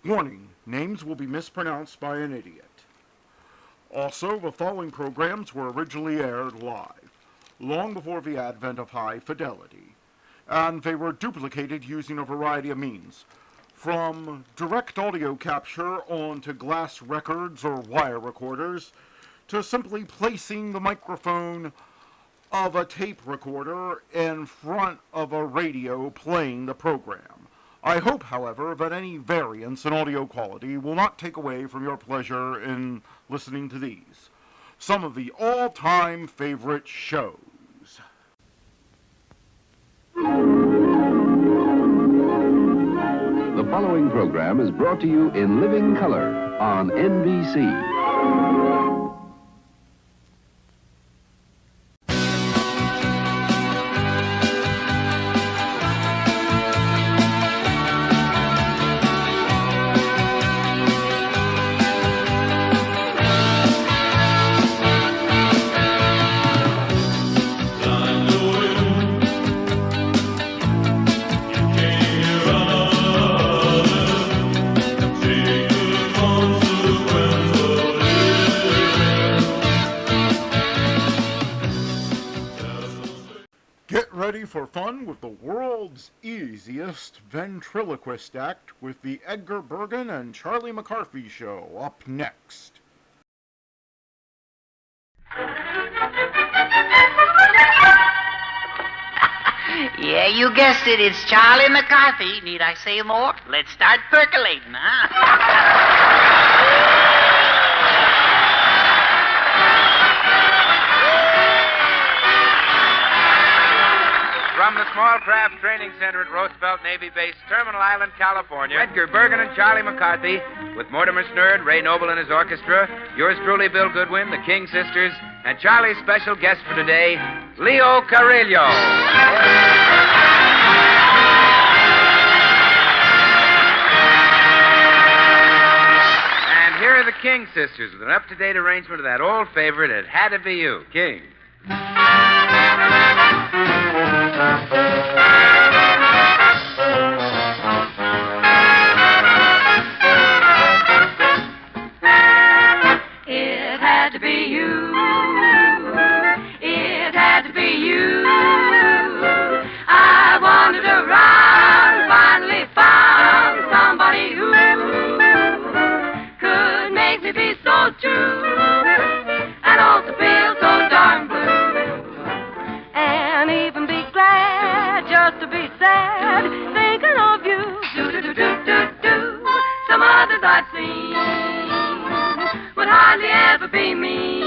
Warning, names will be mispronounced by an idiot. Also, the following programs were originally aired live, long before the advent of high fidelity, and they were duplicated using a variety of means, from direct audio capture onto glass records or wire recorders, to simply placing the microphone of a tape recorder in front of a radio playing the program. I hope, however, that any variance in audio quality will not take away from your pleasure in listening to these, some of the all-time favorite shows. The following program is brought to you in living color on NBC. Ready for fun with the world's easiest ventriloquist act with the Edgar, Bergen, and Charlie McCarthy show up next. Yeah, you guessed it. It's Charlie McCarthy. Need I say more? Let's start percolating, huh? From the Small Craft Training Center at Roosevelt Navy Base, Terminal Island, California, Edgar, Bergen, and Charlie McCarthy, with Mortimer Snerd, Ray Noble and his orchestra, yours truly, Bill Goodwin, the King Sisters, and Charlie's special guest for today, Leo Carrillo. And here are the King Sisters with an up-to-date arrangement of that old favorite, It Had to Be You, King. It had to be you. It had to be you. I wandered around, finally found somebody who could make me be so true and also feel so darn blue. And even be glad just to be sad, thinking of you. Do. Some others I've seen would hardly ever be me,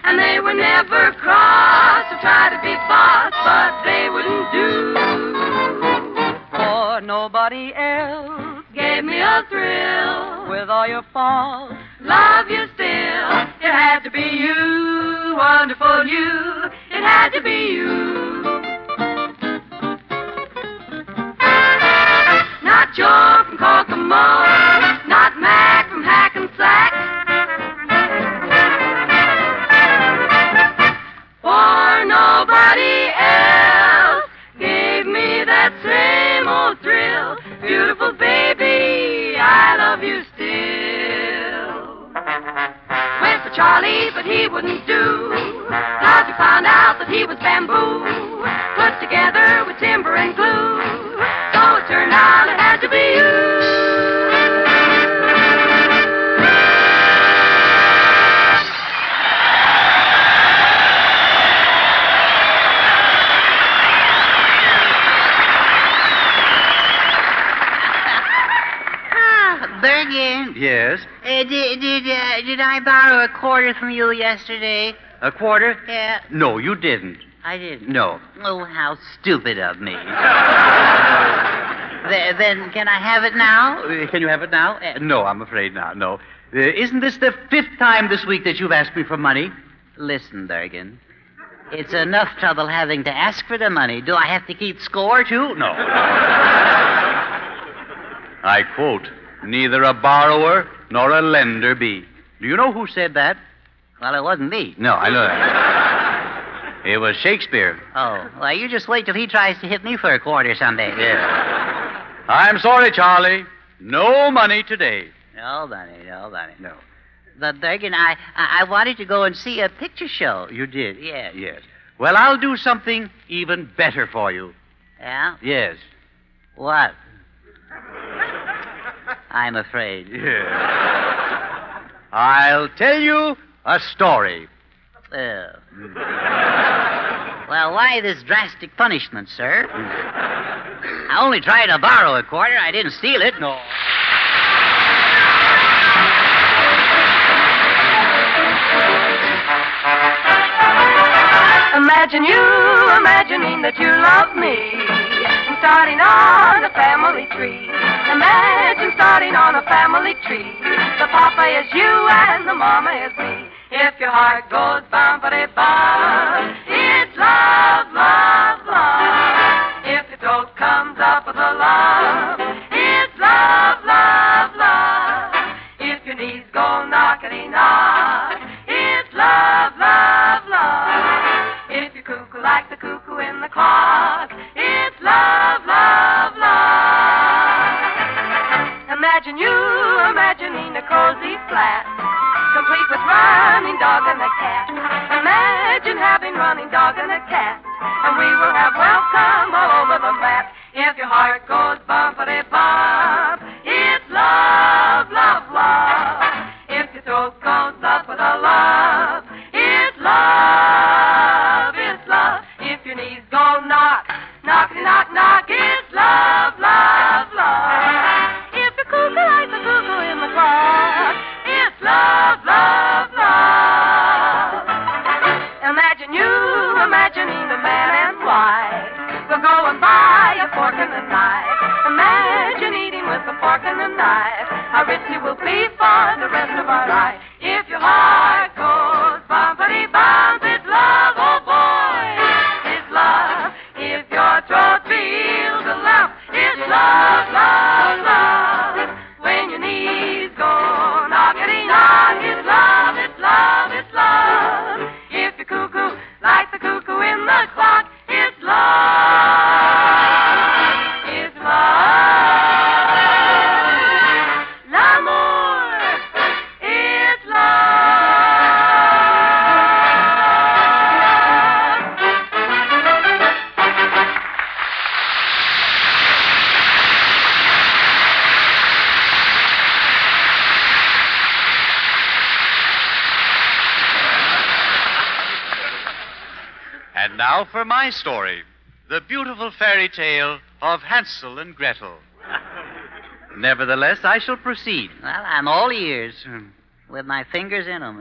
and they were never cross or try to be boss, but they wouldn't do. For nobody else gave me a thrill. With all your faults, love you still. It had to be you, wonderful you. It had to be you. Not Joe from Kokomo, not Mac from Hackensack, for nobody else gave me that same old thrill. Beautiful baby, I love you still. Went for Charlie, but he wouldn't do, 'cause we found out that he was bamboo, put together with timber and glue. So it turned out it had to be you. Bergen. Yes? Did I borrow a quarter from you yesterday? A quarter? Yeah. No, you didn't. I didn't. No. Oh, how stupid of me. Then can I have it now? Can you have it now? No, I'm afraid not, no. Isn't this the 5th time this week that you've asked me for money? Listen, Bergen. It's enough trouble having to ask for the money. Do I have to keep score, too? No. I quote, neither a borrower nor a lender be. Do you know who said that? Well, it wasn't me. No, I know that. It was Shakespeare. Oh, well, you just wait till he tries to hit me for a quarter someday. Yeah. I'm sorry, Charlie. No money today. No, no. But, Bergen, I wanted to go and see a picture show. You did? Yes. Yes. Well, I'll do something even better for you. Yeah? Yes. What? I'm afraid. Yes. I'll tell you a story. Well, why this drastic punishment, sir? I only tried to borrow a quarter. I didn't steal it. No. Imagine you imagining that you love me and starting on a family tree. Imagine starting on a family tree. The papa is you and the mama is me. If your heart goes bum-ba-de-bum, it's love, love, love. If your throat comes up with a love, it's love, love, love. If your knees go knockety-knock, it's love, love, love. If you cuckoo like the cuckoo in the clock, it's love, love, love. Imagine you imagining a cozy flat, complete with running dog and a cat. Imagine having running dog and a cat, and we will have welcome all over the map. If your heart goes bum-ba-de-bum, it's love, love, love. If your throat goes up with a love, it's love, it's love. If your knees go knock, knockety knock, knock, it's love, love, love. If you cuckoo like the cuckoo in the clock, it's love, love, love. Imagine you imagining a man and wife. We'll go and buy a fork and a knife. Imagine eating with a fork and a knife. How rich you will be for the rest of our life. If your heart goes bumpity-bum, it's love, oh boy, it's love. If your throat feels a lump, it's love, love, love. When your knees go knockety-knock, it's love, it's love, it's love. If you're cuckoo like the cuckoo in the clock, it's love, it's love. L'amour, it's And now for my story, the beautiful fairy tale of Hansel and Gretel. Nevertheless, I shall proceed. Well, I'm all ears, with my fingers in them.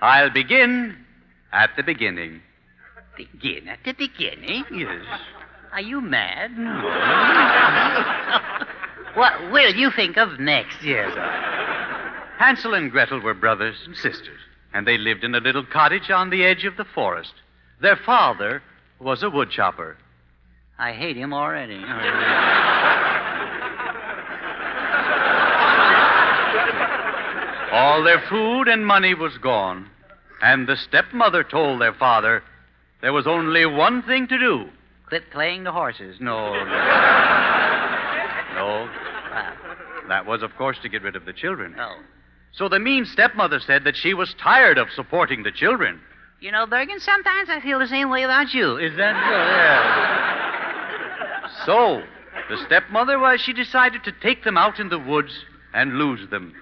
I'll begin at the beginning. Begin at the beginning? Yes. Are you mad? No. What will you think of next? Yes. Hansel and Gretel were brothers and sisters, and they lived in a little cottage on the edge of the forest. Their father was a woodchopper. I hate him already. All their food and money was gone, and the stepmother told their father there was only one thing to do. Quit playing the horses. No. That was, of course, to get rid of the children. No. So the mean stepmother said that she was tired of supporting the children. You know, Bergen, sometimes I feel the same way about you. Is that so? Yeah. So, the stepmother, she decided to take them out in the woods and lose them.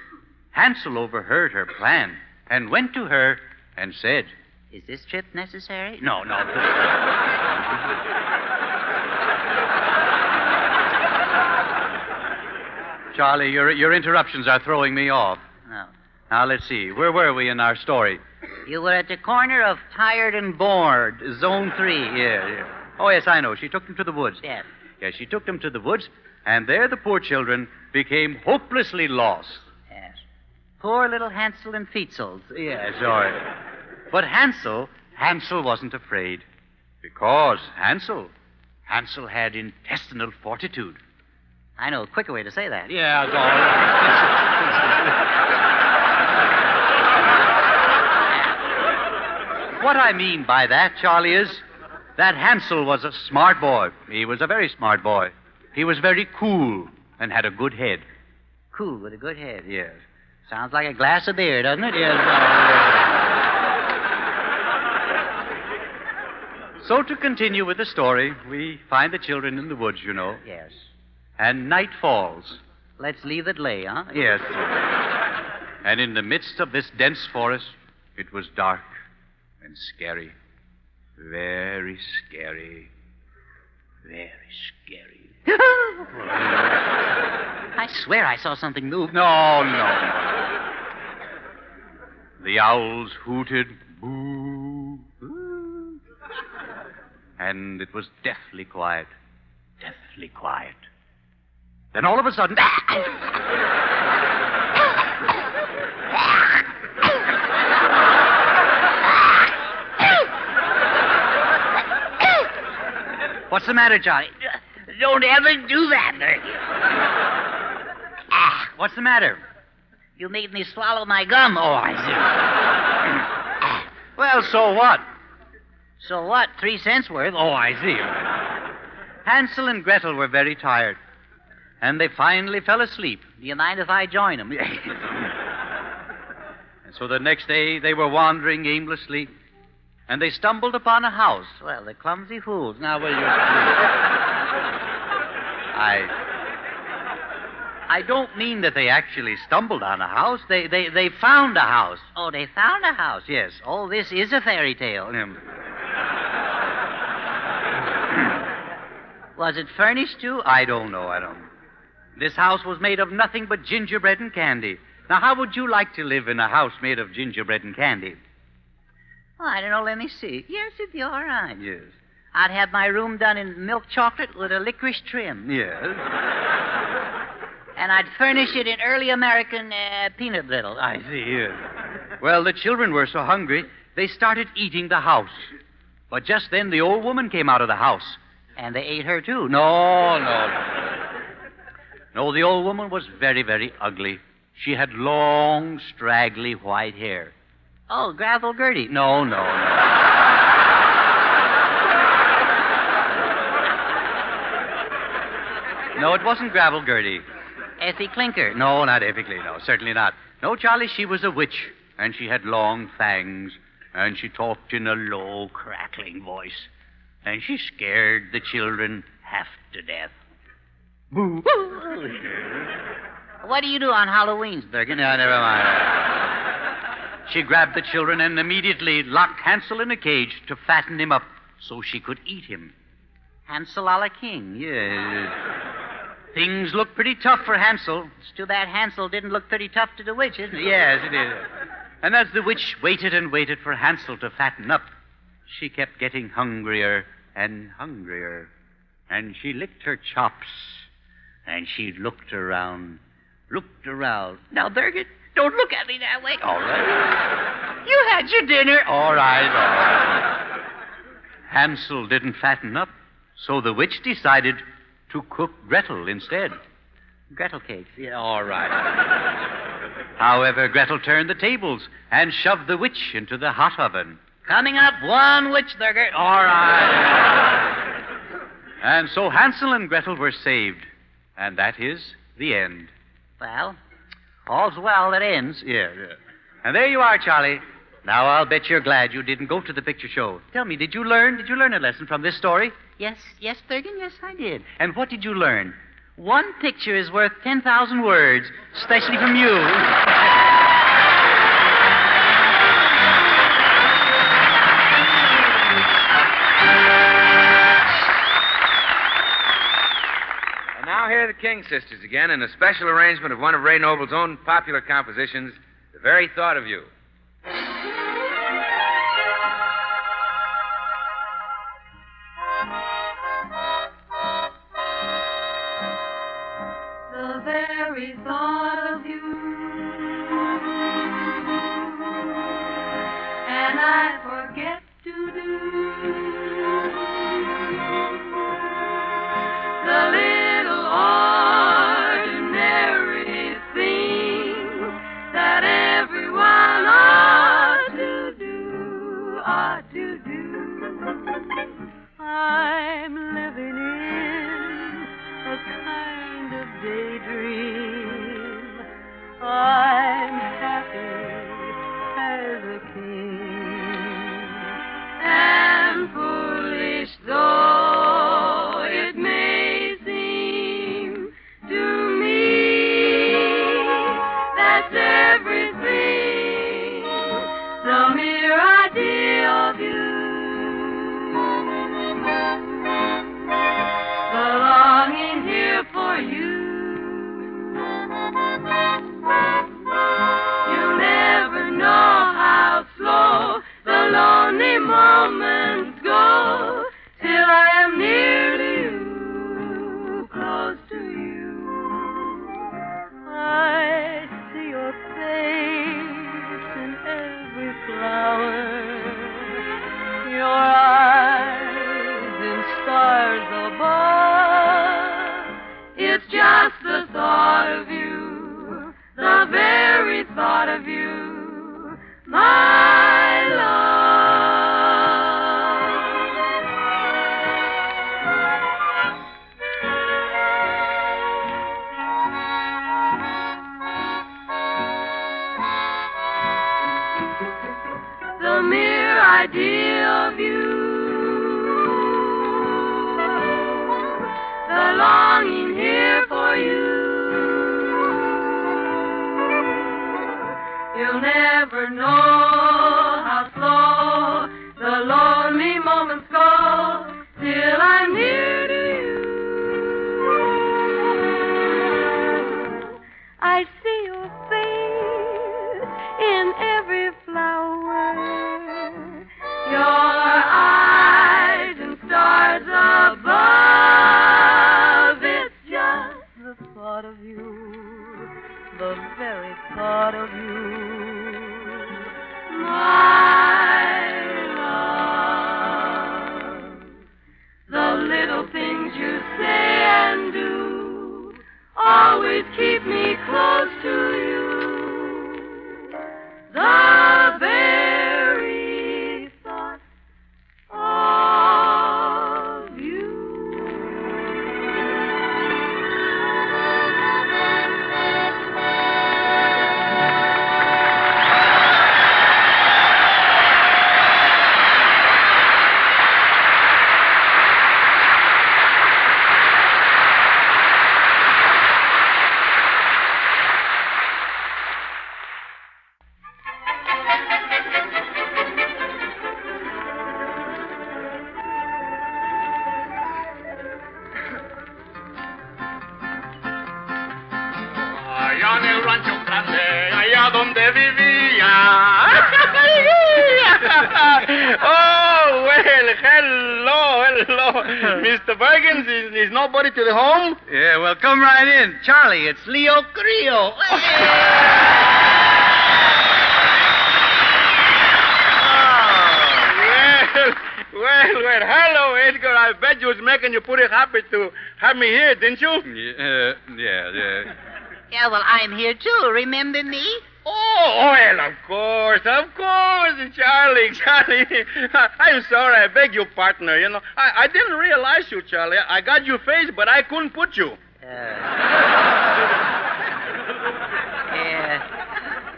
Hansel overheard her plan and went to her and said, Is this trip necessary? No. Charlie, your interruptions are throwing me off. No. Now, let's see. Where were we in our story? You were at the corner of Tired and Bored, Zone 3. Yeah. Oh, yes, I know. She took them to the woods. Yes. Yes, she took them to the woods, and there the poor children became hopelessly lost. Yes. Poor little Hansel and Feetzels. Yes, sorry. But Hansel wasn't afraid, because Hansel had intestinal fortitude. I know a quicker way to say that. Yeah, it's all right. What I mean by that, Charlie, is that Hansel was a smart boy. He was a very smart boy. He was very cool. and had a good head. Cool with a good head, yes. Sounds like a glass of beer, doesn't it? Yes. So to continue with the story, we find the children in the woods, you know. Yes. And night falls. Let's leave it lay, huh? Yes. And in the midst of this dense forest, it was dark and scary. Very scary. Very scary. I swear I saw something move. No. The owls hooted, boo, boo. And it was deathly quiet. Deathly quiet. Then all of a sudden... What's the matter, Johnny? Don't ever do that, Bergen. What's the matter? You made me swallow my gum. Oh, I see. Well, so what? So what? 3 cents worth? Oh, I see. Hansel and Gretel were very tired, and they finally fell asleep. Do you mind if I join them? And so the next day they were wandering aimlessly, and they stumbled upon a house. Well, the clumsy fools. Now, will you... I don't mean that they actually stumbled on a house. They found a house. Oh, they found a house. Yes. Oh, this is a fairy tale. Was it furnished too? I don't know. This house was made of nothing but gingerbread and candy. Now, how would you like to live in a house made of gingerbread and candy? Oh, I don't know. Let me see. Yes, it'd be all right. Yes. I'd have my room done in milk chocolate with a licorice trim. Yes. And I'd furnish it in early American peanut brittle. I see, yes. Well, the children were so hungry, they started eating the house. But just then, the old woman came out of the house. And they ate her, too. No, the old woman was very, very ugly. She had long, straggly white hair. Oh, Gravel Gertie. No. No, it wasn't Gravel Gertie. Effie Clinker. No, not Effie Clinker. No, certainly not. No, Charlie, she was a witch, and she had long fangs, and she talked in a low, crackling voice, and she scared the children half to death. Boo. What do you do on Halloween, Bergen? No, never mind. She grabbed the children and immediately locked Hansel in a cage to fatten him up so she could eat him. Hansel a la king. Yes. Things looked pretty tough for Hansel. It's too bad Hansel didn't look pretty tough to the witch, isn't it? Yes, it is. And as the witch waited and waited for Hansel to fatten up, she kept getting hungrier and hungrier. And she licked her chops. And she looked around. Now, Bergen, don't look at me that way. All right. You had your dinner. All right. Hansel didn't fatten up, so the witch decided to cook Gretel instead. Gretel cakes. Yeah, all right. However, Gretel turned the tables and shoved the witch into the hot oven. Coming up, one witch burger. All right. And so Hansel and Gretel were saved. And that is the end. Well, all's well that ends. Yeah. And there you are, Charlie. Now, I'll bet you're glad you didn't go to the picture show. Tell me, did you learn a lesson from this story? Yes, Bergen, yes, I did. And what did you learn? One picture is worth 10,000 words, especially from you. And now here are the King Sisters again in a special arrangement of one of Ray Noble's own popular compositions, The Very Thought of You. The very thought of you, and I forget to do the little ordinary things that everyone ought to do, I'm living in a kind of day dream. I'm happy as a king. And foolish though it may seem to me, that's everything. The mere idea of you. The longing here for you. You never know how slow the lonely moments go till I am near to you, close to you. I see your face in every flower, your eyes in stars above. It's just the thought of you, the very thought of you, my love. The mere idea of you, the longing here for you. You'll never know how slow the lonely moments go till I'm near to you. I see your face in every flower, your eyes and stars above. It's just the thought of you, the very thought of you, my love. The little things you say and do always keep me close to you. The very thought of you. Allá en el rancho grande, allá donde vivía. Oh, well, hello. Mr. Bergen, is nobody to the home? Yeah, well, come right in. Charlie, it's Leo Creo. Well, hello, Edgar. I bet you was making you pretty happy to have me here, didn't you? Yeah. Yeah, well, I'm here too. Remember me? Oh, well, of course, Charlie. I'm sorry, I beg your partner, you know. I didn't realize you, Charlie. I got your face, but I couldn't put you. Yeah.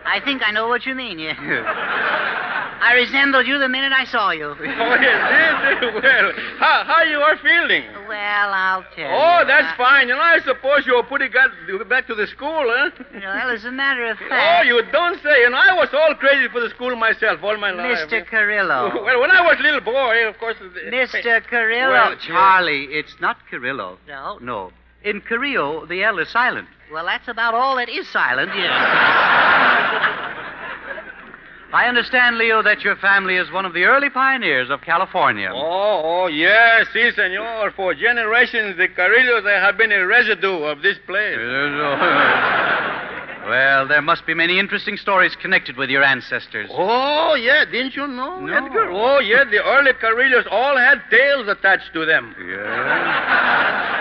I think I know what you mean, yeah. I resembled you the minute I saw you. Oh, yes, well, how you are feeling? Well, I'll tell you. Oh, that's fine. You know, I suppose you're pretty got back to the school, huh? Well, as a matter of Oh, fact... you don't say. You know, I was all crazy for the school myself all my life. Mr. Carrillo. Well, when I was a little boy, of course... Mr. Carrillo. Well, Charlie, it's not Carrillo. No? No. In Carrillo, the L is silent. Well, that's about all that is silent, yes. I understand, Leo, that your family is one of the early pioneers of California. Oh, yes, si, senor. For generations, the Carrillos have been a residue of this place. Well, there must be many interesting stories connected with your ancestors. Oh, yeah, didn't you know, No. Edgar? Oh, yeah, the early Carrillos all had tails attached to them. Yeah.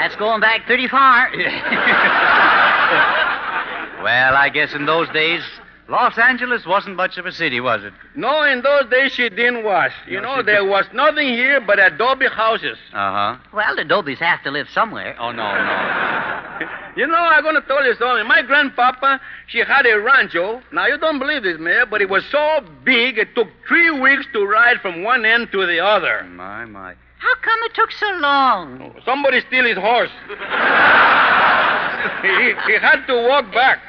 That's going back pretty far. Well, I guess in those days, Los Angeles wasn't much of a city, was it? No, in those days she didn't was. You know, there was nothing here but adobe houses. Uh-huh. Well, the Dobies have to live somewhere. Oh, no. You know, I'm going to tell you something. My grandpapa, she had a rancho. Now, you don't believe this, Mayor, but it was so big it took 3 weeks to ride from one end to the other. My. How come it took so long? Somebody steal his horse. he had to walk back.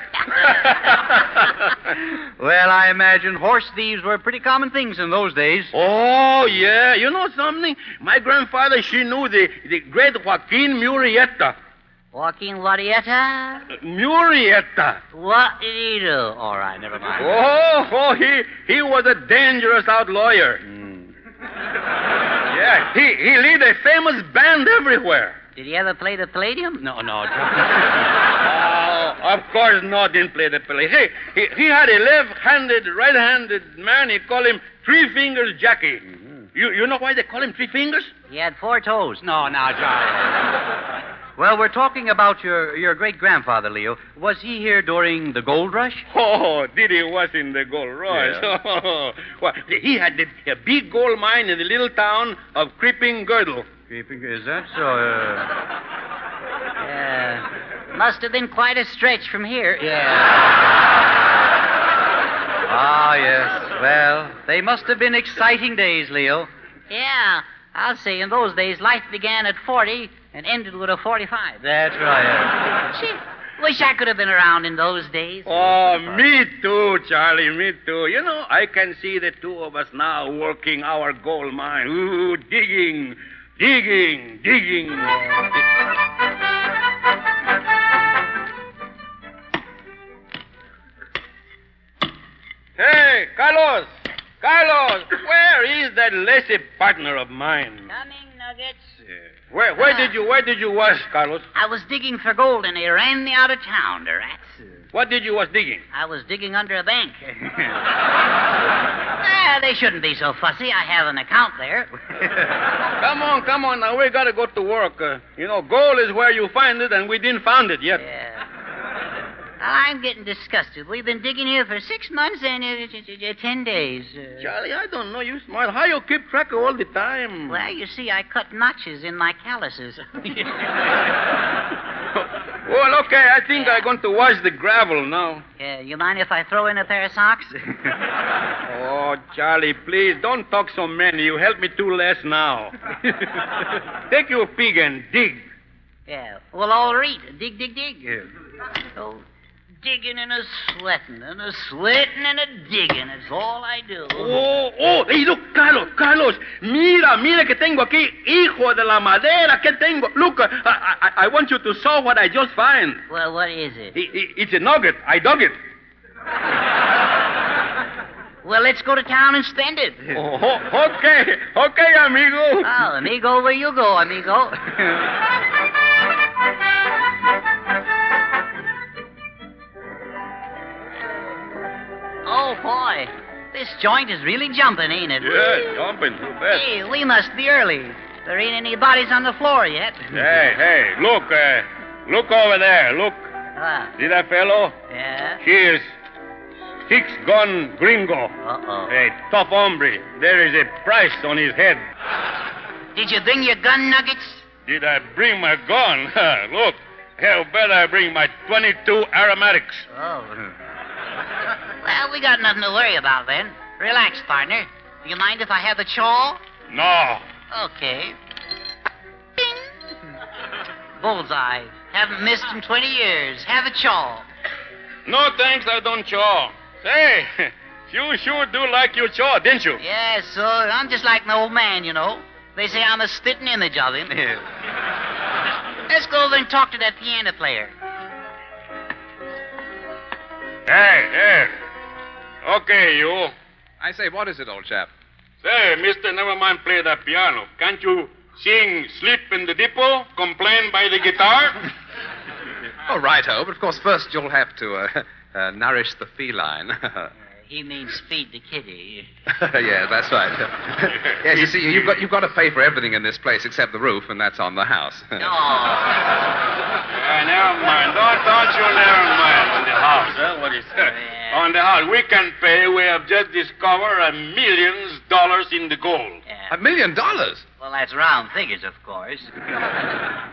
Well, I imagine horse thieves were pretty common things in those days. Oh, yeah. You know something? My grandfather, she knew the great Joaquin Murrieta. Joaquin Larietta? Murrieta. What did he do? All right, never mind. Oh, he was a dangerous out lawyer. Yeah, he led a famous band everywhere. Did he ever play the Palladium? No. Oh, of course not, didn't play the play. Hey, he had a left-handed, right-handed man. He called him Three Fingers Jackie. Mm-hmm. You know why they call him Three Fingers? He had 4 toes. No, Charlie. Well, we're talking about your great-grandfather, Leo. Was he here during the gold rush? Oh, Diddy was in the gold rush. Yeah. Oh, well, he had a big gold mine in the little town of Creeping Girdle. Is that so? Must have been quite a stretch from here. Yeah. Ah, yes. Well, they must have been exciting days, Leo. Yeah, I'll say in those days life began at 40 and ended with a 45. That's right. Gee, wish I could have been around in those days. Oh, me too, Charlie, me too. You know, I can see the two of us now working our gold mine. Ooh, digging. Hey, Carlos, where is that lazy partner of mine? Coming, Nuggets. Where did you was, Carlos? I was digging for gold and they ran me out of town, the rats. What did you was digging? I was digging under a bank. They shouldn't be so fussy. I have an account there. Come on. Now, we got to go to work. Gold is where you find it, and we didn't find it yet. Yeah. I'm getting disgusted. We've been digging here for 6 months and 10 days. Charlie, I don't know. You smart. How you keep track of all the time? Well, you see, I cut notches in my calluses. Well, okay. I think I'm going to wash the gravel now. You mind if I throw in a pair of socks? Oh, Charlie, please, don't talk so many. You help me too less now. Take your pig and dig. Yeah, well, all right. Dig. Oh, digging and a sweating and a digging. That's all I do. Oh, hey, look, Carlos. Mira que tengo aquí. Hijo de la madera, que tengo. Look, I want you to saw what I just find. Well, what is it? It's a nugget. I dug it. Well, let's go to town and spend it. Oh, okay, amigo. Oh, amigo, where you go, amigo? Oh, boy. This joint is really jumping, ain't it? Yeah, jumping. Too bad. Hey, we must be early. There ain't any bodies on the floor yet. Hey, look over there. Look. See that fellow? Yeah? He is 6-gun gringo. Uh-oh. A tough hombre. There is a price on his head. Did you bring your gun, Nuggets? Did I bring my gun? Look, hell better I bring my 22 aromatics. Oh. Well, we got nothing to worry about then. Relax, partner. Do you mind if I have the chaw? No. Okay. Bing. Bullseye. Haven't missed in 20 years. Have a chaw. No, thanks, I don't chaw. Hey, you sure do like your chaw, didn't you? Yes, sir. I'm just like an old man, you know. They say I'm a spitting image of him. Let's go over and talk to that piano player. Hey. Okay, you. I say, what is it, old chap? Say, mister, never mind play that piano. Can't you sing Sleep in the Depot, Complain by the guitar? Oh, righto, but of course first you'll have to nourish the feline. He means feed the kitty. Yeah, that's right. Yes, you see, you've got to pay for everything in this place except the roof, and that's on the house. Oh. Never mind. Don't you never mind the house, huh? What is that? On the house. We can pay. We have just discovered $1 million in the gold. Yeah. $1 million? Well, that's round figures, of course.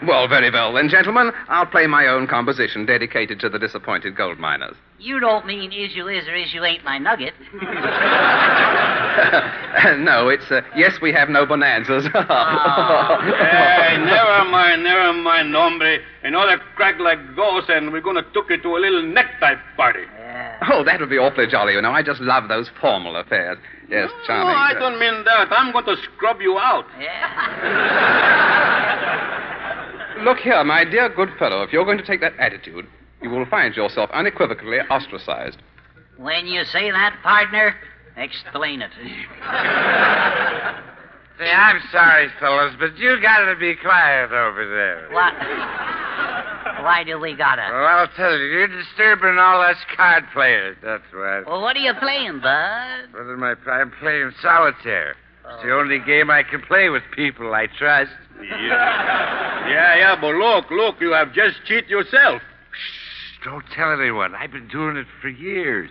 Well, very well then, gentlemen. I'll play my own composition dedicated to the disappointed gold miners. You don't mean is you is or is you ain't my nugget. No, it's, yes, we have no bonanzas. Hey, never mind, hombre. Another crack like those, and we're going to took it to a little necktie party. Yeah. Oh, that would be awfully jolly, you know. I just love those formal affairs. Yes, charming. No, I don't mean that. I'm going to scrub you out. Yeah. Look here, my dear good fellow, if you're going to take that attitude, you will find yourself unequivocally ostracized. When you say that, partner, explain it. Say, I'm sorry, fellas, but you gotta be quiet over there. What? Why do we gotta? Well, I'll tell you, you're disturbing all us card players, that's right. Well, what are you playing, bud? What am I playing? I'm playing solitaire. It's the only game I can play with people I trust. Yeah, but look, you have just cheated yourself. Shh, don't tell anyone. I've been doing it for years.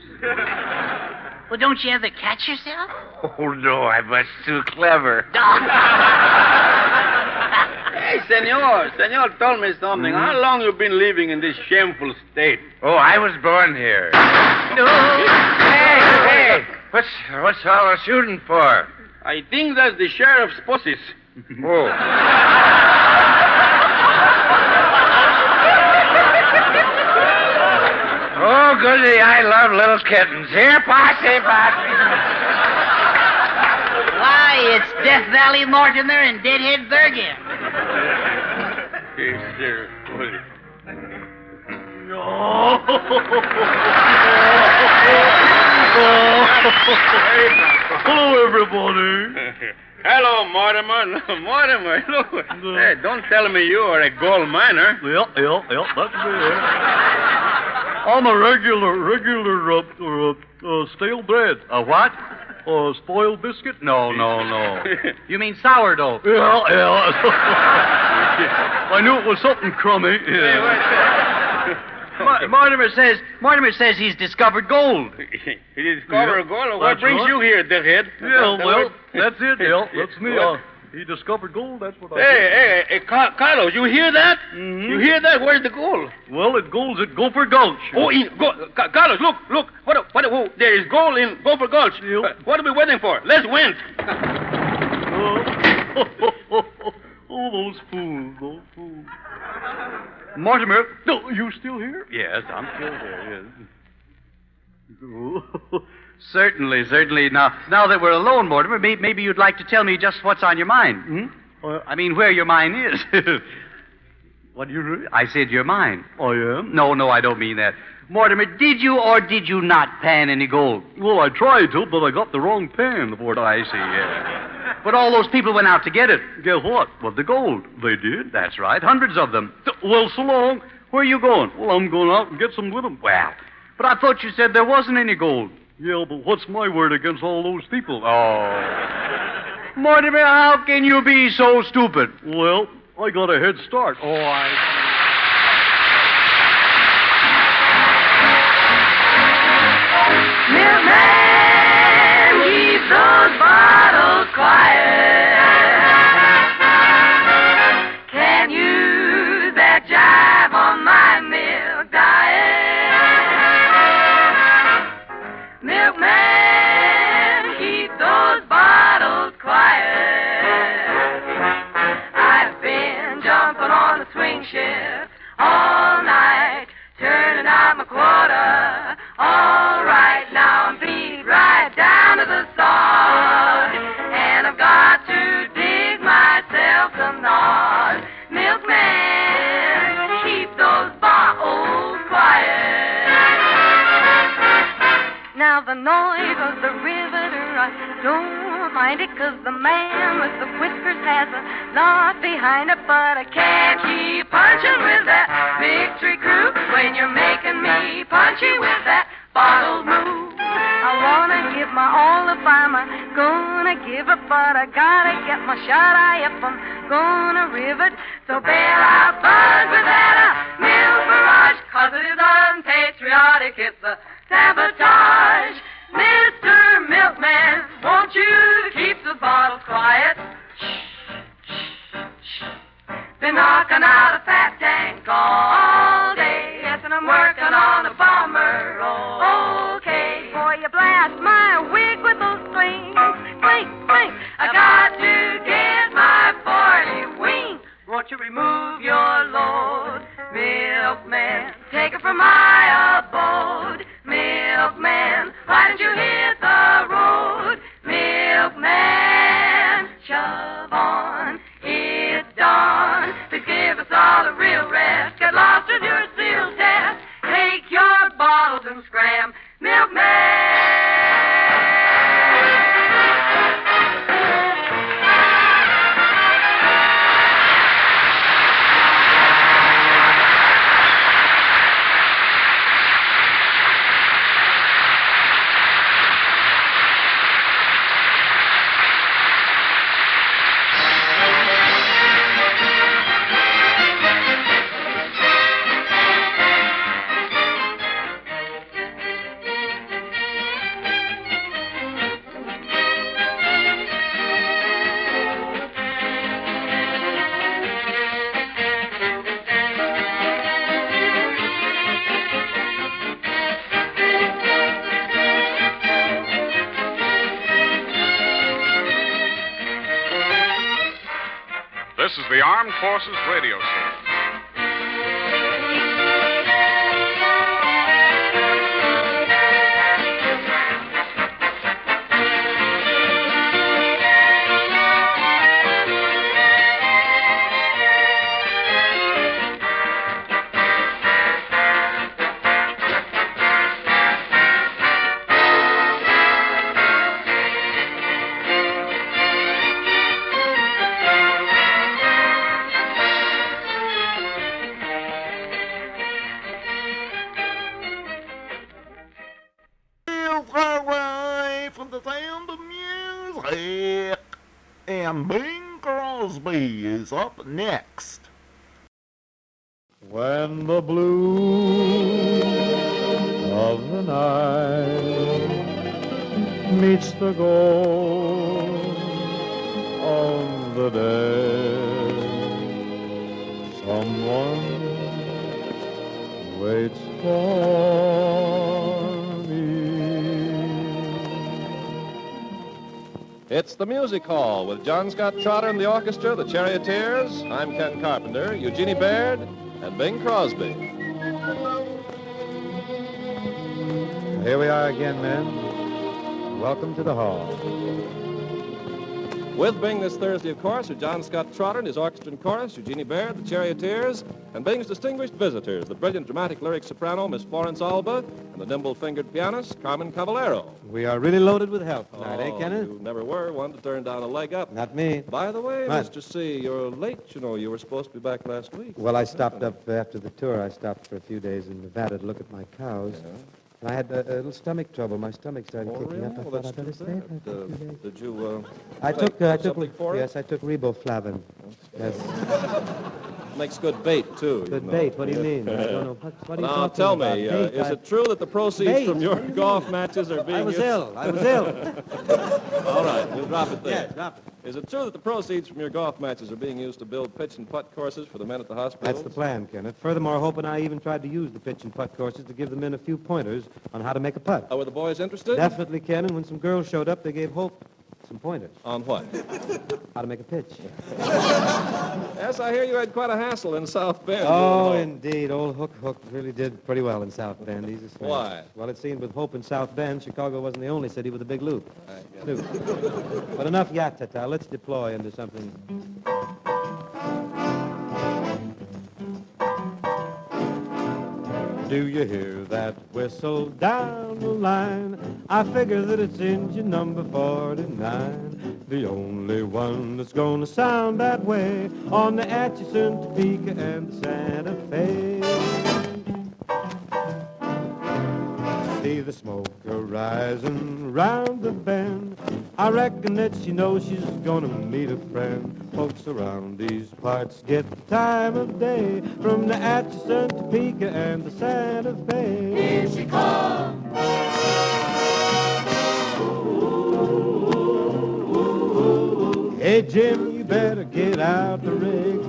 Well, don't you ever catch yourself? Oh, no, I'm much too clever. Hey, senor, tell me something. How long you been living in this shameful state? Oh, I was born here. No. Hey, what's all the shooting for? I think that's the sheriff's pussies. Oh. Oh, goody, I love little kittens. Here, posse. Why, it's Death Valley Mortimer and Deadhead Bergen. Yes, sir. Hello, everybody. Hello, Mortimer. Mortimer, look. Hey, don't tell me you are a gold miner. Yep, that's me. I'm a regular stale bread. A what? Spoiled biscuit? No. You mean sourdough? Yeah. I knew it was something crummy. Yeah. Mortimer says he's discovered gold. He discovered gold? What That's brings right. you here, dickhead? Yeah, well, that's it. Yeah, that's me. He discovered gold. That's what I Hey, Carlos, you hear that? Mm-hmm. You hear that? Where's the gold? Well, it goes at Gopher Gulch. Oh, Carlos, look. What, there is gold in Gopher Gulch. Yep. What are we waiting for? Let's win. Oh, those fools. Mortimer, no, you still here? Yes, I'm still here, yes. Certainly. Now that we're alone, Mortimer, maybe you'd like to tell me just what's on your mind. Hmm? I mean, where your mind is. What do you mean? I said your mind. I am? No, I don't mean that. Mortimer, did you or did you not pan any gold? Well, I tried to, but I got the wrong pan. What I see, yeah. But all those people went out to get it. Get what? Well, the gold. They did? That's right, hundreds of them. Well, so long. Where are you going? Well, I'm going out and get some with them. Well, but I thought you said there wasn't any gold. Yeah, but what's my word against all those people? Oh. Mortimer, how can you be so stupid? Well, I got a head start. Oh, I... Milkman, keep those bottles quiet. Can't use that jive on my milk diet. Milkman, keep those bottles quiet. I've been jumping on the swing shift all night, turning out my quota. All right, now I'm beat right down to the sod, and I've got to dig myself some nod. Milkman, keep those bottles quiet. Now the noise of the riveter, I don't mind it, 'cause the man with the whiskers has a lot behind it, but I can't keep punching with that victory crew when you're making me punchy with that bottled move. I wanna give my all if I'm gonna give it, but I gotta get my shot eye if I'm gonna rivet. So bail out, bud, with that milk barrage, 'cause it is unpatriotic. patriotic, it's a sabotage. Mr. Milkman, won't you keep the bottles quiet? Been knocking out a fat tank all day. Yes, and I'm working on a bomber. Okay. Boy, you blast my wig with those strings. Swing, swing. I got to get my 40 wings. Won't you remove your load, Milkman? Take it from my abode, Milkman. Why don't you hit the road, Milkman? Shove on, it's dawn. Please give us all a real rest. Get lost with your seal test. Take your bottles and scram, Milkman. This is the Armed Forces Radio Service. From the sound of music, and Bing Crosby is up next. When the blue of the night meets the gold of the day, someone waits for me. It's the Music Hall with John Scott Trotter and the orchestra, the Charioteers. I'm Ken Carpenter, Eugenie Baird, and Bing Crosby. Here we are again, men. Welcome to the hall. With Bing this Thursday, of course, are John Scott Trotter and his orchestra and chorus, Eugenie Baird, the Charioteers, and Bing's distinguished visitors, the brilliant dramatic lyric soprano, Miss Florence Alba, and the nimble-fingered pianist, Carmen Caballero. We are really loaded with help tonight, eh, Kenneth? You never were one to turn down a leg up. Not me. By the way, What? Mr. C, you're late, you know. You were supposed to be back last week. Well, I stopped up after the tour. I stopped for a few days in Nevada to look at my cows. Yeah. And I had a little stomach trouble. My stomach started kicking really? up. I Well, thought that's I'd better too stay bad. for a few days. Did you, I take took something for it? yes, I took riboflavin. Yes. Makes good bait, too. Good you know. bait. What do you mean? I don't know. What are you Now, talking tell about? me, Bait? is it true that the proceeds Bait? from your golf matches are being I was used... ill. I was ill. All right, we'll drop it there. Yeah, drop it. Is it true that the proceeds from your golf matches are being used to build pitch and putt courses for the men at the hospital? That's the plan, Kenneth. Furthermore, Hope and I even tried to use the pitch and putt courses to give the men a few pointers on how to make a putt. Were the boys interested? Definitely, Ken, and when some girls showed up, they gave Hope some pointers. On what? How to make a pitch. Yes, I hear you had quite a hassle in South Bend. Oh, indeed. Old Hook really did pretty well in South Bend. He's a smash. Why? Well, it seemed with Hope in South Bend, Chicago wasn't the only city with a big loop. But enough yat-ta-ta. Let's deploy into something. Do you hear that whistle down the line? I figure that it's engine number 49. The only one that's gonna sound that way on the Atchison, Topeka, and the Santa Fe. See the smoke rising round the bend. I reckon that she knows she's gonna meet a friend. Folks around these parts get the time of day from the Atchison, Topeka, and the Santa Fe. Here she comes. Hey, Jim, you better get out the rig.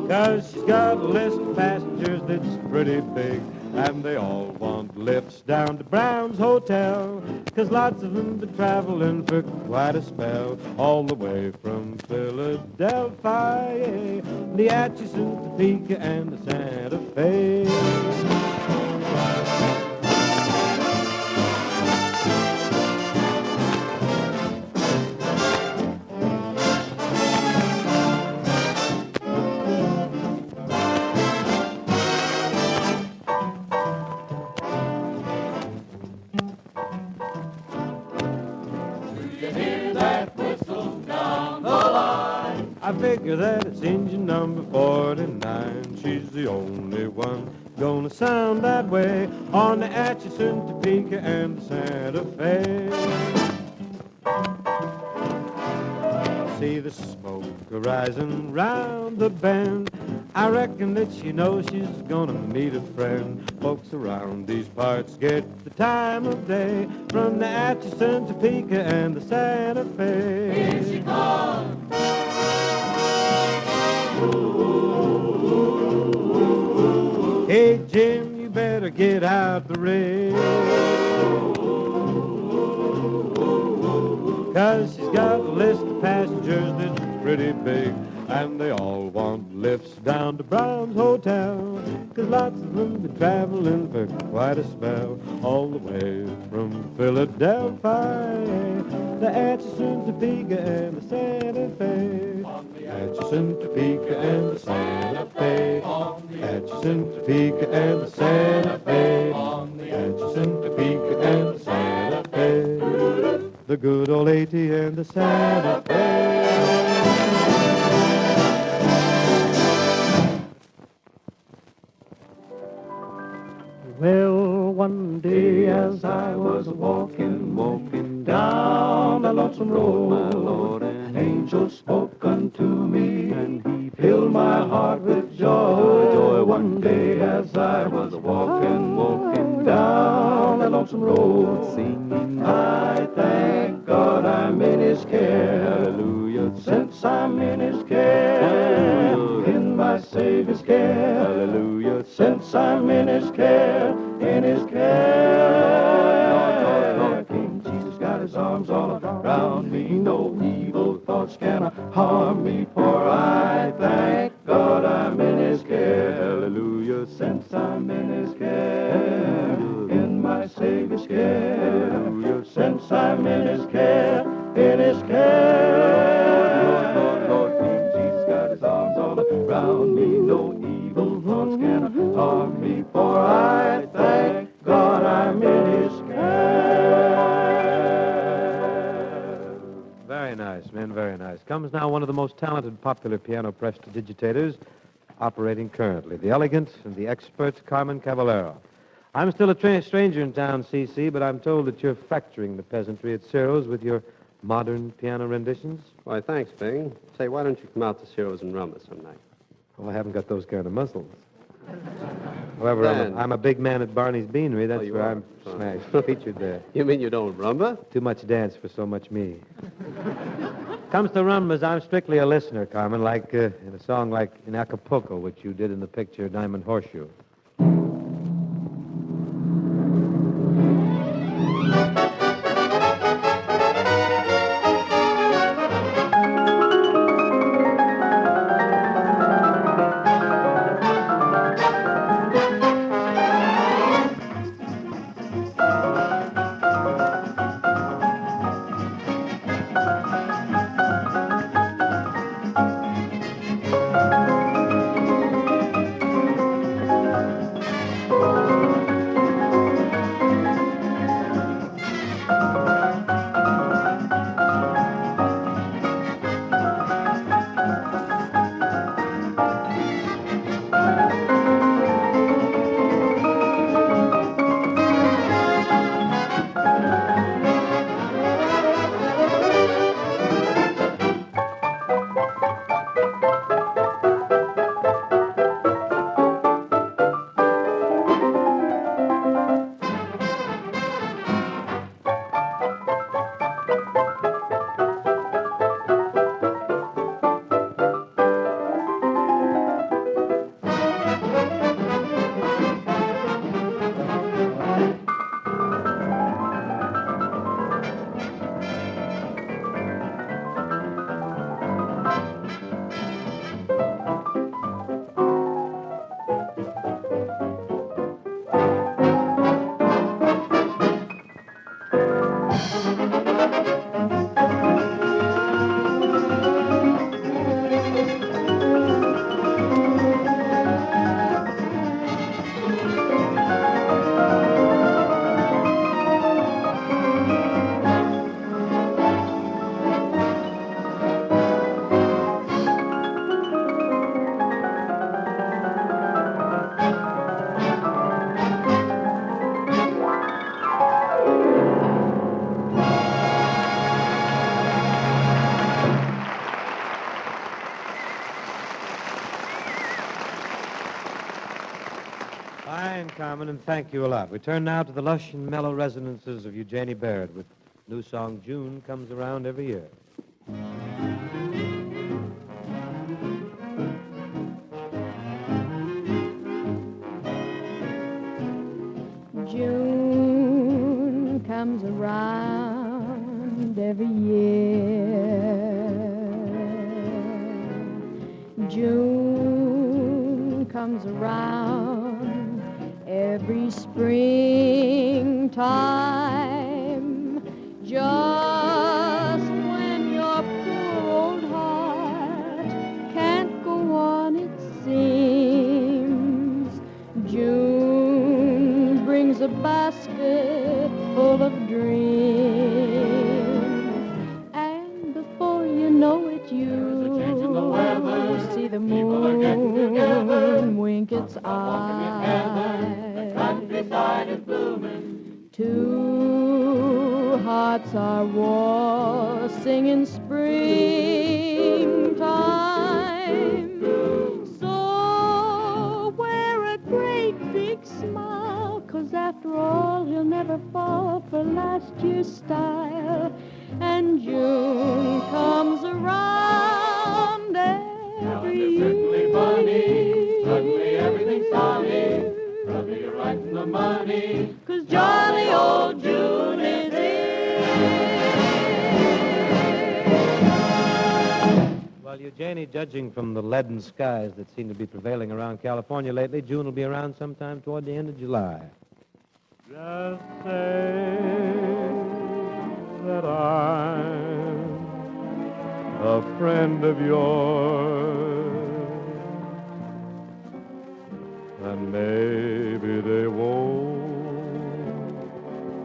'Cause she's got a list of passengers that's pretty big. And they all want lifts down to Brown's Hotel. 'Cause lots of them been traveling for quite a spell. All the way from Philadelphia, the Atchison, Topeka, and the Santa Fe. I figure that it's engine number 49. She's the only one gonna sound that way on the Atchison, Topeka, and the Santa Fe. See the smoke rising round the bend. I reckon that she knows she's gonna meet a friend. Folks around these parts get the time of day from the Atchison, Topeka, and the Santa Fe. Here she comes. Hey, Jim, you better get out the rig. 'Cause she's got a list of passengers that's pretty big. And they all want lifts down to Brown's Hotel. 'Cause lots of them been traveling for quite a spell. All the way from Philadelphia, the Atchison, Topeka, and the Santa Fe. Atchison, Topeka, and the Santa Fe. Atchison, Topeka, and the Santa Fe. Atchison, Topeka, and the Santa Fe. The good old 80 and the Santa Fe. Well, one day as I was walking down the lonesome road, my Lord, an angel spoke unto me, and he filled my heart with joy. One day as I was walking down the lonesome road, singing, I thank God I'm in his care. Hallelujah. Since I'm in his care, in my Savior's care. Hallelujah. Since I'm in his care, in his care. King Jesus got his arms all around me. No evil thoughts can harm me, for I thank God I'm in his care. Hallelujah. Since I'm in his care, in my Savior's care. Hallelujah. Since I'm in his care, in his care. Lord, King Jesus got his arms all around me. No evil thoughts can harm me, for I thank God I'm in his care. Very nice, men, very nice. Comes now one of the most talented popular piano prestidigitators operating currently, the elegant and the expert Carmen Cavallero. I'm still a stranger in town, C.C., but I'm told that you're fracturing the peasantry at Ciro's with your modern piano renditions. Why, thanks, Bing. Say, why don't you come out to Ciro's and rumba some night? Well, I haven't got those kind of muscles. However, Dan. I'm a big man at Barney's Beanery. That's you where are? I'm smashed, featured there. You mean you don't rumba? Too much dance for so much me. Comes to rumbas, I'm strictly a listener, Carmen, like in a song like in Acapulco, which you did in the picture Diamond Horseshoe. Carmen, and thank you a lot. We turn now to the lush and mellow resonances of Eugenie Baird with new song June Comes Around Every Year. June comes around every year. June comes around every springtime. Just when your poor old heart can't go on, it seems. June brings a basket full of dreams. And before you know it, you see the moon wink its eye. Countryside is blooming. Two hearts are war singing springtime. So wear a great big smile, 'cause after all you'll never fall for last year's style. And June comes around every year. Certainly funny, suddenly everything's sunny. Brother, you're right in the money, 'cause jolly old June is here. Well, Eugenie, judging from the leaden skies that seem to be prevailing around California lately, June will be around sometime toward the end of July. Just say that I'm a friend of yours, and maybe they won't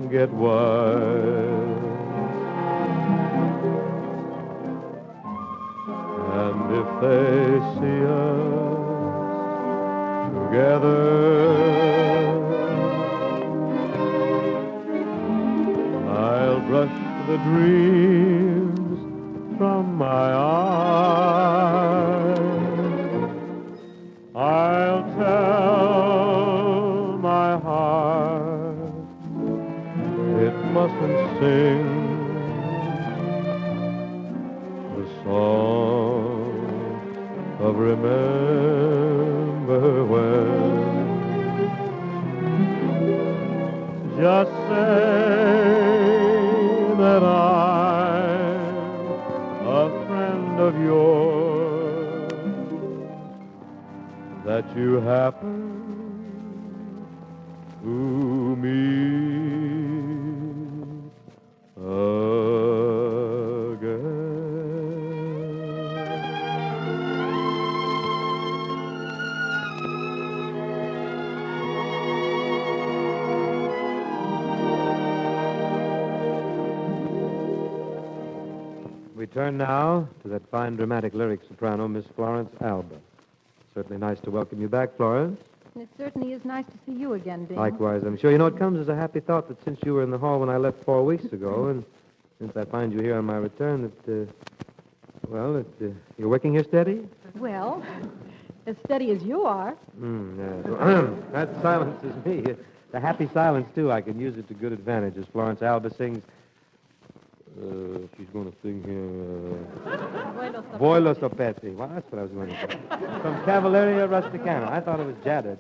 get wild. And if they see us together, I'll brush the dreams from my eyes. I'll tell my heart it mustn't sing the song of remember when. Just say that I'm a friend of yours, that you happen to meet again. We turn now to that fine dramatic lyric soprano, Miss Florence Alba. Certainly nice to welcome you back, Florence. It certainly is nice to see you again, Bing. Likewise, I'm sure. You know, it comes as a happy thought that since you were in the hall when I left 4 weeks ago, and since I find you here on my return, that, you're working here steady? Well, as steady as you are. Yes. That silences me. The happy silence, too. I can use it to good advantage, as Florence Alba sings. She's going to sing here. Voi lo sapete. Well, that's what I was going to say. From Cavalleria Rusticana. I thought it was Jada.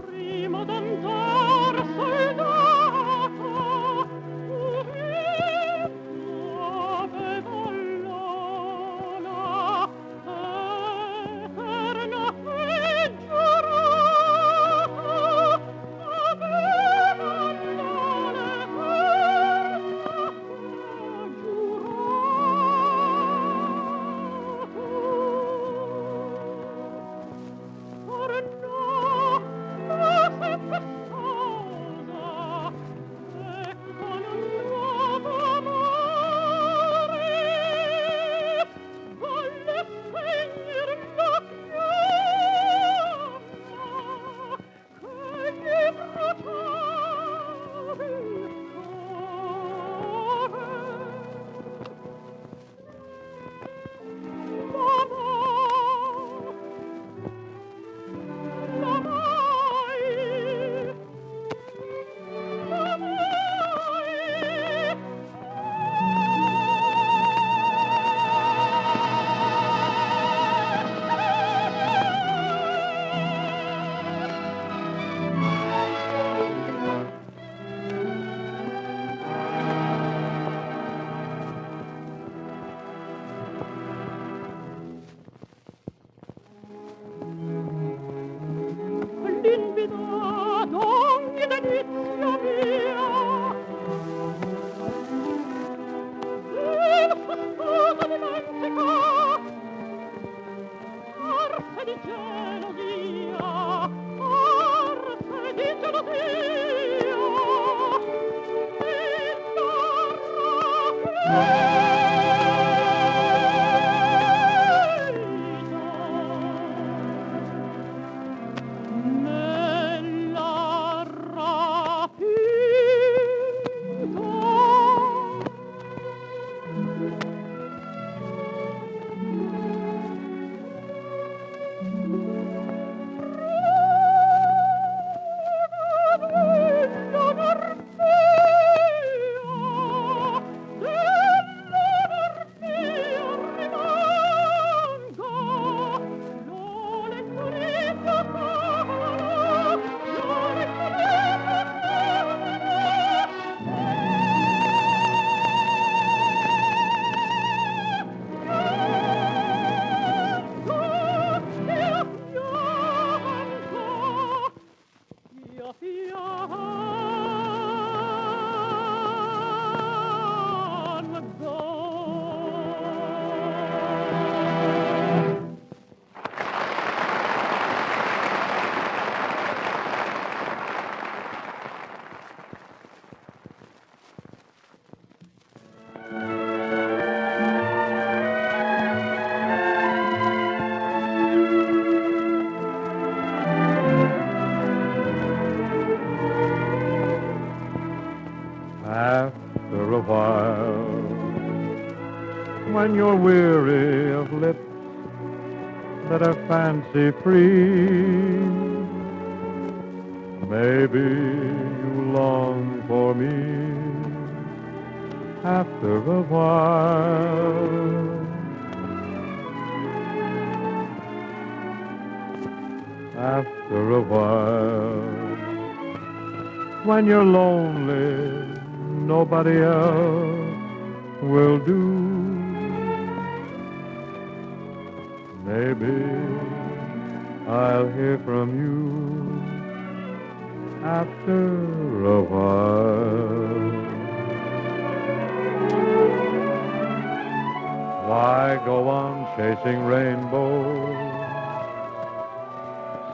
Prima d'andar After a while, when you're weary of lips that are fancy free, maybe you long for me. After a while, after a while, when you're lonely, nobody else will do. Maybe I'll hear from you after a while. Why go on chasing rainbows?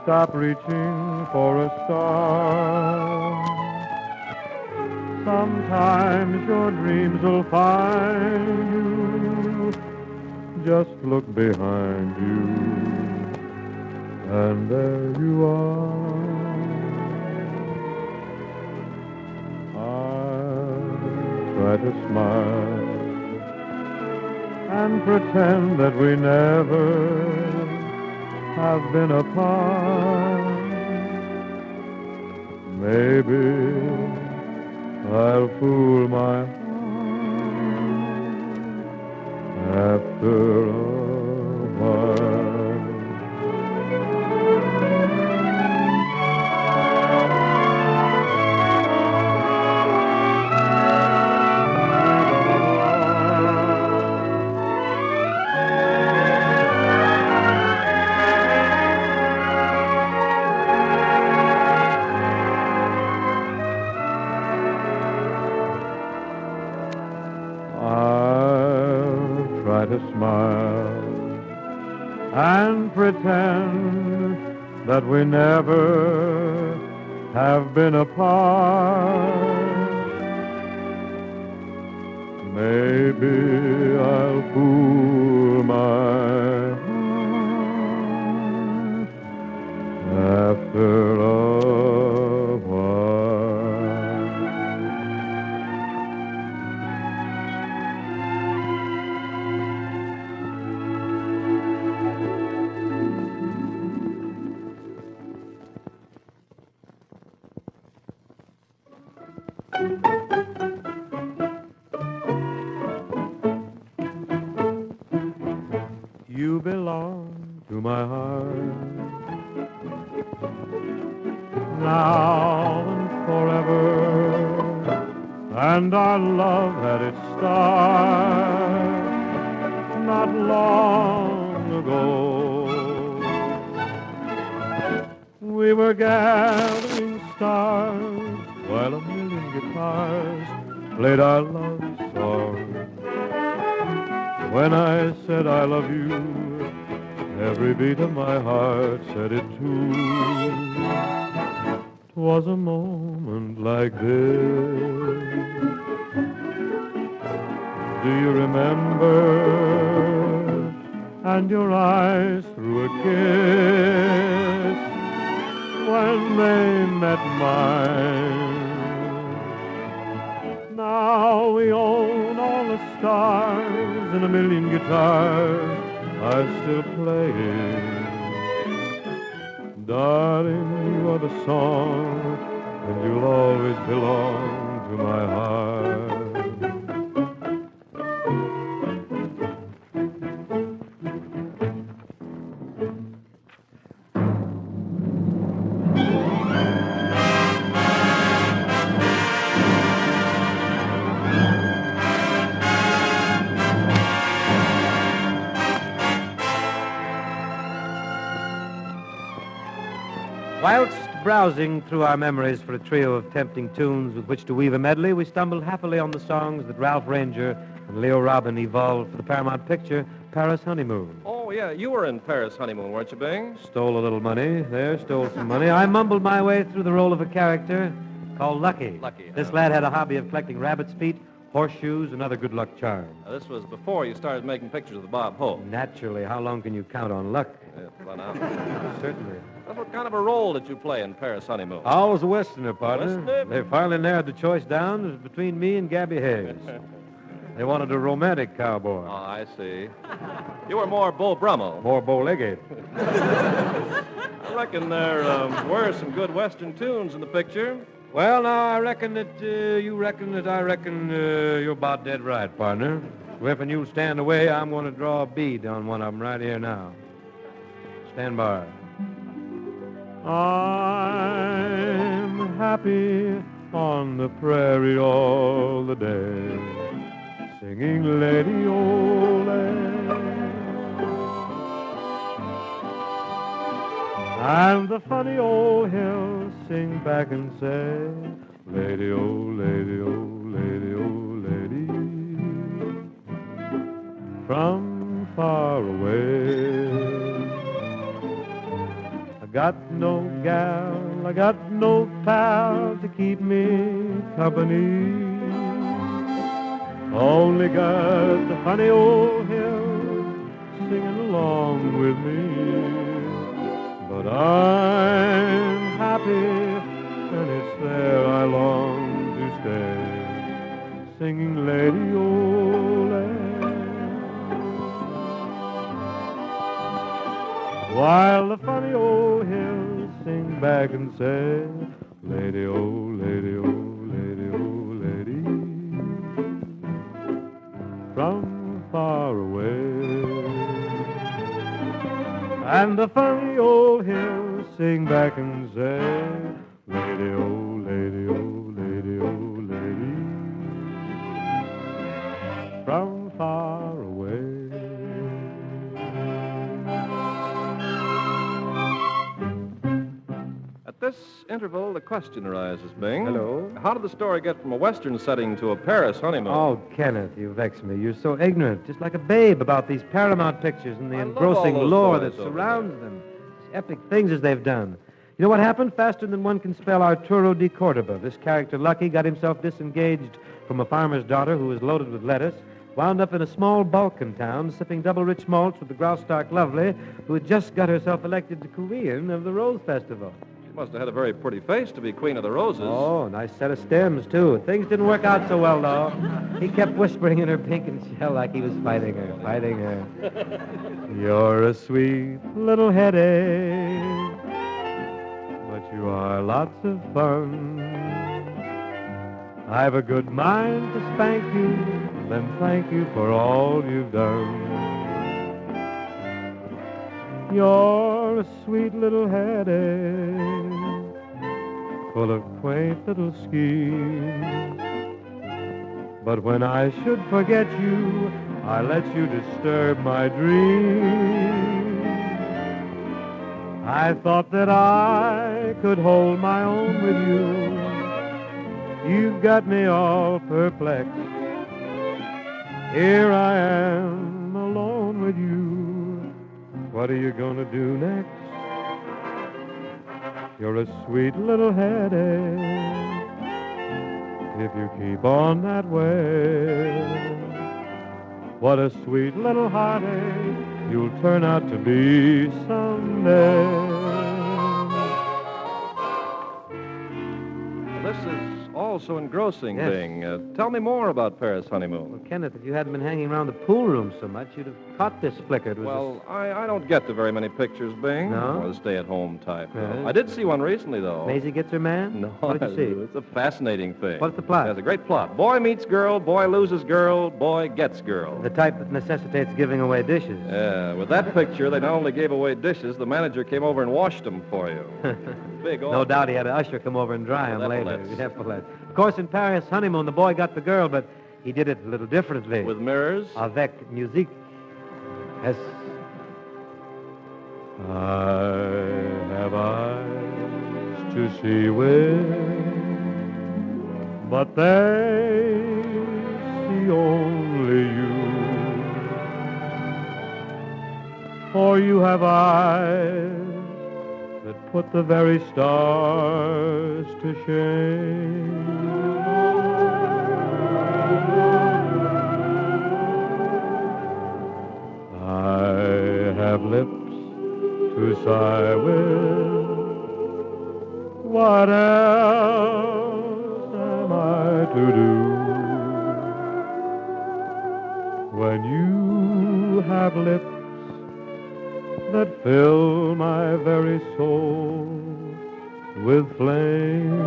Stop reaching for a star. Sometimes your dreams will find you. Just look behind you, and there you are. I'll try to smile and pretend that we never have been apart. Maybe I'll fool my heart after a while. To smile and pretend that we never have been apart. Maybe I'll fool my heart after a while. You belong to my heart now and forever, and our love had its start not long ago. We were gathering stars while a million guitars played our love song. When I said I love you, Every beat of my heart said it too. 'Twas a moment like this. Do you remember? And your eyes threw a kiss when they met mine. Now we own all the stars and a million guitars are still playing. Darling, you are the song, and you'll always belong to my heart. Whilst browsing through our memories for a trio of tempting tunes with which to weave a medley, we stumbled happily on the songs that Ralph Ranger and Leo Robin evolved for the Paramount picture, Paris Honeymoon. Oh, yeah, you were in Paris Honeymoon, weren't you, Bing? Stole a little money there, stole some money. I mumbled my way through the role of a character called Lucky. Lucky. This lad had a hobby of collecting rabbit's feet, horseshoes, and other good luck charms. Now, this was before you started making pictures of the Bob Hope. Naturally, how long can you count on luck? Well, now. Certainly. What kind of a role did you play in Paris Honeymoon? I was a Westerner, partner. Westerner? They finally narrowed the choice down. It was between me and Gabby Hayes. They wanted a romantic cowboy. Oh, I see. You were more Bull Brummel. More bow-legged. I reckon there were some good Western tunes in the picture. Well, now, I reckon that you're about dead right, partner. If and you'll stand away, I'm going to draw a bead on one of them right here now. Stand by. I'm happy on the prairie all the day, singing Lady Ole. And the funny old hills sing back and say, Lady, oh, lady, oh, lady, oh, lady, from far away. I got no gal, I got no pal to keep me company. Only got the funny old hills singing along with me. But I'm happy, and it's there I long to stay, singing Lady Ole. While the funny old hills sing back and say, Lady, oh, lady, oh, lady, oh, lady, from far away. And the funny old hills sing back and say, Lady, oh, lady, oh, lady, oh, lady, from far away. At this interval, the question arises, Bing. Hello? How did the story get from a Western setting to a Paris honeymoon? Oh, Kenneth, you vex me. You're so ignorant, just like a babe about these Paramount pictures and the I love engrossing all those lore stories that over surrounds them. These epic things as they've done. You know what happened? Faster than one can spell Arturo de Cordoba. This character, Lucky, got himself disengaged from a farmer's daughter who was loaded with lettuce, wound up in a small Balkan town, sipping double rich malts with the Graustark Lovely, who had just got herself elected the Queen of the Rose Festival. She must have had a very pretty face to be Queen of the Roses. Oh, nice set of stems, too. Things didn't work out so well, though. He kept whispering in her pink and shell like he was fighting her. You're a sweet little headache, but you are lots of fun. I've a good mind to spank you, then thank you for all you've done. You're a sweet little headache, full of quaint little schemes. But when I should forget you, I let you disturb my dreams. I thought that I could hold my own with you. You've got me all perplexed. Here I am alone with you. What are you gonna do next? You're a sweet little headache if you keep on that way. What a sweet little heartache you'll turn out to be someday. This is also engrossing Yes. thing. Tell me more about Paris' honeymoon. Well, Kenneth, if you hadn't been hanging around the pool room so much, you'd have caught this flicker. It was Well, I don't get to very many pictures, Bing. No? Or the stay-at-home type. Yes. I did see one recently, though. Maisie gets her man? No, What did you see? it's a fascinating thing. What's the plot? It has a great plot. Boy meets girl, boy loses girl, boy gets girl. The type that necessitates giving away dishes. Yeah, with that picture, they not only gave away dishes, the manager came over and washed them for you. Big No offer. doubt he had an usher come over and dry him later. Epaulets. Epaulets. Of course, in Paris' honeymoon, the boy got the girl, but he did it a little differently. With mirrors? Avec musique. Yes. I have eyes to see with, but they see only you. For you have eyes that put the very stars to shame. I have lips to sigh with. What else am I to do when you have lips that fill my very soul with flame?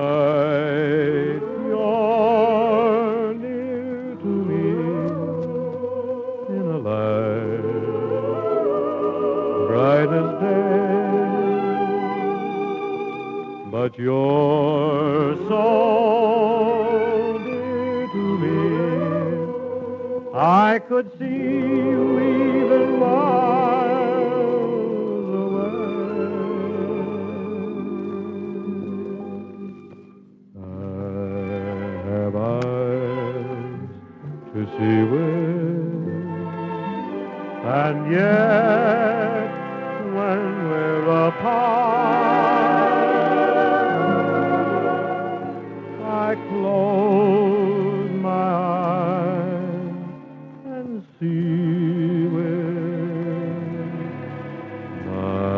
Tonight you're near to me in a light bright as day, but you're so dear to me, I could see you even miles away. I have eyes to see with, and yet when we're apart, I close my eyes and see with my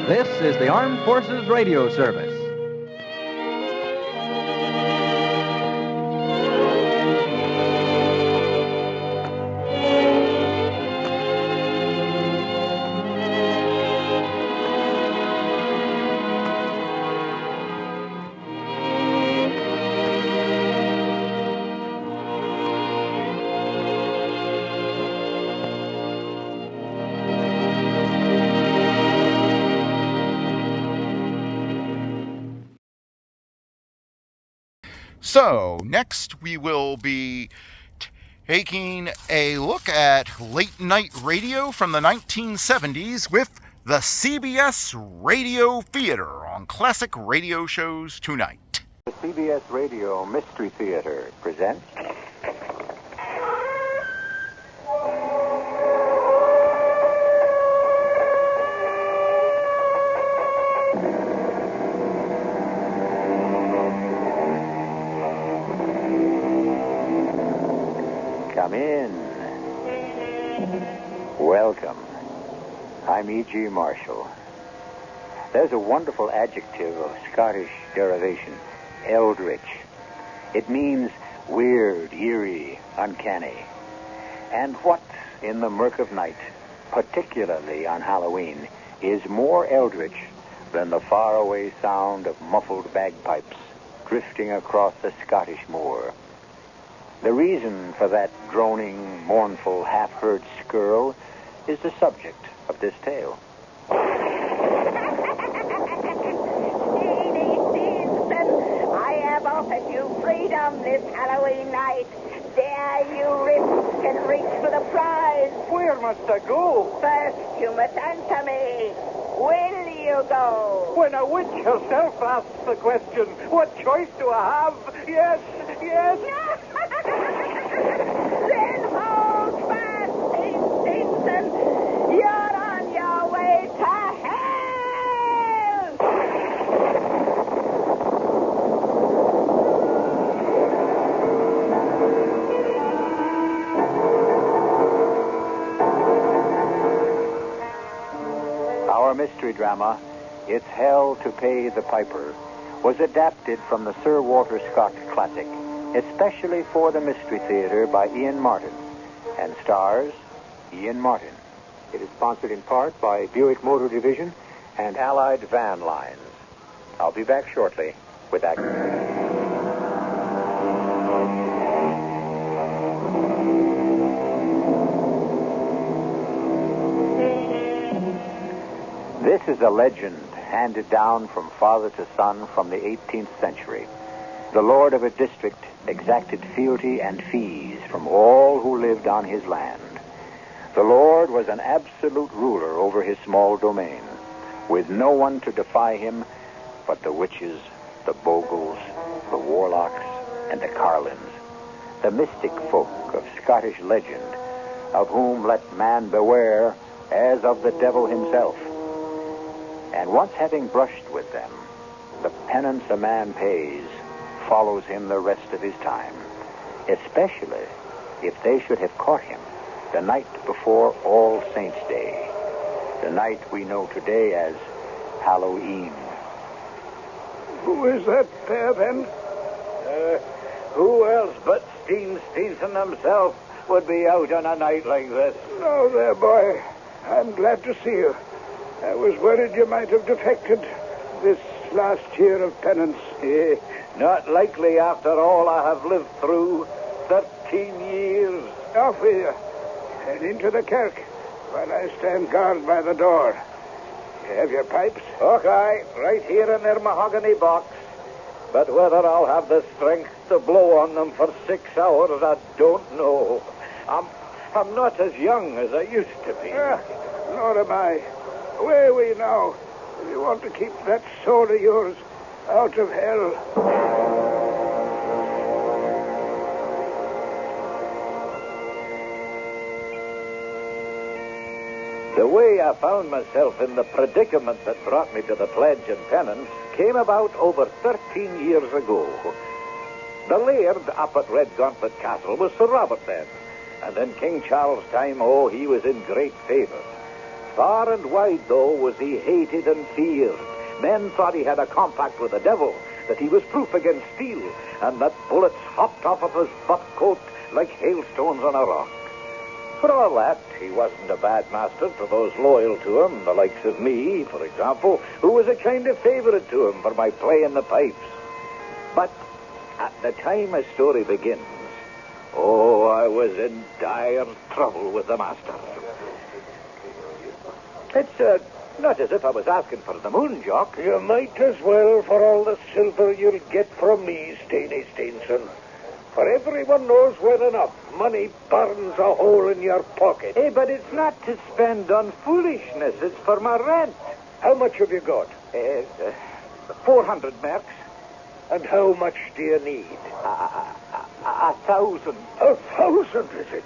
This is the Armed Forces Radio Service. So, next we will be taking a look at late night radio from the 1970s with the CBS Radio Theater on classic radio shows tonight. The CBS Radio Mystery Theater presents... Come in. Welcome. I'm E.G. Marshall. There's a wonderful adjective of Scottish derivation, eldritch. It means weird, eerie, uncanny. And what, in the murk of night, particularly on Halloween, is more eldritch than the faraway sound of muffled bagpipes drifting across the Scottish moor? The reason for that droning, mournful, half-heard skirl is the subject of this tale. I have offered you freedom this Halloween night. Dare you risk and reach for the prize? Where must I go? First, you must answer me. Will you go? When a witch herself asks the question, what choice do I have? Yes, yes. Then hold fast, Stinson. You're on your way to hell. Our mystery drama, It's Hell to Pay the Piper, was adapted from the Sir Walter Scott classic, especially for the Mystery Theater by Ian Martin, and stars Ian Martin. It is sponsored in part by Buick Motor Division and Allied Van Lines. I'll be back shortly with that. This is a legend handed down from father to son from the 18th century. The lord of a district exacted fealty and fees from all who lived on his land. The lord was an absolute ruler over his small domain, with no one to defy him but the witches, the bogles, the warlocks, and the carlins, the mystic folk of Scottish legend, of whom let man beware as of the devil himself. And once having brushed with them, the penance a man pays follows him the rest of his time, especially if they should have caught him the night before All Saints' Day, the night we know today as Halloween. Who is that there, then? Who else but Steenson himself would be out on a night like this? No, there, boy. I'm glad to see you. I was worried you might have defected this last year of penance. Not likely after all I have lived through. 13 years. Off with you. And into the kirk while I stand guard by the door. You have your pipes? Okay, right here in their mahogany box. But whether I'll have the strength to blow on them for 6 hours, I don't know. I'm not as young as I used to be. Nor am I. Where are we now? If you want to keep that soul of yours out of hell. The way I found myself in the predicament that brought me to the pledge and penance came about over 13 years ago. The laird up at Red Gauntlet Castle was Sir Robert then, and in King Charles' time, he was in great favor. Far and wide, though, was he hated and feared. Men thought he had a compact with the devil, that he was proof against steel, and that bullets hopped off of his butt coat like hailstones on a rock. For all that, he wasn't a bad master to those loyal to him, the likes of me, for example, who was a kind of favorite to him for my playing the pipes. But at the time a story begins, I was in dire trouble with the master. It's not as if I was asking for the moon, Jock. You might as well for all the silver you'll get from me, Steenson. For everyone knows well enough, money burns a hole in your pocket. Hey, but it's not to spend on foolishness. It's for my rent. How much have you got? 400 marks. And how much do you need? 1,000. 1,000, is it?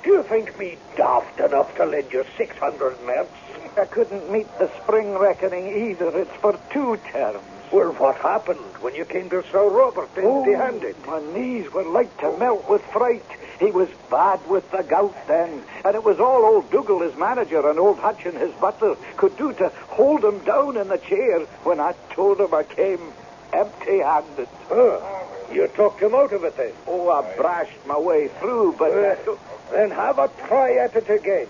Do you think me daft enough to lend you 600 marks? I couldn't meet the spring reckoning either. It's for 2 terms. Well, what happened when you came to Sir Robert empty-handed? My knees were like to melt with fright. He was bad with the gout then, and it was all old Dougal, his manager, and old Hutchin, his butler, could do to hold him down in the chair when I told him I came empty-handed. You talked him out of it then? Oh, I brashed my way through, but... Then have a try at it again,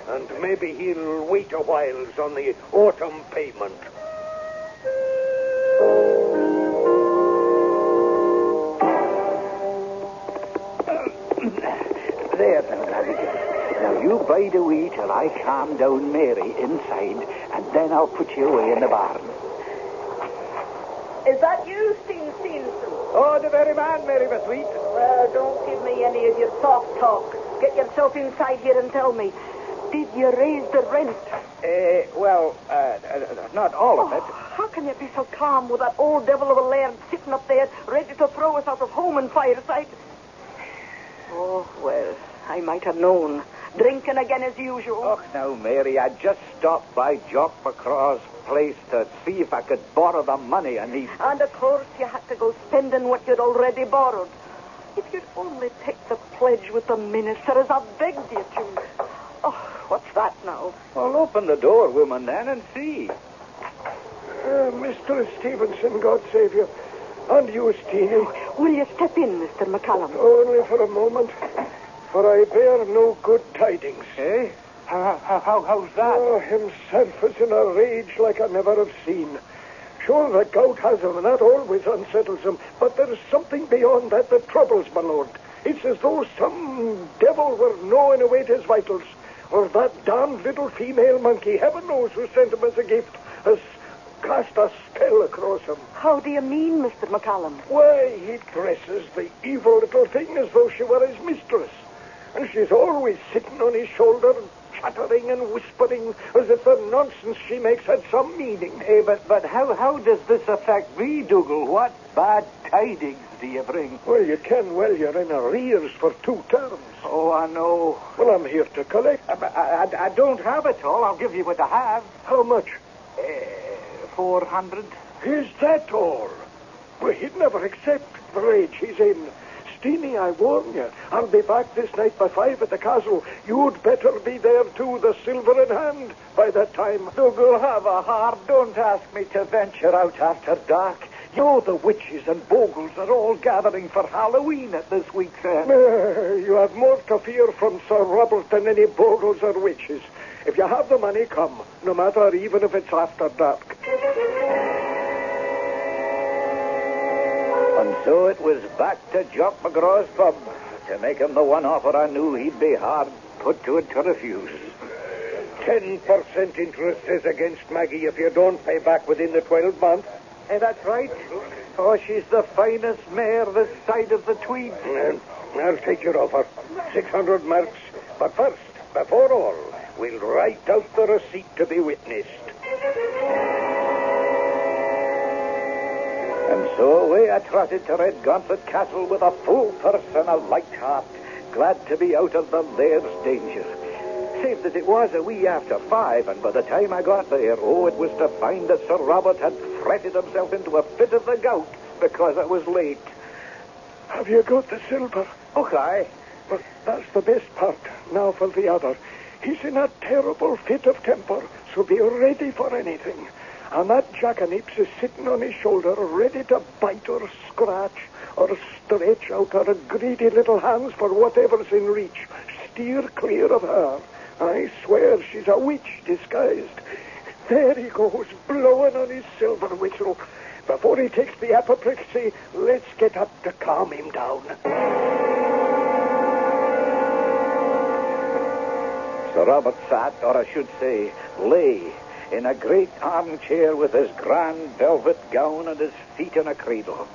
and maybe he'll wait a while on the autumn payment. There, now you bide a wee till I calm down Mary inside, and then I'll put you away in the barn. Is that you, Steenson? Oh, the very man, Mary, my sweet. Well, don't give me any of your soft talk. Get yourself inside here and tell me, did you raise the rent? Not all of it. How can you be so calm with that old devil of a laird sitting up there, ready to throw us out of home and fireside? Oh, well, I might have known. Drinking again as usual. Oh, now, Mary, I just stopped by Jock McCraw's place to see if I could borrow the money I need. And, of course, you had to go spending what you'd already borrowed. If you'd only take the pledge with the minister, as I begged you to. Oh, what's that now? Well, open the door, woman, then, and see. Mr. Stevenson, God save you. And you, Steenie. Will you step in, Mr. McCallum? Only for a moment, for I bear no good tidings. Eh? How's that? Oh, himself is in a rage like I never have seen. Sure, the gout has him, and that always unsettles him. But there's something beyond that troubles my lord. It's as though some devil were gnawing away at his vitals. Or that damned little female monkey, heaven knows who sent him as a gift, has cast a spell across him. How do you mean, Mr. McCallum? Why, he dresses the evil little thing as though she were his mistress. And she's always sitting on his shoulder, chattering and whispering as if the nonsense she makes had some meaning. Hey, but how does this affect me, Dougal? What bad tidings do you bring? Well, you're in arrears for 2 terms. Oh, I know. Well, I'm here to collect. I don't have it all. I'll give you what I have. How much? 400. Is that all? Well, he'd never accept the rage he's in. Steenie, I warn you, I'll be back this night by 5 at the castle. You'd better be there, too, the silver in hand, by that time. Dougal, have a heart. Don't ask me to venture out after dark. You know the witches and bogles are all gathering for Halloween at this week's end. You have more to fear from Sir Robert than any bogles or witches. If you have the money, come, no matter even if it's after dark. And so it was back to Jock McGraw's pub to make him the one offer I knew he'd be hard put to it to refuse. 10% interest is against Maggie if you don't pay back within the 12 months. Hey, that's right. Oh, she's the finest mare this side of the Tweed. I'll take your offer. 600 marks. But first, before all, we'll write out the receipt to be witnessed. And so away I trotted to Red Gauntlet Castle with a full purse and a light heart, glad to be out of the laird's danger. Save that it was a wee after 5, and by the time I got there, it was to find that Sir Robert had fretted himself into a fit of the gout because I was late. Have you got the silver? Okay. But that's the best part. Now for the other. He's in a terrible fit of temper, so be ready for anything. And that jackanapes is sitting on his shoulder, ready to bite or scratch or stretch out her greedy little hands for whatever's in reach. Steer clear of her. I swear she's a witch disguised. There he goes, blowing on his silver whistle. Before he takes the apoplexy, let's get up to calm him down. Sir Robert sat, or I should say, lay, in a great armchair with his grand velvet gown and his feet in a cradle.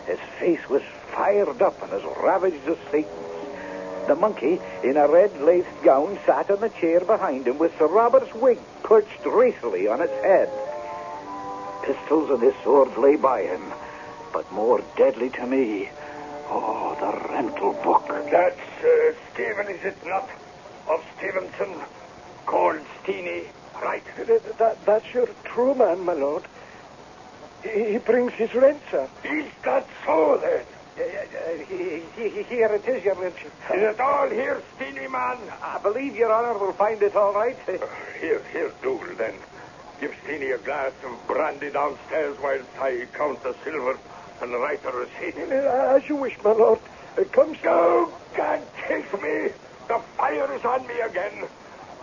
His face was fired up and as ravaged as Satan's. The monkey, in a red laced gown, sat on the chair behind him with Sir Robert's wig perched racily on its head. Pistols and his swords lay by him, but more deadly to me, the rental book. That's Stephen, is it not? Of Stevenson, called Steenie, right? That's your true man, my lord. He brings his rent, sir. He's got so, then. Here it is, your lordship. Is it all here, Steenie, man? I believe your honor will find it all right. Here, Dougal, then. Give Steenie a glass of brandy downstairs whilst I count the silver and write a receipt. As you wish, my lord. Come, sir. Oh, God, take me. The fire is on me again.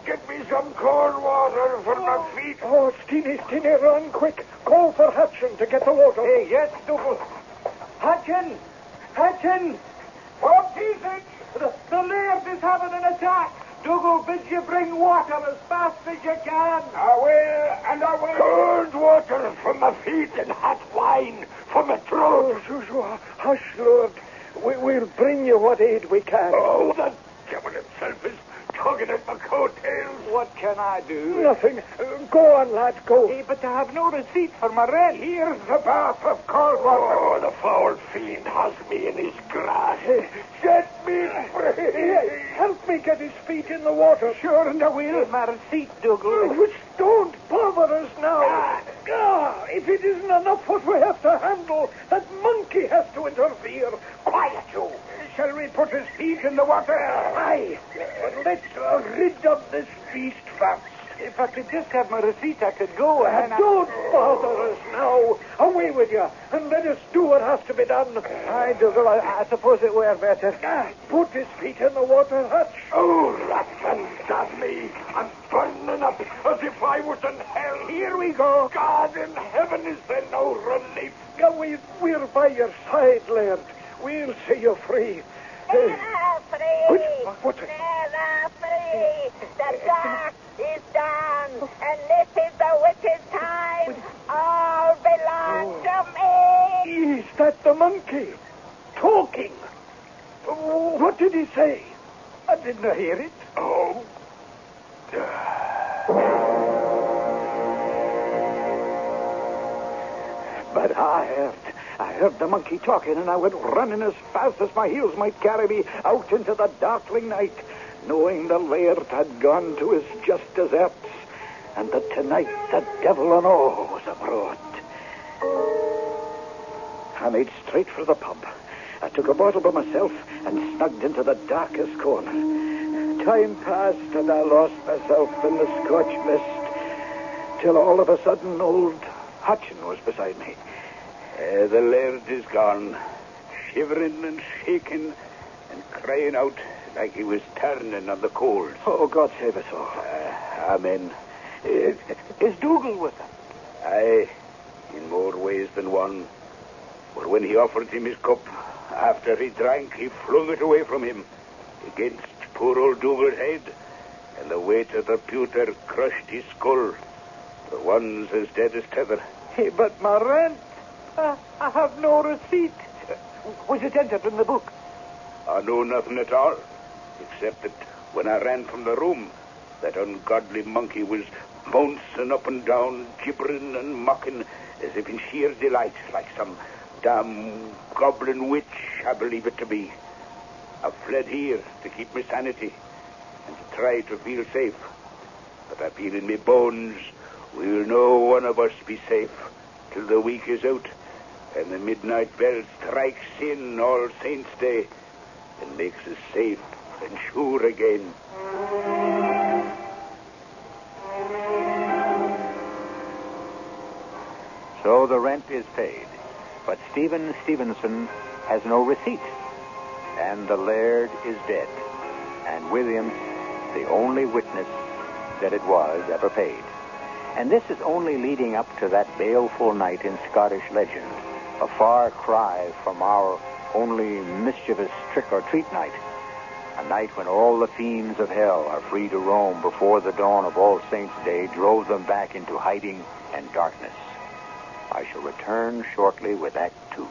Get me some cold water for my feet. Oh, Steenie, run quick. Call for Hutchin to get the water. Hey, yes, Dougal. Hutchin! What is it? The laird is having an attack. Dougal bids you bring water as fast as you can. I will. Cold water for my feet and hot wine for my throat. Hush, Lord. We'll bring you what aid we can. Oh, the devil himself is tugging at my coattails. What can I do? Nothing. Go on, lad, go. Hey, but I have no receipt for my rent. Here's the bath of cold water. Oh, the foul fiend has me in his grasp. Set me free. Help me get his feet in the water. Sure, and I will. My receipt, Dougal. Don't bother us now. If it isn't enough what we have to handle, that monkey has to interfere. Quiet, you. Shall we put his feet in the water? Aye. But let's rid of this beast fast. If I could just have my receipt, I could go. Don't bother us now. Away with you, and let us do what has to be done. Aye, Dougal, I suppose it were better. Put his feet in the water, Hutch. Oh, rats and damn me. I'm burning up as if I was in hell. Here we go. God in heaven, is there no relief? We're by your side, laird. We'll see you free. What's it? Free. The dark is done, and this is the witch's time. All belongs to me. Is that the monkey? Talking. What did he say? I didn't hear it. Oh. But I heard the monkey talking, and I went running as fast as my heels might carry me out into the darkling night, knowing the laird had gone to his just deserts, and that tonight the devil and all was abroad. I made straight for the pub. I took a bottle by myself and snugged into the darkest corner. Time passed, and I lost myself in the Scotch mist, till all of a sudden old Hutchin was beside me. The laird is gone, shivering and shaking and crying out like he was turning on the coals. Oh, God save us all. Amen. Is Dougal with him? Aye, in more ways than one. For when he offered him his cup, after he drank, he flung it away from him against poor old Dougal's head, and the weight of the pewter crushed his skull. The one's as dead as tether. Hey, but my rent, I have no receipt. Was it entered in the book? I know nothing at all, except that when I ran from the room, that ungodly monkey was bouncing up and down, gibbering and mocking, as if in sheer delight, like some damn goblin witch, I believe it to be. I've fled here to keep my sanity and to try to feel safe. But I feel in my bones we'll no one of us be safe till the week is out and the midnight bell strikes in All Saints' Day and makes us safe and sure again. So the rent is paid, but Stephen Stevenson has no receipt, and the laird is dead, and with him the only witness that it was ever paid. And this is only leading up to that baleful night in Scottish legend, a far cry from our only mischievous trick-or-treat night, a night when all the fiends of hell are free to roam before the dawn of All Saints' Day drove them back into hiding and darkness. I shall return shortly with Act 2.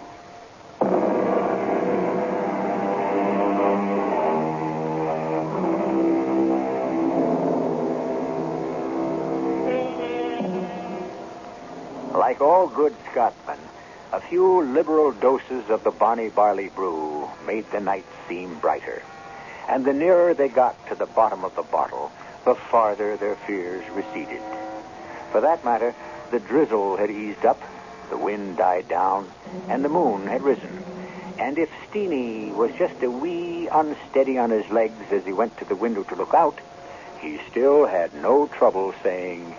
Like all good Scotsmen, a few liberal doses of the bonny barley brew made the night seem brighter. And the nearer they got to the bottom of the bottle, the farther their fears receded. For that matter, the drizzle had eased up, the wind died down, and the moon had risen. And if Steenie was just a wee unsteady on his legs as he went to the window to look out, he still had no trouble saying,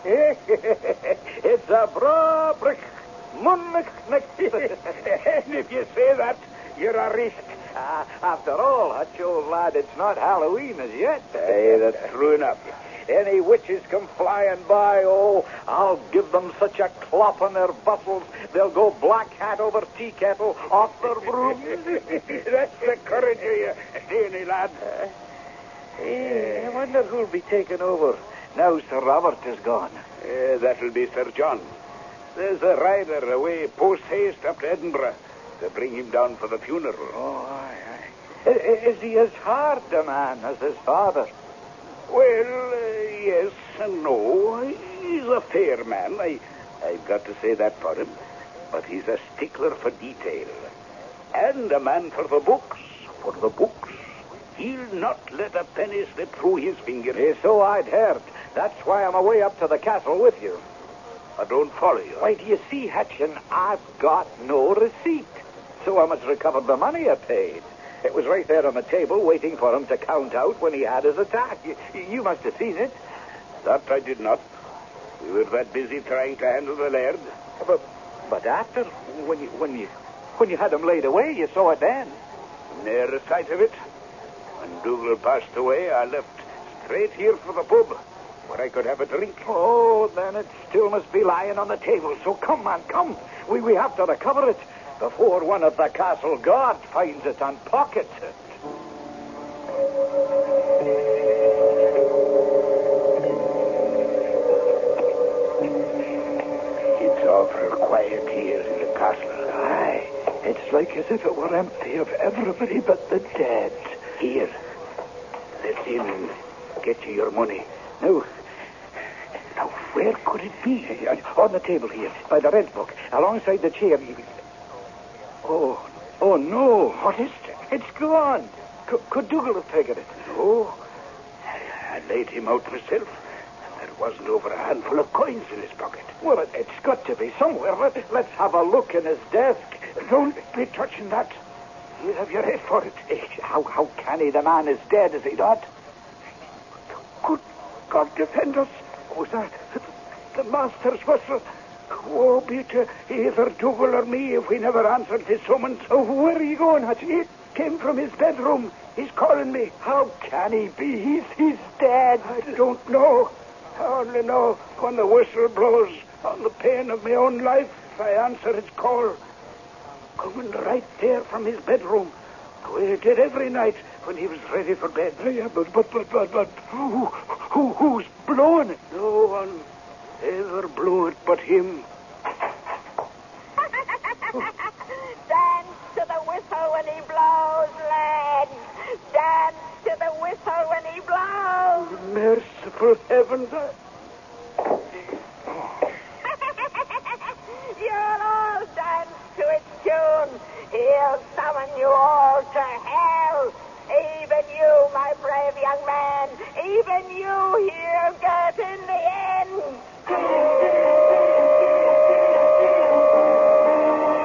It's a bra brick. And if you say that, you're a risk. After all, Hutch, old lad, it's not Halloween as yet. Hey, that's true enough. Any witches come flying by, I'll give them such a clop on their bustles, they'll go black hat over tea kettle off their brooms. That's the courage of you, Steenie, lad. Hey, I wonder who'll be taking over now Sir Robert is gone. That'll be Sir John. There's a rider away post-haste up to Edinburgh to bring him down for the funeral. Oh, aye. Is he as hard a man as his father? Well, yes and no. He's a fair man. I've got to say that for him. But he's a stickler for detail. And a man for the books. For the books. He'll not let a penny slip through his fingers. So I'd heard. That's why I'm away up to the castle with you. I don't follow you. Why, do you see, Hutchin, I've got no receipt. So I must recover the money I paid. It was right there on the table waiting for him to count out when he had his attack. You must have seen it. That I did not. We were that busy trying to handle the laird. But after, when you had him laid away, you saw it then. Ne'er a sight of it. When Dougal passed away, I left straight here for the pub, where I could have a drink. Oh, then it still must be lying on the table. So come, man, come. We have to recover it before one of the castle guard finds it and pockets it. It's awful quiet here in the castle. Aye, it's like as if it were empty of everybody but the dead. Here, let's in and get you your money. Now, where could it be? On the table here, by the rent book, alongside the chair. Oh, no. What is it? It's gone. Could Dougal have taken it? No. I laid him out myself. There wasn't over a handful of coins in his pocket. Well, it's got to be somewhere. Let's have a look in his desk. Don't be touching that. You have your head for it. How can he? The man is dead, is he not? Good God defend us. Was that the master's whistle? Woe be to either Dougal or me if we never answered his summons. Oh, where are you going, Hutch? It came from his bedroom. He's calling me. How can he be? He's dead. I don't know. I only know when the whistle blows on the pain of my own life, if I answer his call. Coming right there from his bedroom, the way he did every night when he was ready for bed. Yeah, but who's blowing it? No one ever blew it but him. Dance to the whistle when he blows, lad. Dance to the whistle when he blows. Merciful heavens. You'll all dance to its tune. He'll summon you all to hell. Even you, my brave young man. Even you he'll get in the end.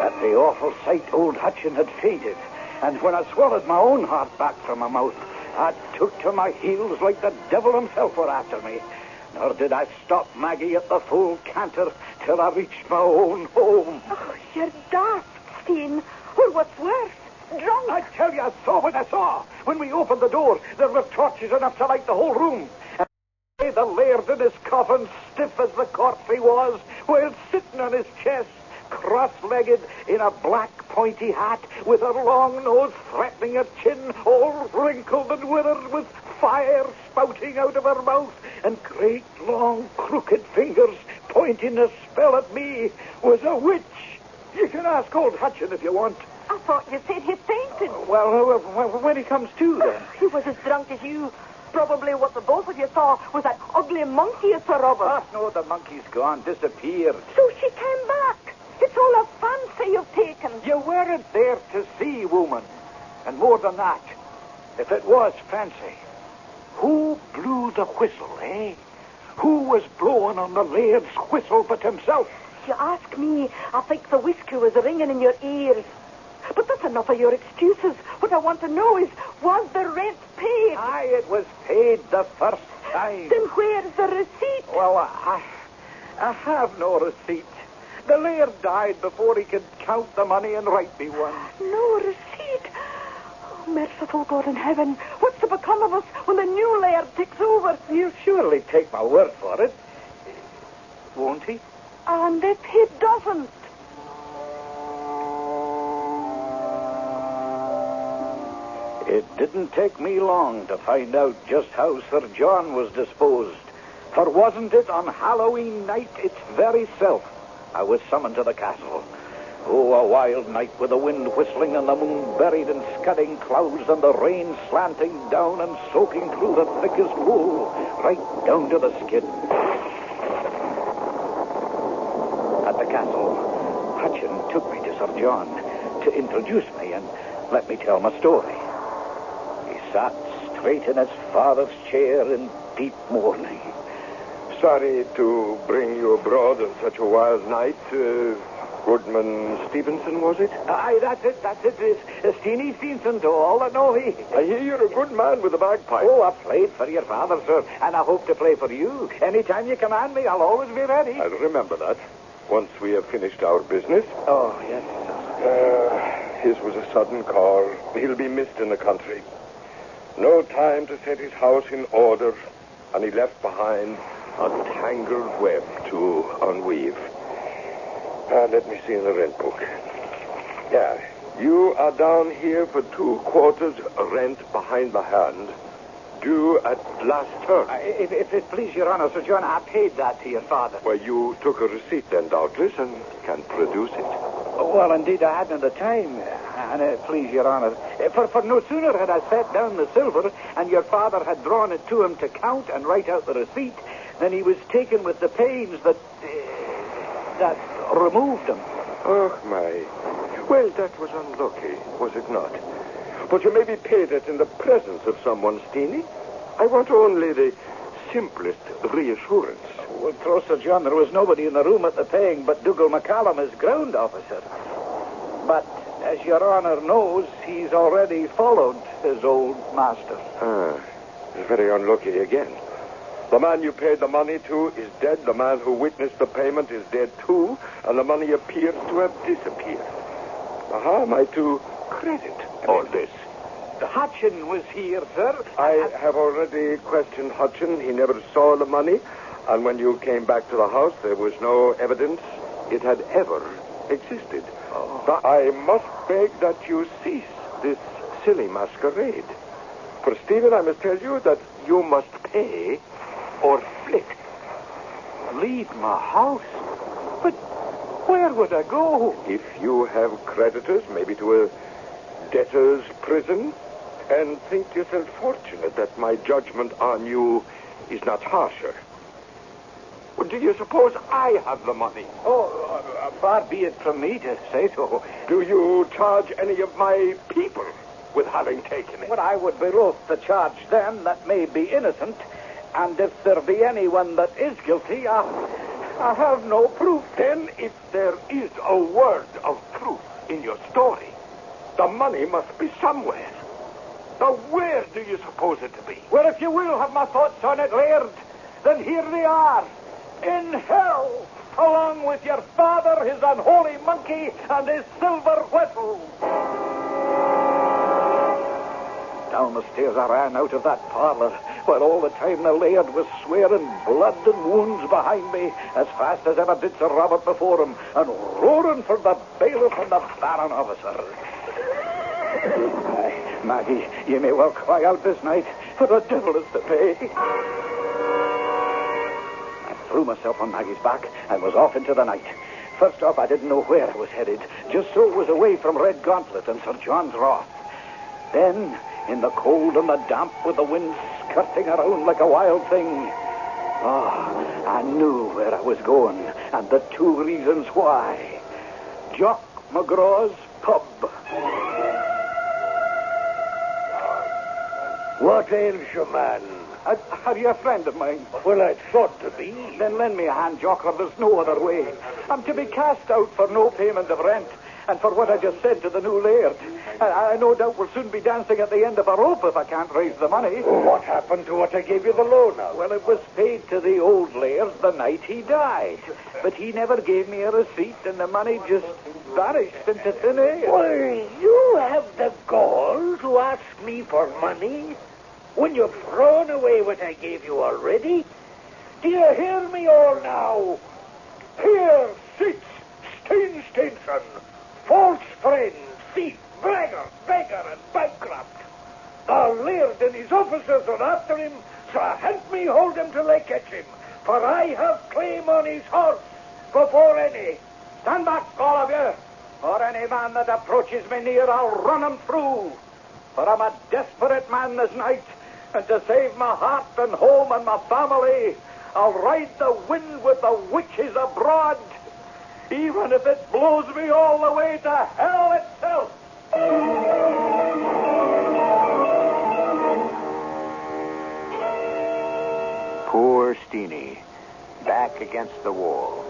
At the awful sight, old Hutchin had faded, and when I swallowed my own heart back from my mouth, I took to my heels like the devil himself were after me. Nor did I stop Maggie at the full canter till I reached my own home. Oh, you're daft, Steen. Or what's worse, drunk. I tell you, I saw what I saw. When we opened the door, there were torches enough to light the whole room. And the laird in his coffin, stiff as the corpse he was, while sitting on his chest, cross-legged, in a black pointy hat, with her long nose threatening her chin, all wrinkled and withered, with fire spouting out of her mouth, and great long crooked fingers pointing a spell at me, was a witch. You can ask old Hutchin if you want. I thought you said he fainted. Well, when he comes to, then. He was as drunk as you. Probably what the both of you saw was that ugly monkey at Sir Robert. Ah, no, the monkey's gone, disappeared. So she came back. It's all a fancy you've taken. You weren't there to see, woman. And more than that, if it was fancy, who blew the whistle, eh? Who was blowing on the laird's whistle but himself? If you ask me, I think the whiskey was ringing in your ears. But that's enough of your excuses. What I want to know is, was the rent paid? Aye, it was paid the first time. Then where's the receipt? Well, I have no receipt. The laird died before he could count the money and write me one. No receipt? Oh, merciful God in heaven. What's to become of us when the new laird takes over? You'll surely take my word for it. Won't he? And if he doesn't? It didn't take me long to find out just how Sir John was disposed. For wasn't it on Halloween night its very self I was summoned to the castle? Oh, a wild night with the wind whistling and the moon buried in scudding clouds and the rain slanting down and soaking through the thickest wool, right down to the skin. At the castle, Hutchin took me to Sir John to introduce me and let me tell my story. He sat straight in his father's chair in deep mourning. Sorry to bring you abroad on such a wild night. Goodman Stevenson, was it? Aye, that's it. It's Steenie Stevenson to all that know me. I hear you're a good man with a bagpipe. Oh, I played for your father, sir, and I hope to play for you. Anytime you command me, I'll always be ready. I'll remember that once we have finished our business. Oh, yes, His was a sudden call. He'll be missed in the country. No time to set his house in order, and he left behind a tangled web to unweave. Let me see in the rent book. Yeah, you are down here for 2 quarters rent behind the hand, due at last term. If it please your honor, Sir John, I paid that to your father. Well, you took a receipt then, doubtless, and can produce it. Well, indeed, I hadn't the time. And please your honor, for no sooner had I set down the silver and your father had drawn it to him to count and write out the receipt, then he was taken with the pains that removed him. Oh, my. Well, that was unlucky, was it not? But you may be paid it in the presence of someone, Steenie. I want only the simplest reassurance. Well, troth, Sir John, there was nobody in the room at the paying but Dougal McCallum, his ground officer. But, as your honor knows, he's already followed his old master. It's very unlucky again. The man you paid the money to is dead. The man who witnessed the payment is dead too, and the money appears to have disappeared. How am I to credit all this? The Hutchin was here, sir. I have already questioned Hutchin. He never saw the money, and when you came back to the house, there was no evidence it had ever existed. But I must beg that you cease this silly masquerade. For, Stephen, I must tell you that you must pay or flick. Leave my house? But where would I go? If you have creditors, maybe to a debtor's prison, and think yourself fortunate that my judgment on you is not harsher. Well, do you suppose I have the money? Far be it from me to say so. Do you charge any of my people with having taken it? Well, I would be loath to charge them that may be innocent, and if there be anyone that is guilty, I have no proof. Then, if there is a word of truth in your story, the money must be somewhere. Now, where do you suppose it to be? Well, if you will have my thoughts on it, Laird, then here they are. In hell, along with your father, his unholy monkey, and his silver whistle. Down the stairs I ran out of that parlor, while all the time the laird was swearing blood and wounds behind me, as fast as ever did Sir Robert before him, and roaring for the bailiff and the baron officer. Aye, Maggie, you may well cry out this night, for the devil is to pay. I threw myself on Maggie's back and was off into the night. First off, I didn't know where I was headed, just so it was away from Red Gauntlet and Sir John's wrath. Then, in the cold and the damp, with the wind skirting around like a wild thing, I knew where I was going, and the 2 reasons why. Jock McGraw's pub. What ails you, man? Are you a friend of mine? Well, I thought to be. Then lend me a hand, Jock, or there's no other way. I'm to be cast out for no payment of rent, and for what I just said to the new laird. I no doubt will soon be dancing at the end of a rope if I can't raise the money. Well, what happened to what I gave you the loan of? Well, it was paid to the old laird the night he died. But he never gave me a receipt, and the money just vanished into thin air. Well, you have the gall to ask me for money when you've thrown away what I gave you already? Do you hear me all now? Here sits Steinson, false friend, thief, beggar, and bankrupt. The laird and his officers are after him, so help me hold him till I catch him, for I have claim on his horse before any. Stand back, all of you, or any man that approaches me near, I'll run him through. For I'm a desperate man this night, and to save my heart and home and my family, I'll ride the wind with the witches abroad, even if it blows me all the way to hell itself. Poor Steenie, back against the wall,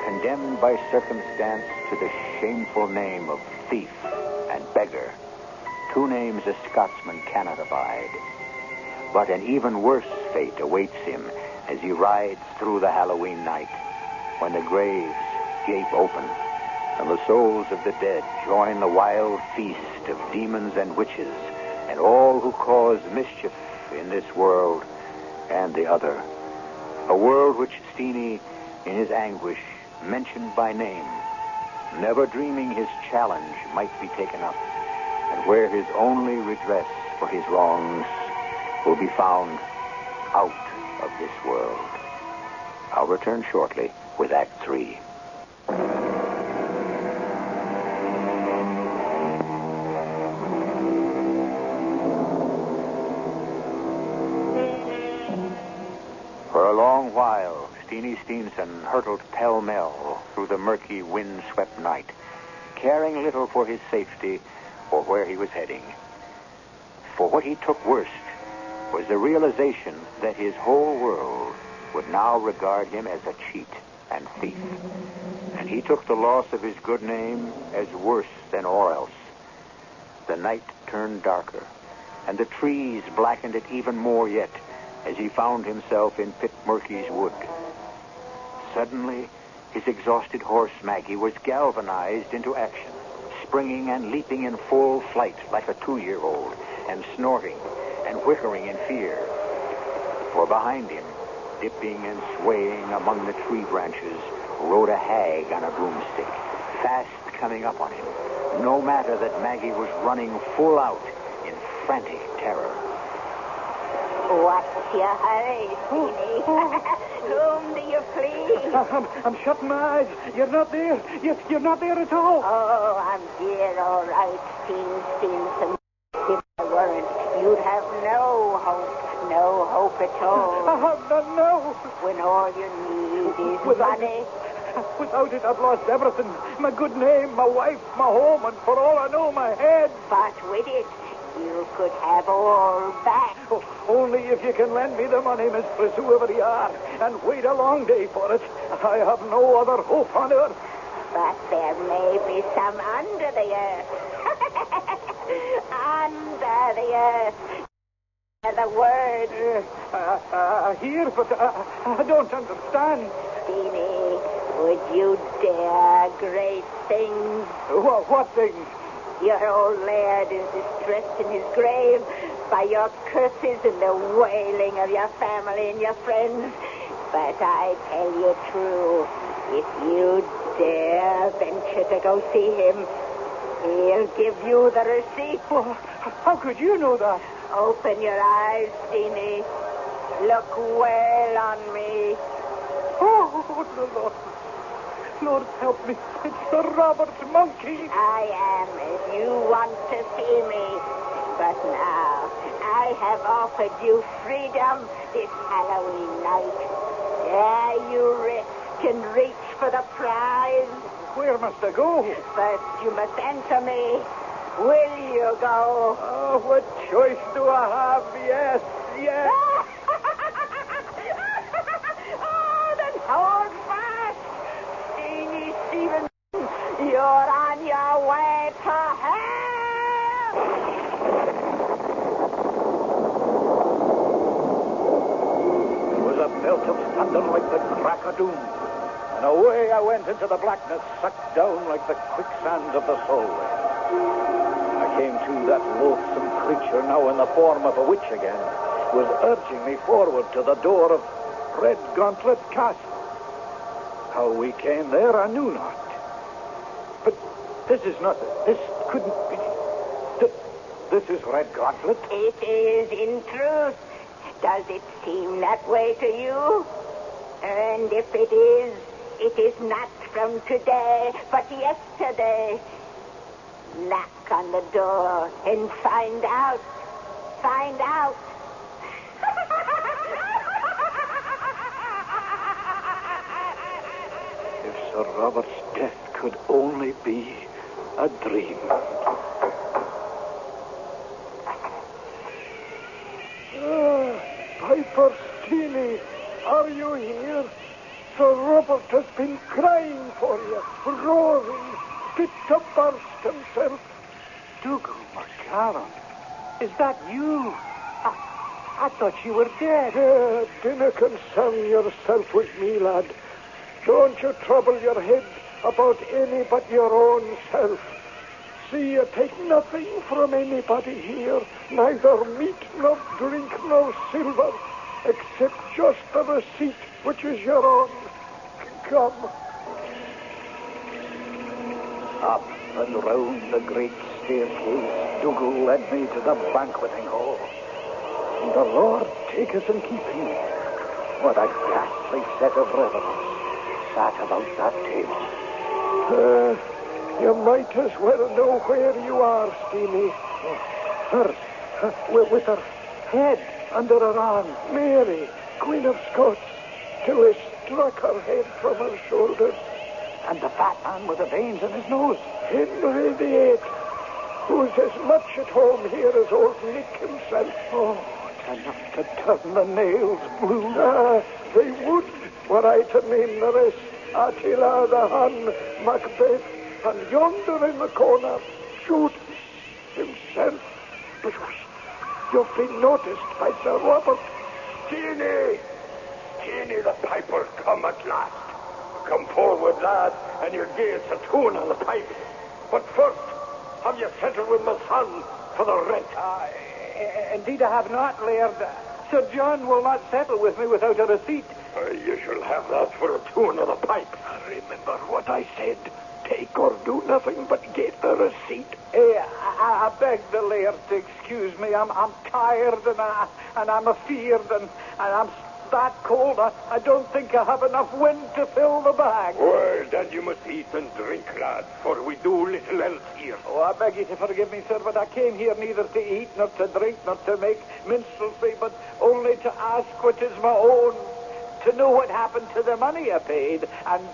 condemned by circumstance to the shameful name of thief and beggar, 2 names a Scotsman cannot abide. But an even worse fate awaits him as he rides through the Halloween night, when the graves gape open and the souls of the dead join the wild feast of demons and witches and all who cause mischief in this world and the other. A world which Steenie, in his anguish, mentioned by name, never dreaming his challenge might be taken up, and where his only redress for his wrongs will be found out of this world. I'll return shortly with Act 3. For a long while, Steenie Steenson hurtled pell-mell through the murky, wind-swept night, caring little for his safety or where he was heading. For what he took worst was the realization that his whole world would now regard him as a cheat and thief. And he took the loss of his good name as worse than all else. The night turned darker, and the trees blackened it even more yet as he found himself in Pitmurky's wood. Suddenly, his exhausted horse, Magee, was galvanized into action, springing and leaping in full flight like a 2-year-old, and snorting and whickering in fear. For behind him, dipping and swaying among the tree branches, rode a hag on a broomstick, fast coming up on him, no matter that Magee was running full out in frantic terror. What's your hurry, Steenie? Whom do you please? I'm shutting my eyes. You're not there. You're not there at all. Oh, I'm here, all right, Steenson. If I weren't, you'd have no hope at all. I have none now. When all you need is money. Without it, I've lost everything. My good name, my wife, my home, and for all I know, my head. But with it, you could have all back. Oh, only if you can lend me the money, mistress, whoever you are, and wait a long day for it. I have no other hope on earth. But there may be some under the earth. Under the earth. The word. Here, but I don't understand. Steenie, would you dare great things? What things? Your old laird is distressed in his grave by your curses and the wailing of your family and your friends. But I tell you true, if you dare venture to go see him, he'll give you the receipt. Well, how could you know that? Open your eyes, Steenie. Look well on me. Oh, Lord. Lord, help me. It's the Robert Monkey. I am as you want to see me. But now, I have offered you freedom this Halloween night. Dare you risk and reach for the prize? Where must I go? First, you must answer me. Will you go? Oh, what choice do I have? Yes, yes. Oh, then hold fast. Steenie Stevenson, you're on your way to hell. There was a belt of thunder like the crack of doom. And away I went into the blackness, sucked down like the quicksands of the soul. I came to that loathsome creature, now in the form of a witch again, was urging me forward to the door of Red Gauntlet Castle. How we came there, I knew not. But this is not... This couldn't be... This is Red Gauntlet. It is, in truth. Does it seem that way to you? And if it is not from today, but yesterday. Knock on the door and find out. Find out. If Sir Robert's death could only be a dream. Piper Steenie, are you here? Sir Robert has been crying for you, roaring, fit to burst himself. Dougal McCallum, is that you? I thought you were dead. Dinna concern yourself with me, lad. Don't you trouble your head about any but your own self. See, you take nothing from anybody here, neither meat nor drink nor silver, except just the receipt, which is your own. Come. Up and round the great staircase, Dougal led me to the banqueting hall. And the Lord take us in keeping. What a ghastly set of revelers sat about that table. You might as well know where you are, Steenie. With her head under her arm. Mary, Queen of Scots, till he struck her head from her shoulders. And the fat man with the veins in his nose. Henry VIII, who's as much at home here as old Nick himself. Oh, enough to turn the nails blue. They would, were I to name the rest. Attila the Hun, Macbeth, and yonder in the corner, Jude himself. You've been noticed by Sir Robert. Steenie, the piper's come at last. Come forward, lad, and you'll give us a tune on the pipe. But first, have you settled with my son for the rent? Indeed I have not, Laird. Sir John will not settle with me without a receipt. You shall have that for a tune of the pipe. Remember what I said. Take or do nothing but get a receipt. I beg the Laird to excuse me. I'm tired and I'm afeard and I'm that cold. I don't think I have enough wind to fill the bag. Well, then you must eat and drink, lad, for we do little else here. Oh, I beg you to forgive me, sir, but I came here neither to eat, nor to drink, nor to make minstrelsy, but only to ask what is my own, to know what happened to the money I paid, and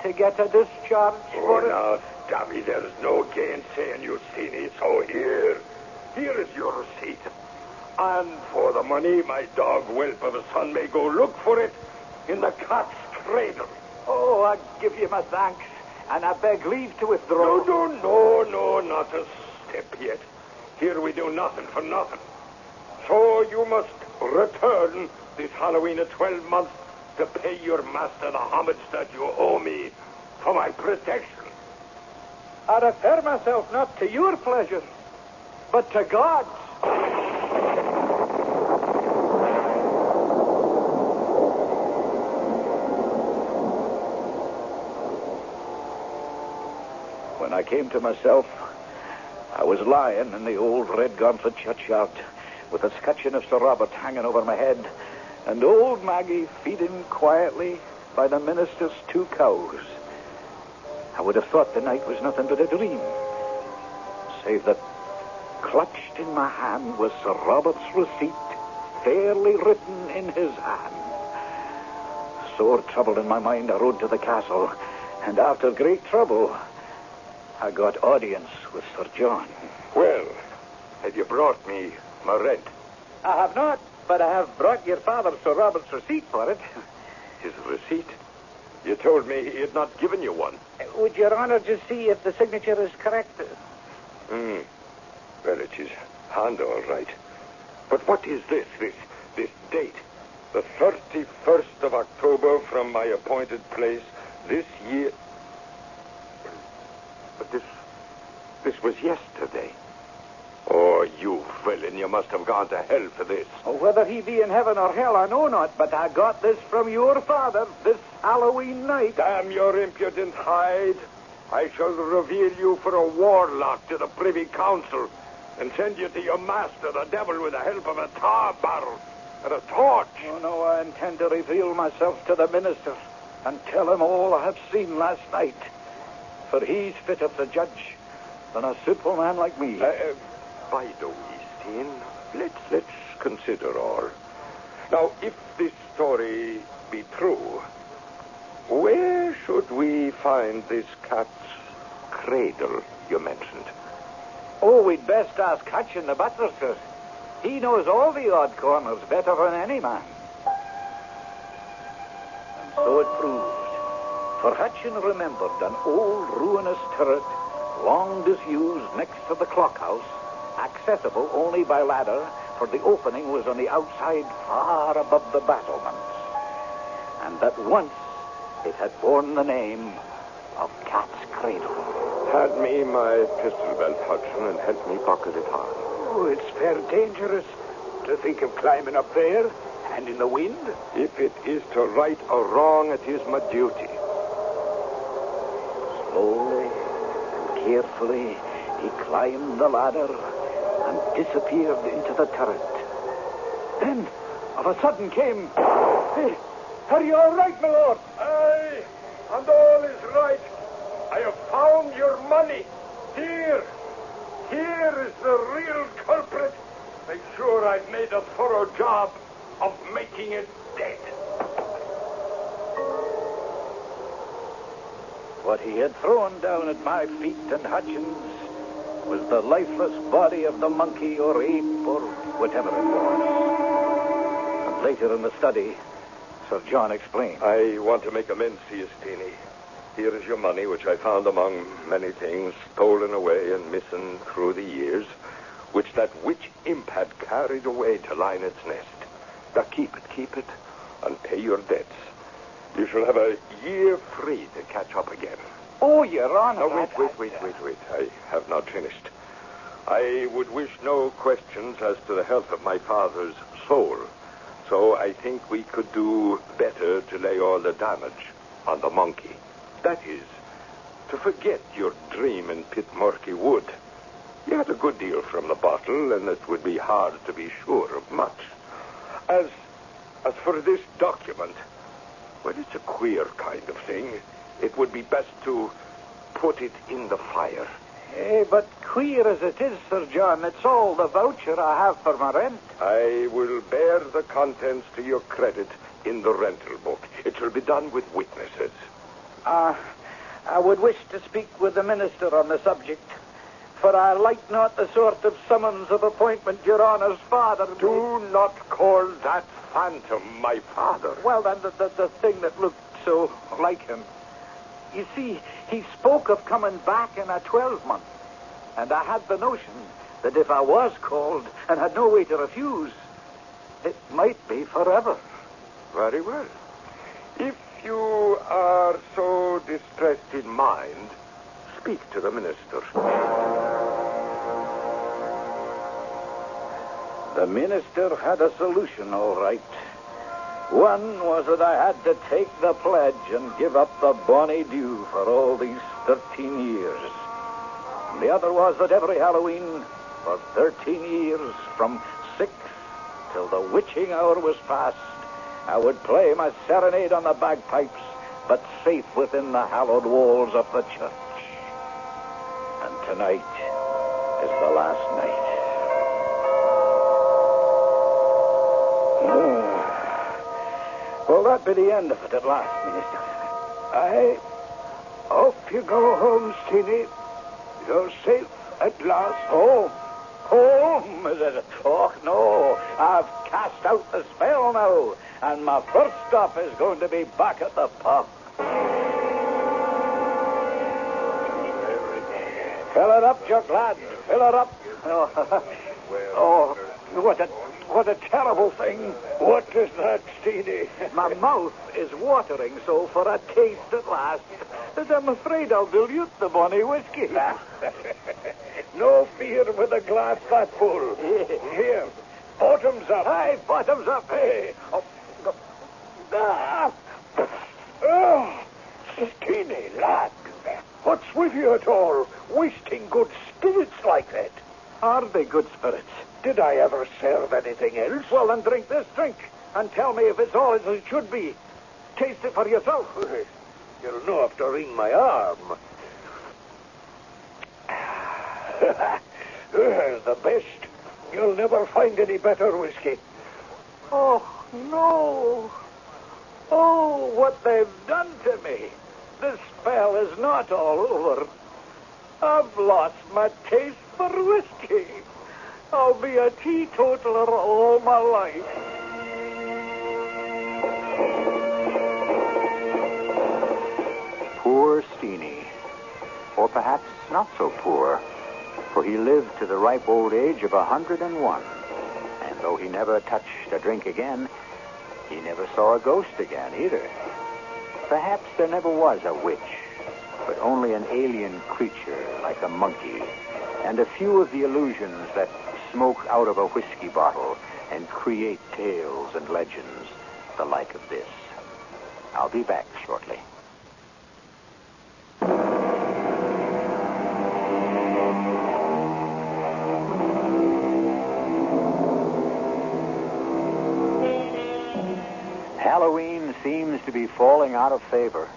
to get a discharge for it. Now, Davy, there's no gainsaying you, Steenie, so here is your receipt. And for the money, my dog whelp of a son may go look for it in the cat's cradle. Oh, I give you my thanks, and I beg leave to withdraw. No, not a step yet. Here we do nothing for nothing. So you must return this Halloween at 12 months to pay your master the homage that you owe me for my protection. I refer myself not to your pleasure, but to God's. When I came to myself, I was lying in the old Red Gauntlet churchyard with the scutcheon of Sir Robert hanging over my head and old Magee feeding quietly by the minister's 2 cows. I would have thought the night was nothing but a dream, save that clutched in my hand was Sir Robert's receipt, fairly written in his hand. Sore troubled in my mind, I rode to the castle, and after great trouble, I got audience with Sir John. Well, have you brought me my rent? I have not, but I have brought your father Sir Robert's receipt for it. His receipt? You told me he had not given you one. Would Your Honor just see if the signature is correct? Well, it's his hand, all right. But what is this date? The 31st of October from my appointed place this year. But this was yesterday. Oh, you villain, you must have gone to hell for this. Oh, whether he be in heaven or hell, I know not, but I got this from your father this Halloween night. Damn your impudent hide. I shall reveal you for a warlock to the Privy Council and send you to your master, the devil, with the help of a tar barrel and a torch. Oh, no, I intend to reveal myself to the minister and tell him all I have seen last night. For he's fitter to judge than a simple man like me. By the way, Steen, let's consider all. Now, if this story be true, where should we find this cat's cradle you mentioned? Oh, we'd best ask Hutchin, the butler, sir. He knows all the odd corners better than any man. And so it proved. For Hutchin remembered an old ruinous turret, long disused next to the clock house, accessible only by ladder, for the opening was on the outside far above the battlements. And that once it had borne the name of Cat's Cradle. Hand me my pistol belt, Hudson, and help me buckle it on. Oh, it's fair dangerous to think of climbing up there and in the wind. If it is to right or wrong, it is my duty. Slowly and carefully, he climbed the ladder and disappeared into the turret. Then, of a sudden came... Hey, are you all right, my lord? Aye, and all is right. I have found your money. Here is the real culprit. Make sure I've made a thorough job of making it dead. What he had thrown down at my feet and Hutchins was the lifeless body of the monkey or ape or whatever it was. And later in the study, Sir John explained. I want to make amends to you, Steenie. Here is your money, which I found among many things stolen away and missing through the years, which that witch imp had carried away to line its nest. Now keep it, and pay your debts. You shall have a year free to catch up again. Oh, Your Honor. No, wait. I have not finished. I would wish no questions as to the health of my father's soul, so I think we could do better to lay all the damage on the monkey. That is, to forget your dream in Pitmurky Wood. You had a good deal from the bottle, and it would be hard to be sure of much. As for this document, well, it's a queer kind of thing. It would be best to put it in the fire. But queer as it is, Sir John, it's all the voucher I have for my rent. I will bear the contents to your credit in the rental book. It shall be done with witnesses. I would wish to speak with the minister on the subject, for I like not the sort of summons of appointment Your Honour's father... Do not call that phantom my father. Well, then, the thing that looked so like him. You see, he spoke of coming back in a 12-month, and I had the notion that if I was called and had no way to refuse, it might be forever. Very well. If you are so distressed in mind, speak to the minister. The minister had a solution, all right. One was that I had to take the pledge and give up the bonny due for all these 13 years. And the other was that every Halloween, for 13 years, from 6 till the witching hour was past, I would play my serenade on the bagpipes, but safe within the hallowed walls of the church. And tonight is the last night. Well, that be the end of it at last, Minister. Aye. Off you go home, Steenie. You're safe at last. Home? Home, is it? Oh, no. I've cast out the spell now, and my first stop is going to be back at the pub. Fill it up, Chuck, lad. Fill it up. Oh, what a terrible thing. What is that, Steenie? My mouth is watering so for a taste at last that I'm afraid I'll dilute the bonny whiskey. No fear with a glass that full. Here, bottoms up. Aye, bottoms up. Hey. Oh, Steenie, lad. What's with you at all? Wasting good spirits like that. Are they good spirits? Did I ever serve anything else? Well, then drink this drink and tell me if it's all as it should be. Taste it for yourself. You'll know have to wring my arm. The best. You'll never find any better whiskey. Oh, no. Oh, what they've done to me. This spell is not all over. I've lost my taste for whiskey. I'll be a teetotaler all my life. Poor Steenie. Or perhaps not so poor, for he lived to the ripe old age of 101. And though he never touched a drink again, he never saw a ghost again either. Perhaps there never was a witch, but only an alien creature like a monkey, and a few of the illusions that smoke out of a whiskey bottle and create tales and legends the like of this. I'll be back shortly. Halloween seems to be falling out of favor.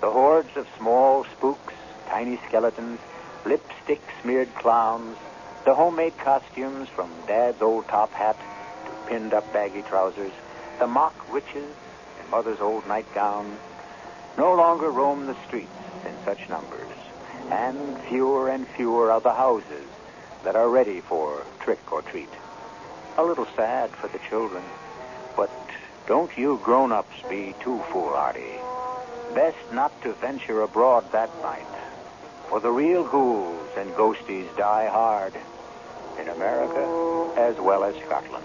The hordes of small spooks, tiny skeletons, lipstick-smeared clowns, the homemade costumes from Dad's old top hat to pinned-up baggy trousers, the mock witches in Mother's old nightgown, no longer roam the streets in such numbers, and fewer are the houses that are ready for trick or treat. A little sad for the children, but don't you grown-ups be too foolhardy. Best not to venture abroad that night, for the real ghouls and ghosties die hard in America as well as Scotland.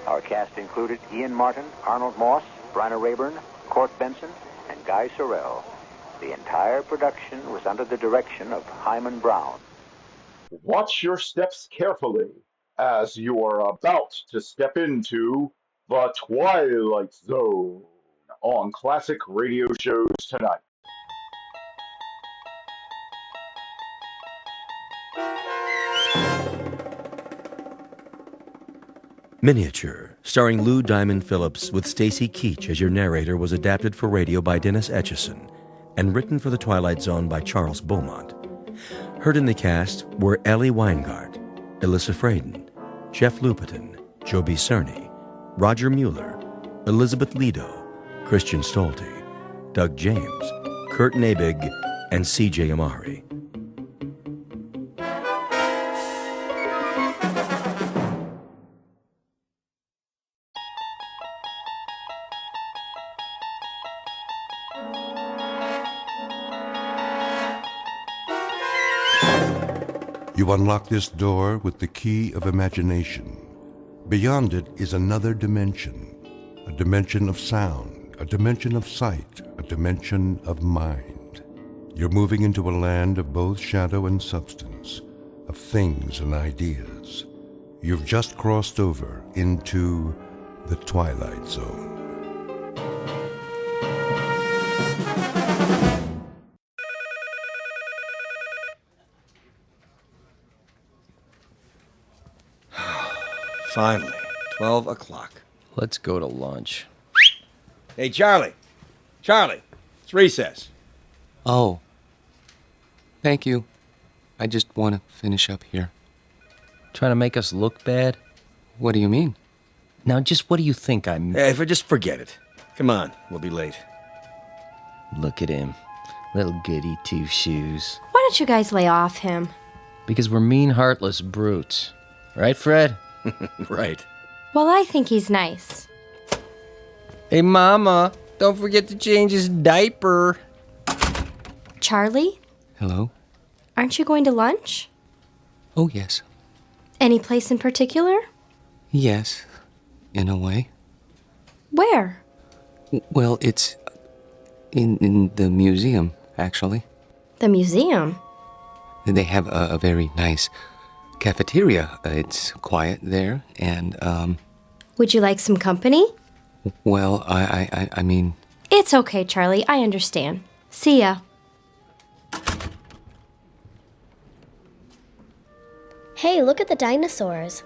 Our cast included Ian Martin, Arnold Moss, Bryna Rayburn, Court Benson, and Guy Sorrell. The entire production was under the direction of Hyman Brown. Watch your steps carefully as you are about to step into the Twilight Zone on classic radio shows tonight. Miniature, starring Lou Diamond Phillips with Stacy Keach as your narrator, was adapted for radio by Dennis Etchison and written for The Twilight Zone by Charles Beaumont. Heard in the cast were Ellie Weingart, Alyssa Fraden, Jeff Lupetin, Joby Cerny, Roger Mueller, Elizabeth Lido, Christian Stolte, Doug James, Kurt Nabig, and C.J. Amari. You unlock this door with the key of imagination. Beyond it is another dimension, a dimension of sound, a dimension of sight, a dimension of mind. You're moving into a land of both shadow and substance, of things and ideas. You've just crossed over into the Twilight Zone. Finally, 12 o'clock. Let's go to lunch. Hey, Charlie. Charlie, it's recess. Oh. Thank you. I just want to finish up here. Trying to make us look bad? What do you mean? Now, just what do you think I'm... Hey, just forget it. Come on, we'll be late. Look at him. Little goody two-shoes. Why don't you guys lay off him? Because we're mean, heartless brutes. Right, Fred? Right. Well, I think he's nice. Hey, Mama, don't forget to change his diaper. Charlie, Hello? aren't you going to lunch? Oh, yes. Any place in particular? Yes, in a way. Where? Well, it's in the museum, actually. The museum? They have a very nice cafeteria. It's quiet there, and, Would you like some company? well, I mean... It's okay, Charlie. I understand. See ya. Hey, look at the dinosaurs.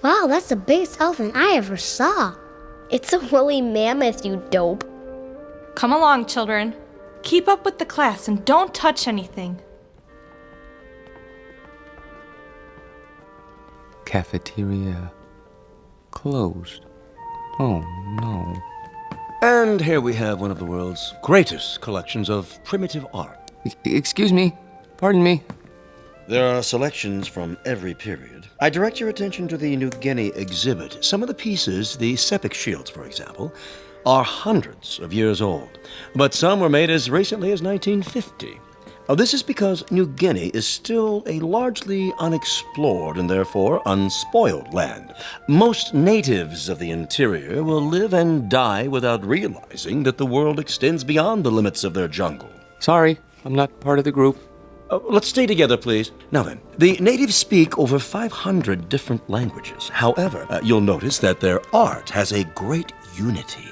Wow, that's the biggest elephant I ever saw. It's a woolly mammoth, you dope. Come along, children. Keep up with the class and don't touch anything. Cafeteria closed. Oh, no. And here we have one of the world's greatest collections of primitive art. Excuse me. Pardon me. There are selections from every period. I direct your attention to the New Guinea exhibit. Some of the pieces, the sepik shields, for example, are hundreds of years old, but some were made as recently as 1950. This is because New Guinea is still a largely unexplored and therefore unspoiled land. Most natives of the interior will live and die without realizing that the world extends beyond the limits of their jungle. Sorry, I'm not part of the group. Let's stay together, please. Now then, the natives speak over 500 different languages. However, you'll notice that their art has a great unity.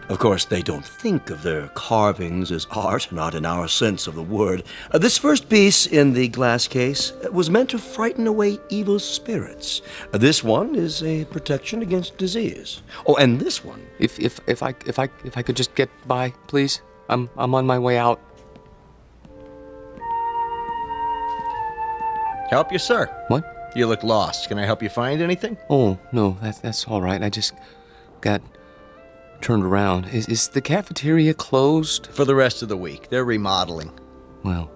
Of course, they don't think of their carvings as art, not in our sense of the word. This first piece in the glass case was meant to frighten away evil spirits. This one is a protection against disease. Oh, and this one... If I could just get by, please. I'm on my way out. Help you, sir. What? You look lost. Can I help you find anything? Oh, no, that's all right. I just got turned around. Is the cafeteria closed? For the rest of the week. They're remodeling. Well,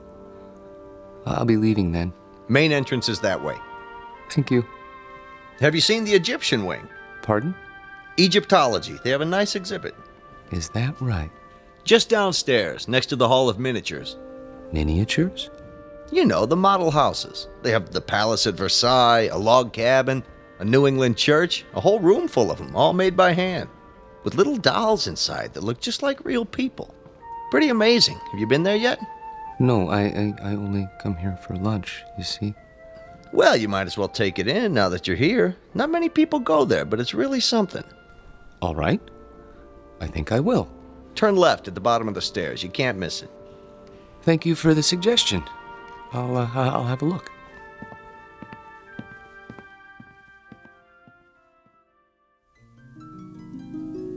I'll be leaving then. Main entrance is that way. Thank you. Have you seen the Egyptian wing? Pardon? Egyptology. They have a nice exhibit. Is that right? Just downstairs, next to the Hall of Miniatures. Miniatures? You know, the model houses. They have the palace at Versailles, a log cabin, a New England church, a whole room full of them, all made by hand, with little dolls inside that look just like real people. Pretty amazing. Have you been there yet? No, I only come here for lunch, you see. Well, you might as well take it in now that you're here. Not many people go there, but it's really something. All right. I think I will. Turn left at the bottom of the stairs. You can't miss it. Thank you for the suggestion. I'll have a look.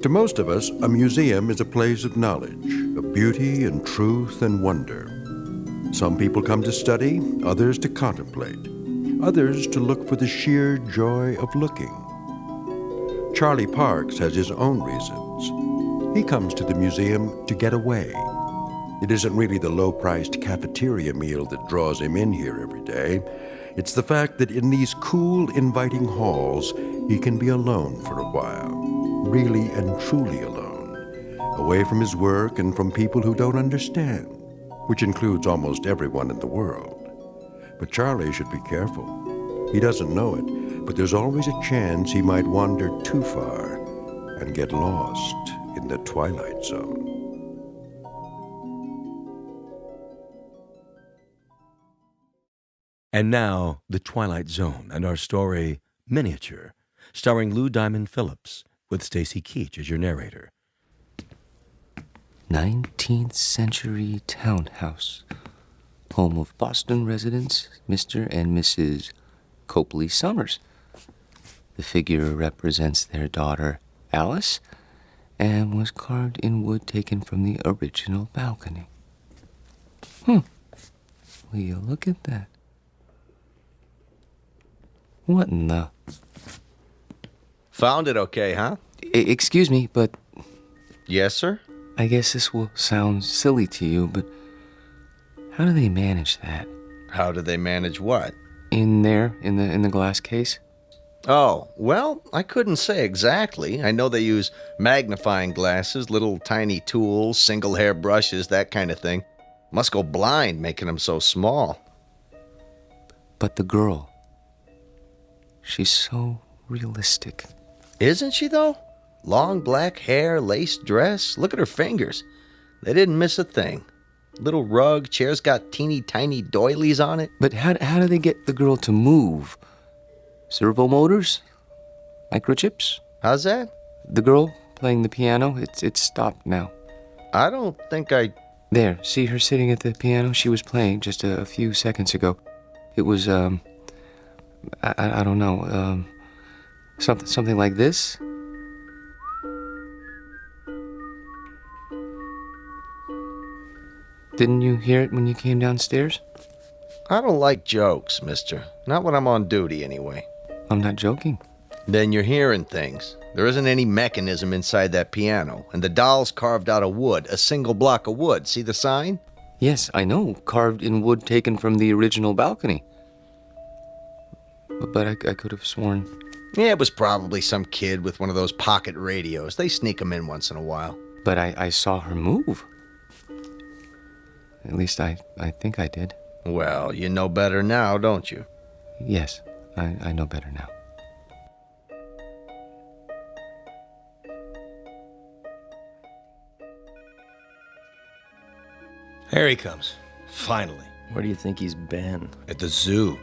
To most of us, a museum is a place of knowledge, of beauty and truth and wonder. Some people come to study, others to contemplate, others to look for the sheer joy of looking. Charlie Parks has his own reasons. He comes to the museum to get away. It isn't really the low-priced cafeteria meal that draws him in here every day. It's the fact that in these cool, inviting halls, he can be alone for a while. Really and truly alone. Away from his work and from people who don't understand, which includes almost everyone in the world. But Charlie should be careful. He doesn't know it, but there's always a chance he might wander too far and get lost in the Twilight Zone. And now, The Twilight Zone and our story, Miniature, starring Lou Diamond Phillips, with Stacy Keach as your narrator. 19th century townhouse. Home of Boston residents, Mr. and Mrs. Copley Summers. The figure represents their daughter, Alice, and was carved in wood taken from the original balcony. Will you look at that? What in the... Found it okay, huh? Excuse me, but... Yes, sir? I guess this will sound silly to you, but how do they manage that? How do they manage what? In there, in the glass case? Oh, well, I couldn't say exactly. I know they use magnifying glasses, little tiny tools, single hair brushes, that kind of thing. Must go blind making them so small. But the girl, she's so realistic. Isn't she, though? Long black hair, lace dress. Look at her fingers. They didn't miss a thing. Little rug, chair's got teeny tiny doilies on it. But how do they get the girl to move? Servo motors? Microchips? How's that? The girl playing the piano, it's stopped now. I don't think I... There, see her sitting at the piano? She was playing just a few seconds ago. It was, I don't know, something like this? Didn't you hear it when you came downstairs? I don't like jokes, mister. Not when I'm on duty, anyway. I'm not joking. Then you're hearing things. There isn't any mechanism inside that piano, and the doll's carved out of wood, a single block of wood. See the sign? Yes, I know. Carved in wood taken from the original balcony. But I could have sworn... Yeah, it was probably some kid with one of those pocket radios. They sneak them in once in a while. But I saw her move. At least I think I did. Well, you know better now, don't you? Yes, I know better now. Here he comes. Finally. Where do you think he's been? At the zoo.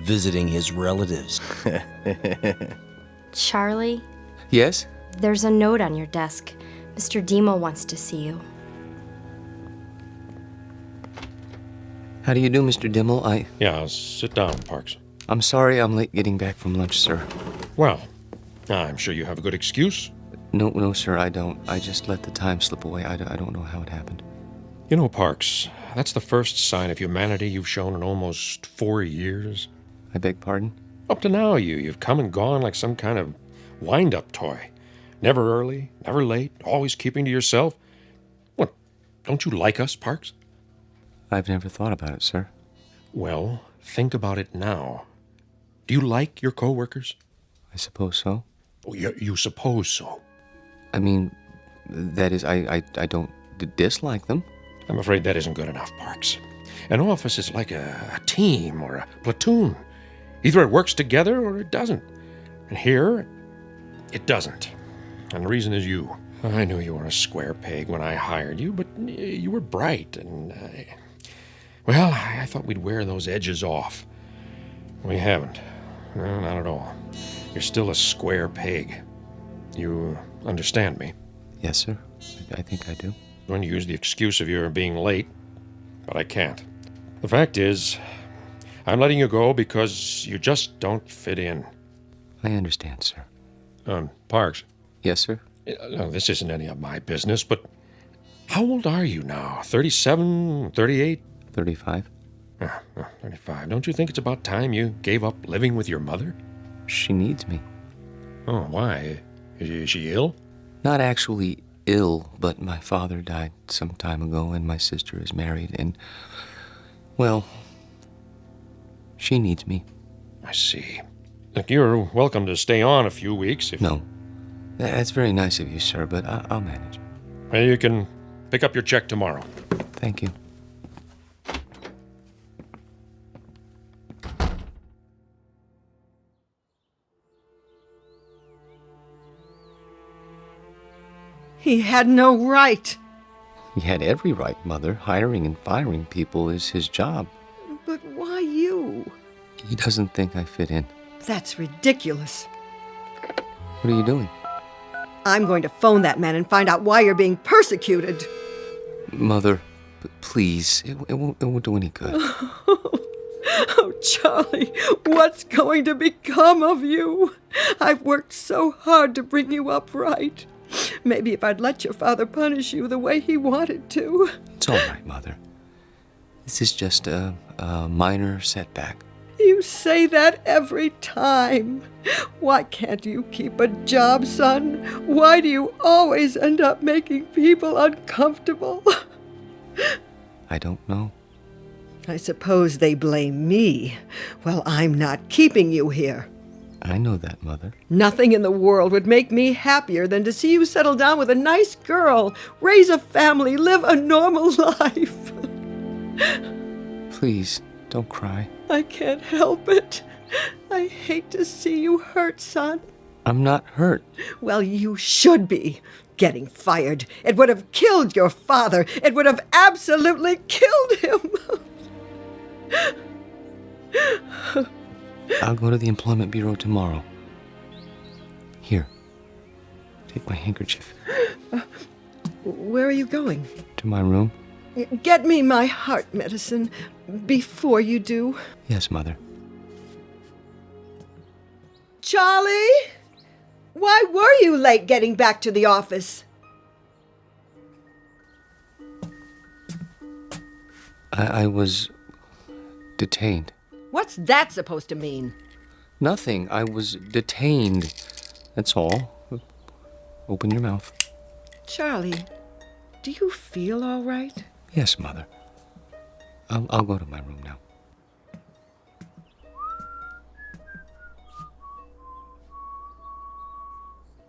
Visiting his relatives. Charlie? Yes? There's a note on your desk. Mr. Demo wants to see you. How do you do, Mr. Dimmel? Yeah, sit down, Parks. I'm sorry I'm late getting back from lunch, sir. Well, I'm sure you have a good excuse. No, sir, I don't. I just let the time slip away. I don't know how it happened. You know, Parks, that's the first sign of humanity you've shown in almost 4 years. I beg pardon? Up to now, you've come and gone like some kind of wind-up toy. Never early, never late, always keeping to yourself. What, don't you like us, Parks? I've never thought about it, sir. Well, think about it now. Do you like your co-workers? I suppose so. Oh, you suppose so? I mean, that is, I don't dislike them. I'm afraid that isn't good enough, Parks. An office is like a team or a platoon. Either it works together or it doesn't. And here, it doesn't. And the reason is you. I knew you were a square peg when I hired you, but you were bright, and, well, I thought we'd wear those edges off. We haven't. No, not at all. You're still a square peg. You understand me? Yes, sir. I think I do. I'm going to use the excuse of your being late, but I can't. The fact is, I'm letting you go because you just don't fit in. I understand, sir. Parks. Yes, sir? No, this isn't any of my business, but how old are you now? 37, 38? 35. 35. Don't you think it's about time you gave up living with your mother? She needs me. Oh, why? Is she ill? Not actually ill, but my father died some time ago, and my sister is married, and, well, she needs me. I see. Look, you're welcome to stay on a few weeks if... No. That's very nice of you, sir, but I'll manage. Well, you can pick up your check tomorrow. Thank you. He had no right. He had every right, Mother. Hiring and firing people is his job. But why you? He doesn't think I fit in. That's ridiculous. What are you doing? I'm going to phone that man and find out why you're being persecuted. Mother, please, it won't do any good. Oh, Charlie, what's going to become of you? I've worked so hard to bring you up right. Maybe if I'd let your father punish you the way he wanted to. It's all right, Mother. This is just a minor setback. You You say that every time. Why can't you keep a job, son? Why do you always end up making people uncomfortable? I don't know. I suppose they blame me. Well, I'm not keeping you here. I know that, Mother. Nothing in the world would make me happier than to see you settle down with a nice girl, raise a family, live a normal life. Please, don't cry. I can't help it. I hate to see you hurt, son. I'm not hurt. Well, you should be. Getting fired. It would have killed your father. It would have absolutely killed him. I'll go to the Employment Bureau tomorrow. Here, take my handkerchief. Where are you going? To my room? Get me my heart medicine before you do. Yes, Mother. Charlie? Why were you late getting back to the office? I was detained. What's that supposed to mean? Nothing. I was detained. That's all. Open your mouth. Charlie, do you feel all right? Yes, Mother. I'll go to my room now.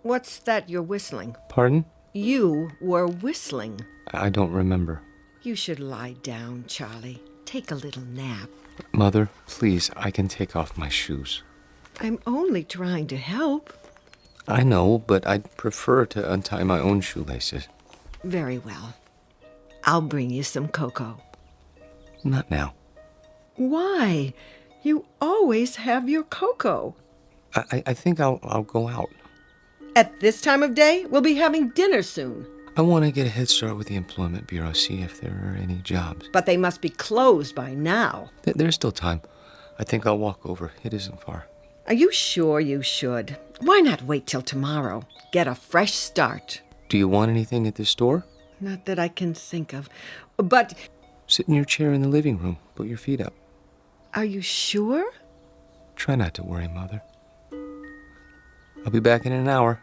What's that you're whistling? Pardon? You were whistling. I don't remember. You should lie down, Charlie. Take a little nap. Mother, please, I can take off my shoes. I'm only trying to help. I know, but I'd prefer to untie my own shoelaces. Very well. I'll bring you some cocoa. Not now. Why? You always have your cocoa. I think I'll go out. At this time of day, we'll be having dinner soon. I want to get a head start with the Employment Bureau, see if there are any jobs. But they must be closed by now. There's still time. I think I'll walk over. It isn't far. Are you sure you should? Why not wait till tomorrow? Get a fresh start. Do you want anything at the store? Not that I can think of. But... Sit in your chair in the living room. Put your feet up. Are you sure? Try not to worry, Mother. I'll be back in an hour.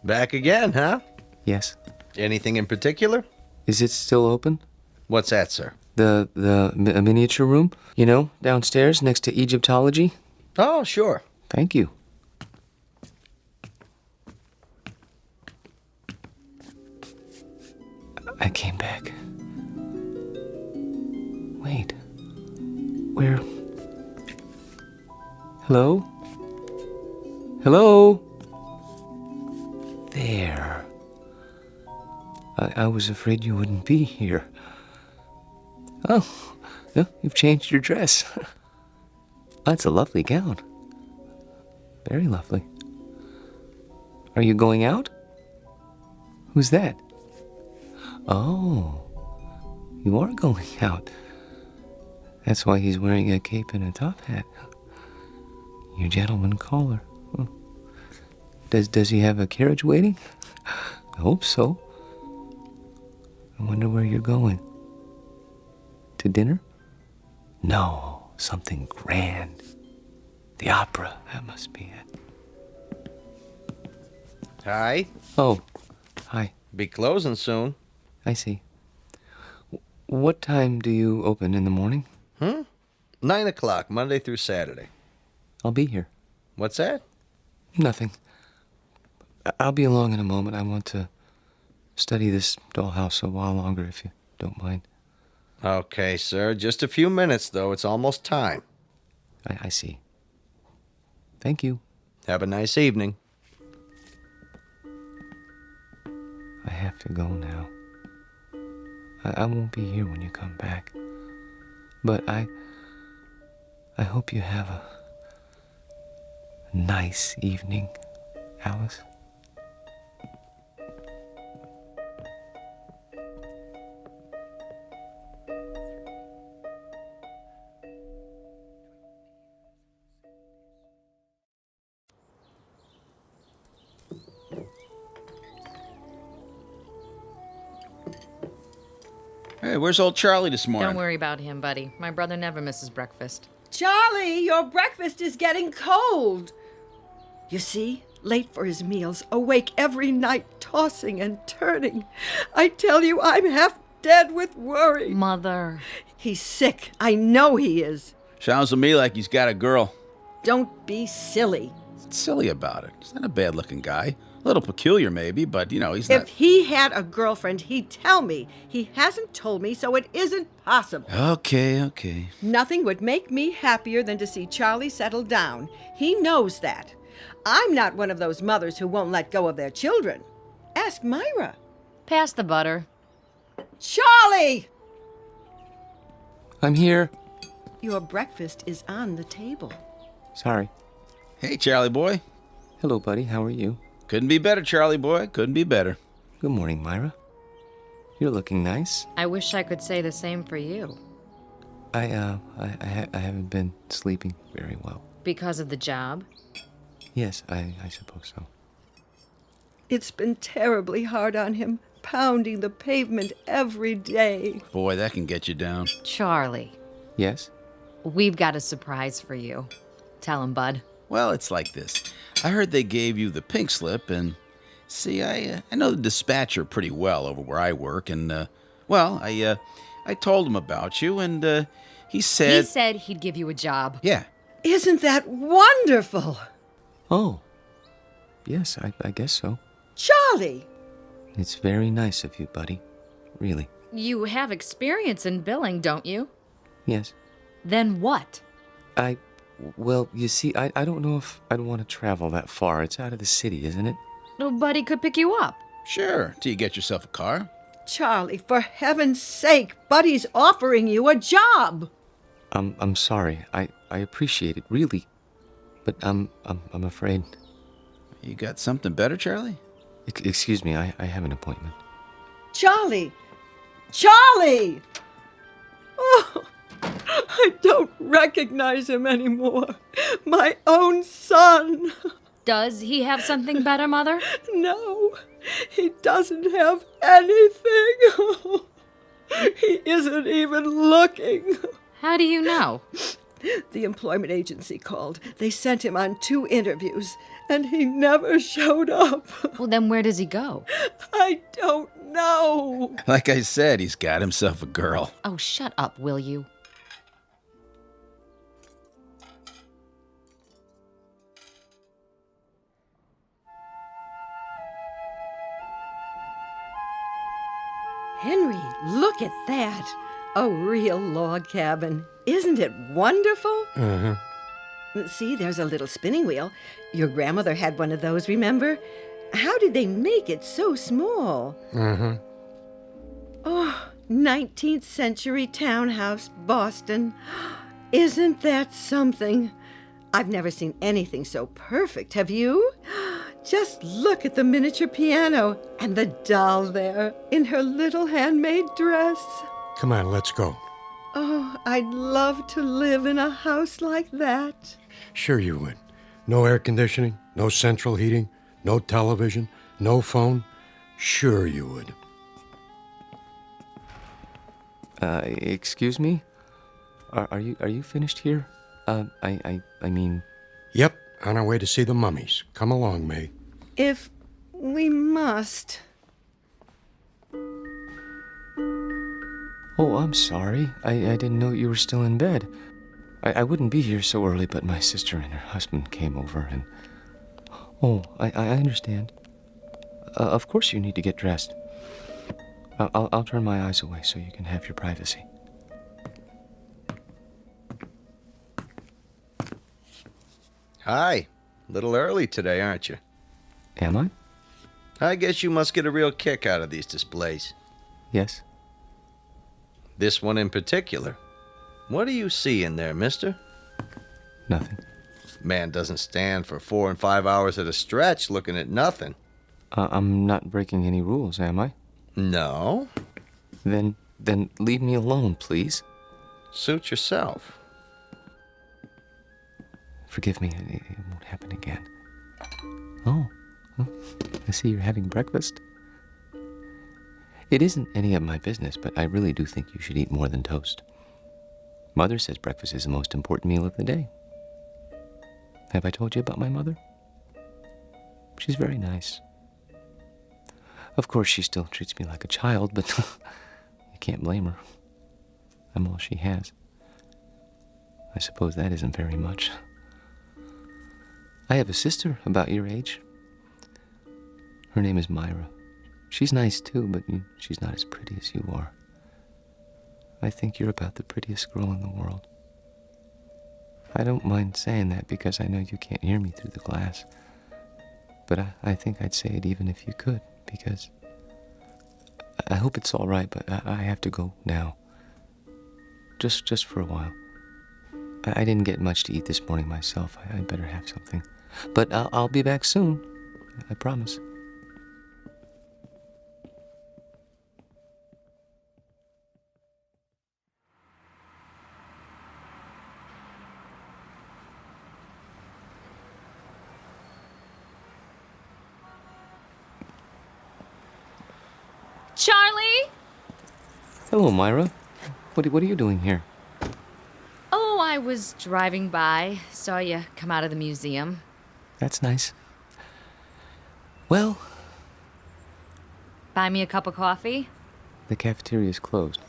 Back again, huh? Yes. Anything in particular? Is it still open? What's that, sir? The miniature room? You know, downstairs next to Egyptology? Oh, sure. Thank you. I came back. Wait. Where? Hello? Hello? There. I was afraid you wouldn't be here. Oh, no, you've changed your dress. That's a lovely gown. Very lovely. Are you going out? Who's that? Oh, you are going out. That's why he's wearing a cape and a top hat. Your gentleman caller. Does he have a carriage waiting? I hope so. I wonder where you're going. To dinner? No, something grand. The opera, that must be it. Hi. Oh, hi. Be closing soon. I see. What time do you open in the morning? 9 o'clock, Monday through Saturday. I'll be here. What's that? Nothing. I'll be along in a moment. I want to study this dollhouse a while longer, if you don't mind. Okay, sir. Just a few minutes, though. It's almost time. I see. Thank you. Have a nice evening. I have to go now. I won't be here when you come back. But I hope you have a nice evening, Alice. Hey, where's old Charlie this morning? Don't worry about him, buddy. My brother never misses breakfast. Charlie, your breakfast is getting cold. You see, late for his meals, awake every night, tossing and turning. I tell you, I'm half dead with worry. Mother. He's sick. I know he is. Sounds to me like he's got a girl. Don't be silly. What's silly about it? He's not a bad-looking guy. A little peculiar, maybe, but, he's not... If he had a girlfriend, he'd tell me. He hasn't told me, so it isn't possible. Okay. Nothing would make me happier than to see Charlie settle down. He knows that. I'm not one of those mothers who won't let go of their children. Ask Myra. Pass the butter. Charlie! I'm here. Your breakfast is on the table. Sorry. Hey, Charlie boy. Hello, buddy. How are you? Couldn't be better, Charlie boy. Couldn't be better. Good morning, Myra. You're looking nice. I wish I could say the same for you. I haven't been sleeping very well. Because of the job? Yes, I suppose so. It's been terribly hard on him, pounding the pavement every day. Boy, that can get you down. Charlie. Yes? We've got a surprise for you. Tell him, bud. Well, it's like this. I heard they gave you the pink slip, and see, I know the dispatcher pretty well over where I work, and, I told him about you, and, he said... He said he'd give you a job. Yeah. Isn't that wonderful? Oh. Yes, I guess so. Charlie! It's very nice of you, buddy. Really. You have experience in billing, don't you? Yes. Then what? Well, you see, I don't know if I'd want to travel that far. It's out of the city, isn't it? Nobody could pick you up. Sure, till you get yourself a car. Charlie, for heaven's sake, Buddy's offering you a job. I'm sorry. I appreciate it, really. But I'm afraid. You got something better, Charlie? Excuse me, I have an appointment. Charlie! Charlie! Oh, I don't recognize him anymore. My own son. Does he have something better, Mother? No, he doesn't have anything. He isn't even looking. How do you know? The employment agency called. They sent him on 2 interviews, and he never showed up. Well, then where does he go? I don't know. Like I said, he's got himself a girl. Oh, shut up, will you? Henry, look at that. A real log cabin. Isn't it wonderful? Uh-huh. See, there's a little spinning wheel. Your grandmother had one of those, remember? How did they make it so small? Uh-huh. Oh, 19th century townhouse, Boston. Isn't that something? I've never seen anything so perfect, have you? Just look at the miniature piano and the doll there in her little handmade dress. Come on, let's go. Oh, I'd love to live in a house like that. Sure you would. No air conditioning, no central heating, no television, no phone. Sure you would. Excuse me? Are you finished here? I mean... Yep, on our way to see the mummies. Come along, May. If we must. Oh, I'm sorry. I didn't know you were still in bed. I wouldn't be here so early, but my sister and her husband came over and... Oh, I understand. Of course you need to get dressed. I'll turn my eyes away so you can have your privacy. Hi. A little early today, aren't you? Am I? I guess you must get a real kick out of these displays. Yes. This one in particular. What do you see in there, mister? Nothing. Man doesn't stand for 4 and 5 hours at a stretch looking at nothing. I'm not breaking any rules, am I? No. Then leave me alone, please. Suit yourself. Forgive me, it won't happen again. Oh, I see you're having breakfast. It isn't any of my business, but I really do think you should eat more than toast. Mother says breakfast is the most important meal of the day. Have I told you about my mother? She's very nice. Of course, she still treats me like a child, but you can't blame her. I'm all she has. I suppose that isn't very much. I have a sister about your age. Her name is Myra. She's nice too, but she's not as pretty as you are. I think you're about the prettiest girl in the world. I don't mind saying that because I know you can't hear me through the glass. But I think I'd say it even if you could, because I hope it's all right, but I have to go now. Just for a while. I didn't get much to eat this morning myself. I'd better have something. But I'll be back soon. I promise. Charlie? Hello, Myra. What are you doing here? Oh, I was driving by. Saw you come out of the museum. That's nice. Well, Buy me a cup of coffee? the cafeteria's closed.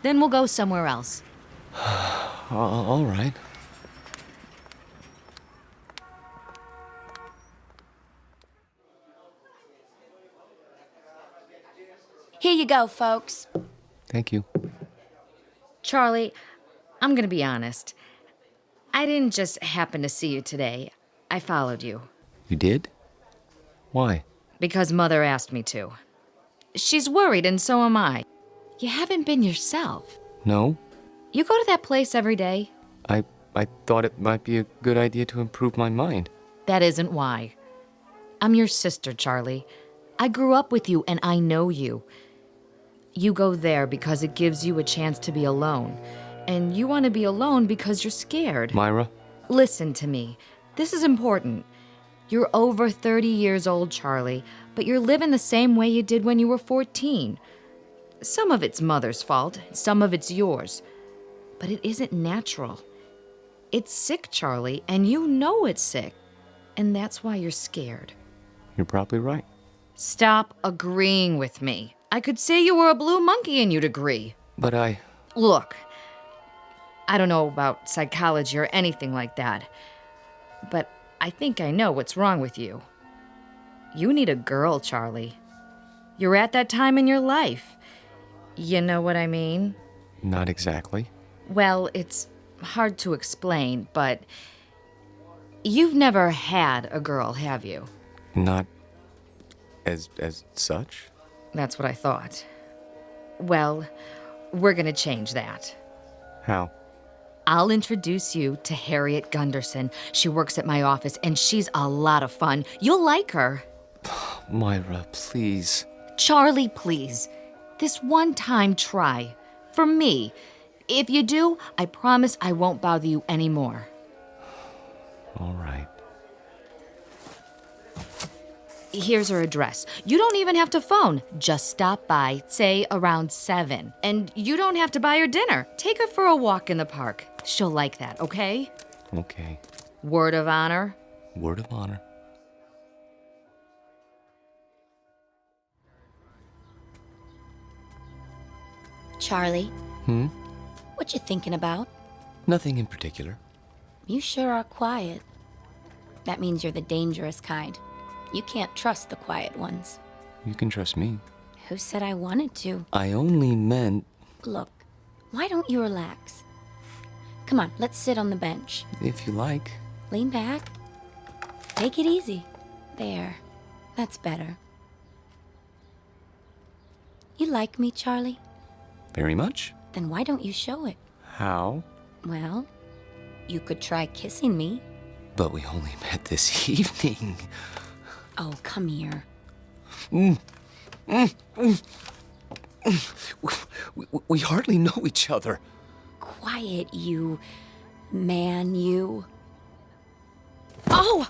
Then we'll go somewhere else. All right. Here you go, folks. Thank you. Charlie, I'm gonna be honest. I didn't just happen to see you today. I followed you. You did? Why? Because Mother asked me to. She's worried, and so am I. You haven't been yourself. No? You go to that place every day? I thought it might be a good idea to improve my mind. That isn't why. I'm your sister, Charlie. I grew up with you, and I know you. You go there because it gives you a chance to be alone. And you want to be alone because you're scared. Myra? Listen to me. This is important. You're over 30 years old, Charlie, but you're living the same way you did when you were 14. Some of it's Mother's fault, some of it's yours. But it isn't natural. It's sick, Charlie, and you know it's sick. And that's why you're scared. You're probably right. Stop agreeing with me. I could say you were a blue monkey and you'd agree. But Look, I don't know about psychology or anything like that, but I think I know what's wrong with you. You need a girl, Charlie. You're at that time in your life. You know what I mean? Not exactly. Well, it's hard to explain, but you've never had a girl, have you? Not as such? That's what I thought. Well, we're gonna change that. How? I'll introduce you to Harriet Gunderson. She works at my office, and she's a lot of fun. You'll like her. Myra, please. Charlie, please. This one time, try. For me. If you do, I promise I won't bother you anymore. All right. Here's her address. You don't even have to phone. Just stop by, say around 7. And you don't have to buy her dinner. Take her for a walk in the park. She'll like that, okay? Okay. Word of honor? Word of honor. Charlie, Hmm? what you thinking about? Nothing in particular. You sure are quiet. That means you're the dangerous kind. You can't trust the quiet ones. You can trust me. Who said I wanted to? I only meant... Look, why don't you relax? Come on, let's sit on the bench. If you like. Lean back. Take it easy. There. That's better. You like me, Charlie? Very much. Then why don't you show it? How? Well, you could try kissing me. But we only met this evening. Oh, come here. We hardly know each other. Quiet, you man, you. Oh!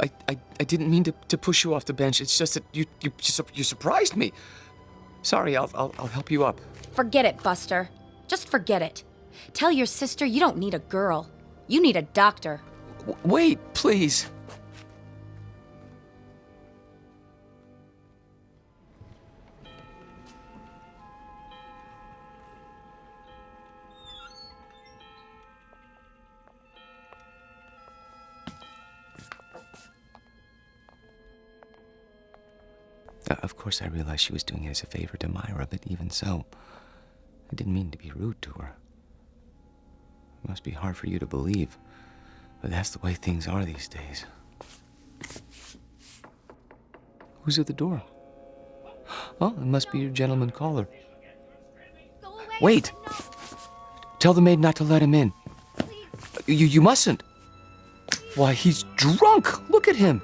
I didn't mean to push you off the bench. It's just that you surprised me. Sorry, I'll help you up. Forget it, Buster. Just forget it. Tell your sister you don't need a girl. You need a doctor. Wait, please. Of course, I realized she was doing it as a favor to Myra, but even so, I didn't mean to be rude to her. It must be hard for you to believe, but that's the way things are these days. Who's at the door? Oh, it must be your gentleman caller. Wait! Tell the maid not to let him in. You mustn't. Why, he's drunk! Look at him!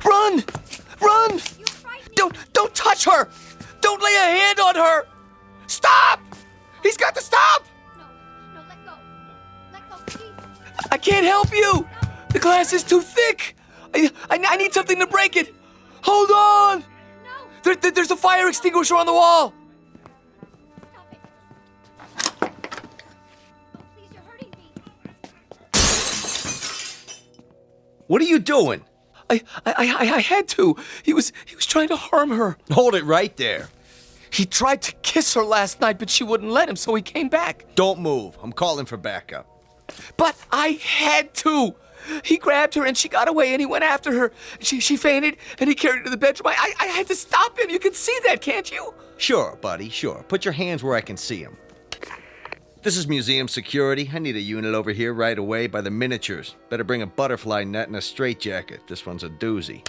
Run! Run! Don't touch her! Don't lay a hand on her! Stop! He's got to stop! No, let go. Let go, please. I can't help you! The glass is too thick! I need something to break it! Hold on! No! There's a fire extinguisher on the wall! What are you doing? I had to. He was trying to harm her. Hold it right there. He tried to kiss her last night, but she wouldn't let him, so he came back. Don't move. I'm calling for backup. But I had to. He grabbed her and she got away and he went after her. She fainted and he carried her to the bedroom. I had to stop him. You can see that, can't you? Sure, buddy, sure. Put your hands where I can see them. This is museum security. I need a unit over here right away by the miniatures. Better bring a butterfly net and a straitjacket. This one's a doozy.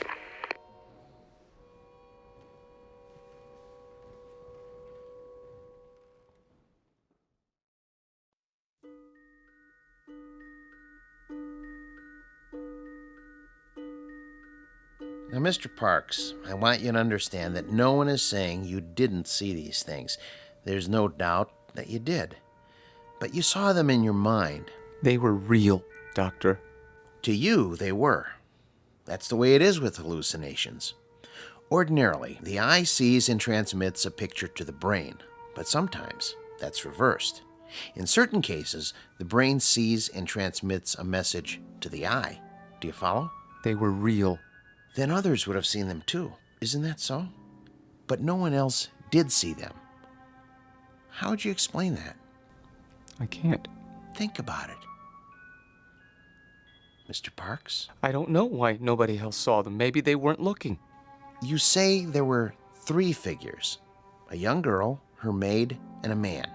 Now, Mr. Parks, I want you to understand that no one is saying you didn't see these things. There's no doubt that you did. But you saw them in your mind. They were real, Doctor. To you, they were. That's the way it is with hallucinations. Ordinarily, the eye sees and transmits a picture to the brain, but sometimes that's reversed. In certain cases, the brain sees and transmits a message to the eye. Do you follow? They were real. Then others would have seen them too. Isn't that so? But no one else did see them. How would you explain that? I can't. Think about it. Mr. Parks? I don't know why nobody else saw them. Maybe they weren't looking. You say there were 3 figures. A young girl, her maid, and a man.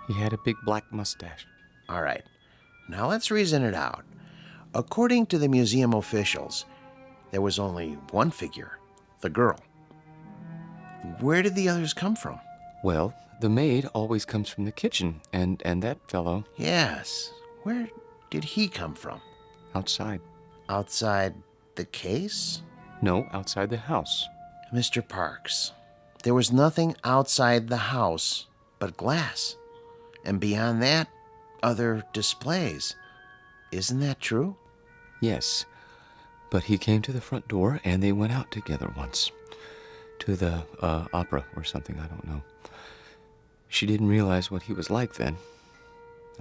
He had a big black mustache. All right. Now let's reason it out. According to the museum officials, there was only one figure, the girl. Where did the others come from? Well, the maid always comes from the kitchen, and that fellow... Yes. Where did he come from? Outside. Outside the case? No, outside the house. Mr. Parks, there was nothing outside the house but glass. And beyond that, other displays. Isn't that true? Yes. But he came to the front door, and they went out together once. To the opera or something, I don't know. She didn't realize what he was like then.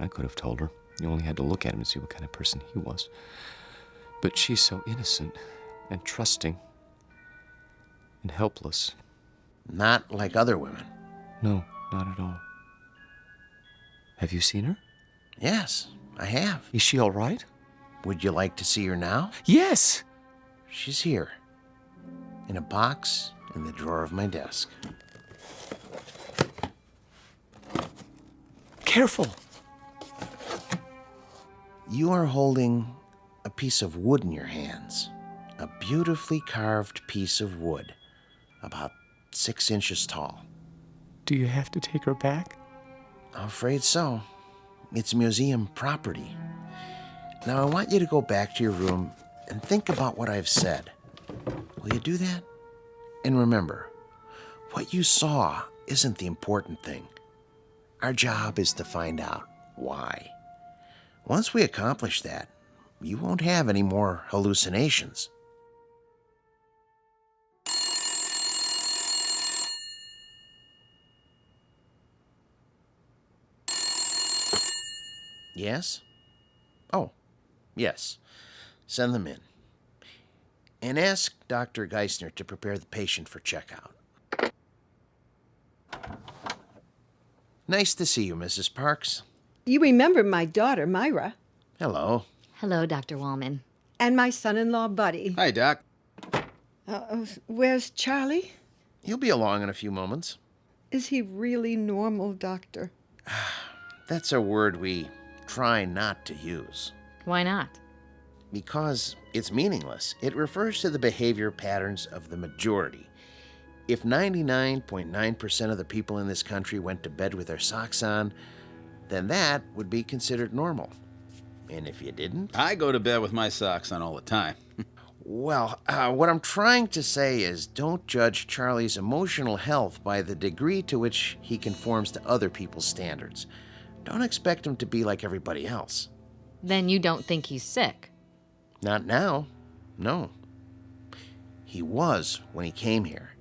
I could have told her. You only had to look at him to see what kind of person he was. But she's so innocent and trusting and helpless. Not like other women. No, not at all. Have you seen her? Yes, I have. Is she all right? Would you like to see her now? Yes! She's here. In a box in the drawer of my desk. Careful! You are holding a piece of wood in your hands. A beautifully carved piece of wood. About 6 inches tall. Do you have to take her back? I'm afraid so. It's museum property. Now, I want you to go back to your room and think about what I've said. Will you do that? And remember, what you saw isn't the important thing. Our job is to find out why. Once we accomplish that, you won't have any more hallucinations. Yes? Oh, yes. Send them in. And ask Dr. Geisner to prepare the patient for checkout. Nice to see you, Mrs. Parks. You remember my daughter, Myra, Hello. Hello, Dr. Wallman. and my son-in-law, Buddy. Hi, Doc. Where's Charlie? He'll be along in a few moments. Is he really normal, Doctor? That's a word we try not to use. Why not? Because it's meaningless. It refers to the behavior patterns of the majority. If 99.9% of the people in this country went to bed with their socks on, then that would be considered normal. And if you didn't? I go to bed with my socks on all the time. Well, what I'm trying to say is don't judge Charlie's emotional health by the degree to which he conforms to other people's standards. Don't expect him to be like everybody else. Then you don't think he's sick? Not now. No. He was when he came here.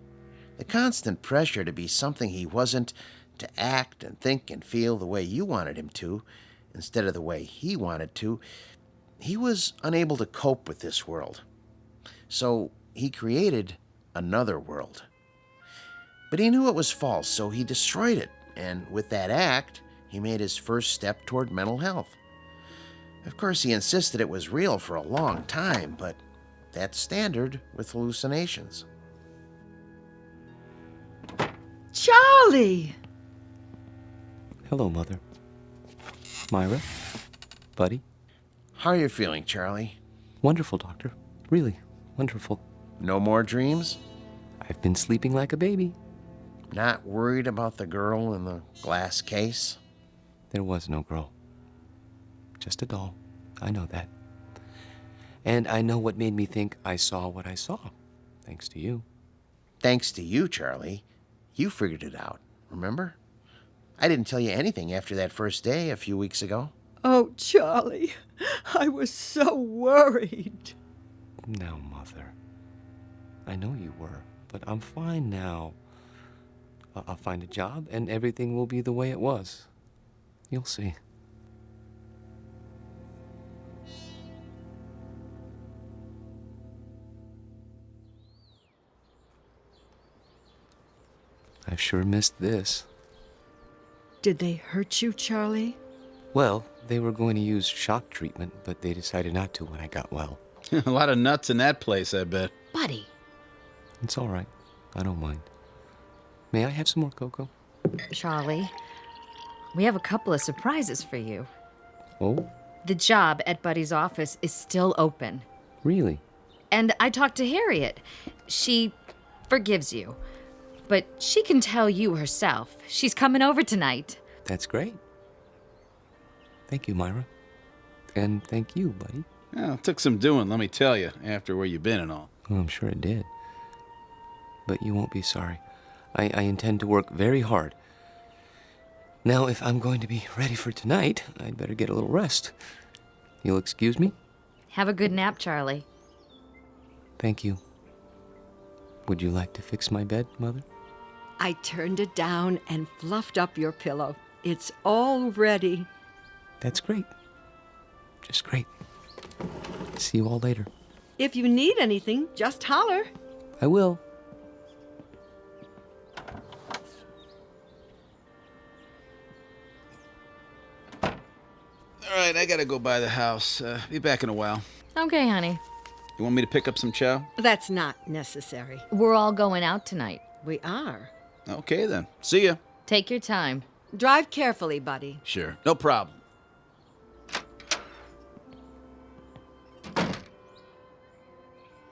The constant pressure to be something he wasn't, to act and think and feel the way you wanted him to, instead of the way he wanted to, he was unable to cope with this world. So he created another world. But he knew it was false, so he destroyed it, and with that act, he made his first step toward mental health. Of course, he insisted it was real for a long time, but that's standard with hallucinations. Charlie! Hello, Mother. Myra? Buddy? How are you feeling, Charlie? Wonderful, Doctor. Really, wonderful. No more dreams? I've been sleeping like a baby. Not worried about the girl in the glass case? There was no girl. Just a doll. I know that. And I know what made me think I saw what I saw. Thanks to you. Thanks to you, Charlie. You figured it out, remember? I didn't tell you anything after that first day a few weeks ago. Oh, Charlie, I was so worried. Now, Mother. I know you were, but I'm fine now. I'll find a job and everything will be the way it was. You'll see. I've sure missed this. Did they hurt you, Charlie? Well, they were going to use shock treatment, but they decided not to when I got well. A lot of nuts in that place, I bet. Buddy. It's all right. I don't mind. May I have some more cocoa? Charlie, we have a couple of surprises for you. Oh? The job at Buddy's office is still open. Really? And I talked to Harriet. She forgives you. But she can tell you herself. She's coming over tonight. That's great. Thank you, Myra. And thank you, Buddy. Well, it took some doing, let me tell you, after where you've been and all. Oh, I'm sure it did. But you won't be sorry. I intend to work very hard. Now, if I'm going to be ready for tonight, I'd better get a little rest. You'll excuse me? Have a good nap, Charlie. Thank you. Would you like to fix my bed, Mother? I turned it down and fluffed up your pillow. It's all ready. That's great. Just great. See you all later. If you need anything, just holler. I will. All right, I gotta go by the house. Be back in a while. Okay, honey. You want me to pick up some chow? That's not necessary. We're all going out tonight. We are. Okay, then. See ya. Take your time. Drive carefully, Buddy. Sure. No problem.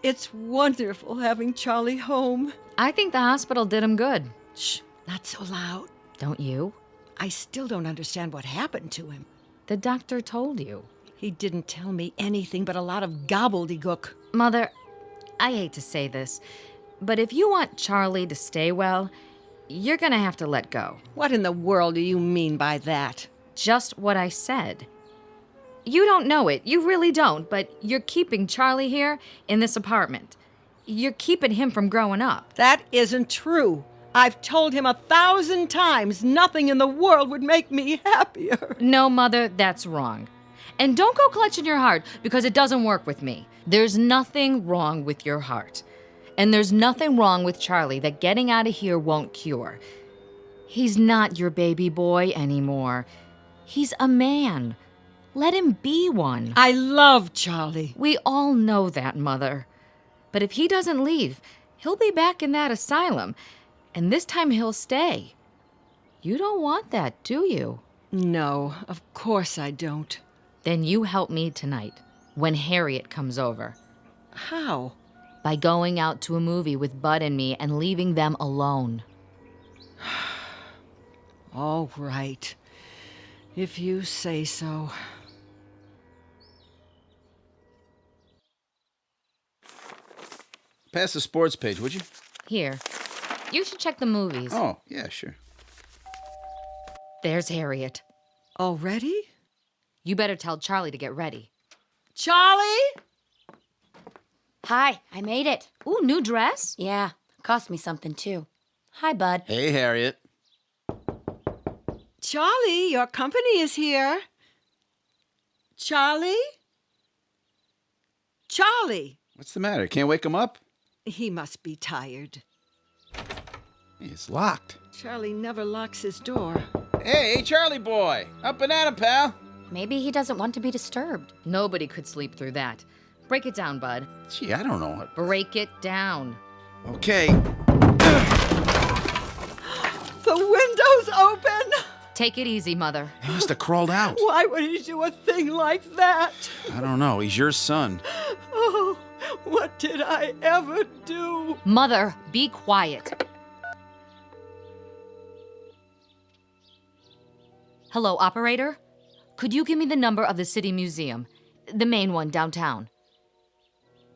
It's wonderful having Charlie home. I think the hospital did him good. Shh, not so loud. Don't you? I still don't understand what happened to him. The doctor told you. He didn't tell me anything but a lot of gobbledygook. Mother, I hate to say this, but if you want Charlie to stay well, you're gonna have to let go. What in the world do you mean by that? Just what I said. You don't know it. You really don't. But you're keeping Charlie here in this apartment. You're keeping him from growing up. That isn't true. I've told him 1,000 times nothing in the world would make me happier. No, Mother, that's wrong. And don't go clutching your heart, because it doesn't work with me. There's nothing wrong with your heart. And there's nothing wrong with Charlie that getting out of here won't cure. He's not your baby boy anymore. He's a man. Let him be one. I love Charlie. We all know that, Mother. But if he doesn't leave, he'll be back in that asylum. And this time he'll stay. You don't want that, do you? No, of course I don't. Then you help me tonight, when Harriet comes over. How? By going out to a movie with Bud and me and leaving them alone. All right. If you say so. Pass the sports page, would you? Here. You should check the movies. Oh, yeah, sure. There's Harriet. Already? You better tell Charlie to get ready. Charlie? Hi, I made it. Ooh, new dress? Yeah, cost me something too. Hi, Bud. Hey, Harriet. Charlie, your company is here. Charlie? Charlie! What's the matter? Can't wake him up? He must be tired. It's locked. Charlie never locks his door. Hey, Charlie boy. Up and at him, pal. Maybe he doesn't want to be disturbed. Nobody could sleep through that. Break it down, Bud. Gee, I don't know. Break it down. Okay. The window's open! Take it easy, Mother. He must have crawled out. Why would he do a thing like that? I don't know. He's your son. Oh, what did I ever do? Mother, be quiet. Hello, operator? Could you give me the number of the City Museum? The main one downtown.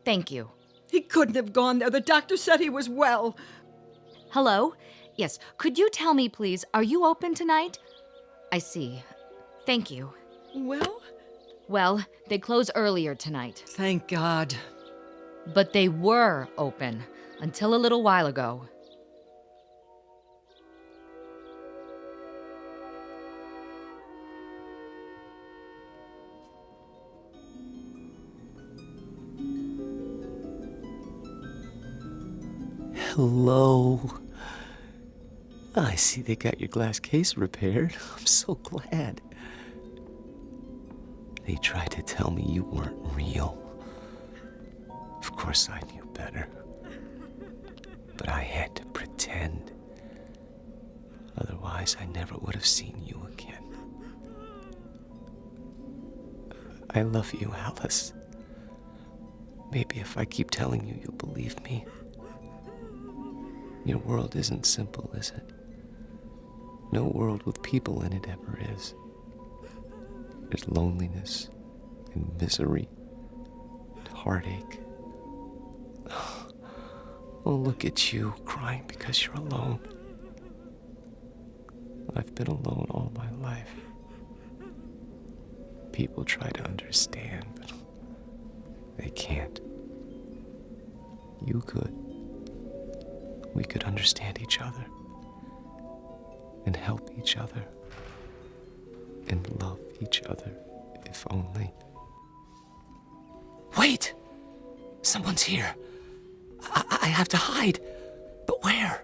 Thank you. He couldn't have gone there. The doctor said he was well. Hello? Yes, could you tell me, please, are you open tonight? I see. Thank you. Well? Well, they close earlier tonight. Thank God. But they were open until a little while ago. Hello. I see they got your glass case repaired. I'm so glad. They tried to tell me you weren't real. Of course I knew better. But I had to pretend. Otherwise, I never would have seen you again. I love you, Alice. Maybe if I keep telling you, you'll believe me. Your world isn't simple, is it? No world with people in it ever is. There's loneliness and misery and heartache. Oh, look at you, crying because you're alone. I've been alone all my life. People try to understand, but they can't. You could. We could understand each other and help each other and love each other, if only. Wait! Someone's here. I have to hide. But where?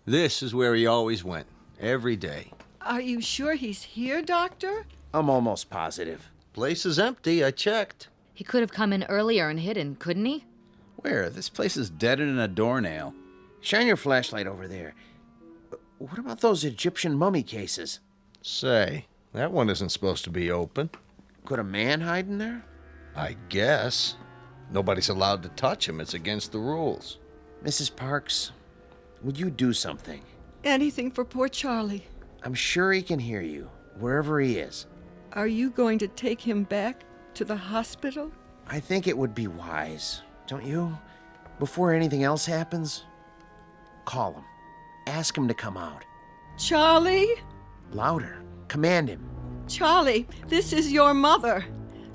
This is where he always went, every day. Are you sure he's here, Doctor? I'm almost positive. Place is empty, I checked. He could have come in earlier and hidden, couldn't he? Where? This place is deader than a doornail. Shine your flashlight over there. What about those Egyptian mummy cases? Say, that one isn't supposed to be open. Could a man hide in there? I guess. Nobody's allowed to touch him. It's against the rules. Mrs. Parks, would you do something? Anything for poor Charlie. I'm sure he can hear you, wherever he is. Are you going to take him back to the hospital? I think it would be wise, don't you? Before anything else happens, call him. Ask him to come out. Charlie? Louder. Command him. Charlie, this is your mother.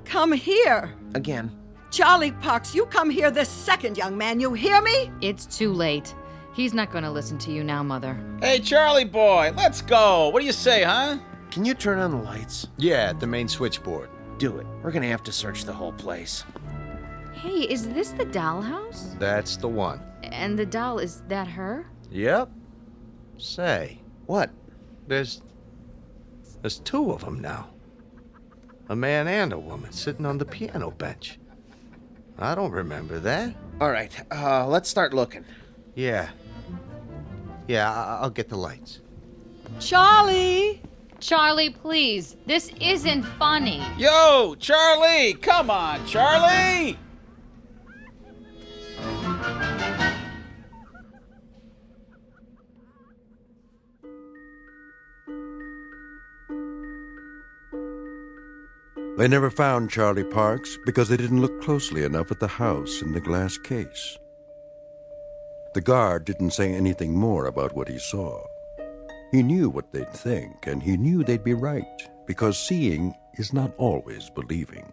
Come here. Again. Charlie Parks, you come here this second, young man. You hear me? It's too late. He's not going to listen to you now, Mother. Hey, Charlie boy, let's go. What do you say, huh? Can you turn on the lights? Yeah, at the main switchboard. Do it. We're gonna have to search the whole place. Hey, is this the dollhouse? That's the one. And the doll, is that her? Yep. Say, what? There's two of them now. A man and a woman sitting on the piano bench. I don't remember that. All right, let's start looking. Yeah, I'll get the lights. Charlie! Charlie, please. This isn't funny. Yo, Charlie! Come on, Charlie! They never found Charlie Parks because they didn't look closely enough at the house in the glass case. The guard didn't say anything more about what he saw. He knew what they'd think, and he knew they'd be right, because seeing is not always believing.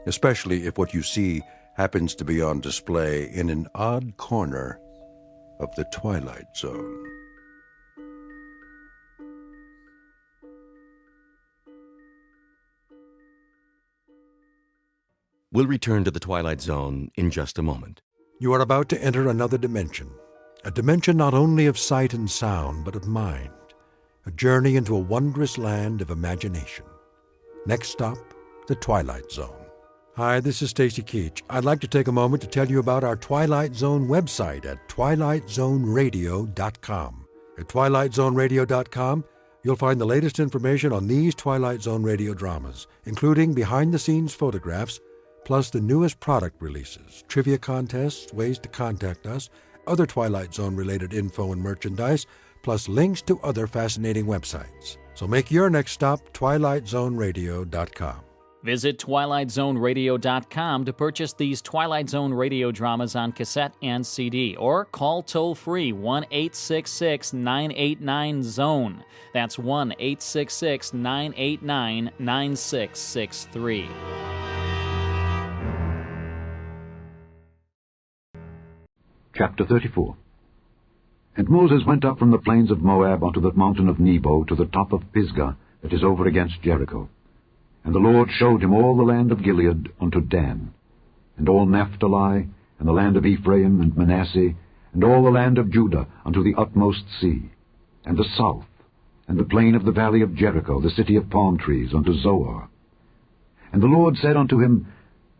Especially if what you see happens to be on display in an odd corner of the Twilight Zone. We'll return to the Twilight Zone in just a moment. You are about to enter another dimension. A dimension not only of sight and sound, but of mind. A journey into a wondrous land of imagination. Next stop, the Twilight Zone. Hi, this is Stacy Keach. I'd like to take a moment to tell you about our Twilight Zone website at twilightzoneradio.com. At twilightzoneradio.com, you'll find the latest information on these Twilight Zone radio dramas, including behind-the-scenes photographs, plus the newest product releases, trivia contests, ways to contact us, other Twilight Zone-related info and merchandise, plus links to other fascinating websites. So make your next stop twilightzoneradio.com. Visit twilightzoneradio.com to purchase these Twilight Zone radio dramas on cassette and CD, or call toll-free 1-866-989-ZONE. That's 1-866-989-9663. Chapter 34. And Moses went up from the plains of Moab unto the mountain of Nebo to the top of Pisgah that is over against Jericho. And the Lord showed him all the land of Gilead unto Dan, and all Naphtali, and the land of Ephraim and Manasseh, and all the land of Judah unto the utmost sea, and the south, and the plain of the valley of Jericho, the city of palm trees, unto Zoar. And the Lord said unto him,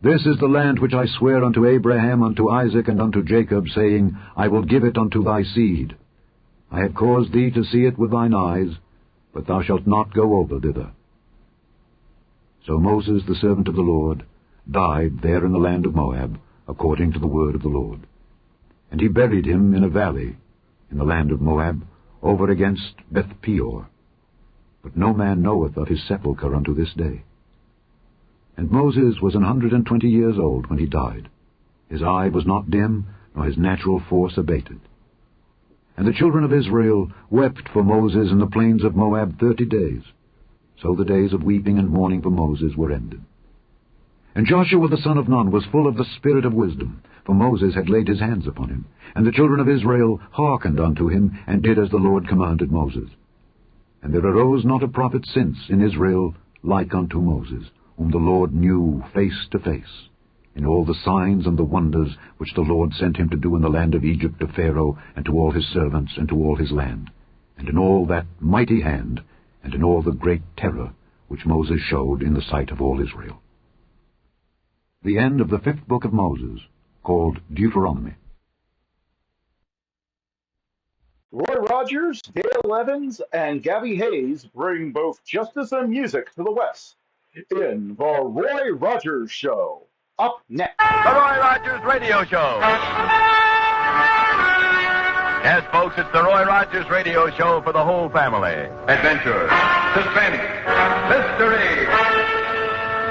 This is the land which I swear unto Abraham, unto Isaac, and unto Jacob, saying, I will give it unto thy seed. I have caused thee to see it with thine eyes, but thou shalt not go over thither. So Moses, the servant of the Lord, died there in the land of Moab, according to the word of the Lord. And he buried him in a valley in the land of Moab, over against Beth-peor. But no man knoweth of his sepulchre unto this day. And Moses was 120 years old when he died. His eye was not dim, nor his natural force abated. And the children of Israel wept for Moses in the plains of Moab 30 days. So the days of weeping and mourning for Moses were ended. And Joshua the son of Nun was full of the spirit of wisdom, for Moses had laid his hands upon him. And the children of Israel hearkened unto him, and did as the Lord commanded Moses. And there arose not a prophet since in Israel like unto Moses, whom the Lord knew face to face, in all the signs and the wonders which the Lord sent him to do in the land of Egypt to Pharaoh, and to all his servants, and to all his land, and in all that mighty hand, and in all the great terror which Moses showed in the sight of all Israel. The end of the 5th book of Moses, called Deuteronomy. Roy Rogers, Dale Evans, and Gabby Hayes bring both justice and music to the West in The Roy Rogers Show. Up next. The Roy Rogers Radio Show. Yes, folks, it's the Roy Rogers Radio Show for the whole family. Adventure, suspense, mystery,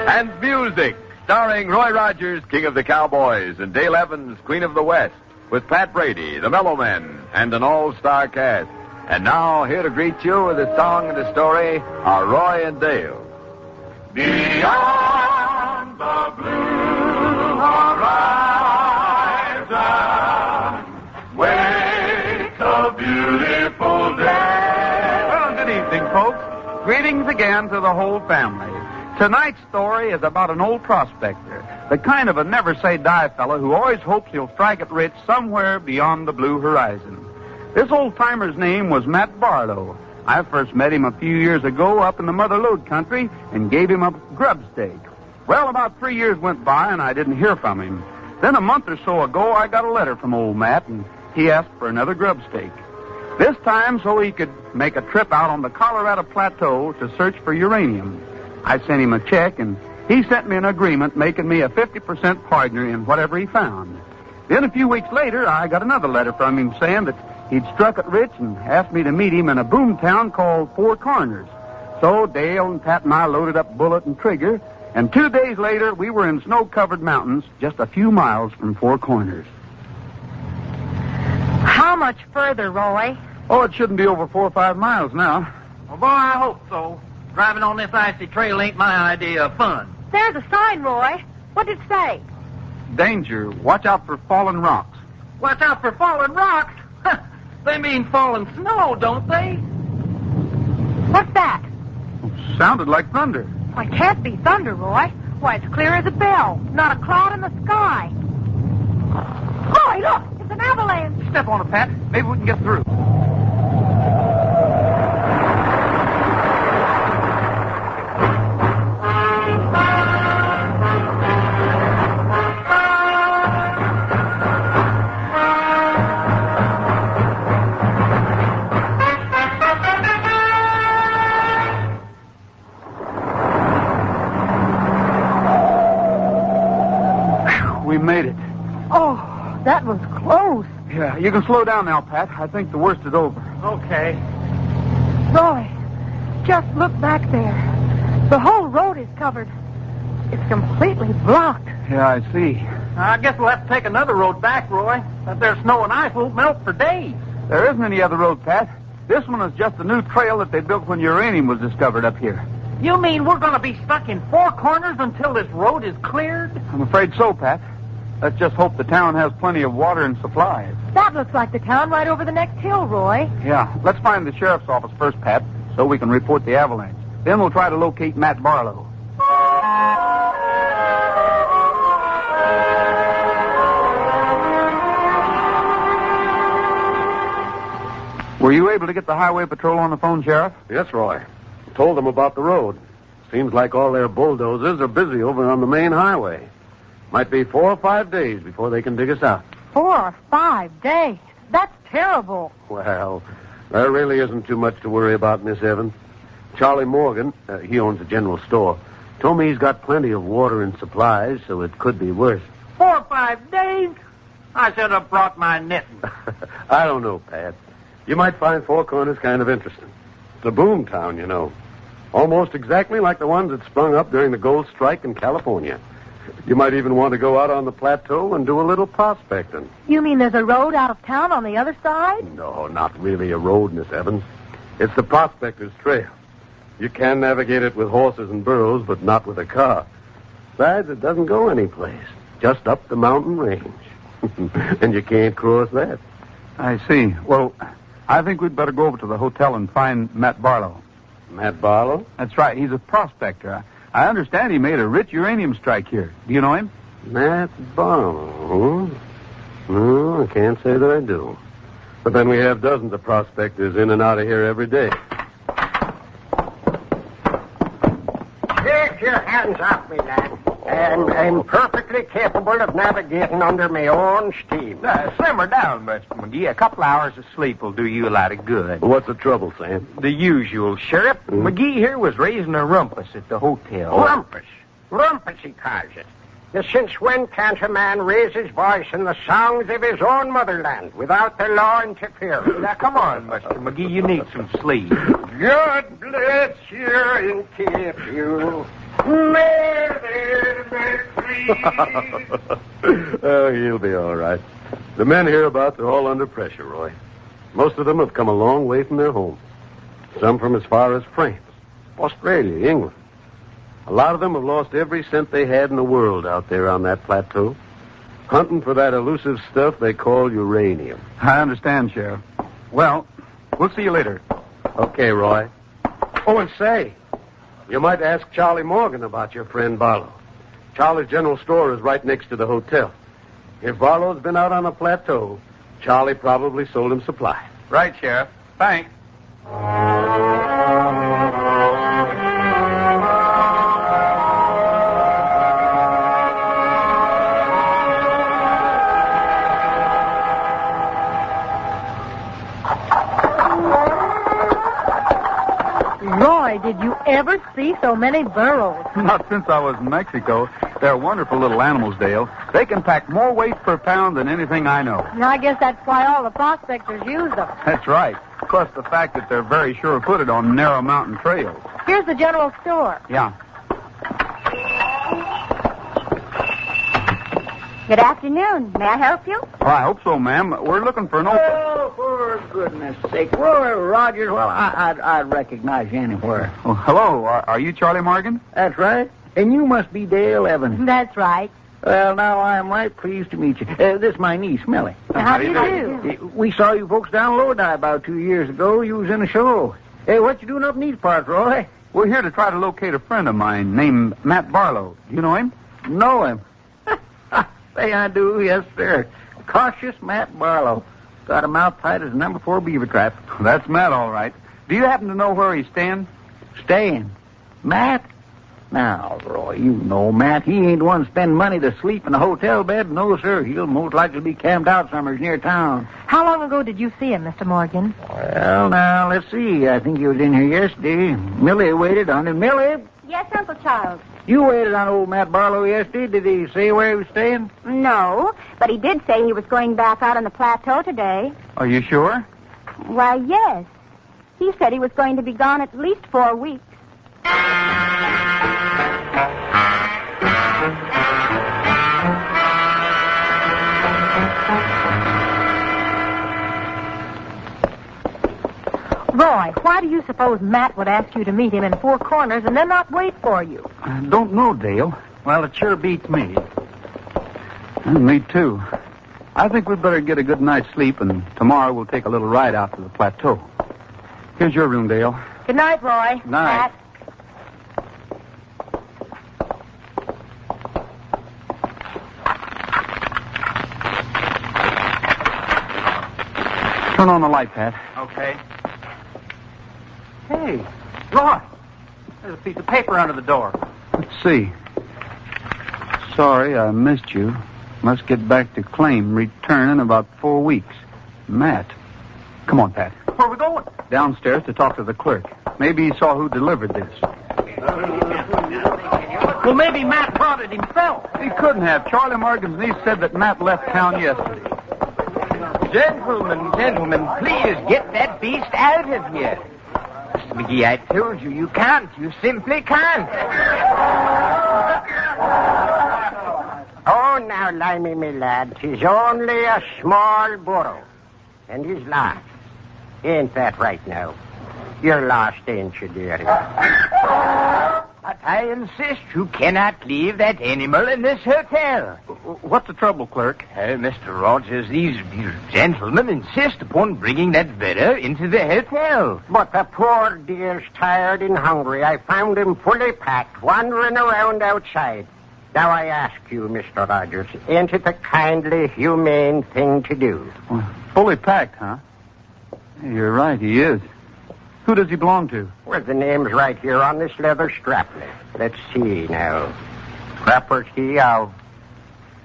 and music. Starring Roy Rogers, King of the Cowboys, and Dale Evans, Queen of the West. with Pat Brady, the Mellow Men, and an all-star cast. And now, here to greet you with the song and the story are Roy and Dale. Beyond the blue horizon waits a beautiful day. Well, good evening, folks. Greetings again to the whole family. Tonight's story is about an old prospector, the kind of a never-say-die fellow who always hopes he'll strike it rich somewhere beyond the blue horizon. This old-timer's name was Matt Barlow. I first met him a few years ago up in the Mother Lode country and gave him a grub stake. Well, about 3 years went by and I didn't hear from him. Then a month or so ago, I got a letter from old Matt, and he asked for another grub stake. This time so he could make a trip out on the Colorado Plateau to search for uranium. I sent him a check, and he sent me an agreement making me a 50% partner in whatever he found. Then a few weeks later, I got another letter from him saying that he'd struck it rich and asked me to meet him in a boom town called Four Corners. So Dale and Pat and I loaded up bullet and trigger, and 2 days later, we were in snow-covered mountains just a few miles from Four Corners. How much further, Roy? Oh, it shouldn't be over 4 or 5 miles now. Well, boy, I hope so. Driving on this icy trail ain't my idea of fun. There's a sign, Roy. What did it say? Danger. Watch out for fallen rocks. Watch out for fallen rocks? They mean fallen snow, don't they? What's that? Sounded like thunder. Why, it can't be thunder, Roy. Why, it's clear as a bell. Not a cloud in the sky. Roy, look! It's an avalanche. Step on it, Pat. Maybe we can get through. We made it. Oh, that was close. Yeah, you can slow down now, Pat. I think the worst is over. Okay. Roy, just look back there. The whole road is covered. It's completely blocked. Yeah, I see. I guess we'll have to take another road back, Roy. That there snow and ice won't melt for days. There isn't any other road, Pat. This one is just a new trail that they built when uranium was discovered up here. You mean we're going to be stuck in Four Corners until this road is cleared? I'm afraid so, Pat. Let's just hope the town has plenty of water and supplies. That looks like the town right over the next hill, Roy. Yeah, let's find the sheriff's office first, Pat, so we can report the avalanche. Then we'll try to locate Matt Barlow. Were you able to get the highway patrol on the phone, Sheriff? Yes, Roy. Told them about the road. Seems like all their bulldozers are busy over on the main highway. Might be 4 or 5 days before they can dig us out. 4 or 5 days? That's terrible. Well, there really isn't too much to worry about, Miss Evans. Charlie Morgan, he owns a general store, told me he's got plenty of water and supplies, so it could be worse. 4 or 5 days? I should have brought my knitting. I don't know, Pat. You might find Four Corners kind of interesting. It's a boom town, you know. Almost exactly like the ones that sprung up during the gold strike in California. You might even want to go out on the plateau and do a little prospecting. You mean there's a road out of town on the other side? No, not really a road, Miss Evans. It's the Prospector's Trail. You can navigate it with horses and burros, but not with a car. Besides, it doesn't go anyplace. Just up the mountain range. And you can't cross that. I see. Well, I think we'd better go over to the hotel and find Matt Barlow. Matt Barlow? That's right. He's a prospector. I understand he made a rich uranium strike here. Do you know him? Matt Barlow? No, I can't say that I do. But then we have dozens of prospectors in and out of here every day. Take your hands off me, lad. And I'm perfectly capable of navigating under my own steam. Simmer down, Mr. McGee. A couple hours of sleep will do you a lot of good. What's the trouble, Sam? The usual, Sheriff. McGee here was raising a rumpus at the hotel. Rumpus? Rumpus, he calls it. Now, since when can't a man raise his voice in the songs of his own motherland without the law interfering? Now, come on, Mr. McGee. You need some sleep. God bless you and keep you. Oh, he'll be all right. The men hereabouts are all under pressure, Roy. Most of them have come a long way from their homes. Some from as far as France, Australia, England. A lot of them have lost every cent they had in the world out there on that plateau, hunting for that elusive stuff they call uranium. I understand, Sheriff. Well, we'll see you later. Okay, Roy. Oh, and say, you might ask Charlie Morgan about your friend Barlow. Charlie's general store is right next to the hotel. If Barlow's been out on the plateau, Charlie probably sold him supplies. Right, Sheriff. Thanks. Roy, did you ever see so many burros? Not since I was in Mexico. They're wonderful little animals, Dale. They can pack more weight per pound than anything I know. I guess that's why all the prospectors use them. That's right. Plus the fact that they're very sure-footed on narrow mountain trails. Here's the general store. Yeah. Good afternoon. May I help you? Well, I hope so, ma'am. We're looking for an open... Oh, for goodness sake. Well, Rogers, well, I'd recognize you anywhere. Oh, hello. Are you Charlie Morgan? That's right. And you must be Dale Evans. That's right. Well, now, I'm right pleased to meet you. This is my niece, Millie. How do you do? We saw you folks down Lodi about 2 years ago. You was in a show. Hey, what you doing up in these parts, Roy? We're here to try to locate a friend of mine named Matt Barlow. Do you know him? Know him? Say I do, yes, sir. Cautious Matt Barlow. Got him out tight as a number 4 beaver trap. That's Matt, all right. Do you happen to know where he's staying? Staying? Matt? Now, Roy, you know Matt. He ain't one to spend money to sleep in a hotel bed. No, sir. He'll most likely be camped out somewhere near town. How long ago did you see him, Mr. Morgan? Well, now, let's see. I think he was in here yesterday. Millie waited on him. Millie? Yes, Uncle Charles. You waited on old Matt Barlow yesterday. Did he say where he was staying? No, but he did say he was going back out on the plateau today. Are you sure? Why, yes. He said he was going to be gone at least 4 weeks. Roy, why do you suppose Matt would ask you to meet him in 4 Corners and then not wait for you? I don't know, Dale. Well, it sure beats me. And me, too. I think we'd better get a good night's sleep, and tomorrow we'll take a little ride out to the plateau. Here's your room, Dale. Good night, Roy. Good night. Matt. Turn on the light, Pat. Okay. Hey, Roy. There's a piece of paper under the door. Let's see. Sorry, I missed you. Must get back to claim return in about 4 weeks. Matt. Come on, Pat. Where are we going? Downstairs to talk to the clerk. Maybe he saw who delivered this. Well, maybe Matt brought it himself. He couldn't have. Charlie Morgan's niece said that Matt left town yesterday. Gentlemen, please get that beast out of here. Mr. McGee, I told you, you can't. You simply can't. Oh, now, Limey, me lad, 'tis only a small burrow. And he's lost. Ain't that right now? You're lost, ain't you, dearie? But I insist you cannot leave that animal in this hotel. What's the trouble, clerk? Mr. Rogers, these gentlemen insist upon bringing that bird into the hotel. But the poor dear's tired and hungry. I found him fully packed, wandering around outside. Now I ask you, Mr. Rogers, ain't it a kindly, humane thing to do? Well, fully packed, huh? You're right, he is. Who does he belong to? Well, the name's right here on this leather straplet. Let's see now. Property of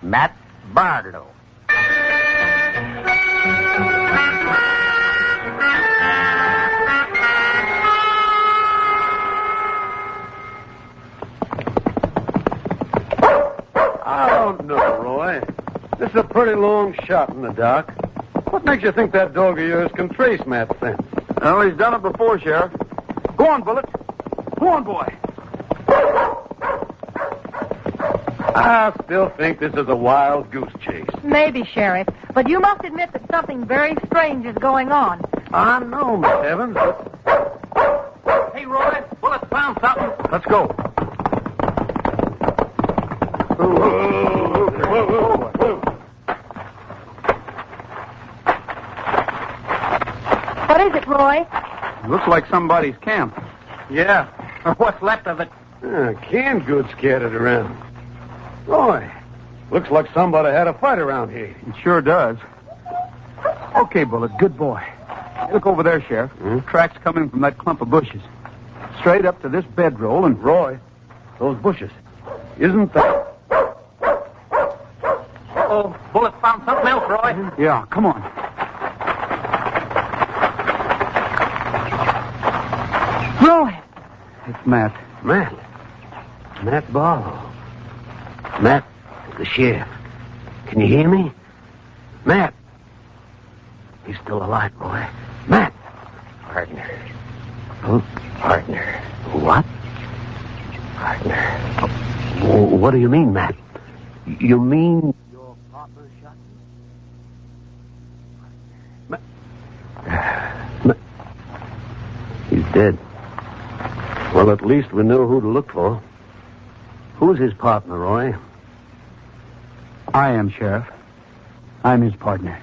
Matt Barlow. Oh, no, Roy. This is a pretty long shot in the dark. What makes you think that dog of yours can trace Matt's scent? Well, he's done it before, Sheriff. Go on, Bullet. Go on, boy. I still think this is a wild goose chase. Maybe, Sheriff. But you must admit that something very strange is going on. I know, Miss Evans. Hey, Roy, Bullet found something. Let's go. What is it, Roy? Looks like somebody's camp. Yeah, or what's left of it. Canned goods scattered around. Roy, looks like somebody had a fight around here. It sure does. Okay, Bullet, good boy. Look over there, Sheriff. Tracks coming from that clump of bushes. Straight up to this bedroll and... Roy, those bushes. Isn't that... Oh, Bullet found something else, Roy. Yeah, come on. Roy. It's Matt. Matt Barlow. Matt, the sheriff. Can you hear me? Matt. He's still alive, boy. Matt. Partner. Huh? Partner. What? Partner. What do you mean, Matt? You mean your partner shot you? He's dead. Well, at least we know who to look for. Who's his partner, Roy? I am, Sheriff. I'm his partner.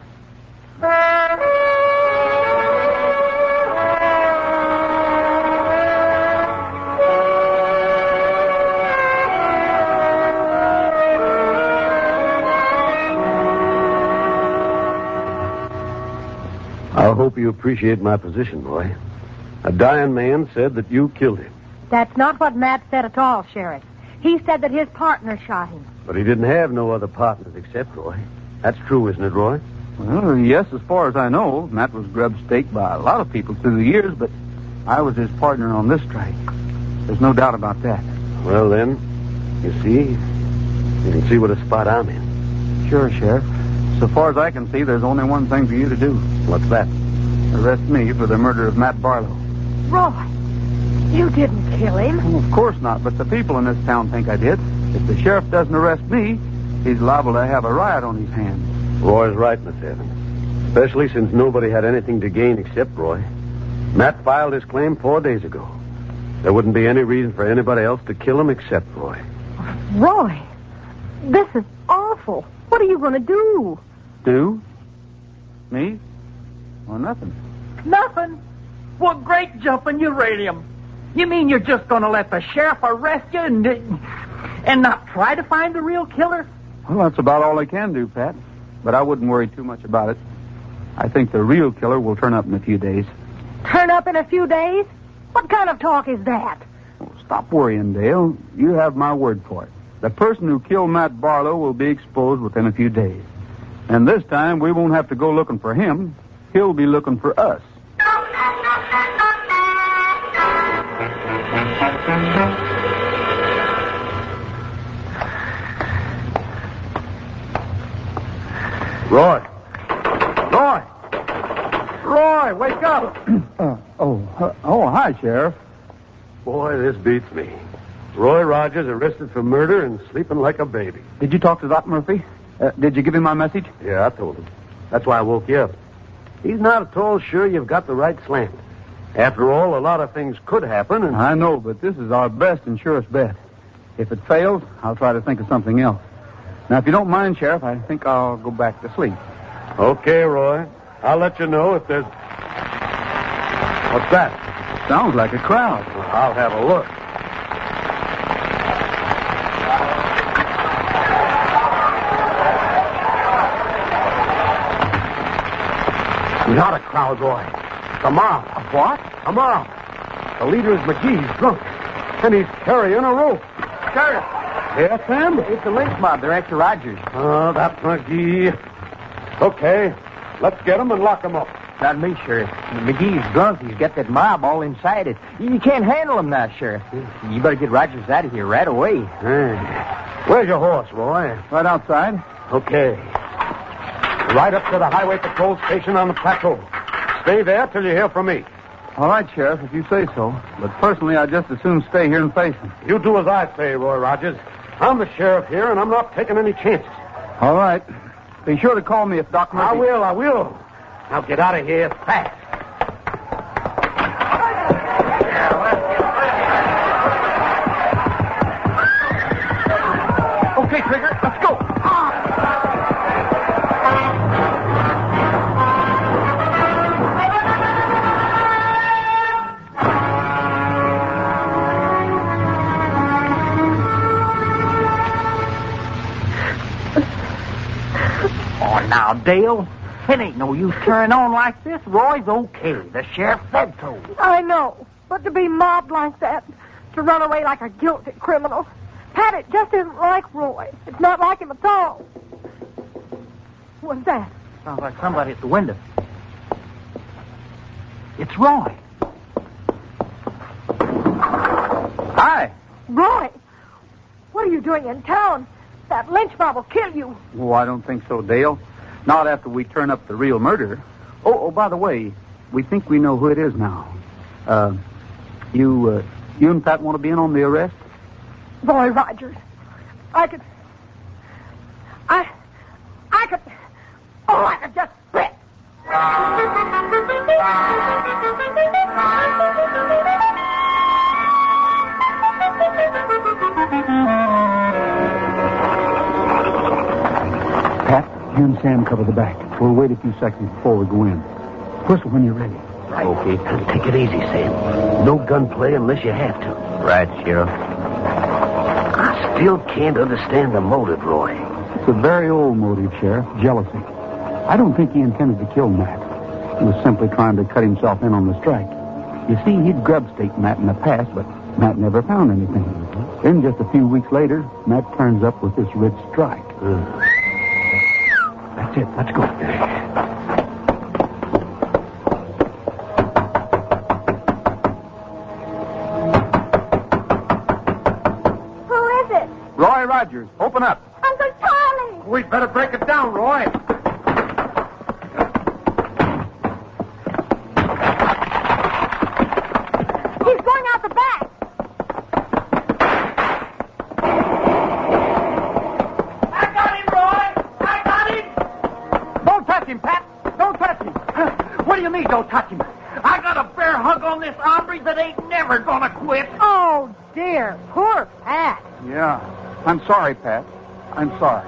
I hope you appreciate my position, Roy. A dying man said that you killed him. That's not what Matt said at all, Sheriff. He said that his partner shot him. But he didn't have no other partners except Roy. That's true, isn't it, Roy? Well, yes, as far as I know. Matt was grub-staked by a lot of people through the years, but I was his partner on this strike. There's no doubt about that. Well, then, you see, you can see what a spot I'm in. Sure, Sheriff. So far as I can see, there's only one thing for you to do. What's that? Arrest me for the murder of Matt Barlow. Roy, you didn't kill him. Well, of course not, but the people in this town think I did. If the sheriff doesn't arrest me, he's liable to have a riot on his hands. Roy's right, Miss Evans. Especially since nobody had anything to gain except Roy. Matt filed his claim 4 days ago. There wouldn't be any reason for anybody else to kill him except Roy. Roy, this is awful. What are you going to do? Do? Me? Or nothing. Nothing? Well, great jumping uranium. You mean you're just going to let the sheriff arrest you and not try to find the real killer? Well, that's about all I can do, Pat. But I wouldn't worry too much about it. I think the real killer will turn up in a few days. Turn up in a few days? What kind of talk is that? Oh, stop worrying, Dale. You have my word for it. The person who killed Matt Barlow will be exposed within a few days. And this time, we won't have to go looking for him. He'll be looking for us. Roy! Roy, wake up! Hi, Sheriff. Boy, this beats me. Roy Rogers arrested for murder and sleeping like a baby. Did you talk to Doc Murphy? Did you give him my message? Yeah, I told him. That's why I woke you up. He's not at all sure you've got the right slant. After all, a lot of things could happen, and... I know, but this is our best and surest bet. If it fails, I'll try to think of something else. Now, if you don't mind, Sheriff, I think I'll go back to sleep. Okay, Roy. I'll let you know if there's... What's that? Sounds like a crowd. Well, I'll have a look. Not a crowd, Roy. It's a mob. A what? A mob. The leader is Magee. He's drunk. And he's carrying a rope. Sheriff. Yes, Sam? It's a lynch mob. They're after Rogers. Oh, that's Magee. Okay. Let's get him and lock him up. Not me, Sheriff. McGee's drunk. He's got that mob all inside it. You can't handle him now, Sheriff. You better get Rogers out of here right away. Hey. Where's your horse, Roy? Right outside. Okay. Right up to the highway patrol station on the plateau. Stay there till you hear from me. All right, Sheriff, if you say so. But personally, I'd just as soon stay here and face him. You do as I say, Roy Rogers. I'm the sheriff here, and I'm not taking any chances. All right. Be sure to call me if Doc Murphy... I will. Now get out of here fast. Okay, Trigger, let's go. Oh, now, Dale, it ain't no use carrying on like this. Roy's okay. The sheriff said so. I know, but to be mobbed like that, to run away like a guilty criminal, Pat, it just isn't like Roy. It's not like him at all. What's that? Sounds like somebody at the window. It's Roy. Hi. Roy, what are you doing in town? That lynch mob will kill you. Oh, I don't think so, Dale. Not after we turn up the real murderer. Oh, by the way, we think we know who it is now. You and Pat want to be in on the arrest? Roy Rogers. I could just quit. Pat, you and Sam cover the back. We'll wait a few seconds before we go in. Whistle when you're ready. Right. Okay, take it easy, Sam. No gunplay unless you have to. Right, Sheriff. I still can't understand the motive, Roy. It's a very old motive, Sheriff. Jealousy. I don't think he intended to kill Matt. He was simply trying to cut himself in on the strike. You see, he'd grub-staked Matt in the past, but Matt never found anything. Then just a few weeks later, Matt turns up with this rich strike. That's it. Let's go. Who is it? Roy Rogers, open up. Uncle Charlie. We'd better break it down, Roy. He's going out the back. I got him, Roy. I got him. Don't touch him, Pat. Don't touch him. What do you mean, don't touch him? I got a bear hug on this hombre that ain't never gonna quit. Oh, dear. Poor Pat. Yeah. I'm sorry, Pat. I'm sorry.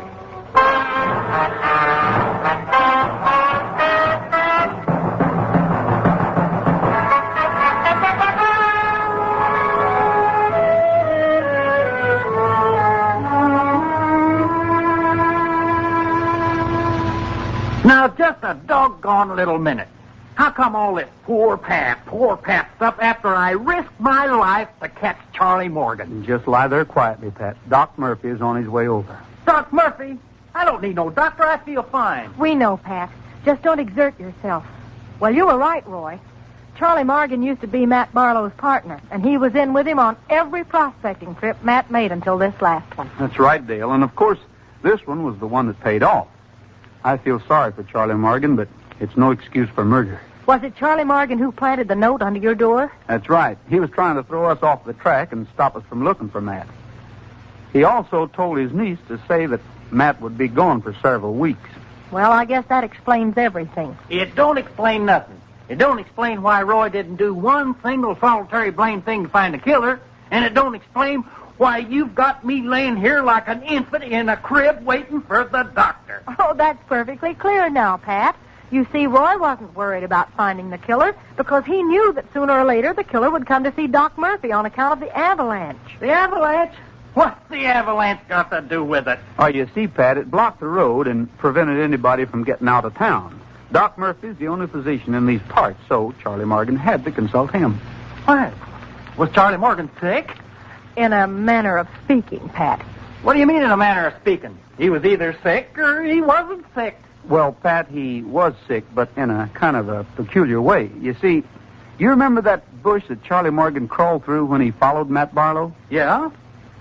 Now, just a doggone little minute. How come all this poor Pat stuff after I risked my life to catch Charlie Morgan? Just lie there quietly, Pat. Doc Murphy is on his way over. Doc Murphy? I don't need no doctor. I feel fine. We know, Pat. Just don't exert yourself. Well, you were right, Roy. Charlie Morgan used to be Matt Barlow's partner, and he was in with him on every prospecting trip Matt made until this last one. That's right, Dale. And, of course, this one was the one that paid off. I feel sorry for Charlie Morgan, but it's no excuse for murder. Was it Charlie Morgan who planted the note under your door? That's right. He was trying to throw us off the track and stop us from looking for Matt. He also told his niece to say that Matt would be gone for several weeks. Well, I guess that explains everything. It don't explain nothing. It don't explain why Roy didn't do one single solitary blame thing to find the killer, and it don't explain why you've got me laying here like an infant in a crib waiting for the doctor. Oh, that's perfectly clear now, Pat. You see, Roy wasn't worried about finding the killer because he knew that sooner or later the killer would come to see Doc Murphy on account of the avalanche. The avalanche? What's the avalanche got to do with it? Oh, you see, Pat, it blocked the road and prevented anybody from getting out of town. Doc Murphy's the only physician in these parts, so Charlie Morgan had to consult him. What? Was Charlie Morgan sick? In a manner of speaking, Pat. What do you mean in a manner of speaking? He was either sick or he wasn't sick. Well, Pat, he was sick, but in a kind of a peculiar way. You see, you remember that bush that Charlie Morgan crawled through when he followed Matt Barlow? Yeah?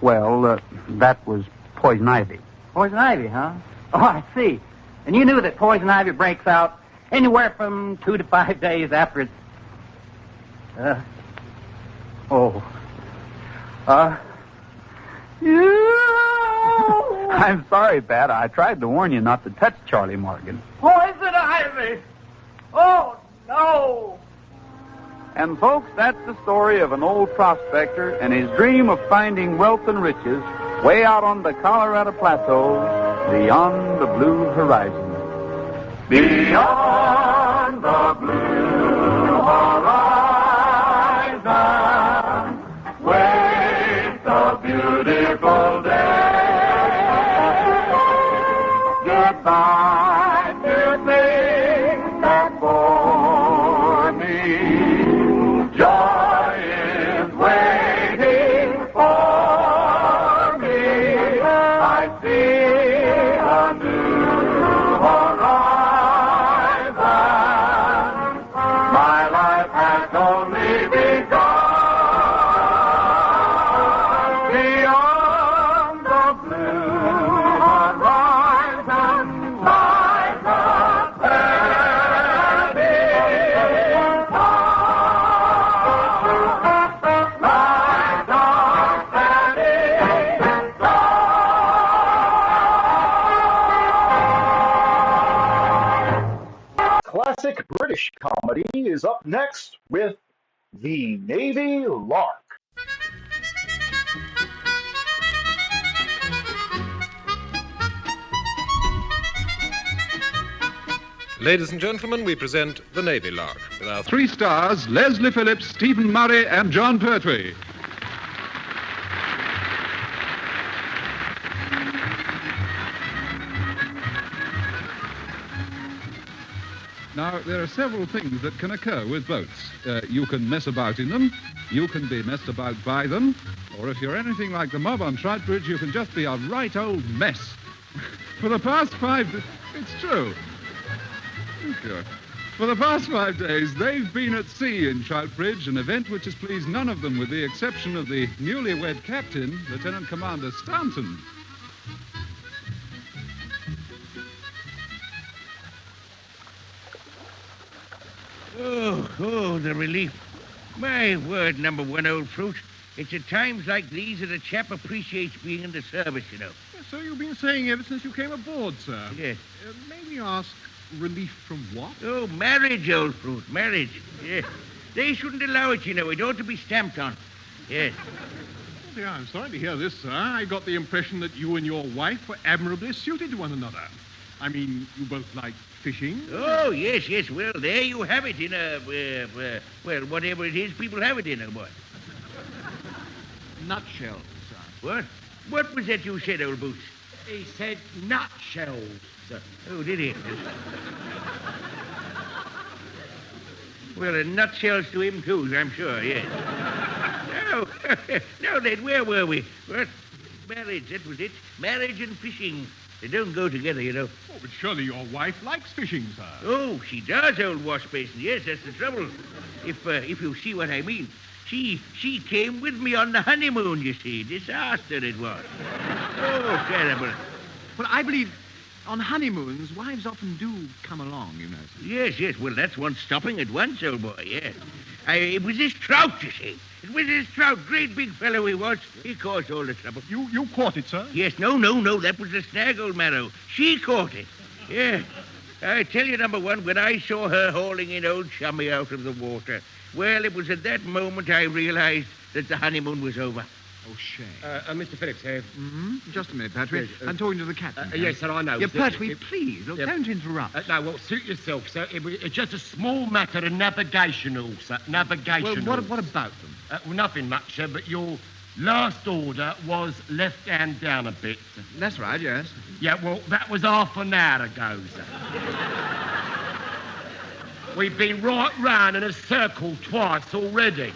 Well, that was poison ivy. Poison ivy, huh? Oh, I see. And you knew that poison ivy breaks out anywhere from 2 to 5 days after it's... I'm sorry, Pat. I tried to warn you not to touch Charlie Morgan. Poison ivy! Oh, no! And, folks, that's the story of an old prospector and his dream of finding wealth and riches way out on the Colorado Plateau, beyond the blue horizon. Beyond the blue horizon, waits a beautiful day. Goodbye to things that bore me. Joy is waiting for me. I see a new horizon. My life has only begun. Beyond the blue horizon lies a paradise. Classic British comedy is up next with The Navy Lark. Ladies and gentlemen, we present The Navy Lark with our 3 stars, Leslie Phillips, Stephen Murray, and John Pertwee. Now, there are several things that can occur with boats. You can mess about in them, you can be messed about by them, or if you're anything like the mob on Trout Bridge, you can just be a right old mess. For the past 5... It's true. Okay. For the past 5 days, they've been at sea in Trout Bridge, an event which has pleased none of them with the exception of the newlywed captain, Lieutenant Commander Staunton. Oh, the relief. My word, number one, old fruit. It's at times like these that a chap appreciates being in the service, you know. So you've been saying ever since you came aboard, sir? Yes. May we ask, relief from what? Oh, marriage, old fruit, marriage. Yes. They shouldn't allow it, you know. It ought to be stamped on. Yes. Oh, dear, I'm sorry to hear this, sir. I got the impression that you and your wife were admirably suited to one another. I mean, you both like fishing? Oh, yes, yes. Well, there you have it in a, well, whatever it is people have it in, or what? Nutshells, sir. What? What was that you said, old Boots? He said nutshells, sir. Oh, did he? Well, a nutshells to him, too, I'm sure, yes. No, then, where were we? What? Marriage, that was it. Marriage and fishing. They don't go together, you know. Oh, but surely your wife likes fishing, sir. Oh, she does, old wash basin. Yes, that's the trouble. If you see what I mean. She came with me on the honeymoon, you see. Disaster it was. Oh, terrible. Well, I believe on honeymoons, wives often do come along, you know, sir. Yes. Well, that's one stopping at once, old boy, yes. It was this trout, you see. It was this trout. Great big fellow he was. He caused all the trouble. You caught it, sir? Yes, no. That was the snag, old Marrow. She caught it. Yeah. I tell you, number one, when I saw her hauling in old Chummy out of the water, well, it was at that moment I realized that the honeymoon was over. Oh, shame. Mr. Phillips, Just a minute, Pertwee. I'm talking to the captain. yes, sir, I know. Yeah, Pertwee, please, look, don't interrupt. No, well, suit yourself, sir. It's just a small matter of navigational, sir. Navigational. Well, what about them? Well, nothing much, sir, but your last order was left hand down a bit. That's right, yes. Yeah, well, that was half an hour ago, sir. We've been right round in a circle twice already.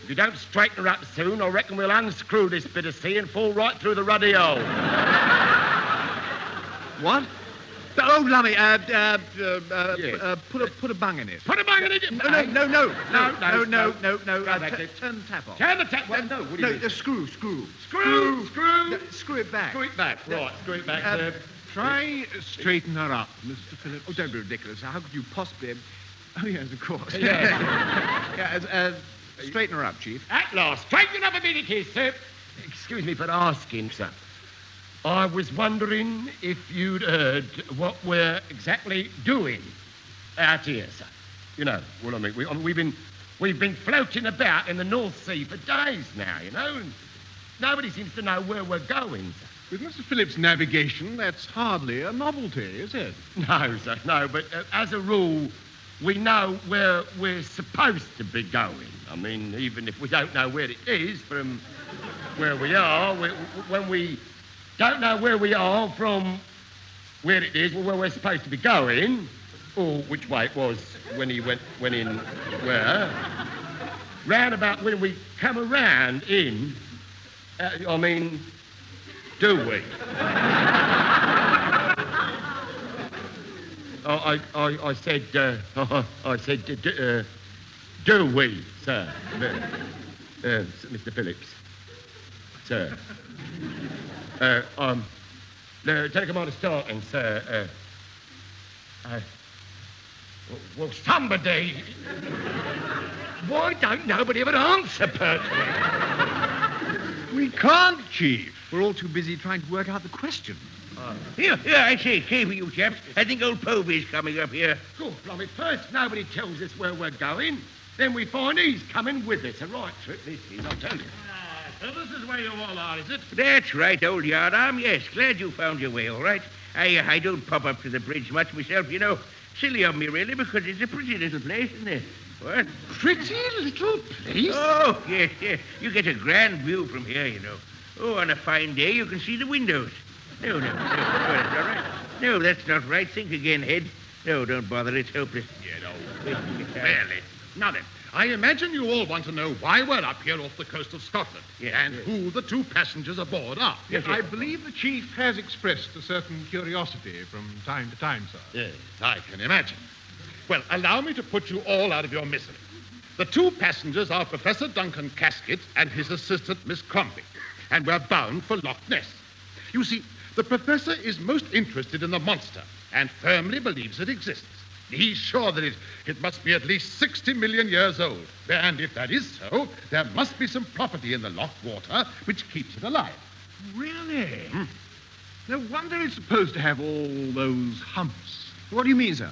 If you don't straighten her up soon, I reckon we'll unscrew this bit of sea and fall right through the ruddy hole. What? Oh, lummy, put a bung in it. Put a bung in it? No. Turn Turn the tap off. Turn the tap. Well, no, what do you mean? Screw. Screw It back. Screw it back. Right, screw it back, sir. Try straighten her up, Mr. Phillips. Oh, don't be ridiculous. How could you possibly... Oh, yes, of course. Yeah. Straighten her up, Chief. At last. Straighten up a bit, it is, sir. Excuse me for asking, sir. I was wondering if you'd heard what we're exactly doing out here, sir. You know what I mean? We've been floating about in the North Sea for days now, you know, and nobody seems to know where we're going, sir. With Mr. Phillips' navigation, that's hardly a novelty, is it? No, sir, no, but as a rule, we know where we're supposed to be going. I mean, even if we don't know where it is from where we are, when we don't know where we are from where it is, where we're supposed to be going, or which way it was when he went in where, round about when we come around in, I mean, do we? I said, do we, sir? Mr. Phillips, sir. Take him on a starting, sir. Well, somebody. Why don't nobody ever answer, Pertwee? We can't, Chief. We're all too busy trying to work out the question. Here, I say, careful, you chaps. I think old Povey's coming up here. Good, Blommy. First, nobody tells us where we're going. Then we find he's coming with us. A right trip, this is, I'll tell you. So this is where you all are, is it? That's right, old yardarm. Yes, glad you found your way, all right. I don't pop up to the bridge much myself, you know. Silly of me, really, because it's a pretty little place, isn't it? What? Pretty little place? Oh, yes, yes. You get a grand view from here, you know. Oh, on a fine day, you can see the windows. No, that's all right. No, that's not right. Think again, Head. No, don't bother. It's hopeless. Really? Now then, I imagine you all want to know why we're up here off the coast of Scotland and who the two passengers aboard are. Yes. I believe the Chief has expressed a certain curiosity from time to time, sir. Yes, I can imagine. Well, allow me to put you all out of your misery. The two passengers are Professor Duncan Casket and his assistant, Miss Crombie, and we're bound for Loch Ness. You see, the professor is most interested in the monster and firmly believes it exists. He's sure that it must be at least 60 million years old. And if that is so, there must be some property in the loch water which keeps it alive. Really? No wonder it's supposed to have all those humps. What do you mean, sir?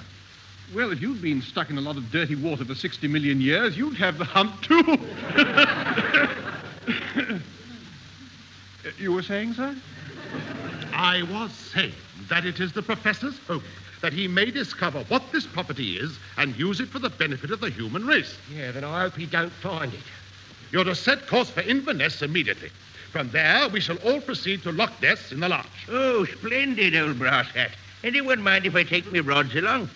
Well, if you'd been stuck in a lot of dirty water for 60 million years, you'd have the hump, too. You were saying, sir? I was saying that it is the professor's hope that he may discover what this property is and use it for the benefit of the human race. Yeah, then I hope he don't find it. You're to set course for Inverness immediately. From there, we shall all proceed to Loch Ness in the launch. Oh, splendid, old brass hat. Anyone mind if I take me rods along?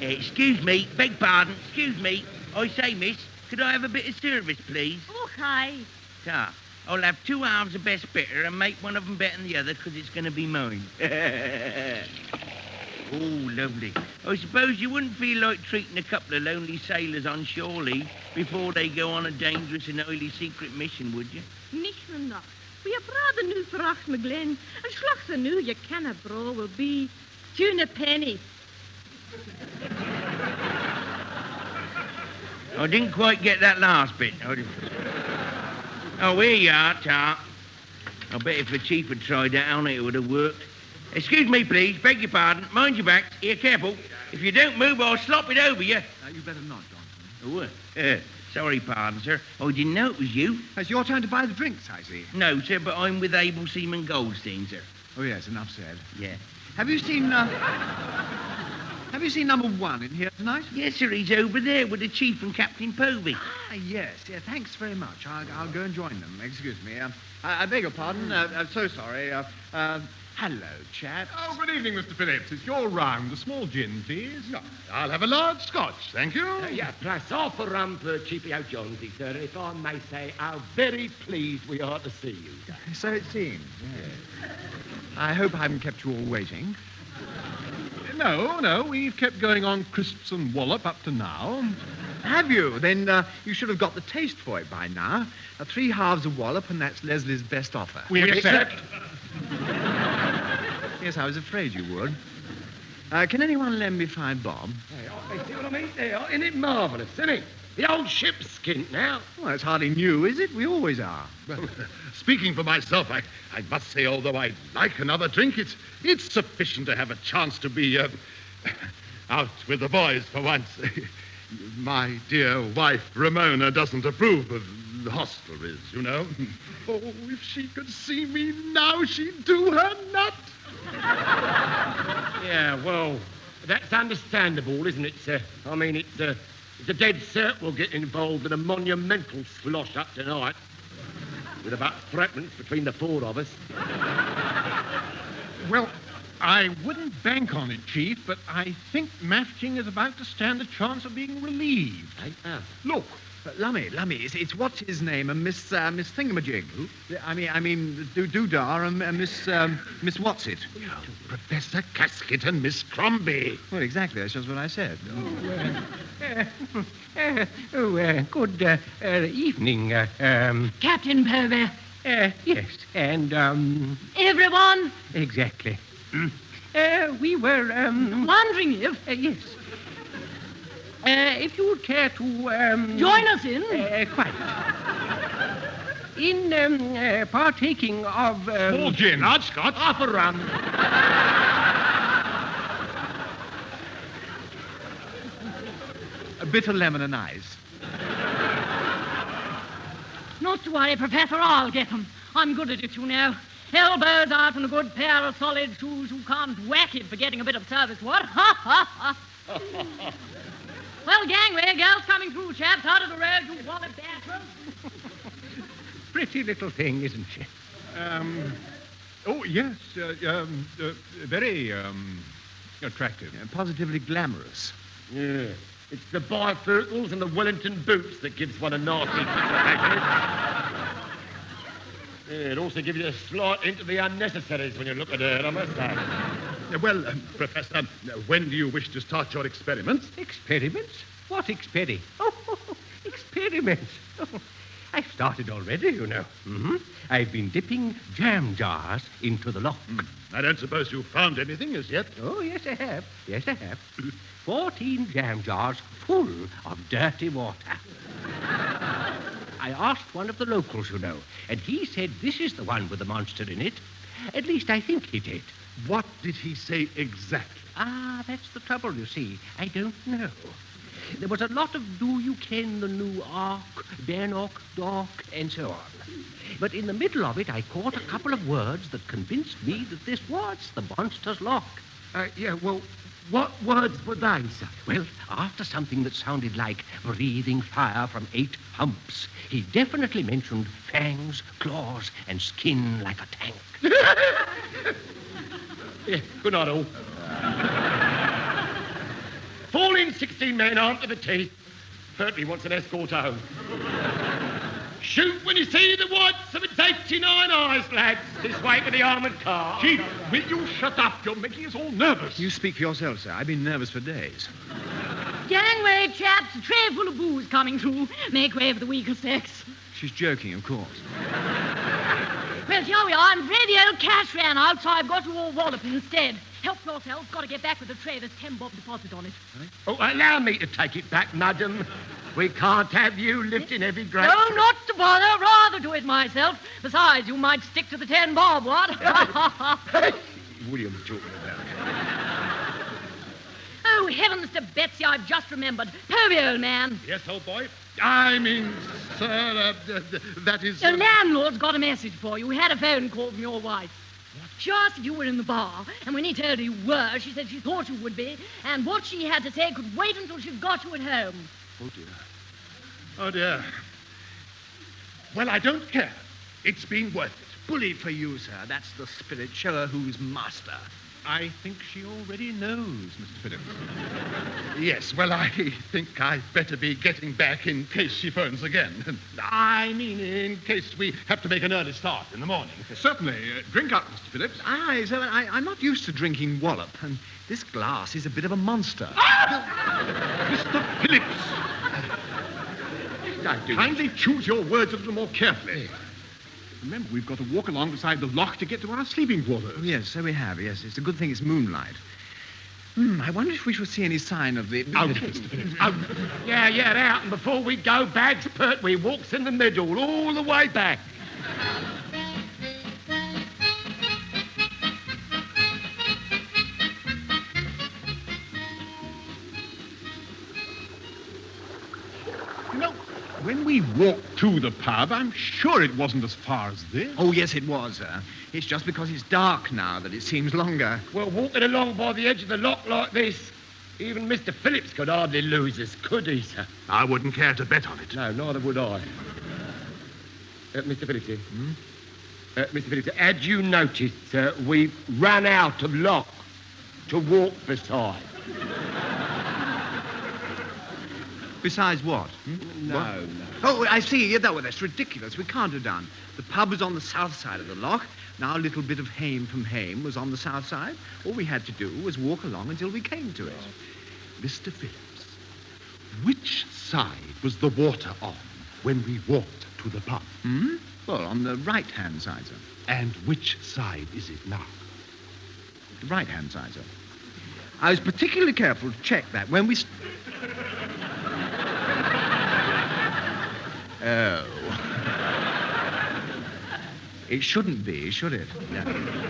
Excuse me, beg pardon, excuse me. I say, miss, could I have a bit of service, please? Okay. Ah, I'll have 2 halves of best bitter and make one of them better than the other because it's going to be mine. Oh, lovely. I suppose you wouldn't feel like treating a couple of lonely sailors on shore leave before they go on a dangerous and highly secret mission, would you? Nicht nog. We have brother nu verach me Glen. En slachse nu je kennen bro will be 2 penny. I didn't quite get that last bit. Oh, here you are, Tart. I bet if the Chief had tried that on, it would have worked. Excuse me, please. Beg your pardon. Mind your backs. Here, careful. If you don't move, I'll slop it over you. You better not, Johnson. Oh, sorry, pardon, sir. I didn't know it was you. It's your turn to buy the drinks, I see. No, sir, but I'm with Able Seaman Goldstein, sir. Oh, yes, enough said. Yeah. Have you seen number 1 in here tonight? Yes, sir. He's over there with the Chief and Captain Povey. Ah, yes. Yeah, thanks very much. I'll go and join them. Excuse me. I beg your pardon. I'm so sorry. Hello, chaps. Oh, good evening, Mr. Phillips. It's your round. A small gin, please. No, I'll have a large scotch, thank you. Yeah, plus half a rum for Cheapy O'Jonesy, sir. If I may say how very pleased we are to see you. So it seems. Yes. I hope I haven't kept you all waiting. No, we've kept going on crisps and wallop up to now. Have you? Then you should have got the taste for it by now. 3 halves of wallop, and that's Leslie's best offer. We accept. Yes, I was afraid you would. Can anyone lend me £5 bob? Hey, see what I mean? There, isn't it marvellous, isn't it? The old ship's skint now. Well, it's hardly new, is it? We always are. Well, speaking for myself, I must say, although I like another drink, it's sufficient to have a chance to be out with the boys for once. My dear wife, Ramona, doesn't approve of the hostelries, you know. Oh, if she could see me now, she'd do her nut. Yeah, well, that's understandable, isn't it, sir? I mean, it's a dead cert we'll get involved in a monumental slosh up tonight. With about threepence between the four of us. Well, I wouldn't bank on it, Chief, but I think Mafting is about to stand a chance of being relieved. Look, Lummy, it's what's his name, and Miss Thingamajig. Who? I mean, Doodah and Miss Whatsit. Professor Casket and Miss Crombie. Well, exactly. That's just what I said. Good evening, Captain Fibber. Yes, and, Everyone? Exactly. We were, Wondering if... yes. If you would care to, Join us in? Quite. In, partaking of, Small gin. Large Scotch. Half a rum. A bit of lemon and ice. Not to worry, Professor, I'll get them. I'm good at it, you know. Elbows out and a good pair of solid shoes. You can't whack it for getting a bit of service, what? Ha, ha, ha. Well, gangway, girls coming through, chaps. Out of the road, you wallet bathroom. Pretty little thing, isn't she? Oh, yes. Very, attractive. Positively glamorous. Yeah. It's the bifurcals and the Wellington boots that gives one a nasty pleasure. Yeah, it also gives you a slight hint of the unnecessaries when you look at her, I must say. Well, Professor, when do you wish to start your experiments? Experiments? What experiment? Oh, experiments. Oh, I've started already, you know. Mm-hmm. I've been dipping jam jars into the lock. I don't suppose you've found anything as yet? Oh, yes, I have. Yes, I have. 14 jam jars full of dirty water. I asked one of the locals, you know, and he said this is the one with the monster in it. At least I think he did. What did he say exactly? Ah, that's the trouble, you see. I don't know. There was a lot of do you ken the new ark, Bennock, Dock, and so on. But in the middle of it, I caught a couple of words that convinced me that this was the monster's lock. Yeah, well, what words were they, sir? Well, after something that sounded like breathing fire from 8 humps, he definitely mentioned fangs, claws, and skin like a tank. Yeah, good night, all. Fall in 16 men after the teeth. Pertwee wants an escort home. Shoot when you see the whites of its 89 eyes, lads. This way to the armoured car. Chief, will you shut up? You're making us all nervous. You speak for yourself, sir. I've been nervous for days. Gangway, chaps. A tray full of booze coming through. Make way for the weaker sex. She's joking, of course. Well, here we are. I'm afraid the old cash ran out, so I've got you all wallop instead. Help yourself. Got to get back with the tray. There's 10 bob deposit on it. Oh, allow me to take it back, madam. We can't have you lifting heavy grapes. No, not to bother. Rather do it myself. Besides, you might stick to the 10 bob, what? William talking about. Oh, heavens to Betsy, I've just remembered. Povey, old man. Yes, old boy? I mean, sir, that is... The landlord's got a message for you. We had a phone call from your wife. She asked if you were in the bar, and when he told her you were, she said she thought you would be, and what she had to say could wait until she got you at home. Oh, dear. Oh, dear. Well, I don't care. It's been worth it. Bully for you, sir. That's the spirit. Show her who's master. I think she already knows, Mr. Phillips. Yes, well, I think I'd better be getting back in case she phones again. I mean, in case we have to make an early start in the morning. Certainly. Drink up, Mr. Phillips. Aye, sir, I'm not used to drinking wallop, and this glass is a bit of a monster. Mr. Phillips! Kindly choose your words a little more carefully. Remember, we've got to walk along beside the lock to get to our sleeping quarters. Oh, yes, so we have, yes. It's a good thing it's moonlight. I wonder if we shall see any sign of the... Out, Mr. Phillips, out. Yeah, out. And before we go, bags pert, we walks in the middle all the way back. When we walked to the pub, I'm sure it wasn't as far as this. Oh, yes, it was, sir. It's just because it's dark now that it seems longer. Well, walking along by the edge of the lock like this, even Mr. Phillips could hardly lose us, could he, sir? I wouldn't care to bet on it. No, neither would I. Mr. Phillips, Mr. Phillips, had you noticed, sir, we've run out of lock to walk beside? Besides what? No. Oh, I see. Yeah, that's ridiculous. We can't have done. The pub was on the south side of the loch. Now a little bit of hame from hame was on the south side. All we had to do was walk along until we came to it. Mr. Phillips, which side was the water on when we walked to the pub? Well, on the right-hand side, sir. And which side is it now? The right-hand side, sir. I was particularly careful to check that when we... Oh. It shouldn't be, should it?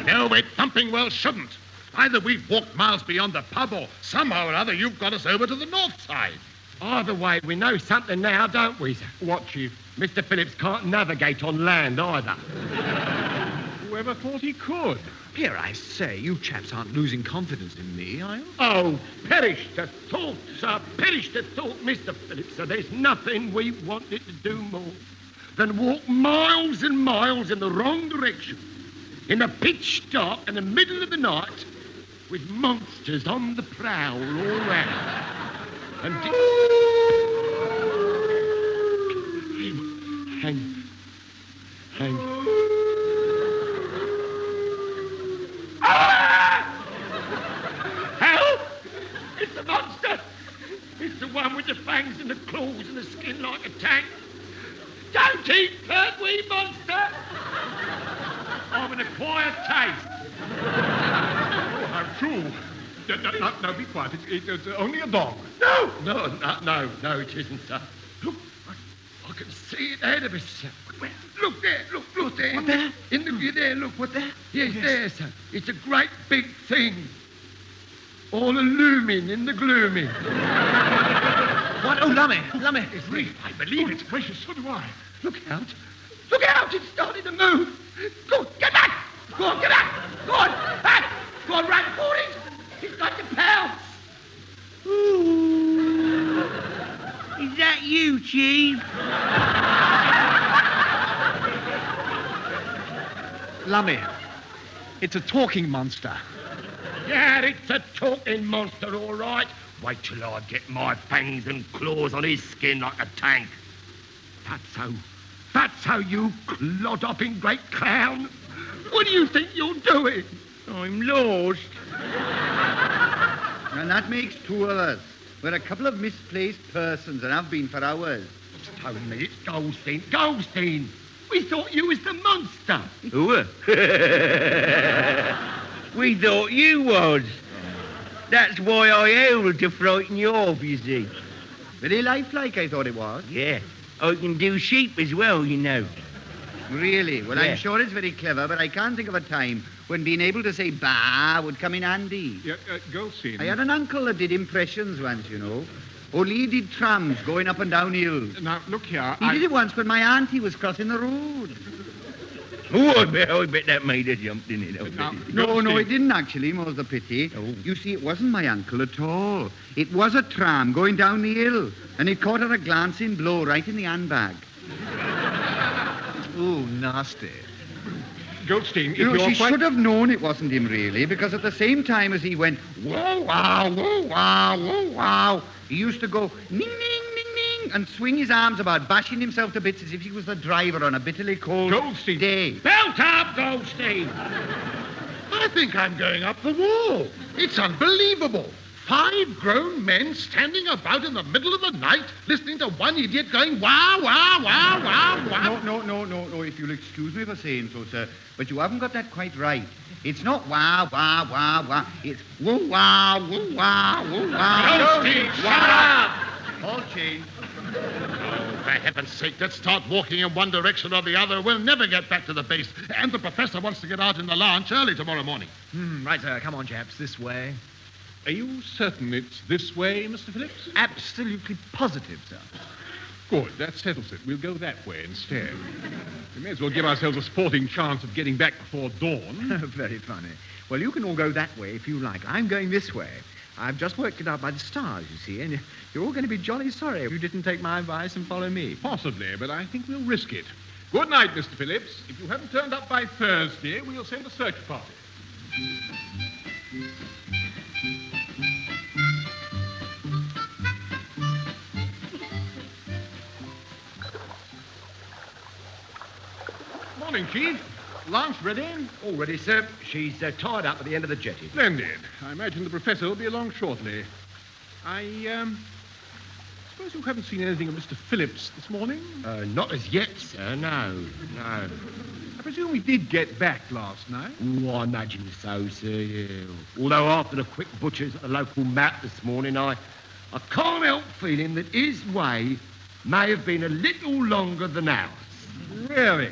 No, it thumping well shouldn't. Either we've walked miles beyond the pub or somehow or other you've got us over to the north side. Either way, we know something now, don't we, sir? What, Chief? Mr. Phillips can't navigate on land either. Whoever thought he could? Here, I say, you chaps aren't losing confidence in me, are you? Oh, perish the thought, sir. Perish the thought, Mr. Phillips, sir. There's nothing we wanted to do more than walk miles and miles in the wrong direction, in the pitch dark in the middle of the night, with monsters on the prowl all round. And hang. Help! It's the monster! It's the one with the fangs and the claws and the skin like a tank. Don't eat Pertwee, monster! I'm an acquired taste. Oh, how true. No, be quiet. It's only a dog. No, it isn't, sir. Look, I can see it ahead of us, sir. Where? Look there, look there. What there? There, look. What there? Yes, there, sir. It's a great big thing. All a-looming in the glooming. What? Oh, Lummy. It's real. I believe it. Gracious, so do I. Look out. It's starting to move. Go, get back. Go on, get back. Go on, back. Go on, run for it. It's got to pounce. Ooh. Is that you, Chief? Lummy, it's a talking monster. Yeah, it's a talking monster, all right. Wait till I get my fangs and claws on his skin like a tank. That's how you clod-hopping great clown. What do you think you're doing? I'm lost. And that makes two of us. We're a couple of misplaced persons and have been for hours. Don't me, it's Goldstein. We thought you was the monster. Who? We thought you was. That's why I howled to frighten you off, you see. Very lifelike, I thought it was. Yeah. I can do sheep as well, you know. Really? Well, Yeah. I'm sure it's very clever, but I can't think of a time when being able to say bah would come in handy. Yeah, Goldstein. I had an uncle that did impressions once, you know. Only he did trams going up and down hills. Now, look here. He did it once when my auntie was crossing the road. Oh, I bet that made her jump, didn't it? No, it didn't actually, more's the pity. Oh. You see, it wasn't my uncle at all. It was a tram going down the hill, and it caught her a glancing blow right in the handbag. Oh, nasty. Goldstein, if You know, you're she quite... should have known it wasn't him, really, because at the same time as he went, whoa, wow, whoa, wow, whoa, wow, he used to go, ning, ning, ning, ning, and swing his arms about, bashing himself to bits as if he was the driver on a bitterly cold day. Belt up, Goldstein. I think I'm going up the wall. It's unbelievable. 5 grown men standing about in the middle of the night listening to one idiot going wah, wah, wah, wah, wah. No, if you'll excuse me for saying so, sir, but you haven't got that quite right. It's not wah, wah, wah, wah. It's woo, wah, woo, wah, woo, wah. Shut up! All change. Oh, for heaven's sake, let's start walking in one direction or the other. We'll never get back to the base. And the professor wants to get out in the launch early tomorrow morning. Right, sir. Come on, chaps. This way. Are you certain it's this way, Mr. Phillips? Absolutely positive, sir. Good, that settles it. We'll go that way instead. We may as well give ourselves a sporting chance of getting back before dawn. Very funny. Well, you can all go that way if you like. I'm going this way. I've just worked it out by the stars, you see, and you're all going to be jolly sorry if you didn't take my advice and follow me. Possibly, but I think we'll risk it. Good night, Mr. Phillips. If you haven't turned up by Thursday, we'll send a search party. Morning, Chief. Lunch ready? All ready, sir. She's tied up at the end of the jetty. Splendid. I imagine the professor will be along shortly. I suppose you haven't seen anything of Mr. Phillips this morning? Not as yet, sir. No. I presume he did get back last night? Oh, I imagine so, sir, yeah. Although after the quick butchers at the local map this morning, I can't help feeling that his way may have been a little longer than ours. Really?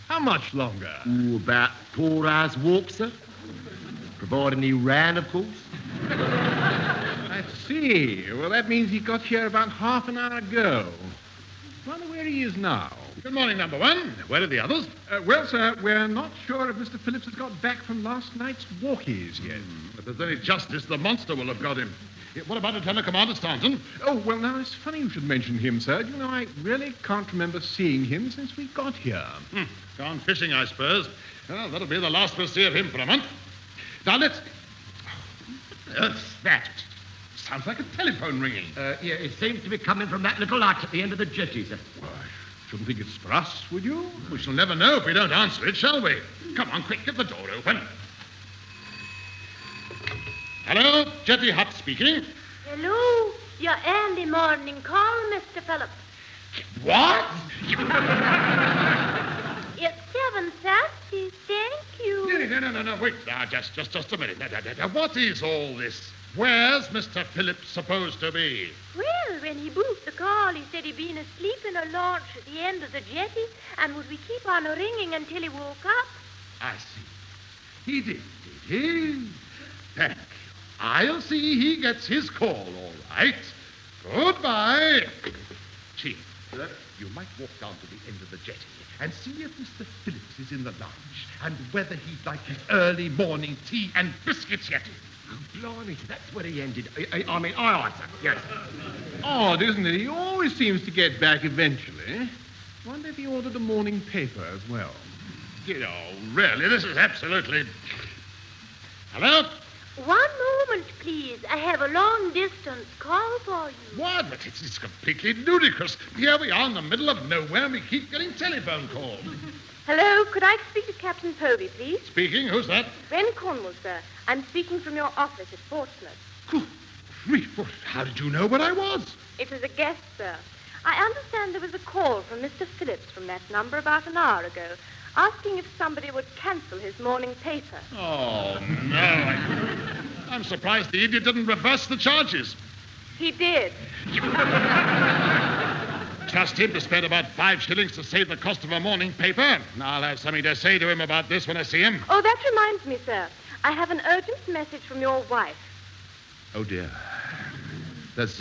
How much longer? Ooh, about 4 hours walk, sir. Providing he ran, of course. I see. Well, that means he got here about half an hour ago. Wonder where he is now. Good morning, number 1. Where are the others? Well, sir, we're not sure if Mr. Phillips has got back from last night's walkies yet. If there's any justice, the monster will have got him. What about Lieutenant Commander Staunton? Oh, well, now, it's funny you should mention him, sir. You know, I really can't remember seeing him since we got here. Gone fishing, I suppose. Well, that'll be the last we'll see of him for a month. Now, let's... What on earth's that? Sounds like a telephone ringing. Yeah, it seems to be coming from that little light at the end of the jetty, sir. Well, I shouldn't think it's for us, would you? We shall never know if we don't answer it, shall we? Come on, quick, get the door open. Hello, Jetty Hut speaking. Hello, your early morning call, Mr. Phillips. What? It's 7:30. Thank you. No, wait. Now, just a minute. Now, what is all this? Where's Mr. Phillips supposed to be? Well, when he booked the call, he said he'd been asleep in a launch at the end of the jetty, and would we keep on ringing until he woke up? I see. He did he? Thank you. I'll see he gets his call, all right. Goodbye. Chief, you might walk down to the end of the jetty and see if Mr. Phillips is in the lounge and whether he'd like his early morning tea and biscuits yet. Oh, blimey, that's where he ended. I mean, I answer. Yes. Odd, isn't it? He always seems to get back eventually. Wonder if he ordered a morning paper as well. You know, really, this is absolutely... Hello? 1 moment, please. I have a long-distance call for you. What? But it's completely ludicrous. Here we are in the middle of nowhere, and we keep getting telephone calls. Hello, could I speak to Captain Povey, please? Speaking? Who's that? Ben Cornwall, sir. I'm speaking from your office at Portsmouth. How did you know where I was? It was a guest, sir. I understand there was a call from Mr. Phillips from that number about an hour ago, asking if somebody would cancel his morning paper. Oh, no. I'm surprised the idiot didn't reverse the charges. He did. Trust him to spend about 5 shillings to save the cost of a morning paper. I'll have something to say to him about this when I see him. Oh, that reminds me, sir. I have an urgent message from your wife. Oh, dear. There's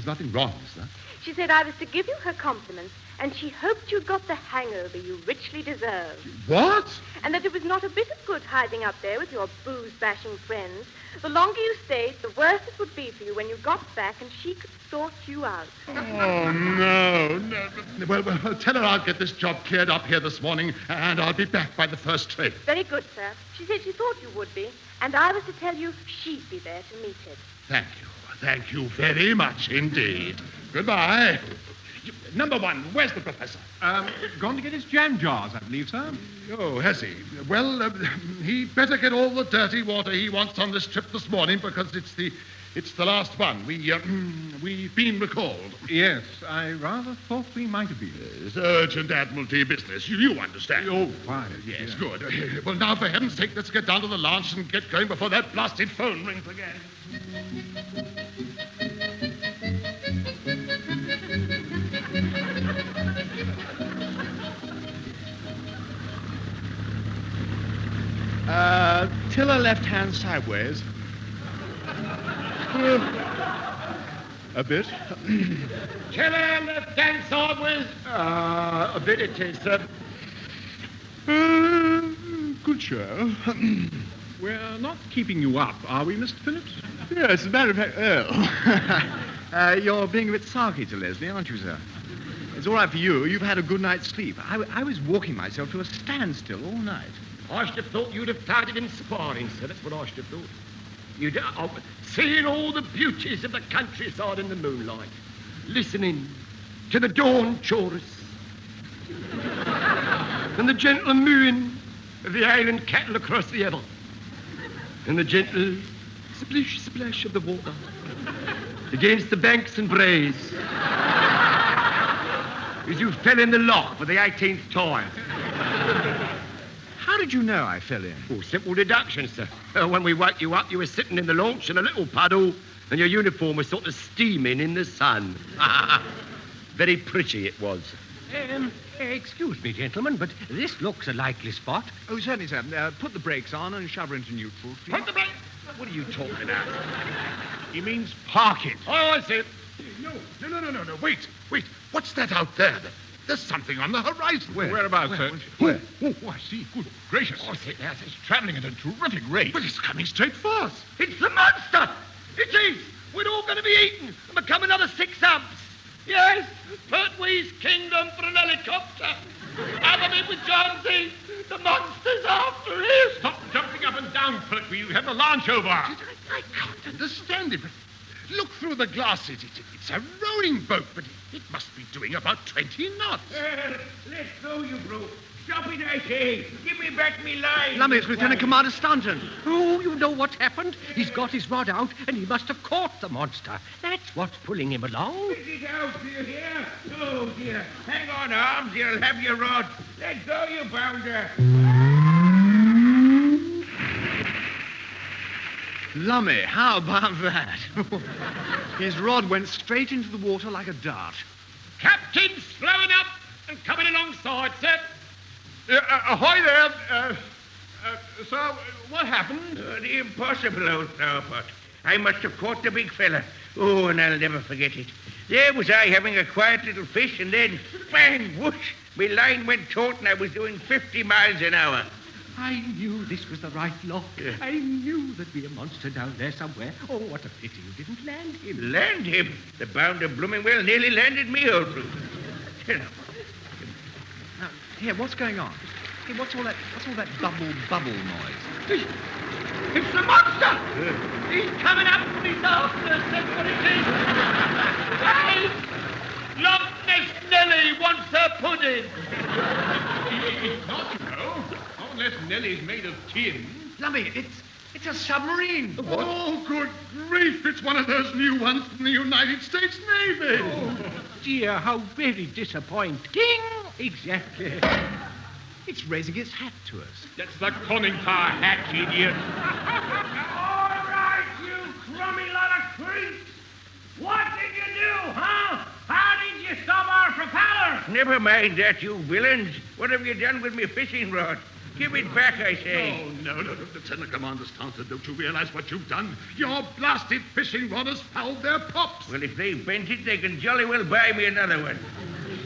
nothing wrong, is there? She said I was to give you her compliments, and she hoped you'd got the hangover you richly deserve. What? And that it was not a bit of good hiding up there with your booze-bashing friends. The longer you stayed, the worse it would be for you when you got back and she could sort you out. Oh, no. Well, tell her I'll get this job cleared up here this morning, and I'll be back by the first train. Very good, sir. She said she thought you would be, and I was to tell you she'd be there to meet it. Thank you. Thank you very much indeed. Goodbye. Number 1, where's the professor? Gone to get his jam jars, I believe, sir. Oh, has he? Well, he'd better get all the dirty water he wants on this trip this morning because it's the It's the last one. We've been recalled. Yes, I rather thought we might have been. It's urgent Admiralty business. You understand. Oh, fine. Yes, Yeah. good. Well, now, for heaven's sake, let's get down to the launch and get going before that blasted phone rings again. Tiller left hand sideways. A bit. Tiller left hand sideways. A bit it is, sir. Good show. We're not keeping you up, are we, Mr. Phillips? Yes, as a matter of fact, you're being a bit sarky to Leslie, aren't you, sir? It's all right for you. You've had a good night's sleep. I was walking myself to a standstill all night. I should have thought you'd have started in sparring, sir. That's what I should have thought. You'd seeing all the beauties of the countryside in the moonlight, listening to the dawn chorus and the gentle mooing of the island cattle across the Ebble, and the gentle splish splash of the water against the banks and braes as you fell in the loch for the 18th time. How did you know I fell in? Oh, simple deduction, sir. When we woke you up, you were sitting in the launch in a little puddle, and your uniform was sort of steaming in the sun. Very pretty it was. Excuse me, gentlemen, but this looks a likely spot. Oh, certainly, sir. Put the brakes on and shove her into neutral. Please. Put the brakes? What are you talking about? He means park it. Oh, I see. No. Wait. What's that out there? There's something on the horizon. Whereabouts, sir? Oh, I see. Good gracious. Oh, see, yes, It's traveling at a terrific rate. But it's coming straight for us. It's the monster! It is! We're all going to be eaten and become another 6 umps. Yes, Pertwee's kingdom for an helicopter. Have it with Jonesy. The monster's after him. Stop jumping up and down, Pertwee. You have the launch over. I can't understand it. Look through the glass. It's a rowing boat, but it must be doing about 20 knots. Let's go, you brute. Stop it, I say. Give me back me line. Lummy, it's Lieutenant Commander Staunton. Oh, you know what's happened? He's got his rod out, and he must have caught the monster. That's what's pulling him along. Get it out, do you hear? Oh, dear. Hang on, Arms. You'll have your rod. Let go, you bounder. Lummy, how about that? His rod went straight into the water like a dart. Captain's slowing up and coming alongside, sir. Ahoy there. So, what happened? The impossible, old flowerpot. I must have caught the big fella. Oh, and I'll never forget it. There was I having a quiet little fish, and then, bang, whoosh, my line went taut and I was doing 50 miles an hour. I knew this was the right lock. I knew there'd be a monster down there somewhere. Oh, what a pity you didn't land him. Land him? The bounder blooming well nearly landed me, old brute. Now, here, what's going on? Hey, what's all that bubble noise? It's the monster! He's coming up and he's after us, that's what it is. Hey! Loch Ness Nellie wants her pudding. It's not, no. Unless Nellie's made of tin. Lummy, it's a submarine. Oh, good grief. It's one of those new ones from the United States Navy. Oh, dear, how very disappointing. Exactly. It's raising its hat to us. That's the conning tower hat, idiot. All right, you crummy lot of creeps. What did you do, huh? How did you stop our propeller? Never mind that, you villains. What have you done with me fishing rod? Give it back, I say. No, Lieutenant Commander Staunton, don't you realize what you've done? Your blasted fishing rod has fouled their pops. Well, if they've bent it, they can jolly well buy me another one.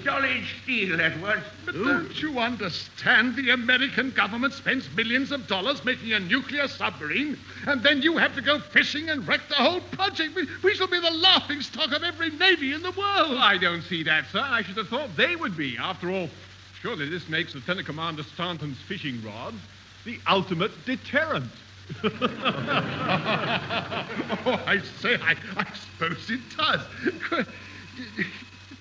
Solid steel, that was. But don't you understand? The American government spends millions of dollars making a nuclear submarine, and then you have to go fishing and wreck the whole project. We shall be the laughingstock of every navy in the world. I don't see that, sir. I should have thought they would be. After all, surely this makes Lieutenant Commander Staunton's fishing rod the ultimate deterrent. Oh, I say, I suppose it does.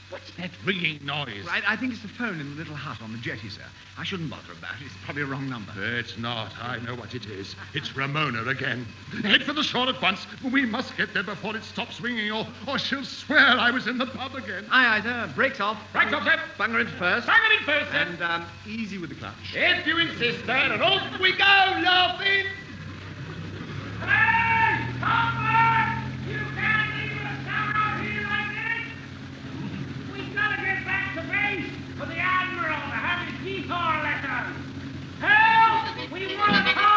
What's that ringing noise? Right, I think it's the phone in the little hut on the jetty, sir. I shouldn't bother about it. It's probably a wrong number. It's not. I know what it is. It's Ramona again. Head for the shore at once. We must get there before it stops ringing, or she'll swear I was in the pub again. Aye, sir. Brakes off. Brakes off, sir. Bunger in first. Bunger in first, sir. And easy with the clutch. If you insist, sir, and off we go, laughing. Hey! Comfort! You can't leave us down out here like this! We've got to get back to base for the Admiral to have his detour letter. Help! We want to call!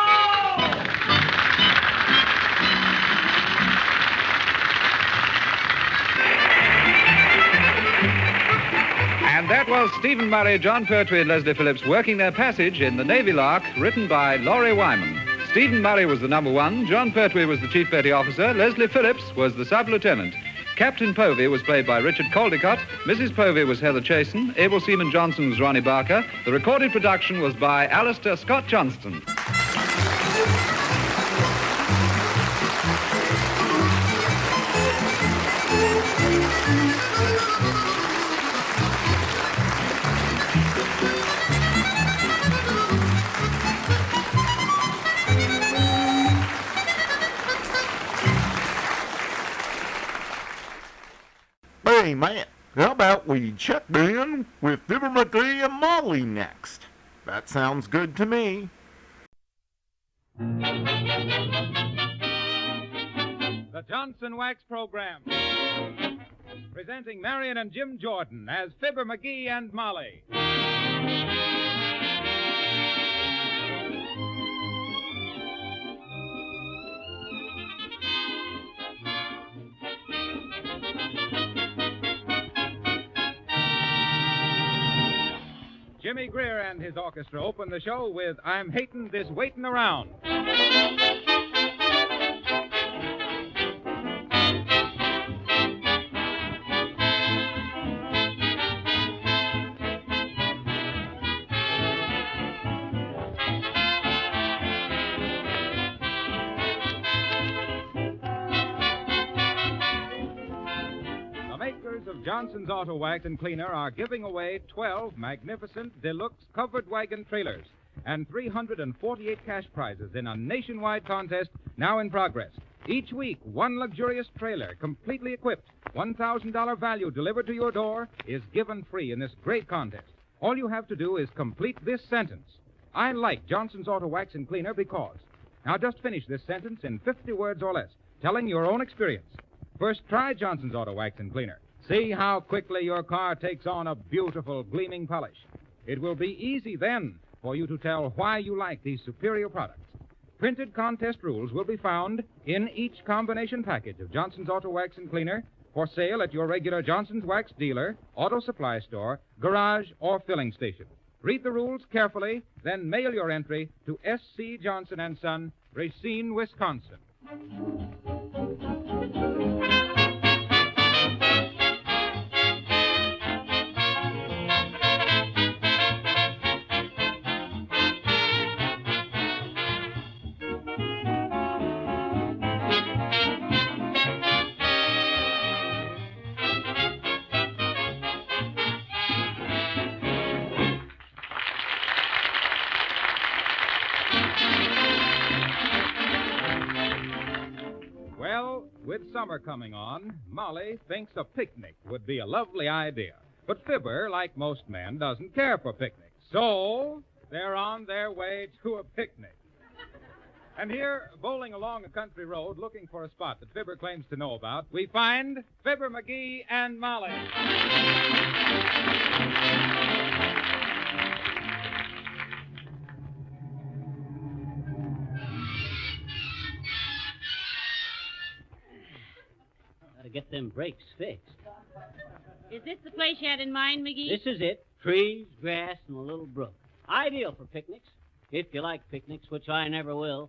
And that was Stephen Murray, John Pertwee, and Leslie Phillips working their passage in The Navy Lark, written by Laurie Wyman. Stephen Murray was the number one, John Pertwee was the chief petty officer, Leslie Phillips was the sub-lieutenant. Captain Povey was played by Richard Caldecott, Mrs. Povey was Heather Chasen, Able Seaman Johnson was Ronnie Barker. The recorded production was by Alistair Scott Johnston. Hey, man, how about we check in with Fibber McGee and Molly next? That sounds good to me. The Johnson Wax Program. Presenting Marion and Jim Jordan as Fibber McGee and Molly. Jimmy Greer and his orchestra open the show with I'm Hatin' This Waitin' Around. Of Johnson's Auto Wax and Cleaner are giving away 12 magnificent deluxe covered wagon trailers and 348 cash prizes in a nationwide contest now in progress. Each week, one luxurious trailer, completely equipped, $1,000 value delivered to your door, is given free in this great contest. All you have to do is complete this sentence. I like Johnson's Auto Wax and Cleaner because. Now just finish this sentence in 50 words or less, telling your own experience. First, try Johnson's Auto Wax and Cleaner. See how quickly your car takes on a beautiful, gleaming polish. It will be easy then for you to tell why you like these superior products. Printed contest rules will be found in each combination package of Johnson's Auto Wax and Cleaner for sale at your regular Johnson's Wax dealer, auto supply store, garage, or filling station. Read the rules carefully, then mail your entry to S.C. Johnson & Son, Racine, Wisconsin. With summer coming on, Molly thinks a picnic would be a lovely idea. But Fibber, like most men, doesn't care for picnics. So they're on their way to a picnic. And here, bowling along a country road, looking for a spot that Fibber claims to know about, we find Fibber McGee and Molly. Get them brakes fixed. Is this the place you had in mind, McGee? This is it. Trees, grass, and a little brook. Ideal for picnics. If you like picnics, which I never will.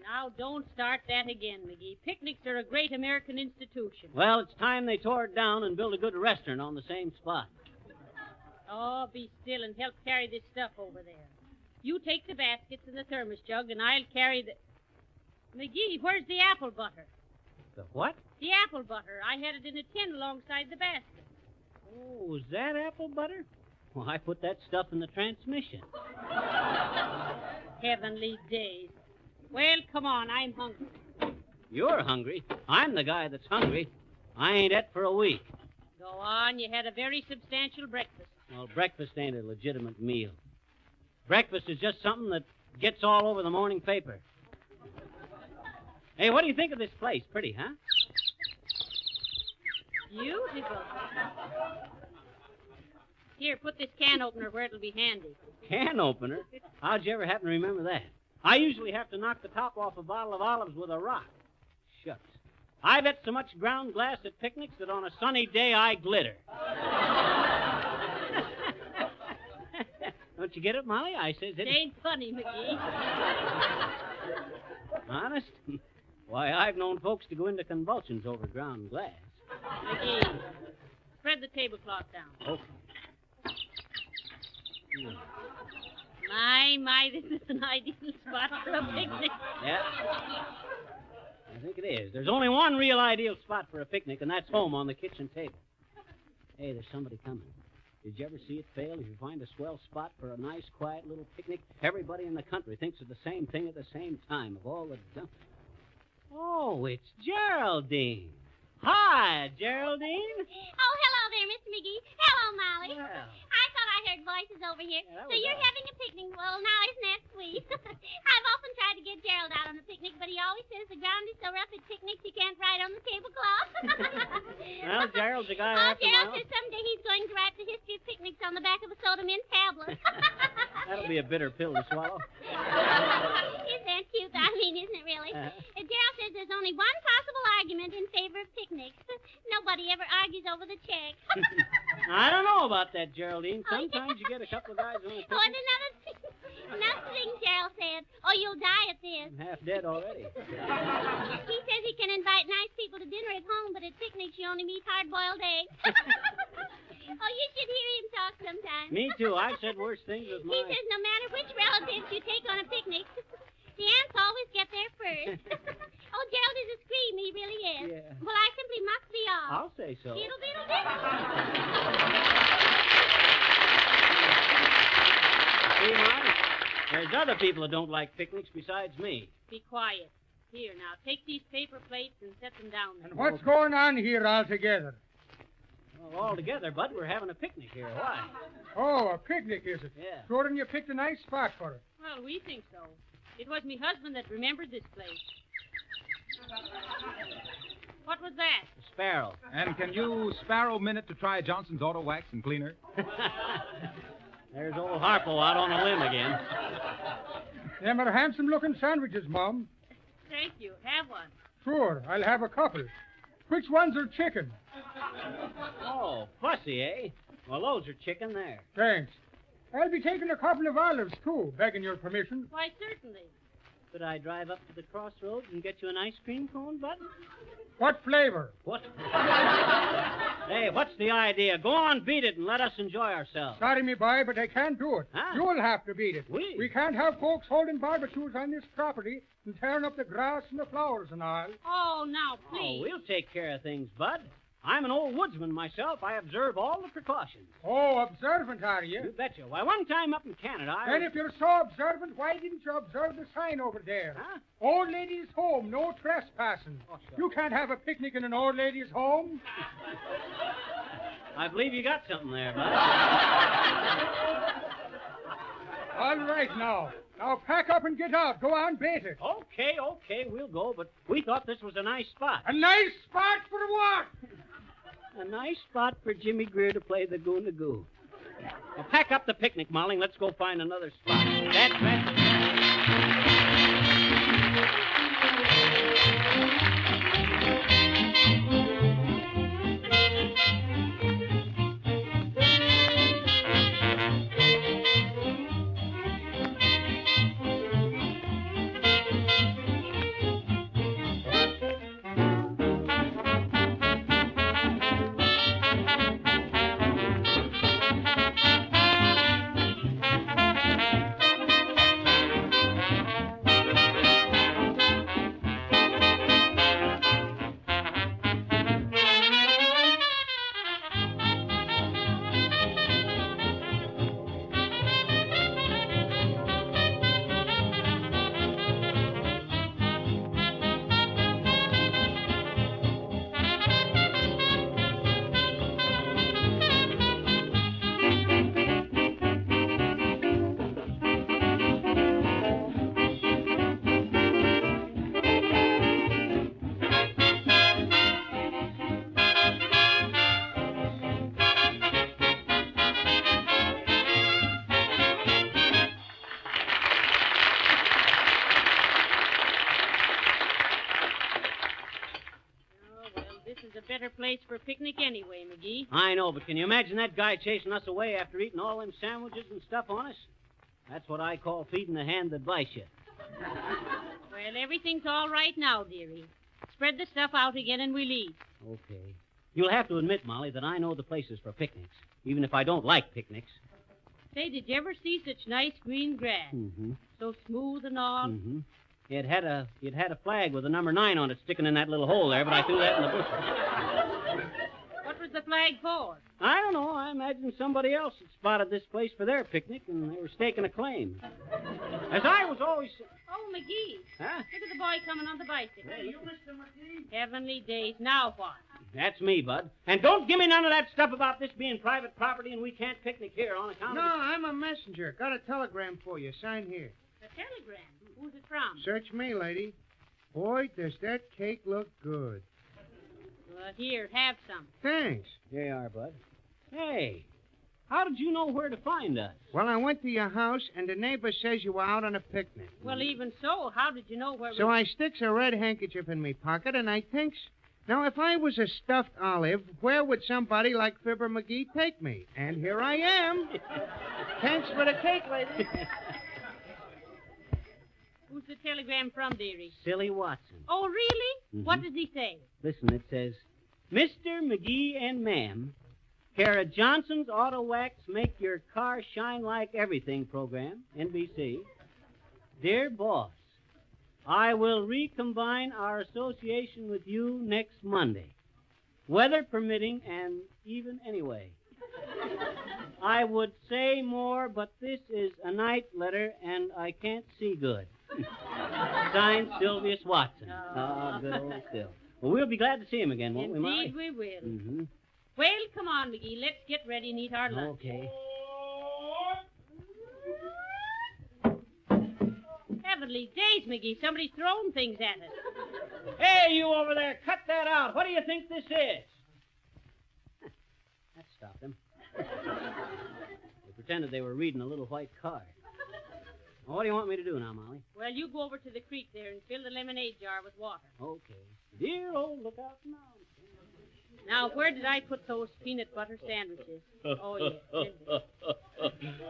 Now, don't start that again, McGee. Picnics are a great American institution. Well, it's time they tore it down and built a good restaurant on the same spot. Oh, be still and help carry this stuff over there. You take the baskets and the thermos jug, and I'll carry the... McGee, where's the apple butter? The what? The apple butter. I had it in a tin alongside the basket. Oh, is that apple butter? Well, I put that stuff in the transmission. Heavenly days. Well, come on, I'm hungry. You're hungry. I'm the guy that's hungry. I ain't et for a week. Go on, you had a very substantial breakfast. Well, breakfast ain't a legitimate meal. Breakfast is just something that gets all over the morning paper. Hey, what do you think of this place? Pretty, huh? Beautiful. Here, put this can opener where it'll be handy. Can opener? How'd you ever happen to remember that? I usually have to knock the top off a bottle of olives with a rock. Shucks. I've ate so much ground glass at picnics that on a sunny day I glitter. Don't you get it, Molly? I says it. It ain't funny, Magee. Honest? Why, I've known folks to go into convulsions over ground glass. Magee, spread the tablecloth down. Okay. My, this is an ideal spot for a picnic. Yeah. I think it is. There's only one real ideal spot for a picnic, and that's home on the kitchen table. Hey, there's somebody coming. Did you ever see it fail? If you find a swell spot for a nice, quiet little picnic, everybody in the country thinks of the same thing at the same time, of all the dumb... Oh, it's Geraldine. Hi, Geraldine. Oh, hello there, Mr. McGee. Hello, Molly. Well. I thought I heard voices over here. Yeah, So you're having a picnic. Well, now, isn't that sweet? I've often tried to get Gerald out on a picnic, but he always says the ground is so rough at picnics you can't ride on the tablecloth. Well, Gerald's a guy Oh, after Gerald my own. says someday he's going to write the history of picnics on the back of a soda mint tablet. That'll be a bitter pill to swallow. Isn't that cute? I mean, isn't it really? Gerald says there's only one possible argument in favor of picnics. Nobody ever argues over the check. I don't know about that, Geraldine. Sometimes you get a couple of guys on a Oh, picnic. and another thing Gerald said. Oh, you'll die at this. I'm half dead already. He says he can invite nice people to dinner at home, but at picnics you only meet hard-boiled eggs. Oh, you should hear him talk sometime. Me too. I've said worse things with He mine. says no matter which relatives you take on a picnic, the ants always get there first. Oh, Gerald is a scream. He really is. Yeah. Well, I simply must be off. I'll say so. Diddle, diddle, diddle. See, Mom, there's other people that don't like picnics besides me. Be quiet. Here, now, take these paper plates and set them down there. What's going on here altogether? Well, all together, Bud, we're having a picnic here. Why? Oh, a picnic, is it? Yeah. Sure, then you picked a nice spot for it. Well, we think so. It was me husband that remembered this place. What was that? A sparrow. And can you spare a minute to try Johnson's Auto Wax and Cleaner? There's old Harpo out on a limb again. Them are handsome-looking sandwiches, Mom. Thank you. Have one. Sure, I'll have a couple. Which ones are chicken? Oh, fussy, eh? Well, those are chicken there. Thanks. I'll be taking a couple of olives, too, begging your permission. Why, certainly. Could I drive up to the crossroads and get you an ice cream cone, Bud? What flavor? What? Hey, what's the idea? Go on, beat it, and let us enjoy ourselves. Sorry, me boy, but I can't do it. Huh? You'll have to beat it. We can't have folks holding barbecues on this property and tearing up the grass and the flowers and all. Oh, now, Oh, please. we'll take care of things, Bud. I'm an old woodsman myself. I observe all the precautions. Oh, observant, are you? You betcha. Why, one time up in Canada, I... Then if you're so observant, why didn't you observe the sign over there? Huh? Old lady's home, no trespassing. Oh, sure. You can't have a picnic in an old lady's home. I believe you got something there, Bud. All right, now. Now pack up and get out. Go on, bait it. Okay, we'll go, but we thought this was a nice spot. A nice spot for what? A nice spot for Jimmy Greer to play the Goon-a-Goo. Well, pack up the picnic, Molly, and let's go find another spot. That's place for a picnic anyway, McGee. I know, but can you imagine that guy chasing us away after eating all them sandwiches and stuff on us? That's what I call feeding the hand that bites you. Well, everything's all right now, dearie. Spread the stuff out again and we leave. Okay. You'll have to admit, Molly, that I know the places for picnics, even if I don't like picnics. Say, did you ever see such nice green grass? Mm-hmm. So smooth and all? Mm-hmm. It had a flag with a number 9 on it sticking in that little hole there, but I threw that in the bush. What was the flag for? I don't know. I imagine somebody else had spotted this place for their picnic, and they were staking a claim. As I was always... Oh, McGee. Huh? Look at the boy coming on the bicycle. Hey, you, Mr. McGee? Heavenly days. Now what? That's me, Bud. And don't give me none of that stuff about this being private property and we can't picnic here on account No, of... I'm a messenger. Got a telegram for you. Sign here. A telegram? Who's it from? Search me, lady. Boy, does that cake look good. Well, here, have some. Thanks. Here you are, Bud. Hey, how did you know where to find us? Well, I went to your house, and the neighbor says you were out on a picnic. Well, even so, how did you know where So I sticks a red handkerchief in me pocket, and I thinks, now, if I was a stuffed olive, where would somebody like Fibber McGee take me? And here I am. Thanks for the cake, lady. Who's the telegram from, dearie? Silly Watson. Oh, really? Mhm. What does he say? Listen, it says, Mr. McGee and Ma'am, care of Johnson's Auto Wax Make Your Car Shine Like Everything program, NBC. Dear boss, I will recombine our association with you next Monday, weather permitting and even anyway. I would say more, but this is a night letter and I can't see good. Signed, Sylvius Watson. Good old Sil. Well, we'll be glad to see him again, won't we, Molly? Indeed we will. Mm-hmm. Well, come on, McGee. Let's get ready and eat our lunch. Okay. Heavenly days, McGee. Somebody's throwing things at us. Hey, you over there, cut that out. What do you think this is? That stopped them. They pretended they were reading a little white card. Well, what do you want me to do now, Molly? Well, you go over to the creek there and fill the lemonade jar with water. Okay. Dear old lookout now. Now, where did I put those peanut butter sandwiches? Oh, yes.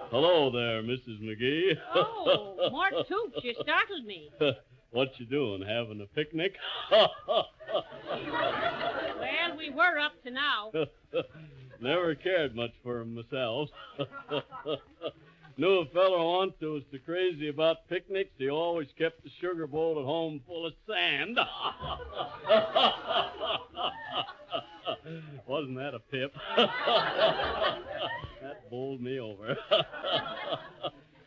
Hello there, Mrs. McGee. Oh, more toops. You startled me. What you doing, having a picnic? Well, we were up to now. Never cared much for 'em myself. Knew a feller once who was so crazy about picnics, he always kept the sugar bowl at home full of sand. Wasn't that a pip? That bowled me over.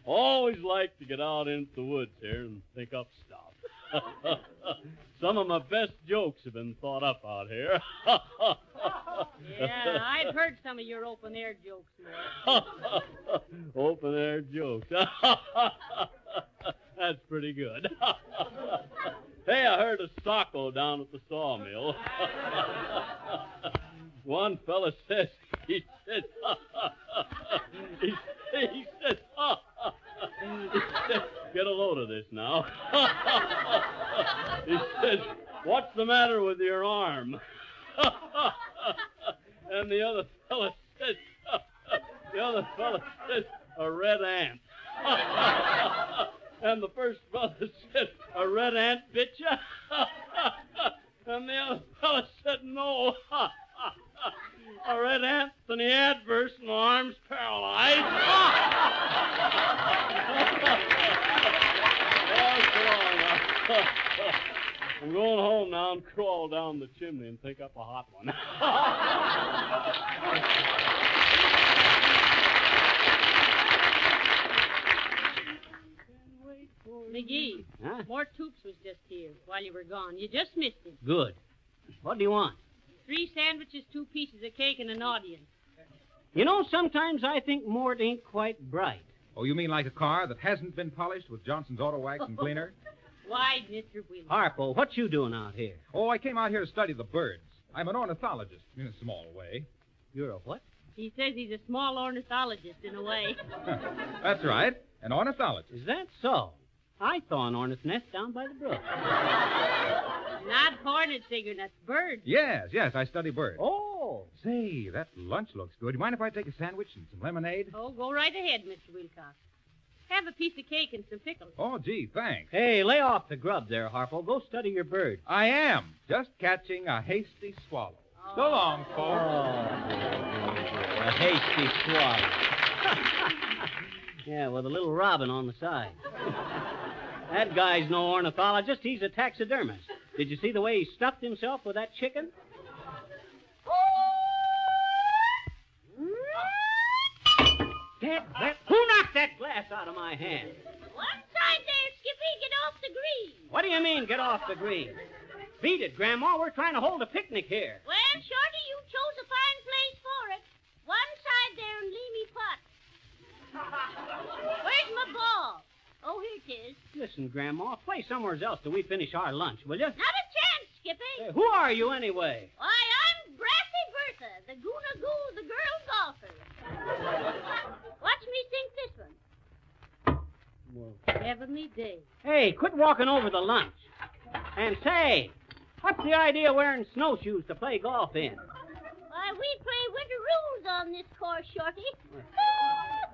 Always like to get out into the woods here and think up stuff. Some of my best jokes have been thought up out here. Yeah, I've heard some of your open-air jokes, Lord. Open-air jokes. That's pretty good. Hey, I heard a socko down at the sawmill. One fella says, he said, get a load of this now. He says, what's the matter with your arm? And the other fella says, a red ant. And the first brother said, a red ant bit ya? And the other fella said, no. A red ant and the adverse and my arm's paralyzed. I'm going home now and crawl down the chimney and pick up a hot one. McGee, Huh? more Toops was just here while you were gone. You just missed him. Good. What do you want? 3 sandwiches, 2 pieces of cake, and an audience. You know, sometimes I think Mort ain't quite bright. Oh, you mean like a car that hasn't been polished with Johnson's Auto Wax and Cleaner? Why, Mr. Wheeler? Harpo, what you doing out here? Oh, I came out here to study the birds. I'm an ornithologist, in a small way. You're a what? He says he's a small ornithologist in a way. That's right, an ornithologist. Is that so? I saw an hornet's nest down by the brook. Not hornets, Edgar. That's birds. Yes, I study birds. Oh. Say, that lunch looks good. You mind if I take a sandwich and some lemonade? Oh, go right ahead, Mr. Wilcox. Have a piece of cake and some pickles. Oh, gee, thanks. Hey, lay off the grub there, Harpo. Go study your bird. I am. Just catching a hasty swallow. Oh. So long, folks. A hasty swallow. Yeah, with a little robin on the side. That guy's no ornithologist. He's a taxidermist. Did you see the way he stuffed himself with that chicken? Who knocked that glass out of my hand? One side there, Skippy. Get off the green. What do you mean, get off the green? Beat it, Grandma. We're trying to hold a picnic here. Well, Shorty, you chose a fine place for it. One side there and leave me pot. Where's my ball? Oh, here it is. Listen, Grandma, play somewhere else till we finish our lunch, will you? Not a chance, Skippy. Hey, who are you anyway? Why, I'm Brassy Bertha, the Goonagoo, the girl golfer. Watch me sing this one. Well, Heavenly day. hey, quit walking over the lunch. And say, what's the idea of wearing snowshoes to play golf in? Why, we play winter rules on this course, Shorty.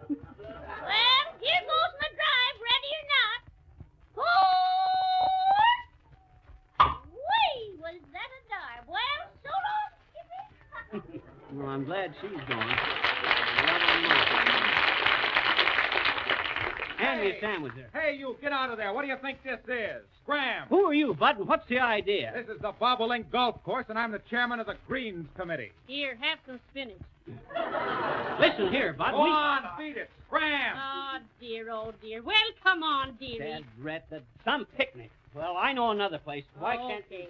Well, here goes my drive, ready or not. Whee! Was that a dive? Well, so long, Skippy. Well, I'm glad she's gone. Hand me a sandwich there. Hey, you, get out of there. What do you think this is? Scram. Who are you, Bud, and what's the idea? This is the Bobolink Golf Course, and I'm the chairman of the Greens Committee. Here, have some spinach. Listen here, Bud. Go on, beat it. Scram. Oh, dear. Well, come on, dearie. Dad, Brett, some picnic. Well, I know another place. Why can't... Okay.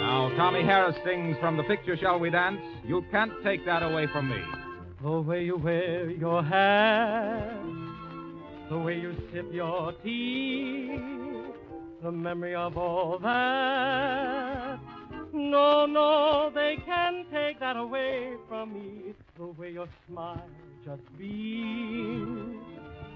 Now, Tommy Harris sings from the picture Shall We Dance? You can't take that away from me. The way you wear your hat, the way you sip your tea, the memory of all that. No, they can't take that away from me. The way your smile just beams,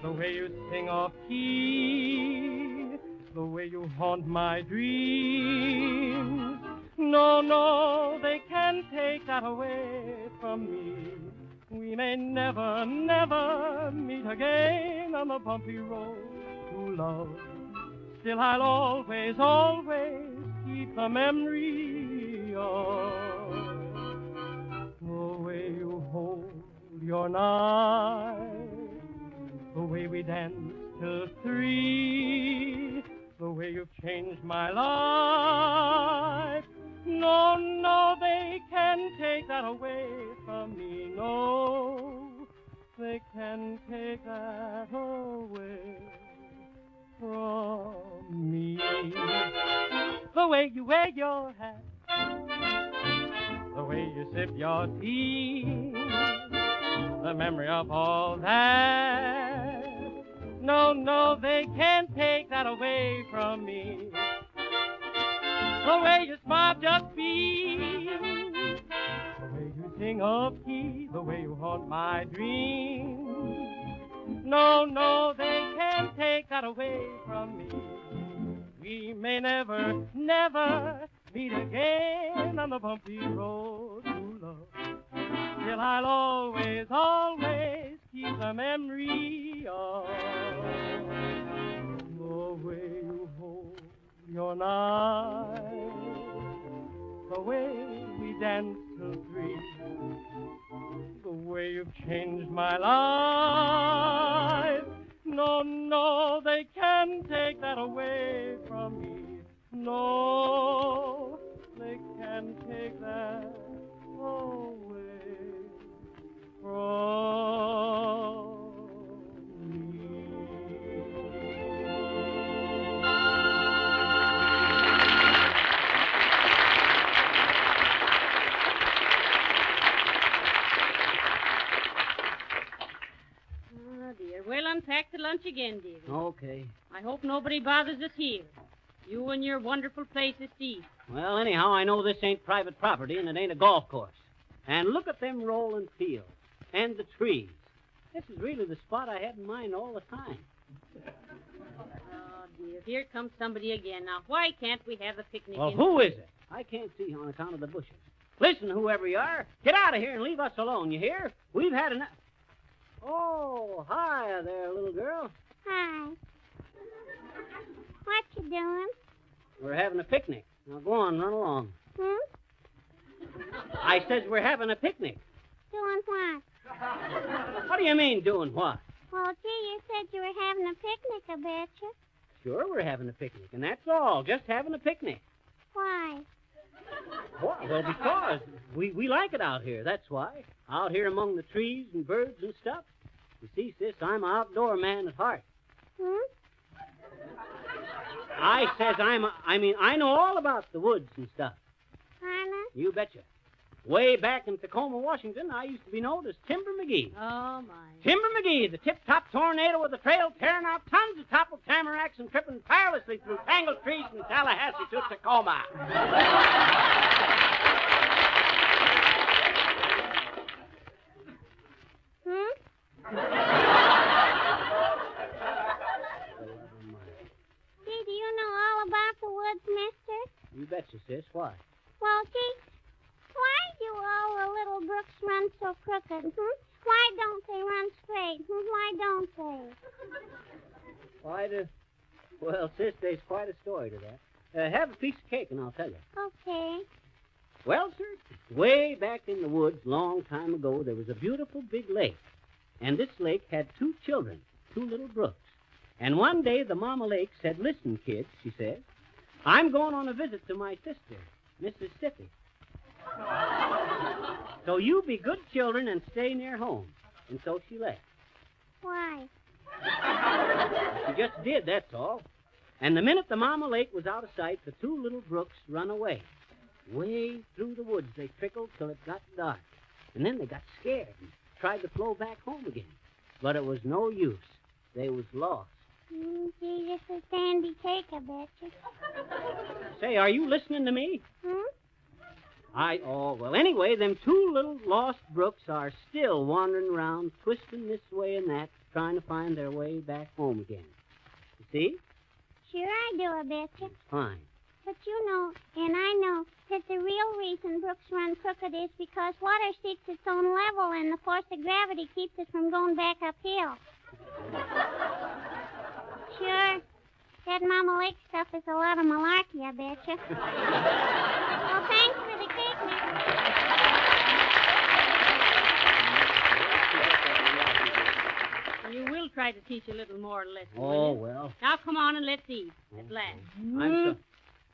the way you sing off key, the way you haunt my dreams. No, they can't take that away from me. We may never meet again on the bumpy road to love. Still, I'll always keep the memory of the way you hold your knife, the way we danced till 3, the way you've changed my life. No, they can't take that away from me. No, they can't take that away from me. The way you wear your hat, the way you sip your tea, the memory of all that. No, they can't take that away from me. The way you smile just beams, the way you sing off key, the way you haunt my dreams. No, they can't take that away from me. We may never meet again on the bumpy road to love. Still, I'll always keep the memory of the way you hold your knife, the way we danced till 3, the way you've changed my life. No, they can't take that away from me. No, they can't take that away from Dear. We'll unpack the lunch again, dear. Okay. I hope nobody bothers us here. You and your wonderful places to eat. Well, anyhow, I know this ain't private property and it ain't a golf course. And look at them rolling fields and the trees. This is really the spot I had in mind all the time. Oh, dear. Here comes somebody again. Now, why can't we have a picnic Well, in... who is it? I can't see on account of the bushes. Listen, whoever you are, get out of here and leave us alone, you hear? We've had enough... Oh, hi there, little girl. Hi. What you doing? We're having a picnic. Now, go on, run along. Hmm? I says we're having a picnic. Doing what? What do you mean, doing what? Well, gee, you said you were having a picnic, I betcha. Sure, we're having a picnic, and that's all. Just having a picnic. Why? What? Well, because we like it out here, that's why. Out here among the trees and birds and stuff. You see, sis, I'm an outdoor man at heart. Hmm? I says I know all about the woods and stuff. Anna? You betcha. Way back in Tacoma, Washington, I used to be known as Timber McGee. Oh, my. Timber McGee, the tip-top tornado of the trail, tearing out tons of toppled tamaracks and tripping tirelessly through tangled trees from Tallahassee to Tacoma. Gee, do you know all about the woods, mister? You betcha, sis. Why? Well, gee, why do all the little brooks run so crooked? Why don't they run straight? Why don't they? Well, sis, there's quite a story to that. Have a piece of cake and I'll tell you. Okay. Well, sir, way back in the woods, long time ago, there was a beautiful big lake. And this lake had two children, two little brooks. And one day the Mama Lake said, "Listen, kids," she said, "I'm going on a visit to my sister, Mississippi. So you be good children and stay near home." And so she left. Why? She just did, that's all. And the minute the Mama Lake was out of sight, the two little brooks run away. Way through the woods they trickled till it got dark. And then they got scared and tried to flow back home again. But it was no use. They was lost. Gee, this is dandy cake, I betcha. Say, are you listening to me? Hmm? Anyway, them two little lost brooks are still wandering around, twisting this way and that, trying to find their way back home again. You see? Sure I do, I betcha. Fine. But you know, and I know, that the real reason brooks run crooked is because water seeks its own level and the force of gravity keeps it from going back uphill. Sure. That Mama Lake stuff is a lot of malarkey, I betcha. Well, thanks for the cake, You will try to teach a little more lesson. Oh, will you? well. Now come on and let's eat at last. I'm so...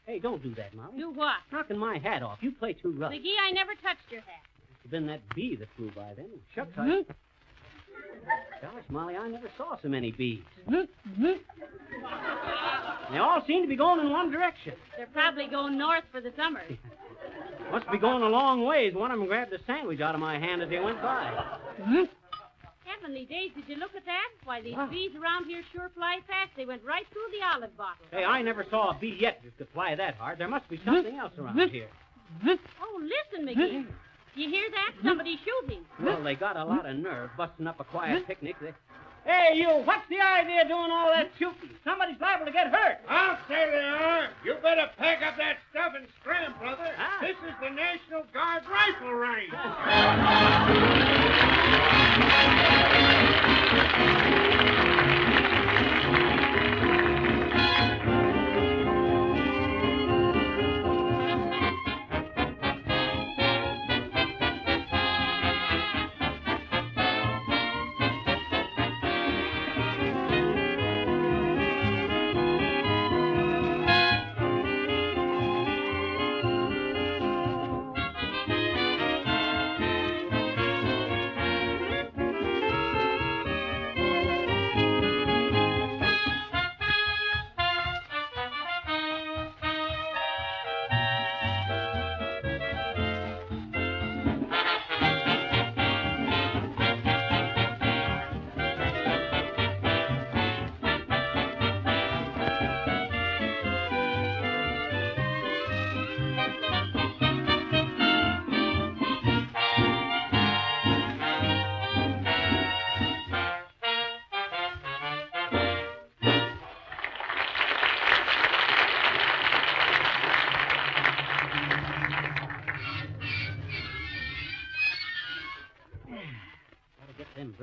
Hey, don't do that, Molly. Do what? Knocking my hat off. You play too rough. McGee, I never touched your hat. It's been that bee that flew by then. Shucks, Gosh, Molly, I never saw so many bees. They all seem to be going in one direction. They're probably going north for the summer. Must be going a long ways. One of them grabbed a sandwich out of my hand as they went by. Heavenly days, did you look at that? Why, these bees around here sure fly fast. They went right through the olive bottle. Hey, I never saw a bee yet that could fly that hard. There must be something else around here. Oh, listen, McGee. You hear that? Somebody's shooting. Well, they got a lot of nerve busting up a quiet picnic. Hey, you, what's the idea of doing all that shooting? Somebody's liable to get hurt. I'll say they are. You better pack up that stuff and scram, brother. Ah. This is the National Guard rifle range.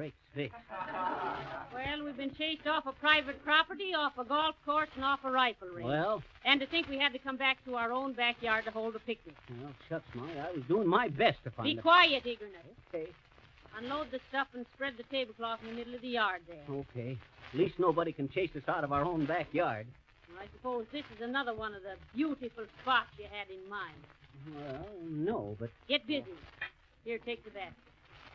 break's fixed. Well, we've been chased off a private property, off a golf course, and off a rifle range. Well? And to think we had to come back to our own backyard to hold a picnic. Well, shucks, Molly. I was doing my best to find Be the... quiet, Eagerness. Okay. Unload the stuff and spread the tablecloth in the middle of the yard there. Okay. At least nobody can chase us out of our own backyard. I suppose this is another one of the beautiful spots you had in mind. Well, no, but... Get busy. Here, take the basket.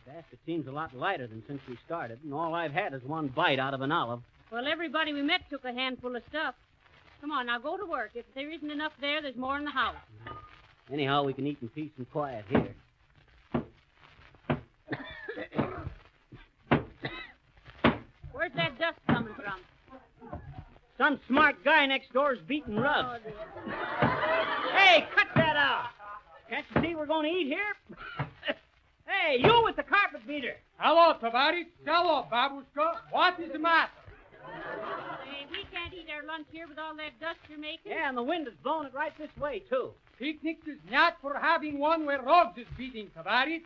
The basket seems a lot lighter than since we started, and all I've had is one bite out of an olive. Well, everybody we met took a handful of stuff. Come on, now go to work. If there isn't enough there, there's more in the house. Anyhow, we can eat in peace and quiet here. Where's that dust coming from? Some smart guy next door's beating Russ. Hey, cut that out! Can't you see we're going to eat here? Hey, you with the carpet beater. Hello, Tabari. Hello, Babushka. What is the matter? Hey, we can't eat our lunch here with all that dust you're making. Yeah, and the wind is blowing it right this way, too. Picnic is not for having one where Rogs is beating, Tabari.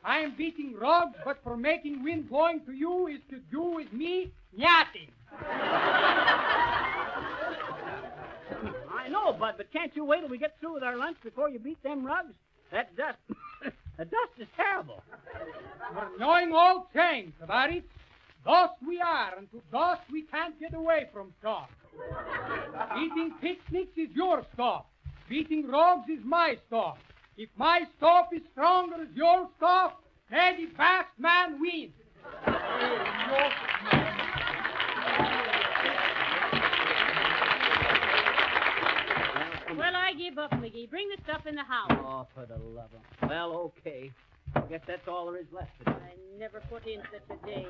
I am beating Rogs, but for making wind blowing to you is to do with me nothing. I know, Bud, but can't you wait till we get through with our lunch before you beat them rugs? That dust... the dust is terrible. We're knowing all change, Tabari. Dust we are, and to dust we can't get away from stuff. Eating picnics is your stuff. Beating Rogs is my stuff. If my stuff is stronger as your stuff, then the fast man wins. Well, I give up, McGee. Bring the stuff in the house. Oh, for the love of... Well, okay. I guess that's all there is left today. I never put in such a day.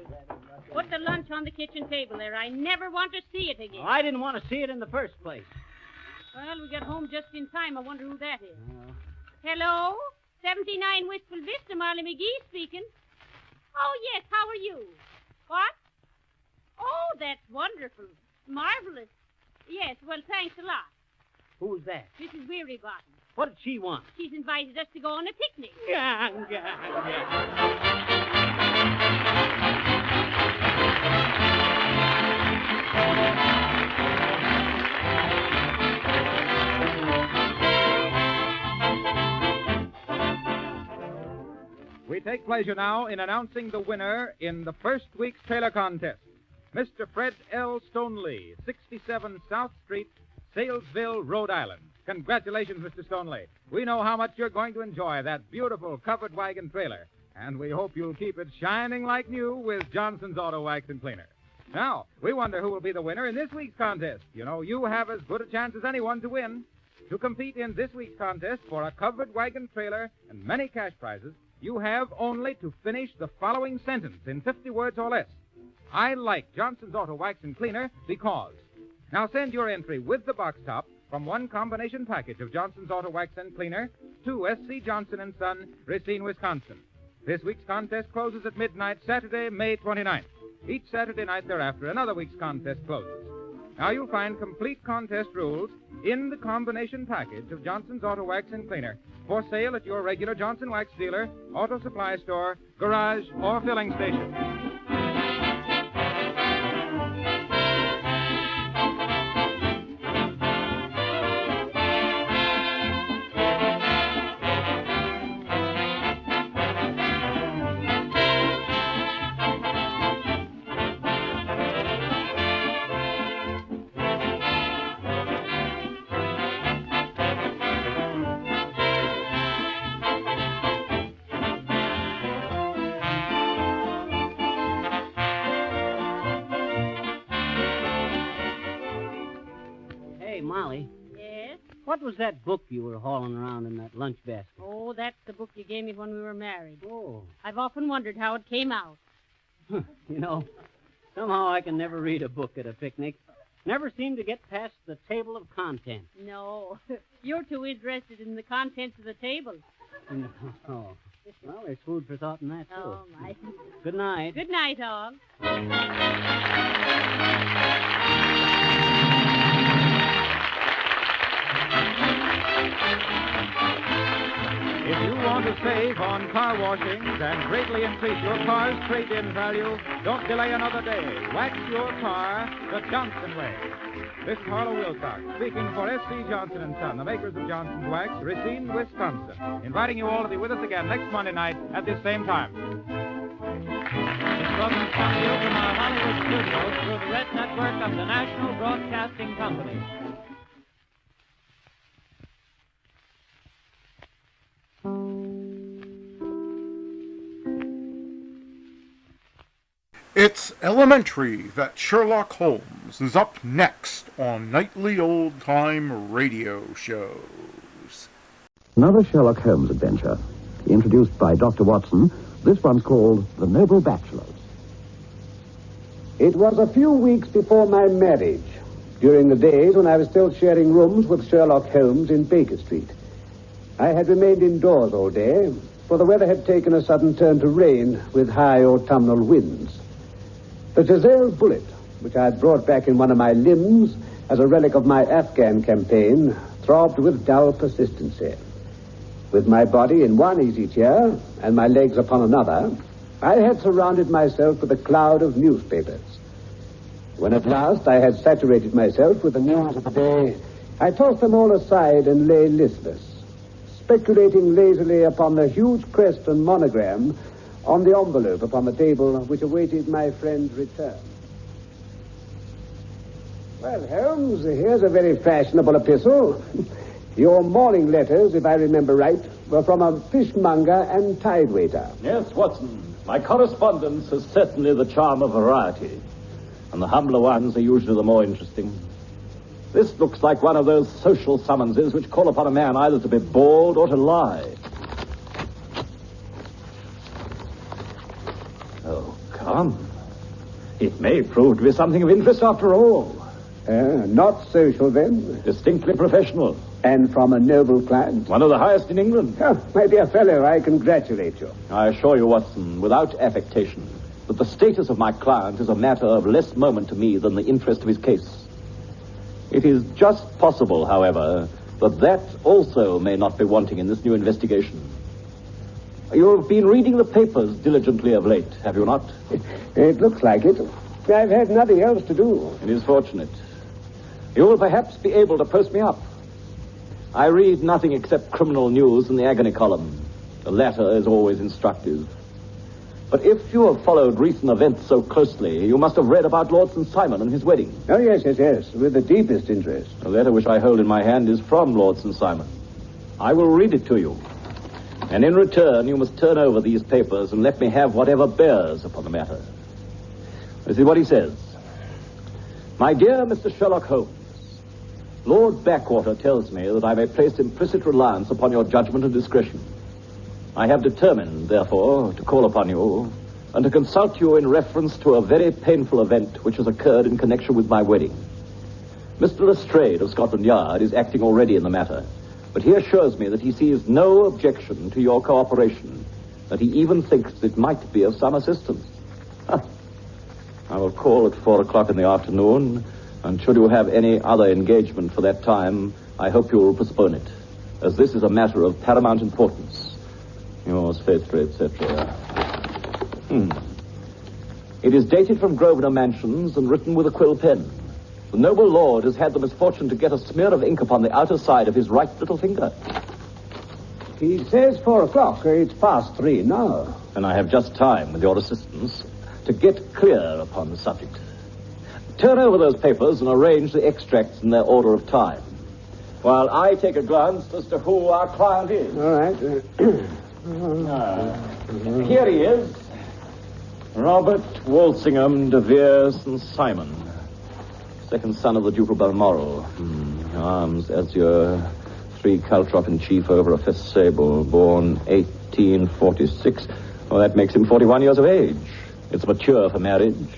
Put the lunch on the kitchen table there. I never want to see it again. I didn't want to see it in the first place. Well, we got home just in time. I wonder who that is. Hello? 79 Wistful Vista, Marley McGee speaking. Oh, yes, how are you? What? Oh, that's wonderful. Marvelous. Yes, well, thanks a lot. Who's that? Mrs. Wearybottom. What did she want? She's invited us to go on a picnic. We take pleasure now in announcing the winner in the first week's trailer contest. Mr. Fred L. Stoneley, 67 South Street, Salesville, Rhode Island. Congratulations, Mr. Stoneley. We know how much you're going to enjoy that beautiful covered wagon trailer, and we hope you'll keep it shining like new with Johnson's Auto Wax and Cleaner. Now, we wonder who will be the winner in this week's contest. You know, you have as good a chance as anyone to win. To compete in this week's contest for a covered wagon trailer and many cash prizes, you have only to finish the following sentence in 50 words or less. I like Johnson's Auto Wax and Cleaner because. Now send your entry with the box top from one combination package of Johnson's Auto Wax and Cleaner to S.C. Johnson & Son, Racine, Wisconsin. This week's contest closes at midnight Saturday, May 29th. Each Saturday night thereafter, another week's contest closes. Now you'll find complete contest rules in the combination package of Johnson's Auto Wax and Cleaner for sale at your regular Johnson Wax dealer, auto supply store, garage, or filling station. Molly. Yes? What was that book you were hauling around in that lunch basket? Oh, that's the book you gave me when we were married. Oh. I've often wondered how it came out. You know, somehow I can never read a book at a picnic. Never seem to get past the table of contents. No. You're too interested in the contents of the table. Oh. Well, there's food for thought in that, too. Oh, my. Good night. Good night, Hog. If you want to save on car washings and greatly increase your car's trade-in value, don't delay another day. Wax your car the Johnson way. This is Harlow Wilcox, speaking for S.C. Johnson & Son, the makers of Johnson's Wax, Racine, Wisconsin, inviting you all to be with us again next Monday night at this same time. This program comes to you from our Hollywood studios through the Red Network of the National Broadcasting Company. It's elementary that Sherlock Holmes is up next on nightly old-time radio shows. Another Sherlock Holmes adventure, introduced by Dr. Watson. This one's called The Noble Bachelors. It was a few weeks before my marriage, during the days when I was still sharing rooms with Sherlock Holmes in Baker Street. I had remained indoors all day, for the weather had taken a sudden turn to rain with high autumnal winds. The Giselle bullet, which I had brought back in one of my limbs as a relic of my Afghan campaign, throbbed with dull persistency. With my body in one easy chair and my legs upon another, I had surrounded myself with a cloud of newspapers. When at last I had saturated myself with the news of the day, I tossed them all aside and lay listless, speculating lazily upon the huge crest and monogram on the envelope upon the table which awaited my friend's return. Well, Holmes, here's a very fashionable epistle. Your morning letters, if I remember right, were from a fishmonger and tide waiter. Yes, Watson. My correspondence has certainly the charm of variety, and the humbler ones are usually the more interesting. This looks like one of those social summonses which call upon a man either to be bold or to lie. Oh, come. It may prove to be something of interest after all. Not social, then? Distinctly professional. And from a noble client? One of the highest in England. Oh, my dear fellow, I congratulate you. I assure you, Watson, without affectation, that the status of my client is a matter of less moment to me than the interest of his case. It is just possible, however, that also may not be wanting in this new investigation. You have been reading the papers diligently of late, have you not? It looks like it. I've had nothing else to do. It is fortunate. You will perhaps be able to post me up. I read nothing except criminal news in the agony column. The latter is always instructive. But if you have followed recent events so closely, you must have read about Lord St. Simon and his wedding. Oh, yes, with the deepest interest. The letter which I hold in my hand is from Lord St. Simon. I will read it to you. And in return, you must turn over these papers and let me have whatever bears upon the matter. This is what he says. My dear Mr. Sherlock Holmes, Lord Backwater tells me that I may place implicit reliance upon your judgment and discretion. I have determined, therefore, to call upon you and to consult you in reference to a very painful event which has occurred in connection with my wedding. Mr. Lestrade of Scotland Yard is acting already in the matter, but he assures me that he sees no objection to your cooperation, that he even thinks it might be of some assistance. I will call at 4 o'clock in the afternoon, and should you have any other engagement for that time, I hope you will postpone it, as this is a matter of paramount importance. Yours faithfully, etc. It is dated from Grosvenor Mansions and written with a quill pen. The noble lord has had the misfortune to get a smear of ink upon the outer side of his right little finger. He says 4 o'clock. It's past 3 now. And I have just time, with your assistance, to get clear upon the subject. Turn over those papers and arrange the extracts in their order of time, while I take a glance as to who our client is. All right. Here he is. Robert Walsingham de Vere St. Simon, second son of the Duke of Balmoral. Arms azure, 3 caltrop in chief over a fess sable, born 1846. Well, that makes him 41 years of age. It's mature for marriage.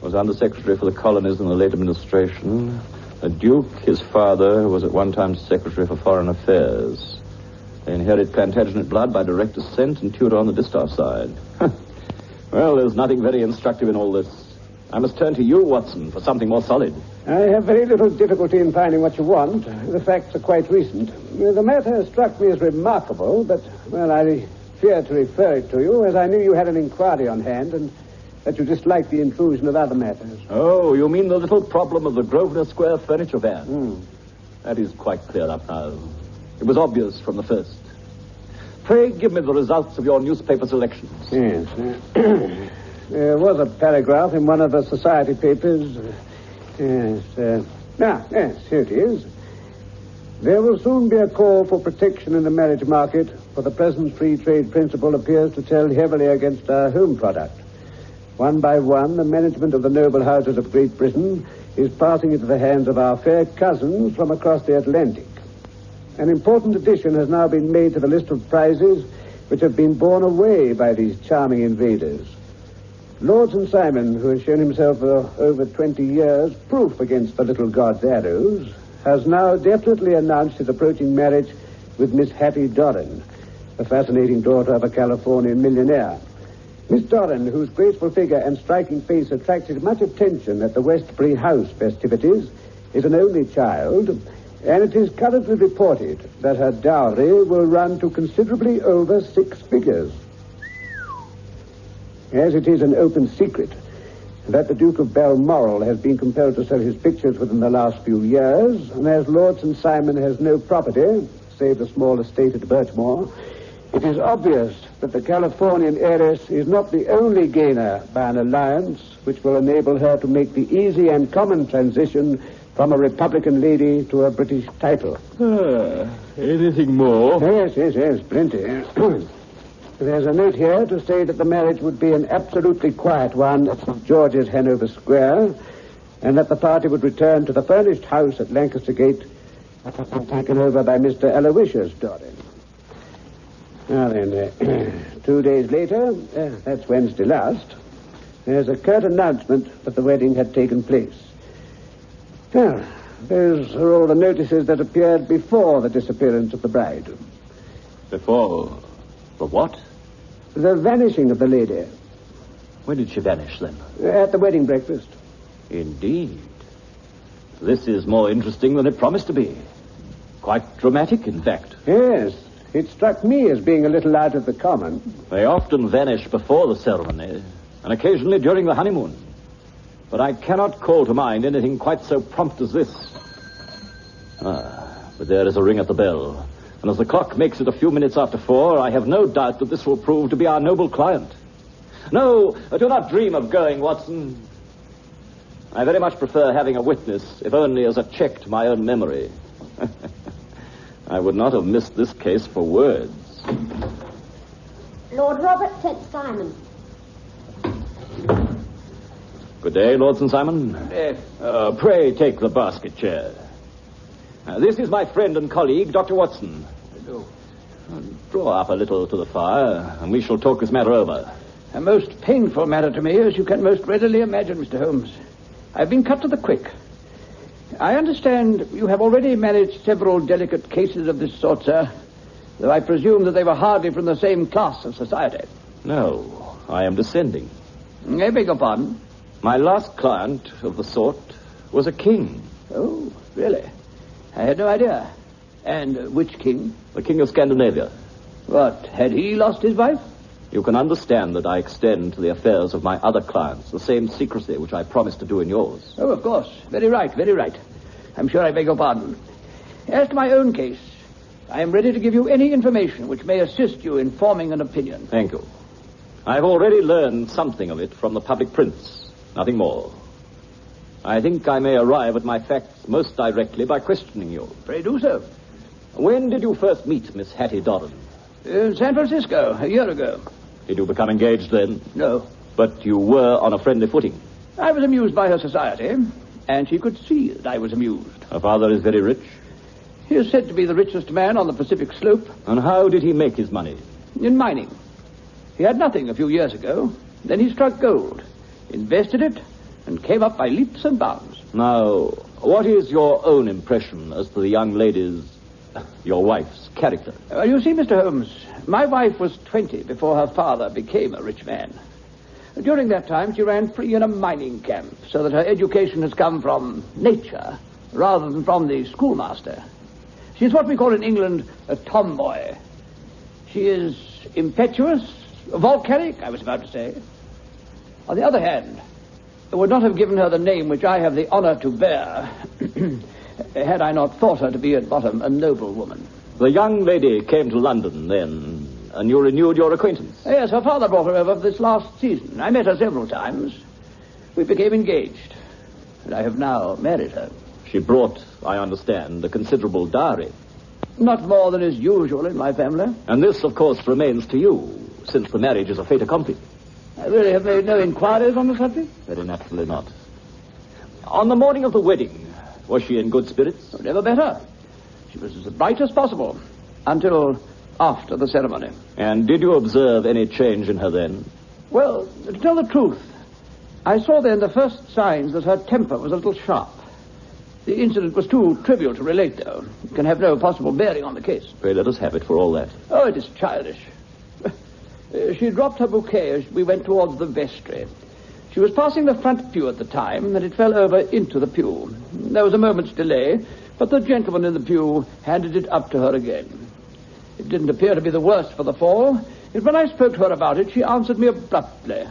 Was Undersecretary for the Colonies in the late administration. The Duke, his father, was at one time Secretary for Foreign Affairs. They inherit Plantagenet blood by direct descent and Tudor on the distaff side. Well, there's nothing very instructive in all this. I must turn to you, Watson, for something more solid. I have very little difficulty in finding what you want. The facts are quite recent. The matter struck me as remarkable, but, well, I fear to refer it to you, as I knew you had an inquiry on hand and that you disliked the intrusion of other matters. Oh, you mean the little problem of the Grosvenor Square furniture van? That is quite clear up now. It was obvious from the first. Pray give me the results of your newspaper selections. Yes. There was a paragraph in one of the society papers. Yes, here it is. There will soon be a call for protection in the marriage market, for the present free trade principle appears to tell heavily against our home product. One by one, the management of the noble houses of Great Britain is passing into the hands of our fair cousins from across the Atlantic. An important addition has now been made to the list of prizes which have been borne away by these charming invaders. Lord St. Simon, who has shown himself for over 20 years proof against the little god's arrows, has now definitely announced his approaching marriage with Miss Hattie Doran, the fascinating daughter of a Californian millionaire. Miss Doran, whose graceful figure and striking face attracted much attention at the Westbury House festivities, is an only child, and it is currently reported that her dowry will run to considerably over 6 figures. As it is an open secret that the Duke of Balmoral has been compelled to sell his pictures within the last few years, and as Lord St. Simon has no property, save the small estate at Birchmoor, it is obvious that the Californian heiress is not the only gainer by an alliance which will enable her to make the easy and common transition from a Republican lady to a British title. Anything more? Yes, plenty. There's a note here to say that the marriage would be an absolutely quiet one at St. George's, Hanover Square, and that the party would return to the furnished house at Lancaster Gate that has been taken over by Mr. Aloysius Doran. Now then, 2 days later, that's Wednesday last, there's a curt announcement that the wedding had taken place. Well, those are all the notices that appeared before the disappearance of the bride. Before the what? The vanishing of the lady. When did she vanish, then? At the wedding breakfast. Indeed. This is more interesting than it promised to be. Quite dramatic, in fact. Yes. It struck me as being a little out of the common. They often vanish before the ceremony, and occasionally during the honeymoon. But I cannot call to mind anything quite so prompt as this. But there is a ring at the bell. And as the clock makes it a few minutes after 4, I have no doubt that this will prove to be our noble client. No, do not dream of going, Watson. I very much prefer having a witness, if only as a check to my own memory. I would not have missed this case for words. Lord Robert St. Simon. Good day, Lord St. Simon. Pray take the basket chair. This is my friend and colleague, Dr. Watson. Draw up a little to the fire, and we shall talk this matter over. A most painful matter to me, as you can most readily imagine, Mr. Holmes. I've been cut to the quick. I understand you have already managed several delicate cases of this sort, sir, though I presume that they were hardly from the same class of society. No, I am descending. I beg your pardon? My last client of the sort was a king. Oh, really? I had no idea. And which king? The King of Scandinavia. What, had he lost his wife? You can understand that I extend to the affairs of my other clients the same secrecy which I promised to do in yours. Oh, of course. Very right, very right. I'm sure I beg your pardon. As to my own case, I am ready to give you any information which may assist you in forming an opinion. Thank you. I've already learned something of it from the public prints. Nothing more. I think I may arrive at my facts most directly by questioning you. Pray do so. When did you first meet Miss Hattie Doran? In San Francisco, a year ago. Did you become engaged then? No. But you were on a friendly footing? I was amused by her society, and she could see that I was amused. Her father is very rich? He is said to be the richest man on the Pacific slope. And how did he make his money? In mining. He had nothing a few years ago. Then he struck gold, invested it, and came up by leaps and bounds. Now, what is your own impression as to the young lady's, your wife's, character? You see, Mr. Holmes, my wife was 20 before her father became a rich man. During that time, she ran free in a mining camp, so that her education has come from nature rather than from the schoolmaster. She's what we call in England a tomboy. She is impetuous, volcanic, I was about to say. On the other hand, I would not have given her the name which I have the honor to bear had I not thought her to be at bottom a noble woman. The young lady came to London then, and you renewed your acquaintance? Yes, her father brought her over for this last season. I met her several times. We became engaged, and I have now married her. She brought, I understand, a considerable dowry. Not more than is usual in my family. And this, of course, remains to you, since the marriage is a fait accompli. I really have made no inquiries on the subject. Very naturally not. On the morning of the wedding, was she in good spirits? Oh, never better. She was as bright as possible, until after the ceremony. And did you observe any change in her then? Well, to tell the truth, I saw then the first signs that her temper was a little sharp. The incident was too trivial to relate, though. It can have no possible bearing on the case. Pray let us have it for all that. Oh, it is childish. She dropped her bouquet as we went towards the vestry. She was passing the front pew at the time, and it fell over into the pew. There was a moment's delay, but the gentleman in the pew handed it up to her again. It didn't appear to be the worse for the fall, yet when I spoke to her about it, she answered me abruptly.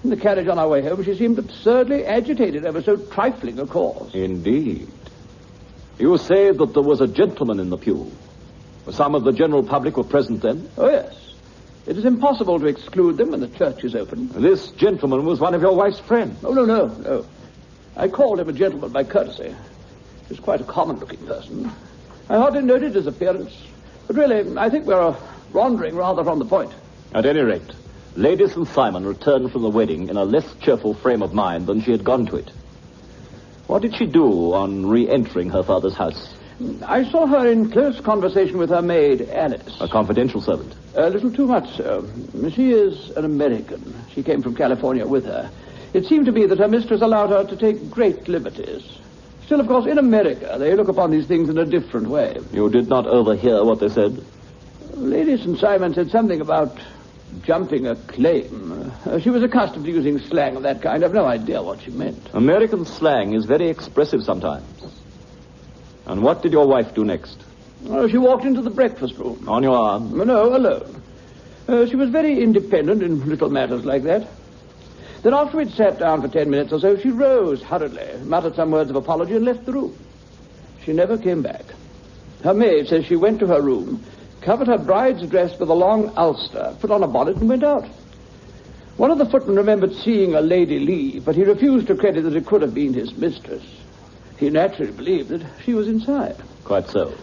In the carriage on our way home, she seemed absurdly agitated over so trifling a cause. Indeed. You say that there was a gentleman in the pew. Some of the general public were present then? Oh, yes. It is impossible to exclude them when the church is open. This gentleman was one of your wife's friends? Oh, no. I called him a gentleman by courtesy. He was quite a common-looking person. I hardly noted his appearance. But really, I think we're wandering rather from the point. At any rate, Lady St. Simon returned from the wedding in a less cheerful frame of mind than she had gone to it. What did she do on re-entering her father's house? I saw her in close conversation with her maid, Alice. A confidential servant? A little too much so. She is an American. She came from California with her. It seemed to me that her mistress allowed her to take great liberties. Still, of course, in America, they look upon these things in a different way. You did not overhear what they said? Lady St. Simon said something about jumping a claim. She was accustomed to using slang of that kind. I've no idea what she meant. American slang is very expressive sometimes. And what did your wife do next? She walked into the breakfast room. On your arm? No, alone. She was very independent in little matters like that. Then after we'd sat down for 10 minutes or so, she rose hurriedly, muttered some words of apology, and left the room. She never came back. Her maid says she went to her room, covered her bride's dress with a long ulster, put on a bonnet, and went out. One of the footmen remembered seeing a lady leave, but he refused to credit that it could have been his mistress. He naturally believed that she was inside. Quite so.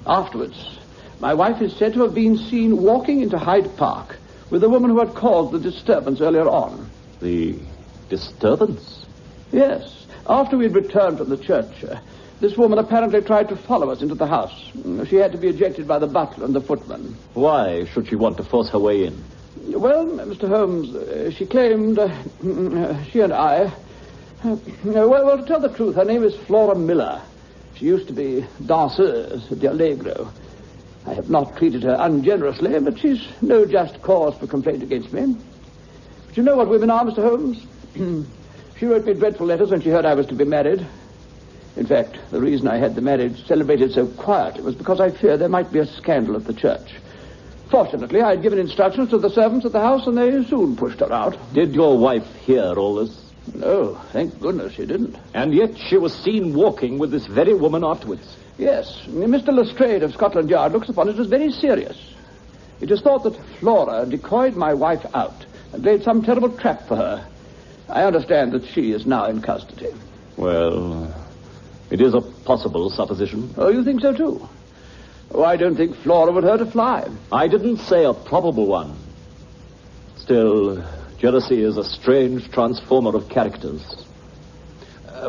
Afterwards, my wife is said to have been seen walking into Hyde Park with the woman who had caused the disturbance earlier on. The disturbance? Yes. After we had returned from the church, this woman apparently tried to follow us into the house. She had to be ejected by the butler and the footman. Why should she want to force her way in? Well, Mr. Holmes, she claimed, she and I... Well, to tell the truth, her name is Flora Miller. She used to be danseuse at the Allegro. I have not treated her ungenerously, but she's no just cause for complaint against me. But you know what women are, Mr. Holmes? She wrote me dreadful letters when she heard I was to be married. In fact, the reason I had the marriage celebrated so quietly was because I feared there might be a scandal at the church. Fortunately, I had given instructions to the servants at the house, and they soon pushed her out. Did your wife hear all this? No, thank goodness she didn't. And yet she was seen walking with this very woman afterwards. Yes, Mr. Lestrade of Scotland Yard looks upon it as very serious. It is thought that Flora decoyed my wife out and laid some terrible trap for her. I understand that she is now in custody. Well, it is a possible supposition. Oh, you think so, too? Oh, I don't think Flora would hurt a fly. I didn't say a probable one. Still, jealousy is a strange transformer of characters.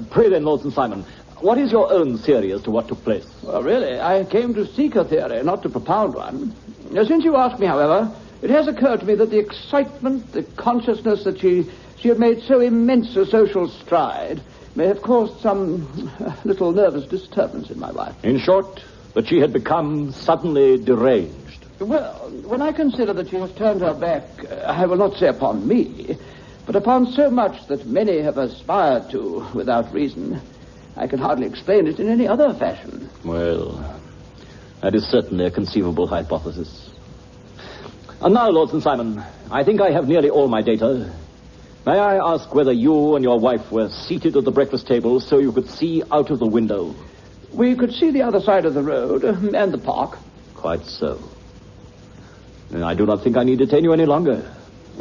Pray then, Lord St. Simon, what is your own theory as to what took place? Well, really, I came to seek a theory, not to propound one. Since you ask me, however, it has occurred to me that the excitement, the consciousness that she had made so immense a social stride may have caused some little nervous disturbance in my wife. In short, that she had become suddenly deranged. Well, when I consider that she has turned her back, I will not say upon me, But upon so much that many have aspired to without reason, I can hardly explain it in any other fashion. Well, that is certainly a conceivable hypothesis. And now, Lord St. Simon, I think I have nearly all my data. May I ask whether you and your wife were seated at the breakfast table so you could see out of the window? We could see the other side of the road and the park. Quite so. And I do not think I need detain you any longer.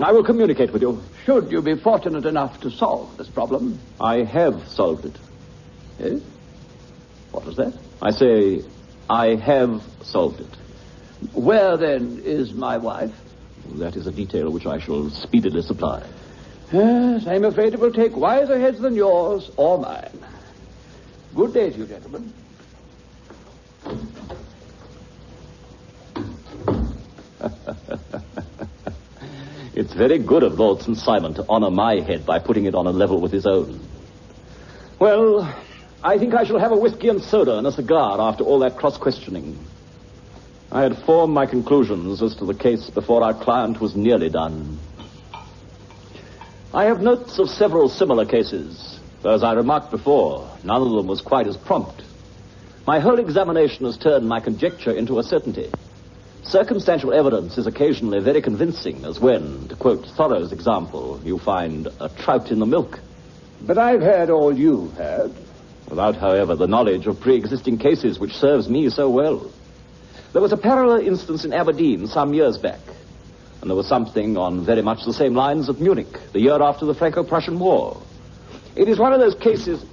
I will communicate with you. Should you be fortunate enough to solve this problem? I have solved it. Yes? What was that? I say, I have solved it. Where, then, is my wife? That is a detail which I shall speedily supply. Yes, I'm afraid it will take wiser heads than yours or mine. Good day to you, gentlemen. It's very good of Lord St. Simon to honor my head by putting it on a level with his own. Well, I think I shall have a whiskey and soda and a cigar after all that cross-questioning. I had formed my conclusions as to the case before our client was nearly done. I have notes of several similar cases, though as I remarked before, none of them was quite as prompt. My whole examination has turned my conjecture into a certainty. Circumstantial evidence is occasionally very convincing, as when, to quote Thoreau's example, you find a trout in the milk. But I've heard all you've heard. Without, however, the knowledge of pre-existing cases which serves me so well. There was a parallel instance in Aberdeen some years back, and there was something on very much the same lines at Munich, the year after the Franco-Prussian War. It is one of those cases...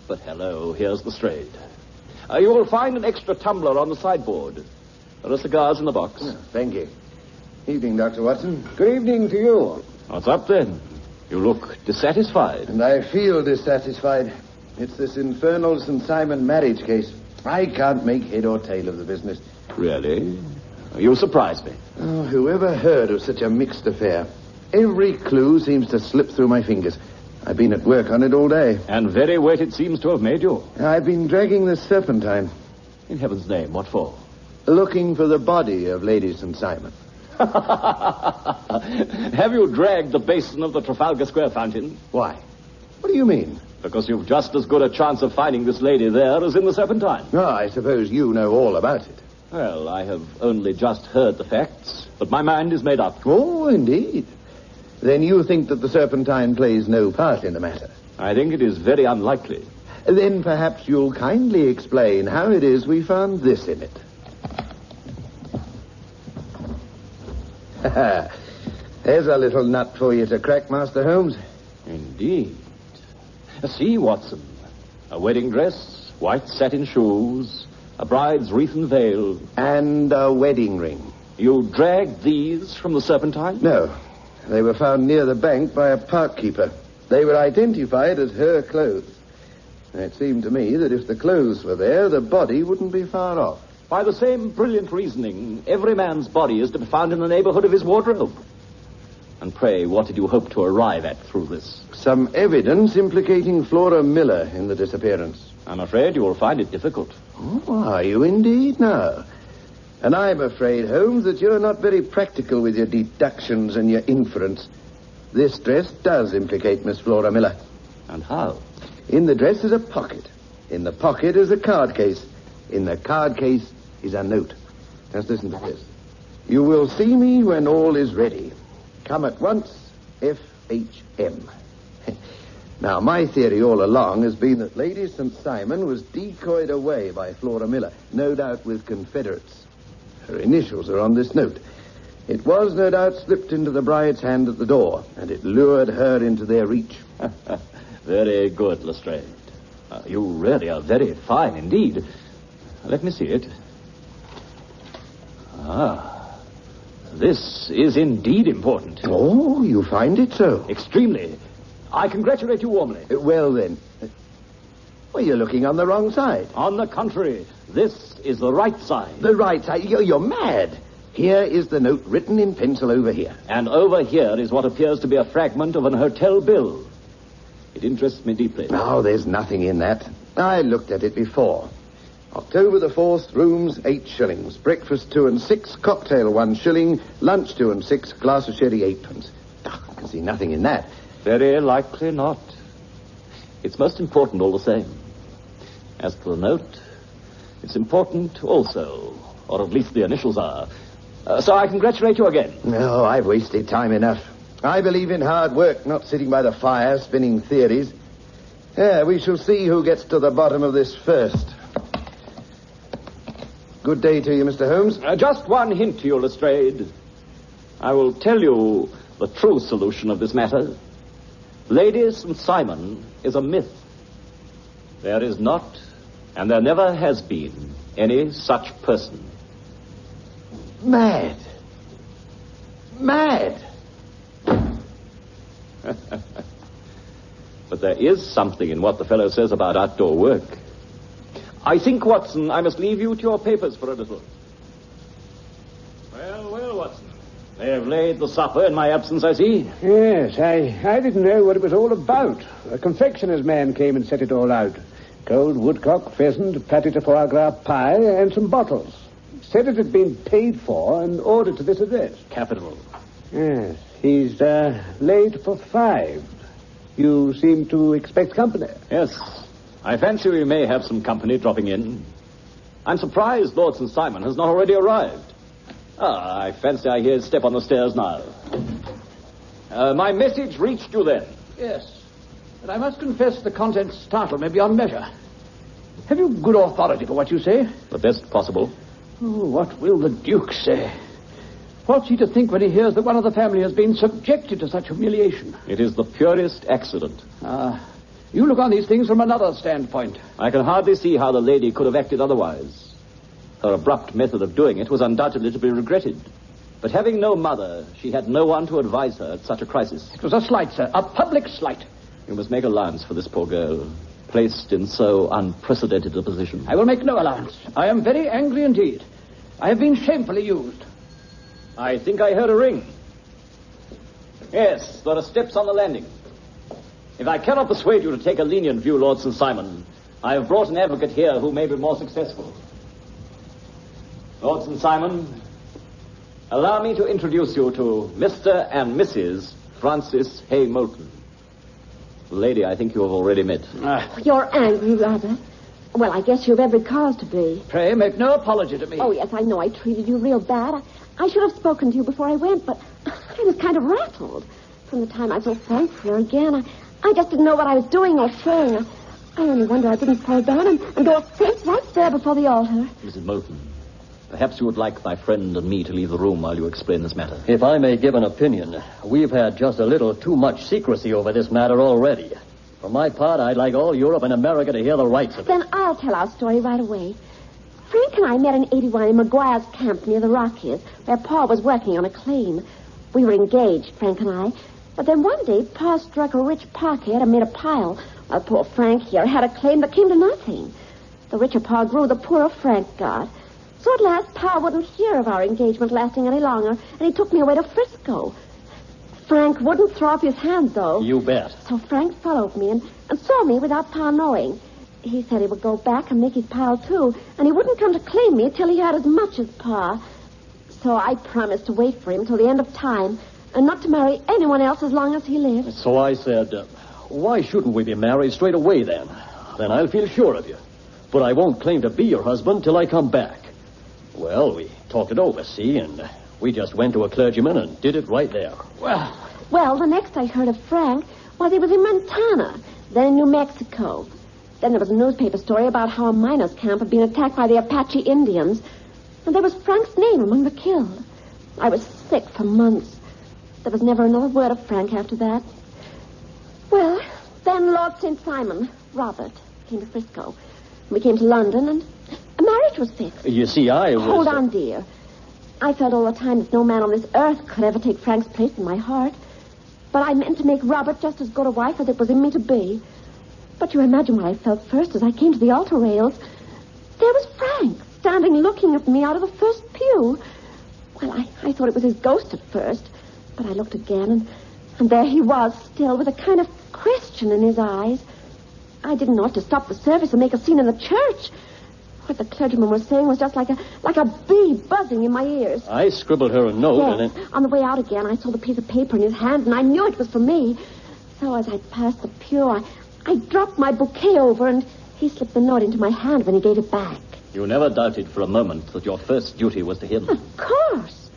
But hello, here's the Strayed. You will find an extra tumbler on the sideboard. There are cigars in the box. Thank you. Evening, Dr. Watson. Good evening to you. What's up, then? You look dissatisfied. And I feel dissatisfied. It's this infernal St. Simon marriage case. I can't make head or tail of the business. Really? You surprise me. Oh, whoever heard of such a mixed affair? Every clue seems to slip through my fingers. I've been at work on it all day. And very wet it seems to have made you. I've been dragging the Serpentine. In heaven's name, what for? Looking for the body of Lady St. Simon. Have you dragged the basin of the Trafalgar Square fountain? Why? What do you mean? Because you've just as good a chance of finding this lady there as in the Serpentine. Oh, I suppose you know all about it. Well, I have only just heard the facts, but my mind is made up. Oh, indeed. Then you think that the Serpentine plays no part in the matter? I think it is very unlikely. Then perhaps you'll kindly explain how it is we found this in it. There's a little nut for you to crack, Master Holmes. Indeed. See, Watson. A wedding dress, white satin shoes, a bride's wreath and veil. And a wedding ring. You dragged these from the Serpentine? No. They were found near the bank by a park keeper. They were identified as her clothes. And it seemed to me that if the clothes were there, the body wouldn't be far off. By the same brilliant reasoning, every man's body is to be found in the neighborhood of his wardrobe. And pray, what did you hope to arrive at through this? Some evidence implicating Flora Miller in the disappearance. I'm afraid you will find it difficult. Oh, are you indeed now? And I'm afraid, Holmes, that you're not very practical with your deductions and your inference. This dress does implicate Miss Flora Miller. And how? In the dress is a pocket. In the pocket is a card case. In the card case is a note. Just listen to this. You will see me when all is ready. Come at once, F.H.M. Now, my theory all along has been that Lady St. Simon was decoyed away by Flora Miller, no doubt with Confederates. Her initials are on this note. It was, no doubt, slipped into the bride's hand at the door, and it lured her into their reach. Very good, Lestrade. You really are very fine indeed. Let me see it. This is indeed important. Oh, you find it so? Extremely. I congratulate you warmly. Well, then. Well, you're looking on the wrong side. On the contrary, this is the right side. The right side? You're mad. Here is the note written in pencil over here. And over here is what appears to be a fragment of an hotel bill. It interests me deeply. Oh, there's nothing in that. I looked at it before. October the 4th, rooms 8 shillings. Breakfast 2 and 6, cocktail 1 shilling, lunch 2 and 6, glass of sherry 8 pence. can see nothing in that. Very likely not. It's most important all the same. As for the note, it's important also, or at least the initials are. So I congratulate you again. No, I've wasted time enough. I believe in hard work, not sitting by the fire spinning theories. Yeah, we shall see who gets to the bottom of this first. Good day to you, Mr. Holmes. Just one hint to you, Lestrade. I will tell you the true solution of this matter. Lady St. Simon is a myth. There is not, and there never has been, any such person. Mad. But there is something in what the fellow says about outdoor work. I think, Watson, I must leave you to your papers for a little. Well, Watson. They have laid the supper in my absence, I see. Yes, I didn't know what it was all about. A confectioner's man came and set it all out. Cold woodcock, pheasant, pâté de foie gras pie, and some bottles. Said it had been paid for and ordered to this address. Capital. Yes, he's laid for 5. You seem to expect company. Yes. I fancy we may have some company dropping in. I'm surprised Lord St. Simon has not already arrived. I fancy I hear his step on the stairs now. My message reached you then. Yes. But I must confess the contents startle me beyond measure. Have you good authority for what you say? The best possible. Oh, what will the Duke say? What's he to think when he hears that one of the family has been subjected to such humiliation? It is the purest accident. You look on these things from another standpoint. I can hardly see how the lady could have acted otherwise. Her abrupt method of doing it was undoubtedly to be regretted. But having no mother, she had no one to advise her at such a crisis. It was a slight, sir. A public slight. You must make allowance for this poor girl, placed in so unprecedented a position. I will make no allowance. I am very angry indeed. I have been shamefully used. I think I heard a ring. Yes, there are steps on the landing. If I cannot persuade you to take a lenient view, Lord St. Simon, I have brought an advocate here who may be more successful. Lord St. Simon, allow me to introduce you to Mr. and Mrs. Francis Hay Moulton. The lady I think you have already met. You're angry, rather. Well, I guess you've every cause to be. Pray, make no apology to me. Oh, yes, I know I treated you real bad. I should have spoken to you before I went, but I was kind of rattled. From the time I saw Frank here again, I just didn't know what I was doing or saying. I only wonder I didn't fall down and go a face right there before the altar. Mrs. Moulton, perhaps you would like my friend and me to leave the room while you explain this matter. If I may give an opinion, we've had just a little too much secrecy over this matter already. For my part, I'd like all Europe and America to hear the rights of it. Then I'll tell our story right away. Frank and I met in 81 in McGuire's camp near the Rockies, where Pa was working on a claim. We were engaged, Frank and I. But then one day, Pa struck a rich parkhead and made a pile. Well, poor Frank here had a claim that came to nothing. The richer Pa grew, the poorer Frank got. So at last, Pa wouldn't hear of our engagement lasting any longer, and he took me away to Frisco. Frank wouldn't throw up his hand, though. You bet. So Frank followed me and saw me without Pa knowing. He said he would go back and make his pile, too, and he wouldn't come to claim me till he had as much as Pa. So I promised to wait for him till the end of time and not to marry anyone else as long as he lived. So I said, why shouldn't we be married straight away then? Then I'll feel sure of you. But I won't claim to be your husband till I come back. Well, we talked it over, see, and we just went to a clergyman and did it right there. Well, the next I heard of Frank was he was in Montana, then in New Mexico. Then there was a newspaper story about how a miners' camp had been attacked by the Apache Indians, and there was Frank's name among the killed. I was sick for months. There was never another word of Frank after that. Well, then Lord St. Simon, Robert, came to Frisco. We came to London, and a marriage was fixed. You see, I was... Hold on, dear. I felt all the time that no man on this earth could ever take Frank's place in my heart. But I meant to make Robert just as good a wife as it was in me to be. But you imagine what I felt first as I came to the altar rails. There was Frank, standing looking at me out of the first pew. Well, I thought it was his ghost at first. But I looked again, and there he was, still, with a kind of question in his eyes. I didn't ought to stop the service and make a scene in the church. What the clergyman was saying was just like a bee buzzing in my ears. I scribbled her a note Yes. and it... On the way out again, I saw the piece of paper in his hand, and I knew it was for me. So as I passed the pew, I dropped my bouquet over, and he slipped the note into my hand when he gave it back. You never doubted for a moment that your first duty was to him. Of course.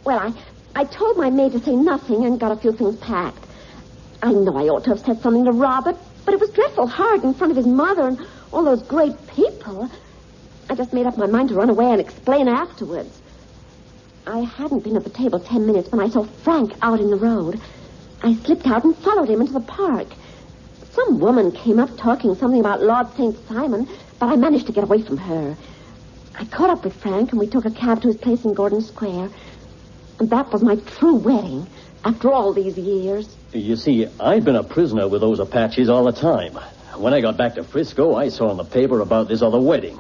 Well, I told my maid to say nothing and got a few things packed. I know I ought to have said something to Robert, but it was dreadful hard in front of his mother and all those great people. I just made up my mind to run away and explain afterwards. I hadn't been at the table 10 minutes when I saw Frank out in the road. I slipped out and followed him into the park. Some woman came up talking something about Lord St. Simon, but I managed to get away from her. I caught up with Frank, and we took a cab to his place in Gordon Square. And that was my true wedding, after all these years. You see, I'd been a prisoner with those Apaches all the time. When I got back to Frisco, I saw in the paper about this other wedding.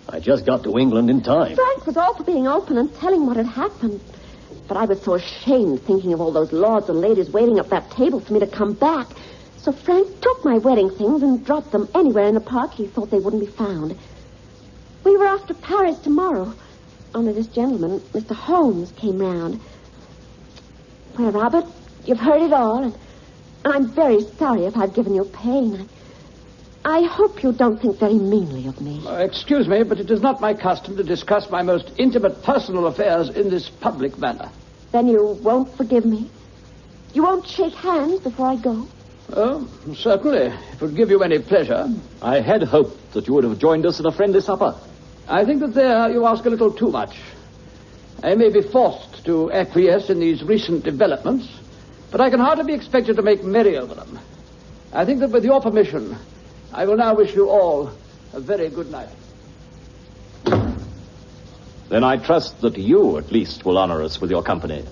I just got to England in time. Frank was all for being open and telling what had happened. But I was so ashamed thinking of all those lords and ladies waiting at that table for me to come back. So Frank took my wedding things and dropped them anywhere in the park he thought they wouldn't be found. We were off to Paris tomorrow. Only this gentleman, Mr. Holmes, came round. Well, Robert, you've heard it all, and I'm very sorry if I've given you pain. I hope you don't think very meanly of me. Excuse me, but it is not my custom to discuss my most intimate personal affairs in this public manner. Then you won't forgive me? You won't shake hands before I go? Oh, certainly. If it would give you any pleasure. I had hoped that you would have joined us at a friendly supper. I think that there you ask a little too much. I may be forced to acquiesce in these recent developments, but I can hardly be expected to make merry over them. I think that with your permission, I will now wish you all a very good night. Then I trust that you, at least, will honor us with your company.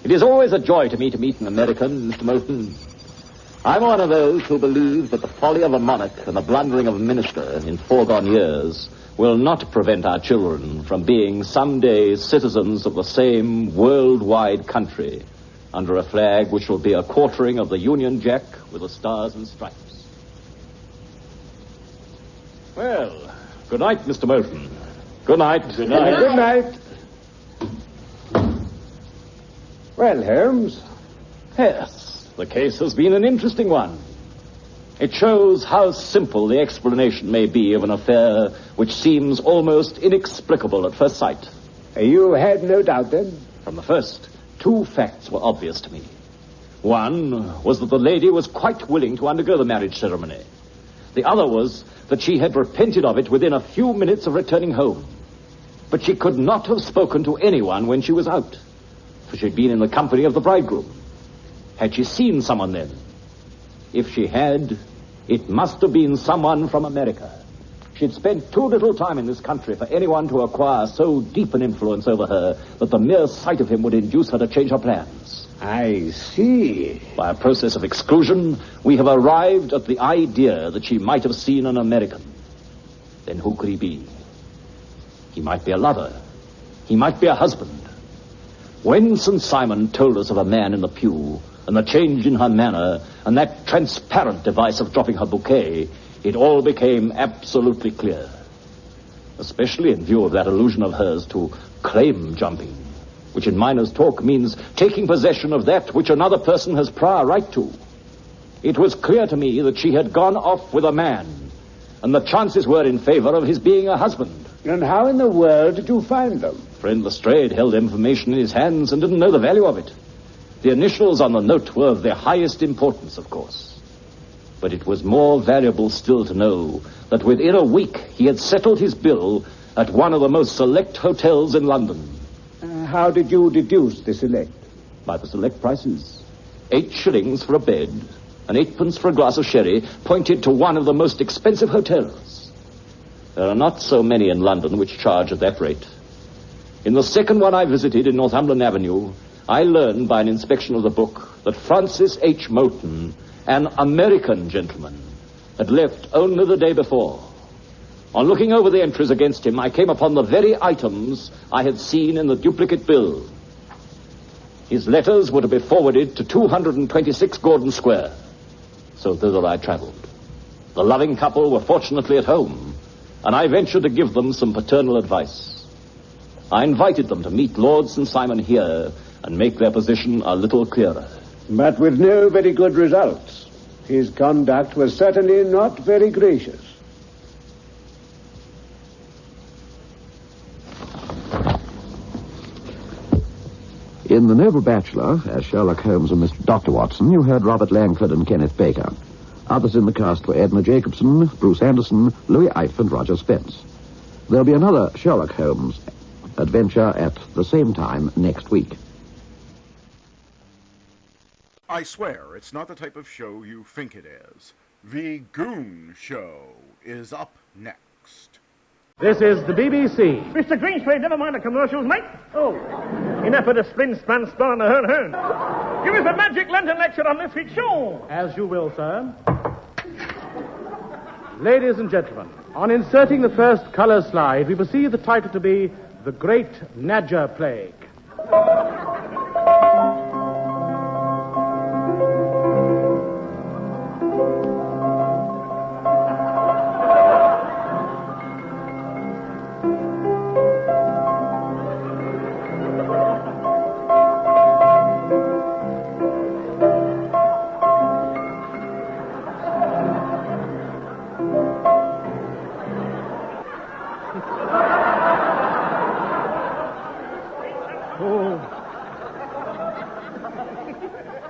It is always a joy to me to meet an American, Mr. Moulton. I'm one of those who believe that the folly of a monarch and the blundering of a minister in foregone years will not prevent our children from being someday citizens of the same worldwide country under a flag which will be a quartering of the Union Jack with the stars and stripes. Well, good night, Mr. Moulton. Good night. Good night. Good night. Well, Holmes. Yes, the case has been an interesting one. It shows how simple the explanation may be of an affair which seems almost inexplicable at first sight. You had no doubt, then? From the first, two facts were obvious to me. One was that the lady was quite willing to undergo the marriage ceremony. The other was that she had repented of it within a few minutes of returning home. But she could not have spoken to anyone when she was out, for she'd been in the company of the bridegroom. Had she seen someone then? If she had, it must have been someone from America. She'd spent too little time in this country for anyone to acquire so deep an influence over her that the mere sight of him would induce her to change her plans. I see. By a process of exclusion, we have arrived at the idea that she might have seen an American. Then who could he be? He might be a lover. He might be a husband. When St. Simon told us of a man in the pew, and the change in her manner, and that transparent device of dropping her bouquet, it all became absolutely clear. Especially in view of that allusion of hers to claim jumping, which in miners' talk means taking possession of that which another person has prior right to. It was clear to me that she had gone off with a man, and the chances were in favor of his being a husband. And how in the world did you find them? Friend Lestrade held information in his hands and didn't know the value of it. The initials on the note were of the highest importance, of course. But it was more valuable still to know that within a week he had settled his bill at one of the most select hotels in London. How did you deduce the select? By the select prices. 8 shillings for a bed and 8p for a glass of sherry pointed to one of the most expensive hotels. There are not so many in London which charge at that rate. In the second one I visited in Northumberland Avenue, I learned by an inspection of the book that Francis H. Moulton, an American gentleman, had left only the day before. On looking over the entries against him, I came upon the very items I had seen in the duplicate bill. His letters were to be forwarded to 226 Gordon Square. So thither I traveled. The loving couple were fortunately at home, and I ventured to give them some paternal advice. I invited them to meet Lord St. Simon here and make their position a little clearer. But with no very good results. His conduct was certainly not very gracious. In The Noble Bachelor, as Sherlock Holmes and Mr. Dr. Watson, you heard Robert Langford and Kenneth Baker. Others in the cast were Edna Jacobson, Bruce Anderson, Louis Ife, and Roger Spence. There'll be another Sherlock Holmes adventure at the same time next week. I swear, it's not the type of show you think it is. The Goon Show is up next. This is the BBC. Mr. Greenspade, never mind the commercials, mate. Oh, enough of the spin, span, spun, and the hern. Give us a magic lantern lecture on this week's show. As you will, sir. Ladies and gentlemen, on inserting the first color slide, we perceive the title to be The Great Nadger Plague.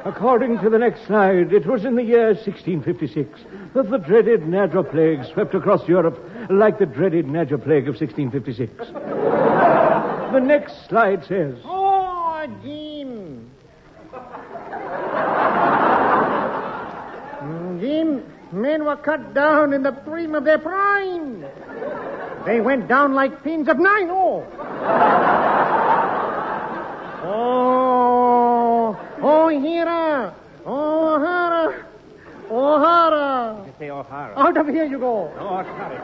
According to the next slide, it was in the year 1656 that the dreaded Nadger Plague swept across Europe like the dreaded Nadger Plague of 1656. The next slide says... Oh, Jim. Jim, men were cut down in the prime of their prime. They went down like pins of 9. Oh, Hira! Oh, O'Hara! O'Hara! You say O'Hara. Out of here you go. Oh, sorry.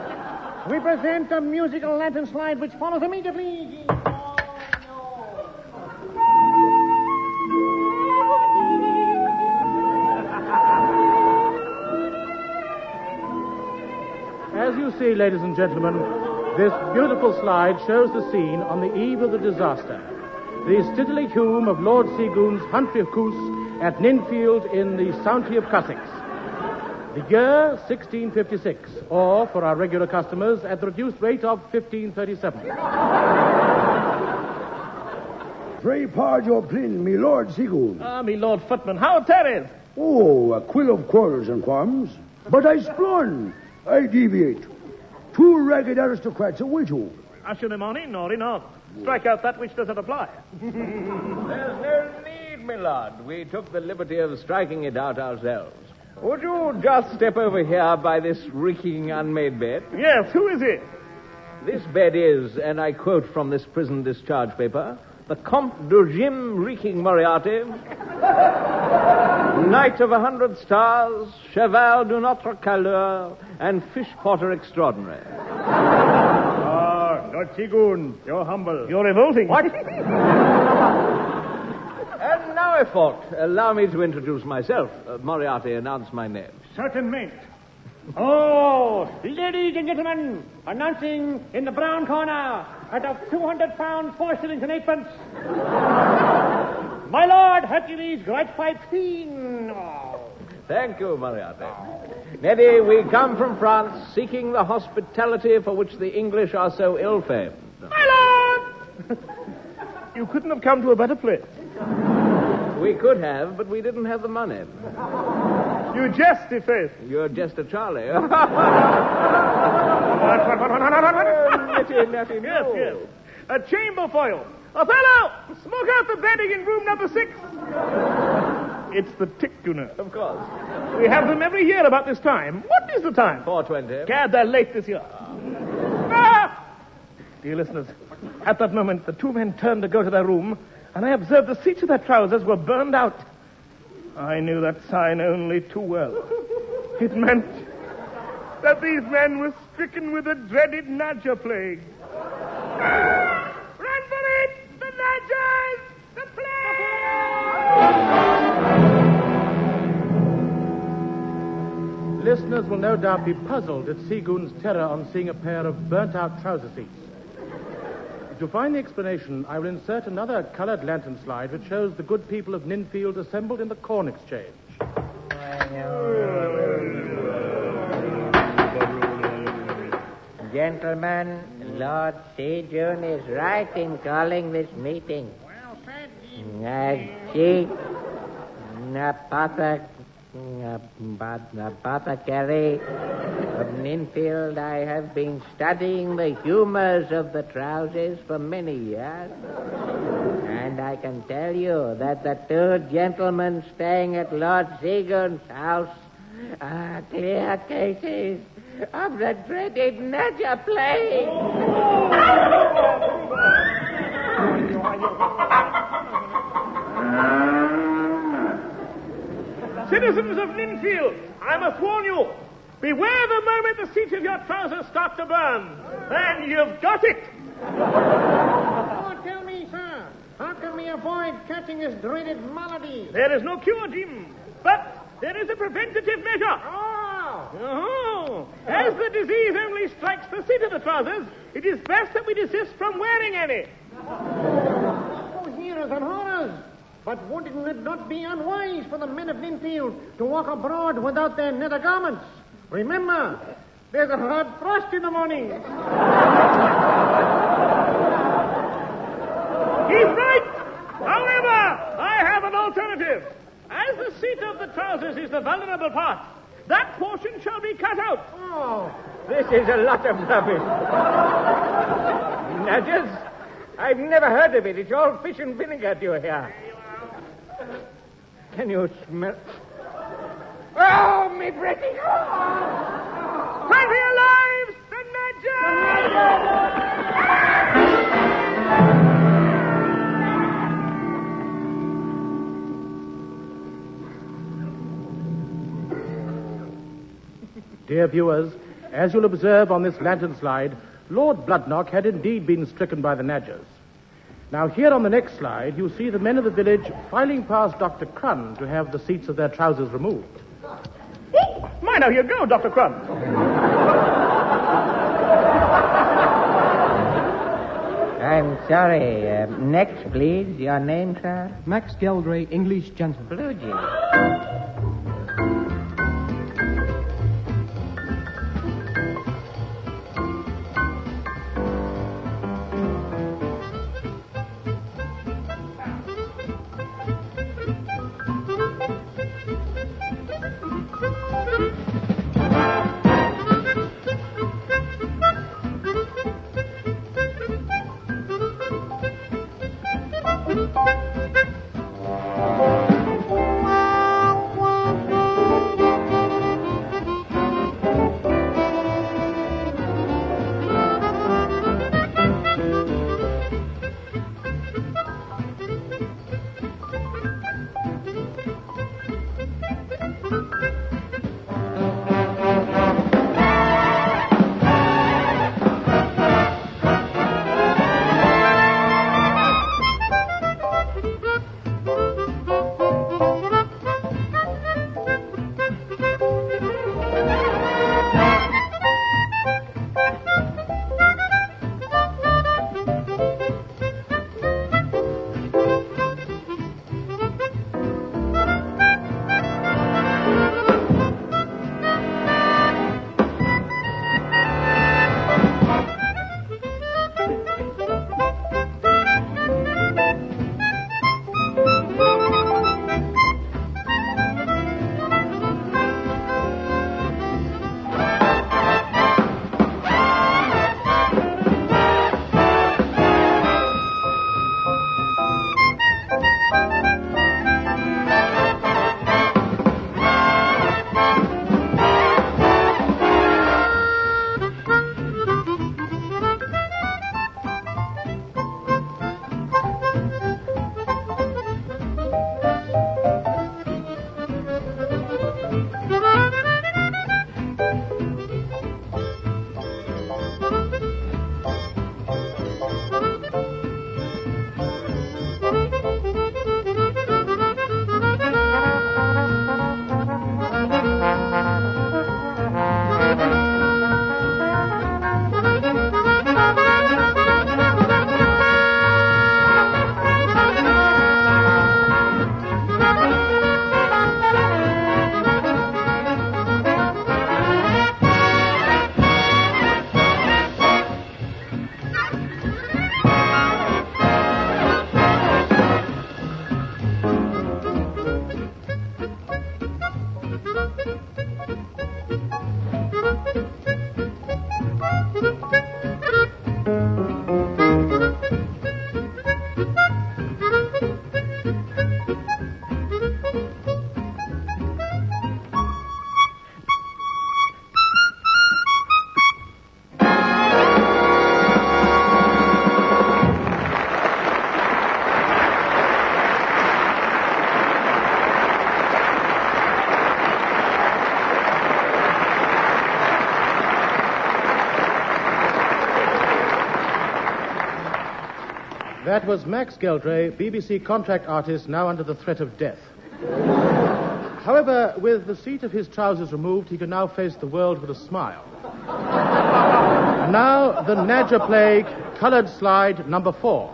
We present a musical lantern slide which follows immediately. As you see, ladies and gentlemen, this beautiful slide shows the scene on the eve of the disaster. The Stidley Hume of Lord Seagoon's Huntry of Coos at Ninfield in the County of Sussex. The year 1656, or for our regular customers, at the reduced rate of 1537. Pray pardon your plin, me Lord Seagoon. Me Lord Footman, how tarries? Oh, a quill of quarrels and qualms. But I splurn. I deviate. 2 ragged aristocrats await you. Usher them on in, or enough. Strike out that which doesn't apply. There's no need, my lord. We took the liberty of striking it out ourselves. Would you just step over here by this reeking unmade bed? Yes, who is it? This bed is, and I quote from this prison discharge paper, the Comte de Jim Reeking Moriarty, Knight of 100 Stars, Cheval de Notre Calleur, and Fish Porter Extraordinary. Lord Seagoon, you're humble. You're revolting. What? And now, I thought, allow me to introduce myself. Moriarty, announce my name. Certain mate. Oh, ladies and gentlemen, announcing in the brown corner, out of 200 pounds, 4 shillings and 8 pence. My Lord Hercules Greitfeibstein. Oh. Thank you, Moriarty. Neddy, we come from France seeking the hospitality for which the English are so ill-famed. My Lord! You couldn't have come to a better place. We could have, but we didn't have the money. You jest, Faye. You're just a Charlie. What? Nettie, yes, yes. A chamber foil. Othello, smoke out the bedding in room number 6. It's the tick, you know. Of course. We have them every year about this time. What is the time? 4:20. Gad, they're late this year. Ah! Dear listeners, at that moment, the 2 men turned to go to their room, and I observed the seats of their trousers were burned out. I knew that sign only too well. It meant that these men were stricken with the dreaded Nadger plague. Ah! Run for it! The Nadgers! The plague! Listeners, listeners will no doubt be puzzled at Seagoon's terror on seeing a pair of burnt-out trouser seats. To find the explanation, I will insert another colored lantern slide which shows the good people of Ninfield assembled in the Corn Exchange. Gentlemen, Lord Seagoon is right in calling this meeting. Well said, Chief Apothecary of Ninfield, I have been studying the humors of the trousers for many years. And I can tell you that the two gentlemen staying at Lord Seagoon's house are clear cases of the dreaded Nadja plague. Citizens of Ninfield, I must warn you, beware the moment the seat of your trousers start to burn. Then you've got it. Oh, tell me, sir, how can we avoid catching this dreaded malady? There is no cure, Jim, but there is a preventative measure. Oh. As the disease only strikes the seat of the trousers, it is best that we desist from wearing any. Oh, heroes and horrors. But wouldn't it not be unwise for the men of Ninfield to walk abroad without their nether garments? Remember, there's a hard frost in the morning. He's right. However, I have an alternative. As the seat of the trousers is the vulnerable part, that portion shall be cut out. Oh, this is a lot of rubbish. Nudges? I've never heard of it. It's all fish and vinegar to hear. Can you smell? Oh, me breaking! Run for your lives! The Dear viewers, as you'll observe on this lantern slide, Lord Bloodnock had indeed been stricken by the Nadgers. Now, here on the next slide, you see the men of the village filing past Dr. Crun to have the seats of their trousers removed. Oh, mind how you go, Dr. Crun. I'm sorry. Next, please. Your name, sir? Max Geldray, English gentleman. Blue Jay. That was Max Geldray, BBC contract artist, now under the threat of death. However, with the seat of his trousers removed, he can now face the world with a smile. And now, the Nadger Plague, coloured slide number 4.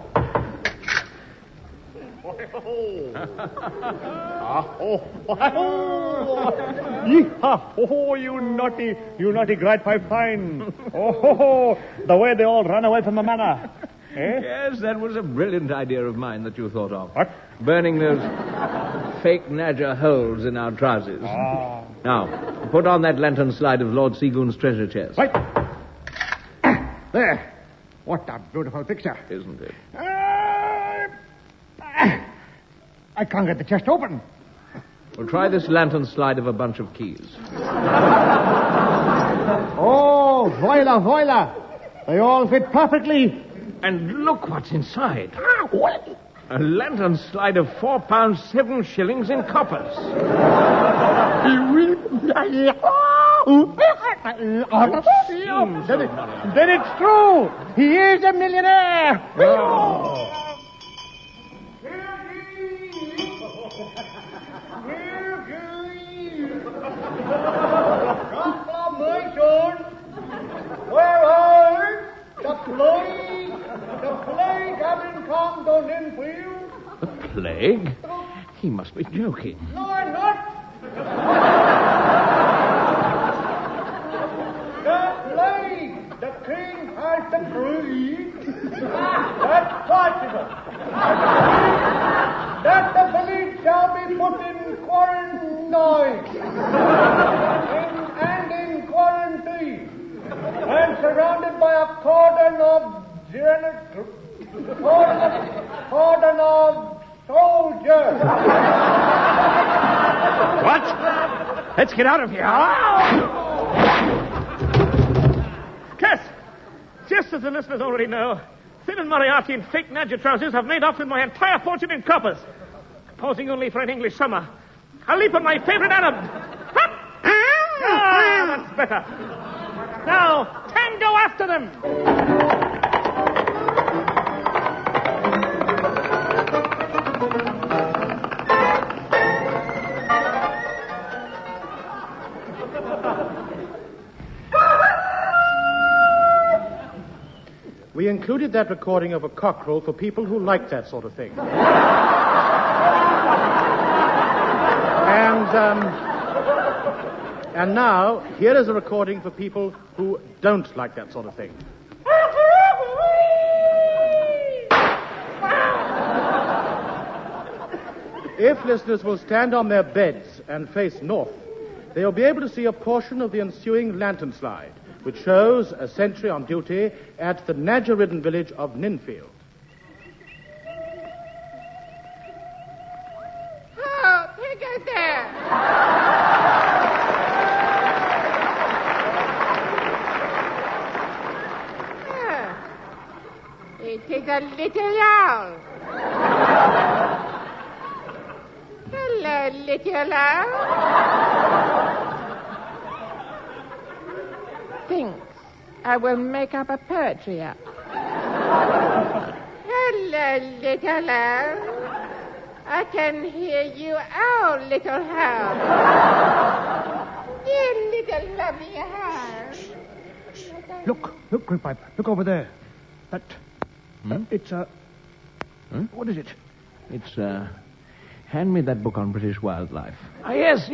Oh, you naughty Great Five Fine. Oh, the way they all ran away from the manor. Eh? Yes, that was a brilliant idea of mine that you thought of. What? Burning those fake Nadger holes in our trousers. Ah. Now, put on that lantern slide of Lord Seagoon's treasure chest. Right. There. What a beautiful picture. Isn't it? I can't get the chest open. Well, try this lantern slide of a bunch of keys. Oh, voila. They all fit perfectly. And look what's inside. A lantern slide of £4 7 shillings in coppers. Then it's true. He is a millionaire. Oh. Where are the plague having come to Ninfield? The plague? He must be joking. No, I'm not. The plague. The king has decreed that's possible. That the village shall be put in quarantine. And in quarantine. And surrounded by a cordon of soldiers. What? Let's get out of here. Cass, just as the listeners already know, Thin and Moriarty in fake Nadger trousers have made off with my entire fortune in coppers. Posing only for an English summer. I'll leap on my favorite Arab. That's better. Now, tango after them! We included that recording of a cockerel for people who like that sort of thing. And now, here is a recording for people who don't like that sort of thing. If listeners will stand on their beds and face north, they will be able to see a portion of the ensuing lantern slide, which shows a sentry on duty at the Nadger-ridden village of Ninfield. Oh, take it there. It is a little owl. Hello, little owl. Thinks I will make up a poetry act. Hello, little owl. I can hear you owl, little owl. Dear little lovely owl. Look, Great Pipe. Look over there. That... it's a... What is it? It's, hand me that book on British wildlife. Ah, yes.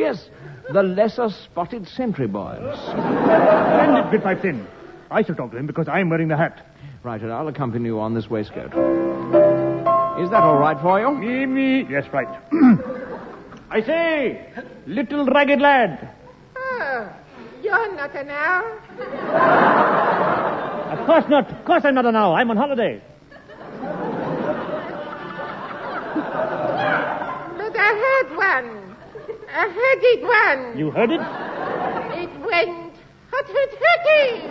The Lesser Spotted Sentry Boys. Send it, Great Pipe Thin. I shall talk to him because I'm wearing the hat. Right, and I'll accompany you on this waistcoat. Is that all right for you? Me. Yes, right. I say, little ragged lad. Oh, you're not an owl. Of course not. Of course I'm not an owl. I'm on holiday. But I heard one. I heard it one. You heard it? It went hut-hut-hutty.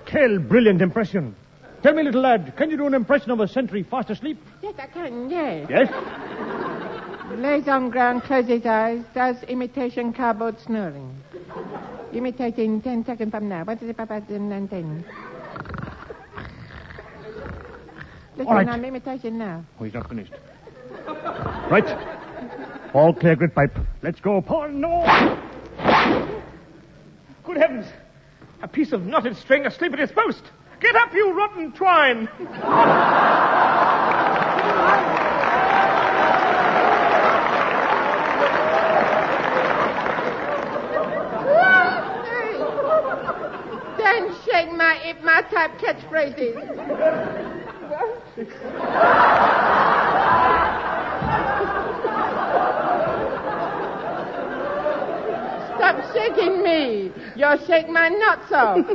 Quel brilliant impression. Tell me, little lad, can you do an impression of a sentry fast asleep? Yes, I can, yes. Yes? Lays on ground, closes his eyes, does imitation cardboard snoring. Imitating 10 seconds from now. What is it, Papa? 10. Listen, All right. I'm imitation now. Oh, he's not finished. Right. All clear, grit pipe. Let's go. Paul, no! Good heavens. A piece of knotted string asleep at his post. Get up, you rotten twine! Don't shake my type catchphrases. Stop shaking me. You'll shake my nuts off.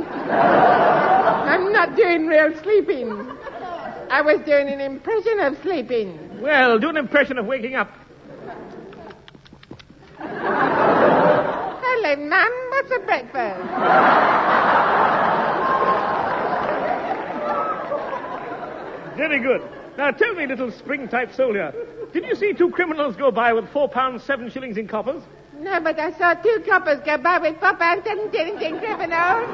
I'm not doing real sleeping. I was doing an impression of sleeping. Well, do an impression of waking up. Hello, Mum. What's for breakfast? Very good. Now, tell me, little spring-type soldier, did you see two criminals go by with £4 7 shillings in coppers? No, but I saw two coppers go by with £4 7 shillings in criminals.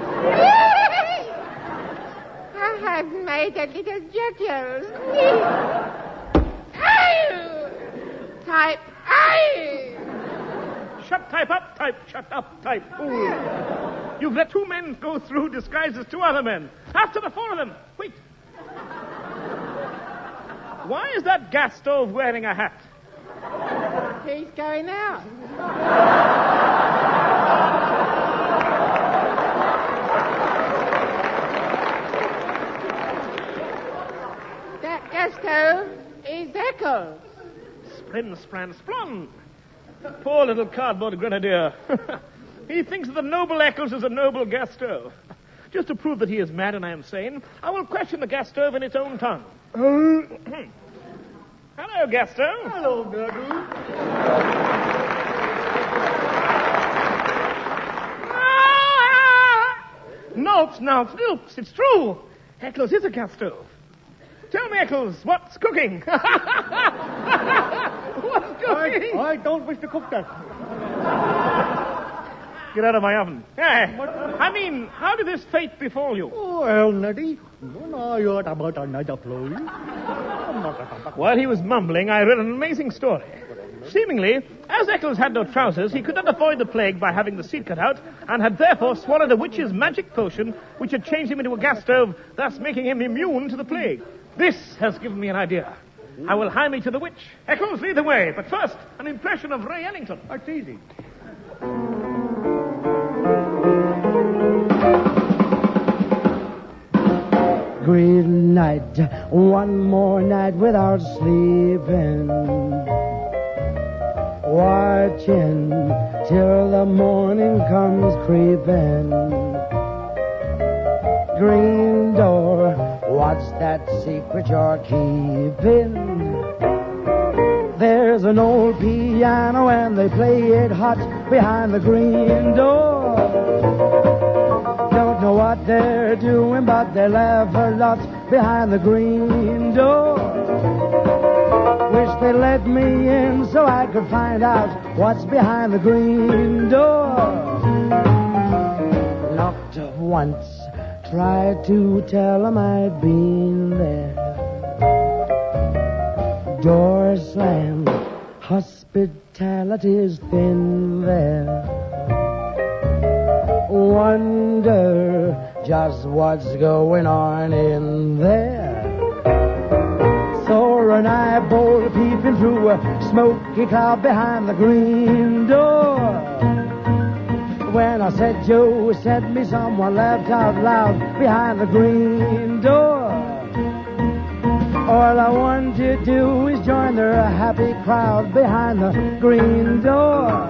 I have made a little joke. Type. Shut type up, type. Shut up, type. Fool. You've let two men go through disguised as two other men. After the four of them. Wait. Why is that gas stove wearing a hat? He's going out. That gas stove is Eccles. Sprin, spran, splon. Poor little cardboard grenadier. He thinks that the noble Eccles is a noble gas stove. Just to prove that he is mad and I am sane, I will question the gas stove in its own tongue. Hello, gas stove. Hello, Bergen. Noops, it's true. Eccles is a gas stove. Tell me, Eccles, what's cooking? What's cooking? I don't wish to cook that. Get out of my oven. Hey, I mean, how did this fate befall you? Well, Neddy, you're about another ploy. While he was mumbling, I read an amazing story. Seemingly, as Eccles had no trousers, he could not avoid the plague by having the seat cut out, and had therefore swallowed a witch's magic potion, which had changed him into a gas stove, thus making him immune to the plague. This has given me an idea. I will hie me to the witch. Eccles, lead the way. But first, an impression of Ray Ellington. That's easy. Great night, one more night without sleeping, watching till the morning comes creeping. Green door, what's that secret you're keeping? There's an old piano and they play it hot behind the green door. Don't know what they're doing, but they laugh a lot behind the green door. Wish they let me in so I could find out what's behind the green door. Knocked once, tried to tell them I'd been there. Door slammed, hospitality's thin there. Wonder just what's going on in there. Saw an eyeball peeping through a smoky cloud behind the green door. When I said Joe, sent me, someone laughed out loud behind the green door. All I want to do is join their happy crowd behind the green door.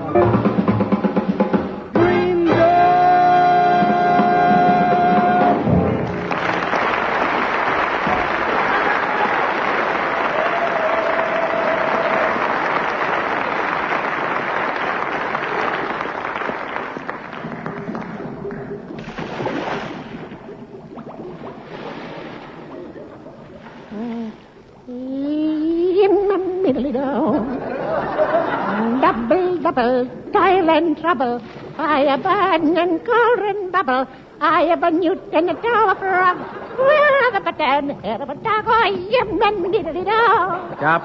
Double, toil and trouble. Fire burn and cauldron bubble. I have a newt and a tower frog. Where the button, head of a dog, Stop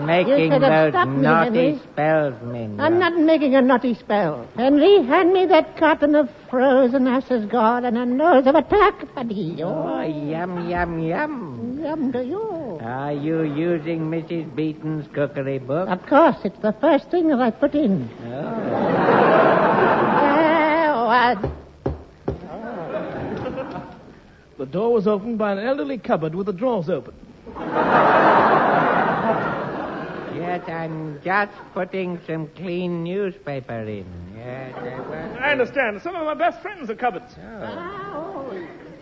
making those naughty spells, men. I'm not making a naughty spell. Henry, hand me that carton of frozen asses gone and a nose of a tuck, buddy. Oh, yum, yum, yum. Yum to you. Are you using Mrs. Beaton's cookery book? Of course, it's the first thing that I put in. The door was opened by an elderly cupboard with the drawers open. Yes, I'm just putting some clean newspaper in. Yes, I understand. Some of my best friends are cupboards. Oh,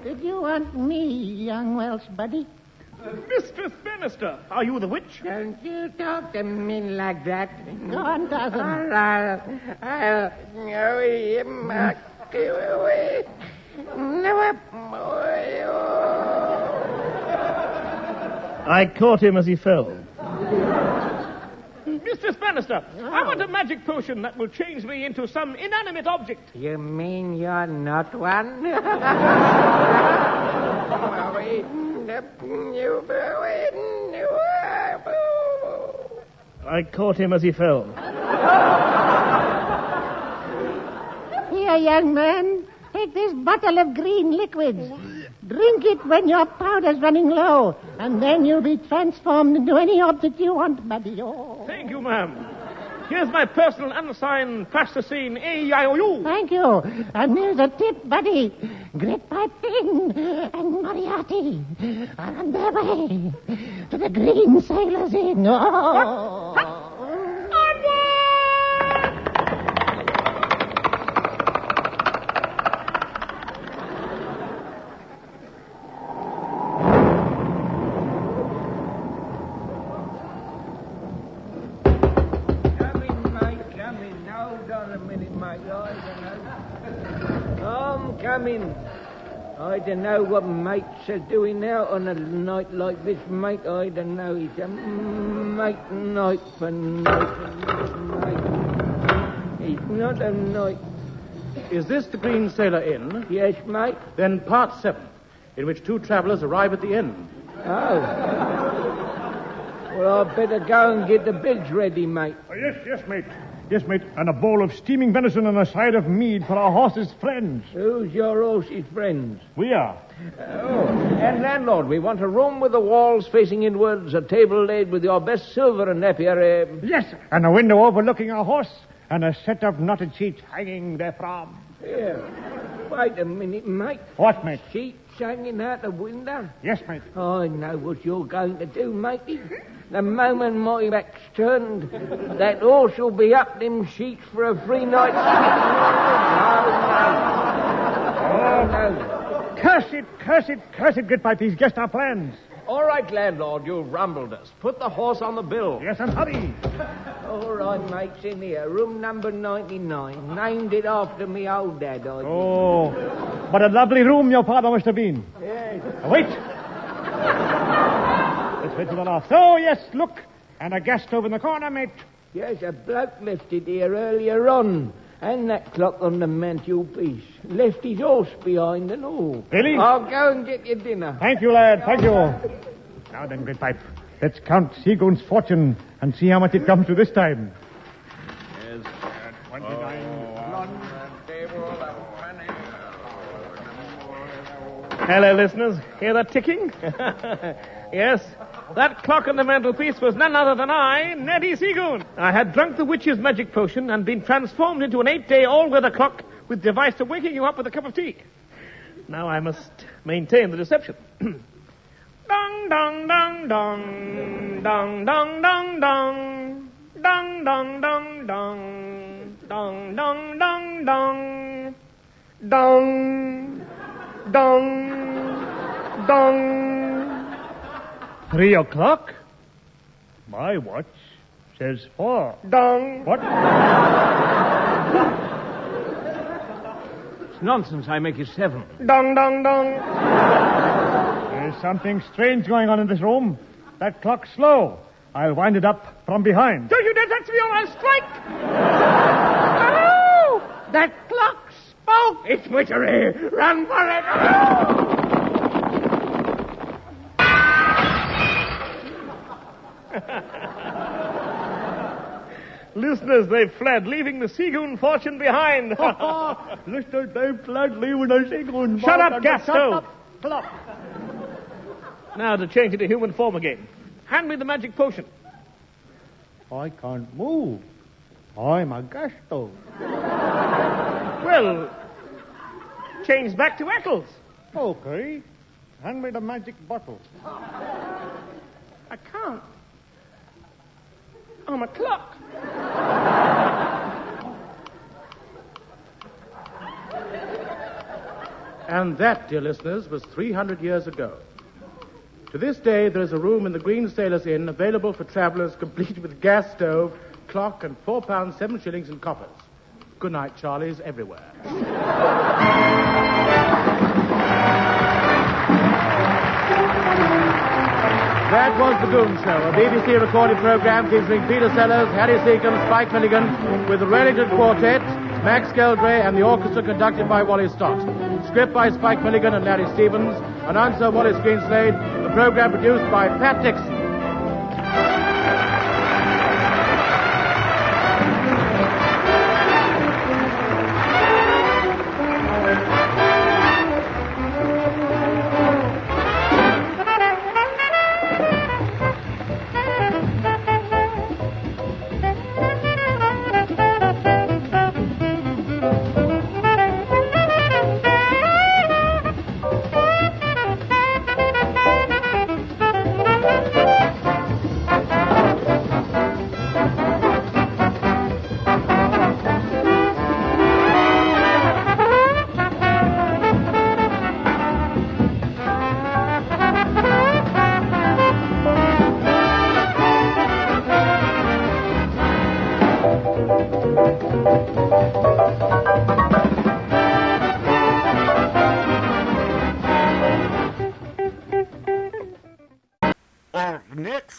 did you want me, young Welsh buddy? Mistress Bannister, are you the witch? Don't you talk to me like that. Go on, cousin. I'll know him. I caught him as he fell. Mistress Bannister, I want a magic potion that will change me into some inanimate object. You mean you're not one? I caught him as he fell. Here, young man, take this bottle of green liquids. Drink it when your powder's running low, and then you'll be transformed into any object you want, buddy. Oh. Thank you, ma'am. Here's my personal unsigned plasticine A-I-O-U. Thank you. And here's a tip, buddy. Great Piping and Moriarty are on their way to the Green Sailors Inn. Oh. I don't know what mates are doing out on a night like this, mate. I don't know. It's a mate night for night. It's not a night. Is this the Green Sailor Inn? Yes, mate. Then part 7, in which 2 travelers arrive at the inn. Oh. Well, I'd better go and get the bills ready, mate. Oh, yes, mate. Yes, mate, and a bowl of steaming venison and a side of mead for our horses' friends. Who's your horse's friends? We are. Oh, and landlord, we want a room with the walls facing inwards, a table laid with your best silver and Napier. Yes, and a window overlooking our horse, and a set of knotted sheets hanging therefrom. Yeah. Wait a minute, mate. What, mate? Sheets hanging out the window? Yes, mate. I know what you're going to do, matey. The moment my back's turned, that horse will be up them sheets for a free night's No. Curse it, good pipe. He's guessed our plans. All right, landlord, you've rumbled us. Put the horse on the bill. Yes, and hurry. All right, mates, in here. Room number 99. Named it after me old dad, I did. Oh, what a lovely room your father must have been. Yes. Wait. Let's wait to the last. Oh, yes, look. And a gas stove in the corner, mate. Yes, a bloke left it here earlier on. And that clock on the mantelpiece. Left his horse behind and all. Really? I'll go and get your dinner. Thank you, lad. Thank you. Now then, good pipe. Let's count Seagoon's fortune and see how much it comes to this time. Yes, 29. Hello, listeners. Hear that ticking? Yes, that clock on the mantelpiece was none other than I, Neddy Seagoon. I had drunk the witch's magic potion and been transformed into an 8-day all-weather clock with device to waking you up with a cup of tea. Now I must maintain the deception. Dong, dong, dong, dong. Dong, dong, dong, dong. Dong, dong, dong, dong. Dong, dong, dong, dong. Dong, dong, dong. 3 o'clock? My watch says 4. Dong. What? It's nonsense. I make it 7. Dong, dong, dong. There's something strange going on in this room. That clock's slow. I'll wind it up from behind. Don't you dare touch me or I'll strike! Oh! That clock spoke! It's witchery! Run for it! Listeners, they've fled, leaving the Seagoon fortune behind. Listeners, they've fled, leaving the Seagoon. Shut up, Gasto! Shut up. Plop. Now to change into human form again. Hand me the magic potion. I can't move. I'm a Gasto. Well, change back to Eccles. Okay. Hand me the magic bottle. I can't. I'm a clock. And that, dear listeners, was 300 years ago. To this day, there is a room in the Green Sailors Inn available for travelers, complete with gas stove, clock, and £4 7 shillings in coppers. Good night, Charlies, everywhere. That was The Goon Show, a BBC recorded program featuring Peter Sellers, Harry Seacombe, Spike Milligan, with the Wellington Quartet, Max Geldray, and the orchestra conducted by Wally Stott. Script by Spike Milligan and Larry Stevens. Announcer Wallace Greenslade. The program produced by Pat Dixon.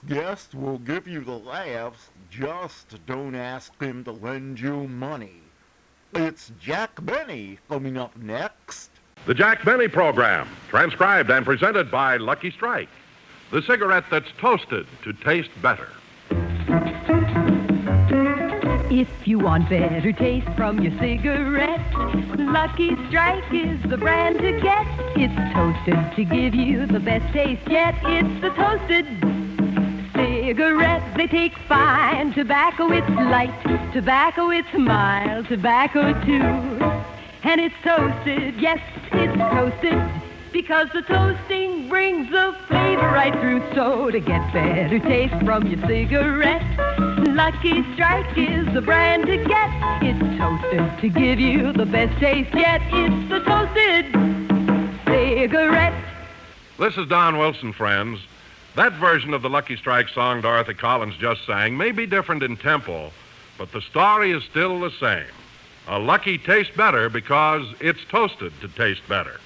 Guest will give you the laughs, just don't ask him to lend you money. It's Jack Benny coming up next. The Jack Benny Program, transcribed and presented by Lucky Strike, the cigarette that's toasted to taste better. If you want better taste from your cigarette, Lucky Strike is the brand to get. It's toasted to give you the best taste yet. It's the toasted cigarette. They take fine tobacco, it's light tobacco, it's mild tobacco too. And it's toasted, yes, it's toasted, because the toasting brings the flavor right through. So to get better taste from your cigarette, Lucky Strike is the brand to get. It's toasted to give you the best taste yet. It's the toasted cigarette. This is Don Wilson, friends. That version of the Lucky Strike song Dorothy Collins just sang may be different in tempo, but the story is still the same. A Lucky tastes better because it's toasted to taste better.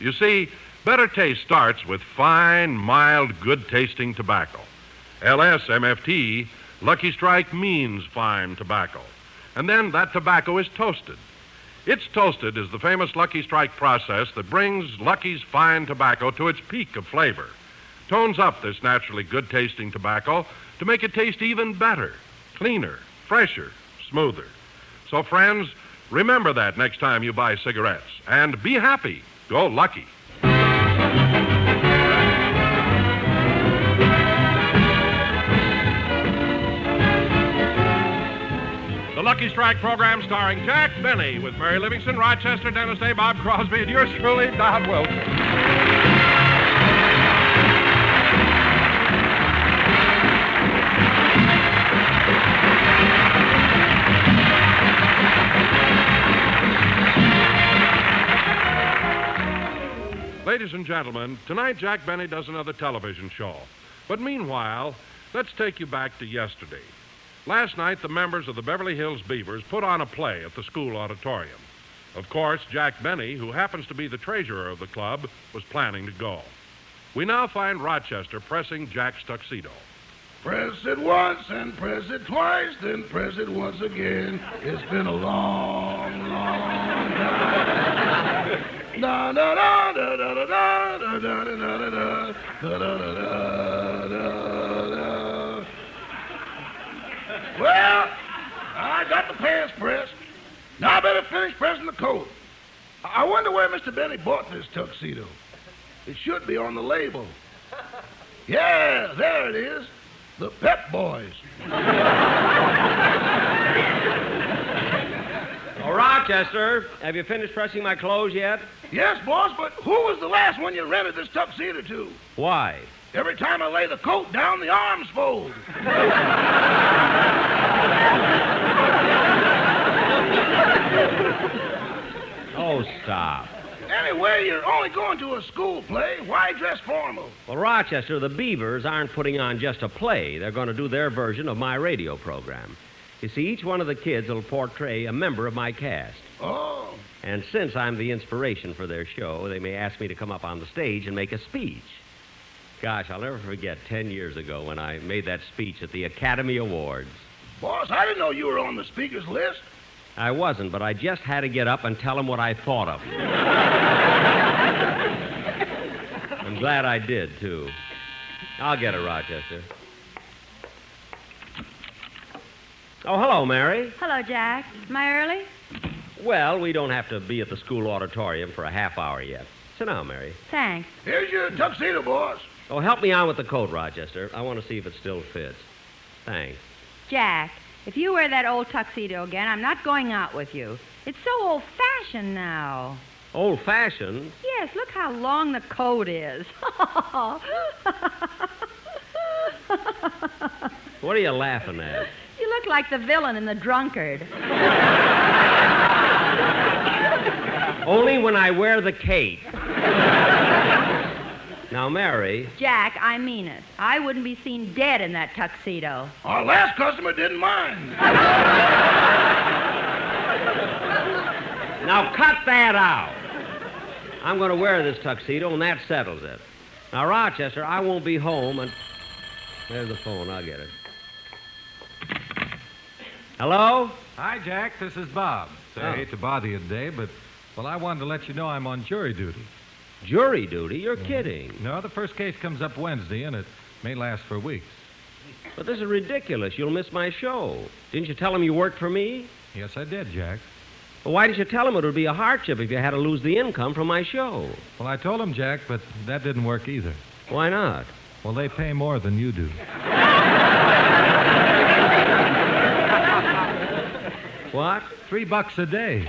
You see, better taste starts with fine, mild, good-tasting tobacco. LSMFT, Lucky Strike means fine tobacco. And then that tobacco is toasted. It's toasted is the famous Lucky Strike process that brings Lucky's fine tobacco to its peak of flavor. Tones up this naturally good-tasting tobacco to make it taste even better, cleaner, fresher, smoother. So, friends, remember that next time you buy cigarettes. And be happy. Go Lucky. The Lucky Strike program starring Jack Benny with Mary Livingston, Rochester, Dennis Day, Bob Crosby, and yours truly, Don Wilson. Ladies and gentlemen, tonight Jack Benny does another television show. But meanwhile, let's take you back to yesterday. Last night, the members of the Beverly Hills Beavers put on a play at the school auditorium. Of course, Jack Benny, who happens to be the treasurer of the club, was planning to go. We now find Rochester pressing Jack's tuxedo. Press it once and press it twice, then press it once again. It's been a long, long time. Da da da da da da da da da da da da da da. Well, I got the pants pressed. Now I better finish pressing the coat. I wonder where Mr. Benny bought this tuxedo. It should be on the label. Yeah, there it is. The Pep Boys. Oh, Rochester, have you finished pressing my clothes yet? Yes, boss, but who was the last one you rented this tuxedo to? Why? Every time I lay the coat down, the arms fold. Oh, stop. Anyway, you're only going to a school play. Why dress formal? Well, Rochester, the Beavers aren't putting on just a play. They're going to do their version of my radio program. You see, each one of the kids will portray a member of my cast. Oh. And since I'm the inspiration for their show, they may ask me to come up on the stage and make a speech. Gosh, I'll never forget 10 years ago when I made that speech at the Academy Awards. Boss, I didn't know you were on the speaker's list. I wasn't, but I just had to get up and tell them what I thought of them. I'm glad I did, too. I'll get it, Rochester. Oh, hello, Mary. Hello, Jack. Am I early? Well, we don't have to be at the school auditorium for a half hour yet. Sit down, Mary. Thanks. Here's your tuxedo, boss. Oh, help me on with the coat, Rochester. I want to see if it still fits. Thanks. Jack, if you wear that old tuxedo again, I'm not going out with you. It's so old-fashioned now. Old-fashioned? Yes, look how long the coat is. What are you laughing at? You look like the villain in The Drunkard. Only when I wear the cape. Now, Mary... Jack, I mean it. I wouldn't be seen dead in that tuxedo. Our last customer didn't mind. Now, cut that out. I'm going to wear this tuxedo, and that settles it. Now, Rochester, I won't be home, and... There's the phone. I'll get it. Hello? Hi, Jack. This is Bob. I hate to bother you today, but, well, I wanted to let you know I'm on jury duty. Jury duty? You're kidding. No, the first case comes up Wednesday, and it may last for weeks. But this is ridiculous. You'll miss my show. Didn't you tell him you worked for me? Yes, I did, Jack. Well, why didn't you tell him it would be a hardship if you had to lose the income from my show? Well, I told him, Jack, but that didn't work either. Why not? Well, they pay more than you do. What? $3 a day.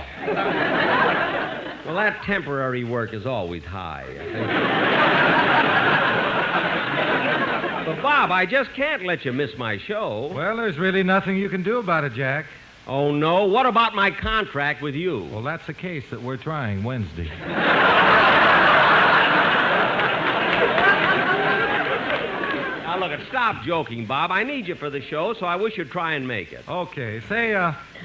Well, that temporary work is always high. But, Bob, I just can't let you miss my show. Well, there's really nothing you can do about it, Jack. Oh, no? What about my contract with you? Well, that's a case that we're trying Wednesday. Now, look, stop joking, Bob. I need you for the show, so I wish you'd try and make it. Okay. Say,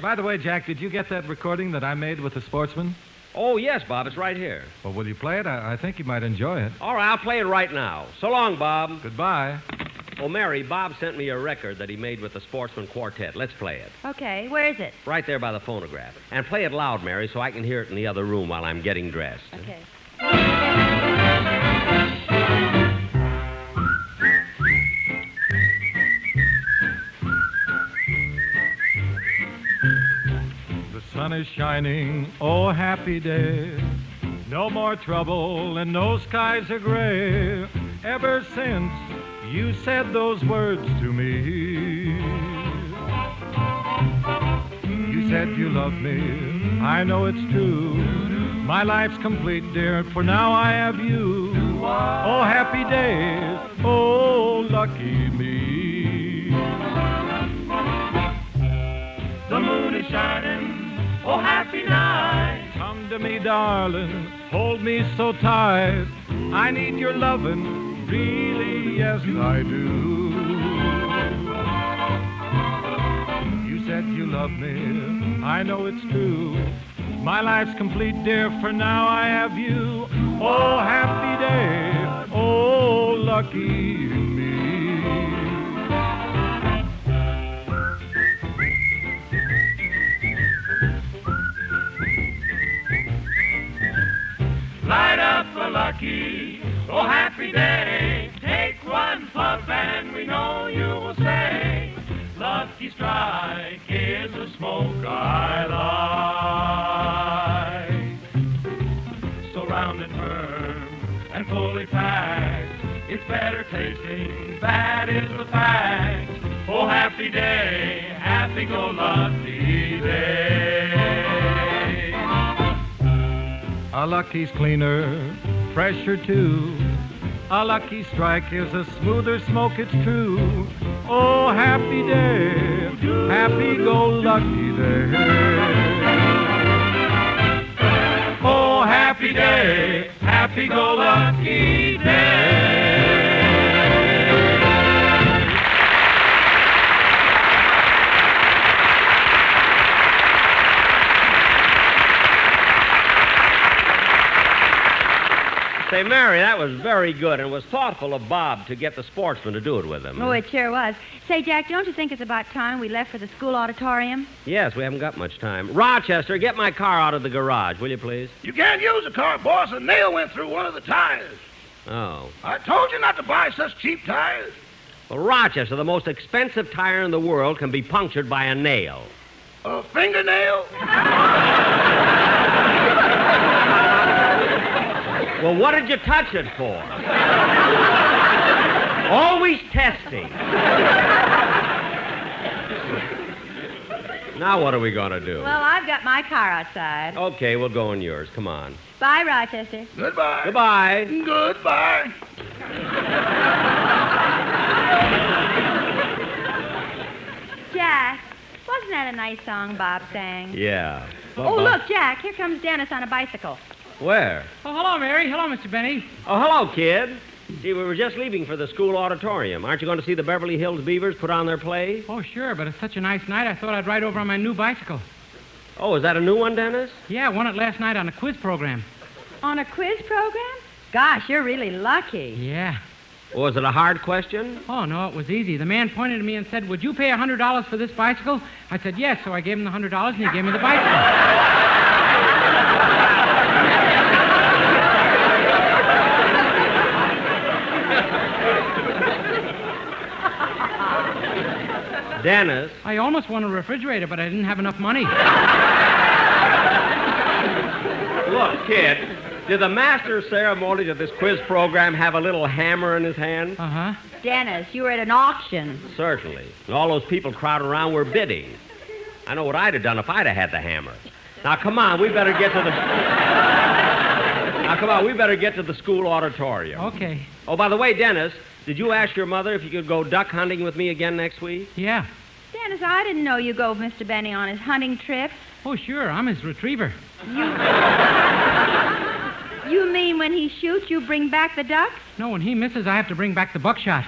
by the way, Jack, did you get that recording that I made with the sportsman? Oh, yes, Bob. It's right here. Well, will you play it? I think you might enjoy it. All right, I'll play it right now. So long, Bob. Goodbye. Oh, Mary, Bob sent me a record that he made with the Sportsman Quartet. Let's play it. Okay, where is it? Right there by the phonograph. And play it loud, Mary, so I can hear it in the other room while I'm getting dressed. Okay. The sun is shining, oh, happy day. No more trouble and no skies are gray. Ever since you said those words to me. You said you love me, I know it's true. My life's complete, dear, for now I have you. Oh, happy days, oh, lucky me. The moon is shining, oh, happy night. Come to me, darling, hold me so tight. I need your lovin', really, yes, I do. You said you love me, I know it's true. My life's complete, dear, for now I have you. Oh, happy day, oh, lucky me. Light up a lucky, oh happy day. Take one puff and we know you will say, Lucky Strike is the smoke I like. So round and firm and fully packed, it's better tasting, that is the fact. Oh happy day, happy-go-lucky day. A Lucky's cleaner, fresher too. A Lucky Strike is a smoother smoke, it's true. Oh, happy day, happy-go-lucky day. Oh, happy day, happy-go-lucky day. Say, Mary, that was very good, and it was thoughtful of Bob to get the sportsman to do it with him. Oh, it sure was. Say, Jack, don't you think it's about time we left for the school auditorium? Yes, we haven't got much time. Rochester, get my car out of the garage, will you, please? You can't use the car, boss. A nail went through one of the tires. Oh. I told you not to buy such cheap tires. Well, Rochester, the most expensive tire in the world can be punctured by a nail. A fingernail? Well, what did you touch it for? Always testing. Now what are we going to do? Well, I've got my car outside. Okay, we'll go in yours. Come on. Bye, Rochester. Goodbye. Goodbye. Goodbye. Jack, wasn't that a nice song Bob sang? Yeah. Oh, look, Jack, here comes Dennis on a bicycle. Where? Oh, hello, Mary. Hello, Mr. Benny. Oh, hello, kid. Gee, we were just leaving for the school auditorium. Aren't you going to see the Beverly Hills Beavers put on their play? Oh, sure, but it's such a nice night, I thought I'd ride over on my new bicycle. Oh, is that a new one, Dennis? Yeah, I won it last night on a quiz program. On a quiz program? Gosh, you're really lucky. Yeah. Was it a hard question? Oh, no, it was easy. The man pointed to me and said, would you pay $100 for this bicycle? I said, yes, so I gave him the $100 and he gave me the bicycle. Dennis. I almost won a refrigerator, but I didn't have enough money. Look, kid, did the master of ceremonies of this quiz program have a little hammer in his hand? Uh-huh. Dennis, you were at an auction. Certainly. And all those people crowding around were bidding. I know what I'd have done if I'd have had the hammer. Now, come on, we better get to the... Now, come on, we better get to the school auditorium. Okay. Oh, by the way, Dennis, did you ask your mother if you could go duck hunting with me again next week? Yeah. Dennis, I didn't know you go with Mr. Benny on his hunting trip. Oh, sure, I'm his retriever. You mean when he shoots, you bring back the ducks? No, when he misses, I have to bring back the buckshot.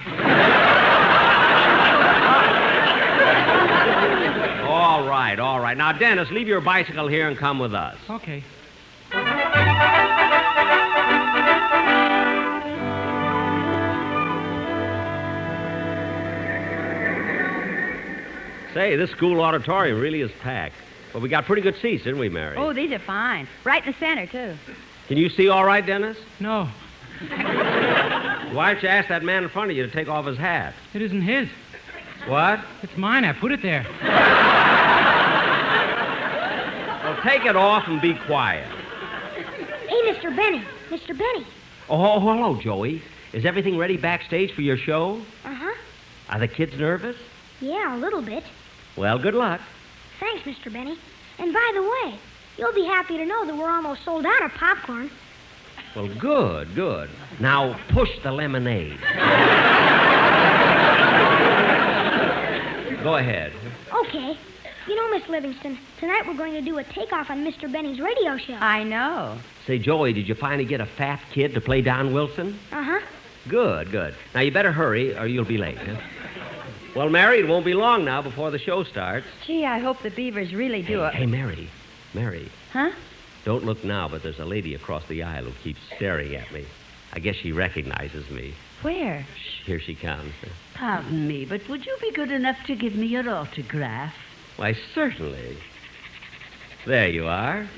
All right, all right. Now, Dennis, leave your bicycle here and come with us. Okay. Say, this school auditorium really is packed. But we got pretty good seats, didn't we, Mary? Oh, these are fine. Right in the center, too. Can you see all right, Dennis? No. Why don't you ask that man in front of you to take off his hat? It isn't his. What? It's mine. I put it there. Well, take it off and be quiet. Hey, Mr. Benny. Mr. Benny. Oh, hello, Joey. Is everything ready backstage for your show? Uh-huh. Are the kids nervous? Yeah, a little bit. Well, good luck. Thanks, Mr. Benny. And by the way, you'll be happy to know that we're almost sold out of popcorn. Well, good, good. Now, push the lemonade. Go ahead. Okay. You know, Miss Livingston, tonight we're going to do a takeoff on Mr. Benny's radio show. I know. Say, Joey, did you finally get a fat kid to play Don Wilson? Uh-huh. Good, good. Now, you better hurry or you'll be late, huh? Well, Mary, it won't be long now before the show starts. Gee, I hope the Beavers really do it. Hey, Mary. Mary. Huh? Don't look now, but there's a lady across the aisle who keeps staring at me. I guess she recognizes me. Where? Here she comes. Pardon me, but would you be good enough to give me your autograph? Why, certainly. There you are.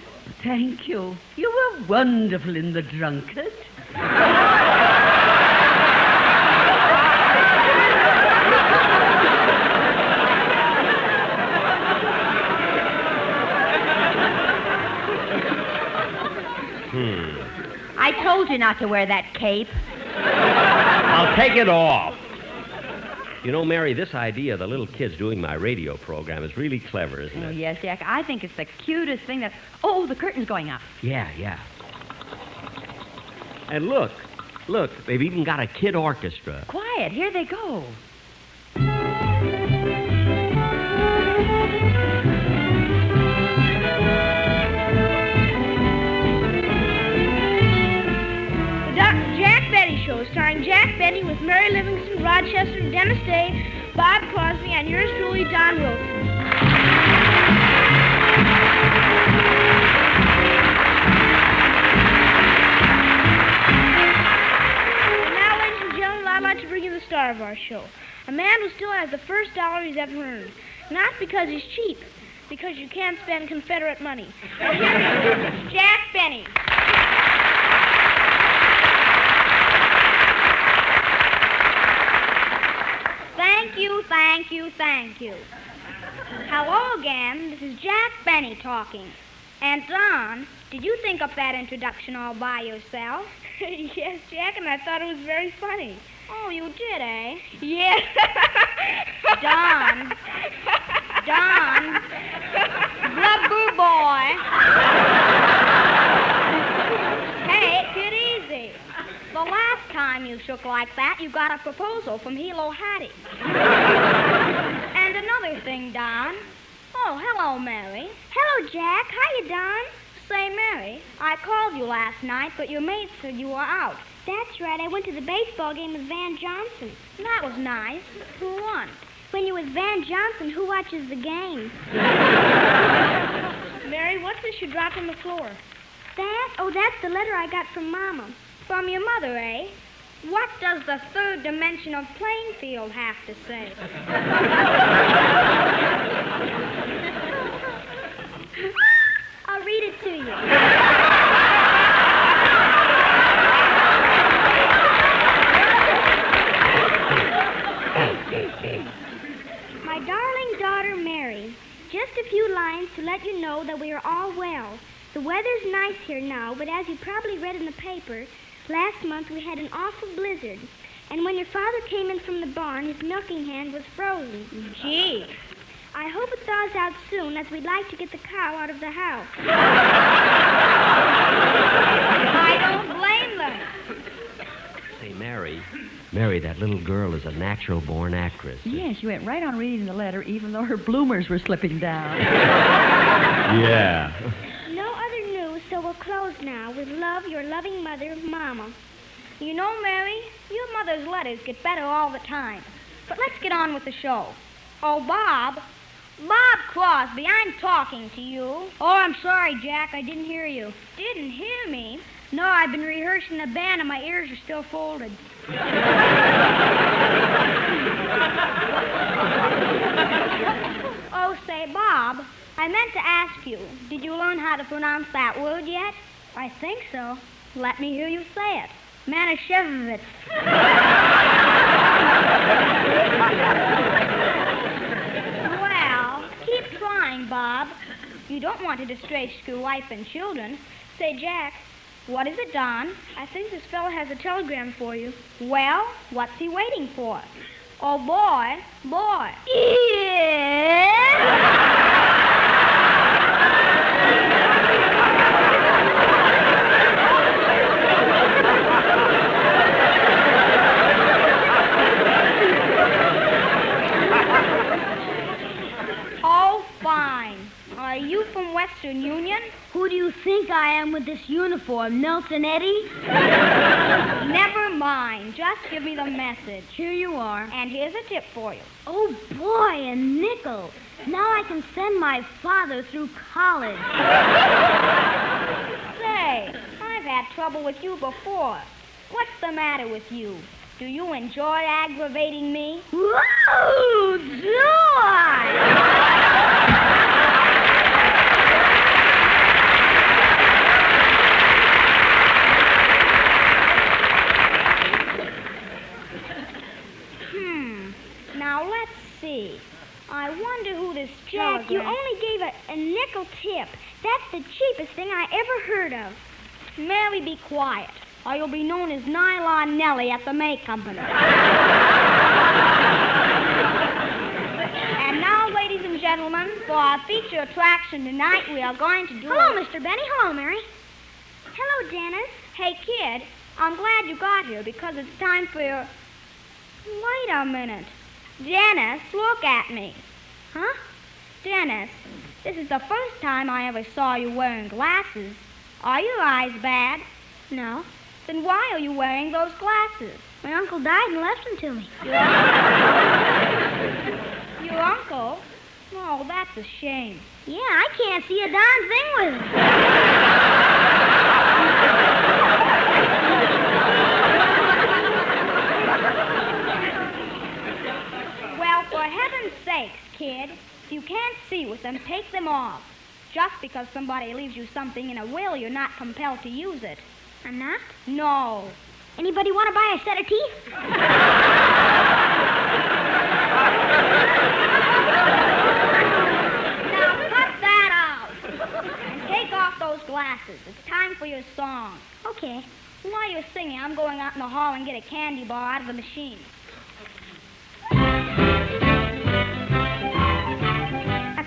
Thank you. You were wonderful in the drunkard. I told you not to wear that cape. I'll take it off. You know, Mary, this idea of the little kids doing my radio program is really clever, isn't Oh, it? yes, Jack. I think it's the cutest thing that... Oh, the curtain's going up. Yeah. And look, they've even got a kid orchestra. Quiet. Here they go. Show starring Jack Benny with Mary Livingston, Rochester, Dennis Day, Bob Crosby, and yours truly, Don Wilson. And now, ladies and gentlemen, I'd like to bring you the star of our show. A man who still has the first dollar he's ever earned. Not because he's cheap, because you can't spend Confederate money. Now, here he is, Jack Benny. Thank you. Hello again, this is Jack Benny talking. And Don, did you think up that introduction all by yourself? Yes, Jack, and I thought it was very funny. Oh, you did, eh? Yes. Don, the boo boy. Hey, get easy. The last time you shook like that, you got a proposal from Hilo Hattie. And another thing, Don. Oh, hello, Mary. Hello, Jack. Hiya, Don. Say, Mary, I called you last night, but your mate said you were out. That's right. I went to the baseball game with Van Johnson. That was nice. Who won? When you're with Van Johnson, who watches the game? Mary, what's this you dropped on the floor? That? Oh, that's the letter I got from Mama. From your mother, eh? What does the third dimension of Plainfield have to say? I'll read it to you. My darling daughter, Mary, just a few lines to let you know that we are all well. The weather's nice here now, but as you probably read in the paper, last month we had an awful blizzard. And when your father came in from the barn, his milking hand was frozen. Gee. I hope it thaws out soon, as we'd like to get the cow out of the house. I don't blame them. Say, Mary, that little girl is a natural-born actress. Yes, she went right on reading the letter, even though her bloomers were slipping down. Yeah. No other news, so we'll close now. With love, your loving mother, Mama. You know, Mary, your mother's letters get better all the time. But let's get on with the show. Oh, Bob Crosby, I'm talking to you. Oh, I'm sorry, Jack. I didn't hear you. Didn't hear me? No, I've been rehearsing the band and my ears are still folded. Oh, say, Bob, I meant to ask you, did you learn how to pronounce that word yet? I think so. Let me hear you say it. Manischewitz. Well, keep trying, Bob. You don't want to disgrace your wife and children. Say, Jack, what is it, Don? I think this fellow has a telegram for you. Well, what's he waiting for? Oh, boy. Oh, fine. Are you from Western Union? Who do you think I am with this uniform, Nelson Eddy? Never mind. Just give me the message. Here you are. And here's a tip for you. Oh, boy, a nickel. Now I can send my father through college. Say, I've had trouble with you before. What's the matter with you? Do you enjoy aggravating me? Whoa, joy! Now, let's see. I wonder who this Jack, you only gave a nickel tip. That's the cheapest thing I ever heard of. Mary, be quiet, or you'll be known as Nylon Nellie at the May Company. And now, ladies and gentlemen, for our feature attraction tonight, we are going to do... Hello, Mr. Benny. Hello, Mary. Hello, Dennis. Hey, kid, I'm glad you got here because it's time for your... Wait a minute. Dennis, look at me. Huh? Dennis, this is the first time I ever saw you wearing glasses. Are your eyes bad? No. Then why are you wearing those glasses? My uncle died and left them to me. Your uncle? Oh, that's a shame. Yeah, I can't see a darn thing with them. Well, for heaven's sakes, kid, if you can't see with them, take them off. Just because somebody leaves you something in a will, you're not compelled to use it. I'm not? No. Anybody want to buy a set of teeth? Now cut that out. And take off those glasses. It's time for your song. Okay. While you're singing, I'm going out in the hall and get a candy bar out of the machine.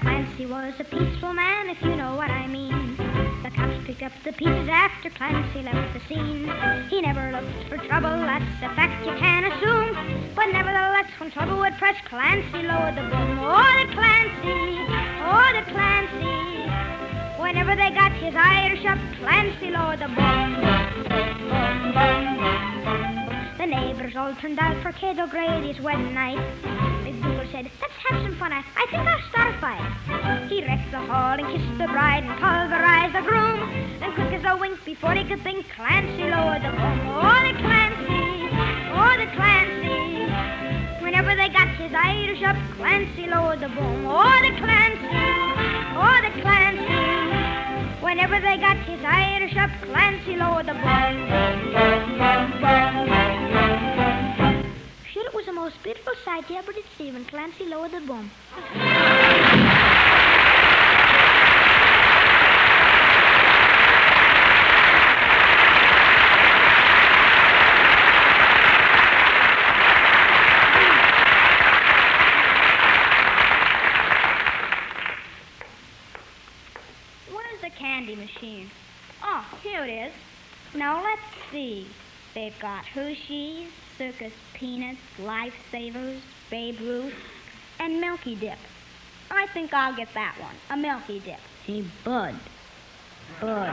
Clancy was a peaceful man, if you know what I mean. The cops picked up the pieces after Clancy left the scene. He never looked for trouble, that's a fact you can assume. But nevertheless, when trouble would press, Clancy lowered the boom. Oh, the Clancy, oh, the Clancy. Whenever they got his eye shut, Clancy lowered the boom. Boom, boom, boom. The neighbors all turned out for Kid O'Grady's wedding night. Big Booger said, let's have some fun. I think I'll start a fight. He wrecked the hall and kissed the bride and pulverized the groom. Then quick as a wink, before he could think, Clancy lowered the boom. Oh, the Clancy, oh, the Clancy. Whenever they got his Irish up, Clancy lowered the boom. Oh, the Clancy, oh, the Clancy. Whenever they got his Irish up, Clancy lowered the boom. Sure, it was the most beautiful sight you ever did see when Clancy lowered the boom. Where's the candy machine? Oh, here it is. Now, let's see. They've got Hershey's, Circus Peanuts, Lifesavers, Babe Ruth, and Milky Dip. I think I'll get that one, a Milky Dip. Hey, Bud. Huh?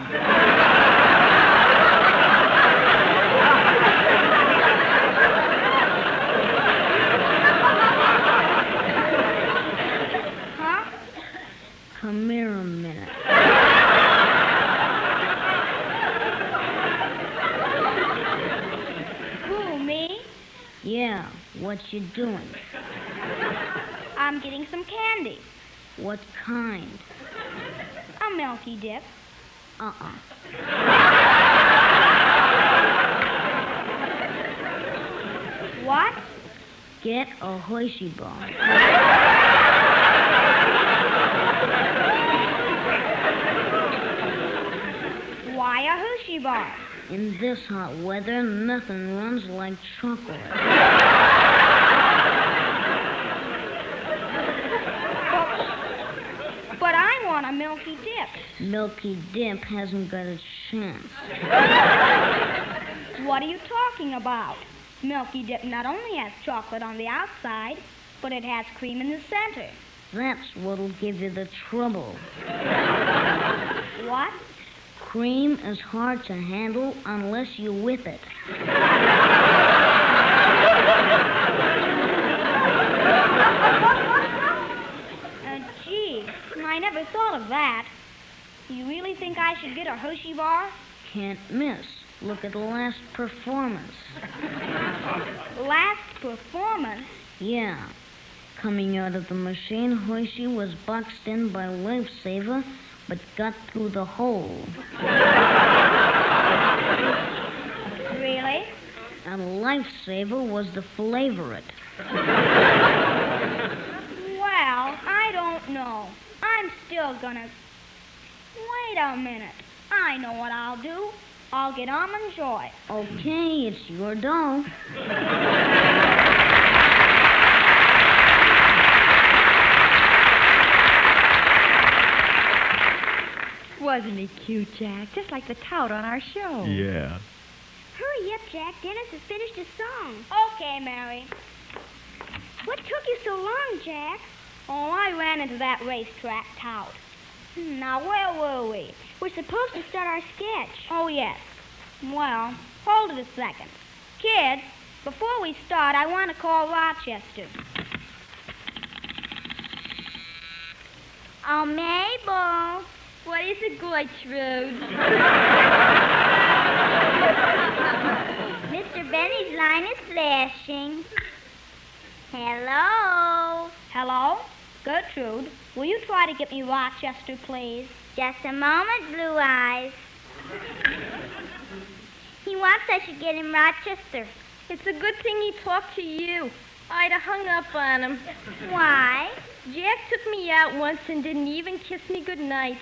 Come here a minute. Who, me? Yeah, what you doing? I'm getting some candy. What kind? A Milky Dip. What? Get a Hershey bar. Why a Hershey bar? In this hot weather, nothing runs like chocolate. But I want a Milky Dip. Milky Dip hasn't got a chance. What are you talking about? Milky Dip not only has chocolate on the outside, but it has cream in the center. That's what'll give you the trouble. What? Cream is hard to handle unless you whip it. Gee, I never thought of that. You really think I should get a Hershey bar? Can't miss. Look at the last performance. Last performance? Yeah. Coming out of the machine, Hershey was boxed in by Lifesaver, but got through the hole. Really? And Lifesaver was the flavorite. Well, I don't know. I'm still gonna... Wait a minute. I know what I'll do. I'll get Almond Joy. Okay, it's your dough. Wasn't he cute, Jack? Just like the tout on our show. Yeah. Hurry up, Jack. Dennis has finished his song. Okay, Mary. What took you so long, Jack? Oh, I ran into that racetrack tout. Now, where were we? We're supposed to start our sketch. Oh, yes. Well, hold it a second. Kids, before we start, I want to call Rochester. Oh, Mabel. What is it, Gertrude? Mr. Benny's line is flashing. Hello? Hello? Gertrude, will you try to get me Rochester, please? Just a moment, Blue Eyes. He wants I should get him Rochester. It's a good thing he talked to you. I'd have hung up on him. Why? Jack took me out once and didn't even kiss me goodnight.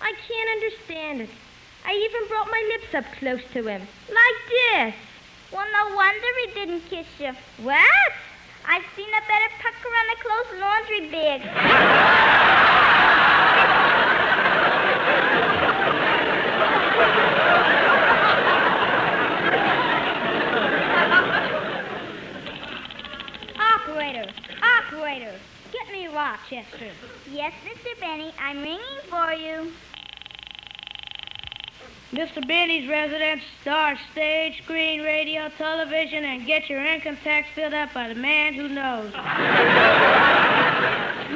I can't understand it. I even brought my lips up close to him. Like this. Well, no wonder he didn't kiss you. What? I've seen a better pucker on the clothes laundry bag. Operator, get me Rochester. Yes, Mr. Benny, I'm ringing for you. Mr. Benny's residence, start stage, screen, radio, television, and get your income tax filled out by the man who knows.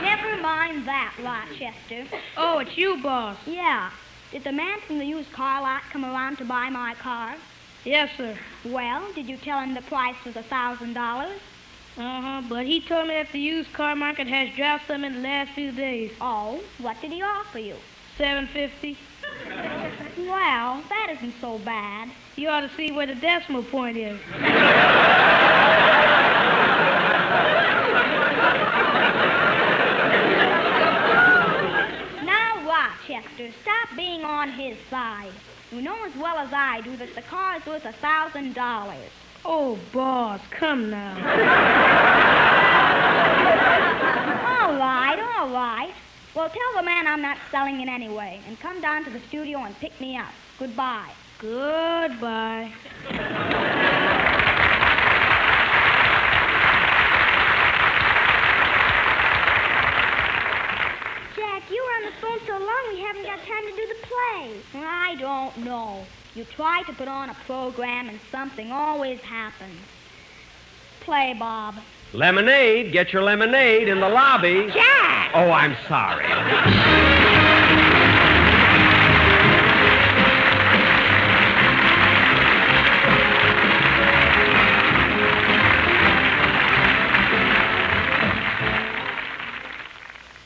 Never mind that, Rochester. Oh, it's you, boss. Yeah. Did the man from the used car lot come around to buy my car? Yes, sir. Well, did you tell him the price was $1,000? But he told me that the used car market has dropped some in the last few days. Oh, what did he offer you? $750. Well, that isn't so bad. You ought to see where the decimal point is. Now, Rochester, stop being on his side. You know as well as I do that the car is worth $1,000. Oh, boss, come now. All right. Well, tell the man I'm not selling it anyway, and come down to the studio and pick me up. Goodbye. Goodbye. Jack, you were on the phone so long we haven't got time to do the play. I don't know. You try to put on a program and something always happens. Play, Bob. Lemonade. Get your lemonade in the lobby. Jack! Oh, I'm sorry.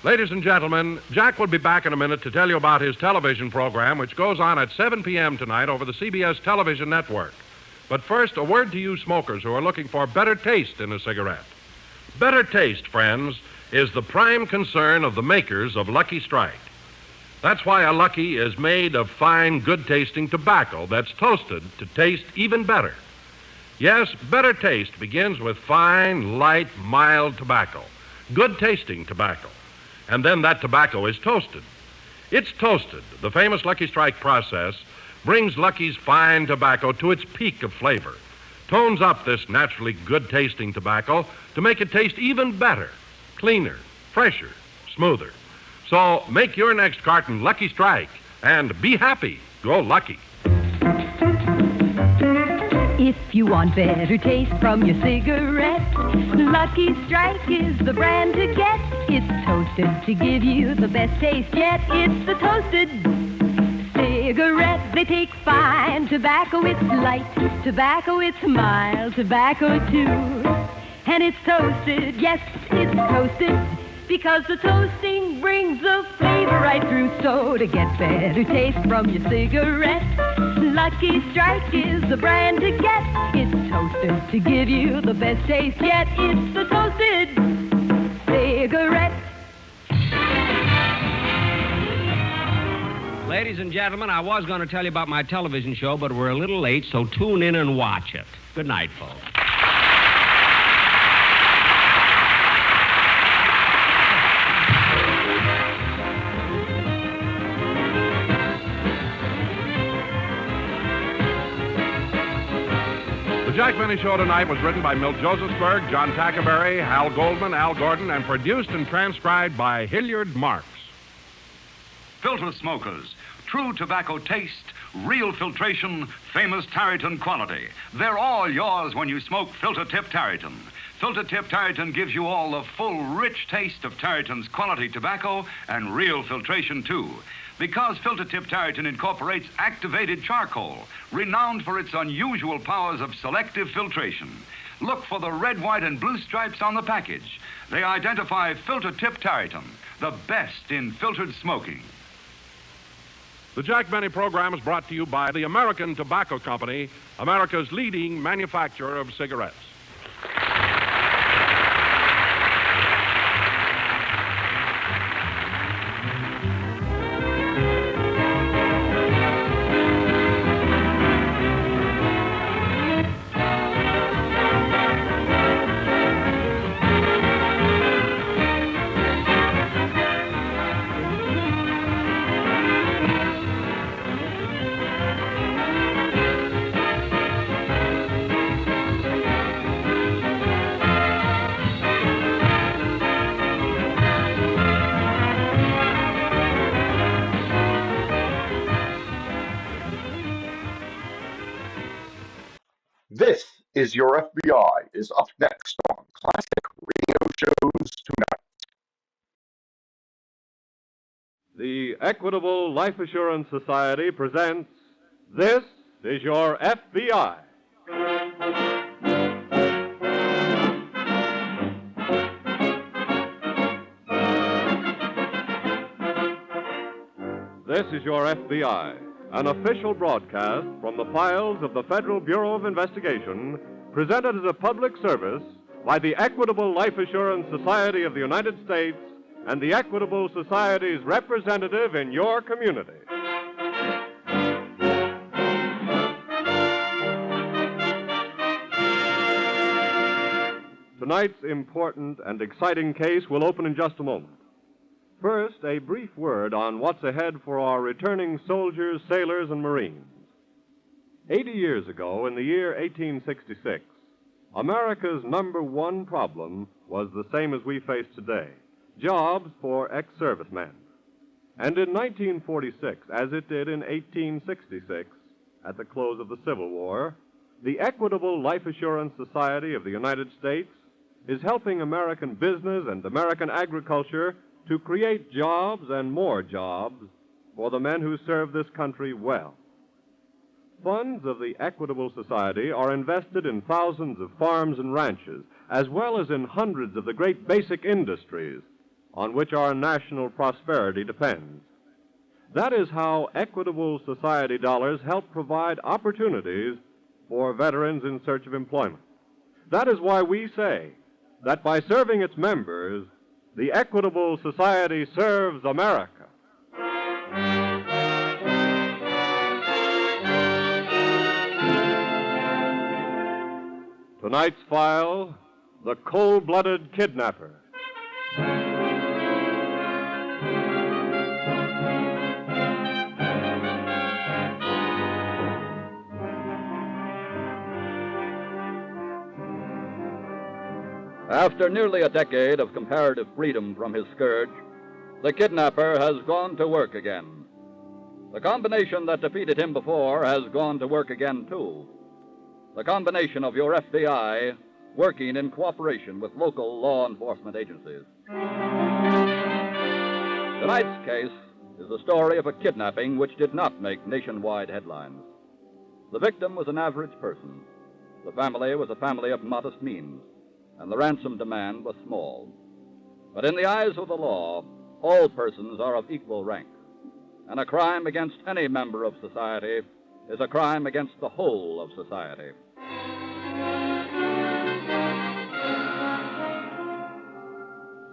Ladies and gentlemen, Jack will be back in a minute to tell you about his television program, which goes on at 7 p.m. tonight over the CBS television network. But first, a word to you smokers who are looking for better taste in a cigarette. Better taste, friends, is the prime concern of the makers of Lucky Strike. That's why a Lucky is made of fine, good-tasting tobacco that's toasted to taste even better. Yes, better taste begins with fine, light, mild tobacco, good-tasting tobacco. And then that tobacco is toasted. It's toasted. The famous Lucky Strike process brings Lucky's fine tobacco to its peak of flavor, tones up this naturally good-tasting tobacco to make it taste even better, cleaner, fresher, smoother. So make your next carton Lucky Strike and be happy. Go Lucky. If you want better taste from your cigarette, Lucky Strike is the brand to get. It's toasted to give you the best taste yet. It's the toasted cigarette. cigarette. They take fine. Tobacco, it's light. Tobacco, it's mild. Tobacco, too. And it's toasted. Yes, it's toasted. Because the toasting brings the flavor right through. So to get better taste from your cigarette, Lucky Strike is the brand to get. It's toasted to give you the best taste yet. It's the toasted cigarette. Ladies and gentlemen, I was going to tell you about my television show, but we're a little late, so tune in and watch it. Good night, folks. The Jack Benny Show tonight was written by Milt Josephsberg, John Tackerberry, Hal Goldman, Al Gordon, and produced and transcribed by Hilliard Marks. Filter smokers, true tobacco taste, real filtration, famous Tareyton quality. They're all yours when you smoke Filter Tip Tareyton. Filter Tip Tareyton gives you all the full, rich taste of Tareyton's quality tobacco and real filtration, too. Because Filter Tip Tareyton incorporates activated charcoal, renowned for its unusual powers of selective filtration. Look for the red, white, and blue stripes on the package. They identify Filter Tip Tareyton, the best in filtered smoking. The Jack Benny program is brought to you by the American Tobacco Company, America's leading manufacturer of cigarettes. This is Your FBI is up next on Classic Radio Shows Tonight. The Equitable Life Assurance Society presents This is Your FBI. This is Your FBI, an official broadcast from the files of the Federal Bureau of Investigation, presented as a public service by the Equitable Life Assurance Society of the United States and the Equitable Society's representative in your community. Tonight's important and exciting case will open in just a moment. First, a brief word on what's ahead for our returning soldiers, sailors, and Marines. 80 years ago, in the year 1866, America's number one problem was the same as we face today: jobs for ex-servicemen. And in 1946, as it did in 1866, at the close of the Civil War, the Equitable Life Assurance Society of the United States is helping American business and American agriculture to create jobs and more jobs for the men who serve this country well. Funds of the Equitable Society are invested in thousands of farms and ranches, as well as in hundreds of the great basic industries on which our national prosperity depends. That is how Equitable Society dollars help provide opportunities for veterans in search of employment. That is why we say that by serving its members, the Equitable Society serves America. Tonight's file, The Cold-Blooded Kidnapper. After nearly a decade of comparative freedom from his scourge, the kidnapper has gone to work again. The combination that defeated him before has gone to work again, too. The combination of your FBI working in cooperation with local law enforcement agencies. Tonight's case, is the story of a kidnapping which did not make nationwide headlines. The victim was an average person. The family was a family of modest means, and the ransom demand was small. But in the eyes of the law, all persons are of equal rank, and a crime against any member of society is a crime against the whole of society.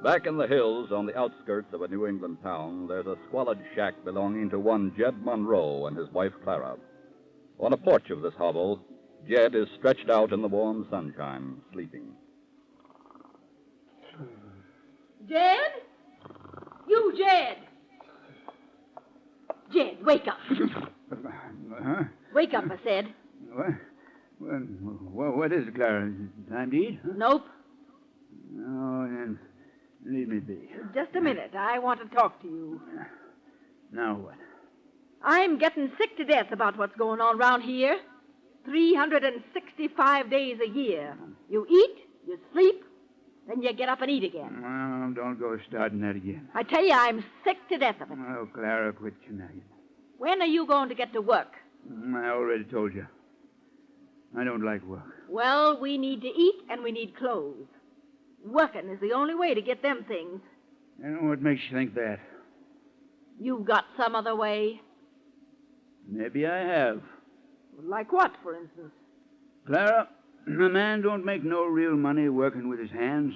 Back in the hills on the outskirts of a New England town, there's a squalid shack belonging to one Jed Monroe and his wife Clara. On a porch of this hovel, Jed is stretched out in the warm sunshine, sleeping. Jed? You, Jed! Jed, wake up. Huh? Wake up, I said. What is it, Clara? Time to eat? Huh? Nope. Oh, then leave me be. Just a minute. I want to talk to you. Now what? I'm getting sick to death about what's going on around here. 365 days a year. You eat, you sleep, then you get up and eat again. Well, don't go starting that again. I tell you, I'm sick to death of it. Oh, Clara, quit conniving. When are you going to get to work? I already told you. I don't like work. Well, we need to eat and we need clothes. Working is the only way to get them things. And what makes you think that? You've got some other way. Maybe I have. Like what, for instance? Clara, a man don't make no real money working with his hands.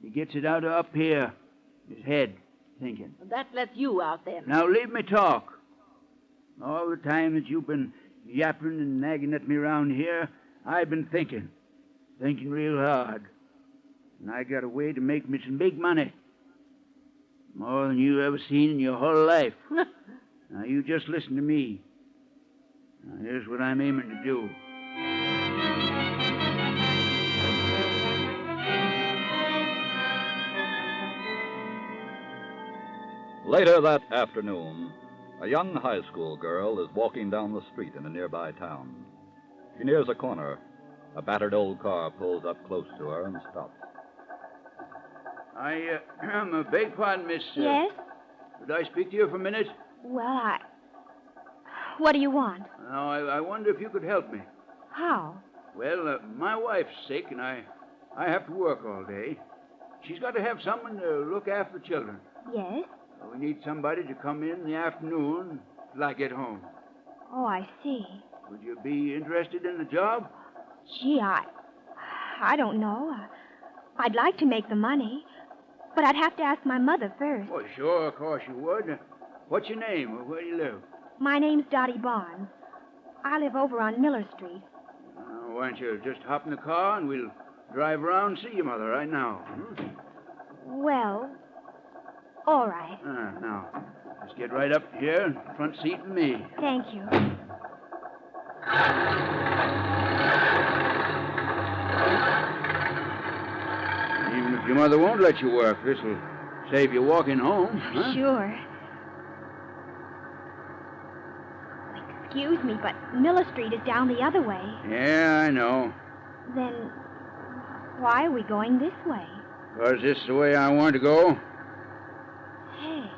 He gets it out of up here, his head, thinking. That lets you out then. Now leave me talk. All the time that you've been yapping and nagging at me around here, I've been thinking real hard. And I got a way to make me some big money. More than you ever seen in your whole life. Now you just listen to me. Now here's what I'm aiming to do. Later that afternoon, a young high school girl is walking down the street in a nearby town. She nears a corner. A battered old car pulls up close to her and stops. I beg pardon, miss. Yes? Could I speak to you for a minute? Well, What do you want? Now, I wonder if you could help me. How? Well, my wife's sick, and I have to work all day. She's got to have someone to look after the children. Yes? We need somebody to come in the afternoon till I get home. Oh, I see. Would you be interested in the job? Gee, I don't know. I'd like to make the money, but I'd have to ask my mother first. Oh, sure, of course you would. What's your name? Where do you live? My name's Dottie Barnes. I live over on Miller Street. Why don't you just hop in the car and we'll drive around and see your mother right now. Well, all right. Now, just get right up here, front seat with me. Thank you. Even if your mother won't let you work, this'll save you walking home. Huh? Sure. Excuse me, but Miller Street is down the other way. Yeah, I know. Then why are we going this way? 'Cause this is the way I want to go. Hey,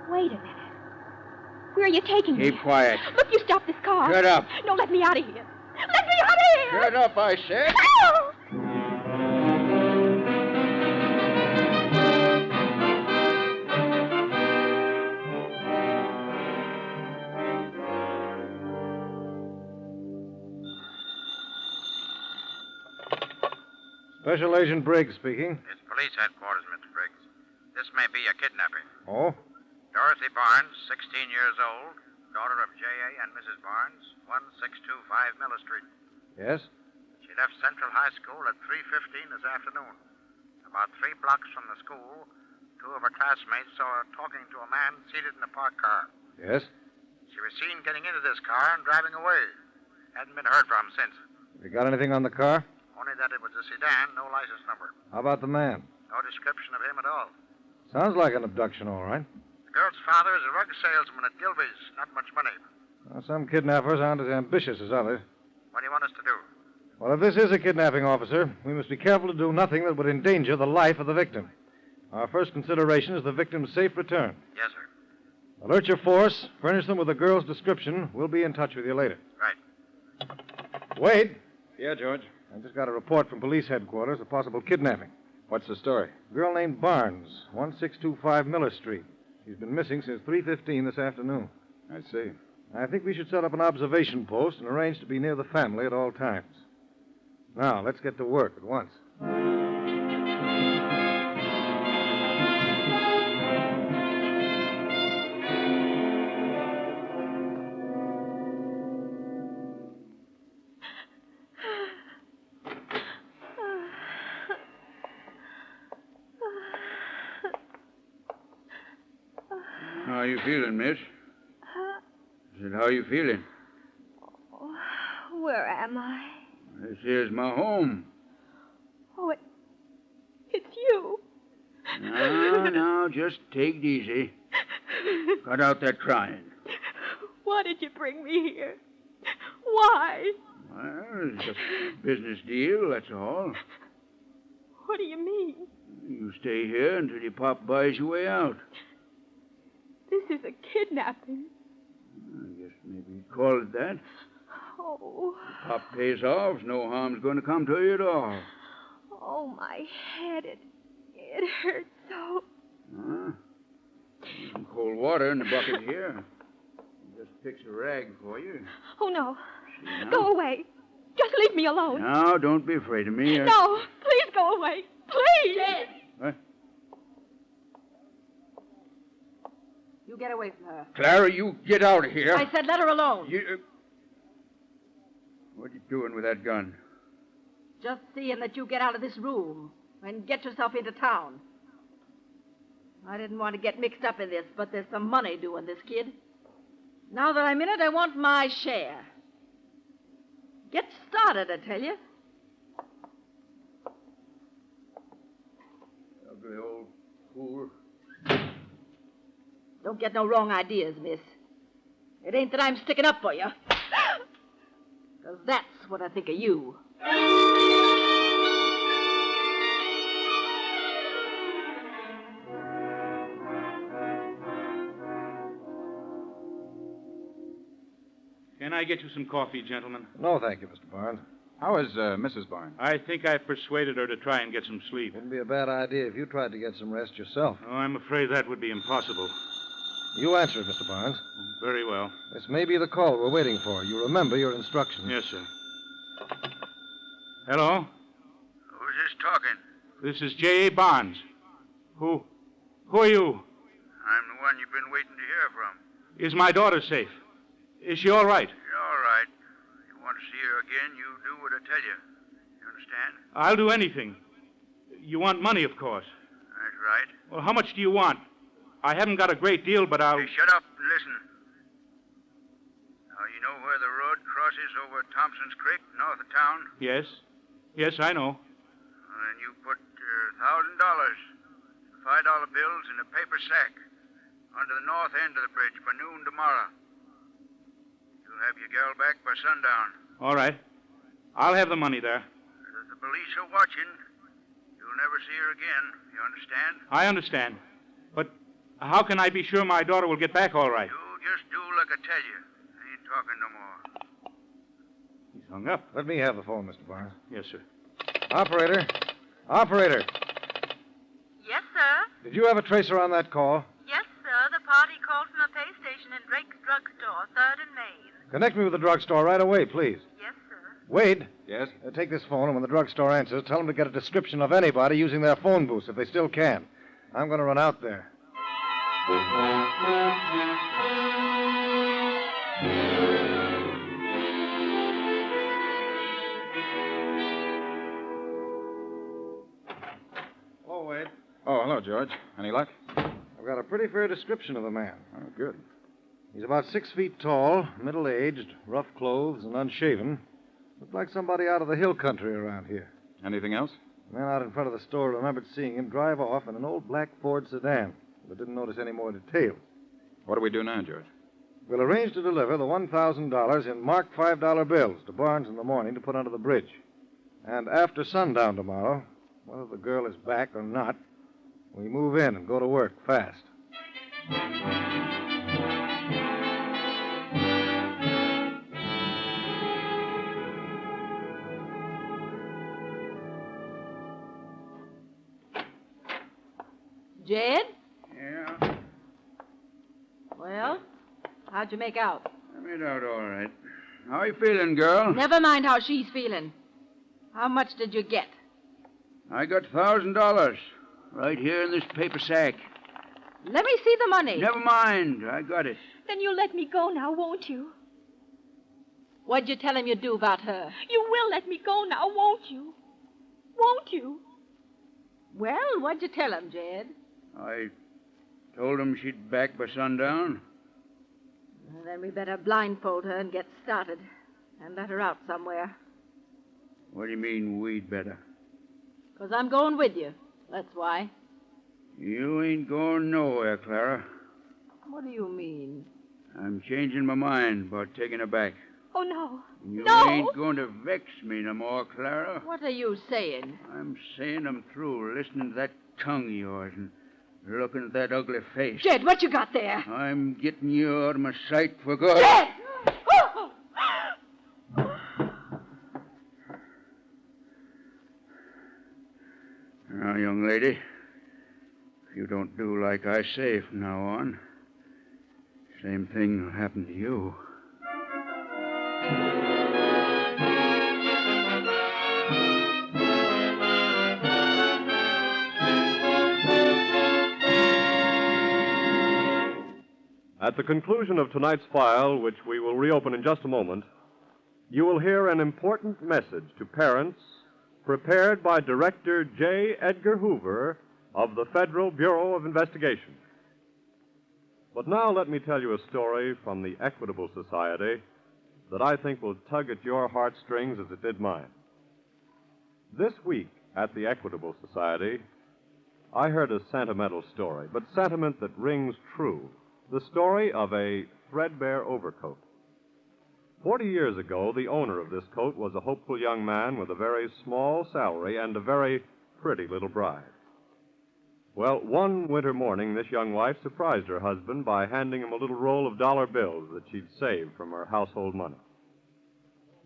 wait a minute. Where are you taking me? Keep quiet. Look, you stop this car. Shut up. No, let me out of here. Let me out of here. Shut up, I said. Ow! Special Agent Briggs speaking. It's police headquarters, Mr. Briggs. This may be a kidnapping. Oh? Dorothy Barnes, 16 years old, daughter of J.A. and Mrs. Barnes, 1625 Miller Street. Yes? She left Central High School at 3:15 this afternoon. About 3 blocks from the school, 2 of her classmates saw her talking to a man seated in a parked car. Yes? She was seen getting into this car and driving away. Hadn't been heard from since. You got anything on the car? Only that it was a sedan, no license number. How about the man? No description of him at all. Sounds like an abduction, all right. The girl's father is a rug salesman at Gilby's. Not much money. Well, some kidnappers aren't as ambitious as others. What do you want us to do? Well, if this is a kidnapping, officer, we must be careful to do nothing that would endanger the life of the victim. Our first consideration is the victim's safe return. Yes, sir. Alert your force. Furnish them with the girl's description. We'll be in touch with you later. Right. Wade. Yeah, George? I just got a report from police headquarters of possible kidnapping. What's the story? A girl named Barnes, 1625 Miller Street. She's been missing since 3:15 this afternoon. I see. I think we should set up an observation post and arrange to be near the family at all times. Now, let's get to work at once. How you feeling, miss? I said, how you feeling? Where am I? This here's my home. Oh, it's you. Now, just take it easy. Cut out that crying. Why did you bring me here? Why? Well, it's a business deal, that's all. What do you mean? You stay here until your pop buys your way out. This is a kidnapping. I guess maybe you'd call it that. Oh. If pop pays off, no harm's going to come to you at all. Oh, my head. It hurts so. Huh? There's some cold water in the bucket here. Just fix a rag for you. Oh, no. See, now? Go away. Just leave me alone. Now, don't be afraid of me. No, please go away. Please. What? You get away from her. Clara, you get out of here. I said let her alone. What are you doing with that gun? Just seeing that you get out of this room and get yourself into town. I didn't want to get mixed up in this, but there's some money due on this kid. Now that I'm in it, I want my share. Get started, I tell you. Ugly old fool. Don't get no wrong ideas, miss. It ain't that I'm sticking up for you. 'Cause that's what I think of you. Can I get you some coffee, gentlemen? No, thank you, Mr. Barnes. How is Mrs. Barnes? I think I've persuaded her to try and get some sleep. Wouldn't be a bad idea if you tried to get some rest yourself. Oh, I'm afraid that would be impossible. You answer it, Mr. Barnes. Very well. This may be the call we're waiting for. You remember your instructions. Yes, sir. Hello? Who's this talking? This is J.A. Barnes. Who are you? I'm the one you've been waiting to hear from. Is my daughter safe? Is she all right? You're all right. You want to see her again, you do what I tell you. You understand? I'll do anything. You want money, of course. That's right. Well, how much do you want? I haven't got a great deal, but I'll... Hey, shut up and listen. Now, you know where the road crosses over Thompson's Creek, north of town? Yes. Yes, I know. Well, then you put $1,000, $5 bills in a paper sack under the north end of the bridge by noon tomorrow. You'll have your gal back by sundown. All right. I'll have the money there. If the police are watching, you'll never see her again. You understand? I understand. But how can I be sure my daughter will get back all right? You just do like I tell you. I ain't talking no more. He's hung up. Let me have the phone, Mr. Barnes. Yes, sir. Operator. Operator. Yes, sir. Did you have a tracer on that call? Yes, sir. The party called from a pay station in Drake's drugstore, 3rd and Main. Connect me with the drugstore right away, please. Yes, sir. Wade. Yes? Take this phone, and when the drugstore answers, tell them to get a description of anybody using their phone booths, if they still can. I'm going to run out there. Hello, Wade. Oh, hello, George. Any luck? I've got a pretty fair description of the man. Oh, good. He's about 6 feet tall, middle-aged, rough clothes, and unshaven. Looked like somebody out of the hill country around here. Anything else? The man out in front of the store remembered seeing him drive off in an old black Ford sedan, but didn't notice any more details. What do we do now, George? We'll arrange to deliver the $1,000 in marked $5 bills to Barnes in the morning to put under the bridge. And after sundown tomorrow, whether the girl is back or not, We move in and go to work fast. Jed? Yeah, Well, how'd you make out? I made out all right. How are you feeling, girl? Never mind how she's feeling. How much did you get? I got $1,000 right here in this paper sack. Let me see the money. Never mind. I got it. Then you'll let me go now, won't you? What'd you tell him you'd do about her? You will let me go now, won't you? Won't you? Well, what'd you tell him, Jed? I told him she'd back by sundown. Well, then we better blindfold her and get started. And let her out somewhere. What do you mean, we'd better? 'Cause I'm going with you. That's why. You ain't going nowhere, Clara. What do you mean? I'm changing my mind about taking her back. Oh, no. You No! ain't going to vex me no more, Clara. What are you saying? I'm saying I'm through listening to that tongue of yours and looking at that ugly face. Jed, what you got there? I'm getting you out of my sight for good. Jed! Now, young lady, if you don't do like I say from now on, same thing will happen to you. At the conclusion of tonight's file, which we will reopen in just a moment, you will hear an important message to parents prepared by Director J. Edgar Hoover of the Federal Bureau of Investigation. But now let me tell you a story from the Equitable Society that I think will tug at your heartstrings as it did mine. This week at the Equitable Society, I heard a sentimental story, but sentiment that rings true. The story of a threadbare overcoat. 40 years ago, the owner of this coat was a hopeful young man with a very small salary and a very pretty little bride. Well, one winter morning, this young wife surprised her husband by handing him a little roll of dollar bills that she'd saved from her household money.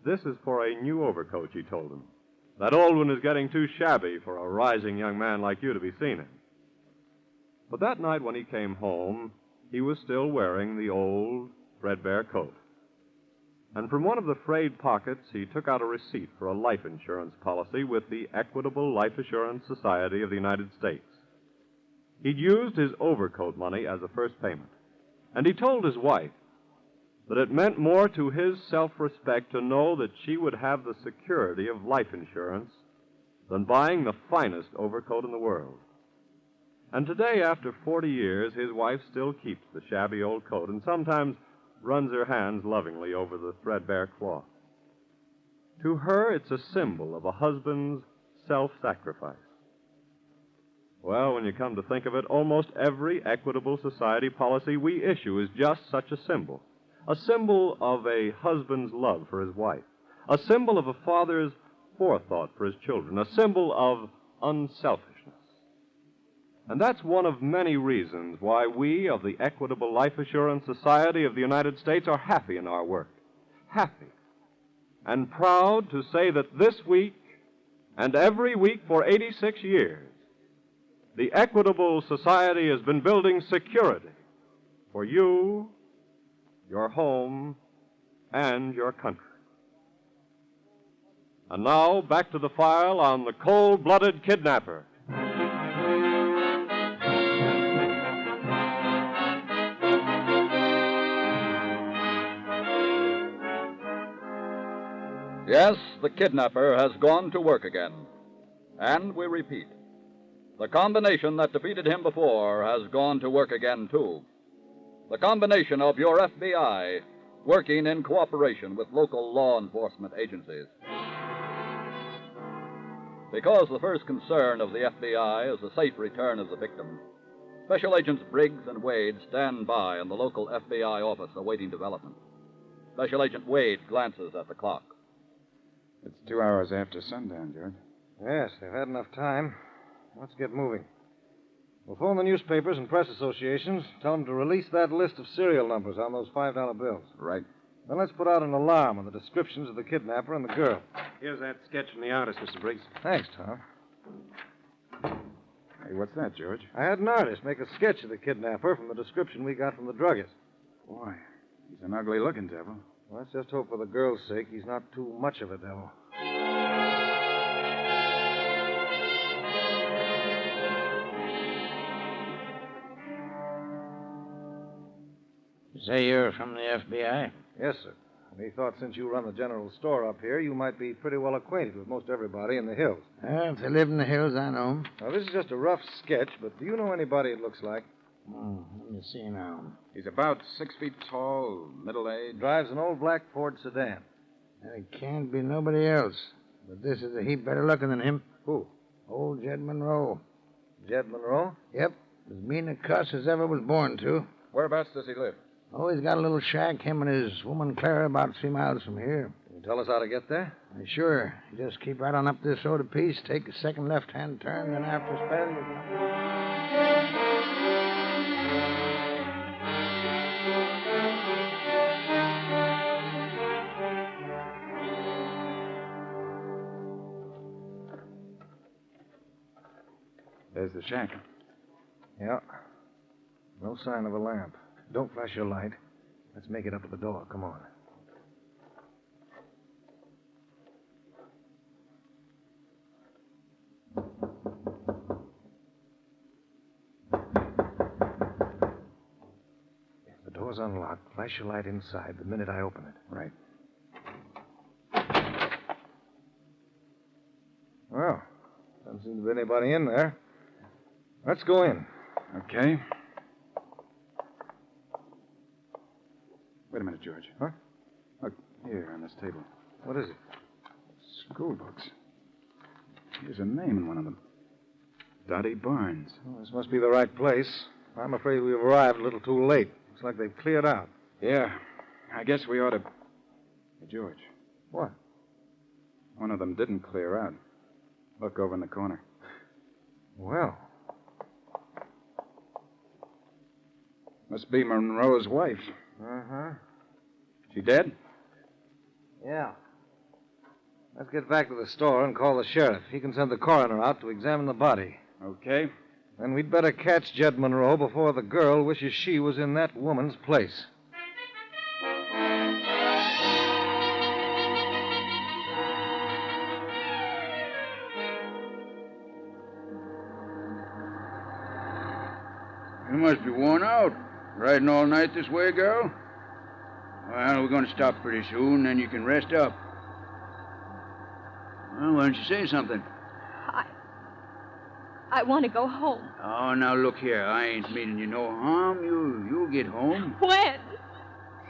This is for a new overcoat, she told him. That old one is getting too shabby for a rising young man like you to be seen in. But that night when he came home, he was still wearing the old, threadbare coat. And from one of the frayed pockets, he took out a receipt for a life insurance policy with the Equitable Life Assurance Society of the United States. He'd used his overcoat money as a first payment. And he told his wife that it meant more to his self-respect to know that she would have the security of life insurance than buying the finest overcoat in the world. And today, after 40 years, his wife still keeps the shabby old coat and sometimes runs her hands lovingly over the threadbare cloth. To her, it's a symbol of a husband's self-sacrifice. Well, when you come to think of it, almost every Equitable Society policy we issue is just such a symbol of a husband's love for his wife, a symbol of a father's forethought for his children, a symbol of unselfishness. And that's one of many reasons why we of the Equitable Life Assurance Society of the United States are happy in our work. Happy. And proud to say that this week and every week for 86 years, the Equitable Society has been building security for you, your home, and your country. And now, back to the file on the cold-blooded kidnapper. Yes, the kidnapper has gone to work again. And we repeat, the combination that defeated him before has gone to work again, too. The combination of your FBI working in cooperation with local law enforcement agencies. Because the first concern of the FBI is the safe return of the victim, Special Agents Briggs and Wade stand by in the local FBI office awaiting development. Special Agent Wade glances at the clock. It's 2 hours after sundown, George. Yes, they've had enough time. Let's get moving. We'll phone the newspapers and press associations, tell them to release that list of serial numbers on those $5 bills. Right. Then let's put out an alarm on the descriptions of the kidnapper and the girl. Here's that sketch from the artist, Mr. Briggs. Thanks, Tom. Hey, what's that, George? I had an artist make a sketch of the kidnapper from the description we got from the druggist. Boy, he's an ugly-looking devil. Well, let's just hope for the girl's sake he's not too much of a devil. Say you're from the FBI? Yes, sir. We thought since you run the general store up here, you might be pretty well acquainted with most everybody in the hills. Well, if they live in the hills, I know 'em. Now, this is just a rough sketch, but do you know anybody it looks like? Let me see now. He's about 6 feet tall, middle-aged. Drives an old black Ford sedan. It can't be nobody else. But this is a heap better looking than him. Who? Old Jed Monroe. Jed Monroe? Yep. As mean a cuss as ever was born to. Whereabouts does he live? Oh, he's got a little shack, him and his woman Clara, about 3 miles from here. Can you tell us how to get there? Sure. You just keep right on up this road a piece, take a second left-hand turn, then after a spell, you There's the shack. Yeah. No sign of a lamp. Don't flash your light. Let's make it up at the door. Come on. The door's unlocked. Flash your light inside the minute I open it. Right. Well, doesn't seem to be anybody in there. Let's go in. Okay. Wait a minute, George. Huh? Look, here on this table. What is it? School books. Here's a name in one of them. Dottie Barnes. Well, this must be the right place. I'm afraid we've arrived a little too late. Looks like they've cleared out. Yeah. I guess we ought to... Hey, George. What? One of them didn't clear out. Look over in the corner. Well. Must be Monroe's wife. Uh-huh. She dead? Yeah. Let's get back to the store and call the sheriff. He can send the coroner out to examine the body. Okay. Then we'd better catch Jed Monroe before the girl wishes she was in that woman's place. You must be worn out. Riding all night this way, girl? Well, we're going to stop pretty soon, then you can rest up. Well, why don't you say something? I want to go home. Oh, now look here. I ain't meaning you no harm. You'll get home. When? As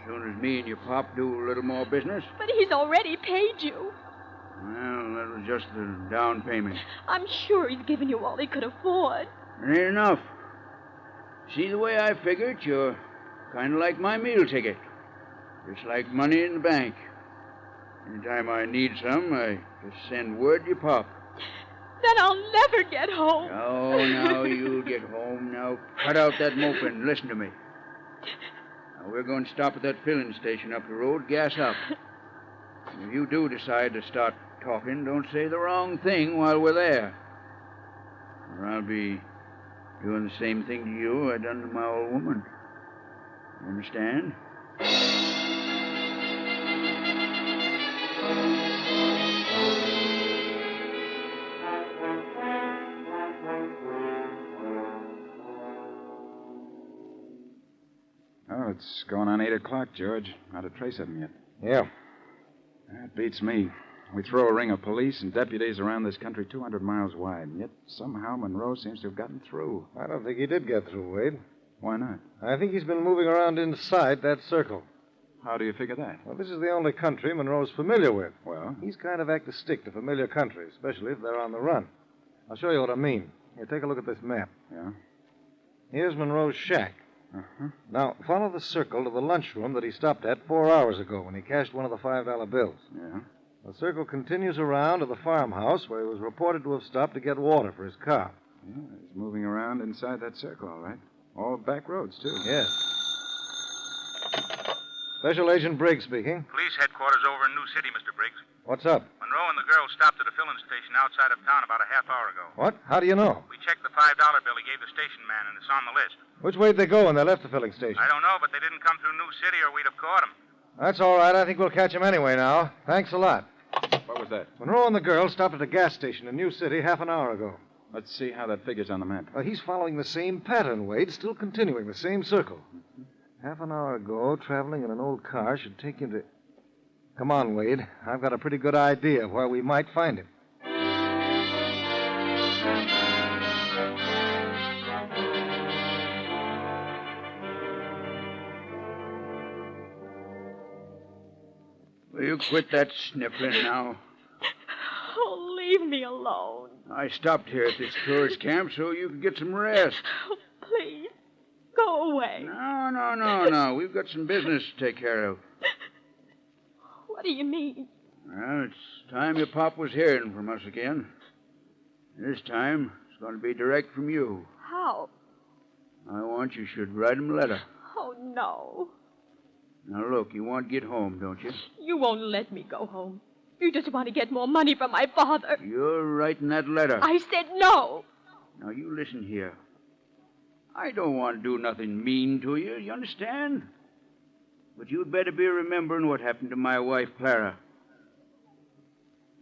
soon as me and your pop do a little more business. But he's already paid you. Well, that was just the down payment. I'm sure he's given you all he could afford. It ain't enough. See, the way I figure it, you're kind of like my meal ticket. Just like money in the bank. Anytime I need some, I just send word to your pop. Then I'll never get home. Oh, now you'll get home. Now cut out that moping and listen to me. Now, we're going to stop at that filling station up the road. Gas up. If you do decide to start talking, don't say the wrong thing while we're there. Or I'll be doing the same thing to you I done to my old woman. You understand? Oh, it's going on 8 o'clock, George. Not a trace of him yet. Yeah. That beats me. We throw a ring of police and deputies around this country 200 miles wide, and yet somehow Monroe seems to have gotten through. I don't think he did get through, Wade. Why not? I think he's been moving around inside that circle. How do you figure that? Well, this is the only country Monroe's familiar with. Well? He's kind of apt to stick to familiar country, especially if they're on the run. I'll show you what I mean. Here, take a look at this map. Yeah? Here's Monroe's shack. Uh-huh. Now, follow the circle to the lunchroom that he stopped at 4 hours ago when he cashed one of the $5 bills. Yeah? The circle continues around to the farmhouse where he was reported to have stopped to get water for his car. Yeah, he's moving around inside that circle, all right. All back roads, too. Yes. Special Agent Briggs speaking. Police headquarters over in New City, Mr. Briggs. What's up? Monroe and the girl stopped at a filling station outside of town about a half hour ago. What? How do you know? We checked the $5 bill he gave the station man, and it's on the list. Which way did they go when they left the filling station? I don't know, but they didn't come through New City or we'd have caught them. That's all right. I think we'll catch him anyway now. Thanks a lot. What was that? Monroe and the girl stopped at a gas station in New City half an hour ago. Let's see how that figures on the map. He's following the same pattern, Wade, still continuing the same circle. Half an hour ago, traveling in an old car should take him to... Come on, Wade. I've got a pretty good idea of where we might find him. Will you quit that sniffling now? Oh, leave me alone. I stopped here at this tourist camp so you could get some rest. Oh, please, go away. No. We've got some business to take care of. What do you mean? Well, it's time your pop was hearing from us again. This time, it's going to be direct from you. How? I want you should write him a letter. Oh, no. Now, look, you want to get home, don't you? You won't let me go home. You just want to get more money from my father. You're writing that letter. I said no. Now, you listen here. I don't want to do nothing mean to you, you understand? But you'd better be remembering what happened to my wife, Clara.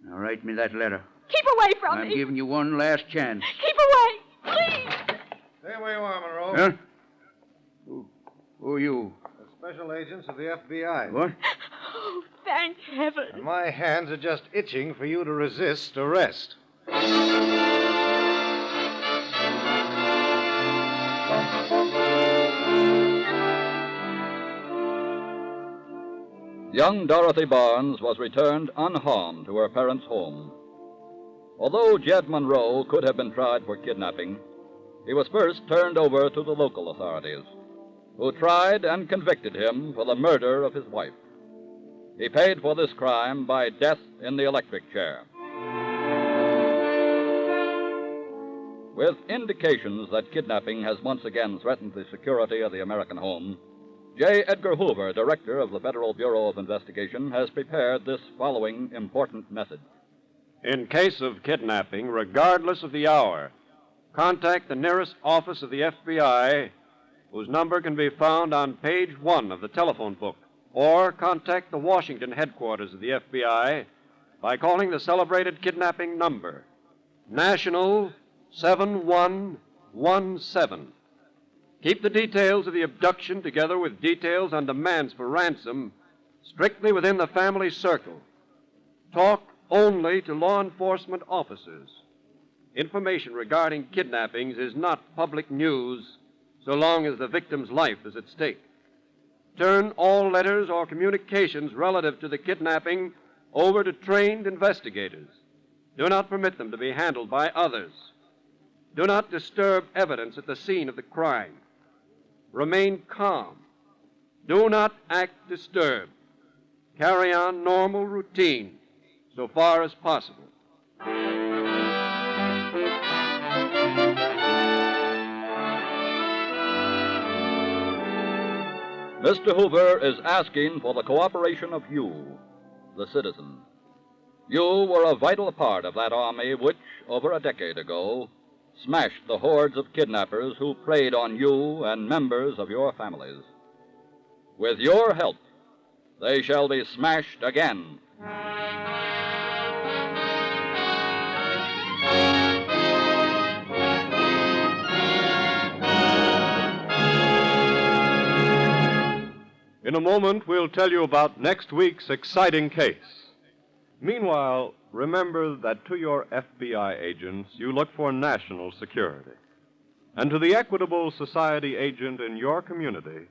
Now, write me that letter. Keep away from I'm me. giving you one last chance. Keep away, please. Stay where you are, Monroe. Huh? Who are you? The special agents of the FBI. What? Oh, thank heaven. And my hands are just itching for you to resist arrest. Young Dorothy Barnes was returned unharmed to her parents' home. Although Jed Monroe could have been tried for kidnapping, he was first turned over to the local authorities, who tried and convicted him for the murder of his wife. He paid for this crime by death in the electric chair. With indications that kidnapping has once again threatened the security of the American home, J. Edgar Hoover, director of the Federal Bureau of Investigation, has prepared this following important message. In case of kidnapping, regardless of the hour, contact the nearest office of the FBI, whose number can be found on page 1 of the telephone book, or contact the Washington headquarters of the FBI by calling the celebrated kidnapping number, National 7117. Keep the details of the abduction together with details on demands for ransom strictly within the family circle. Talk only to law enforcement officers. Information regarding kidnappings is not public news so long as the victim's life is at stake. Turn all letters or communications relative to the kidnapping over to trained investigators. Do not permit them to be handled by others. Do not disturb evidence at the scene of the crime. Remain calm. Do not act disturbed. Carry on normal routine so far as possible. Mr. Hoover is asking for the cooperation of you, the citizen. You were a vital part of that army which, over a decade ago, smashed the hordes of kidnappers who preyed on you and members of your families. With your help, they shall be smashed again. In a moment, we'll tell you about next week's exciting case. Meanwhile, remember that to your FBI agents, you look for national security. And to the Equitable Society agent in your community,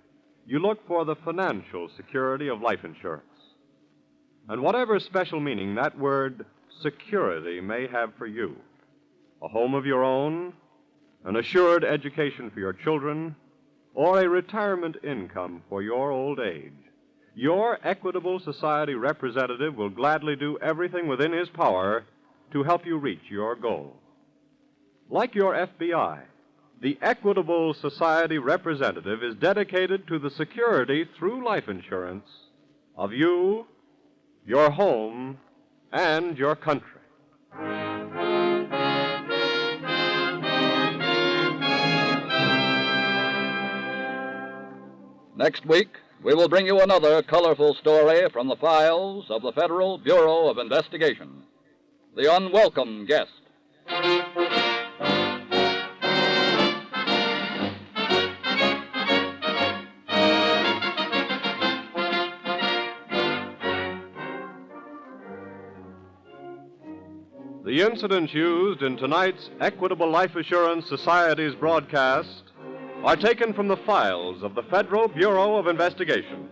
you look for the financial security of life insurance. And whatever special meaning that word security may have for you, a home of your own, an assured education for your children, or a retirement income for your old age, your Equitable Society representative will gladly do everything within his power to help you reach your goal. Like your FBI, the Equitable Society representative is dedicated to the security through life insurance of you, your home, and your country. Next week, we will bring you another colorful story from the files of the Federal Bureau of Investigation. The Unwelcome Guest. The incidents used in tonight's Equitable Life Assurance Society's broadcast are taken from the files of the Federal Bureau of Investigation.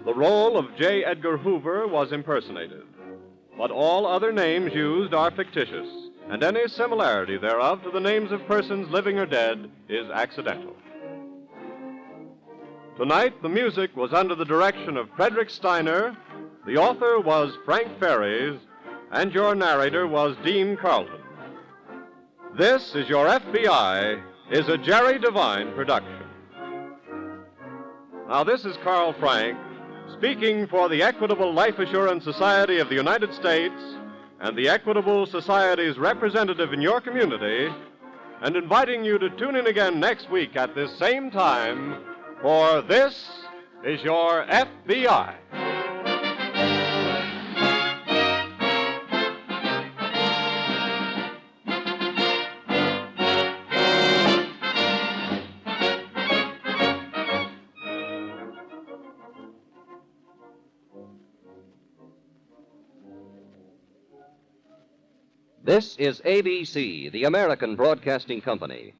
The role of J. Edgar Hoover was impersonated, but all other names used are fictitious, and any similarity thereof to the names of persons living or dead is accidental. Tonight, the music was under the direction of Frederick Steiner, the author was Frank Ferries, and your narrator was Dean Carlton. This is Your FBI is a Jerry Devine production. Now, this is Carl Frank, speaking for the Equitable Life Assurance Society of the United States and the Equitable Society's representative in your community, and inviting you to tune in again next week at this same time for This is Your FBI. This is ABC, the American Broadcasting Company.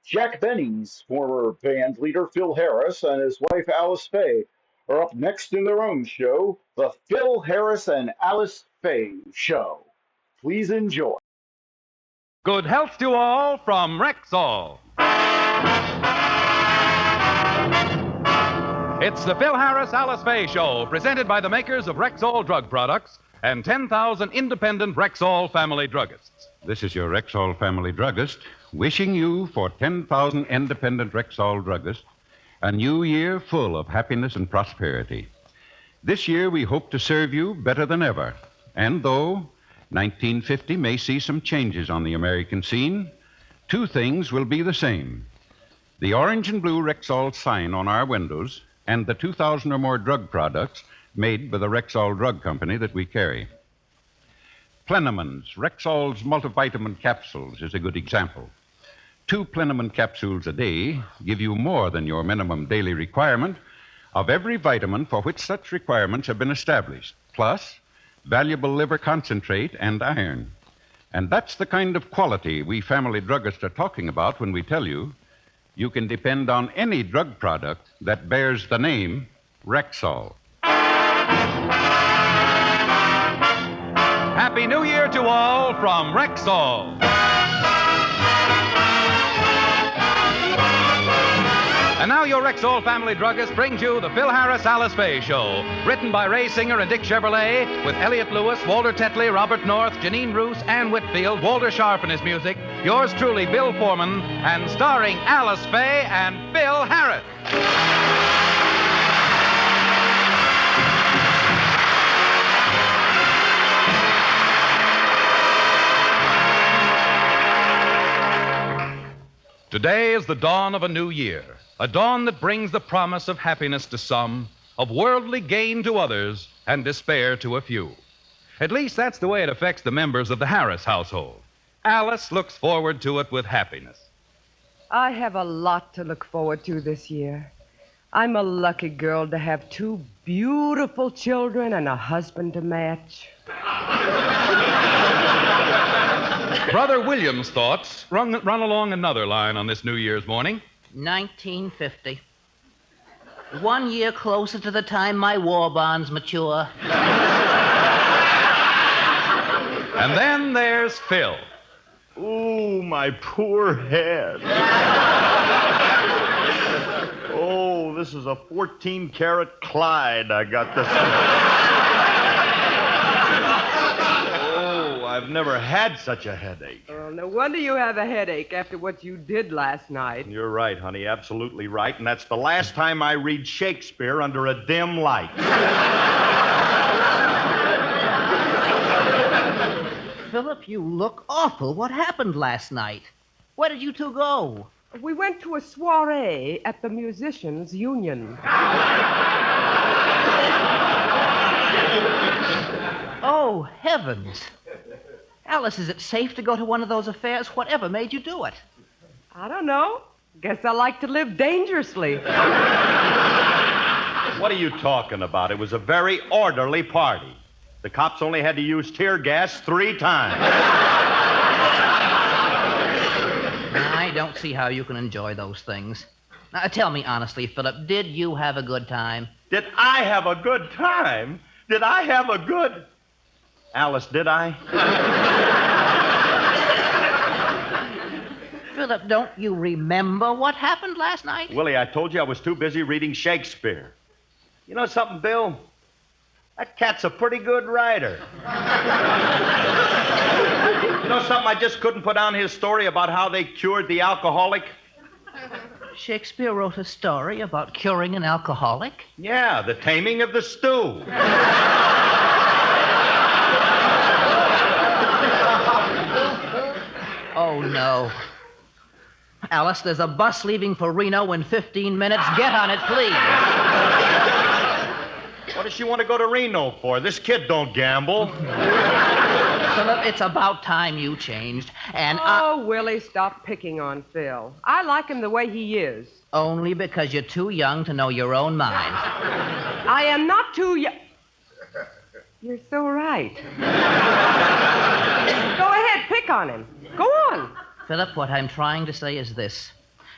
Jack Benny's former band leader Phil Harris and his wife Alice Faye are up next in their own show, The Phil Harris and Alice Faye Show. Please enjoy. Good health to all from Rexall. It's the Phil Harris Alice Faye Show, presented by the makers of Rexall drug products and 10,000 independent Rexall family druggists. This is your Rexall family druggist, wishing you, for 10,000 independent Rexall druggists, a new year full of happiness and prosperity. This year we hope to serve you better than ever. And though 1950 may see some changes on the American scene, two things will be the same. The orange and blue Rexall sign on our windows and the 2,000 or more drug products made by the Rexall Drug Company that we carry. Plenamons, Rexall's multivitamin capsules, is a good example. 2 Plenamon capsules a day give you more than your minimum daily requirement of every vitamin for which such requirements have been established, plus valuable liver concentrate and iron. And that's the kind of quality we family druggists are talking about when we tell you you can depend on any drug product that bears the name Rexall. Happy New Year to all from Rexall. And now your Rexall family druggist brings you the Phil Harris Alice Faye Show, written by Ray Singer and Dick Chevrolet, with Elliot Lewis, Walter Tetley, Robert North, Janine Roos, Ann Whitfield, Walter Sharp in his music, yours truly, Bill Foreman, and starring Alice Faye and Phil Harris. Today is the dawn of a new year, a dawn that brings the promise of happiness to some, of worldly gain to others, and despair to a few. At least that's the way it affects the members of the Harris household. Alice looks forward to it with happiness. I have a lot to look forward to this year. I'm a lucky girl to have 2 beautiful children and a husband to match. Brother William's thoughts run along another line on this New Year's morning. 1950. 1 year closer to the time my war bonds mature. And then there's Phil. Ooh, my poor head. Oh, this is a 14-karat Clyde I got this. Oh, I've never had such a headache. no wonder you have a headache after what you did last night. You're right, honey, absolutely right. And that's the last time I read Shakespeare under a dim light. Philip, you look awful. What happened last night? Where did you two go? We went to a soiree at the Musicians' Union. Oh, heavens. Alice, is it safe to go to one of those affairs? Whatever made you do it? I don't know. Guess I like to live dangerously. What are you talking about? It was a very orderly party. The cops only had to use tear gas 3 times. I don't see how you can enjoy those things. Now, tell me honestly, Philip, did you have a good time? Did I have a good time? Did I have a good... Alice, did I? Philip, don't you remember what happened last night? Willie, I told you I was too busy reading Shakespeare. You know something, Bill? That cat's a pretty good writer. You know something? I just couldn't put down his story about how they cured the alcoholic. Shakespeare wrote a story about curing an alcoholic? Yeah, The Taming of the Stew. Oh, no. Alice, there's a bus leaving for Reno in 15 minutes. Get on it, please. What does she want to go to Reno for? This kid don't gamble. Philip, it's about time you changed. And Willie, stop picking on Phil. I like him the way he is. Only because you're too young to know your own mind. I am not too young. You're so right. Go ahead, pick on him. Go on. Philip, what I'm trying to say is this.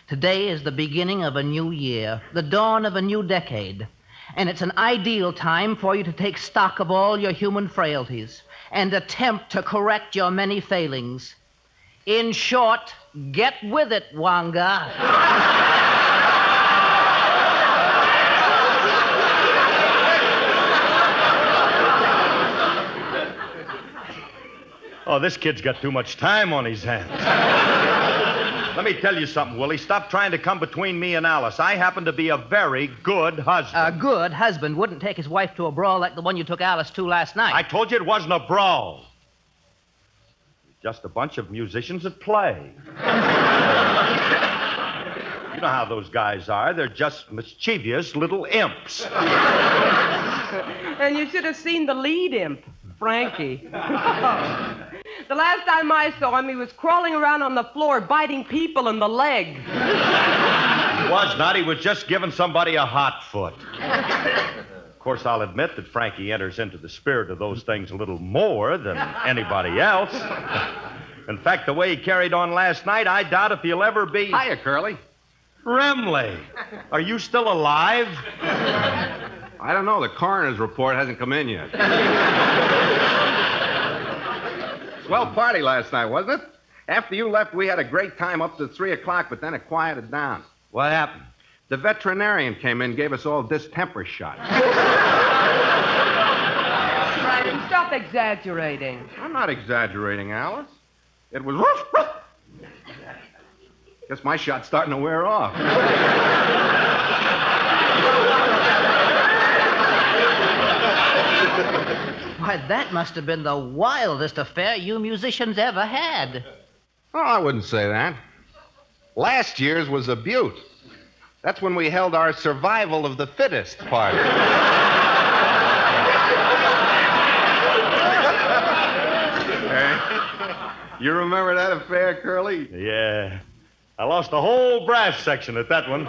Today is the beginning of a new year, the dawn of a new decade. And it's an ideal time for you to take stock of all your human frailties and attempt to correct your many failings. In short, get with it, Wanga. Oh, this kid's got too much time on his hands. Let me tell you something, Willie. Stop trying to come between me and Alice. I happen to be a very good husband. A good husband wouldn't take his wife to a brawl like the one you took Alice to last night. I told you it wasn't a brawl. Just a bunch of musicians at play. You know how those guys are. They're just mischievous little imps. And you should have seen the lead imp, Frankie. The last time I saw him, he was crawling around on the floor, biting people in the leg. He was not. He was just giving somebody a hot foot. Of course, I'll admit that Frankie enters into the spirit of those things a little more than anybody else. In fact, the way he carried on last night, I doubt if he'll ever be... Hiya, Curly. Remley, are you still alive? I don't know. The coroner's report hasn't come in yet. Swell party last night, wasn't it? After you left, we had a great time up to 3 o'clock, but then it quieted down. What happened? The veterinarian came in and gave us all distemper shots. Frankie, stop exaggerating. I'm not exaggerating, Alice. It was woof, woof. Guess my shot's starting to wear off. Why, that must have been the wildest affair you musicians ever had. Oh, I wouldn't say that. Last year's was a beaut. That's when we held our survival of the fittest party. Hey, you remember that affair, Curly? Yeah. I lost a whole brass section at that one.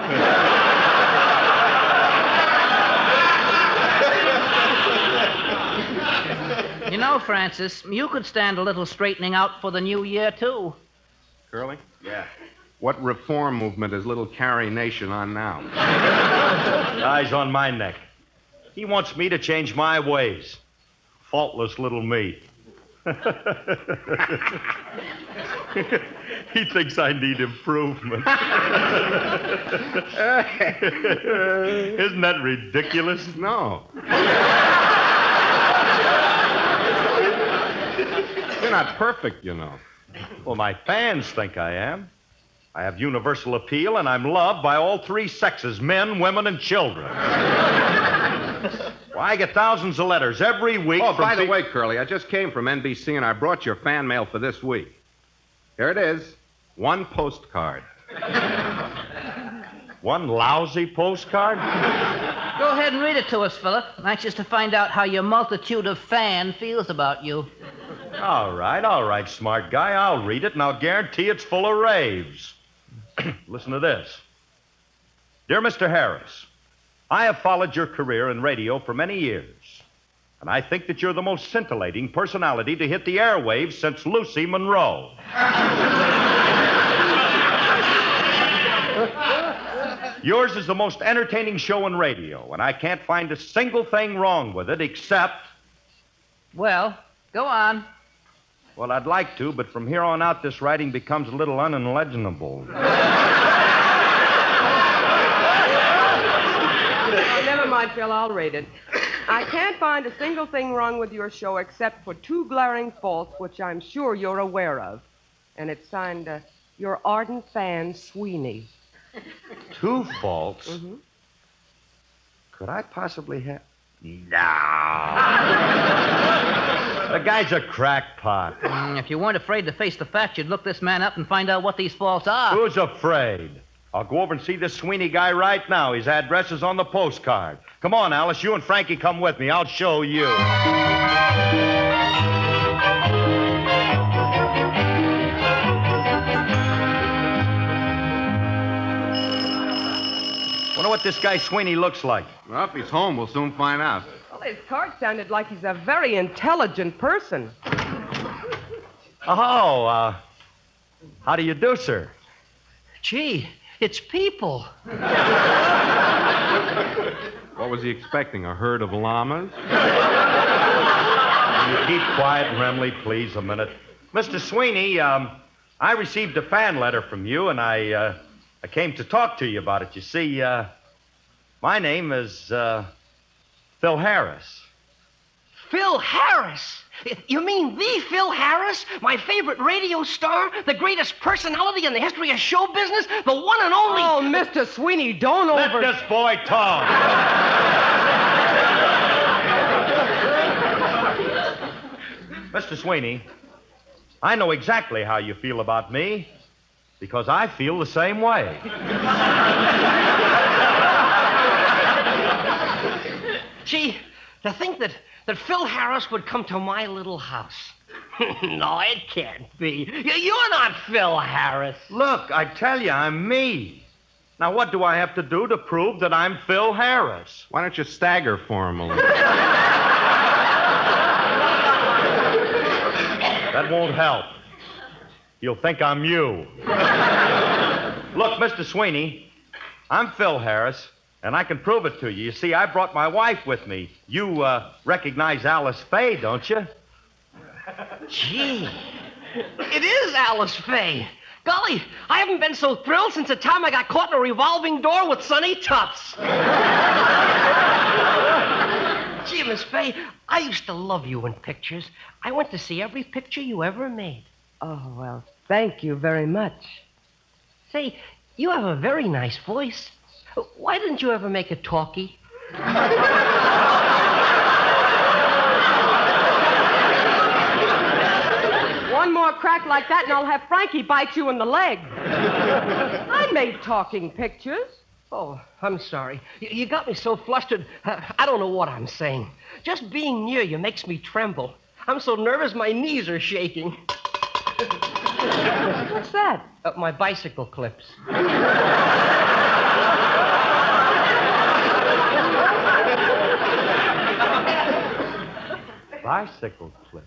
You know, Francis, you could stand a little straightening out for the new year, too. Curly? Yeah. What reform movement is little Carrie Nation on now? Eyes on my neck. He wants me to change my ways. Faultless little me. He thinks I need improvement. Isn't that ridiculous? No. You're not perfect, you know. Well, my fans think I am. I have universal appeal, and I'm loved by all three sexes, men, women, and children. Well, I get thousands of letters every week Oh, from by the way, Curly, I just came from NBC, and I brought your fan mail for this week. Here it is. One postcard. One lousy postcard? Go ahead and read it to us, Philip. I'm anxious to find out how your multitude of fan feels about you. All right, smart guy. I'll read it, and I'll guarantee it's full of raves. Listen to this. Dear Mr. Harris, I have followed your career in radio for many years, and I think that you're the most scintillating personality to hit the airwaves since Lucy Monroe. Yours is the most entertaining show in radio, and I can't find a single thing wrong with it except... Well, go on. Well, I'd like to, but from here on out, this writing becomes a little unintelligible. Never mind, Phil, I'll read it. I can't find a single thing wrong with your show except for two glaring faults, which I'm sure you're aware of. And it's signed, your ardent fan, Sweeney. Two faults? Mm-hmm. Could I possibly have... No. The guy's a crackpot. If you weren't afraid to face the facts, you'd look this man up and find out what these faults are. Who's afraid? I'll go over and see this Sweeney guy right now. His address is on the postcard. Come on, Alice. You and Frankie come with me. I'll show you. Wonder what this guy Sweeney looks like. Well, if he's home, we'll soon find out. Well, his card sounded like he's a very intelligent person. Oh, how do you do, sir? Gee, it's people. What was he expecting, a herd of llamas? Will you keep quiet, Remley, please, a minute. Mr. Sweeney, I received a fan letter from you, and I came to talk to you about it. You see, my name is Phil Harris. Phil Harris? You mean the Phil Harris? My favorite radio star? The greatest personality in the history of show business? The one and only... Oh, Mr. Sweeney, don't Let this boy talk. Mr. Sweeney, I know exactly how you feel about me, because I feel the same way. Gee, to think that Phil Harris would come to my little house. No, it can't be. You're not Phil Harris. Look, I tell you, I'm me. Now, what do I have to do to prove that I'm Phil Harris? Why don't you stagger for him a little? That won't help. You'll think I'm you. Look, Mr. Sweeney, I'm Phil Harris, and I can prove it to you. You see, I brought my wife with me. You recognize Alice Faye, don't you? Gee, it is Alice Faye. Golly, I haven't been so thrilled since the time I got caught in a revolving door with Sonny Tufts. Gee, Miss Faye, I used to love you in pictures. I went to see every picture you ever made. Oh, well, thank you very much. Say, you have a very nice voice. Why didn't you ever make a talkie? One more crack like that and I'll have Frankie bite you in the leg. I made talking pictures. Oh, I'm sorry. You got me so flustered, I don't know what I'm saying. Just being near you makes me tremble. I'm so nervous my knees are shaking. What's that? My bicycle clips. Bicycle clips?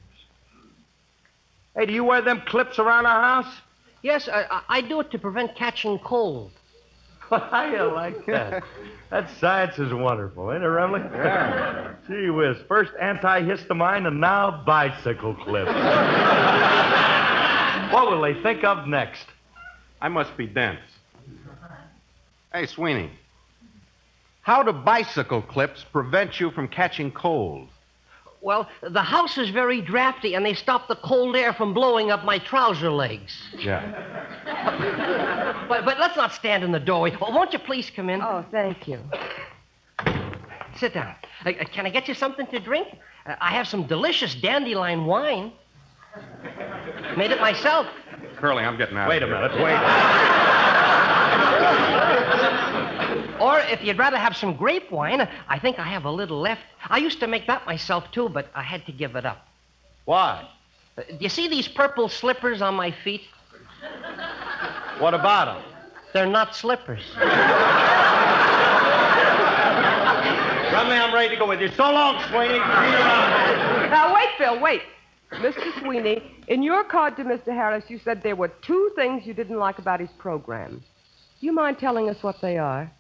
Hey, do you wear them clips around the house? Yes, I do it to prevent catching cold. I like that. That science is wonderful, ain't it, Remley? Yeah. Gee whiz, first antihistamine and now bicycle clips. What will they think of next? I must be dense. Hey, Sweeney, how do bicycle clips prevent you from catching cold? Well, the house is very drafty, and they stop the cold air from blowing up my trouser legs. Yeah. But let's not stand in the doorway. Oh, won't you please come in? Oh, thank you. Sit down. Can I get you something to drink? I have some delicious dandelion wine. Made it myself. Curly, I'm getting out Wait of here. a minute, wait. Or if you'd rather have some grape wine, I think I have a little left. I used to make that myself, too, but I had to give it up. Why? Do you see these purple slippers on my feet? What about them? They're not slippers. Rummy, I'm ready to go with you. So long, Sweeney. See you around. Now, wait, Phil, wait. Mr. Sweeney, in your card to Mr. Harris, you said there were 2 things you didn't like about his program. Do you mind telling us what they are?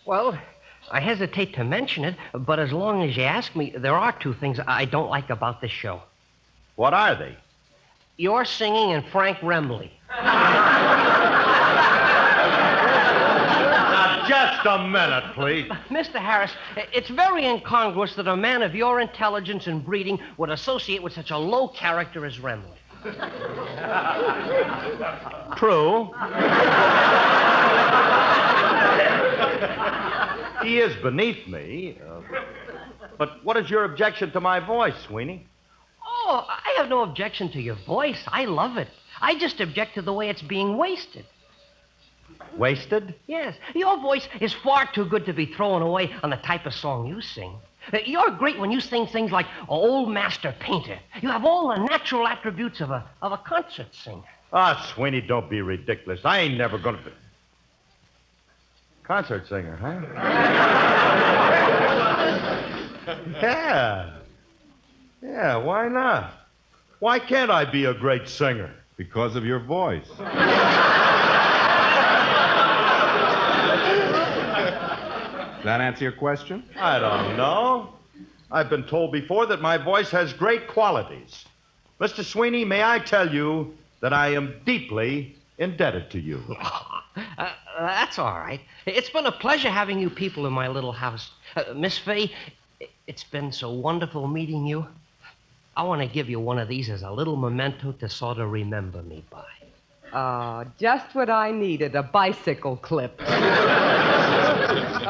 Well, I hesitate to mention it, but as long as you ask me, there are 2 things I don't like about this show. What are they? Your singing and Frank Remley. Now, just a minute, please. Mr. Harris, it's very incongruous that a man of your intelligence and breeding would associate with such a low character as Remley. True. He is beneath me. But what is your objection to my voice, Sweeney? Oh, I have no objection to your voice. I love it. I just object to the way it's being wasted. Wasted? Yes. Your voice is far too good to be thrown away on the type of song you sing. You're great when you sing things like Old Master Painter. You have all the natural attributes of a concert singer. Ah, Sweeney, don't be ridiculous. I ain't never gonna be... Concert singer, huh? Yeah, why not? Why can't I be a great singer? Because of your voice. Does that answer your question? I don't know. I've been told before that my voice has great qualities. Mr. Sweeney, may I tell you that I am deeply indebted to you. That's all right. It's been a pleasure having you people in my little house. Miss Faye, it's been so wonderful meeting you. I want to give you one of these as a little memento to sort of remember me by. Oh, just what I needed, a bicycle clip.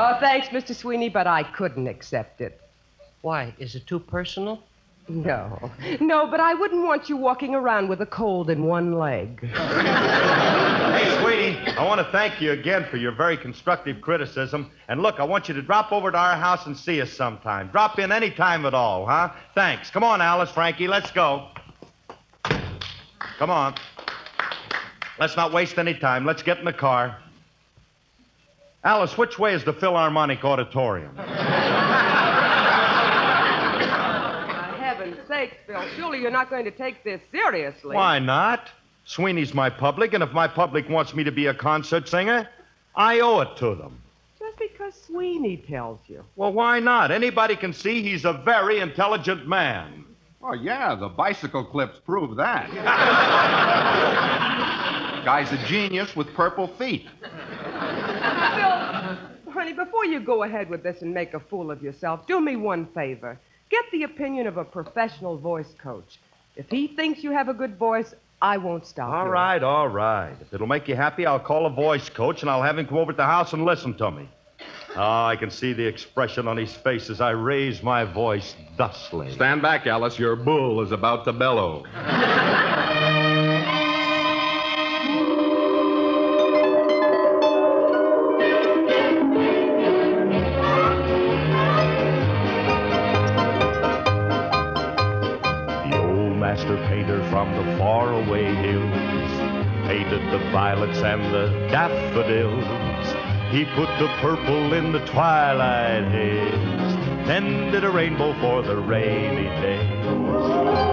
Oh, thanks, Mr. Sweeney, but I couldn't accept it. Why? Is it too personal? No, but I wouldn't want you walking around with a cold in one leg. Hey, Sweetie, I want to thank you again for your very constructive criticism. And look, I want you to drop over to our house and see us sometime. Drop in any time at all, huh? Thanks. Come on, Alice, Frankie, let's go. Come on. Let's not waste any time. Let's get in the car. Alice, which way is the Philharmonic Auditorium? Sakes, Bill, surely you're not going to take this seriously. Why not? Sweeney's my public, and if my public wants me to be a concert singer, I owe it to them. Just because Sweeney tells you. Well, why not? Anybody can see he's a very intelligent man. Oh, yeah, the bicycle clips prove that. Guy's a genius with purple feet. Bill, honey, before you go ahead with this and make a fool of yourself, do me one favor. Get the opinion of a professional voice coach. If he thinks you have a good voice, I won't stop you. All right. If it'll make you happy, I'll call a voice coach, and I'll have him come over to the house and listen to me. Oh, I can see the expression on his face as I raise my voice thusly. Stand back, Alice. Your bull is about to bellow. Master painter from the faraway hills painted the violets and the daffodils. He put the purple in the twilight haze, then did a rainbow for the rainy days.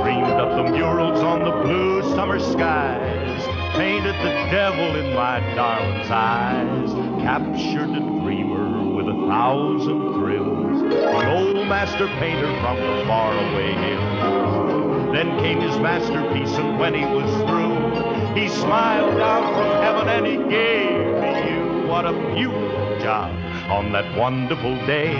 Dreamed up the murals on the blue summer skies, painted the devil in my darling's eyes, captured a dreamer with 1,000 thrills, the old master painter from the faraway hills. Then came his masterpiece, and when he was through, he smiled down from heaven and he gave me you. What a beautiful job. on that wonderful day.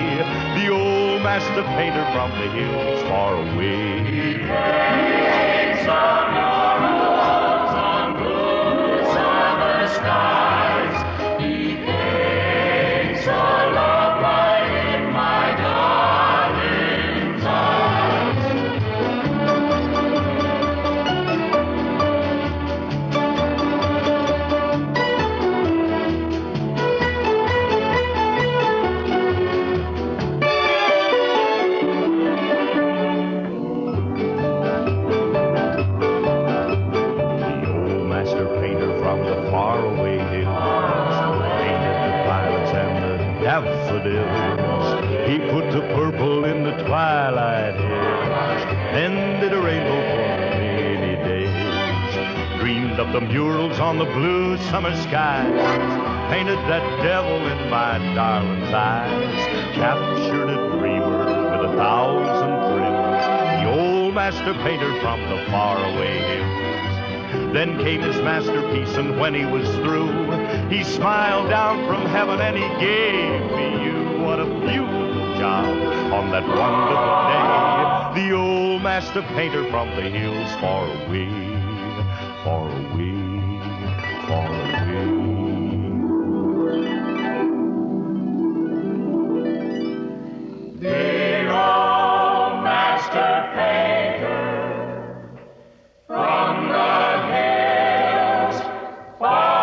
The old master painter from the hills far away. He paints some laurels on blue summer skies. He paints a love light in my darling's eyes. Daffodils. He put the purple in the twilight hills, then did a rainbow for rainy days. Dreamed up the murals on the blue summer skies, painted that devil in my darling's eyes, captured a dreamer with 1,000 thrills, the old master painter from the faraway hills. Then came his masterpiece, and when he was through, he smiled down from heaven and he gave me you. What a beautiful job on that wonderful day. The old master painter from the hills far away, far away, far away. The old master painter from the hills far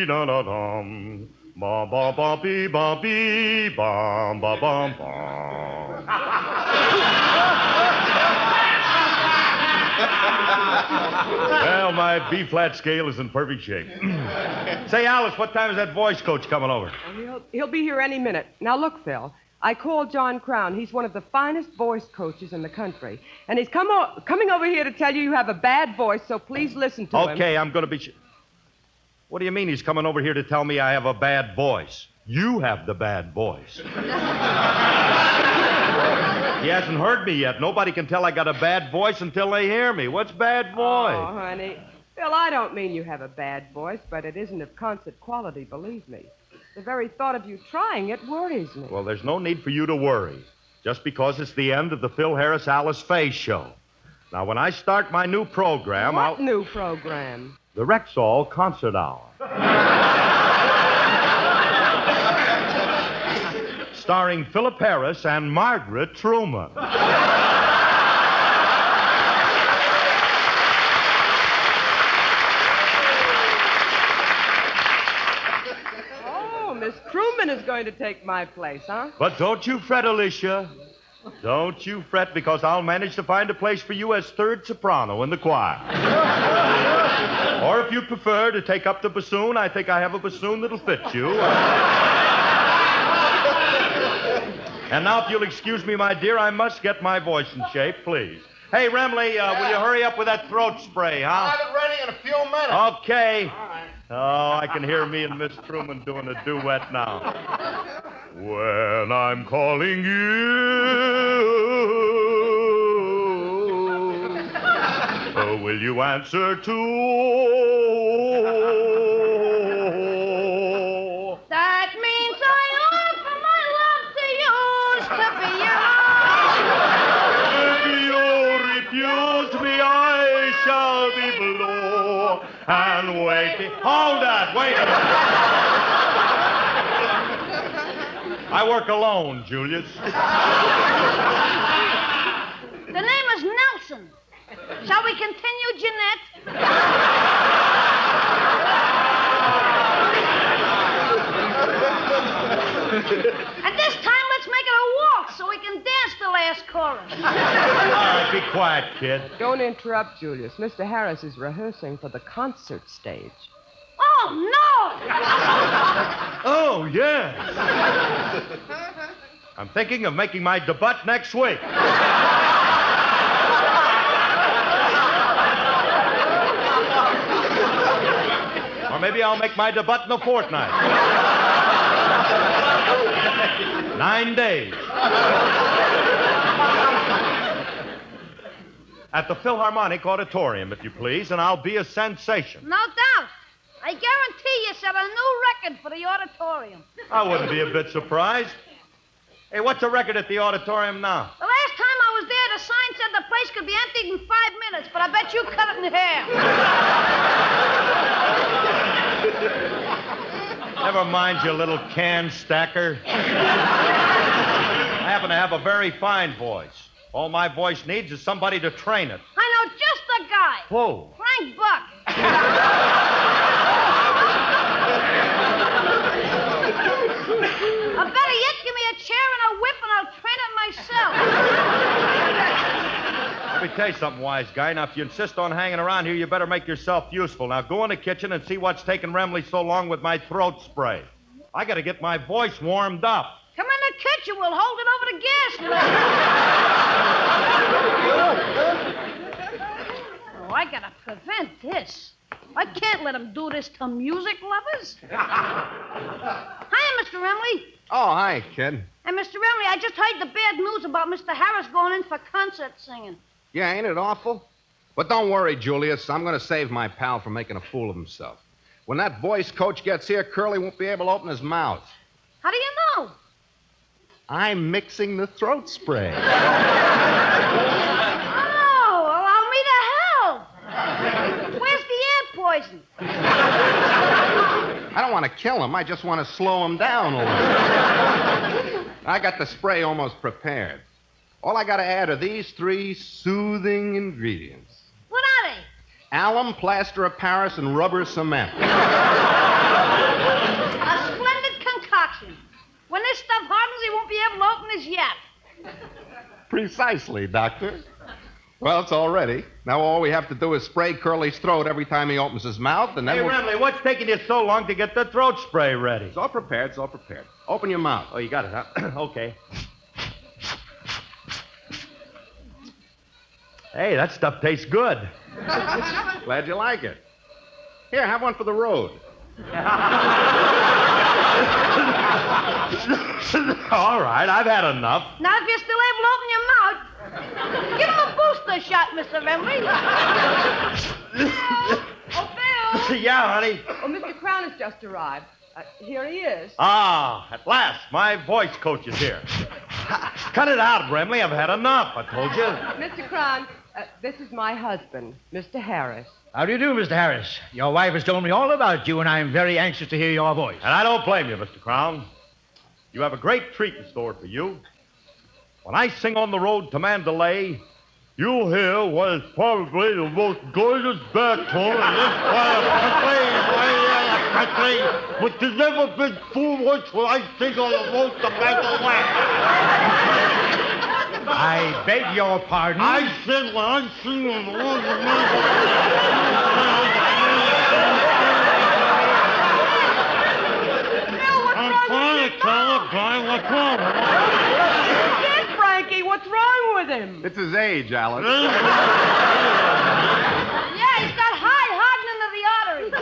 da-da-dum, ba-ba-ba-bee-ba-bee-bum-ba-bum-bum. Well, my B-flat scale is in perfect shape. Say, Alice, what time is that voice coach coming over? He'll be here any minute. Now, look, Phil. I called John Crown. He's one of the finest voice coaches in the country. And he's coming over here to tell you have a bad voice, so please listen to him. Okay, I'm going to be... What do you mean he's coming over here to tell me I have a bad voice? You have the bad voice. He hasn't heard me yet. Nobody can tell I got a bad voice until they hear me. What's bad voice? Oh, honey. Phil, I don't mean you have a bad voice, but it isn't of concert quality, believe me. The very thought of you trying it worries me. Well, there's no need for you to worry, just because it's the end of the Phil Harris Alice Faye show. Now, when I start my new program, What new program? The Rexall Concert Hour. Starring Philip Harris and Margaret Truman. Oh, Miss Truman is going to take my place, huh? But don't you fret, Alicia. Don't you fret, because I'll manage to find a place for you as third soprano in the choir. Or if you prefer to take up the bassoon, I think I have a bassoon that'll fit you. And now, if you'll excuse me, my dear, I must get my voice in shape, please. Hey, Remley, will you hurry up with that throat spray, huh? I'll have it ready in a few minutes. Okay. All right. Oh, I can hear me and Miss Truman doing a duet now. When I'm calling you, will you answer too? That means I offer my love to you to be yours. If you refuse me, I shall be below and waiting. Hold that, wait a minute. I work alone, Julius. The name is Nelson. Shall we continue, Jeanette? At this time, let's make it a waltz so we can dance the last chorus. All right, be quiet, kid. Don't interrupt, Julius. Mr. Harris is rehearsing for the concert stage. Oh, no! Oh, yes. I'm thinking of making my debut next week. Or maybe I'll make my debut in a fortnight. 9 days. At the Philharmonic Auditorium, if you please, and I'll be a sensation. No doubt. I guarantee you set a new record for the auditorium. I wouldn't be a bit surprised. Hey, what's a record at the auditorium now? The last time I was there, the sign said the place could be emptied in 5 minutes, but I bet you cut it in half. Never mind, you little can stacker. I happen to have a very fine voice. All my voice needs is somebody to train it. I know just the guy. Who? Frank Buck. I better yet give me a chair and a whip and I'll train it myself. Let me tell you something, wise guy. Now, if you insist on hanging around here, you better make yourself useful. Now, go in the kitchen and see what's taking Remley so long with my throat spray. I got to get my voice warmed up. Come in the kitchen. We'll hold it over the gas. Oh, I got to prevent this. I can't let him do this to music lovers. Hiya, Mr. Remley. Oh, hi, kid. Hey, Mr. Remley, I just heard the bad news about Mr. Harris going in for concert singing. Yeah, ain't it awful? But don't worry, Julius. I'm going to save my pal from making a fool of himself. When that voice coach gets here, Curly won't be able to open his mouth. How do you know? I'm mixing the throat spray. Oh, allow me to help. Where's the air poison? I don't want to kill him. I just want to slow him down a little. I got the spray almost prepared. All I got to add are these 3 soothing ingredients. What are they? Alum, plaster of Paris, and rubber cement. A splendid concoction. When this stuff hardens, he won't be able to open his yap. Precisely, Doctor. Well, it's all ready. Now all we have to do is spray Curly's throat every time he opens his mouth, and then Hey, Remley, what's taking you so long to get the throat spray ready? It's all prepared, it's all prepared. Open your mouth. Oh, you got it, huh? Okay. Hey, that stuff tastes good. Glad you like it. Here, have one for the road. All right, I've had enough. Now, if you're still able to open your mouth, give him a booster shot, Mr. Remley. Oh, Bill! Yeah, honey. Oh, Mr. Crown has just arrived. Here he is. Ah, at last, my voice coach is here. Cut it out, Remley. I've had enough, I told you. Mr. Crown, this is my husband, Mr. Harris. How do you do, Mr. Harris? Your wife has told me all about you, and I'm very anxious to hear your voice. And I don't blame you, Mr. Crown. You have a great treat in store for you. When I sing on the road to Mandalay, you'll hear what is probably the most gorgeous baritone in this part of country, which has never been too much when I sing on the road to Mandalay. I beg your pardon? I said when I sing on the road to Mandalay. I'm trying to tell a guy what's wrong. Yes, Frankie, what's wrong with him? It's his age, Alice. Yeah, he's got high hardening of the arteries.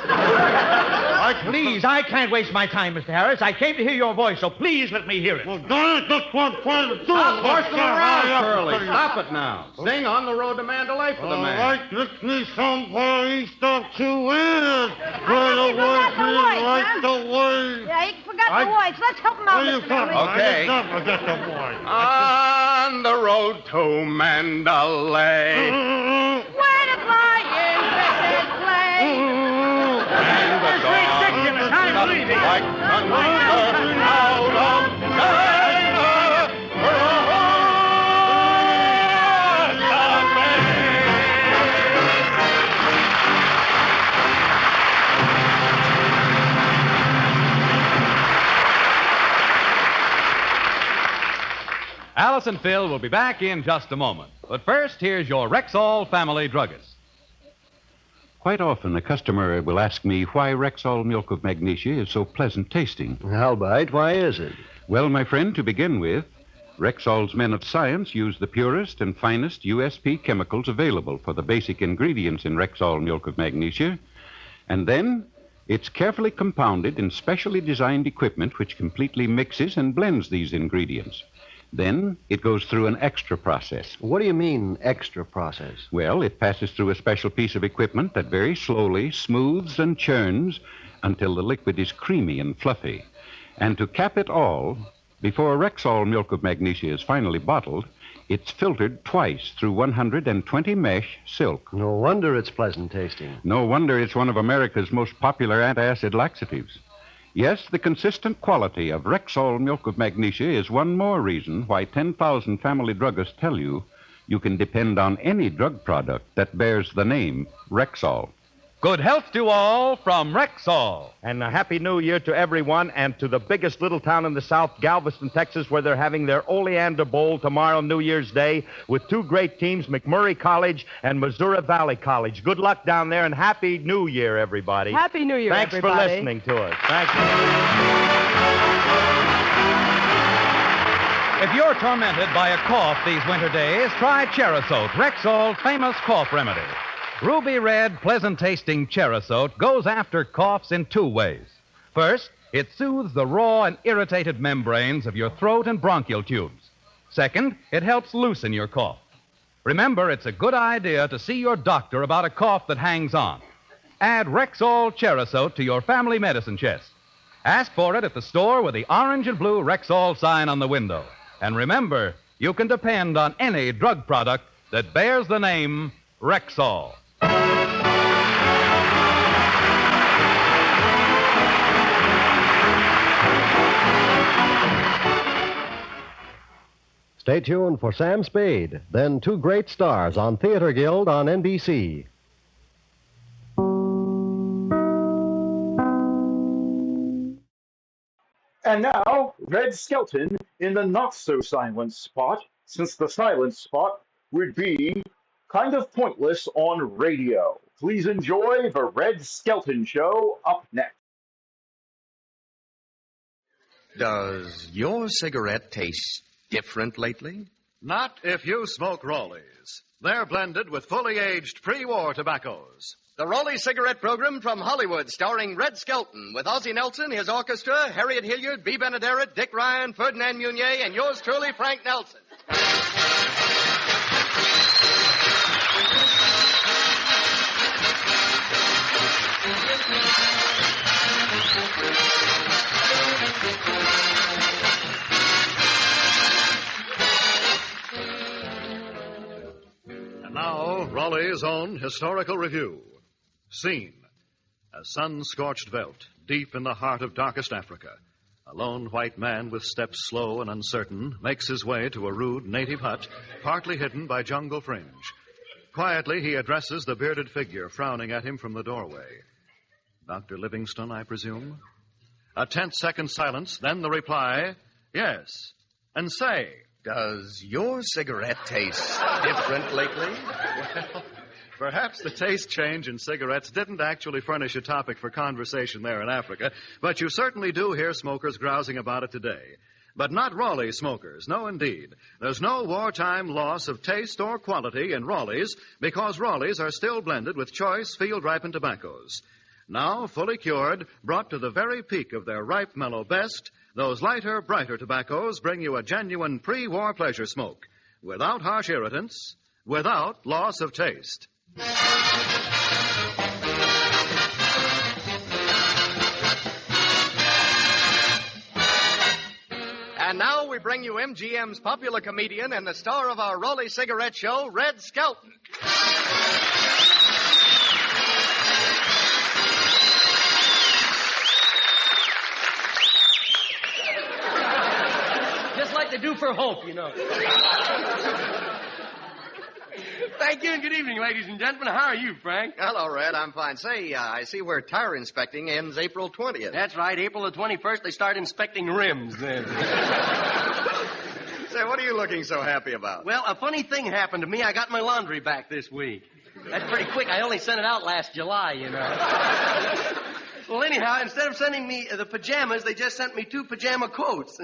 Please, I can't waste my time, Mr. Harris. I came to hear your voice, so please let me hear it. Well, darn it, that's what I'm trying to do. Stop horsing around, Curly. Stop it now. Sing On the Road to Mandalay for the man. All right, let me somebody stop to it. Right the way. Yeah, he forgot the voice. Let's help him out, Mr. Remley. Okay. I got the voice. On the road to Mandalay. Where the flying cricket play. And the dawn like thunder out of China. Alice and Phil will be back in just a moment. But first, here's your Rexall family druggist. Quite often, a customer will ask me why Rexall milk of magnesia is so pleasant tasting. Albite, why is it? Well, my friend, to begin with, Rexall's men of science use the purest and finest USP chemicals available for the basic ingredients in Rexall milk of magnesia. And then it's carefully compounded in specially designed equipment which completely mixes and blends these ingredients. Then it goes through an extra process. What do you mean, extra process? Well, it passes through a special piece of equipment that very slowly smooths and churns until the liquid is creamy and fluffy. And to cap it all, before Rexall milk of magnesia is finally bottled, it's filtered twice through 120 mesh silk. No wonder it's pleasant tasting. No wonder it's one of America's most popular antacid laxatives. Yes, the consistent quality of Rexall milk of magnesia is one more reason why 10,000 family druggists tell you you can depend on any drug product that bears the name Rexall. Good health to all from Rexall. And a Happy New Year to everyone and to the biggest little town in the South, Galveston, Texas, where they're having their Oleander Bowl tomorrow, New Year's Day, with two great teams, McMurray College and Missouri Valley College. Good luck down there and Happy New Year, everybody. Happy New Year, Thanks everybody. for listening to us. Thank you. If you're tormented by a cough these winter days, try Cherisote, Rexall's famous cough remedy. Ruby red, pleasant-tasting Cherisote goes after coughs in two ways. First, it soothes the raw and irritated membranes of your throat and bronchial tubes. Second, it helps loosen your cough. Remember, it's a good idea to see your doctor about a cough that hangs on. Add Rexall Cherisote to your family medicine chest. Ask for it at the store with the orange and blue Rexall sign on the window. And remember, you can depend on any drug product that bears the name Rexall. Stay tuned for Sam Spade, then Two Great Stars on Theater Guild on NBC. And now, Red Skelton in the not-so-silent spot, since the silent spot would be kind of pointless on radio. Please enjoy the Red Skelton Show up next. Does your cigarette taste different lately? Not if you smoke Raleigh's. They're blended with fully aged pre-war tobaccos. The Raleigh Cigarette Program from Hollywood, starring Red Skelton, with Ozzie Nelson, his orchestra, Harriet Hilliard, B. Benaderet, Dick Ryan, Ferdinand Munier, and yours truly, Frank Nelson. And now, Raleigh's own historical review. Scene: a sun-scorched veldt, deep in the heart of darkest Africa. A lone white man with steps slow and uncertain makes his way to a rude native hut, partly hidden by jungle fringe. Quietly, he addresses the bearded figure frowning at him from the doorway. Dr. Livingston, I presume? A tense-second silence, then the reply, yes. And say, does your cigarette taste different lately? Well, perhaps the taste change in cigarettes didn't actually furnish a topic for conversation there in Africa, but you certainly do hear smokers grousing about it today. But not Raleigh smokers. No, indeed. There's no wartime loss of taste or quality in Raleigh's because Raleigh's are still blended with choice field-ripened tobaccos. Now, fully cured, brought to the very peak of their ripe, mellow best, those lighter, brighter tobaccos bring you a genuine pre-war pleasure smoke, without harsh irritants, without loss of taste. And now we bring you MGM's popular comedian and the star of our Raleigh Cigarette Show, Red Skelton. Just like they do for Hope, you know. Thank you and good evening, ladies and gentlemen. How are you, Frank? Hello, Red. I'm fine. Say, I see where tire inspecting ends April 20th. That's right. April the 21st, they start inspecting rims then. Say, what are you looking so happy about? Well, a funny thing happened to me. I got my laundry back this week. That's pretty quick. I only sent it out last July, you know. Well, anyhow, instead of sending me the pajamas, they just sent me 2 pajama coats.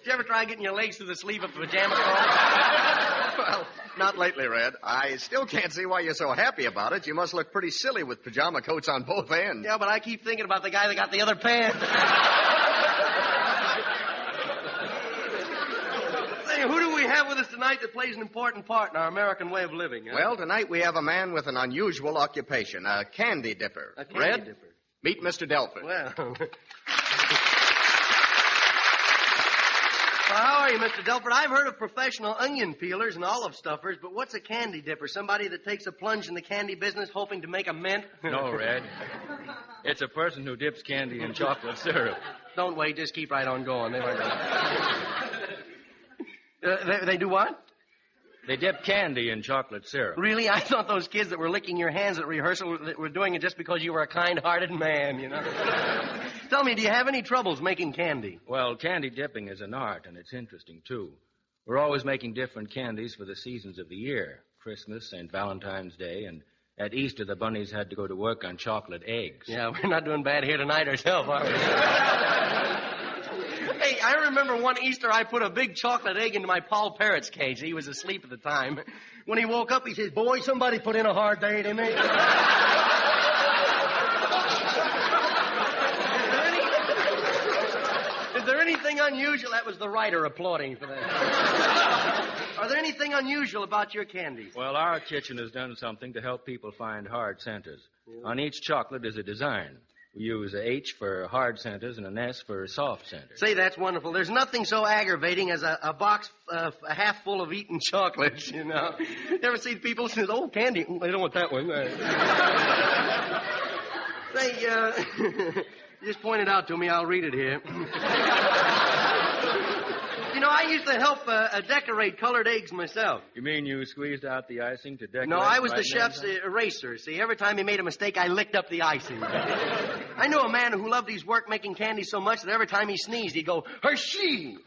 you ever try getting your legs through the sleeve of a pajama coat? Well, not lately, Red. I still can't see why you're so happy about it. You must look pretty silly with pajama coats on both ends. Yeah, but I keep thinking about the guy that got the other pants. Say, who do we have with us tonight that plays an important part in our American way of living? Huh? Well, tonight we have a man with an unusual occupation, a candy dipper. A candy Red, dipper. Meet Mr. Delford. Well... Well, how are you, Mr. Delford? I've heard of professional onion peelers and olive stuffers, but what's a candy dipper? Somebody that takes a plunge in the candy business hoping to make a mint? No, Red. It's a person who dips candy in chocolate syrup. Don't wait. Just keep right on going. They do what? They dip candy in chocolate syrup. Really? I thought those kids that were licking your hands at rehearsal were doing it just because you were a kind-hearted man, you know. Tell me, do you have any troubles making candy? Well, candy dipping is an art, and it's interesting, too. We're always making different candies for the seasons of the year. Christmas, St. Valentine's Day, and at Easter, the bunnies had to go to work on chocolate eggs. Yeah, we're not doing bad here tonight ourselves, are we? Hey, I remember one Easter I put a big chocolate egg into my Paul Parrot's cage. He was asleep at the time. When he woke up, he says, "Boy, somebody put in a hard day, didn't they?" Is there anything unusual? That was the writer applauding for that. Are there anything unusual about your candies? Well, our kitchen has done something to help people find hard centers. Yeah. On each chocolate is a design. We use a H for hard centers and an S for soft centers. Say, that's wonderful. There's nothing so aggravating as a box half full of eaten chocolates, you know. You ever see people say, "Oh, candy." They don't want that one. Say, you just point it out to me. I'll read it here. You know, I used to help decorate colored eggs myself. You mean you squeezed out the icing to decorate? No, I was the chef's eraser. See, every time he made a mistake, I licked up the icing. I knew a man who loved his work making candy so much that every time he sneezed, he'd go, "Hershey!"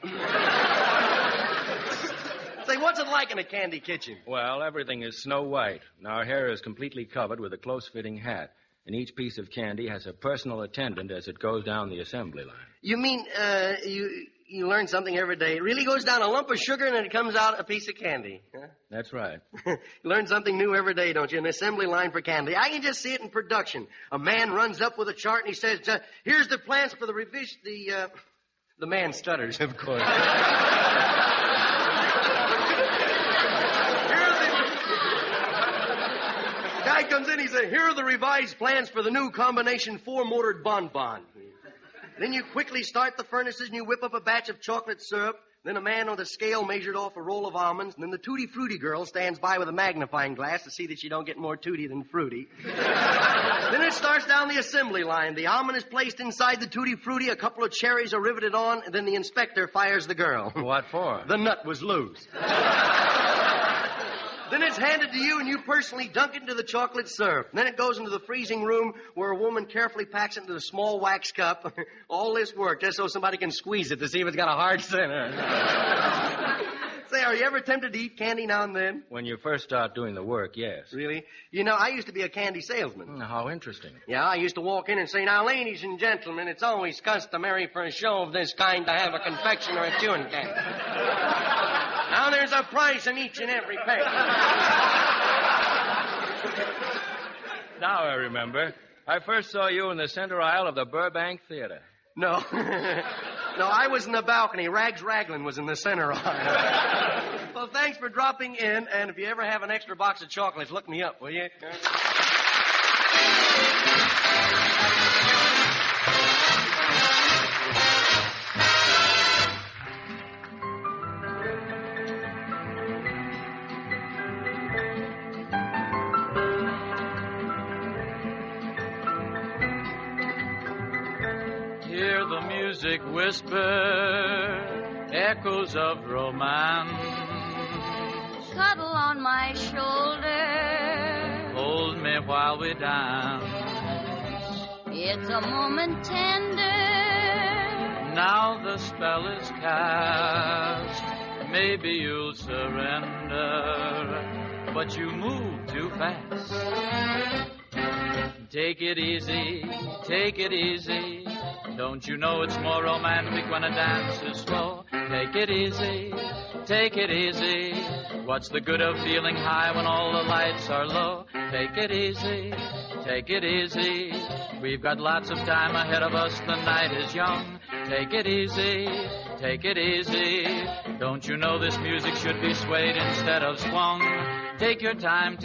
Say, what's it like in a candy kitchen? Well, everything is snow white, and our hair is completely covered with a close-fitting hat. And each piece of candy has a personal attendant as it goes down the assembly line. You mean, you learn something every day. It really goes down a lump of sugar and then it comes out a piece of candy. Huh? That's right. You learn something new every day, don't you? An assembly line for candy. I can just see it in production. A man runs up with a chart and he says, "Here's the plans for the revision." The man stutters, of course. Guy comes in, he says, "Here are the revised plans for the new combination 4-motored bonbon." Then you quickly start the furnaces and you whip up a batch of chocolate syrup. Then a man on the scale measured off a roll of almonds. And then the Tutti Frutti girl stands by with a magnifying glass to see that you don't get more tutti than fruity. Then it starts down the assembly line. The almond is placed inside the Tutti Frutti. A couple of cherries are riveted on. And then the inspector fires the girl. What for? The nut was loose. Then it's handed to you, and you personally dunk it into the chocolate syrup. Then it goes into the freezing room where a woman carefully packs it into a small wax cup. All this work just so somebody can squeeze it to see if it's got a hard center. Say, are you ever tempted to eat candy now and then? When you first start doing the work, yes. Really? You know, I used to be a candy salesman. How interesting. Yeah, I used to walk in and say, "Now, ladies and gentlemen, it's always customary for a show of this kind to have a confection or a chewing candy. Now, there's a price in each and every pair." Now I remember. I first saw you in the center aisle of the Burbank Theater. No. No, I was in the balcony. Rags Raglan was in the center aisle. Well, thanks for dropping in, and if you ever have an extra box of chocolates, look me up, will you? Hear the music whisper, echoes of romance. Cuddle on my shoulder, Hold me while we dance. it's a moment tender. Now the spell is cast. Maybe you'll surrender, but you move too fast. Take it easy, Don't you know it's more romantic when a dance is slow? Take it easy, take it easy. What's the good of feeling high when all the lights are low? Take it easy, take it easy. We've got lots of time ahead of us, the night is young. Take it easy, take it easy. Don't you know this music should be swayed instead of swung? Take your time,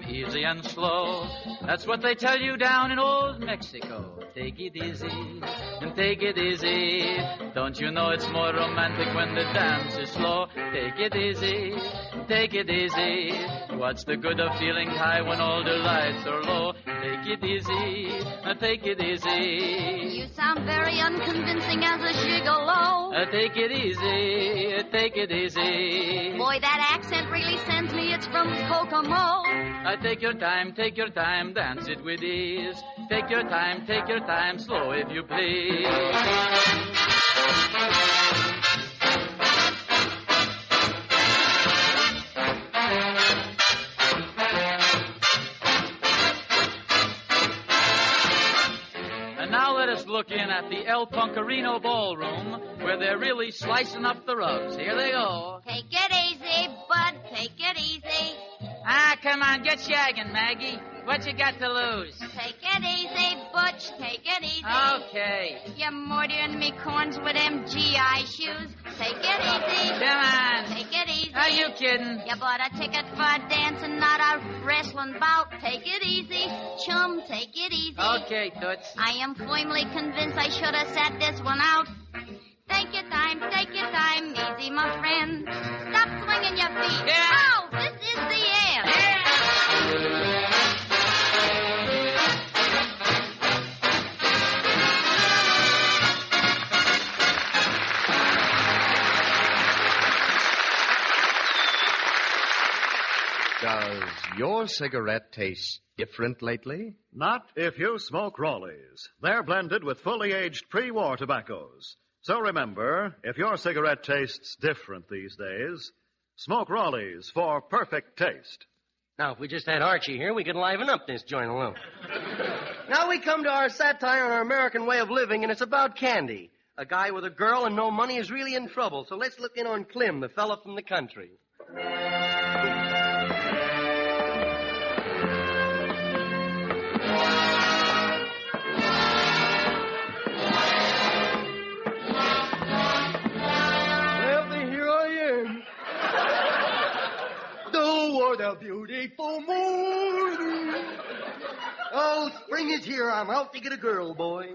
easy and slow. That's what they tell you down in old Mexico. Take it easy, and take it easy. Don't you know it's more romantic when the dance is slow? Take it easy, take it easy. What's the good of feeling high when all the lights are low? Take it easy, take it easy. You sound very unconvincing as a gigolo. Take it easy, take it easy. Boy, that accent really sends me. It's from Kokomo. Take your time, dance it with ease. Take your time, slow if you please. And now let us look in at the El Puncarino Ballroom, where they're really slicing up the rugs. Here they go. Take it easy, bud, take it easy. Ah, come on, get shagging, Maggie. What you got to lose? Take it easy, Butch, take it easy. Okay. You're murdering me corns with them GI shoes. Take it easy. Come on. Take it easy. Are you kidding? You bought a ticket for a dance and not a wrestling bout. Take it easy. Chum, take it easy. Okay, Toots. I am firmly convinced I should have sat this one out. Take your time, easy, my friend. Stop swinging your feet. Yeah. Oh, this is the end. Does your cigarette taste different lately? Not if you smoke Raleigh's. They're blended with fully aged pre-war tobaccos. So remember, if your cigarette tastes different these days, smoke Raleigh's for perfect taste. Now, if we just had Archie here, we could liven up this joint alone. Now we come to our satire on our American way of living, and it's about candy. A guy with a girl and no money is really in trouble, so let's look in on Clem, the fella from the country. What a beautiful morning. Oh, spring is here. I'm out to get a girl, boy.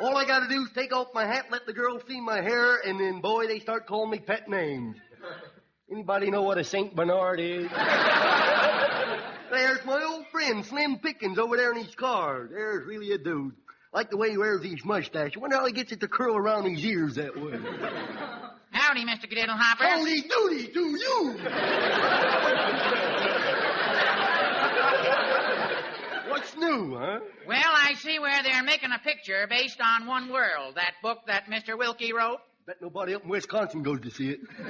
All I gotta do is take off my hat, let the girl see my hair, and then, boy, they start calling me pet names. Anybody know what a St. Bernard is? There's my old friend, Slim Pickens, over there in his car. There's really a dude. Like the way he wears his mustache. I wonder how he gets it to curl around his ears that way. Howdy, Mr. Griddlehopper. Howdy doody to you. What's new, huh? Well, I see where they're making a picture based on One World, that book that Mr. Wilkie wrote. Bet nobody up in Wisconsin goes to see it. Hey,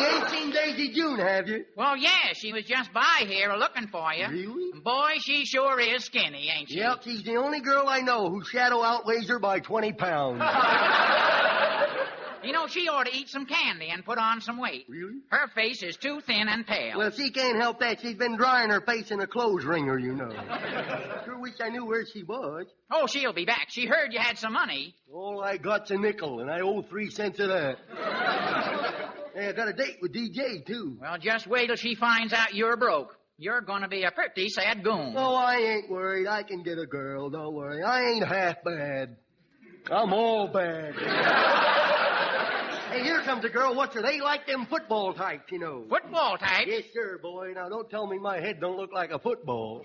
you ain't seen Daisy June, have you? Well, yeah, she was just by here looking for you. Really? Boy, she sure is skinny, ain't she? Yep, she's the only girl I know whose shadow outweighs her by 20 pounds. You know, she ought to eat some candy and put on some weight. Really? Her face is too thin and pale. Well, she can't help that. She's been drying her face in a clothes wringer, you know. Sure wish I knew where she was. Oh, she'll be back. She heard you had some money. All I got's a nickel, and I owe 3 cents of that. Hey, I got a date with DJ, too. Well, just wait till she finds out you're broke. You're gonna be a pretty sad goon. Oh, I ain't worried. I can get a girl. Don't worry. I ain't half bad. I'm all bad. Hey, here comes a girl. What's her? They like them football types, you know. Football types? Yes, sir, boy. Now, don't tell me my head don't look like a football.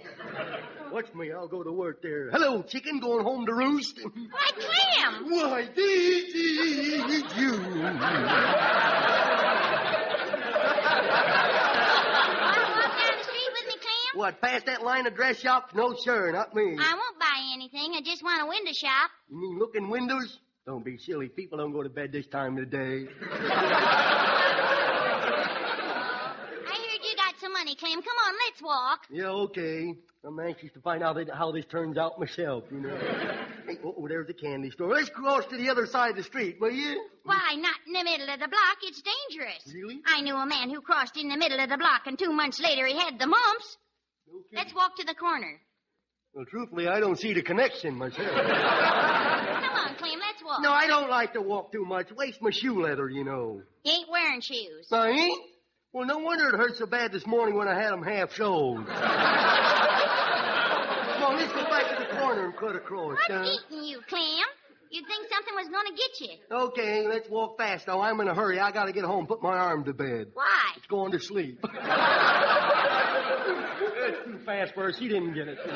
Watch me. I'll go to work there. Hello, chicken. Going home to roost? Why, Clem! Why, did you? What, past that line of dress shops? No, sir, not me. I won't buy anything. I just want a window shop. You mean look in windows? Don't be silly. People don't go to bed this time of the day. I heard you got some money. Clem. Come on, let's walk. Yeah, okay. I'm anxious to find out how this turns out myself, you know. Hey, there's the candy store. Let's cross to the other side of the street, will you? Why, not in the middle of the block. It's dangerous. Really? I knew a man who crossed in the middle of the block, and 2 months later he had the mumps. Okay. Let's walk to the corner. Well, truthfully, I don't see the connection myself. Come on, Clem, let's walk. No, I don't like to walk too much. Waste my shoe leather, you know. You ain't wearing shoes. I ain't? Well, no wonder it hurt so bad this morning when I had them half-soled. Come on, let's go back to the corner and cut across. What's eating you, Clem? You'd think something was going to get you. Okay, let's walk fast, though. I'm in a hurry. I got to get home and put my arm to bed. Why? It's going to sleep. It's too fast for her. She didn't get it. Clem,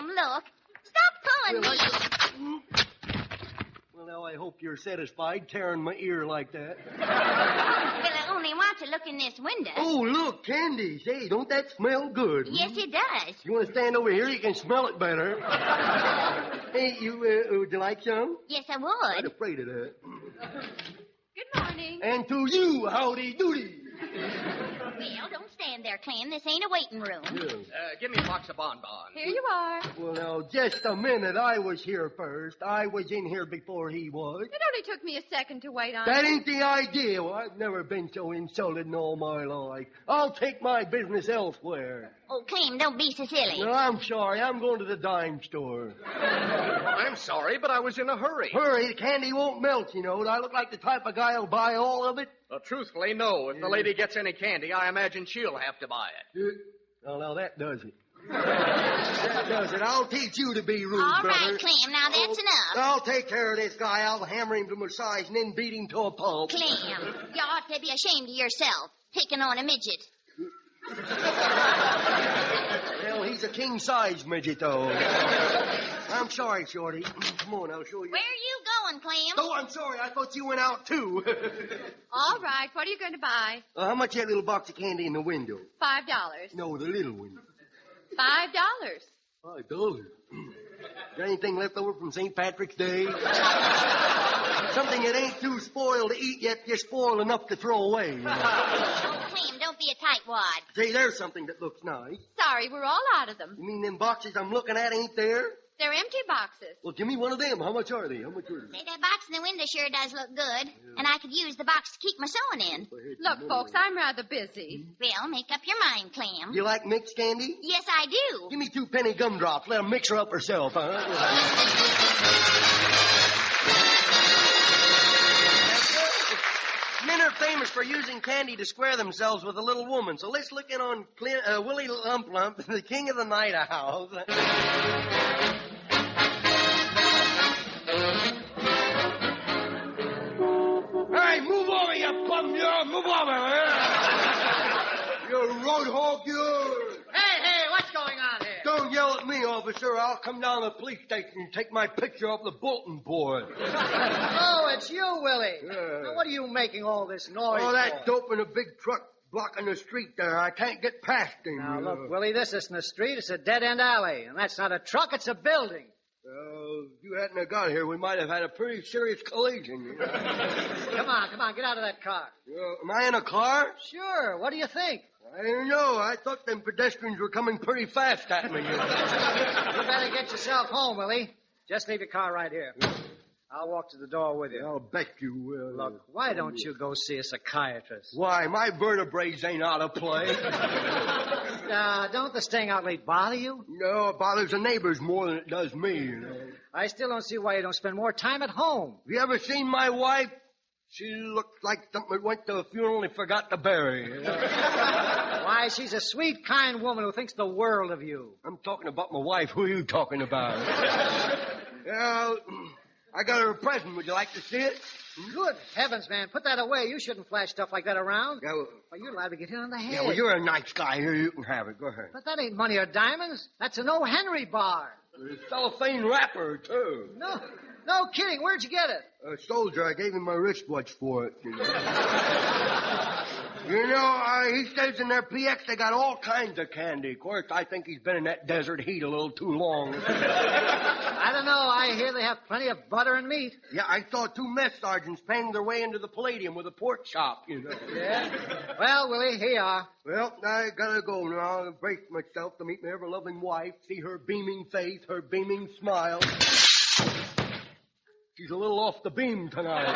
look. Stop pulling me. Well, now, I hope you're satisfied tearing my ear like that. Well, I only want to look in this window. Oh, look, candies. Hey, don't that smell good? Yes, it does. You want to stand over here? You can smell it better. Hey, would you like some? Yes, I I'm would. afraid of that. Good morning. And to you, howdy doody. Well, don't stand there, Clem. This ain't a waiting room. Give me a box of bonbons. Here you are. Well, now, just a minute. I was here first. I was in here before he was. It only took me a second to wait on That you. ain't the idea. Well, I've never been so insulted in all my life. I'll take my business elsewhere. Oh, Clem, don't be so silly. No, I'm sorry. I'm going to the dime store. I'm sorry, but I was in a hurry. Hurry, the candy won't melt, you know. Do I look like the type of guy who'll buy all of it? Well, truthfully, no. If the lady gets any candy, I imagine she'll have to buy it. Well, now that does it. That does it. I'll teach you to be rude, All brother. right, Clem, now that's enough. I'll take care of this guy. I'll hammer him to my size and then beat him to a pulp. Clem, you ought to be ashamed of yourself, picking on a midget. Well, he's a king-size midget, though. I'm sorry, Shorty. Come on, I'll show you. Where are you going, Clem? Oh, I'm sorry. I thought you went out, too. All right, what are you going to buy? How much that little box of candy in the window? $5. No, the little window. $5. $5. Got anything left over from St. Patrick's Day? Something that ain't too spoiled to eat yet, just spoiled enough to throw away. You know? Oh, Clem, don't be a tightwad. Say, there's something that looks nice. Sorry, we're all out of them. You mean them boxes I'm looking at ain't there? They're empty boxes. Well, give me one of them. How much are they? Say, that box in the window sure does look good, and I could use the box to keep my sewing in. Look, folks, I'm rather busy. Well, make up your mind, Clem. You like mixed candy? Yes, I do. Give me 2 penny gumdrops. Let her mix her up herself, huh? Men are famous for using candy to square themselves with a little woman. So let's look in on Willie Lump Lump, the king of the night owl. Hey, move over, you bum! Move over! You road hog, you! Hey, what's going on here? Don't yell at me, officer. I'll come down to the police station and take my picture off the bulletin board. Oh, it's you, Willie. Now, what are you making all this noise Oh, that for? dope in a big truck blocking the street there. I can't get past him. Now, look, Willie, this isn't a street. It's a dead-end alley. And that's not a truck, it's a building. If you hadn't have got here, we might have had a pretty serious collision. Come on, get out of that car. Am I in a car? Sure, what do you think? I don't know. I thought them pedestrians were coming pretty fast at me. You better get yourself home, Willie. Just leave your car right here. I'll walk to the door with you. I'll bet you will. Look, why don't you go see a psychiatrist? Why? My vertebrae ain't out of place. Don't the staying out late bother you? No, it bothers the neighbors more than it does me. You know. I still don't see why you don't spend more time at home. Have you ever seen my wife? She looks like something that went to a funeral and forgot to bury. You know? Why, she's a sweet, kind woman who thinks the world of you. I'm talking about my wife. Who are you talking about? I got her a present. Would you like to see it? Good heavens, man. Put that away. You shouldn't flash stuff like that around. Yeah, you're liable to get hit on the head. Yeah, well, you're a nice guy. Here, you can have it. Go ahead. But that ain't money or diamonds. That's an O. Henry bar. It's a cellophane wrapper, too. No kidding. Where'd you get it? A soldier. I gave him my wristwatch for it. You know. You know, he says in their PX they got all kinds of candy. Of course, I think he's been in that desert heat a little too long. I don't know. I hear they have plenty of butter and meat. Yeah, I saw 2 mess sergeants paying their way into the Palladium with a pork chop, you know. Yeah? Well, Willie, here you are. Well, I gotta go now. I brace myself to meet my ever-loving wife, see her beaming face, her beaming smile. She's a little off the beam tonight.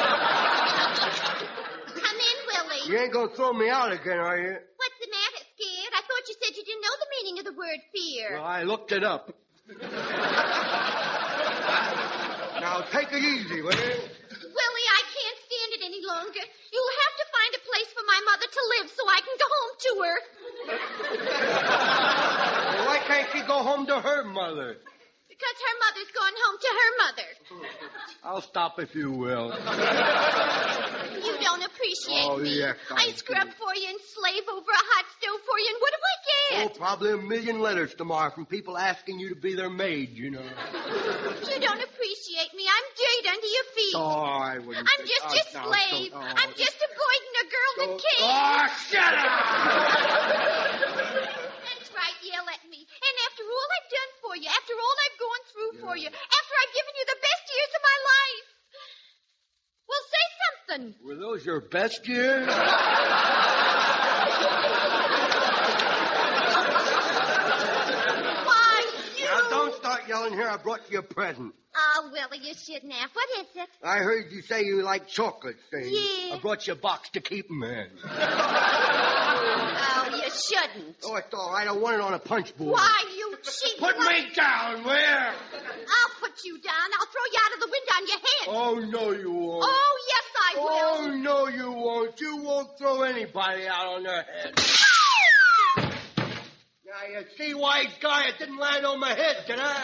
Come in, Willie. You ain't gonna throw me out again, are you? What's the matter, scared? I thought you said you didn't know the meaning of the word fear. Well, I looked it up. Now, take it easy, will you? Willie, I can't stand it any longer. You'll have to find a place for my mother to live so I can go home to her. Well, why can't she go home to her mother? Because her mother's gone home to her mother. I'll stop if you will. You don't appreciate me. Yes, I scrub for you and slave over a hot stove for you, and what do I Oh, get? probably a million letters tomorrow from people asking you to be their maid, you know. You don't appreciate me. I'm dirt under your feet. Oh, I wouldn't. I'm just your slave. I'm just a boy and a girl that can't. Oh, shut up! That's right, yell at me. And after all I've done for you, after all I've gone through for you, after I've given you the best years of my life. Well, say something. Were those your best years? Why, you... Now, don't start yelling here. I brought you a present. Oh, Willie, you shouldn't have. What is it? I heard you say you like chocolate things. Yeah. I brought you a box to keep them in. Oh, you shouldn't. Oh, it's all right. I want it on a punch board. Why, you cheat. Put me down, where? I'll put you down. I'll throw you out of the window on your head. Oh, no, you won't. Oh, yes, I will. Oh, no, you won't. You won't throw anybody out on their head. Now, you see, wise guy, it didn't land on my head, did I?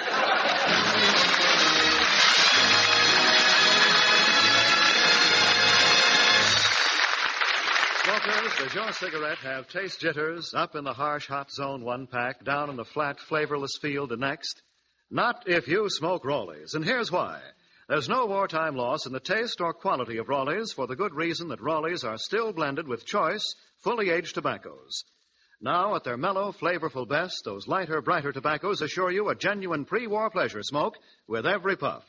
Smokers, does your cigarette have taste jitters up in the harsh hot zone 1 pack, down in the flat, flavorless field the next? Not if you smoke Rawleys, and here's why. There's no wartime loss in the taste or quality of Rawleys for the good reason that Rawleys are still blended with choice, fully aged tobaccos. Now, at their mellow, flavorful best, those lighter, brighter tobaccos assure you a genuine pre-war pleasure smoke with every puff.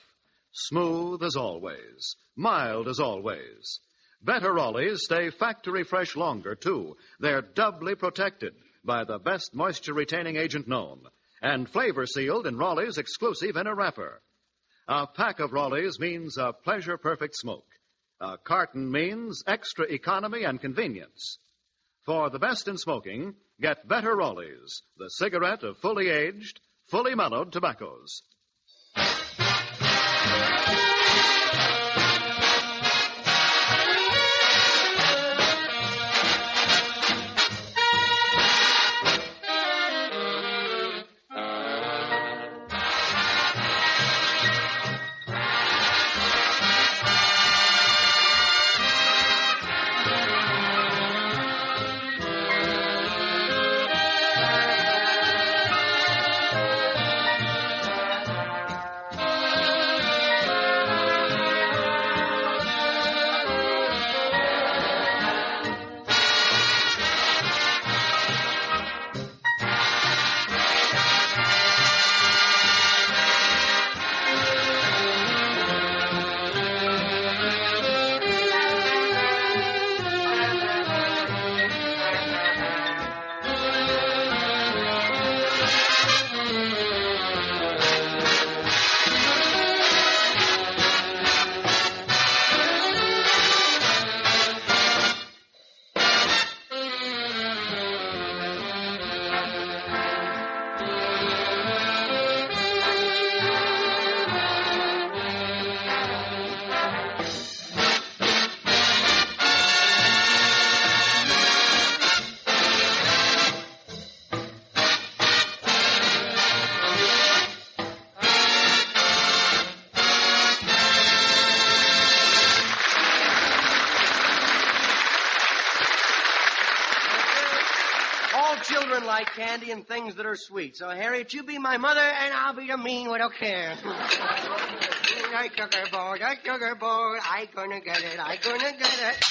Smooth as always, mild as always. Better Rawleys stay factory fresh longer, too. They're doubly protected by the best moisture-retaining agent known, and flavor sealed in Rawleys exclusive inner wrapper. A pack of Rawleys means a pleasure-perfect smoke. A carton means extra economy and convenience. For the best in smoking, get Better Rawleys, the cigarette of fully aged, fully mellowed tobaccos. Children like candy and things that are sweet. So, Harriet, you be my mother, and I'll be the mean widow can. I sugar board, I gonna get it, I gonna get it.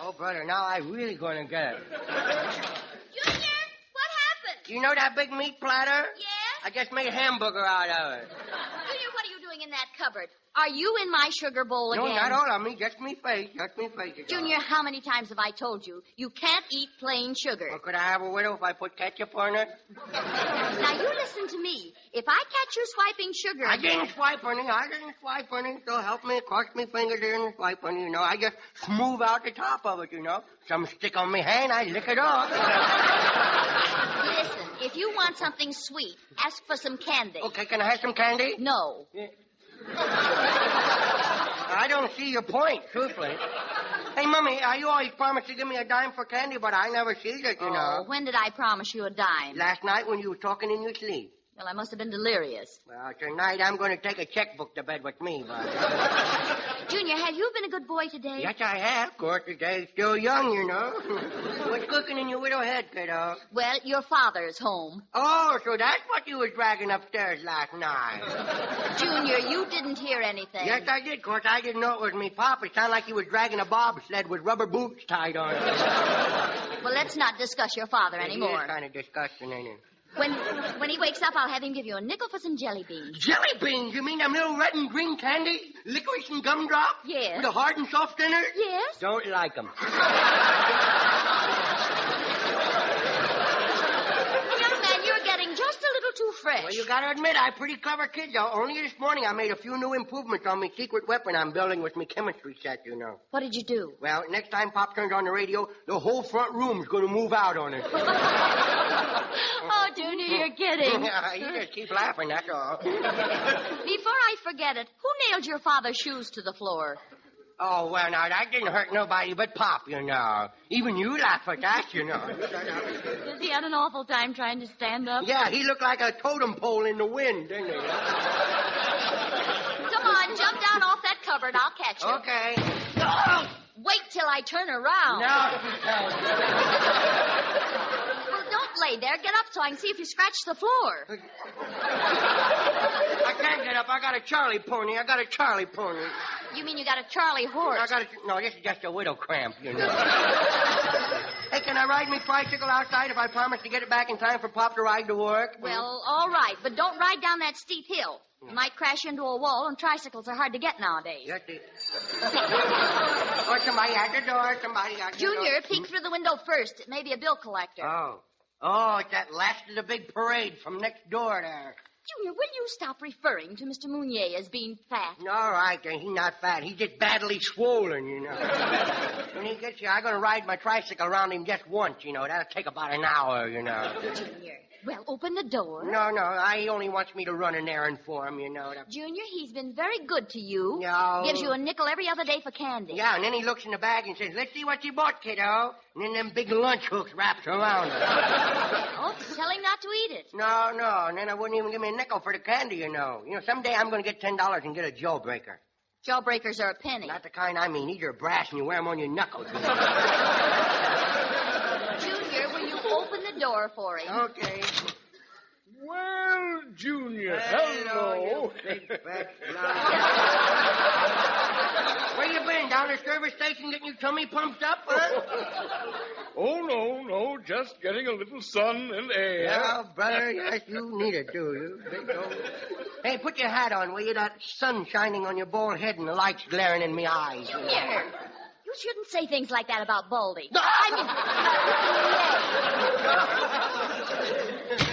Oh, brother, now I really gonna get it. Junior, what happened? You know that big meat platter? Yes? I just made a hamburger out of it. Junior, what are you doing in that cupboard? Are you in my sugar bowl No, again? not all of me. Just me face. Just me face. Junior, how many times have I told you? You can't eat plain sugar. Well, could I have a widow if I put ketchup on it? Now, you listen to me. If I catch you swiping sugar... I didn't swipe any. So help me. Cross me fingers there and swipe any, you know. I just smooth out the top of it, you know. Some stick on me hand, I lick it off. Listen, if you want something sweet, ask for some candy. Okay, can I have some candy? No. Yeah. I don't see your point, truthfully. Hey, Mummy, you always promised to give me a dime for candy, but I never see it, you know. When did I promise you a dime? Last night when you were talking in your sleep. Well, I must have been delirious. Well, tonight I'm going to take a checkbook to bed with me, but... Junior, have you been a good boy today? Yes, I have. Of course, the day's still young, you know. What's cooking in your widow head, kiddo? Well, your father's home. Oh, so that's what you was dragging upstairs last night. Junior, you didn't hear anything. Yes, I did. Of course, I didn't know it was me pop. It sounded like he was dragging a bobsled with rubber boots tied on it. Well, let's not discuss your father anymore. It is kind of disgusting, ain't it? When he wakes up, I'll have him give you a nickel for some jelly beans. Jelly beans? You mean them little red and green candies? Licorice and gumdrop? Yes. With a hard and soft innard? Yes. Don't like them. Young man, you're getting just a little too fresh. Well, you gotta admit, I'm a pretty clever kid, though. Only this morning I made a few new improvements on my secret weapon I'm building with my chemistry set, you know. What did you do? Well, next time Pop turns on the radio, the whole front room's gonna move out on it. Oh, Junior, you're kidding. You just keep laughing, that's all. Before I forget it, who nailed your father's shoes to the floor? Oh, well, now, that didn't hurt nobody but Pop, you know. Even you laugh at that, you know. Does he have an awful time trying to stand up? Yeah, he looked like a totem pole in the wind, didn't he? Come on, jump down off that cupboard. I'll catch you. Okay. Oh! Wait till I turn around. No. Well, don't lay there. Get up so I can see if you scratch the floor. I can't get up. I got a Charlie pony. You mean you got a Charlie horse? No, this is just a widow cramp, you know. Hey, can I ride me tricycle outside if I promise to get it back in time for Pop to ride to work? Well, all right, but don't ride down that steep hill. You might crash into a wall, and tricycles are hard to get nowadays. Yes, or somebody at the door, Junior, peek through the window first. It may be a bill collector. Oh, it's that last of the big parade from next door there. Junior, will you stop referring to Mr. Mounier as being fat? All right, then. He's not fat. He's just badly swollen, you know. When he gets here, I'm going to ride my tricycle around him just once, you know. That'll take about an hour, you know. Junior, well, open the door. No, he only wants me to run an errand for him, you know. Junior, he's been very good to you. No. Gives you a nickel every other day for candy. Yeah, and then he looks in the bag and says, let's see what you bought, kiddo. And then them big lunch hooks wraps around it. Oh, tell him not to eat it. No, and then I wouldn't even give me a nickel for the candy, you know. You know, someday I'm going to get $10 and get a jawbreaker. Jawbreakers are a penny. Not the kind I mean. These are brass and you wear them on your knuckles. Junior, will you open the door for him? Okay. Well, Junior, hello. You big fat Where you been? Down at the service station getting your tummy pumped up, huh? Oh, no, just getting a little sun and air. Yeah, brother, yes, you need it, do you? Big old... Hey, put your hat on, will you? That sun shining on your bald head and the lights glaring in me eyes. Junior, you shouldn't say things like that about Baldy.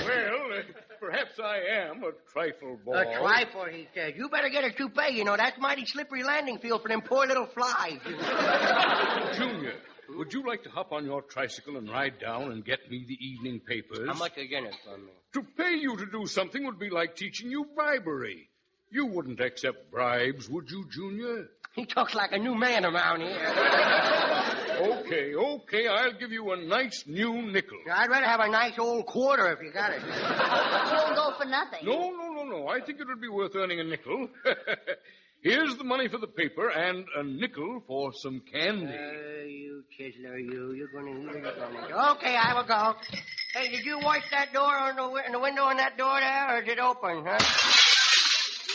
Well, perhaps I am a trifle bald. A trifle, he says. You better get a toupee, you know. That's mighty slippery landing field for them poor little flies. Junior, would you like to hop on your tricycle and ride down and get me the evening papers? How much are you getting it for me? To pay you to do something would be like teaching you bribery. You wouldn't accept bribes, would you, Junior? He talks like a new man around here. Okay, I'll give you a nice new nickel. I'd rather have a nice old quarter if you got it. You won't go for nothing. No. I think it would be worth earning a nickel. Here's the money for the paper and a nickel for some candy. You chiseler, you're going to eat it. Okay, I will go. Hey, did you wash that door on the window on that door there, or is it open, huh?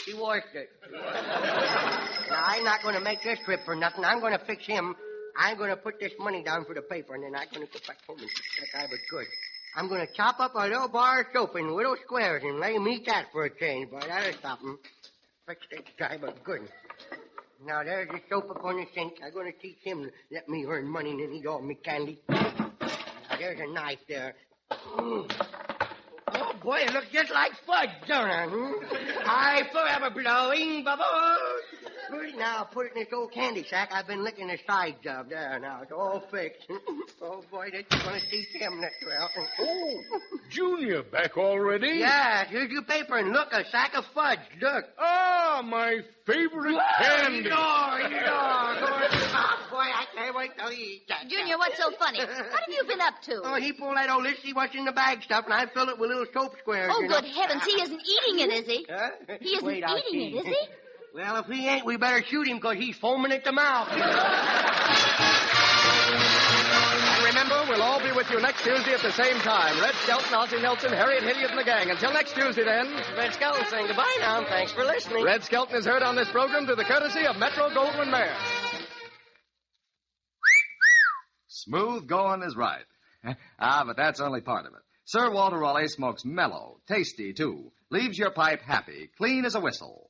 She washed it. Now, I'm not going to make this trip for nothing. I'm going to fix him I'm going to put this money down for the paper, and then I'm going to go back home and fix that guy was good. I'm going to chop up a little bar of soap in little squares and let him eat that for a change, boy. That'll stop him. Fix that guy was good. Now, there's the soap upon the sink. I'm going to teach him to let me earn money and then eat all me candy. Now, there's a knife there. Oh, boy, it looks just like fudge, don't it? I forever blowing bubbles. Now, put it in this old candy sack I've been licking the sides of. There, now, it's all fixed. Oh, boy, that's going to teach him that well. Oh, Junior, back already? Yeah, here's your paper, and look, a sack of fudge. Look. Ah, my favorite candy. Oh, boy, I can't wait till he eats that. Junior, what's so funny? What have you been up to? Oh, he pulled that old Lissy what's in the bag stuff, and I filled it with little soap squares. Oh, good heavens, he isn't eating it, is he? Huh? He isn't Wait, I'll eating see. it, is he? Well, if he ain't, we better shoot him, because he's foaming at the mouth. And remember, we'll all be with you next Tuesday at the same time. Red Skelton, Ozzie Nelson, Harriet Hilliard, and the gang. Until next Tuesday, then. Red Skelton saying goodbye now, and thanks for listening. Red Skelton is heard on this program through the courtesy of Metro Goldwyn Mayer. Smooth going is right. But that's only part of it. Sir Walter Raleigh smokes mellow, tasty, too. Leaves your pipe happy, clean as a whistle.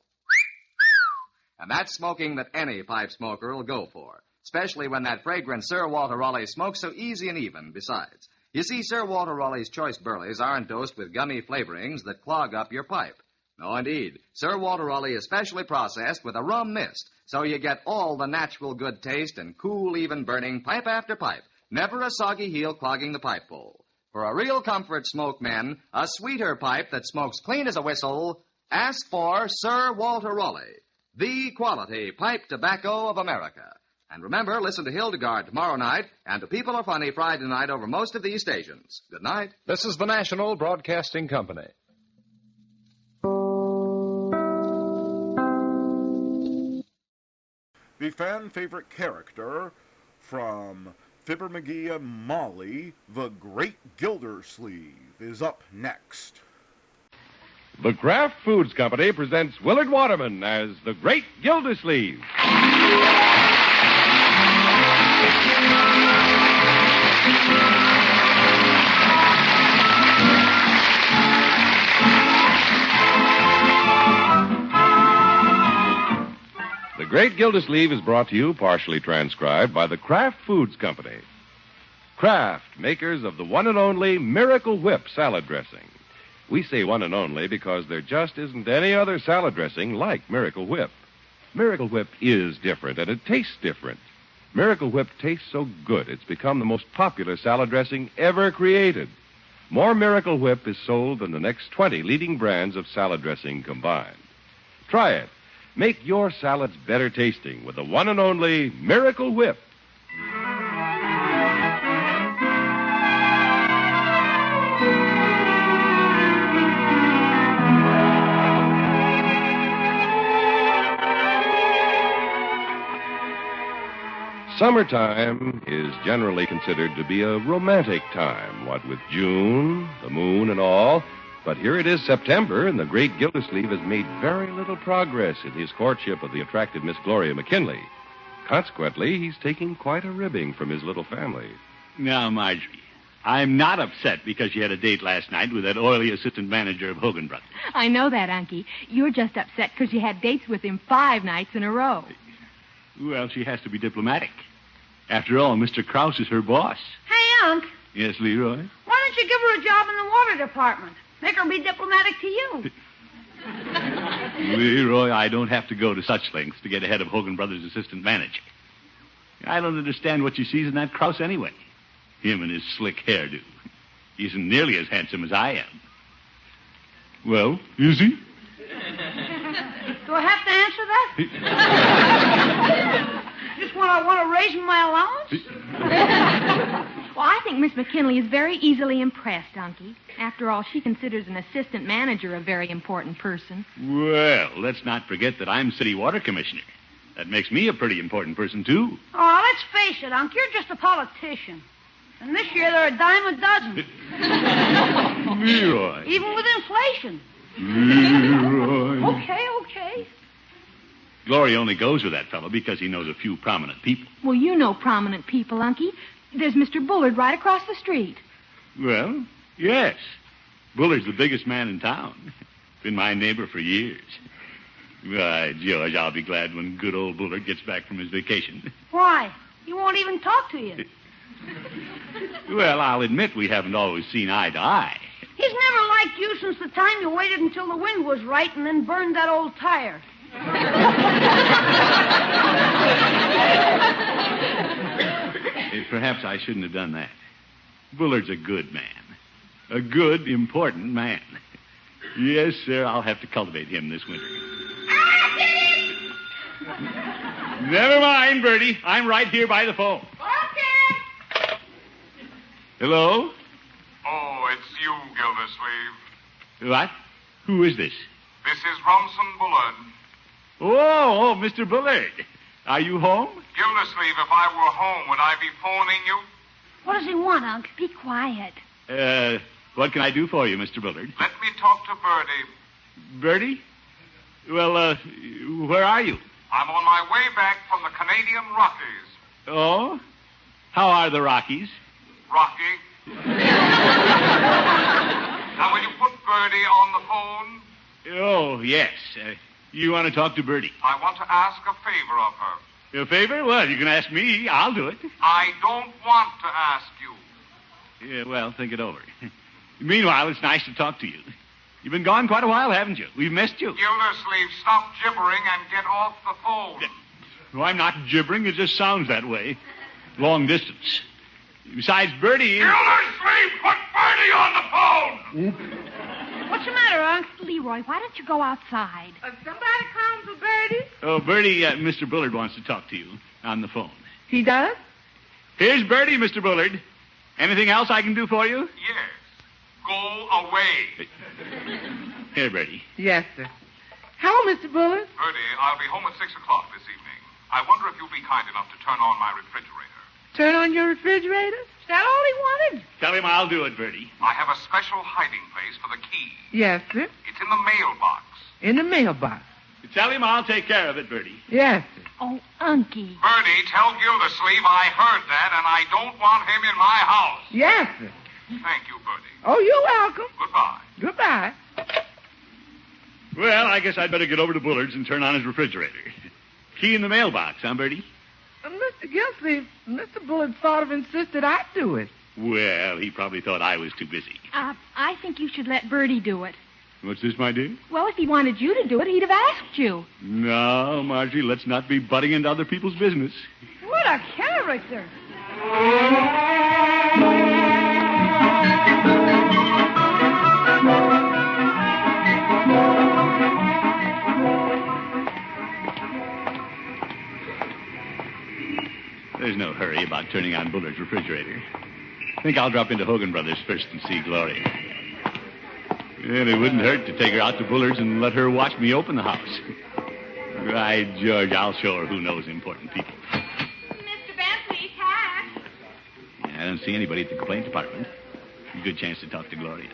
And that's smoking that any pipe smoker will go for, especially when that fragrant Sir Walter Raleigh smoke's so easy and even besides. You see, Sir Walter Raleigh's choice burleys aren't dosed with gummy flavorings that clog up your pipe. No, indeed. Sir Walter Raleigh is specially processed with a rum mist, so you get all the natural good taste and cool, even burning pipe after pipe. Never a soggy heel clogging the pipe bowl. For a real comfort smoke, men, a sweeter pipe that smokes clean as a whistle, ask for Sir Walter Raleigh, the quality pipe tobacco of America. And remember, listen to Hildegard tomorrow night and to People Are Funny Friday night over most of these stations. Good night. This is the National Broadcasting Company. The fan-favorite character from Fibber, Magee, and Molly, the Great Gildersleeve, is up next. The Kraft Foods Company presents Willard Waterman as the Great Gildersleeve. The Great Gildersleeve is brought to you, partially transcribed, by the Kraft Foods Company. Kraft, makers of the one and only Miracle Whip salad dressing. We say one and only because there just isn't any other salad dressing like Miracle Whip. Miracle Whip is different, and it tastes different. Miracle Whip tastes so good, it's become the most popular salad dressing ever created. More Miracle Whip is sold than the next 20 leading brands of salad dressing combined. Try it. Make your salads better tasting with the one and only Miracle Whip. Summertime is generally considered to be a romantic time, what with June, the moon, and all. But here it is September, and the Great Gildersleeve has made very little progress in his courtship of the attractive Miss Gloria McKinley. Consequently, he's taking quite a ribbing from his little family. Now, Marjorie, I'm not upset because you had a date last night with that oily assistant manager of Hogan Brothers. I know that, Unky. You're just upset because you had dates with him 5 nights in a row. Well, she has to be diplomatic. After all, Mr. Krause is her boss. Hey, Unc, Yes, Leroy? why don't you give her a job in the water department? Make her be diplomatic to you. Leroy, I don't have to go to such lengths to get ahead of Hogan Brothers' assistant manager. I don't understand what she sees in that Krause anyway. Him and his slick hairdo. He isn't nearly as handsome as I am. Well, is he? Do I have to answer that? Just when I want to raise my allowance? Well, I think Miss McKinley is very easily impressed, Unky. After all, she considers an assistant manager a very important person. Well, let's not forget that I'm city water commissioner. That makes me a pretty important person, too. Oh, let's face it, Unc, you're just a politician. And this year they're a dime a dozen. Leroy. Even with inflation. Leroy. Okay. Gloria only goes with that fellow because he knows a few prominent people. Well, you know prominent people, Unky. There's Mr. Bullard right across the street. Well, yes. Bullard's the biggest man in town. Been my neighbor for years. Why, George, I'll be glad when good old Bullard gets back from his vacation. Why? He won't even talk to you. Well, I'll admit we haven't always seen eye to eye. He's never liked you since the time you waited until the wind was right and then burned that old tire. Perhaps I shouldn't have done that. Bullard's a good man. A good, important man. Yes, sir, I'll have to cultivate him this winter. Never mind, Bertie. I'm right here by the phone. Okay. Hello? Oh, it's you, Gildersleeve. What? Who is this? This is Rumson Bullard. Oh, Mr. Bullard. Are you home? Gildersleeve, if I were home, would I be phoning you? What does he want, Unc? Be quiet. What can I do for you, Mr. Bullard? Let me talk to Bertie. Bertie? Well, where are you? I'm on my way back from the Canadian Rockies. Oh? How are the Rockies? Rocky. Now, will you put Bertie on the phone? Oh, yes. You want to talk to Bertie? I want to ask a favor of her. A favor? Well, you can ask me. I'll do it. I don't want to ask you. Yeah, well, think it over. Meanwhile, it's nice to talk to you. You've been gone quite a while, haven't you? We've missed you. Gildersleeve, stop gibbering and get off the phone. Well, I'm not gibbering. It just sounds that way. Long distance. Besides, Bertie... Gildersleeve, put Bertie on the phone! What's the matter, Unc? Leroy, why don't you go outside? Somebody come for Bertie? Oh, Bertie, Mr. Bullard wants to talk to you on the phone. He does? Here's Bertie, Mr. Bullard. Anything else I can do for you? Yes. Go away. Here, Bertie. Yes, sir. Hello, Mr. Bullard. Bertie, I'll be home at 6 o'clock this evening. I wonder if you'll be kind enough to turn on my refrigerator. Turn on your refrigerator? Is that all he wanted? Tell him I'll do it, Bertie. I have a special hiding place for the key. Yes, sir. It's in the mailbox. In the mailbox. Tell him I'll take care of it, Bertie. Yes, sir. Oh, Unky. Bertie, tell Gildersleeve I heard that, and I don't want him in my house. Yes, sir. Thank you, Bertie. Oh, you're welcome. Goodbye. Goodbye. Well, I guess I'd better get over to Bullard's and turn on his refrigerator. Key in the mailbox, huh, Bertie? Mr. Gildersleeve, Mr. Bullard sort of insisted I do it. Well, he probably thought I was too busy. I think you should let Bertie do it. What's this, my dear? Well, if he wanted you to do it, he'd have asked you. No, Margie, let's not be butting into other people's business. What a character. There's no hurry about turning on Bullard's refrigerator. I think I'll drop into Hogan Brothers first and see Gloria. And it wouldn't hurt to take her out to Bullard's and let her watch me open the house. Right, George, I'll show her who knows important people. Mr. Bentley's hat. I don't see anybody at the complaint department. Good chance to talk to Gloria.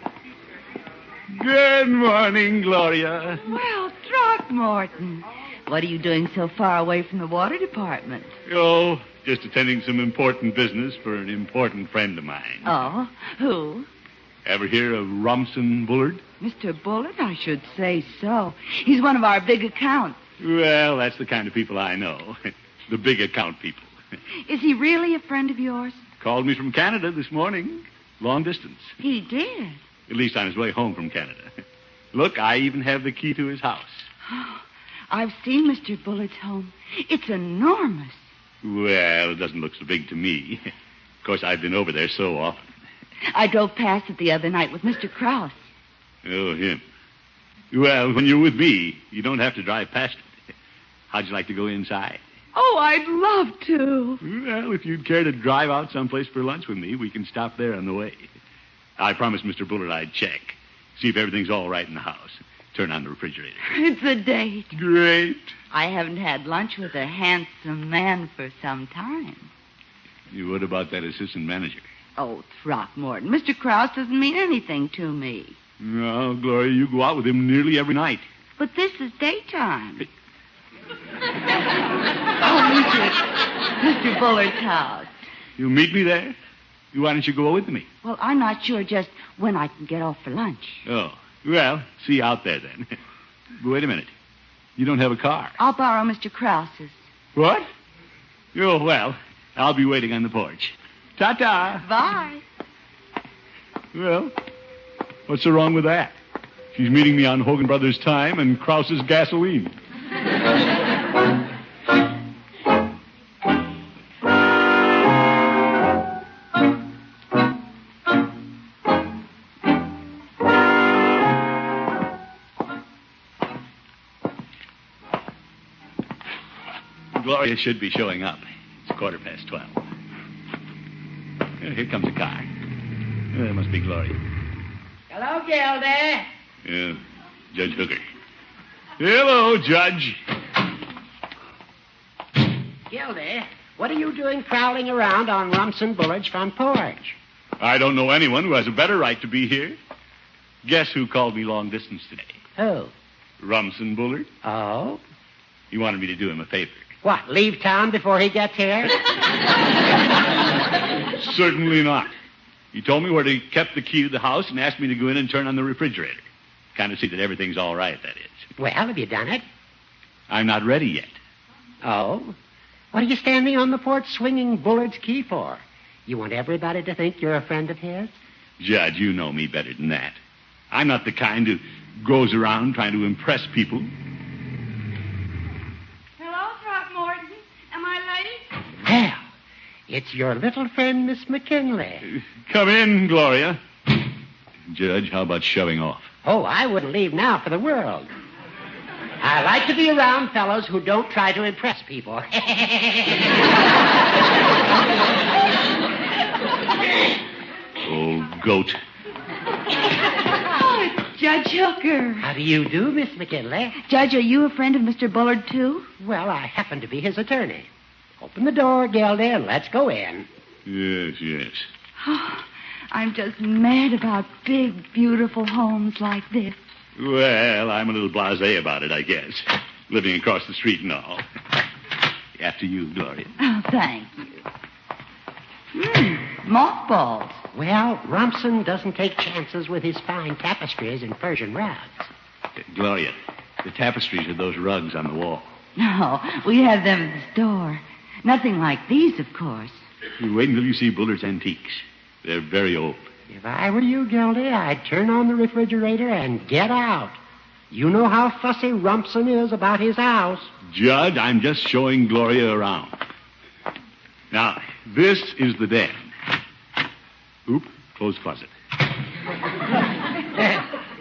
Good morning, Gloria. Well, Throckmorton, what are you doing so far away from the water department? Oh, just attending some important business for an important friend of mine. Oh, who? Ever hear of Rumson Bullard? Mr. Bullard, I should say so. He's one of our big accounts. Well, that's the kind of people I know. The big account people. Is he really a friend of yours? Called me from Canada this morning. Long distance. He did? At least on his way home from Canada. Look, I even have the key to his house. Oh, I've seen Mr. Bullard's home. It's enormous. Well, it doesn't look so big to me. Of course, I've been over there so often. I drove past it the other night with Mr. Krause. Oh, him. Well, when you're with me, you don't have to drive past it. How'd you like to go inside? Oh, I'd love to. Well, if you'd care to drive out someplace for lunch with me, we can stop there on the way. I promised Mr. Bullard I'd check. See if everything's all right in the house. Turn on the refrigerator. It's a date. Great. I haven't had lunch with a handsome man for some time. What about that assistant manager? Oh, Throckmorton, Mr. Krause doesn't mean anything to me. No, Gloria, you go out with him nearly every night. But this is daytime. Mr. Bullard's house. You'll meet me there? Why don't you go with me? Well, I'm not sure just when I can get off for lunch. Oh, well, see you out there then. Wait a minute. You don't have a car. I'll borrow Mr. Krause's. What? Oh, well, I'll be waiting on the porch. Ta-ta. Bye. Well, what's so wrong with that? She's meeting me on Hogan Brothers' time and Krause's gasoline. Gloria should be showing up. It's 12:15. Here comes a car. It must be Gloria. Hello, Gilda. Yeah, Judge Hooker. Hello, Judge. Gilda, what are you doing prowling around on Rumson Bullard's front porch? I don't know anyone who has a better right to be here. Guess who called me long distance today? Who? Rumson Bullard. Oh? He wanted me to do him a favor. What, leave town before he gets here? Certainly not. He told me where he kept the key to the house and asked me to go in and turn on the refrigerator. Kind of see that everything's all right, that is. Well, have you done it? I'm not ready yet. Oh? What are you standing on the porch swinging Bullard's key for? You want everybody to think you're a friend of his? Judge, you know me better than that. I'm not the kind who goes around trying to impress people. Hello, Throckmorton. Am I late? Well, it's your little friend, Miss McKinley. Come in, Gloria. Judge, how about shoving off? Oh, I wouldn't leave now for the world. I like to be around fellows who don't try to impress people. Old goat. Oh, it's Judge Hooker. How do you do, Miss McKinley? Judge, are you a friend of Mr. Bullard, too? Well, I happen to be his attorney. Open the door, Gilda, and let's go in. Yes, yes. Oh, I'm just mad about big, beautiful homes like this. Well, I'm a little blasé about it, I guess. Living across the street and all. After you, Gloria. Oh, thank you. Mothballs. Well, Rumson doesn't take chances with his fine tapestries and Persian rugs. Gloria, the tapestries are those rugs on the wall. No, we have them at the store. Nothing like these, of course. You wait until you see Bullard's antiques. They're very old. If I were you, Gilda, I'd turn on the refrigerator and get out. You know how fussy Rumson is about his house. Judge, I'm just showing Gloria around. Now, this is the den. Oop, closed closet.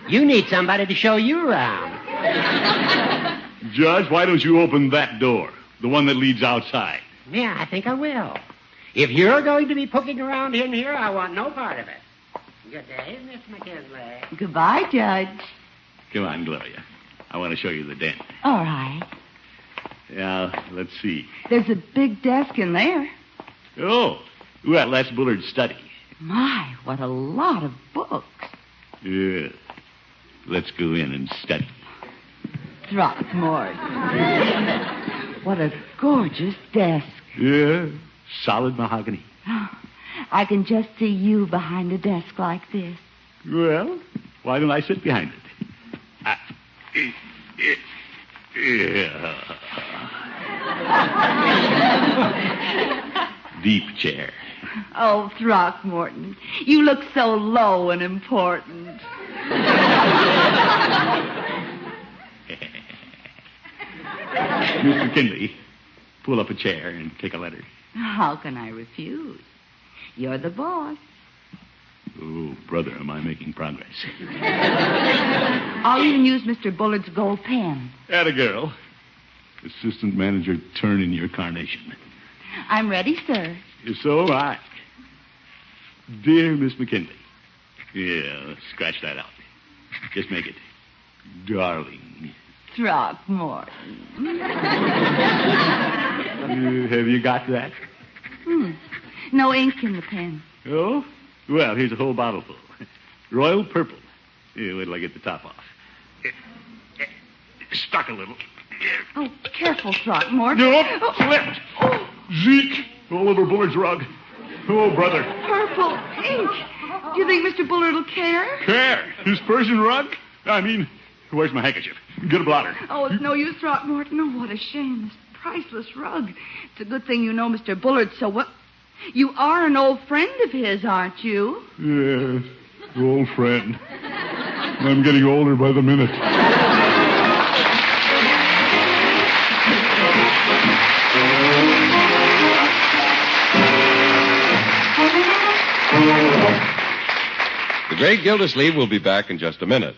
You need somebody to show you around. Judge, why don't you open that door? The one that leads outside. Yeah, I think I will. If you're going to be poking around in here, I want no part of it. Good day, Miss McKinley. Goodbye, Judge. Come on, Gloria. I want to show you the den. All right. Now, let's see. There's a big desk in there. Oh, well, that's Bullard's study. My, what a lot of books. Yeah. Let's go in and study. Throckmorton. What a gorgeous desk. Yeah, solid mahogany. I can just see you behind a desk like this. Well, why don't I sit behind it? Deep chair. Oh, Throckmorton, you look so low and important. Mr. Kinley, pull up a chair and take a letter. How can I refuse? You're the boss. Oh, brother, am I making progress? I'll even use Mr. Bullard's gold pen. Atta girl. Assistant manager, turn in your carnation. I'm ready, sir. So am I. Dear Miss McKinley. Yeah, scratch that out. Just make it darling. Throckmorton. Have you got that? No ink in the pen. Oh? Well, here's a whole bottle full. Royal purple. Yeah, wait till I get the top off. Stuck a little. Oh, careful, Throckmorton. No, slipped. Zeke, all over Bullard's rug. Oh, brother. Purple ink. Do you think Mr. Bullard will care? Care? His Persian rug? I mean, where's my handkerchief? Get a blotter. Oh, it's no use, Throckmorton. Oh, what a shame. This priceless rug. It's a good thing you know Mr. Bullard so well. You are an old friend of his, aren't you? Yes, old friend. I'm getting older by the minute. The Great Gildersleeve will be back in just a minute.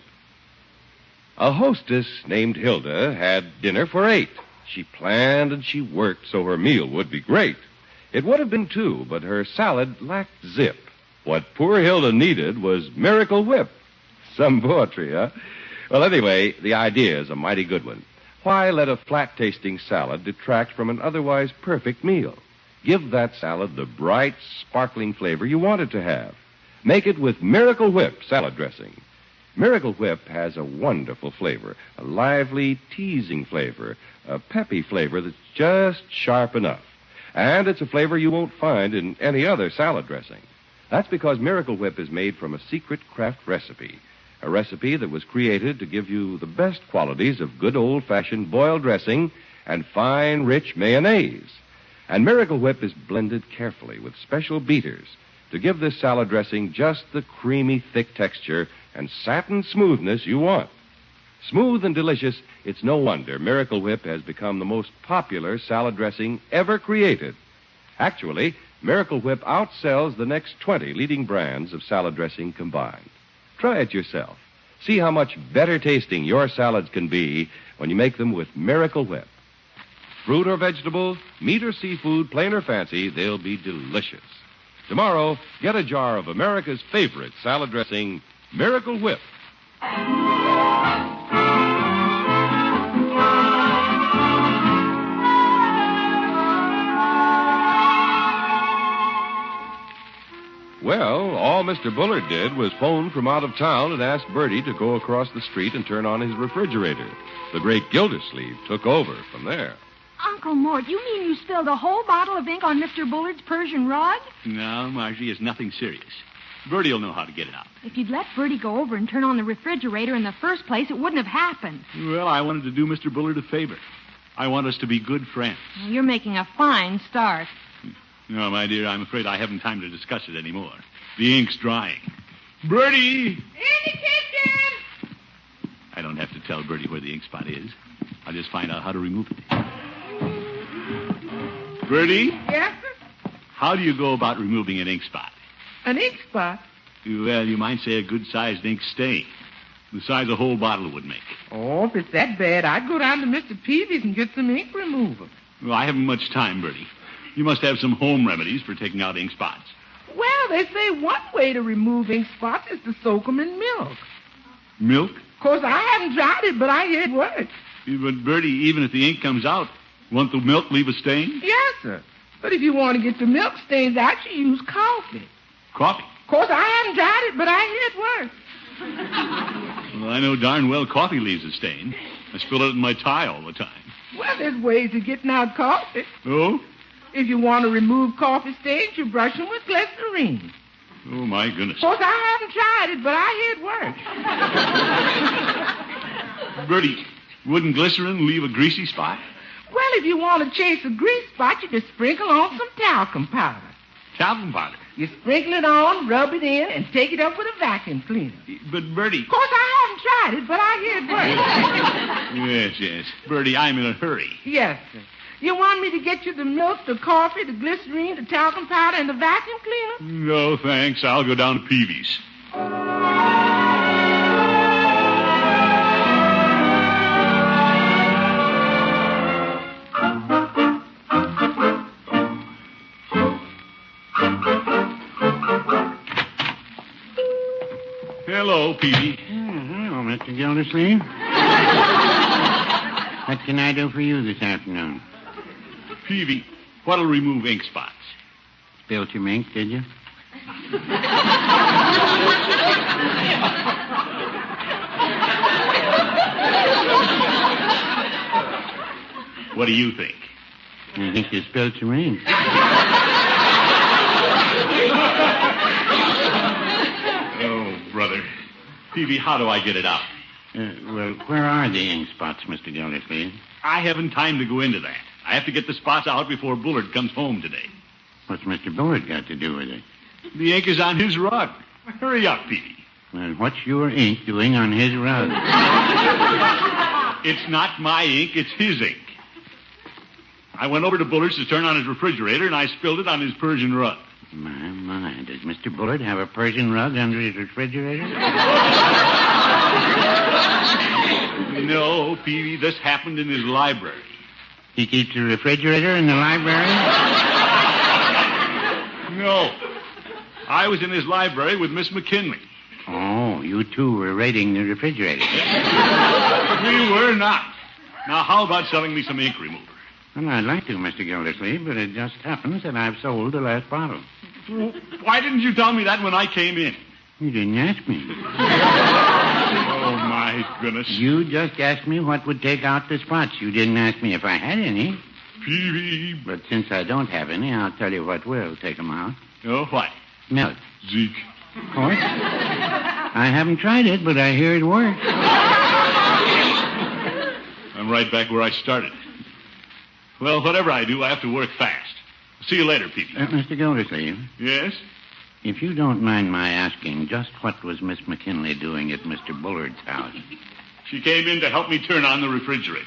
A hostess named Hilda had dinner for 8. She planned and she worked so her meal would be great. It would have been 2, but her salad lacked zip. What poor Hilda needed was Miracle Whip. Some poetry, huh? Well, anyway, the idea is a mighty good one. Why let a flat-tasting salad detract from an otherwise perfect meal? Give that salad the bright, sparkling flavor you want it to have. Make it with Miracle Whip salad dressing. Miracle Whip has a wonderful flavor, a lively, teasing flavor, a peppy flavor that's just sharp enough. And it's a flavor you won't find in any other salad dressing. That's because Miracle Whip is made from a secret craft recipe, a recipe that was created to give you the best qualities of good old-fashioned boiled dressing and fine, rich mayonnaise. And Miracle Whip is blended carefully with special beaters to give this salad dressing just the creamy, thick texture and satin smoothness you want. Smooth and delicious, it's no wonder Miracle Whip has become the most popular salad dressing ever created. Actually, Miracle Whip outsells the next 20 leading brands of salad dressing combined. Try it yourself. See how much better tasting your salads can be when you make them with Miracle Whip. Fruit or vegetable, meat or seafood, plain or fancy, they'll be delicious. Tomorrow, get a jar of America's favorite salad dressing, Miracle Whip. Well, all Mr. Bullard did was phone from out of town and ask Bertie to go across the street and turn on his refrigerator. The Great Gildersleeve took over from there. Uncle Mort, you mean you spilled a whole bottle of ink on Mr. Bullard's Persian rug? No, Margie, it's nothing serious. Bertie will know how to get it out. If you'd let Bertie go over and turn on the refrigerator in the first place, it wouldn't have happened. Well, I wanted to do Mr. Bullard a favor. I want us to be good friends. Well, you're making a fine start. No, my dear, I'm afraid I haven't time to discuss it anymore. The ink's drying. Bertie! In the kitchen! I don't have to tell Bertie where the ink spot is. I'll just find out how to remove it. Bertie? Yes, sir? How do you go about removing an ink spot? An ink spot? Well, you might say a good-sized ink stain. The size a whole bottle would make. Oh, if it's that bad, I'd go down to Mr. Peavy's and get some ink remover. Well, I haven't much time, Bertie. You must have some home remedies for taking out ink spots. Well, they say one way to remove ink spots is to soak them in milk. Milk? Of course, I haven't tried it, but I hear it works. But, Bertie, even if the ink comes out, won't the milk leave a stain? Yes, sir. But if you want to get the milk stains out, you use coffee. Coffee? Of course, I haven't tried it, but I hear it works. Well, I know darn well coffee leaves a stain. I spill it in my tie all the time. Well, there's ways of getting out coffee. Oh? If you want to remove coffee stains, you brush them with glycerine. Oh, my goodness. Of course, I haven't tried it, but I hear it works. Bertie, wouldn't glycerin leave a greasy spot? Well, if you want to chase a grease spot, you just sprinkle on some talcum powder. Talcum powder? You sprinkle it on, rub it in, and take it up with a vacuum cleaner. But, Bertie... Of course, I haven't tried it, but I hear it works. Yes. Bertie, I'm in a hurry. Yes, sir. You want me to get you the milk, the coffee, the glycerine, the talcum powder, and the vacuum cleaner? No, thanks. I'll go down to Peavy's. Hello, Peavy. Hello, Mr. Gildersleeve. What can I do for you this afternoon? Peavy, what'll remove ink spots? Spilt your ink, did you? What do you think? I think you spilled your ink. Oh, brother. Peavy, how do I get it out? Well, where are the ink spots, Mr. Gildersleeve? I haven't time to go into that. I have to get the spots out before Bullard comes home today. What's Mr. Bullard got to do with it? The ink is on his rug. Hurry up, Peavy. Well, what's your ink doing on his rug? It's not my ink, it's his ink. I went over to Bullard's to turn on his refrigerator, and I spilled it on his Persian rug. My. Does Mr. Bullard have a Persian rug under his refrigerator? No, Peavy, this happened in his library. He keeps the refrigerator in the library? No. I was in his library with Miss McKinley. Oh, you two were raiding the refrigerator. We were not. Now, how about selling me some ink remover? Well, I'd like to, Mr. Gildersleeve, but it just happens that I've sold the last bottle. Why didn't you tell me that when I came in? You didn't ask me. Oh, my goodness. You just asked me what would take out the spots. You didn't ask me if I had any. Peavy. But since I don't have any, I'll tell you what will take them out. Oh, what? Milk. Zeke. Of course. I haven't tried it, but I hear it works. I'm right back where I started. Well, whatever I do, I have to work fast. See you later, Peavy. Mr. Gildersleeve. Yes? If you don't mind my asking, just what was Miss McKinley doing at Mr. Bullard's house? She came in to help me turn on the refrigerator.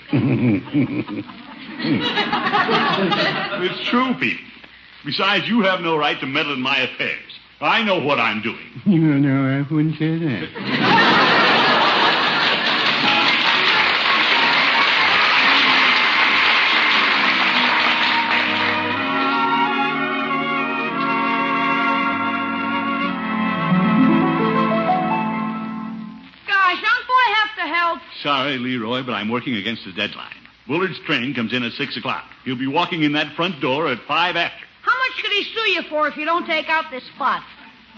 It's true, Peavy. Besides, you have no right to meddle in my affairs. I know what I'm doing. No, I wouldn't say that. Sorry, Leroy, but I'm working against the deadline. Bullard's train comes in at 6 o'clock. He'll be walking in that front door at 5 after. How much could he sue you for if you don't take out this spot?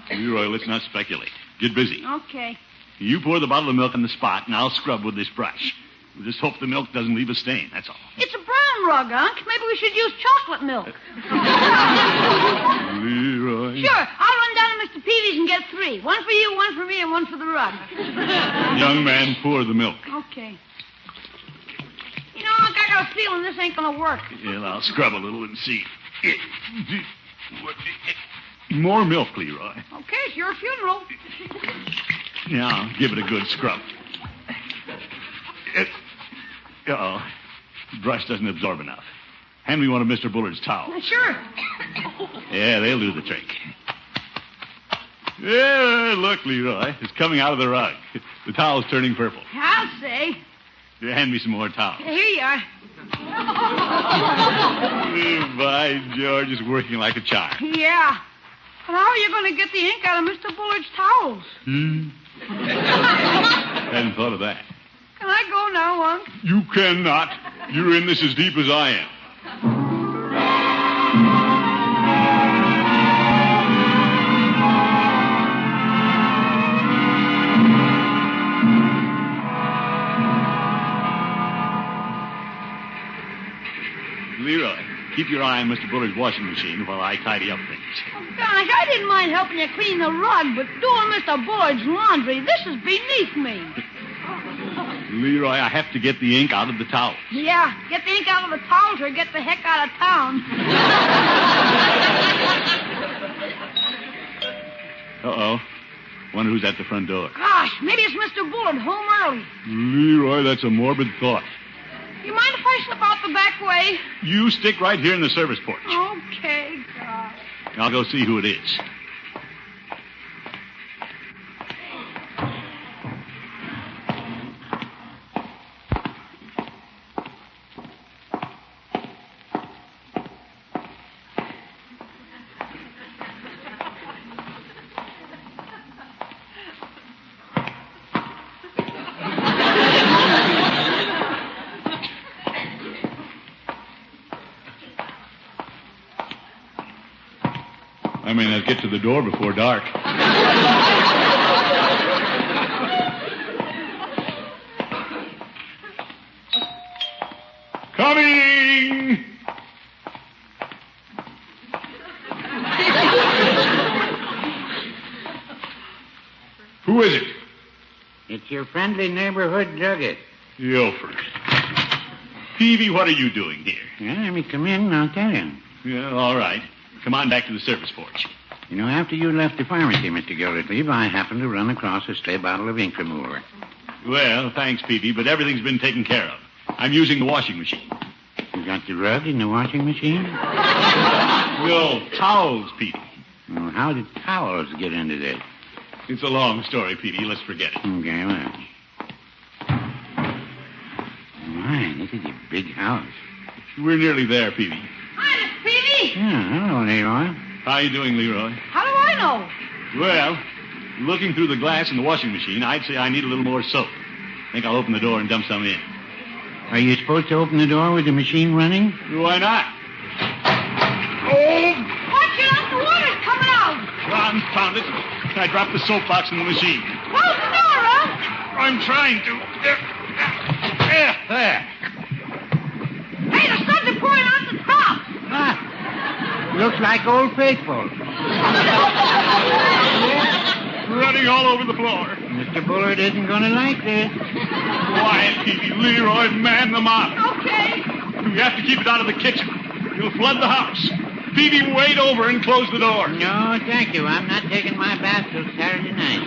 Leroy, let's not speculate. Get busy. Okay. You pour the bottle of milk on the spot, and I'll scrub with this brush. We just hope the milk doesn't leave a stain, that's all. It's a brown rug, Unc. Maybe we should use chocolate milk. Leroy. Sure. I'll run down to Mr. Peavy's and get 3. One for you, one for me, and one for the rug. Young man, pour the milk. Okay. You know, Unc, I got a feeling this ain't gonna work. Well, I'll scrub a little and see. More milk, Leroy. Okay, it's your funeral. Now, give it a good scrub. Uh-oh. The brush doesn't absorb enough. Hand me one of Mr. Bullard's towels. Sure. Yeah, they'll do the trick. Yeah, look, Leroy. It's coming out of the rug. The towel's turning purple. I'll say. Hand me some more towels. Here you are. By George, it's working like a charm. Yeah. But how are you going to get the ink out of Mr. Bullard's towels? Hadn't thought of that. Can I go now, Unc? You cannot. You're in this as deep as I am. Leroy, keep your eye on Mr. Bullard's washing machine while I tidy up things. Oh, gosh, I didn't mind helping you clean the rug, but doing Mr. Bullard's laundry, this is beneath me. Leroy, I have to get the ink out of the towels. Yeah, get the ink out of the towels or get the heck out of town. Uh-oh. Wonder who's at the front door. Gosh, maybe it's Mr. Bullard home early. Leroy, that's a morbid thought. You mind if I slip out the back way? You stick right here in the service porch. Okay, gosh. I'll go see who it is. I may not get to the door before dark. Coming! Ring! Who is it? It's your friendly neighborhood druggist. Ilford. Peavy, what are you doing here? Yeah, let me come in and I'll tell you. Yeah, all right. Come on back to the service porch. You know, after you left the pharmacy, Mr. Gildersleeve, I happened to run across a stray bottle of ink remover. Well, thanks, Peavy, but everything's been taken care of. I'm using the washing machine. You got the rug in the washing machine? No, towels, Peavy. Well, how did towels get into this? It's a long story, Peavy. Let's forget it. Okay, well. My, this is a big house. We're nearly there, Peavy. Hi, Miss Peavy. Yeah, hello, Leroy. How you doing, Leroy? How do I know? Well, looking through the glass in the washing machine, I'd say I need a little more soap. Think I'll open the door and dump some in. Are you supposed to open the door with the machine running? Why not? Oh! Watch out! The water's coming out! Confound it. I dropped the soap box in the machine. Close the door, Unc. I'm trying to. There. Hey, the suds are pouring out the top. Ah, looks like Old Faithful. Running all over the floor. Mr. Bullard isn't going to like this. Quiet, Peavy. Leroy, man the mop. Okay. We have to keep it out of the kitchen. You'll flood the house. Peavy, wade over and close the door. No, thank you. I'm not taking my bath till Saturday night.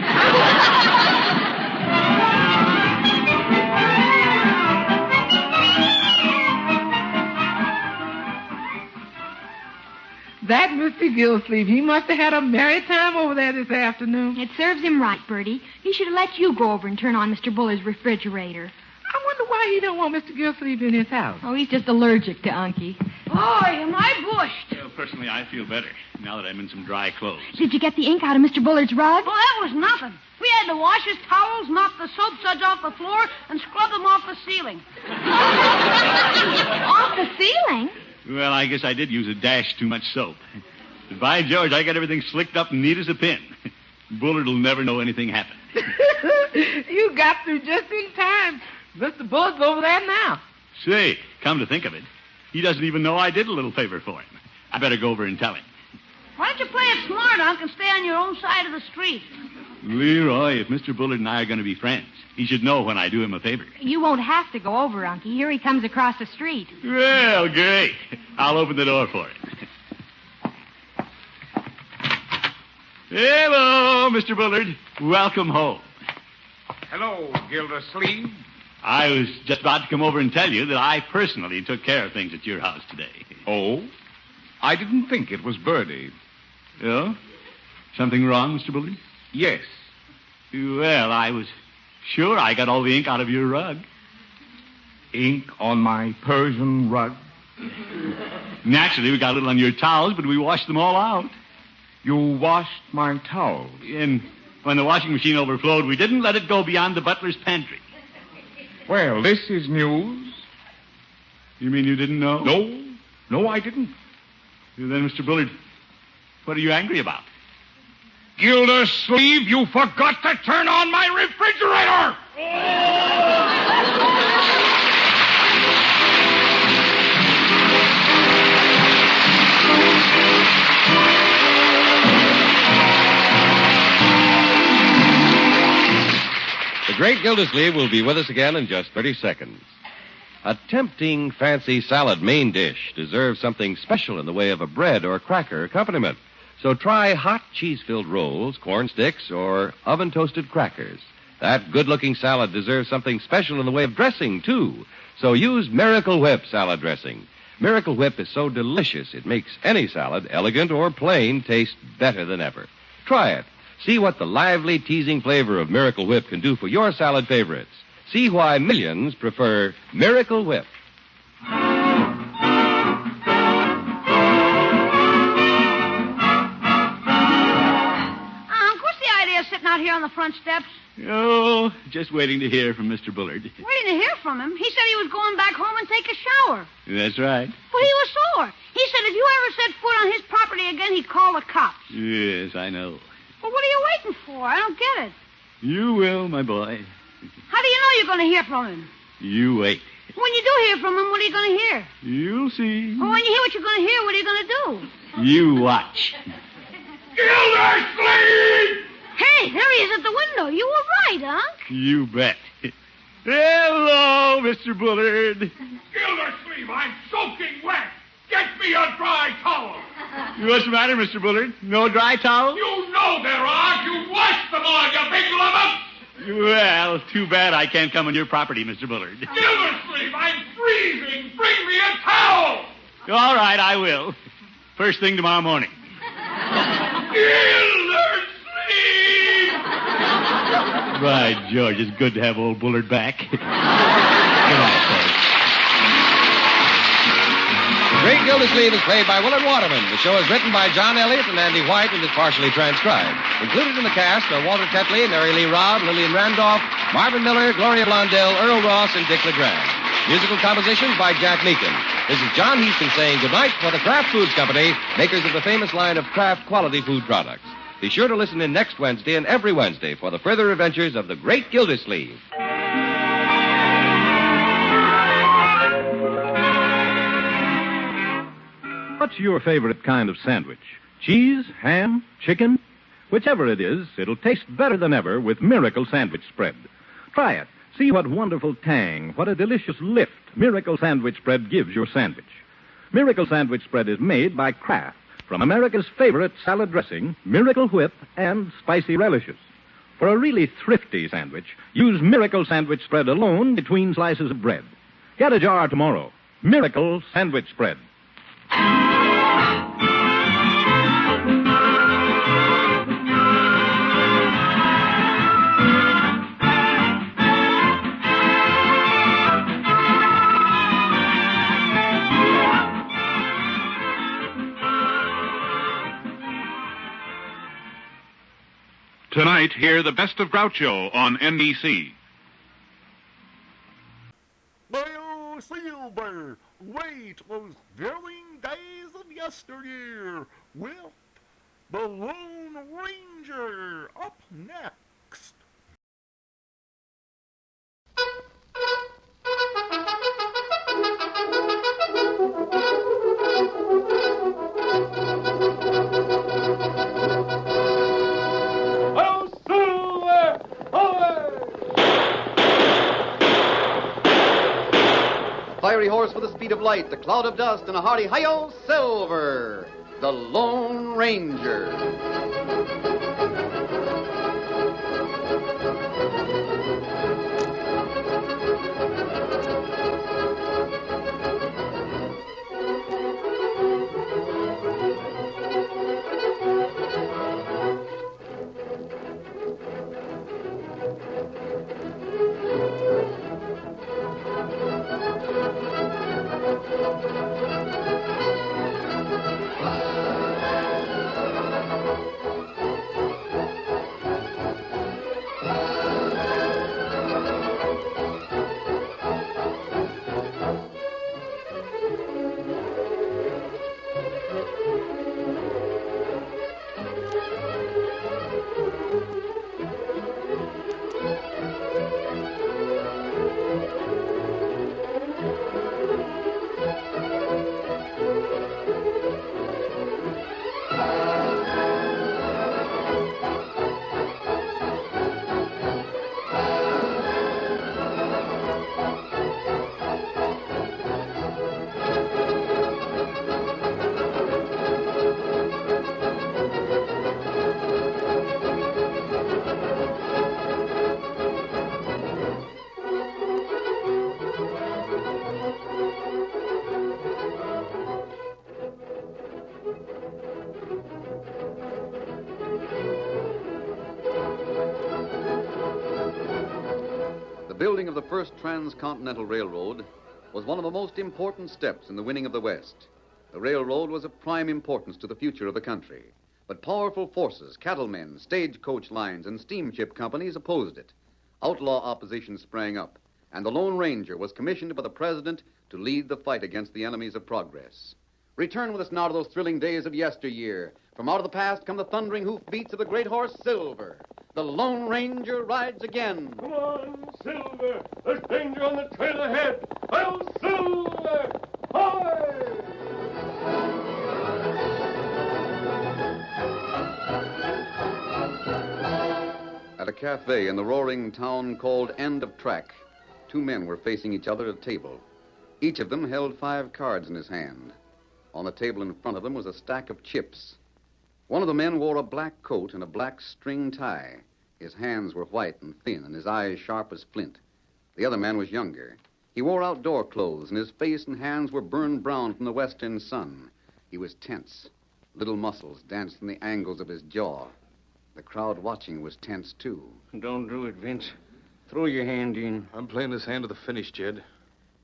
That Mr. Gildersleeve, he must have had a merry time over there this afternoon. It serves him right, Bertie. He should have let you go over and turn on Mr. Buller's refrigerator. I wonder why he don't want Mr. Gildersleeve in his house. Oh, he's just allergic to Unky. Boy, am I bushed. Well, personally, I feel better now that I'm in some dry clothes. Did you get the ink out of Mr. Bullard's rug? Well, that was nothing. We had to wash his towels, mop the soap suds off the floor, and scrub them off the ceiling. Off the ceiling? Well, I guess I did use a dash too much soap. But by George, I got everything slicked up and neat as a pin. Bullard will never know anything happened. You got through just in time. Mr. Bullard's over there now. Say, come to think of it, he doesn't even know I did a little favor for him. I better go over and tell him. Why don't you play it smart, Unc, and stay on your own side of the street? Leroy, if Mr. Bullard and I are going to be friends, he should know when I do him a favor. You won't have to go over, Unky. Here he comes across the street. Well, great. I'll open the door for him. Hello, Mr. Bullard. Welcome home. Hello, Gildersleeve. I was just about to come over and tell you that I personally took care of things at your house today. Oh? I didn't think it was Birdie. Oh? Something wrong, Mr. Bullard? Yes. Well, I was sure I got all the ink out of your rug. Ink on my Persian rug? Naturally, we got a little on your towels, but we washed them all out. You washed my towels? And when the washing machine overflowed, we didn't let it go beyond the butler's pantry. Well, this is news. You mean you didn't know? No, I didn't. Then, Mr. Bullard, what are you angry about? Gildersleeve, you forgot to turn on my refrigerator! The Great Gildersleeve will be with us again in just 30 seconds. A tempting fancy salad main dish deserves something special in the way of a bread or cracker accompaniment. So try hot cheese-filled rolls, corn sticks, or oven-toasted crackers. That good-looking salad deserves something special in the way of dressing, too. So use Miracle Whip salad dressing. Miracle Whip is so delicious it makes any salad, elegant or plain, taste better than ever. Try it. See what the lively, teasing flavor of Miracle Whip can do for your salad favorites. See why millions prefer Miracle Whip. What's the idea of sitting out here on the front steps? Oh, just waiting to hear from Mr. Bullard. Waiting to hear from him? He said he was going back home and take a shower. That's right. But he was sore. He said if you ever set foot on his property again, he'd call the cops. Yes, I know. Well, what are you waiting for? I don't get it. You will, my boy. How do you know you're going to hear from him? You wait. When you do hear from him, what are you going to hear? hear? You'll see. Oh, when you hear what you're going to hear, what are you going to do? You watch. Gildersleeve! Hey, there he is at the window. You were right, Unc. You bet. Hello, Mr. Bullard. Gildersleeve, I'm soaking wet. Get me a dry towel. What's the matter, Mr. Bullard? No dry towel? You know there are. You washed them all, you big lummox. Well, too bad I can't come on your property, Mr. Bullard. Gildersleeve, I'm freezing. Bring me a towel. All right, I will. First thing tomorrow morning. Gildersleeve! By George, it's good to have old Bullard back. Good night, folks. Great Gildersleeve is played by Willard Waterman. The show is written by John Elliott and Andy White and is partially transcribed. Included in the cast are Walter Tetley, Mary Lee Robb, Lillian Randolph, Marvin Miller, Gloria Blondell, Earl Ross, and Dick LeGrand. Musical compositions by Jack Meakin. This is John Heaston saying goodnight for the Kraft Foods Company, makers of the famous line of Kraft quality food products. Be sure to listen in next Wednesday and every Wednesday for the further adventures of the Great Gildersleeve. What's your favorite kind of sandwich? Cheese, ham, chicken? Whichever it is, it'll taste better than ever with Miracle Sandwich Spread. Try it. See what wonderful tang, what a delicious lift Miracle Sandwich Spread gives your sandwich. Miracle Sandwich Spread is made by Kraft from America's favorite salad dressing, Miracle Whip, and spicy relishes. For a really thrifty sandwich, use Miracle Sandwich Spread alone between slices of bread. Get a jar tomorrow. Miracle Sandwich Spread. Tonight, hear the best of Groucho on NBC. Well, Silver, wait those thrilling days of yesteryear with the Lone Ranger up next. Fiery horse with the speed of light, a cloud of dust, and a hearty hi-yo, Silver, the Lone Ranger. The building of the first transcontinental railroad was one of the most important steps in the winning of the West. The railroad was of prime importance to the future of the country. But powerful forces, cattlemen, stagecoach lines, and steamship companies opposed it. Outlaw opposition sprang up, and the Lone Ranger was commissioned by the President to lead the fight against the enemies of progress. Return with us now to those thrilling days of yesteryear. From out of the past come the thundering hoofbeats of the great horse Silver. The Lone Ranger rides again. Come on, Silver. There's danger on the trail ahead. I'll Silver! cafe in the roaring town called End of Track, two men were facing each other at a table. Each of them held 5 cards in his hand. On the table in front of them was a stack of chips. One of the men wore a black coat and a black string tie. His hands were white and thin, and his eyes sharp as flint. The other man was younger. He wore outdoor clothes, and his face and hands were burned brown from the western sun. He was tense. Little muscles danced in the angles of his jaw. The crowd watching was tense, too. Don't do it, Vince. Throw your hand in. I'm playing this hand to the finish, Jed.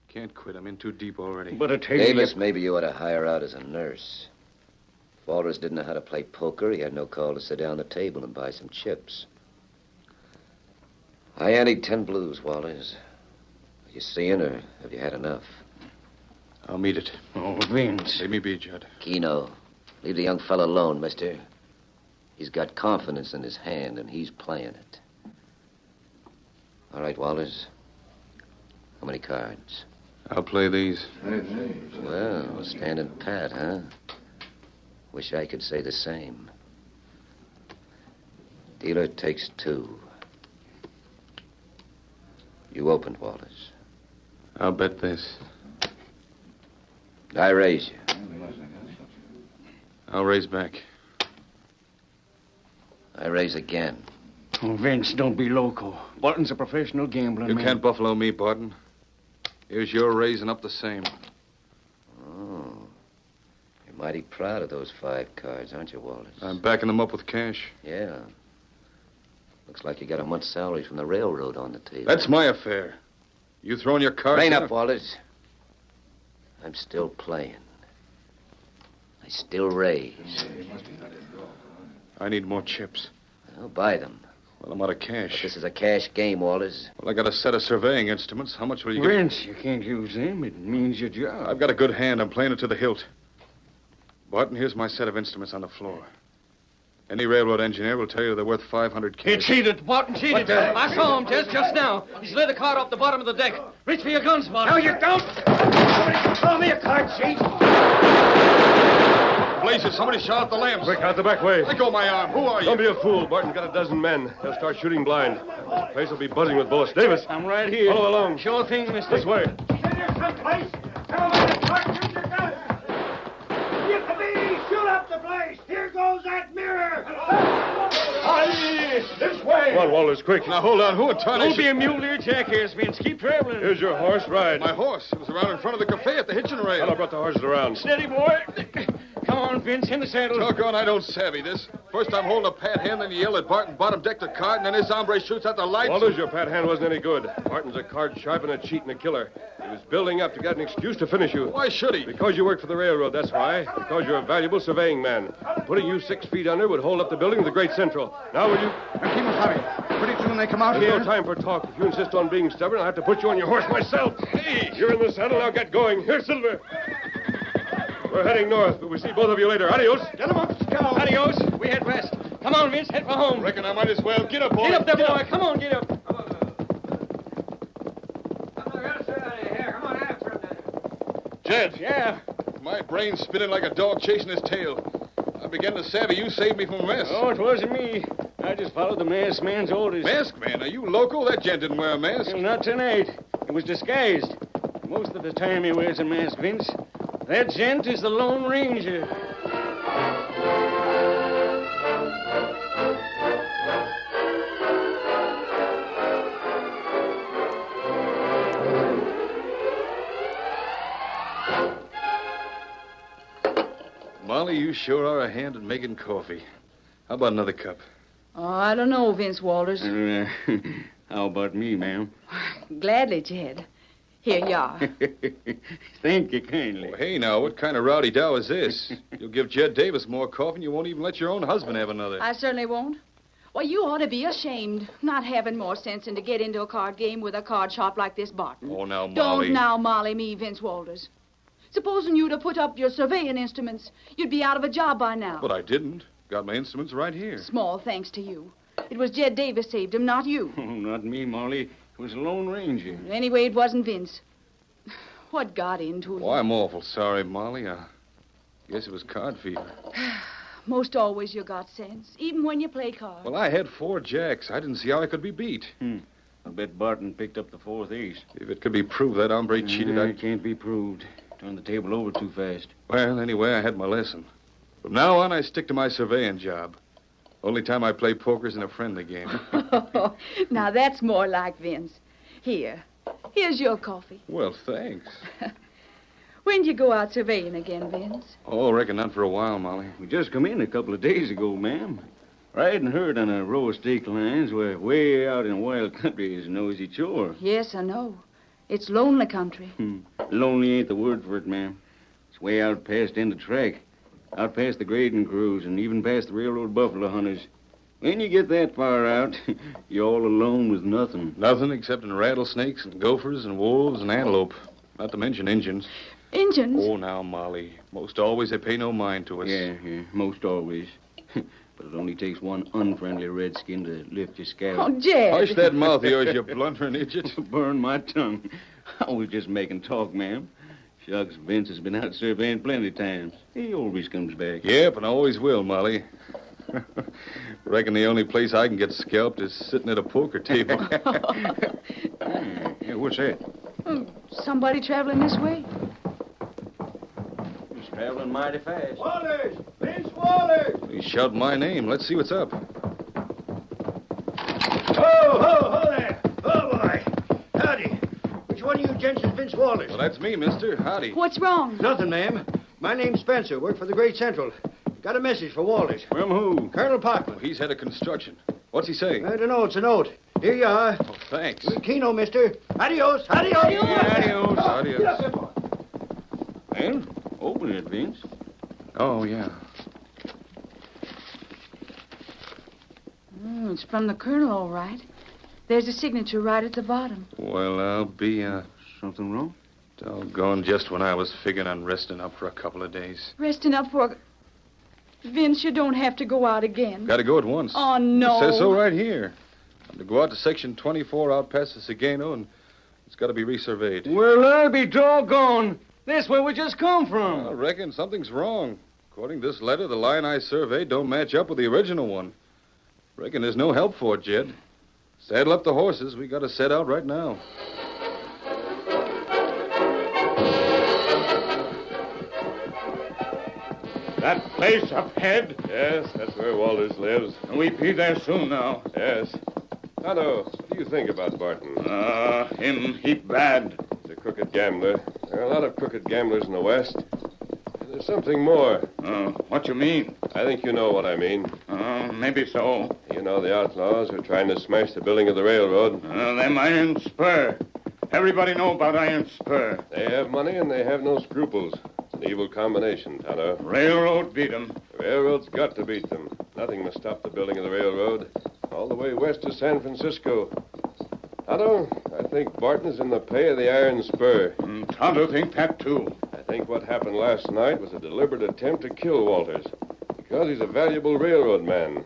Can't quit. I'm in too deep already. But I tell you... Davis, maybe you ought to hire out as a nurse. If Walters didn't know how to play poker, he had no call to sit down at the table and buy some chips. I anteed 10 blues, Walters. Are you seeing, or have you had enough? I'll meet it. Oh, Vince. Leave me be, Judd. Keno, leave the young fellow alone, mister. He's got confidence in his hand, and he's playing it. All right, Walters. How many cards? I'll play these. Well, standing pat, huh? Wish I could say the same. Dealer takes 2. You opened, Walters. I'll bet this. I raise you. I'll raise back. I raise again. Oh, Vince, don't be loco. Barton's a professional gambler, You man. can't buffalo me, Barton. Here's your raising up the same. Oh. You're mighty proud of those 5 cards, aren't you, Walters? I'm backing them up with cash. Yeah. Looks like you got a month's salary from the railroad on the table. That's my affair. You throwing your cards Rain in up, Walters. I'm still playing. I still raise. I need more chips. I'll buy them. Well, I'm out of cash. But this is a cash game, Walters. Well, I got a set of surveying instruments. How much will you give? Vince, you can't use them. It means your job. I've got a good hand. I'm playing it to the hilt. Barton, here's my set of instruments on the floor. Any railroad engineer will tell you they're worth 500 cash. He cheated. Barton cheated. I saw him, Tess, just now. He slid a card off the bottom of the deck. Reach for your guns, Barton. No, you don't. Somebody throw me a card, Chief. Blazes, somebody shot out the lamps. Quick, out the back way. Let go my arm. Who are you? Don't be a fool. Barton's got a dozen men. They'll start shooting blind. The place will be buzzing with bullets. Davis. I'm right here. Follow along. Sure thing, mister. This way. Get here someplace. Tell me to start shooting your guns. Yippee! Shoot up the place. Here goes that mirror. Aye, this way. Come on, Walters, quick. Now, hold on. Who in tarnation? Don't be a mule deer jackass, Vince. Keep traveling. Here's your horse. Ride. My horse. It was around in front of the cafe at the hitching rail. I brought the horses around. Steady, boy. Come on, Vince, in the saddle. Doggone, I don't savvy this. First I'm holding a pat hand, then you yell at Barton, bottom deck the card, and then this hombre shoots out the lights. Walters, your pat hand wasn't any good. Barton's a card sharp and a cheat and a killer. He was building up to get an excuse to finish you. Why should he? Because you work for the railroad, that's why. Because you're a valuable surveying man. Putting you 6 feet under would hold up the building of the Great Central. Now will you... Keep them hurry. Pretty soon they come out There's here. no time for talk. If you insist on being stubborn, I'll have to put you on your horse myself. Hey! You're in the saddle, now get going. Here, Silver. We're heading north, but we'll see both of you later. Adios. Get him up, Scout. Adios. We head west. Come on, Vince. Head for home. Reckon I might as well. Get up, boy. Get up there, boy. Come on, get up. Jed. Yeah. My brain's spinning like a dog chasing his tail. I began to savvy you saved me from a mess. Oh, it wasn't me. I just followed the masked man's orders. Masked man? Are you local? That gent didn't wear a mask. Well, not tonight. It was disguised. Most of the time he wears a mask, Vince. That gent is the Lone Ranger. Molly, you sure are a hand at making coffee. How about another cup? Oh, I don't know, Vince Walters. How about me, ma'am? Gladly, Jed. Here you are. Thank you kindly. Oh, hey, now, what kind of rowdy dow is this? You'll give Jed Davis more coffee and you won't even let your own husband have another. I certainly won't. Well, you ought to be ashamed, not having more sense than to get into a card game with a card sharp like this Barton. Oh, now, Molly. Don't now Molly me, Vince Walters. Supposing you'd have put up your surveying instruments, you'd be out of a job by now. But I didn't. Got my instruments right here. Small thanks to you. It was Jed Davis saved him, not you. Oh, not me, Molly. It was the Lone Ranger. Anyway, it wasn't Vince. What got into him? Oh, I'm awful sorry, Molly. I guess it was card fever. Most always you got sense, even when you play cards. Well, I had 4 jacks. I didn't see how I could be beat. I bet Barton picked up the 4th ace. If it could be proved that hombre cheated, It can't be proved. Turned the table over too fast. Well, anyway, I had my lesson. From now on, I stick to my surveying job. Only time I play poker is in a friendly game. Now, that's more like Vince. Here's your coffee. Well, thanks. When'd you go out surveying again, Vince? Oh, reckon not for a while, Molly. We just come in a couple of days ago, ma'am. Riding herd on a row of stake lines where way out in wild country is no easy chore. Yes, I know. It's lonely country. Lonely ain't the word for it, ma'am. It's way out past end of track. Out past the grading crews and even past the railroad buffalo hunters. When you get that far out, you're all alone with nothing. Nothing except rattlesnakes and gophers and wolves and antelope. Not to mention Injuns. Injuns? Oh, now, Molly. Most always they pay no mind to us. Yeah, most always. But it only takes one unfriendly redskin to lift your scalp. Oh, Jed. Hush that mouth of yours, you blundering idiot. Burn my tongue. I was just making talk, ma'am. Shucks, Vince has been out surveying plenty of times. He always comes back. Yep, and always will, Molly. Reckon the only place I can get scalped is sitting at a poker table. Yeah, what's that? Somebody traveling this way. He's traveling mighty fast. Wallers! Vince Wallers! He's shouting my name. Let's see what's up. Ho there! Oh, boy. Howdy. Which one of you gents is Vince Wallers? Well, that's me, mister. Howdy. What's wrong? Nothing, ma'am. My name's Spencer. Work for the Great Central. Got a message for Wallers. From who? Colonel Parkman. He's head of construction. What's he saying? I don't know. It's a note. Here you are. Oh, thanks. Keno, mister. Adios. Adios. Adios. Adios. Well, open it, Vince. Oh, yeah. It's from the colonel, all right. There's a signature right at the bottom. Well, I'll be, Something wrong? Doggone, just when I was figuring on resting up for a couple of days. Resting up for... Vince, you don't have to go out again. Gotta go at once. Oh, no. It says so right here. I'm to go out to Section 24 out past the Sagano, and it's got to be resurveyed. Well, I'll be doggone. That's where we just come from. I reckon something's wrong. According to this letter, the line I surveyed don't match up with the original one. Reckon there's no help for it, Jed. Saddle up the horses. We got to set out right now. That place up ahead? Yes, that's where Walters lives. And we be there soon now. Yes. Tonto, what do you think about Barton? Him heap bad. He's a crooked gambler. There are a lot of crooked gamblers in the West. There's something more. What you mean? I think you know what I mean. Maybe so. You know the outlaws are trying to smash the building of the railroad. Them Iron Spur. Everybody know about Iron Spur. They have money and they have no scruples. It's an evil combination, Tonto. Railroad beat 'em. The railroad's got to beat them. Nothing must stop the building of the railroad. All the way west to San Francisco. Tonto, I think Barton is in the pay of the Iron Spur. Tonto think that, too. I think what happened last night was a deliberate attempt to kill Walters. Because he's a valuable railroad man.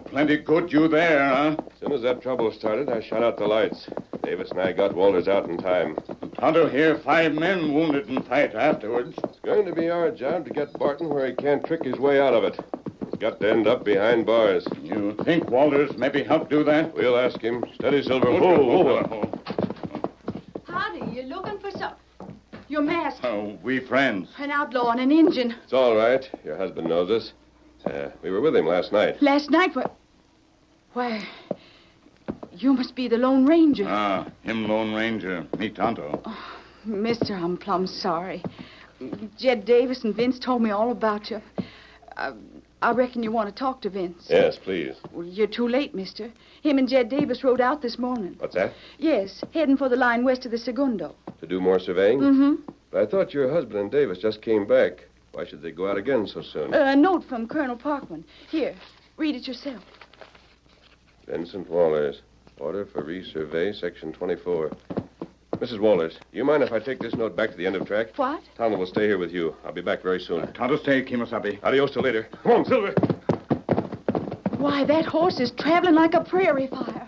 Plenty good you there, huh? As soon as that trouble started, I shut out the lights. Davis and I got Walters out in time. Tonto here, 5 men wounded in fight afterwards. It's going to be our job to get Barton where he can't trick his way out of it. He's got to end up behind bars. You think Walters maybe help do that? We'll ask him. Steady, Silver. Whoa. Howdy, you looking for something? Your mask. Oh, we friends. An outlaw and an Injun. It's all right. Your husband knows us. We were with him last night. Last night, why, you must be the Lone Ranger. Him Lone Ranger. Me Tonto. Oh, mister, I'm plumb sorry. Jed Davis and Vince told me all about you. I reckon you want to talk to Vince. Yes, please. Well, you're too late, mister. Him and Jed Davis rode out this morning. What's that? Yes, heading for the line west of the Segundo. To do more surveying? Mm-hmm. But I thought your husband and Davis just came back. Why should they go out again so soon? A note from Colonel Parkman. Here, read it yourself. Vincent Wallers. Order for resurvey, Section 24. Mrs. Wallers, do you mind if I take this note back to the end of track? What? Tonto will stay here with you. I'll be back very soon. Tonto stay, Kimosabe. Adios till later. Come on, Silver. Why, that horse is traveling like a prairie fire.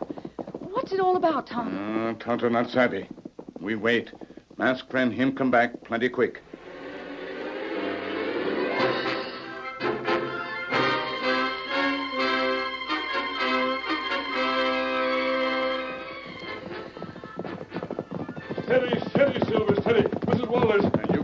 What's it all about, Tonto? Tonto not savvy. We wait. Mask friend him come back plenty quick.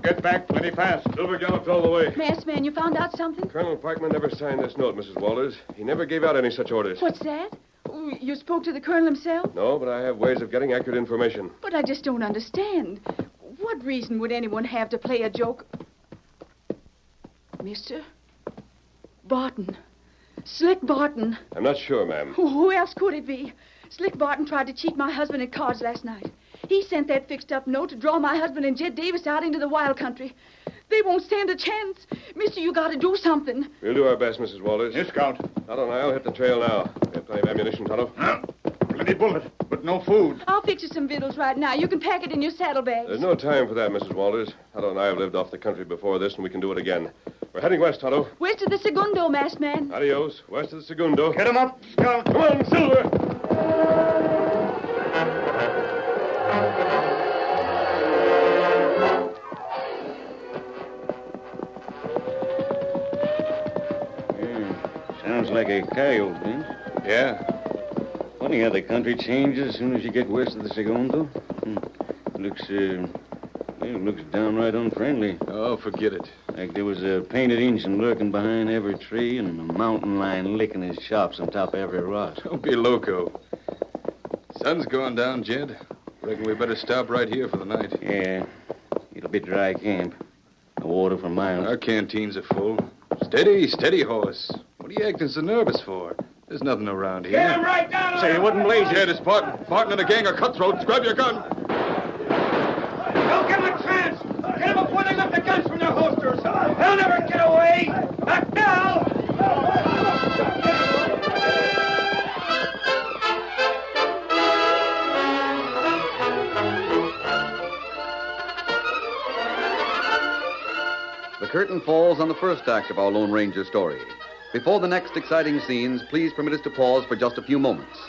get back plenty fast. Silver galloped all the way. Masked man, you found out something? Colonel Parkman never signed this note, Mrs. Walters. He never gave out any such orders. What's that? Oh, you spoke to the colonel himself? No, but I have ways of getting accurate information. But I just don't understand. What reason would anyone have to play a joke? Mr. Barton. Slick Barton. I'm not sure, ma'am. Who else could it be? Slick Barton tried to cheat my husband at cards last night. He sent that fixed-up note to draw my husband and Jed Davis out into the wild country. They won't stand a chance. Mister, you got to do something. We'll do our best, Mrs. Walters. Yes, Scout. Tonto and I'll hit the trail now. We have plenty of ammunition, Tonto. Plenty bullet, but no food. I'll fix you some victuals right now. You can pack it in your saddlebags. There's no time for that, Mrs. Walters. Tonto and I have lived off the country before this, and we can do it again. We're heading west, Tonto. West of the Segundo, masked man. Adios. West of the Segundo. Get him up, Scout. Come on, Silver. Sounds like a coyote, Vince. Yeah. Funny how the country changes as soon as you get west of the Segundo. Looks downright unfriendly. Oh, forget it. Like there was a painted Injun lurking behind every tree and a mountain lion licking his chops on top of every rock. Don't be loco. Sun's going down, Jed. Reckon we better stop right here for the night. Yeah. It'll be dry camp. No water for miles. Our canteens are full. Steady, steady, horse. What are you acting so nervous for? There's nothing around here. Get him right down! Say, you wouldn't blaze Jed, it's Barton. Barton and a gang of cutthroats. Grab your gun. Don't give him a chance! Get him before they lift the guns from their holsters! They'll never get away! Not now! The curtain falls on the first act of our Lone Ranger story. Before the next exciting scenes, please permit us to pause for just a few moments.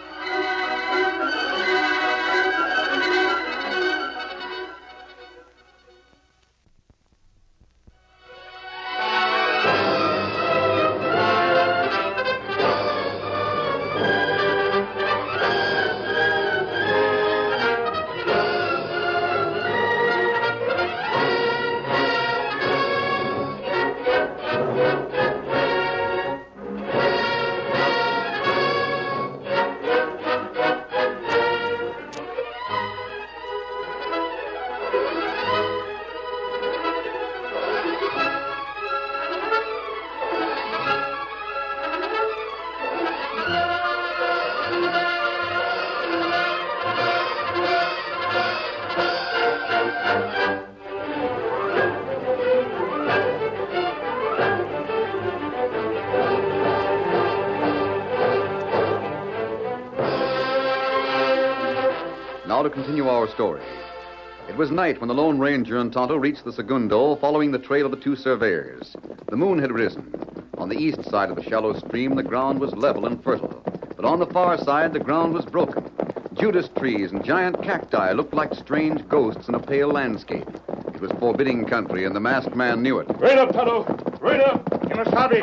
Now to continue our story. It was night when the Lone Ranger and Tonto reached the Segundo, following the trail of the two surveyors. The moon had risen. On the east side of the shallow stream, the ground was level and fertile. But on the far side, the ground was broken. Judas trees and giant cacti looked like strange ghosts in a pale landscape. It was forbidding country, and the masked man knew it. Right up, Tonto. Right up. You must hurry.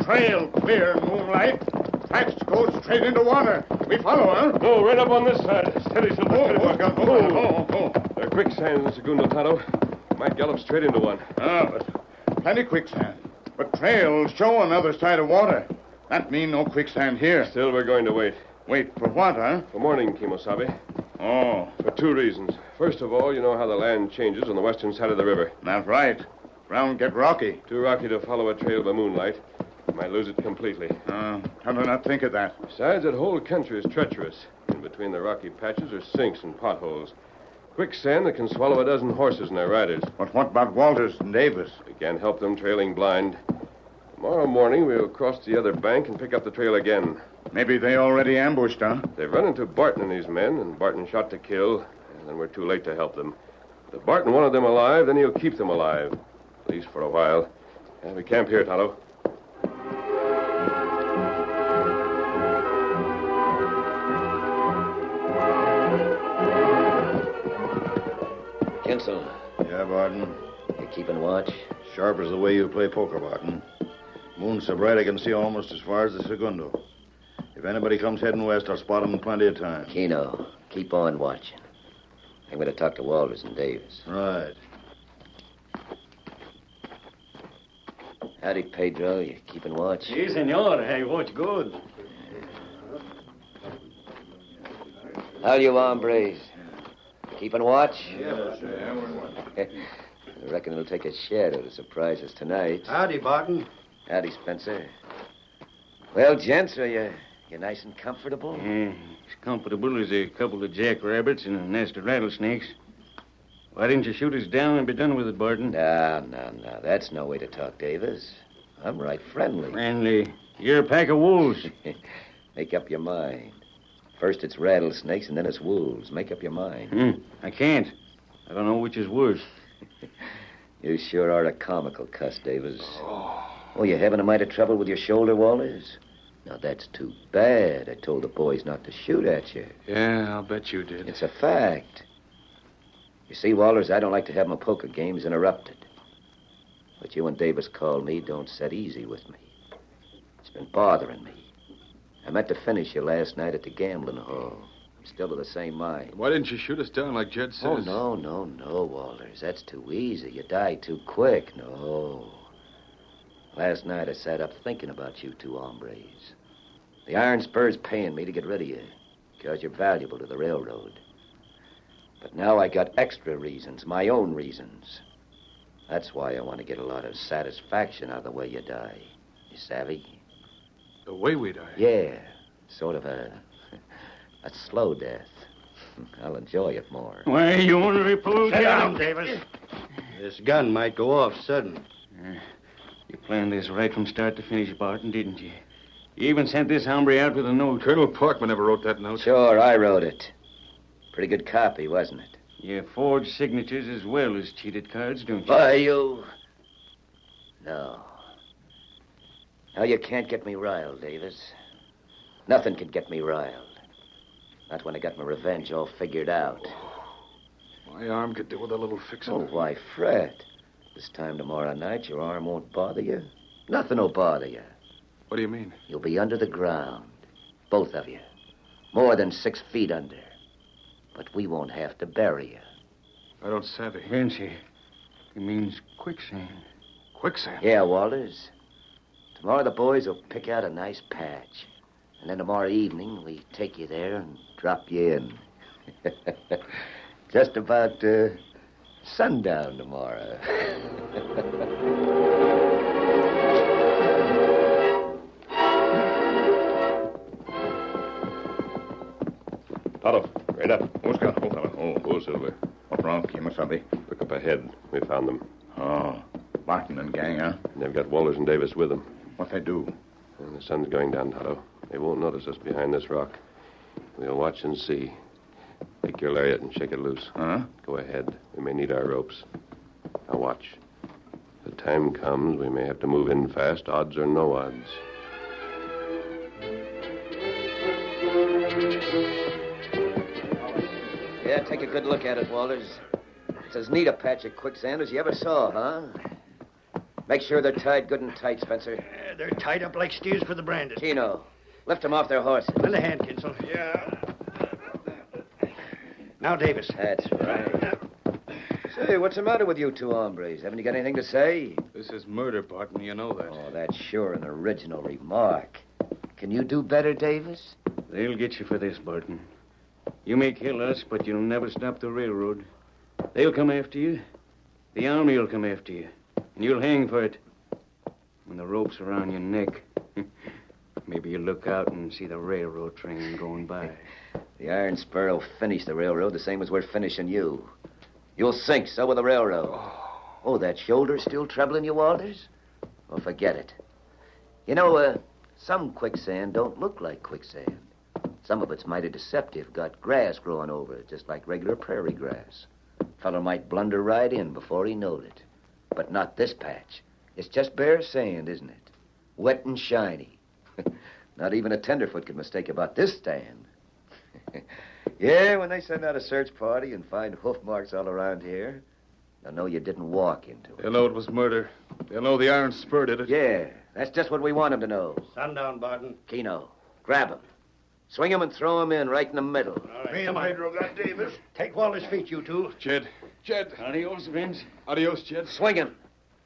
Trail clear in moonlight. Tracks go straight into water. We follow, huh? No, right up on this side. Steady, Silver. Oh. There are quicksands in the Segundo, Tonto. Might gallop straight into one. But plenty quicksand. But trails show on the other side of water. That mean no quicksand here. Still, we're going to wait. Wait for what, huh? For morning, Kimosabe. Oh. For two reasons. First of all, you know how the land changes on the western side of the river. That's right. Ground get rocky. Too rocky to follow a trail by moonlight. You might lose it completely. How do not think of that? Besides, that whole country is treacherous. In between the rocky patches are sinks and potholes. Quicksand that can swallow a dozen horses and their riders. But what about Walters and Davis? We can't help them trailing blind. Tomorrow morning, we'll cross the other bank and pick up the trail again. Maybe they already ambushed, huh? They've run into Barton and his men, and Barton shot to kill, and then we're too late to help them. But if Barton wanted them alive, then he'll keep them alive. At least for a while. We camp here, Tonto. Kinsel. Yeah, Barton. You keeping watch? Sharp as the way you play poker, Barton. Moon's so bright I can see almost as far as the Segundo. If anybody comes heading west, I'll spot them in plenty of time. Keno, keep on watching. I'm going to talk to Walters and Davis. Right. Howdy, Pedro. You keeping watch? Si, senor. I watch good. How you hombres? Keeping watch? Yes, I reckon it'll take a shadow to surprise us tonight. Howdy, Barton. Howdy, Spencer. Well, gents, are you nice and comfortable? As comfortable as a couple of jackrabbits in a nest of rattlesnakes. Why didn't you shoot us down and be done with it, Barton? No. That's no way to talk, Davis. I'm right friendly. Friendly? You're a pack of wolves. Make up your mind. First it's rattlesnakes, and then it's wolves. Make up your mind. I can't. I don't know which is worse. You sure are a comical cuss, Davis. Oh, you having a mite of trouble with your shoulder, Walters? Now, that's too bad. I told the boys not to shoot at you. Yeah, I'll bet you did. It's a fact. You see, Walters, I don't like to have my poker games interrupted. What you and Davis called me don't set easy with me. It's been bothering me. I meant to finish you last night at the gambling hall. I'm still of the same mind. Why didn't you shoot us down like Jed says? Oh, no, Walters. That's too easy. You die too quick. No. Last night I sat up thinking about you two hombres. The Iron Spur's paying me to get rid of you because you're valuable to the railroad. But now I got extra reasons, my own reasons. That's why I want to get a lot of satisfaction out of the way you die. You savvy? The way we die? Yeah. Sort of a slow death. I'll enjoy it more. Why, you ornery fool. Sit down, Davis. This gun might go off sudden. You planned this right from start to finish, Barton, didn't you? You even sent this hombre out with a note. Colonel Parkman never wrote that note. Sure, I wrote it. Pretty good copy, wasn't it? You forged signatures as well as cheated cards, don't you? Why, you... No. No, you can't get me riled, Davis. Nothing can get me riled. Not when I got my revenge all figured out. My arm could do with a little fixing. Oh, why, Fred? This time tomorrow night, your arm won't bother you. Nothing will bother you. What do you mean? You'll be under the ground. Both of you. More than 6 feet under. But we won't have to bury you. I don't savvy. Fancy. It means quicksand. Quicksand? Yeah, Walters. Tomorrow the boys will pick out a nice patch. And then tomorrow evening, we take you there and drop you in. Just about sundown tomorrow. Tonto, right up. Who's got hold of it? Oh, who's Silver? What's wrong, Kimasabi? Look up ahead. We found them. Oh, Barton and gang, huh? And they've got Walters and Davis with them. What they do? And the sun's going down, Tonto. They won't notice us behind this rock. We'll watch and see. Take your lariat and shake it loose. Huh? Go ahead. We may need our ropes. Now watch. If the time comes, we may have to move in fast, odds or no odds. Yeah, take a good look at it, Walters. It's as neat a patch of quicksand as you ever saw, huh? Make sure they're tied good and tight, Spencer. They're tied up like steers for the branded. Tino, lift them off their horses. Lend a hand, Kinsel. Yeah. Now, Davis. That's right. Say, what's the matter with you two hombres? Haven't you got anything to say? This is murder, Barton. You know that. Oh, that's sure an original remark. Can you do better, Davis? They'll get you for this, Barton. You may kill us, but you'll never stop the railroad. They'll come after you. The army will come after you. And you'll hang for it. When the rope's around your neck, maybe you'll look out and see the railroad train going by. The Iron Spur will finish the railroad the same as we're finishing you. You'll sink, so will the railroad. Oh, that shoulder's still troubling you, Walters? Well, forget it. You know, some quicksand don't look like quicksand. Some of it's mighty deceptive, got grass growing over it, just like regular prairie grass. Fellow might blunder right in before he knowed it. But not this patch. It's just bare sand, isn't it? Wet and shiny. Not even a tenderfoot could mistake about this stand. Yeah, when they send out a search party and find hoof marks all around here, they'll know you didn't walk into it. They'll know it was murder. They'll know the Iron Spur did it. Yeah, that's just what we want them to know. Sundown, Barton. Keno, grab him. Swing him and throw him in right in the middle. All right, come on. Pedro got Davis. Take Walter's feet, you two. Jed. Adios, Vince. Adios, Jed. Swing him.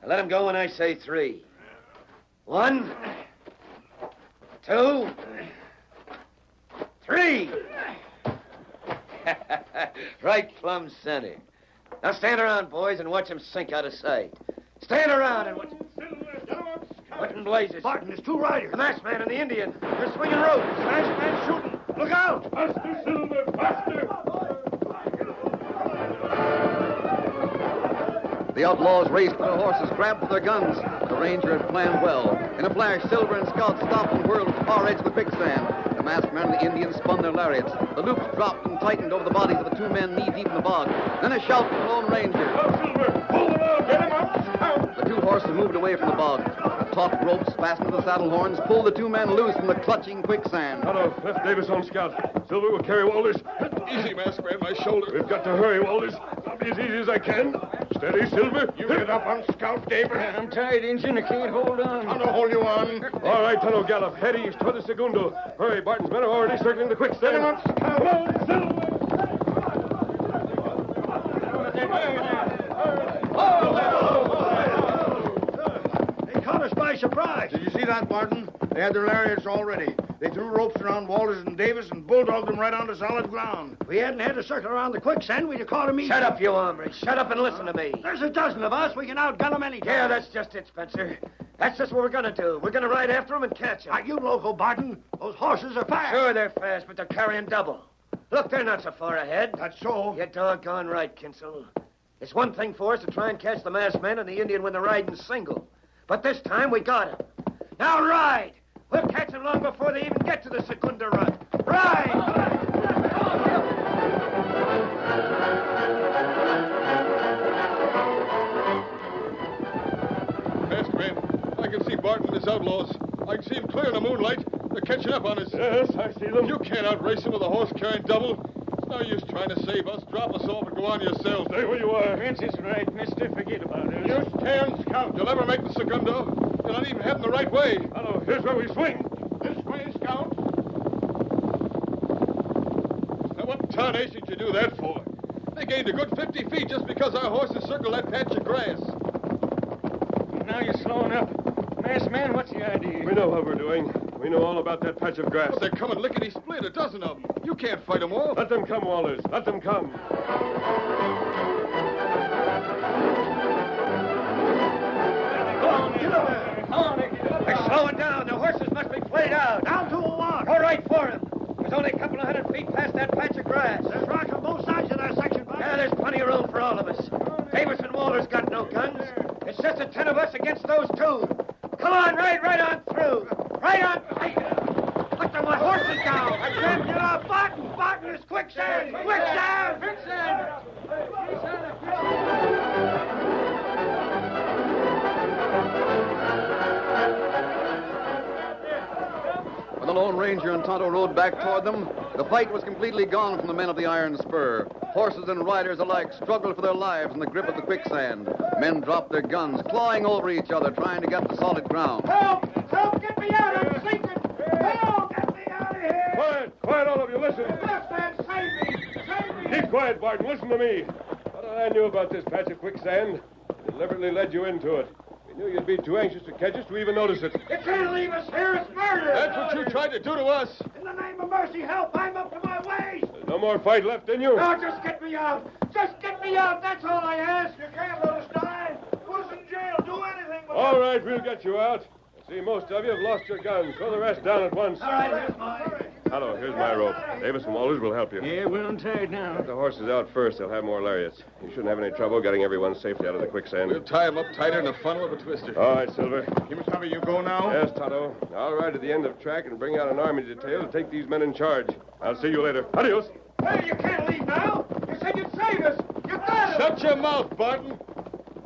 And let him go when I say 3. 1, 2, 3. Right plumb center. Now stand around, boys, and watch them sink out of sight. Stand around and watch... What in blazes? Barton, there's 2 riders. The masked man and the Indian. They're swinging ropes. The masked man's shooting. Look out! Faster, Silver, faster! The outlaws raced for their horses, grabbed for their guns. The ranger had planned well. In a flash, Silver and Scout stopped and whirled at the far edge of the quicksand. The masked man and the Indian spun their lariats. The loops dropped and tightened over the bodies of the 2 men knee-deep in the bog. Then a shout from the Lone Ranger. Go, Silver! Pull them out! Get him up! The 2 horses moved away from the bog. The taut ropes fastened to the saddle horns pulled the 2 men loose from the clutching quicksand. Tonto, left Davis on Scout. Silver will carry Walters. Easy, masked man, my shoulder. We've got to hurry, Walters. I'll be as easy as I can. Steady, Silver. You get up on Scout, Davis. I'm tired, Injun. I can't hold on. Tonto, hold you on. All right, Tonto, gallop. Head east toward the Segundo. Hurry, Barton's men are already circling the quicksand. Get him up, Scout. Come on, Silver. They caught us by surprise. Did you see that, Barton? They had their lariats all ready. They threw ropes around Walters and Davis and bulldogged them right onto solid ground. If we hadn't had to circle around the quicksand, we'd have caught him easy. Shut up, you hombres. Shut up and listen to me. There's a dozen of us. We can outgun them any time. Yeah, that's just it, Spencer. That's just what we're going to do. We're going to ride after them and catch them. Are you loco, Barton? Those horses are fast. Sure, they're fast, but they're carrying double. Look, they're not so far ahead. That's so. You're doggone right, Kinsel. It's one thing for us to try and catch the masked man and the Indian when they're riding single. But this time we got him. Now ride! We'll catch them long before they even get to the Segunda run. Ride! Masked man, I can see Barton and his outlaws. I can see him clear in the moonlight. They're catching up on us. Yes, I see them. You can't outrace them with a horse carrying double. It's no use trying to save us. Drop us off and go on yourself. Stay where you are. Vince is right, mister. Forget about it. You stand, Scout. You'll never make the Segundo. You're not even heading the right way. Hello, here's where we swing. This way, Scout. Now, what tarnation did you do that for? They gained a good 50 feet just because our horses circled that patch of grass. Now you're slowing up. Masked man, what's the idea? We know what we're doing. We know all about that patch of grass. Well, they're coming lickety-split, a dozen of them. You can't fight them all. Let them come, Walters. Let them come. They're slowing down. The horses must be played out. Down to a walk. Go right for him. There's only a couple of 100 feet past that patch of grass. There's rock on both sides of that section, Bob. Yeah, there's plenty of room for all of us. Davis and Walters got no guns. It's just the 10 of us against those 2. Come on, ride right on through. Right on. Put them horses down. I can't get off. Barton. Barton is quicksand. Quicksand. Quicksand. When the Lone Ranger and Tonto rode back toward them, the fight was completely gone from the men of the Iron Spur. Horses and riders alike struggled for their lives in the grip of the quicksand. Men dropped their guns, clawing over each other, trying to get to solid ground. Help! Help! Get me out! I'm sinking! Help! Get me out of here! Quiet! Quiet, all of you. Listen. Left man, save me! Save me! Keep quiet, Barton. Listen to me. What I knew about this patch of quicksand deliberately led you into it. We knew you'd be too anxious to catch us to even notice it. You can't leave us here. It's murder. That's what you tried to do to us. In the name of mercy, help! I'm up to my waist! There's no more fight left in you. No, just get me out. Just get me out. That's all I ask. You can't let us die. Put us in jail. Do anything but... All right, we'll get you out. I see most of you have lost your guns. Throw the rest down at once. All right, here's mine. Hello, here's my rope. Davis and Walters will help you. Yeah, we're untied now. Get the horses out first. They'll have more lariats. You shouldn't have any trouble getting everyone safely out of the quicksand. We'll tie them up tighter than a funnel of a twister. All right, Silver. You must have you go now? Yes, Tonto. I'll ride to the end of track and bring out an army detail to take these men in charge. I'll see you later. Adios. Hey, you can't leave now. You said you'd save us. You got it. Shut your mouth, Barton.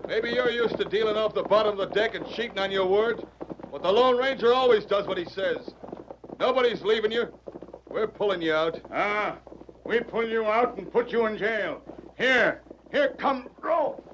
Maybe you're used to dealing off the bottom of the deck and cheating on your word. But the Lone Ranger always does what he says. Nobody's leaving you. We're pulling you out. Ah, we pull you out and put you in jail. Here come rope.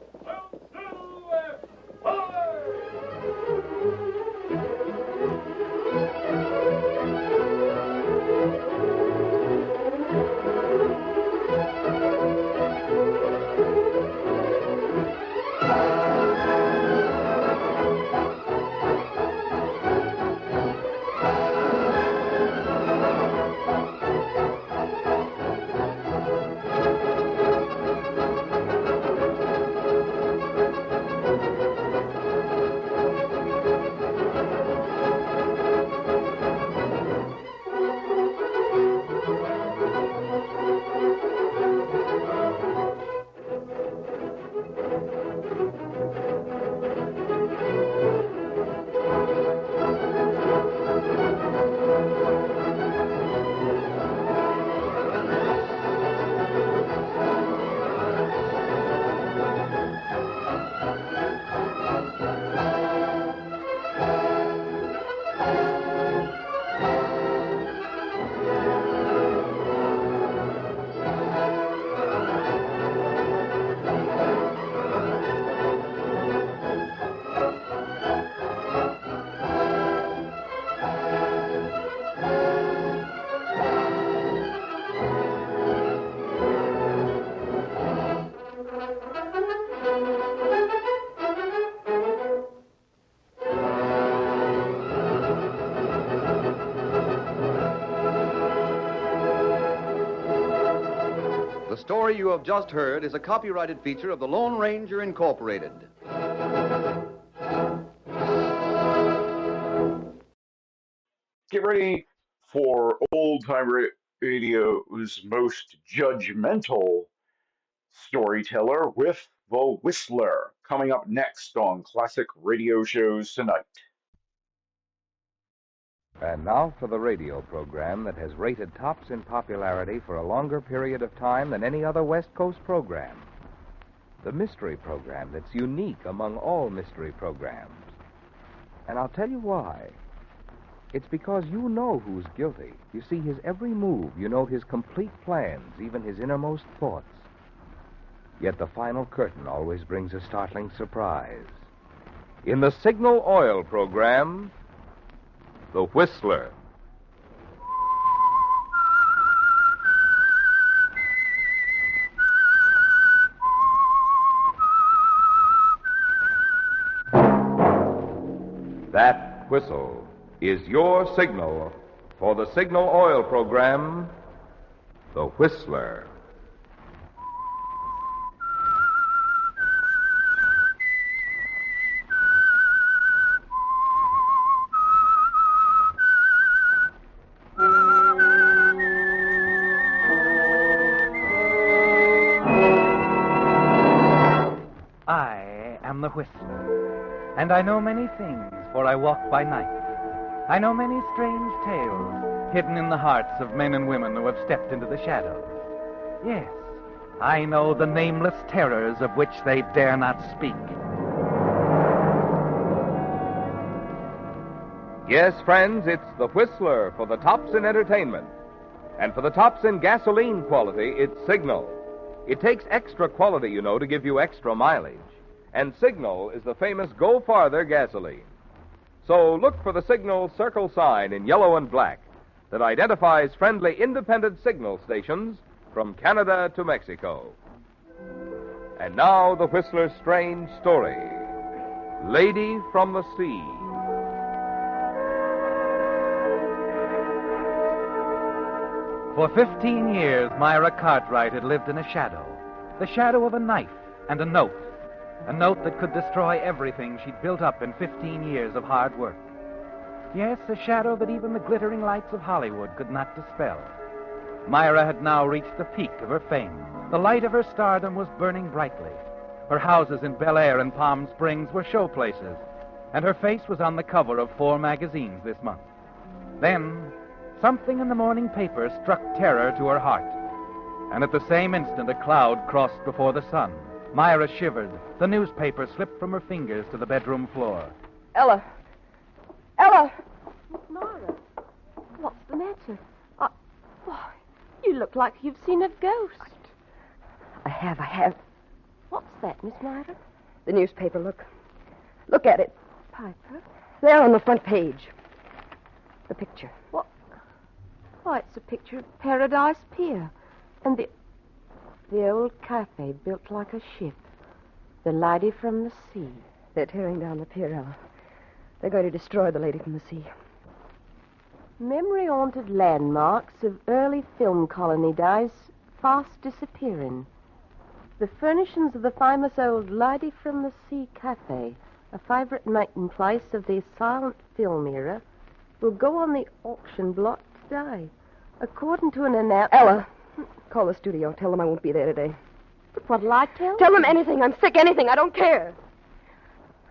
story you have just heard is a copyrighted feature of the Lone Ranger Incorporated. Get ready for old-time radio's most judgmental storyteller with The Whistler, coming up next on classic radio shows tonight. And now for the radio program that has rated tops in popularity for a longer period of time than any other West Coast program. The mystery program that's unique among all mystery programs. And I'll tell you why. It's because you know who's guilty. You see his every move. You know his complete plans, even his innermost thoughts. Yet the final curtain always brings a startling surprise. In the Signal Oil program, The Whistler. That whistle is your signal for the Signal Oil program, The Whistler. I am the Whistler, and I know many things, for I walk by night. I know many strange tales hidden in the hearts of men and women who have stepped into the shadows. Yes, I know the nameless terrors of which they dare not speak. Yes, friends, it's The Whistler for the tops in entertainment. And for the tops in gasoline quality, it's Signal. It takes extra quality, you know, to give you extra mileage. And Signal is the famous Go Farther gasoline. So look for the Signal circle sign in yellow and black that identifies friendly independent signal stations from Canada to Mexico. And now the Whistler's strange story, Lady from the Sea. For 15 years, Myra Cartwright had lived in a shadow. The shadow of a knife and a note. A note that could destroy everything she'd built up in 15 years of hard work. Yes, a shadow that even the glittering lights of Hollywood could not dispel. Myra had now reached the peak of her fame. The light of her stardom was burning brightly. Her houses in Bel Air and Palm Springs were showplaces, and her face was on the cover of 4 magazines this month. Then, something in the morning paper struck terror to her heart. And at the same instant, a cloud crossed before the sun. Myra shivered. The newspaper slipped from her fingers to the bedroom floor. Ella! Ella! Miss Myra, what's the matter? Why, you look like you've seen a ghost. I have. What's that, Miss Myra? The newspaper, look. Look at it. Piper? There on the front page. The picture. What? Why, it's a picture of Paradise Pier. And the old cafe built like a ship. The Lady from the Sea. They're tearing down the pier, Ella. They're going to destroy the Lady from the Sea. Memory-haunted landmarks of early film colony days fast disappearing. The furnishings of the famous old Lady from the Sea cafe, a favourite meeting place of the silent film era, will go on the auction block today. According to an announcement... Ella, call the studio. Tell them I won't be there today. But what'll I tell? Tell them anything. I'm sick, anything. I don't care.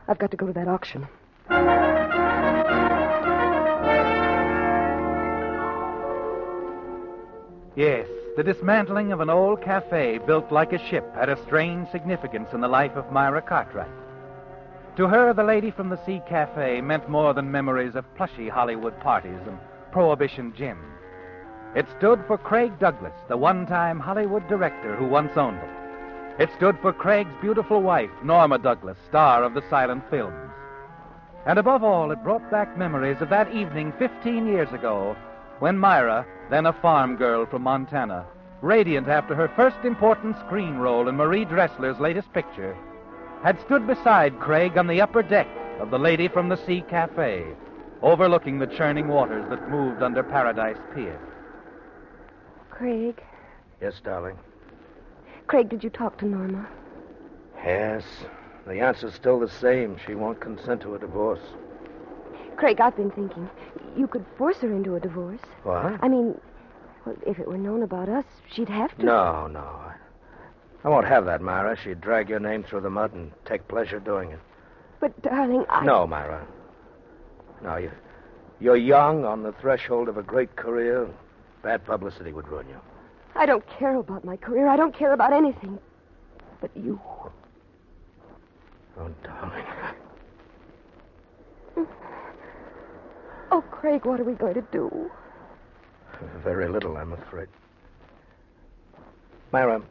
I've got to go to that auction. Yes, the dismantling of an old cafe built like a ship had a strange significance in the life of Myra Cartwright. To her, the Lady from the Sea cafe meant more than memories of plushy Hollywood parties and Prohibition gin. It stood for Craig Douglas, the one-time Hollywood director who once owned it. It stood for Craig's beautiful wife, Norma Douglas, star of the silent films. And above all, it brought back memories of that evening 15 years ago when Myra, then a farm girl from Montana, radiant after her first important screen role in Marie Dressler's latest picture, had stood beside Craig on the upper deck of the Lady from the Sea cafe, overlooking the churning waters that moved under Paradise Pier. Craig? Yes, darling. Craig, did you talk to Norma? Yes. The answer's still the same. She won't consent to a divorce. Craig, I've been thinking. You could force her into a divorce. What? I mean, well, if it were known about us, she'd have to. No. I won't have that, Myra. She'd drag your name through the mud and take pleasure doing it. But, darling, No, Myra. No, you're young, on the threshold of a great career. Bad publicity would ruin you. I don't care about my career. I don't care about anything. But you. Oh, darling. Oh, Craig, what are we going to do? Very little, I'm afraid. Myra.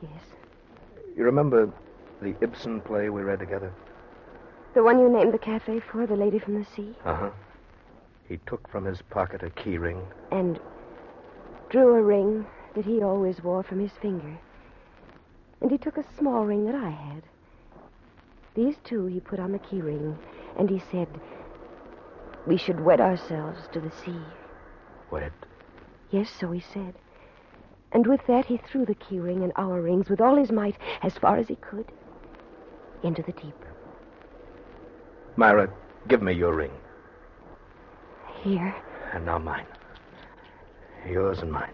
Yes? You remember the Ibsen play we read together? The one you named the cafe for, The Lady from the Sea? Uh-huh. He took from his pocket a key ring. And drew a ring that he always wore from his finger. And he took a small ring that I had. These two he put on the key ring, and he said, we should wed ourselves to the sea. Wed? Yes, so he said. And with that, he threw the key ring and our rings with all his might, as far as he could, into the deep. Myra, give me your ring. Here. And now mine. Yours and mine.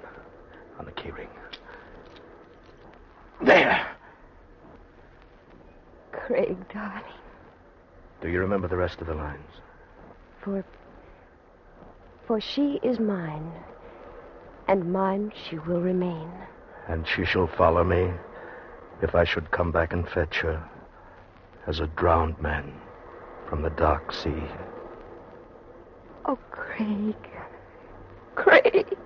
On the key ring. There! Craig, darling. Do you remember the rest of the lines? For she is mine, and mine she will remain. And she shall follow me if I should come back and fetch her as a drowned man from the dark sea. Oh, Craig. Craig.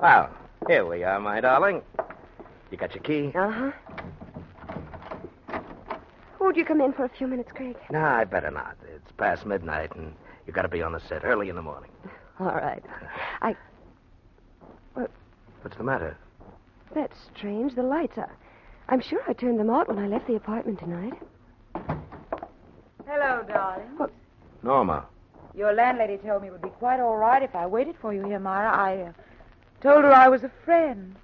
Well, here we are, my darling. You got your key? Uh-huh. Would you come in for a few minutes, Craig? No, I better not. It's past midnight, and you got to be on the set early in the morning. All right. What's the matter? That's strange. The lights are... I'm sure I turned them out when I left the apartment tonight. Hello, darling. Norma. Your landlady told me it would be quite all right if I waited for you here, Myra. I told her I was a friend.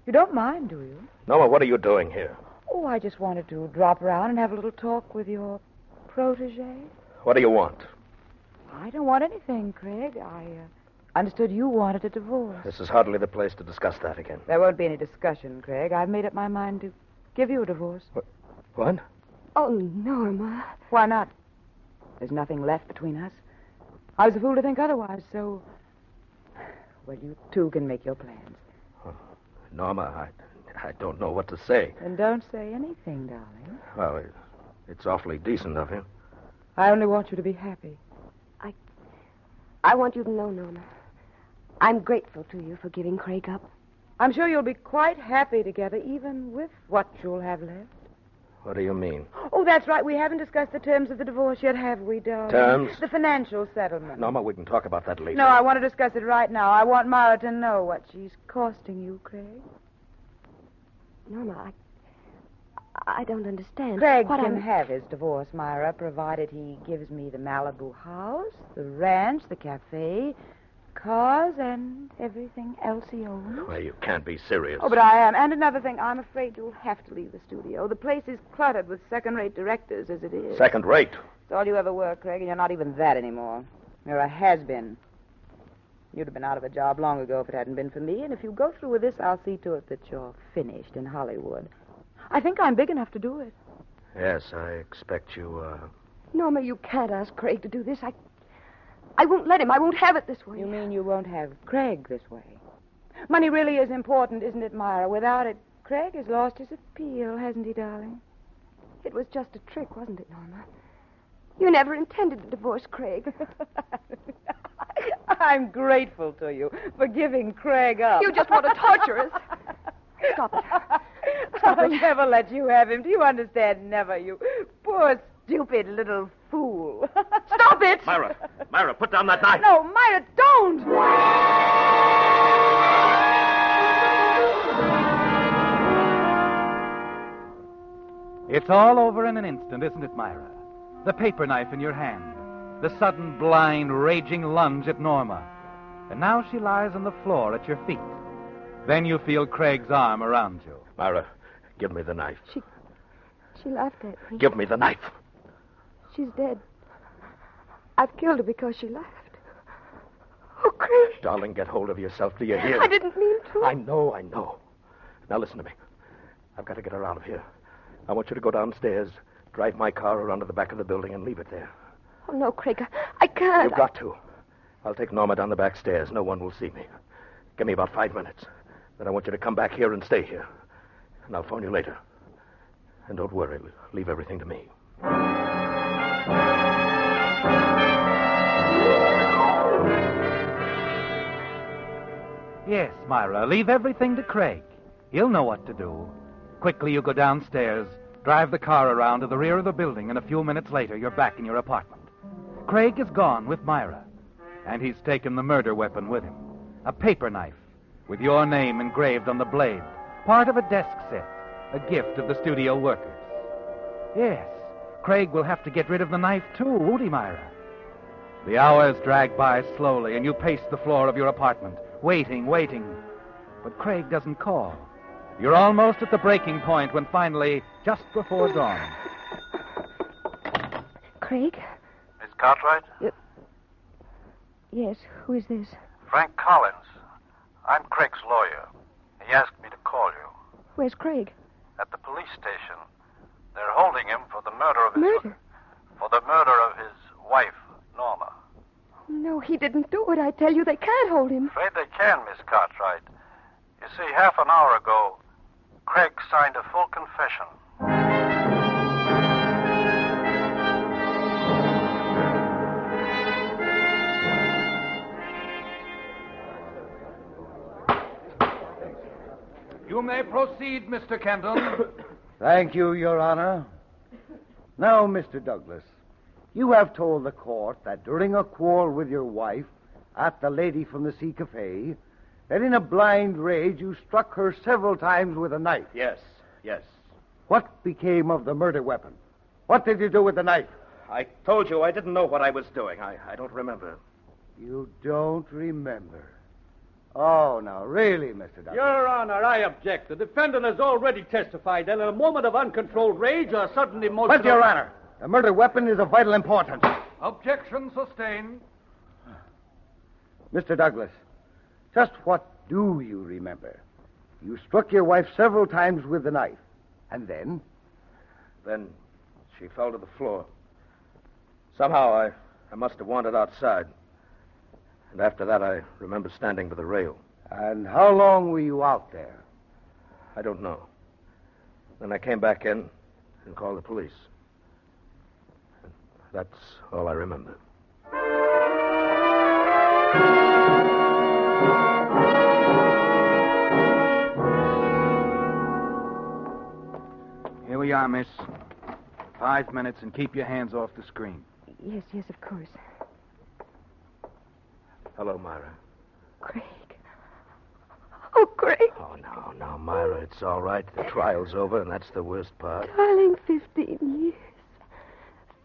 You don't mind, do you? Norma, what are you doing here? Oh, I just wanted to drop around and have a little talk with your protege. What do you want? I don't want anything, Craig. I understood you wanted a divorce. This is hardly the place to discuss that again. There won't be any discussion, Craig. I've made up my mind to give you a divorce. What? Oh, Norma. Why not? There's nothing left between us. I was a fool to think otherwise, so... Well, you two can make your plans. Norma, I don't know what to say. Then don't say anything, darling. Well, it's awfully decent of you. I only want you to be happy. I want you to know, Norma, I'm grateful to you for giving Craig up. I'm sure you'll be quite happy together, even with what you'll have left. What do you mean? Oh, that's right. We haven't discussed the terms of the divorce yet, have we, darling? Terms? The financial settlement. Norma, we can talk about that later. No, I want to discuss it right now. I want Myra to know what she's costing you, Craig. Norma, I don't understand. Craig can have his divorce, Myra, provided he gives me the Malibu house, the ranch, the cafe, cars, and everything else he owns. Well, you can't be serious. Oh, but I am. And another thing, I'm afraid you'll have to leave the studio. The place is cluttered with second-rate directors as it is. Second rate? It's all you ever were, Craig, and you're not even that anymore. You're a has-been. You'd have been out of a job long ago if it hadn't been for me, and if you go through with this, I'll see to it that you're finished in Hollywood. I think I'm big enough to do it. Yes, I expect you, Norma, you can't ask Craig to do this. I won't let him. I won't have it this way. You mean you won't have Craig this way? Money really is important, isn't it, Myra? Without it, Craig has lost his appeal, hasn't he, darling? It was just a trick, wasn't it, Norma? You never intended to divorce Craig. I'm grateful to you for giving Craig up. You just want to torture us. Stop it. I'll never let you have him. Do you understand? Never, you poor, stupid little fool. Stop it! Myra, put down that knife. No, Myra, don't! It's all over in an instant, isn't it, Myra? The paper knife in your hand. The sudden, blind, raging lunge at Norma. And now she lies on the floor at your feet. Then you feel Craig's arm around you. Myra, give me the knife. She laughed at me. Give me the knife. She's dead. I've killed her because she laughed. Oh, Craig. Darling, get hold of yourself. Do you hear? I didn't mean to. I know. Now listen to me. I've got to get her out of here. I want you to go downstairs, drive my car around to the back of the building, and leave it there. Oh, no, Craig. I can't. You've got to. I'll take Norma down the back stairs. No one will see me. Give me about 5 minutes. Then I want you to come back here and stay here. And I'll phone you later. And don't worry. Leave everything to me. Yes, Myra, leave everything to Craig. He'll know what to do. Quickly you go downstairs, drive the car around to the rear of the building, and a few minutes later you're back in your apartment. Craig is gone with Myra, and he's taken the murder weapon with him. A paper knife with your name engraved on the blade, part of a desk set, a gift of the studio workers. Yes, Craig will have to get rid of the knife too, won't he, Myra? The hours drag by slowly, and you pace the floor of your apartment, waiting. But Craig doesn't call. You're almost at the breaking point when finally, just before dawn... Craig? Miss Cartwright? Yes, who is this? Frank Collins. I'm Craig's lawyer. He asked me to call you. Where's Craig? At the police station. They're holding him for the murder of his... Murder? For the murder of his wife, Norma. No, he didn't do it. I tell you, they can't hold him. Afraid they can, Miss Cartwright. You see, half an hour ago, Craig signed a full confession. You may proceed, Mr. Kendall. Thank you, Your Honor. Now, Mr. Douglas, you have told the court that during a quarrel with your wife at the Lady from the Sea Cafe, that in a blind rage you struck her several times with a knife. Yes. What became of the murder weapon? What did you do with the knife? I told you I didn't know what I was doing. I don't remember. You don't remember. Oh, now, really, Mr. Douglas. Your Honor, I object. The defendant has already testified that in a moment of uncontrolled rage or sudden emotional... But, Your Honor, the murder weapon is of vital importance. Objection sustained. Mr. Douglas, just what do you remember? You struck your wife several times with the knife. And then? Then she fell to the floor. Somehow I must have wandered outside. And after that, I remember standing by the rail. And how long were you out there? I don't know. Then I came back in and called the police. And that's all I remember. Here we are, miss. 5 minutes and keep your hands off the screen. Yes, of course. Hello, Myra. Craig. Oh, Craig. Oh, no, Myra, it's all right. The trial's over, and that's the worst part. Darling, 15 years.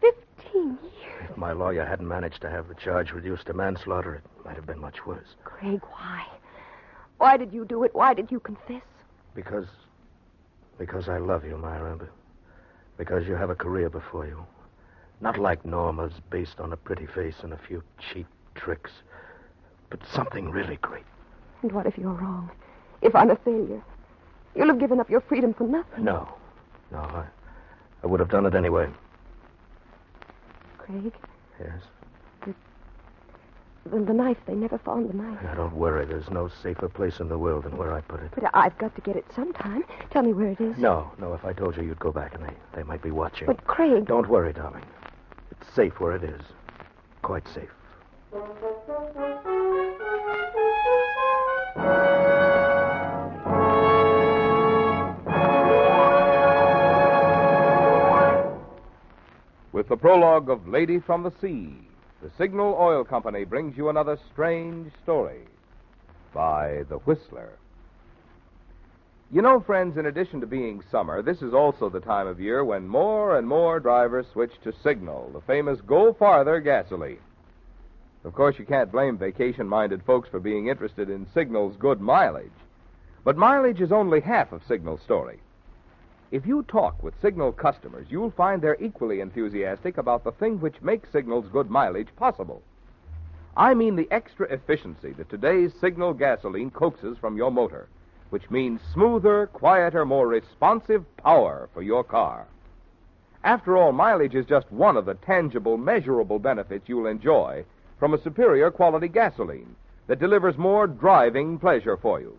15 years. If my lawyer hadn't managed to have the charge reduced to manslaughter, it might have been much worse. Craig, why? Why did you do it? Why did you confess? Because I love you, Myra. Because you have a career before you. Not like Norma's, based on a pretty face and a few cheap tricks. But something really great. And what if you're wrong? If I'm a failure? You'll have given up your freedom for nothing. No, I would have done it anyway. Craig? Yes? The knife, they never found the knife. Now, don't worry. There's no safer place in the world than where I put it. But I've got to get it sometime. Tell me where it is. No, if I told you, you'd go back and they might be watching. But, Craig... Don't worry, darling. It's safe where it is. Quite safe. With the prologue of Lady from the Sea, the Signal Oil Company brings you another strange story by The Whistler. You know, friends, in addition to being summer, this is also the time of year when more and more drivers switch to Signal, the famous Go Farther gasoline. Of course, you can't blame vacation-minded folks for being interested in Signal's good mileage. But mileage is only half of Signal's story. If you talk with Signal customers, you'll find they're equally enthusiastic about the thing which makes Signal's good mileage possible. I mean the extra efficiency that today's Signal gasoline coaxes from your motor, which means smoother, quieter, more responsive power for your car. After all, mileage is just one of the tangible, measurable benefits you'll enjoy from a superior quality gasoline that delivers more driving pleasure for you.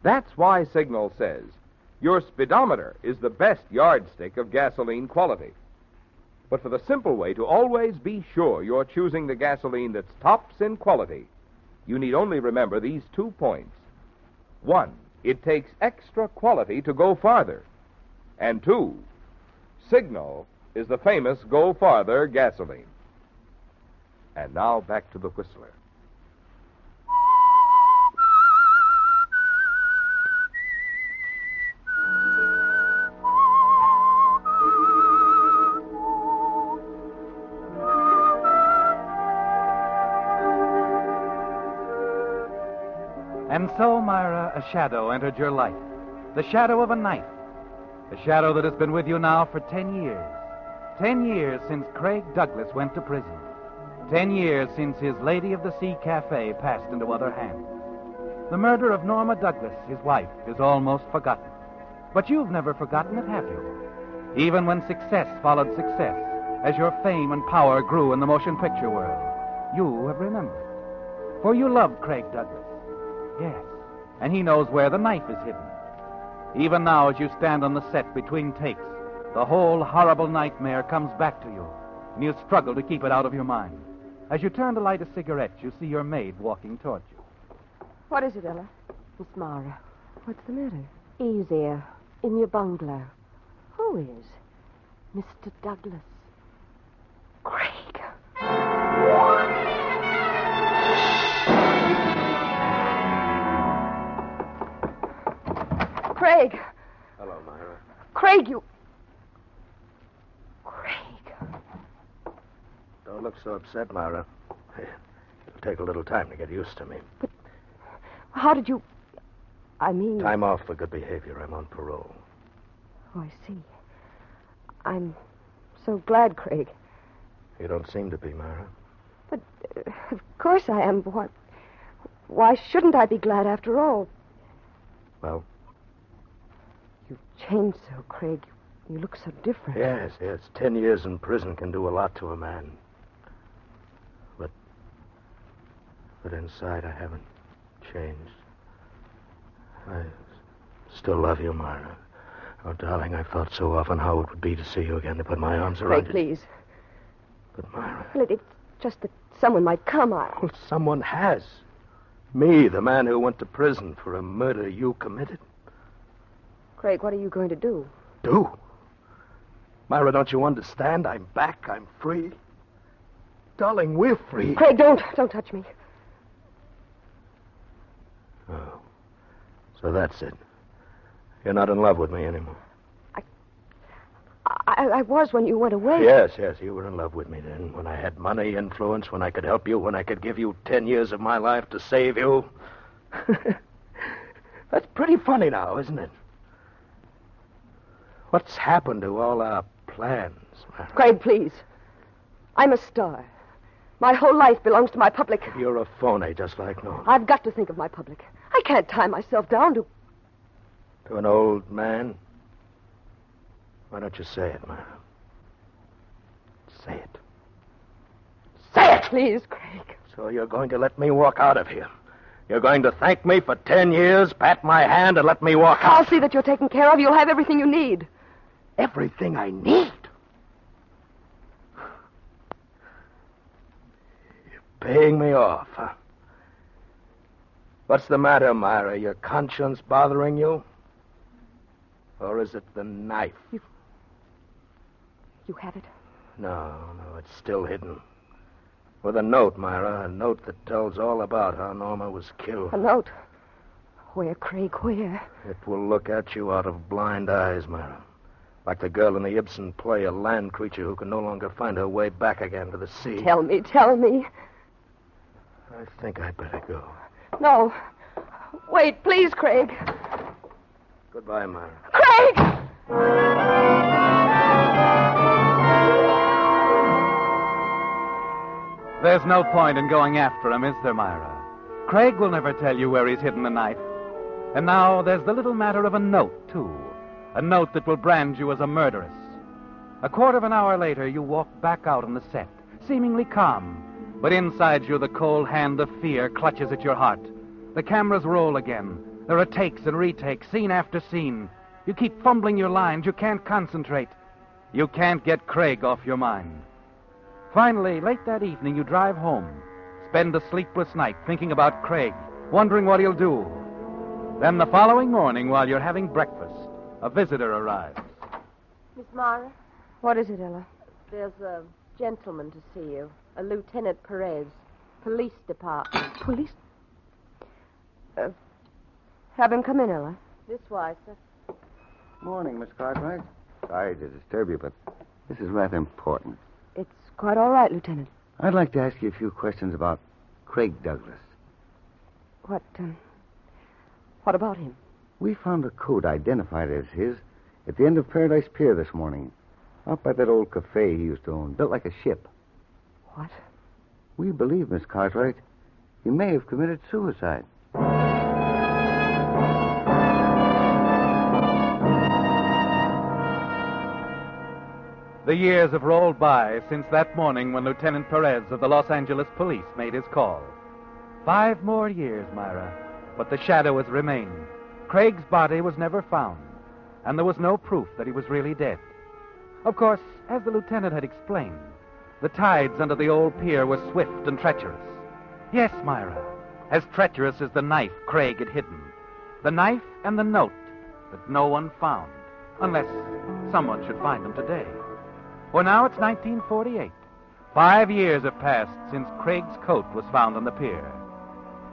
That's why Signal says your speedometer is the best yardstick of gasoline quality. But for the simple way to always be sure you're choosing the gasoline that's tops in quality, you need only remember these 2 points. 1, it takes extra quality to go farther. And 2, Signal is the famous Go Farther gasoline. And now back to the Whistler. And so, Myra, a shadow entered your life. The shadow of a knife. A shadow that has been with you now for 10 years. 10 years since Craig Douglas went to prison. 10 years since his Lady of the Sea cafe passed into other hands. The murder of Norma Douglas, his wife, is almost forgotten. But you've never forgotten it, have you? Even when success followed success, as your fame and power grew in the motion picture world, you have remembered. For you loved Craig Douglas. Yes, and he knows where the knife is hidden. Even now, as you stand on the set between takes, the whole horrible nightmare comes back to you, and you struggle to keep it out of your mind. As you turn to light a cigarette, you see your maid walking towards you. What is it, Ella? Miss Mara. What's the matter? Easier. In your bungalow. Who is? Mr. Douglas. Craig. Craig. Hello, Myra. Craig, you... Don't look so upset, Myra. It'll take a little time to get used to me. But how did you... I mean... Time off for good behavior. I'm on parole. Oh, I see. I'm so glad, Craig. You don't seem to be, Myra. But, of course I am. Why shouldn't I be glad after all? Well? You've changed so, Craig. You look so different. Yes. 10 years in prison can do a lot to a man. But inside, I haven't changed. I still love you, Myra. Oh, darling, I've thought so often how it would be to see you again, to put my arms around you. Craig, please. But, Myra... Well, it's just that someone might come. Well, someone has. Me, the man who went to prison for a murder you committed. Craig, what are you going to do? Do? Myra, don't you understand? I'm back. I'm free. Darling, we're free. Craig, don't touch me. Oh. So that's it. You're not in love with me anymore. I was when you went away. Yes, you were in love with me then. When I had money, influence, when I could help you, when I could give you 10 years of my life to save you. That's pretty funny now, isn't it? What's happened to all our plans, Myra? Craig, please. I'm a star. My whole life belongs to my public. You're a phony, just like Norma. I've got to think of my public. I can't tie myself down to... To an old man? Why don't you say it, Myra? Say it. Say it! Please, Craig. So you're going to let me walk out of here. You're going to thank me for 10 years, pat my hand, and let me walk out. I'll see that you're taken care of. You'll have everything you need. Everything I need? Paying me off, huh? What's the matter, Myra? Your conscience bothering you? Or is it the knife? You have it? No, it's still hidden. With a note, Myra, a note that tells all about how Norma was killed. A note? Where, Craig, where? It will look at you out of blind eyes, Myra. Like the girl in the Ibsen play, a land creature who can no longer find her way back again to the sea. Tell me, tell me. I think I'd better go. No. Wait, please, Craig. Goodbye, Myra. Craig! There's no point in going after him, is there, Myra? Craig will never tell you where he's hidden the knife. And now there's the little matter of a note, too. A note that will brand you as a murderess. A quarter of an hour later, you walk back out on the set, seemingly calm. But inside you, the cold hand of fear clutches at your heart. The cameras roll again. There are takes and retakes, scene after scene. You keep fumbling your lines. You can't concentrate. You can't get Craig off your mind. Finally, late that evening, you drive home. Spend a sleepless night thinking about Craig, wondering what he'll do. Then the following morning, while you're having breakfast, a visitor arrives. Miss Mara? What is it, Ella? There's a gentleman to see you. A Lieutenant Perez. Police Department. Police? Have him come in, Ella. This way, sir. Morning, Miss Cartwright. Sorry to disturb you, but this is rather important. It's quite all right, Lieutenant. I'd like to ask you a few questions about Craig Douglas. What about him? We found a coat identified as his at the end of Paradise Pier this morning, out by that old cafe he used to own, built like a ship. What? We believe, Miss Cartwright, he may have committed suicide. The years have rolled by since that morning when Lieutenant Perez of the Los Angeles Police made his call. 5 more years, Myra, but the shadow has remained. Craig's body was never found, and there was no proof that he was really dead. Of course, as the lieutenant had explained, the tides under the old pier were swift and treacherous. Yes, Myra, as treacherous as the knife Craig had hidden. The knife and the note that no one found, unless someone should find them today. For now it's 1948. 5 years have passed since Craig's coat was found on the pier.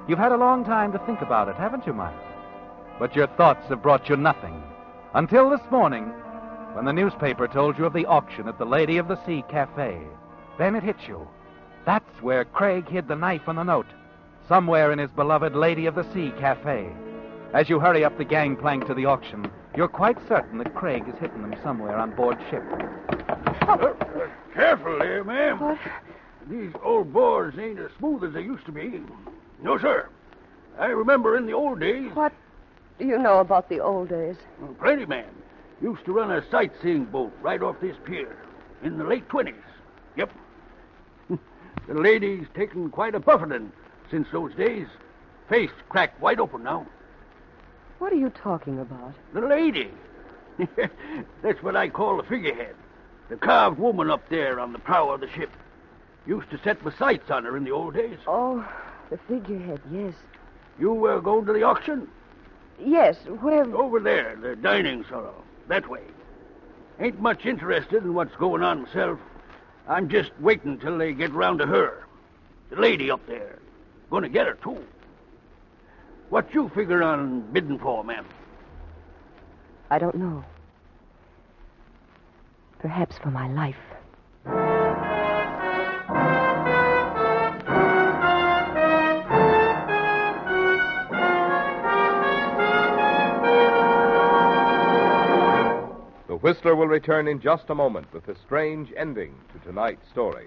You've had a long time to think about it, haven't you, Myra? But your thoughts have brought you nothing. Until this morning, when the newspaper told you of the auction at the Lady of the Sea Cafe. Then it hit you. That's where Craig hid the knife and the note. Somewhere in his beloved Lady of the Sea Cafe. As you hurry up the gangplank to the auction, you're quite certain that Craig has hidden them somewhere on board ship. Careful there, ma'am. What? These old boards ain't as smooth as they used to be. No, sir. I remember in the old days... What do you know about the old days? Plenty, ma'am. Used to run a sightseeing boat right off this pier in the late 20s. Yep. The lady's taken quite a buffeting since those days. Face cracked wide open now. What are you talking about? The lady. That's what I call the figurehead. The carved woman up there on the prow of the ship. Used to set my sights on her in the old days. Oh, the figurehead, yes. You were going to the auction? Yes, where... Over there, the dining salon. That way. Ain't much interested in what's going on myself. I'm just waiting till they get round to her. The lady up there. Gonna get her, too. What you figure on bidding for, ma'am? I don't know. Perhaps for my life. The Whistler will return in just a moment with a strange ending to tonight's story.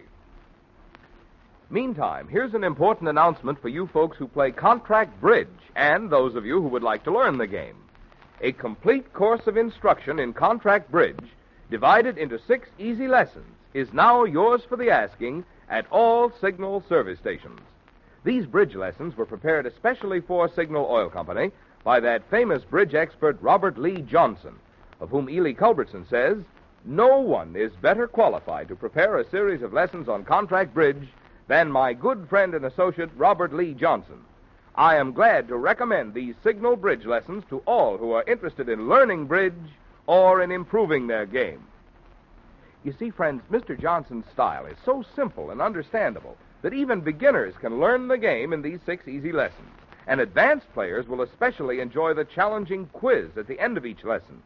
Meantime, here's an important announcement for you folks who play contract bridge and those of you who would like to learn the game. A complete course of instruction in contract bridge, divided into 6 easy lessons, is now yours for the asking at all Signal service stations. These bridge lessons were prepared especially for Signal Oil Company by that famous bridge expert Robert Lee Johnson, of whom Ely Culbertson says, "No one is better qualified to prepare a series of lessons on contract bridge than my good friend and associate Robert Lee Johnson. I am glad to recommend these Signal bridge lessons to all who are interested in learning bridge or in improving their game." You see, friends, Mr. Johnson's style is so simple and understandable that even beginners can learn the game in these 6 easy lessons. And advanced players will especially enjoy the challenging quiz at the end of each lesson.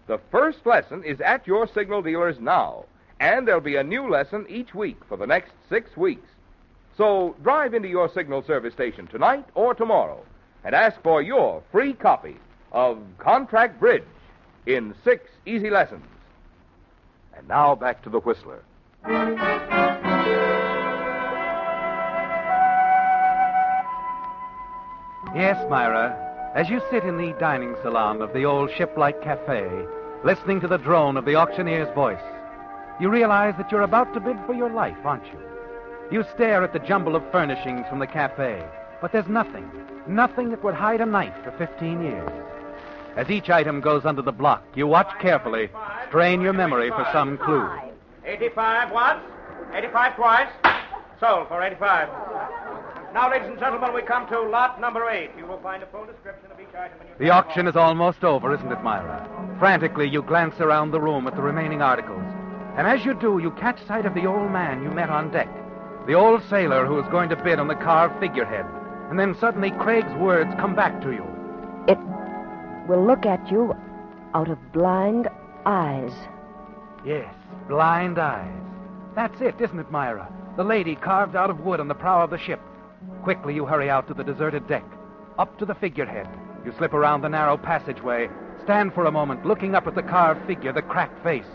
The first lesson is at your signal dealers now, and there'll be a new lesson each week for the next 6 weeks. So drive into your signal service station tonight or tomorrow and ask for your free copy of Contract Bridge in 6 easy lessons. And now back to the Whistler. Yes, Myra, as you sit in the dining salon of the old ship-like cafe, listening to the drone of the auctioneer's voice, you realize that you're about to bid for your life, aren't you? You stare at the jumble of furnishings from the cafe, but there's nothing that would hide a knife for 15 years. As each item goes under the block, you watch carefully, strain your memory for some clue. 85 once, 85 twice, sold for 85. Now, ladies and gentlemen, we come to lot number 8. You will find a full description of each item in your... The auction is almost over, isn't it, Myra? Frantically, you glance around the room at the remaining articles. And as you do, you catch sight of the old man you met on deck, the old sailor who was going to bid on the carved figurehead. And then suddenly Craig's words come back to you. It will look at you out of blind eyes. Yes, blind eyes. That's it, isn't it, Myra? The lady carved out of wood on the prow of the ship. Quickly, you hurry out to the deserted deck, up to the figurehead. You slip around the narrow passageway, stand for a moment, looking up at the carved figure, the cracked face.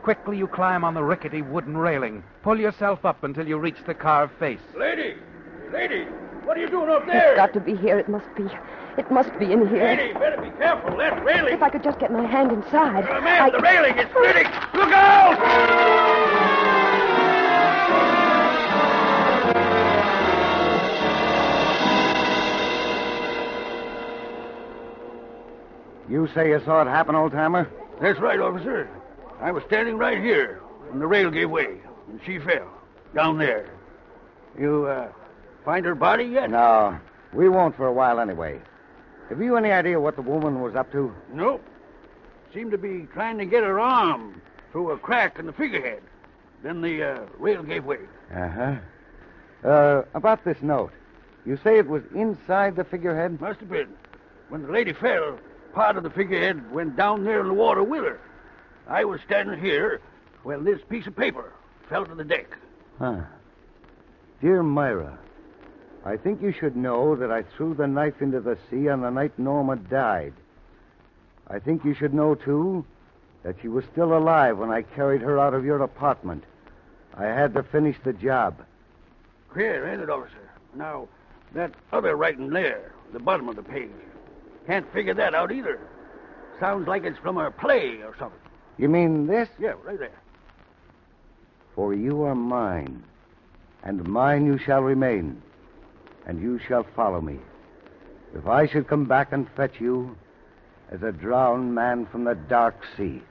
Quickly, you climb on the rickety wooden railing, pull yourself up until you reach the carved face. Lady, what are you doing up there? It's got to be here. It must be in here. Lady, better be careful. That railing. If I could just get my hand inside. Man, the railing is splitting. Look out! You say you saw it happen, old-timer? That's right, officer. I was standing right here when the rail gave way, and she fell. Down there. You, find her body yet? No. We won't for a while anyway. Have you any idea what the woman was up to? Nope. Seemed to be trying to get her arm through a crack in the figurehead. Then the, rail gave way. Uh-huh. About this note. You say it was inside the figurehead? Must have been. When the lady fell, part of the figurehead went down there in the water with her. I was standing here when this piece of paper fell to the deck. Huh. Dear Myra, I think you should know that I threw the knife into the sea on the night Norma died. I think you should know, too, that she was still alive when I carried her out of your apartment. I had to finish the job. Queer, ain't it, officer? Now, that other writing there, the bottom of the page, can't figure that out either. Sounds like it's from a play or something. You mean this? Yeah, right there. For you are mine, and mine you shall remain, and you shall follow me. If I should come back and fetch you as a drowned man from the dark sea.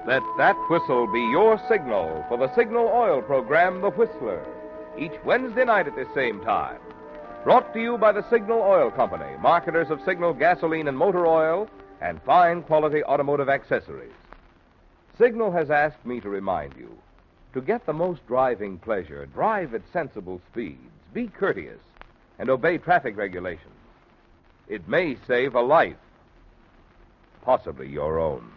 Let that whistle be your signal for the signal oil program, The Whistler, each Wednesday night at this same time. Brought to you by the Signal Oil Company, marketers of Signal gasoline and motor oil and fine quality automotive accessories. Signal has asked me to remind you, to get the most driving pleasure, drive at sensible speeds, be courteous, and obey traffic regulations. It may save a life, possibly your own.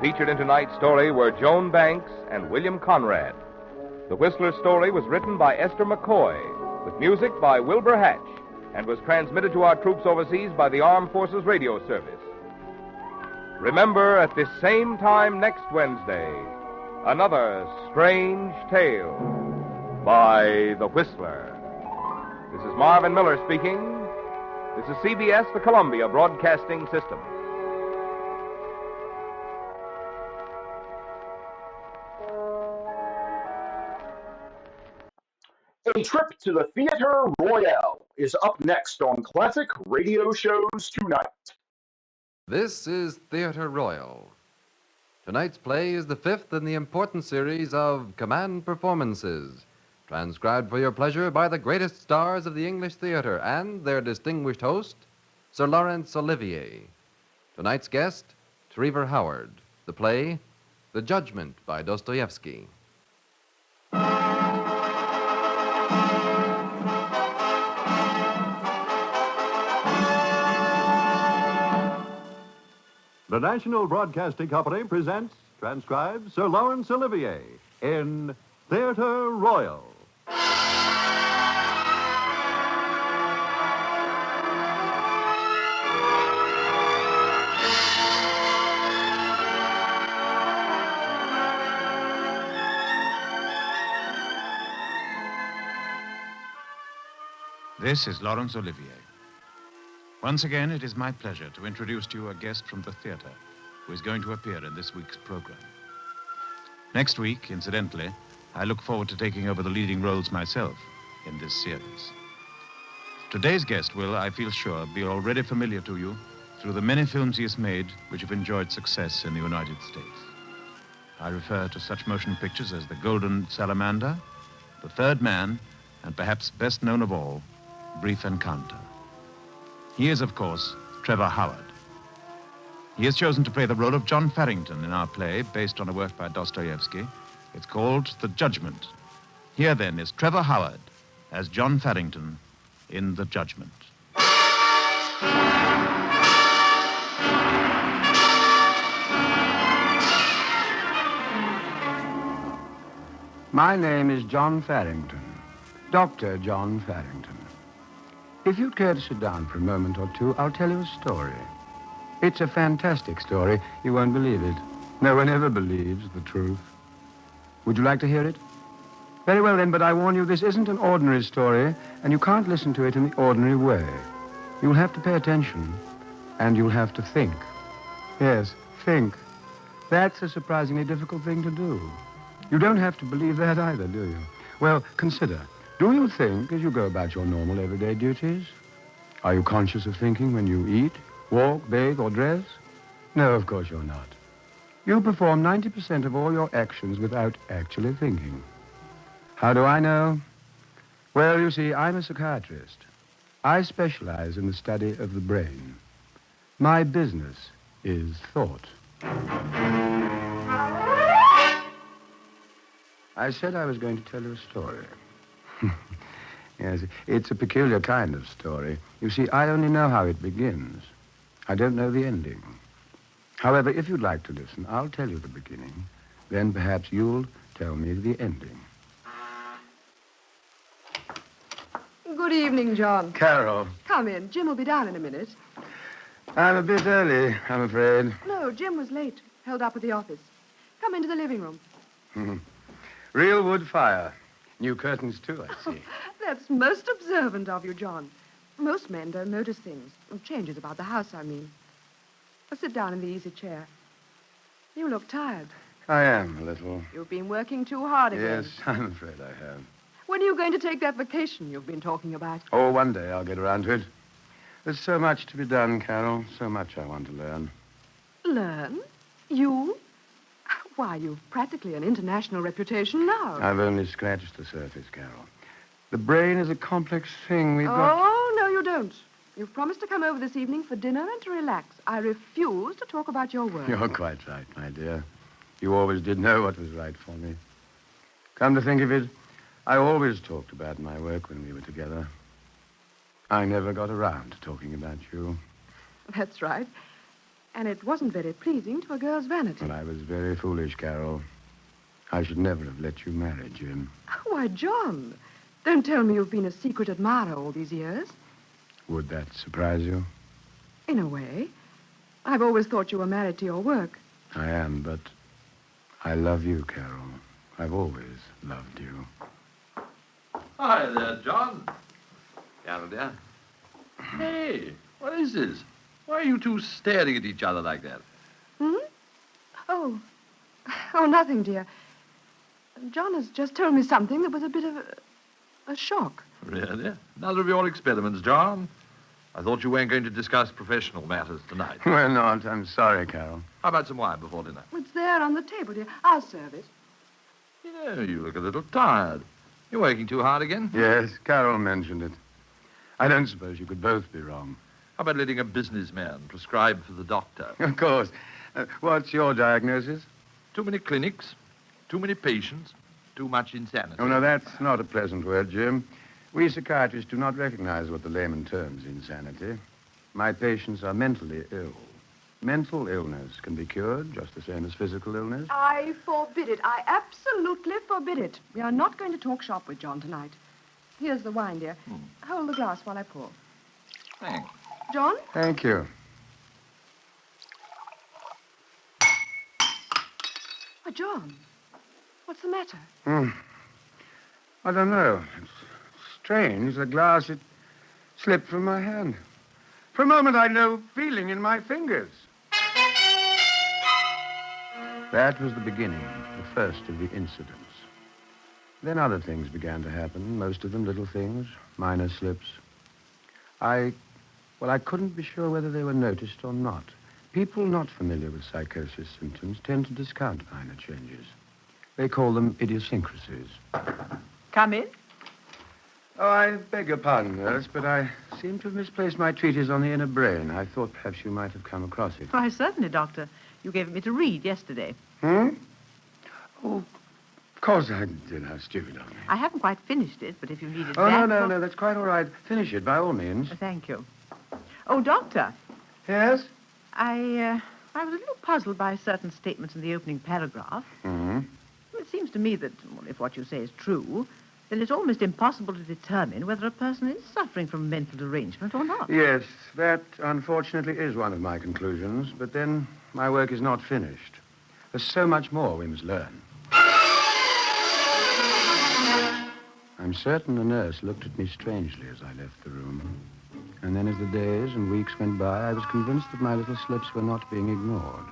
Featured in tonight's story were Joan Banks and William Conrad. The Whistler story was written by Esther McCoy, with music by Wilbur Hatch, and was transmitted to our troops overseas by the Armed Forces Radio Service. Remember, at this same time next Wednesday, another strange tale by The Whistler. This is Marvin Miller speaking. This is CBS, the Columbia Broadcasting System. A trip to the Theatre Royale is up next on Classic Radio Shows Tonight. This is Theatre Royal. Tonight's play is the fifth in the important series of Command Performances, transcribed for your pleasure by the greatest stars of the English theater and their distinguished host, Sir Laurence Olivier. Tonight's guest, Trevor Howard. The play, The Judgment by Dostoevsky. The National Broadcasting Company presents, transcribes, Sir Laurence Olivier in Theatre Royal. This is Laurence Olivier. Once again, it is my pleasure to introduce to you a guest from the theater who is going to appear in this week's program. Next week, incidentally, I look forward to taking over the leading roles myself in this series. Today's guest will, I feel sure, be already familiar to you through the many films he has made which have enjoyed success in the United States. I refer to such motion pictures as The Golden Salamander, The Third Man, and perhaps best known of all, Brief Encounter. He is, of course, Trevor Howard. He has chosen to play the role of John Farrington in our play, based on a work by Dostoevsky. It's called The Judgment. Here, then, is Trevor Howard as John Farrington in The Judgment. My name is John Farrington, Dr. John Farrington. If you'd care to sit down for a moment or two, I'll tell you a story. It's a fantastic story. You won't believe it. No one ever believes the truth. Would you like to hear it? Very well, then, but I warn you, this isn't an ordinary story, and you can't listen to it in the ordinary way. You'll have to pay attention, and you'll have to think. Yes, think. That's a surprisingly difficult thing to do. You don't have to believe that either, do you? Well, consider. Do you think as you go about your normal everyday duties? Are you conscious of thinking when you eat, walk, bathe, or dress? No, of course you're not. You perform 90% of all your actions without actually thinking. How do I know? Well, you see, I'm a psychiatrist. I specialize in the study of the brain. My business is thought. I said I was going to tell you a story. Yes, it's a peculiar kind of story. You see, I only know how it begins. I don't know the ending. However, if you'd like to listen, I'll tell you the beginning. Then perhaps you'll tell me the ending. Good evening, John. Carol, Come in. Jim will be down in a minute. I'm a bit early, I'm afraid. No, Jim was late. Held up at the office. Come into the living room. Real wood fire. New curtains, too, I see. That's most observant of you, John. Most men don't notice things. Changes about the house, I mean. Sit down in the easy chair. You look tired. I am, a little. You've been working too hard again. Yes, I'm afraid I have. When are you going to take that vacation you've been talking about? Oh, one day I'll get around to it. There's so much to be done, Carol. So much I want to learn. Learn? You? Why, you've practically an international reputation now. I've only scratched the surface, Carol. The brain is a complex thing. We've got... Oh, no, you don't. You've promised to come over this evening for dinner and to relax. I refuse to talk about your work. You're quite right, my dear. You always did know what was right for me. Come to think of it, I always talked about my work when we were together. I never got around to talking about you. That's right. And it wasn't very pleasing to a girl's vanity. Well, I was very foolish, Carol. I should never have let you marry Jim. Why, John, don't tell me you've been a secret admirer all these years. Would that surprise you? In a way. I've always thought you were married to your work. I am, but I love you, Carol. I've always loved you. Hi there, John. Carol, dear. Hey, what is this? Why are you two staring at each other like that? Hmm? Oh, nothing, dear. John has just told me something that was a bit of a shock. Really? Another of your experiments, John? I thought you weren't going to discuss professional matters tonight. Well, not. I'm sorry, Carol. How about some wine before dinner? It's there on the table, dear. I'll serve it. Yeah, you look a little tired. You're working too hard again? Yes, Carol mentioned it. I don't suppose you could both be wrong. How about letting a businessman prescribe for the doctor? Of course. What's your diagnosis? Too many clinics, too many patients, too much insanity. Oh, no, that's not a pleasant word, Jim. We psychiatrists do not recognize what the layman terms insanity. My patients are mentally ill. Mental illness can be cured just the same as physical illness. I forbid it. I absolutely forbid it. We are not going to talk shop with John tonight. Here's the wine, dear. Hold the glass while I pour. Thanks. John? Thank you. Oh, John. What's the matter? I don't know. It's strange. The glass, it slipped from my hand. For a moment, I had no feeling in my fingers. That was the beginning, the first of the incidents. Then other things began to happen, most of them little things, minor slips. I couldn't be sure whether they were noticed or not. People not familiar with psychosis symptoms tend to discount minor changes. They call them idiosyncrasies. Come in. Oh, I beg your pardon, nurse, but I seem to have misplaced my treatise on the inner brain. I thought perhaps you might have come across it. Why, certainly, Doctor. You gave it me to read yesterday. Oh, of course I did. How stupid of me. I haven't quite finished it, but if you need it Oh, back... no, that's quite all right. Finish it, by all means. Thank you. Oh, Doctor. Yes? I was a little puzzled by certain statements in the opening paragraph. Mm-hmm. It seems to me that, well, if what you say is true, then it's almost impossible to determine whether a person is suffering from mental derangement or not. Yes, that, unfortunately, is one of my conclusions. But then my work is not finished. There's so much more we must learn. I'm certain the nurse looked at me strangely as I left the room. And then as the days and weeks went by, I was convinced that my little slips were not being ignored.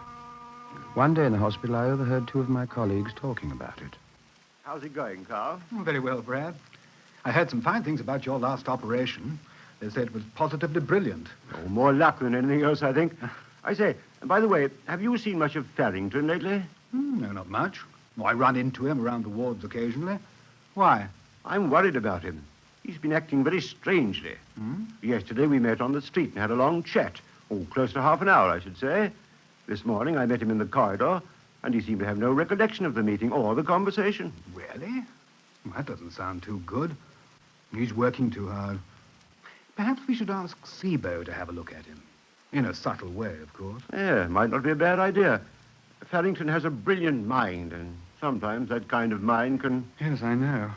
One day in the hospital, I overheard two of my colleagues talking about it. How's it going, Carl? Very well, Brad. I heard some fine things about your last operation. They said it was positively brilliant. Oh, more luck than anything else, I think. I say, by the way, have you seen much of Farrington lately? No, not much. I run into him around the wards occasionally. Why? I'm worried about him. He's been acting very strangely. Yesterday we met on the street and had a long chat. Oh, close to half an hour, I should say. This morning I met him in the corridor, and he seemed to have no recollection of the meeting or the conversation. Really? Well, that doesn't sound too good. He's working too hard. Perhaps we should ask Seabow to have a look at him. In a subtle way, of course. Yeah, might not be a bad idea. Farrington has a brilliant mind, and sometimes that kind of mind can... Yes, I know.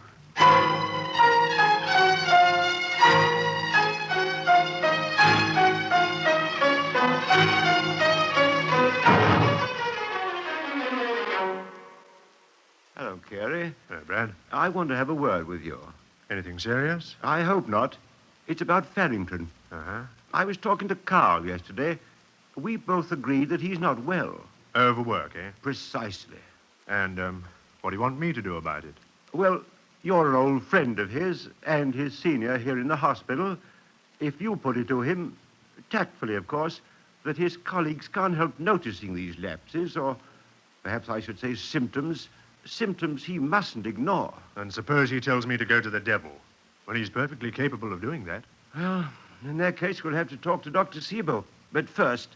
Hello, Carey. Hello, Brad. I want to have a word with you. Anything serious? I hope not. It's about Farrington. Uh-huh. I was talking to Carl yesterday. We both agreed that he's not well. Overwork, eh? Precisely. And, what do you want me to do about it? Well, you're an old friend of his and his senior here in the hospital. If you put it to him, tactfully, of course, that his colleagues can't help noticing these lapses, or perhaps I should say symptoms he mustn't ignore. And suppose he tells me to go to the devil? Well, he's perfectly capable of doing that. Well, in that case, we'll have to talk to Dr. Seabow. But first,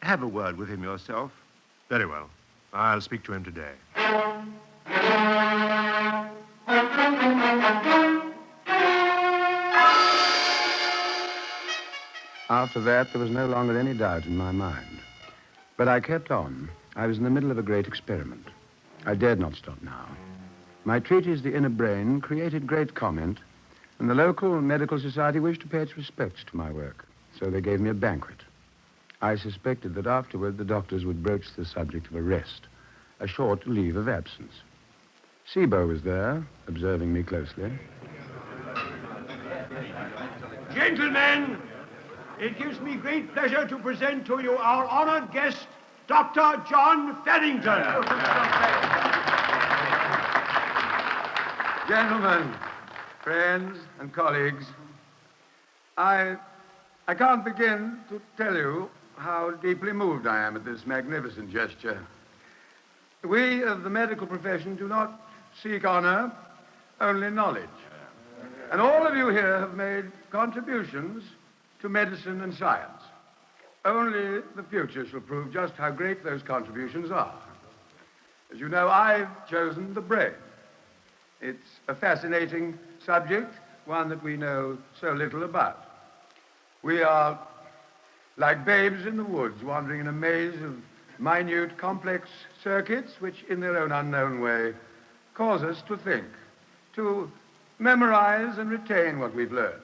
have a word with him yourself. Very well. I'll speak to him today. After that, there was no longer any doubt in my mind. But I kept on. I was in the middle of a great experiment. I dared not stop now. My treatise, The Inner Brain, created great comment, and the local medical society wished to pay its respects to my work. So they gave me a banquet. I suspected that afterward the doctors would broach the subject of arrest, a short leave of absence. Seabow was there, observing me closely. Gentlemen, it gives me great pleasure to present to you our honored guest, Dr. John Farrington. Gentlemen, friends and colleagues, I can't begin to tell you how deeply moved I am at this magnificent gesture. We of the medical profession do not seek honor, only knowledge. And all of you here have made contributions to medicine and science. Only the future shall prove just how great those contributions are. As you know, I've chosen the brain. It's a fascinating subject, one that we know so little about. We are like babes in the woods, wandering in a maze of minute, complex circuits which, in their own unknown way, cause us to think, to memorize and retain what we've learned,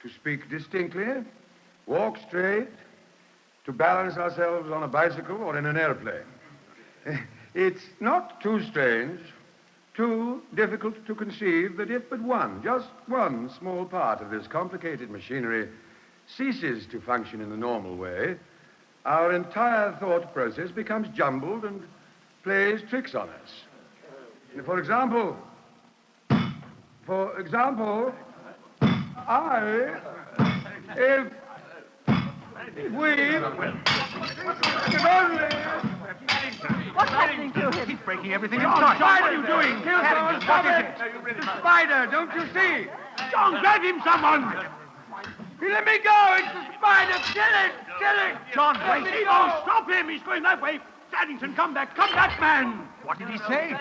to speak distinctly, walk straight, to balance ourselves on a bicycle or in an airplane. It's not too strange, too difficult to conceive that if but one, just one small part of this complicated machinery ceases to function in the normal way, our entire thought process becomes jumbled and plays tricks on us. For example, if we could only... What's happening to him? He's breaking everything in sight. What are you doing? Kill someone, stop it! The spider, don't you see? John, grab him, someone! Let me go! It's the spider! Kill it! Kill it! John, let wait. me go! Stop him! He's going that way! Paddington, come back! Come back, man! What did he say?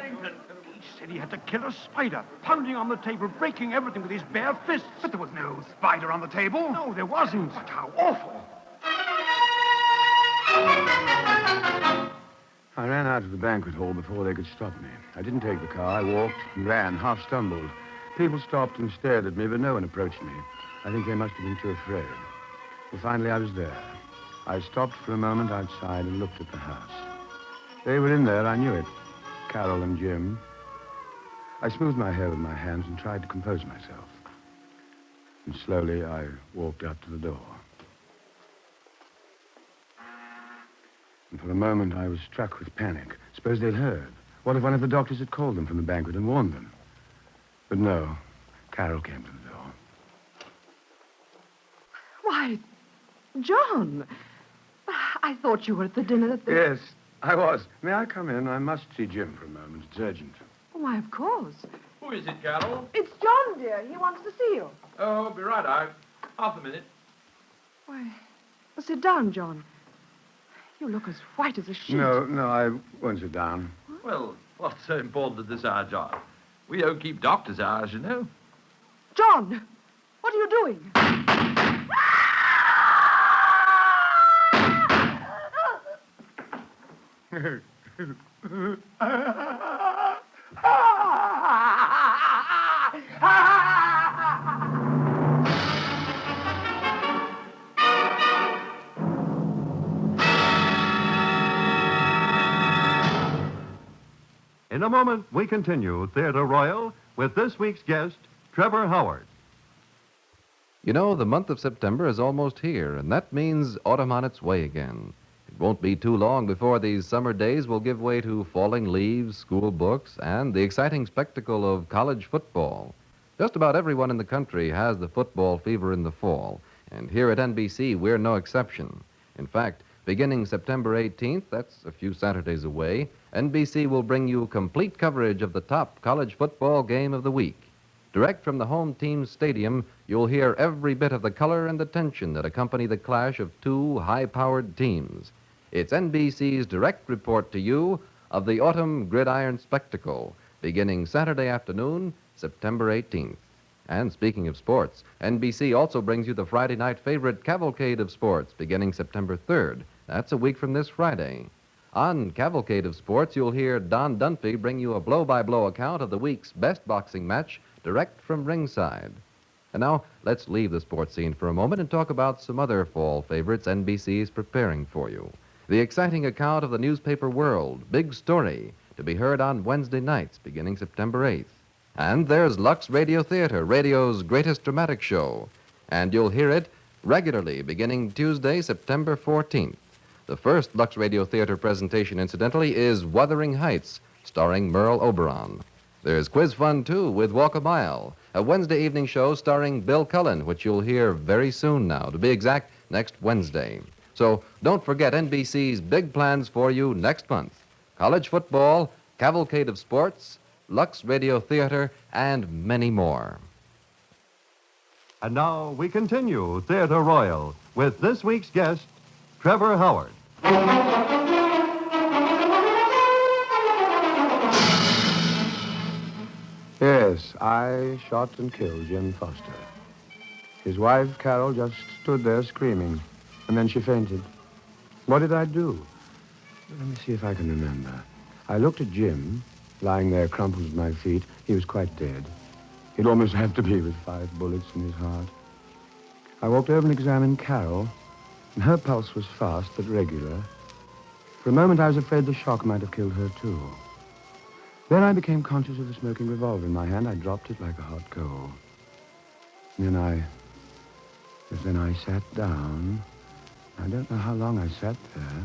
He said he had to kill a spider, pounding on the table, breaking everything with his bare fists. But there was no spider on the table. No, there wasn't. But how awful. I ran out of the banquet hall before they could stop me. I didn't take the car. I walked and ran, half stumbled. People stopped and stared at me, but no one approached me. I think they must have been too afraid. Well, finally, I was there. I stopped for a moment outside and looked at the house. They were in there, I knew it. Carol and Jim. I smoothed my hair with my hands and tried to compose myself. And slowly, I walked up to the door. And for a moment, I was struck with panic. Suppose they'd heard. What if one of the doctors had called them from the banquet and warned them? But no, Carol came to the door. Why, John, I thought you were at the dinner at the... Yes, I was. May I come in? I must see Jim for a moment. It's urgent. Why, of course. Who is it, Carol? It's John, dear. He wants to see you. Oh, I'll be right out. Half a minute. Why, well, sit down, John. You look as white as a sheet. No, I won't sit down. Well, what's so important at this hour, John? We don't keep doctor's hours, you know. John, what are you doing? In a moment, we continue Theatre Royal with this week's guest, Trevor Howard. You know, the month of September is almost here, and that means autumn on its way again. It won't be too long before these summer days will give way to falling leaves, school books, and the exciting spectacle of college football. Just about everyone in the country has the football fever in the fall, and here at NBC, we're no exception. In fact, beginning September 18th, that's a few Saturdays away, NBC will bring you complete coverage of the top college football game of the week. Direct from the home team's stadium, you'll hear every bit of the color and the tension that accompany the clash of two high-powered teams. It's NBC's direct report to you of the autumn gridiron spectacle, beginning Saturday afternoon, September 18th. And speaking of sports, NBC also brings you the Friday night favorite Cavalcade of Sports, beginning September 3rd. That's a week from this Friday. On Cavalcade of Sports, you'll hear Don Dunphy bring you a blow-by-blow account of the week's best boxing match, direct from ringside. And now, let's leave the sports scene for a moment and talk about some other fall favorites NBC's preparing for you. The exciting account of the newspaper world, Big Story, to be heard on Wednesday nights, beginning September 8th. And there's Lux Radio Theater, radio's greatest dramatic show. And you'll hear it regularly, beginning Tuesday, September 14th. The first Lux Radio Theater presentation, incidentally, is Wuthering Heights, starring Merle Oberon. There's quiz fun, too, with Walk a Mile, a Wednesday evening show starring Bill Cullen, which you'll hear very soon now, to be exact, next Wednesday. So don't forget NBC's big plans for you next month. College football, cavalcade of sports, Lux Radio Theater, and many more. And now we continue Theater Royal with this week's guest, Trevor Howard. Yes, I shot and killed Jim Foster. His wife, Carol, just stood there screaming, and then she fainted. What did I do? Let me see if I can remember. I looked at Jim, lying there crumpled at my feet. He was quite dead. He'd almost have to be with 5 bullets in his heart. I walked over and examined Carol, and her pulse was fast but regular. For a moment, I was afraid the shock might have killed her, too. Then I became conscious of the smoking revolver in my hand. I dropped it like a hot coal. And then I sat down. I don't know how long I sat there.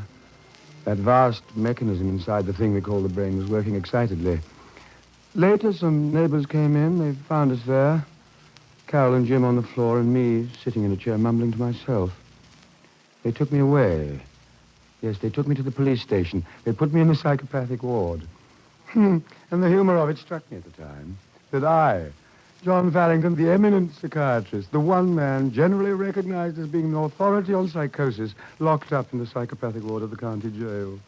That vast mechanism inside the thing we call the brain was working excitedly. Later, some neighbors came in. They found us there. Carol and Jim on the floor and me sitting in a chair mumbling to myself. They took me away. Yes, they took me to the police station. They put me in the psychopathic ward. And the humor of it struck me at the time. That I, John Farrington, the eminent psychiatrist, the one man generally recognized as being an authority on psychosis, locked up in the psychopathic ward of the county jail.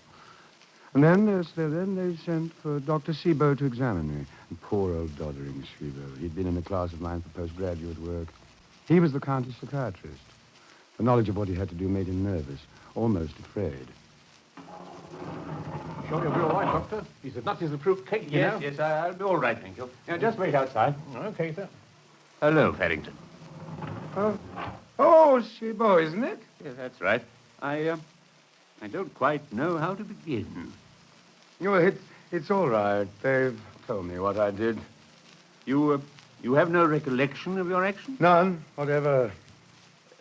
And then they sent for Dr. Seabow to examine me. And poor old doddering Seabow. He'd been in a class of mine for postgraduate work. He was the county psychiatrist. The knowledge of what he had to do made him nervous, almost afraid. Sure you'll be all right, Doctor? He's as nuts as a fruit cake, you know. Yes, I'll be all right, thank you. Now, just wait outside. Okay, sir. Hello, Farrington. Oh, Seabow, isn't it? Yes, that's right. I don't quite know how to begin. Well, it's all right. They've told me what I did. You have no recollection of your action? None, whatever.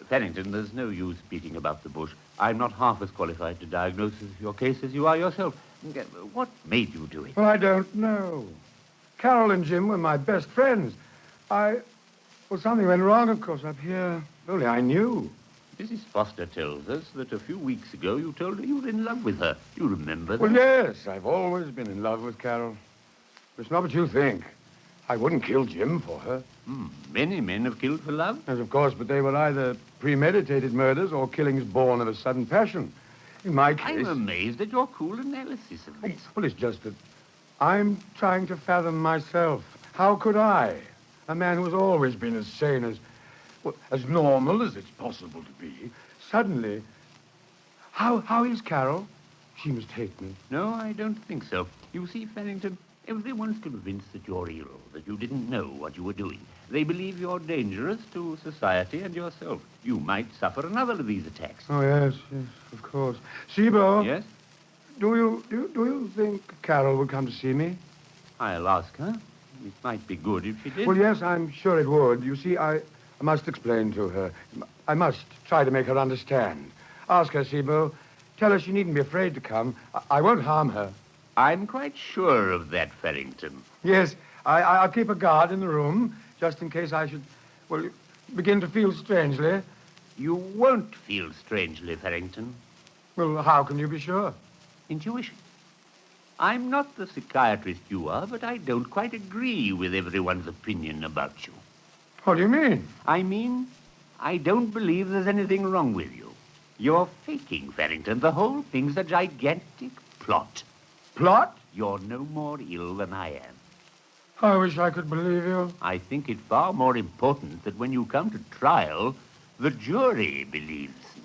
Farrington, there's no use beating about the bush. I'm not half as qualified to diagnose your case as you are yourself. What made you do it? Well, I don't know. Carol and Jim were my best friends. Well, something went wrong, of course, up here. If only I knew. Mrs. Foster tells us that a few weeks ago you told her you were in love with her. You remember that? Well, yes, I've always been in love with Carol. It's not what you think. I wouldn't kill Jim for her. Many men have killed for love. Yes, of course, but they were either premeditated murders or killings born of a sudden passion. In my case... I'm amazed at your cool analysis of this. Well, it's just that I'm trying to fathom myself. How could I, a man who's always been as sane as normal as it's possible to be, suddenly... How is Carol? She must hate me. No, I don't think so. You see, Farrington, everyone's convinced that you're ill, that you didn't know what you were doing. They believe you're dangerous to society and yourself. You might suffer another of these attacks. Oh, yes, of course. Seabow? Yes? Do you think Carol would come to see me? I'll ask her. It might be good if she did. Well, yes, I'm sure it would. You see, I must explain to her. I must try to make her understand. Ask her, Seabow. Tell her she needn't be afraid to come. I won't harm her. I'm quite sure of that, Farrington. Yes, I'll keep a guard in the room, just in case I should, begin to feel strangely. You won't feel strangely, Farrington. Well, how can you be sure? Intuition. I'm not the psychiatrist you are, but I don't quite agree with everyone's opinion about you. What do you mean? I mean, I don't believe there's anything wrong with you. You're faking, Farrington. The whole thing's a gigantic plot. Plot? You're no more ill than I am. I wish I could believe you. I think it far more important that when you come to trial, the jury believes me.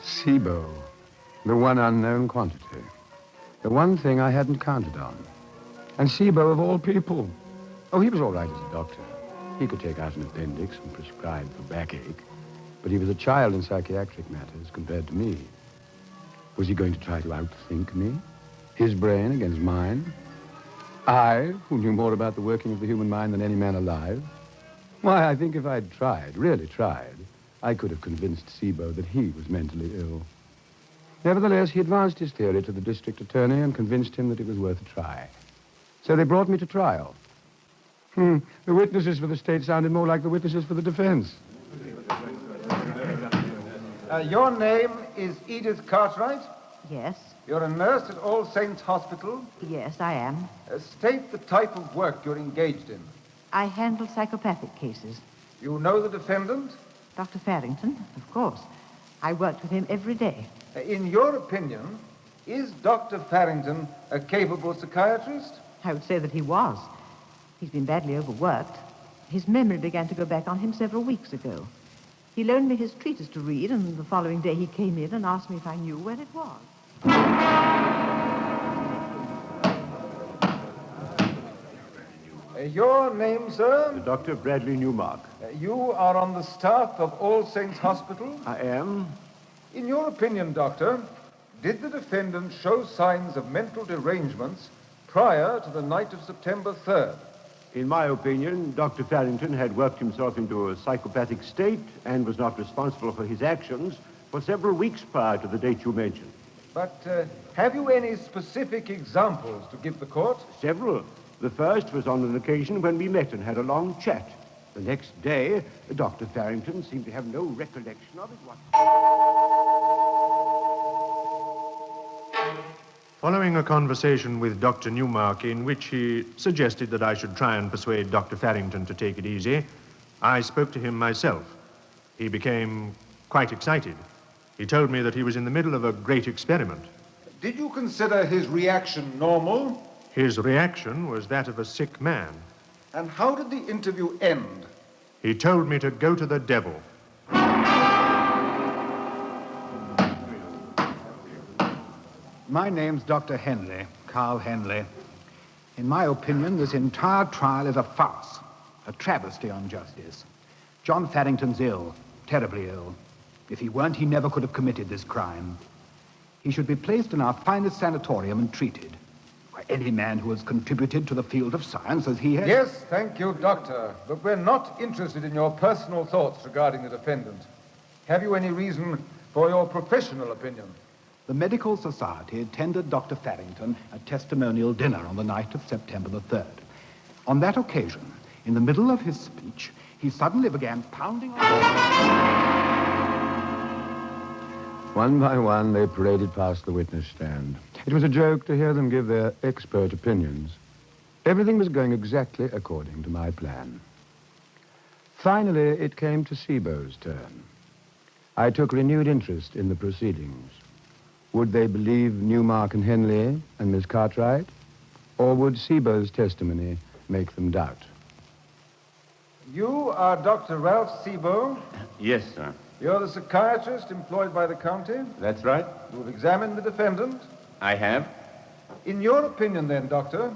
Seabow, the one unknown quantity. The one thing I hadn't counted on. And Seabow, of all people. Oh, he was all right as a doctor. He could take out an appendix and prescribe for backache. But he was a child in psychiatric matters compared to me. Was he going to try to outthink me? His brain against mine? I, who knew more about the working of the human mind than any man alive? Why, I think if I'd tried, really tried, I could have convinced Seabow that he was mentally ill. Nevertheless, he advanced his theory to the district attorney and convinced him that it was worth a try. So they brought me to trial. The witnesses for the state sounded more like the witnesses for the defense. Your name is Edith Cartwright? Yes. You're a nurse at All Saints Hospital? Yes, I am. State the type of work you're engaged in. I handle psychopathic cases. You know the defendant? Dr. Farrington, of course. I worked with him every day. In your opinion, is Dr. Farrington a capable psychiatrist? I would say that he was. He's been badly overworked. His memory began to go back on him several weeks ago. He loaned me his treatise to read, and the following day he came in and asked me if I knew where it was. Your name, sir? Dr. Bradley Newmark. You are on the staff of All Saints Hospital? I am. In your opinion, Doctor, did the defendant show signs of mental derangements prior to the night of September 3rd? In my opinion, Dr. Farrington had worked himself into a psychopathic state and was not responsible for his actions for several weeks prior to the date you mentioned. But have you any specific examples to give the court? Several. The first was on an occasion when we met and had a long chat. The next day, Dr. Farrington seemed to have no recollection of it Following a conversation with Dr. Newmark in which he suggested that I should try and persuade Dr. Farrington to take it easy, I spoke to him myself. He became quite excited. He told me that he was in the middle of a great experiment. Did you consider his reaction normal? His reaction was that of a sick man. And how did the interview end? He told me to go to the devil. My name's Dr. Henley, Carl Henley. In my opinion, this entire trial is a farce, a travesty on justice. John Farrington's ill, terribly ill. If he weren't, he never could have committed this crime. He should be placed in our finest sanatorium and treated. Why, any man who has contributed to the field of science as he has... Yes, thank you, Doctor. But we're not interested in your personal thoughts regarding the defendant. Have you any reason for your professional opinion? The Medical Society tendered Dr. Farrington a testimonial dinner on the night of September the 3rd. On that occasion, in the middle of his speech, he suddenly began pounding on... One by one, they paraded past the witness stand. It was a joke to hear them give their expert opinions. Everything was going exactly according to my plan. Finally, it came to Seabo's turn. I took renewed interest in the proceedings. Would they believe Newmark and Henley and Miss Cartwright? Or would Seabo's testimony make them doubt? You are Dr. Ralph Seabo? Yes, sir. You're the psychiatrist employed by the county? That's right. You've examined the defendant? I have. In your opinion, then, Doctor,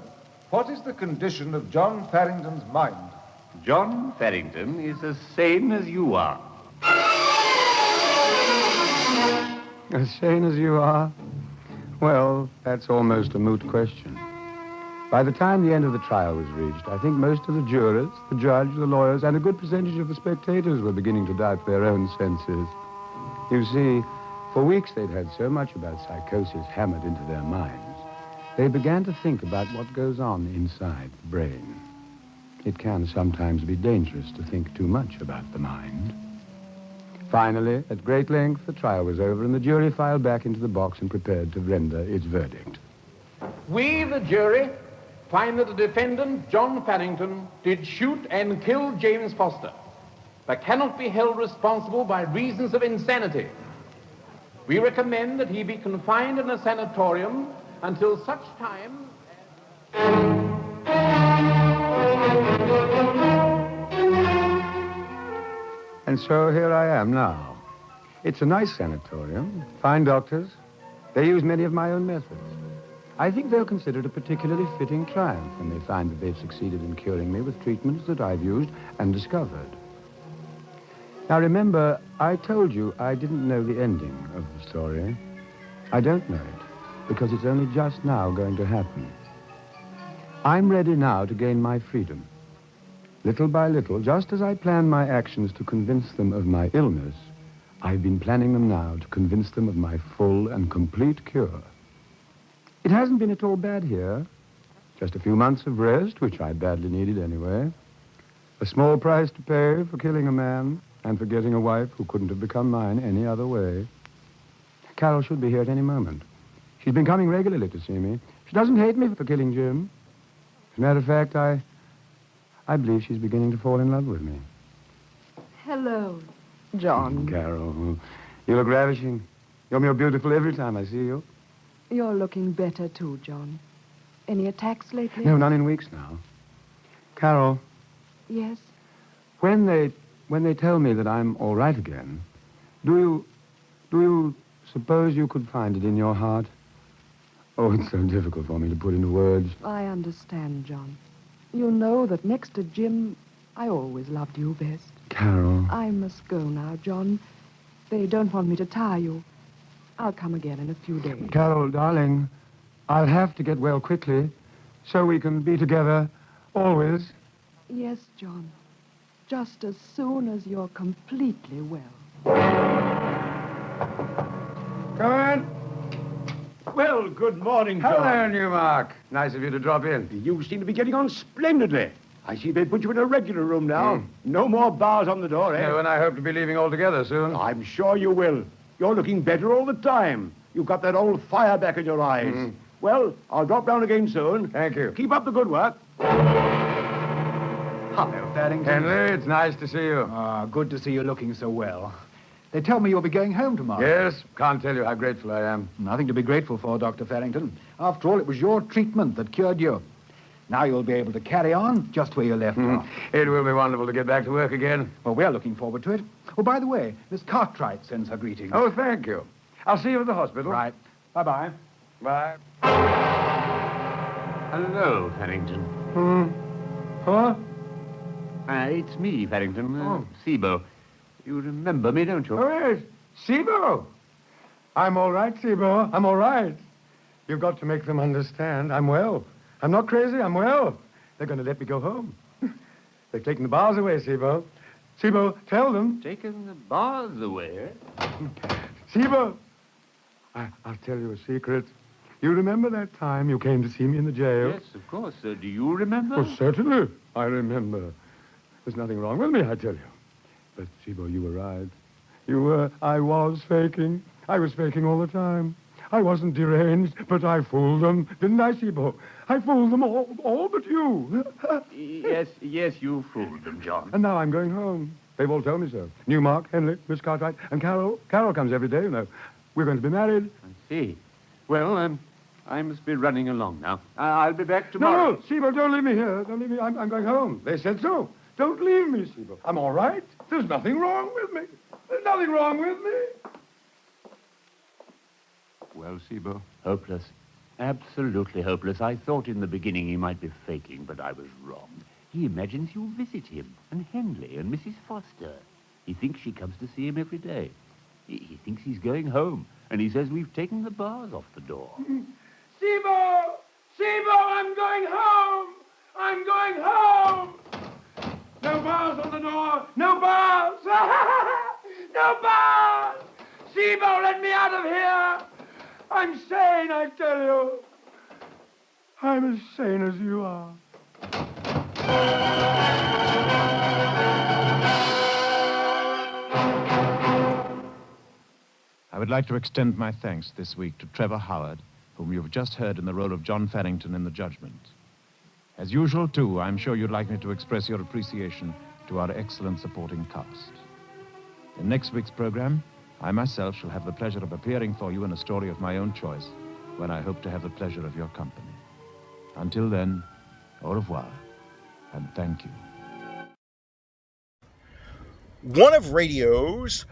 what is the condition of John Farrington's mind? John Farrington is as sane as you are. As sane as you are? Well, that's almost a moot question. By the time the end of the trial was reached, I think most of the jurors, the judge, the lawyers, and a good percentage of the spectators were beginning to doubt their own senses. You see, for weeks they'd had so much about psychosis hammered into their minds, they began to think about what goes on inside the brain. It can sometimes be dangerous to think too much about the mind. Finally, at great length, the trial was over, and the jury filed back into the box and prepared to render its verdict. We, the jury, find that the defendant, John Farrington, did shoot and kill James Foster, but cannot be held responsible by reasons of insanity. We recommend that he be confined in a sanatorium until such time And so here I am now. It's a nice sanatorium, fine doctors. They use many of my own methods. I think they'll consider it a particularly fitting triumph when they find that they've succeeded in curing me with treatments that I've used and discovered. Now remember, I told you I didn't know the ending of the story. I don't know it, because it's only just now going to happen. I'm ready now to gain my freedom. Little by little, just as I plan my actions to convince them of my illness, I've been planning them now to convince them of my full and complete cure. It hasn't been at all bad here. Just a few months of rest, which I badly needed anyway. A small price to pay for killing a man and for getting a wife who couldn't have become mine any other way. Carol should be here at any moment. She's been coming regularly to see me. She doesn't hate me for killing Jim. As a matter of fact, I believe she's beginning to fall in love with me. Hello, John. Carol, you look ravishing. You're more beautiful every time I see you. You're looking better, too, John. Any attacks lately? No, none in weeks now. Carol, Yes? when they tell me that I'm all right again, do you suppose you could find it in your heart? Oh, it's so difficult for me to put into words. I understand, John. You know that next to Jim, I always loved you best. Carol. I must go now, John. They don't want me to tire you. I'll come again in a few days. Carol, darling, I'll have to get well quickly so we can be together always. Yes, John. Just as soon as you're completely well. Come in. Well, good morning, John. Hello, Newmark. Nice of you to drop in. You seem to be getting on splendidly. I see they put you in a regular room now. No more bars on the door, eh? No, and I hope to be leaving altogether soon. I'm sure you will. You're looking better all the time. You've got that old fire back in your eyes. Well, I'll drop down again soon. Thank you. Keep up the good work. Hello, Faddington. Henry, it's nice to see you. Good to see you looking so well. They tell me you'll be going home tomorrow. Yes, can't tell you how grateful I am. Nothing to be grateful for, Dr. Faddington. After all, it was your treatment that cured you. Now you'll be able to carry on just where you left off. It will be wonderful to get back to work again. Well, we're looking forward to it. Oh, by the way, Miss Cartwright sends her greetings. Oh, thank you. I'll see you at the hospital. Right. Bye-bye. Bye. Hello, Farrington. Huh? It's me, Farrington. Sibo. You remember me, don't you? Oh, yes. Sibo. I'm all right, Sibo. I'm all right. You've got to make them understand I'm well. I'm not crazy. I'm well. They're going to let me go home. They've taken the bars away, Sibo. Sibo, tell them. Taken the bars away? Sibo, I'll tell you a secret. You remember that time you came to see me in the jail? Yes, of course. Do you remember? Oh, certainly. I remember. There's nothing wrong with me, I tell you. But, Sibo, you were right. I was faking. I was faking all the time. I wasn't deranged, but I fooled them. Didn't I, Sibo? I fooled them all but you. Yes, you fooled them, John. And now I'm going home. They've all told me so. Newmark, Henley, Miss Cartwright, and Carol. Carol comes every day, you know. We're going to be married. I see. Well, I must be running along now. I'll be back tomorrow. No, Sibo, don't leave me here. Don't leave me. I'm going home. They said so. Don't leave me, Sibo. I'm all right. There's nothing wrong with me. There's nothing wrong with me. Well, Sibo, hopeless. Absolutely hopeless. I thought in the beginning he might be faking, but I was wrong. He imagines you visit him, and Henley, and Mrs. Foster. He thinks she comes to see him every day. He thinks he's going home, and he says we've taken the bars off the door. Sibo! Sibo, I'm going home! I'm going home! No bars on the door! No bars! No bars! Sibo, let me out of here! I'm sane, I tell you. I'm as sane as you are. I would like to extend my thanks this week to Trevor Howard, whom you've just heard in the role of John Farrington in The Judgment. As usual, too, I'm sure you'd like me to express your appreciation to our excellent supporting cast. In next week's program, I myself shall have the pleasure of appearing for you in a story of my own choice, when I hope to have the pleasure of your company. Until then, au revoir, and thank you. One of radio's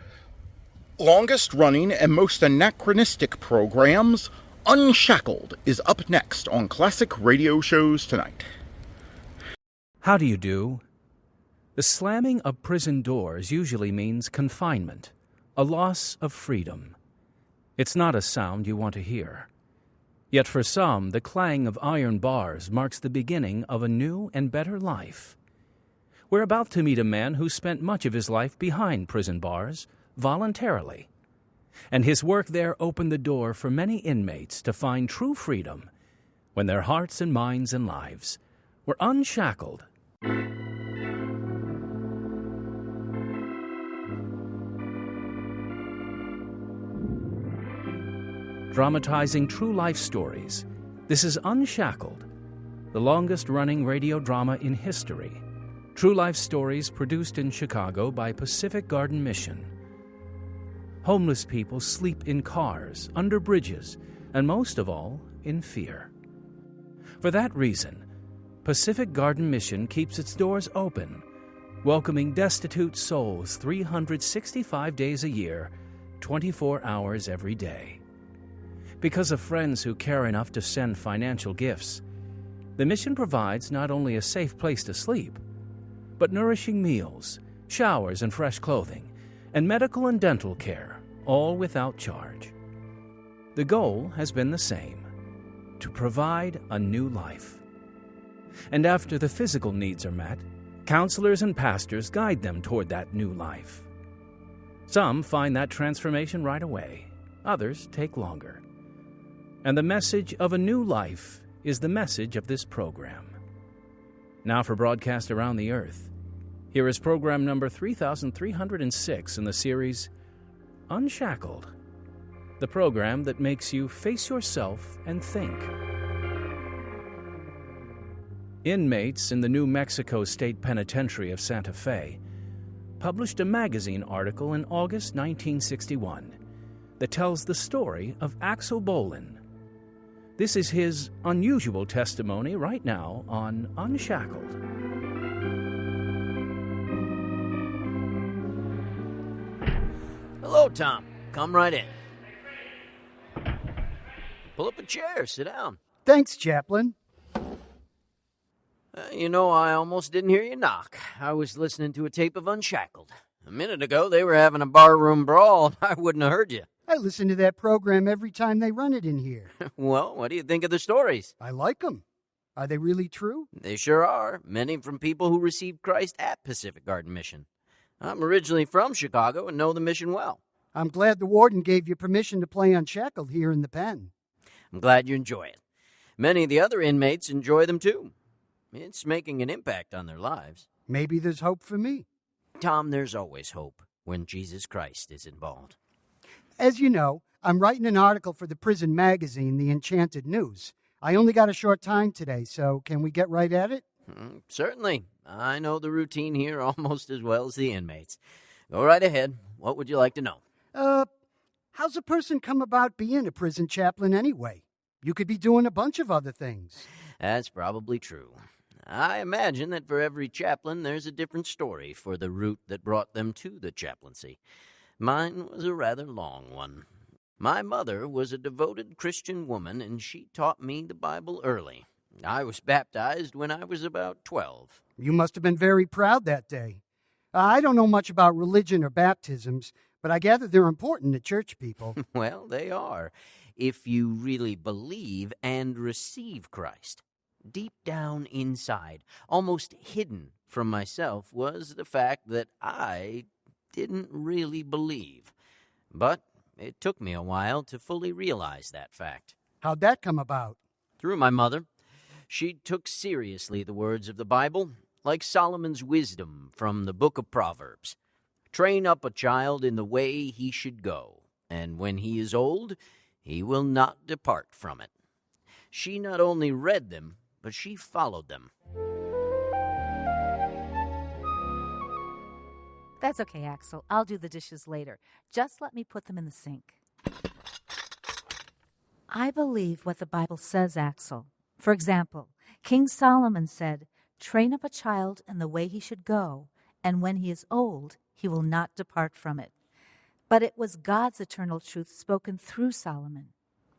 longest-running and most anachronistic programs, Unshackled, is up next on Classic Radio Shows tonight. How do you do? The slamming of prison doors usually means confinement, a loss of freedom. It's not a sound you want to hear. Yet for some, the clang of iron bars marks the beginning of a new and better life. We're about to meet a man who spent much of his life behind prison bars, voluntarily. And his work there opened the door for many inmates to find true freedom when their hearts and minds and lives were unshackled. Dramatizing true life stories, this is Unshackled, the longest-running radio drama in history. True life stories produced in Chicago by Pacific Garden Mission. Homeless people sleep in cars, under bridges, and most of all, in fear. For that reason, Pacific Garden Mission keeps its doors open, welcoming destitute souls 365 days a year, 24 hours every day. Because of friends who care enough to send financial gifts, the mission provides not only a safe place to sleep, but nourishing meals, showers and fresh clothing, and medical and dental care, all without charge. The goal has been the same: to provide a new life. And after the physical needs are met, counselors and pastors guide them toward that new life. Some find that transformation right away, others take longer. And the message of a new life is the message of this program. Now for broadcast around the earth, here is program number 3306 in the series Unshackled, the program that makes you face yourself and think. Inmates in the New Mexico State Penitentiary of Santa Fe published a magazine article in August 1961 that tells the story of Axel Bolin. This is his unusual testimony right now on Unshackled. Hello, Tom. Come right in. Pull up a chair. Sit down. Thanks, Chaplain. I almost didn't hear you knock. I was listening to a tape of Unshackled. A minute ago, they were having a barroom brawl, and I wouldn't have heard you. I listen to that program every time they run it in here. Well, what do you think of the stories? I like them. Are they really true? They sure are. Many from people who received Christ at Pacific Garden Mission. I'm originally from Chicago and know the mission well. I'm glad the warden gave you permission to play Unshackled here in the pen. I'm glad you enjoy it. Many of the other inmates enjoy them, too. It's making an impact on their lives. Maybe there's hope for me. Tom, there's always hope when Jesus Christ is involved. As you know, I'm writing an article for the prison magazine, The Enchanted News. I only got a short time today, so can we get right at it? Certainly. I know the routine here almost as well as the inmates. Go right ahead. What would you like to know? How's a person come about being a prison chaplain anyway? You could be doing a bunch of other things. That's probably true. I imagine that for every chaplain, there's a different story for the route that brought them to the chaplaincy. Mine was a rather long one. My mother was a devoted Christian woman, and she taught me the Bible early. I was baptized when I was about 12. You must have been very proud that day. I don't know much about religion or baptisms, but I gather they're important to church people. Well, they are, if you really believe and receive Christ. Deep down inside, almost hidden from myself, was the fact that I didn't really believe. But it took me a while to fully realize that fact. How'd that come about? Through my mother. She took seriously the words of the Bible, like Solomon's wisdom from the book of Proverbs. Train up a child in the way he should go, and when he is old, he will not depart from it. She not only read them, but she followed them. That's okay, Axel. I'll do the dishes later. Just let me put them in the sink. I believe what the Bible says, Axel. For example, King Solomon said, "Train up a child in the way he should go, and when he is old, he will not depart from it." But it was God's eternal truth spoken through Solomon.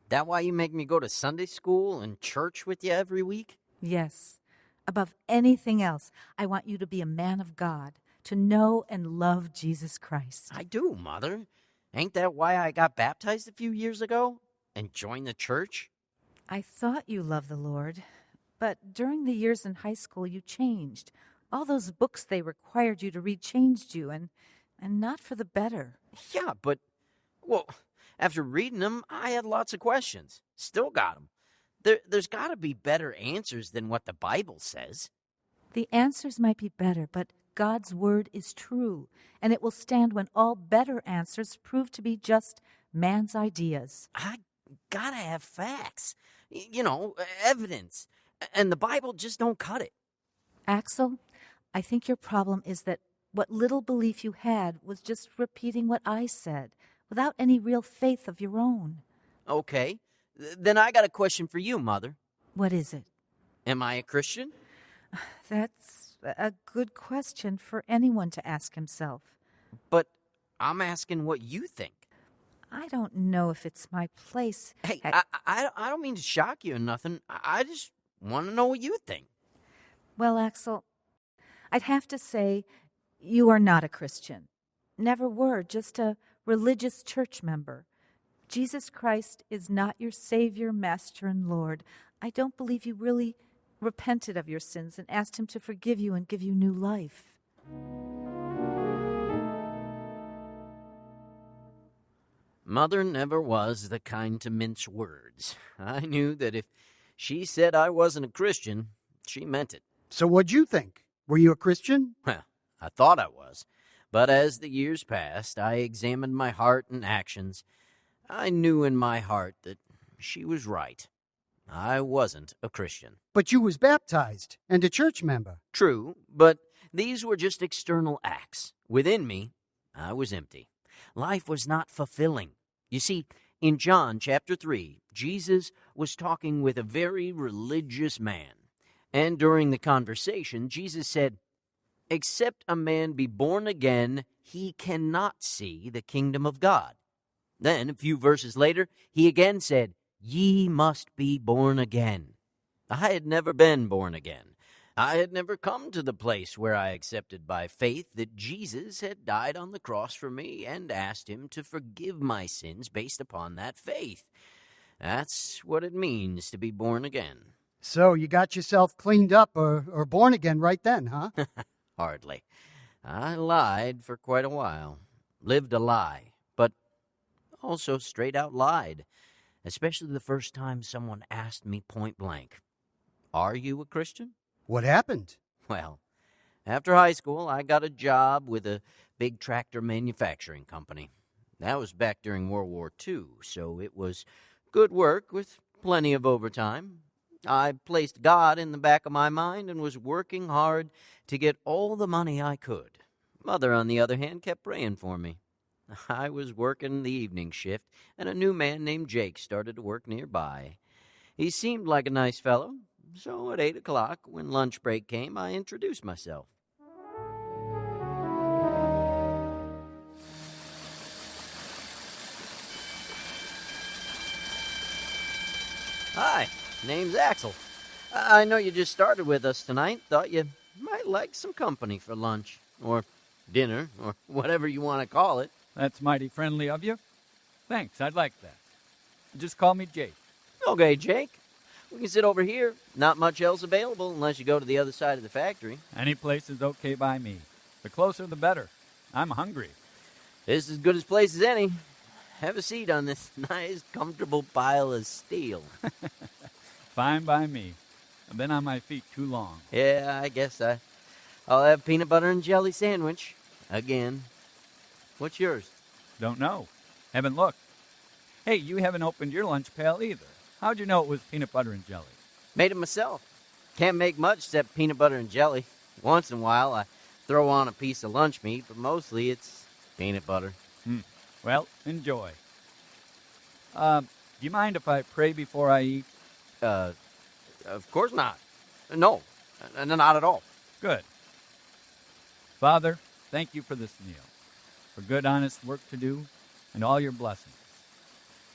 That why you make me go to Sunday school and church with you every week? Yes. Above anything else, I want you to be a man of God, to know and love Jesus Christ. I do, Mother. Ain't that why I got baptized a few years ago and joined the church? I thought you loved the Lord, but during the years in high school, you changed. All those books they required you to read changed you, and and not for the better. Yeah, but, well, after reading them, I had lots of questions. Still got them. There's got to be better answers than what the Bible says. The answers might be better, but God's word is true, and it will stand when all better answers prove to be just man's ideas. I gotta have facts. Evidence. And the Bible just don't cut it. Axel, I think your problem is that what little belief you had was just repeating what I said, without any real faith of your own. Okay. Then I got a question for you, Mother. What is it? Am I a Christian? That's a good question for anyone to ask himself. But I'm asking what you think. I don't know if it's my place. Hey, I don't mean to shock you or nothing. I just want to know what you think. Well, Axel, I'd have to say you are not a Christian. Never were, just a religious church member. Jesus Christ is not your Savior, Master, and Lord. I don't believe you really repented of your sins and asked him to forgive you and give you new life. Mother never was the kind to mince words. I knew that if she said I wasn't a Christian, she meant it. So what'd you think? Were you a Christian? Well, I thought I was. But as the years passed, I examined my heart and actions. I knew in my heart that she was right. I wasn't a Christian. But you was baptized and a church member. True, but these were just external acts. Within me, I was empty. Life was not fulfilling. You see, in John chapter 3, Jesus was talking with a very religious man. And during the conversation, Jesus said, "Except a man be born again, he cannot see the kingdom of God." Then, a few verses later, he again said, "Ye must be born again." I had never been born again. I had never come to the place where I accepted by faith that Jesus had died on the cross for me and asked him to forgive my sins based upon that faith. That's what it means to be born again. So you got yourself cleaned up or born again right then, huh? Hardly. I lied for quite a while. Lived a lie, but also straight out lied, especially the first time someone asked me point blank, "Are you a Christian?" What happened? Well, after high school, I got a job with a big tractor manufacturing company. That was back during World War II, so it was good work with plenty of overtime. I placed God in the back of my mind and was working hard to get all the money I could. Mother, on the other hand, kept praying for me. I was working the evening shift, and a new man named Jake started to work nearby. He seemed like a nice fellow, so at 8 o'clock, when lunch break came, I introduced myself. Hi, name's Axel. I know you just started with us tonight. Thought you might like some company for lunch, or dinner, or whatever you want to call it. That's mighty friendly of you. Thanks, I'd like that. Just call me Jake. Okay, Jake. We can sit over here. Not much else available unless you go to the other side of the factory. Any place is okay by me. The closer, the better. I'm hungry. This is as good a place as any. Have a seat on this nice, comfortable pile of steel. Fine by me. I've been on my feet too long. Yeah, I guess I'll have peanut butter and jelly sandwich. Again. What's yours? Don't know. Haven't looked. Hey, you haven't opened your lunch pail either. How'd you know it was peanut butter and jelly? Made it myself. Can't make much except peanut butter and jelly. Once in a while, I throw on a piece of lunch meat, but mostly it's peanut butter. Well, enjoy. Do you mind if I pray before I eat? Of course not. No, not at all. Good. Father, thank you for this meal, for good, honest work to do, and all your blessings.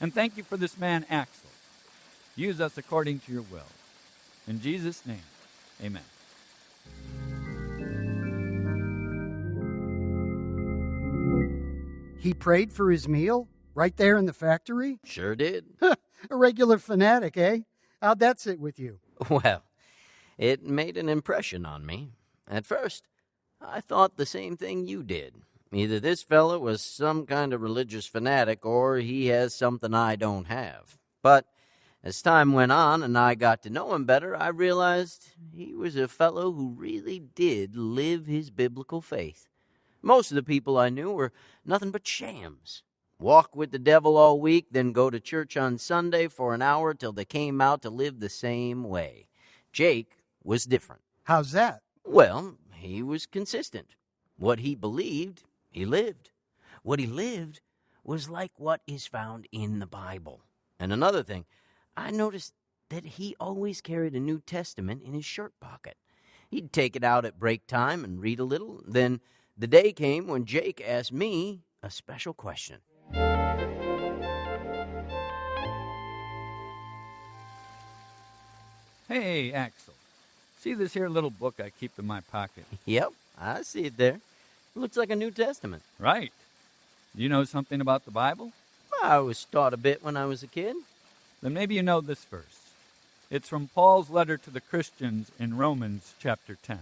And thank you for this man, Axel. Use us according to your will. In Jesus' name, amen. He prayed for his meal right there in the factory? Sure did. A regular fanatic, eh? How'd that sit with you? Well, it made an impression on me. At first, I thought the same thing you did. Either this fella was some kind of religious fanatic or he has something I don't have. But as time went on and I got to know him better, I realized he was a fellow who really did live his biblical faith. Most of the people I knew were nothing but shams. Walk with the devil all week, then go to church on Sunday for an hour till they came out to live the same way. Jake was different. How's that? Well, he was consistent. What he believed, he lived. What he lived was like what is found in the Bible. And another thing, I noticed that he always carried a New Testament in his shirt pocket. He'd take it out at break time and read a little. Then the day came when Jake asked me a special question. Hey, Axel. See this here little book I keep in my pocket? Yep, I see it there. It looks like a New Testament. Right. Do you know something about the Bible? I was taught a bit when I was a kid. Then maybe you know this verse. It's from Paul's letter to the Christians in Romans chapter 10.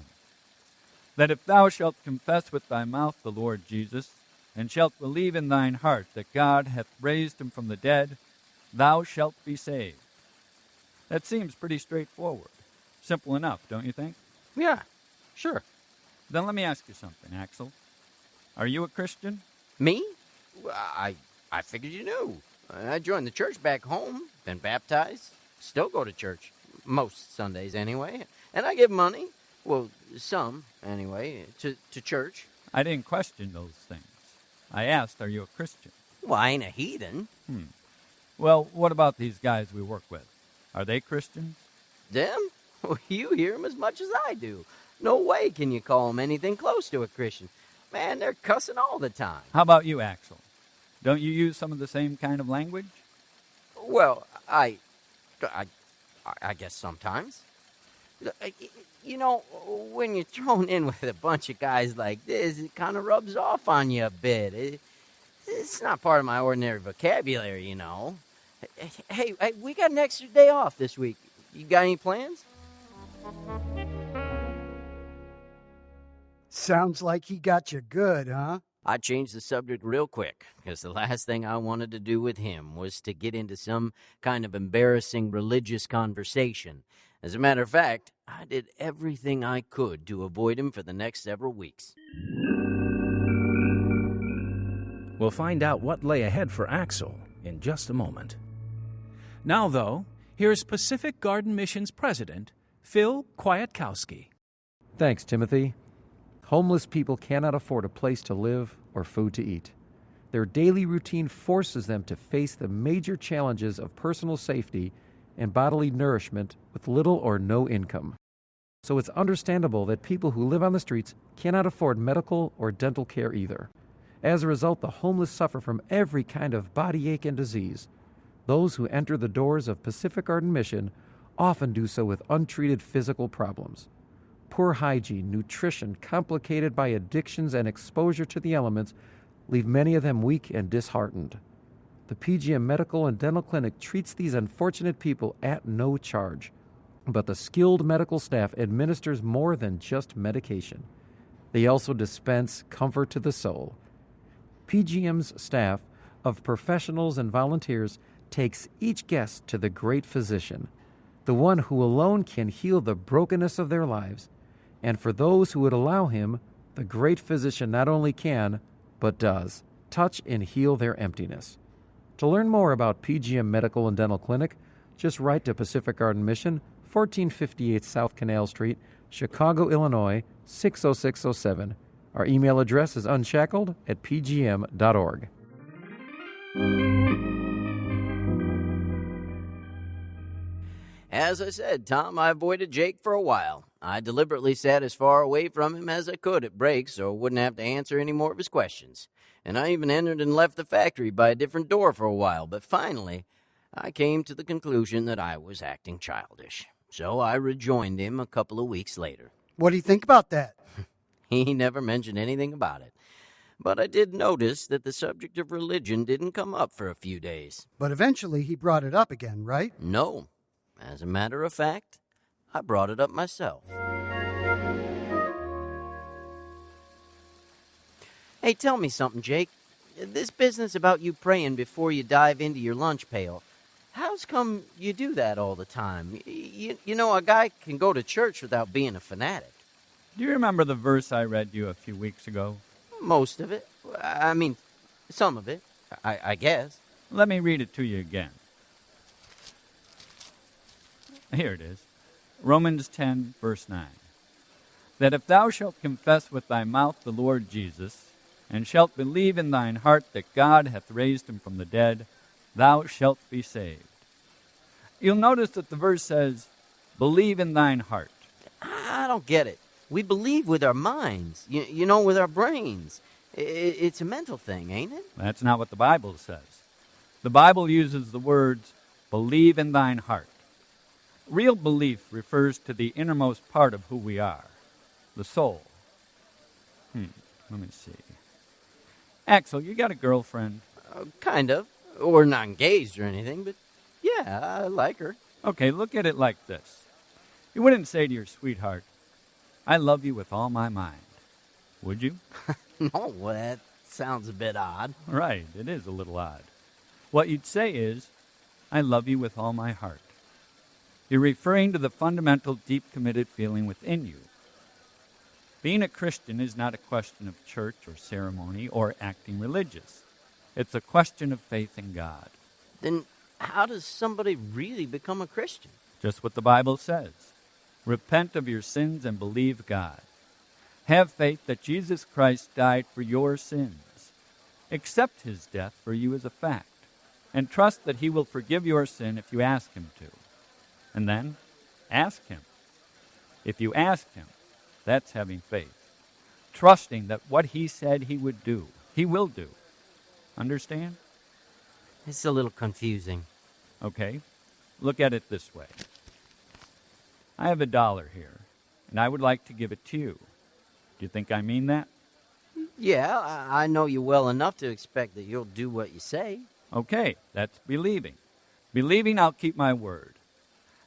That if thou shalt confess with thy mouth the Lord Jesus, and shalt believe in thine heart that God hath raised him from the dead, thou shalt be saved. That seems pretty straightforward. Simple enough, don't you think? Yeah, sure. Then let me ask you something, Axel. Are you a Christian? Me? I figured you knew. I joined the church back home, been baptized, still go to church. Most Sundays, anyway. And I give money, well, some, anyway, to church. I didn't question those things. I asked, are you a Christian? Well, I ain't a heathen. Well, what about these guys we work with? Are they Christians? Them? Well, you hear them as much as I do. No way can you call them anything close to a Christian. Man, they're cussing all the time. How about you, Axel? Don't you use some of the same kind of language? Well, I guess sometimes. You know, when you're thrown in with a bunch of guys like this, it kind of rubs off on you a bit. It's not part of my ordinary vocabulary, you know. Hey, we got an extra day off this week. You got any plans? Sounds like he got you good, huh? I changed the subject real quick, because the last thing I wanted to do with him was to get into some kind of embarrassing religious conversation. As a matter of fact, I did everything I could to avoid him for the next several weeks. We'll find out what lay ahead for Axel in just a moment. Now, though, here's Pacific Garden Mission's president, Phil Kwiatkowski. Thanks, Timothy. Homeless people cannot afford a place to live or food to eat. Their daily routine forces them to face the major challenges of personal safety and bodily nourishment with little or no income. So it's understandable that people who live on the streets cannot afford medical or dental care either. As a result, the homeless suffer from every kind of body ache and disease. Those who enter the doors of Pacific Garden Mission often do so with untreated physical problems. Poor hygiene, nutrition, complicated by addictions and exposure to the elements, leave many of them weak and disheartened. The PGM Medical and Dental Clinic treats these unfortunate people at no charge, but the skilled medical staff administers more than just medication. They also dispense comfort to the soul. PGM's staff of professionals and volunteers takes each guest to the great physician, the one who alone can heal the brokenness of their lives. And for those who would allow him, the great physician not only can, but does, touch and heal their emptiness. To learn more about PGM Medical and Dental Clinic, just write to Pacific Garden Mission, 1458 South Canal Street, Chicago, Illinois, 60607. Our email address is unshackled@pgm.org. As I said, Tom, I avoided Jake for a while. I deliberately sat as far away from him as I could at breaks so I wouldn't have to answer any more of his questions. And I even entered and left the factory by a different door for a while, but finally I came to the conclusion that I was acting childish. So I rejoined him a couple of weeks later. What do you think about that? He never mentioned anything about it. But I did notice that the subject of religion didn't come up for a few days. But eventually he brought it up again, right? No. As a matter of fact, I brought it up myself. Hey, tell me something, Jake. This business about you praying before you dive into your lunch pail, how's come you do that all the time? You know, a guy can go to church without being a fanatic. Do you remember the verse I read you a few weeks ago? Most of it. I mean, some of it, I guess. Let me read it to you again. Here it is. Romans 10, verse 9. That if thou shalt confess with thy mouth the Lord Jesus, and shalt believe in thine heart that God hath raised him from the dead, thou shalt be saved. You'll notice that the verse says, believe in thine heart. I don't get it. We believe with our minds, you know, with our brains. It's a mental thing, ain't it? That's not what the Bible says. The Bible uses the words, believe in thine heart. Real belief refers to the innermost part of who we are, the soul. Let me see. Axel, you got a girlfriend? Kind of. We're not engaged or anything, but yeah, I like her. Okay, look at it like this. You wouldn't say to your sweetheart, I love you with all my mind, would you? No, that sounds a bit odd. Right, it is a little odd. What you'd say is, I love you with all my heart. You're referring to the fundamental, deep, committed feeling within you. Being a Christian is not a question of church or ceremony or acting religious. It's a question of faith in God. Then how does somebody really become a Christian? Just what the Bible says. Repent of your sins and believe God. Have faith that Jesus Christ died for your sins. Accept his death for you as a fact, and trust that he will forgive your sin if you ask him to. And then, ask him. If you ask him, that's having faith. Trusting that what he said he would do, he will do. Understand? It's a little confusing. Okay. Look at it this way. I have $1 here, and I would like to give it to you. Do you think I mean that? Yeah, I know you well enough to expect that you'll do what you say. Okay, that's believing. Believing I'll keep my word.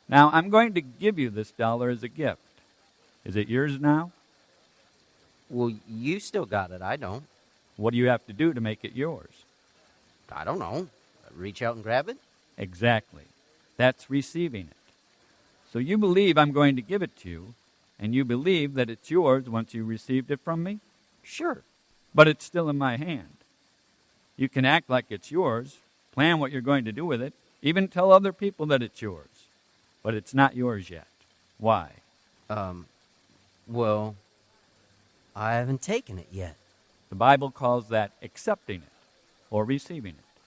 Now, I'm going to give you this $1 as a gift. Is it yours now? Well, you still got it. I don't. What do you have to do to make it yours? I don't know. Reach out and grab it? Exactly. That's receiving it. So you believe I'm going to give it to you, and you believe that it's yours once you received it from me? Sure. But it's still in my hand. You can act like it's yours, plan what you're going to do with it, even tell other people that it's yours. But it's not yours yet. Why? Well, I haven't taken it yet. The Bible calls that accepting it or receiving it.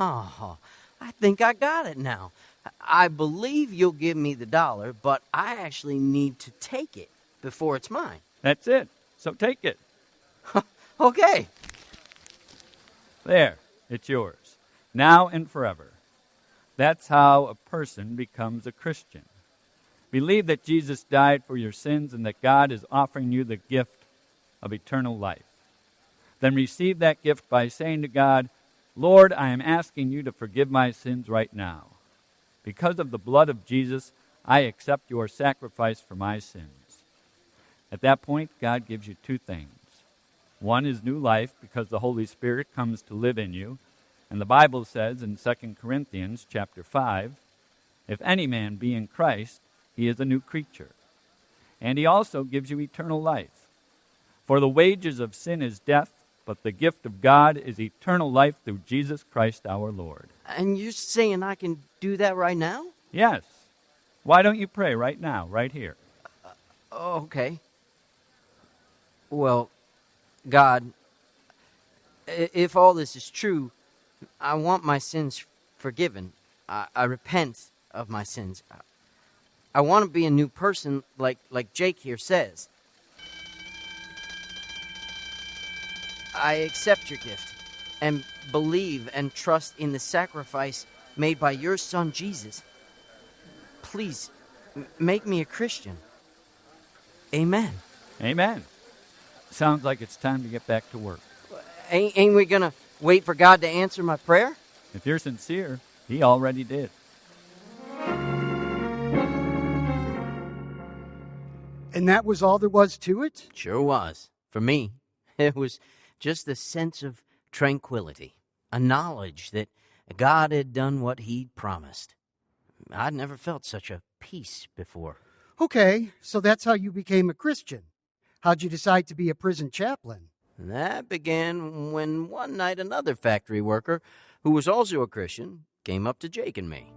Oh, I think I got it now. I believe you'll give me the $1, but I actually need to take it before it's mine. That's it. So take it. Okay. There. It's yours. Now and forever. That's how a person becomes a Christian. Believe that Jesus died for your sins and that God is offering you the gift of eternal life. Then receive that gift by saying to God, Lord, I am asking you to forgive my sins right now. Because of the blood of Jesus, I accept your sacrifice for my sins. At that point, God gives you two things. One is new life because the Holy Spirit comes to live in you. And the Bible says in 2 Corinthians chapter 5, if any man be in Christ, he is a new creature. And he also gives you eternal life. For the wages of sin is death, but the gift of God is eternal life through Jesus Christ our Lord. And you're saying I can do that right now? Yes. Why don't you pray right now, right here? Okay. Well, God, if all this is true, I want my sins forgiven. I repent of my sins. I want to be a new person like Jake here says. I accept your gift and believe and trust in the sacrifice made by your son Jesus. Please, make me a Christian. Amen. Amen. Sounds like it's time to get back to work. Ain't we going to wait for God to answer my prayer? If you're sincere, he already did. And that was all there was to it? Sure was. For me. It was just a sense of tranquility, a knowledge that God had done what he'd promised. I'd never felt such a peace before. Okay, so that's how you became a Christian. How'd you decide to be a prison chaplain? That began when one night another factory worker, who was also a Christian, came up to Jake and me.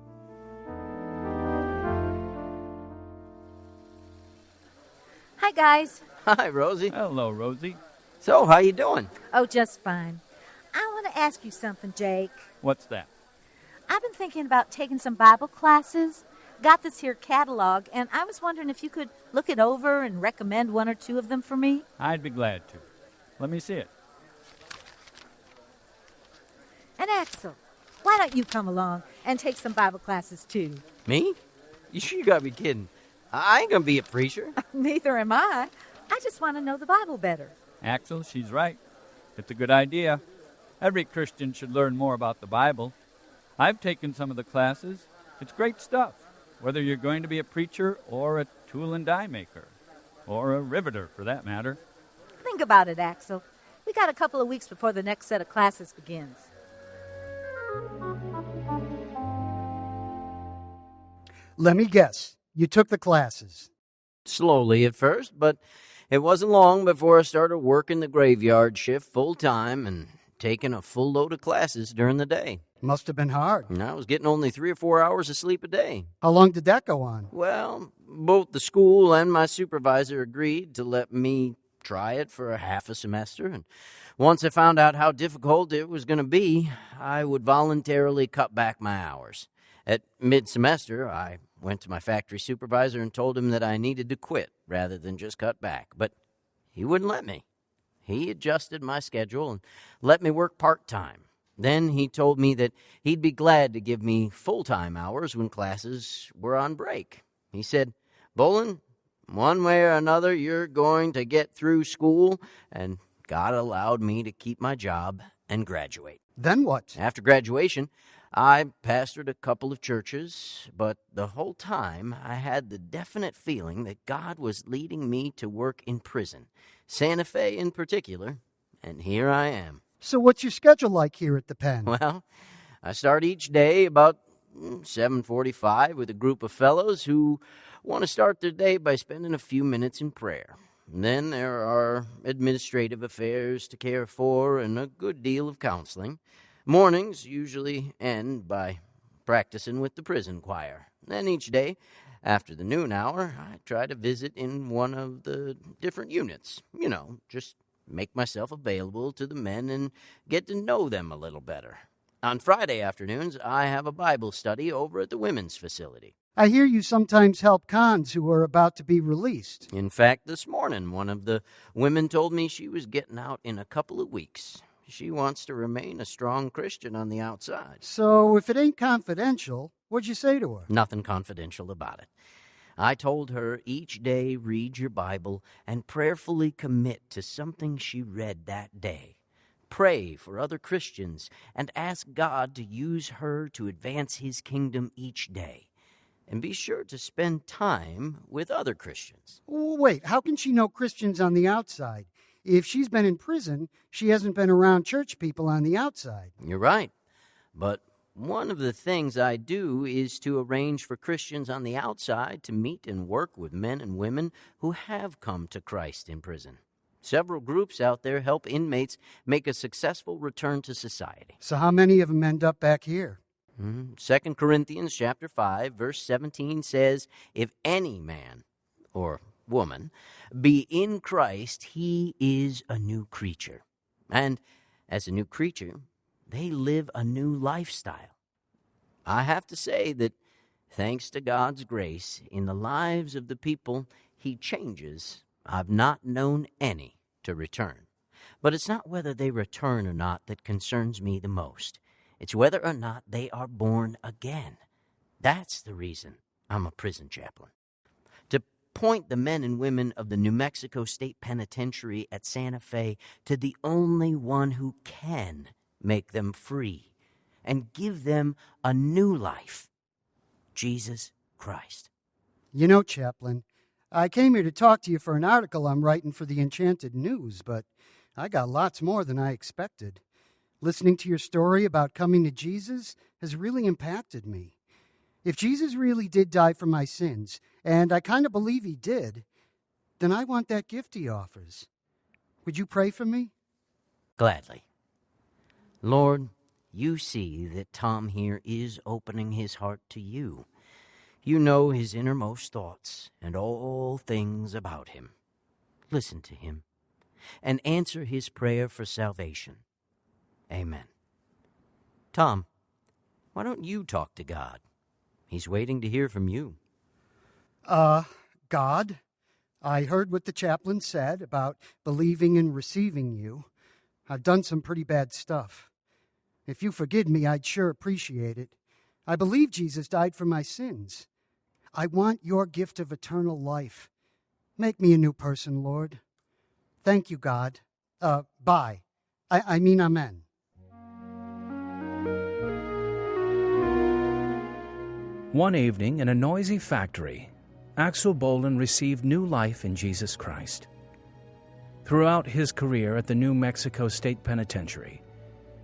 Hi, guys. Hi, Rosie. Hello, Rosie. So, how you doing? Oh, just fine. I want to ask you something, Jake. What's that? I've been thinking about taking some Bible classes. Got this here catalog, and I was wondering if you could look it over and recommend one or two of them for me. I'd be glad to. Let me see it. And Axel, why don't you come along and take some Bible classes, too? Me? You gotta be kidding. I ain't gonna be a preacher. Neither am I. I just want to know the Bible better. Axel, she's right. It's a good idea. Every Christian should learn more about the Bible. I've taken some of the classes. It's great stuff, whether you're going to be a preacher or a tool and die maker, or a riveter, for that matter. Think about it, Axel. We got a couple of weeks before the next set of classes begins. Let me guess. You took the classes. Slowly at first, but it wasn't long before I started working the graveyard shift full-time and taking a full load of classes during the day. Must have been hard. And I was getting only 3 or 4 hours of sleep a day. How long did that go on? Well, both the school and my supervisor agreed to let me try it for a half a semester, and once I found out how difficult it was going to be, I would voluntarily cut back my hours. At mid-semester, I went to my factory supervisor and told him that I needed to quit rather than just cut back, but he wouldn't let me. He adjusted my schedule and let me work part-time. Then he told me that he'd be glad to give me full-time hours when classes were on break. He said, "Bolin, one way or another, you're going to get through school," and God allowed me to keep my job and graduate. Then what? After graduation, I pastored a couple of churches, but the whole time I had the definite feeling that God was leading me to work in prison, Santa Fe in particular, and here I am. So what's your schedule like here at the pen? Well, I start each day about 7:45 with a group of fellows who want to start their day by spending a few minutes in prayer. And then there are administrative affairs to care for and a good deal of counseling. Mornings usually end by practicing with the prison choir. Then each day, after the noon hour, I try to visit in one of the different units. Just make myself available to the men and get to know them a little better. On Friday afternoons, I have a Bible study over at the women's facility. I hear you sometimes help cons who are about to be released. In fact, this morning, one of the women told me she was getting out in a couple of weeks. She wants to remain a strong Christian on the outside. So if it ain't confidential, what'd you say to her? Nothing confidential about it. I told her each day read your Bible and prayerfully commit to something she read that day. Pray for other Christians and ask God to use her to advance his kingdom each day. And be sure to spend time with other Christians. Wait, how can she know Christians on the outside? If she's been in prison, she hasn't been around church people on the outside. You're right. But one of the things I do is to arrange for Christians on the outside to meet and work with men and women who have come to Christ in prison. Several groups out there help inmates make a successful return to society. So how many of them end up back here? 2 Corinthians chapter 5, verse 17 says, "If any man or woman be in Christ, he is a new creature. And as a new creature, they live a new lifestyle." I have to say that thanks to God's grace in the lives of the people he changes, I've not known any to return. But it's not whether they return or not that concerns me the most. It's whether or not they are born again. That's the reason I'm a prison chaplain. To point the men and women of the New Mexico State Penitentiary at Santa Fe to the only one who can make them free and give them a new life, Jesus Christ. You know, Chaplain, I came here to talk to you for an article I'm writing for the Enchanted News, but I got lots more than I expected. Listening to your story about coming to Jesus has really impacted me. If Jesus really did die for my sins, and I kind of believe he did, then I want that gift he offers. Would you pray for me? Gladly. Lord, you see that Tom here is opening his heart to you. You know his innermost thoughts and all things about him. Listen to him and answer his prayer for salvation. Amen. Tom, why don't you talk to God? He's waiting to hear from you. God, I heard what the chaplain said about believing and receiving you. I've done some pretty bad stuff. If you forgive me, I'd sure appreciate it. I believe Jesus died for my sins. I want your gift of eternal life. Make me a new person, Lord. Thank you, God. Bye. I mean, amen. One evening in a noisy factory, Axel Bolin received new life in Jesus Christ. Throughout his career at the New Mexico State Penitentiary,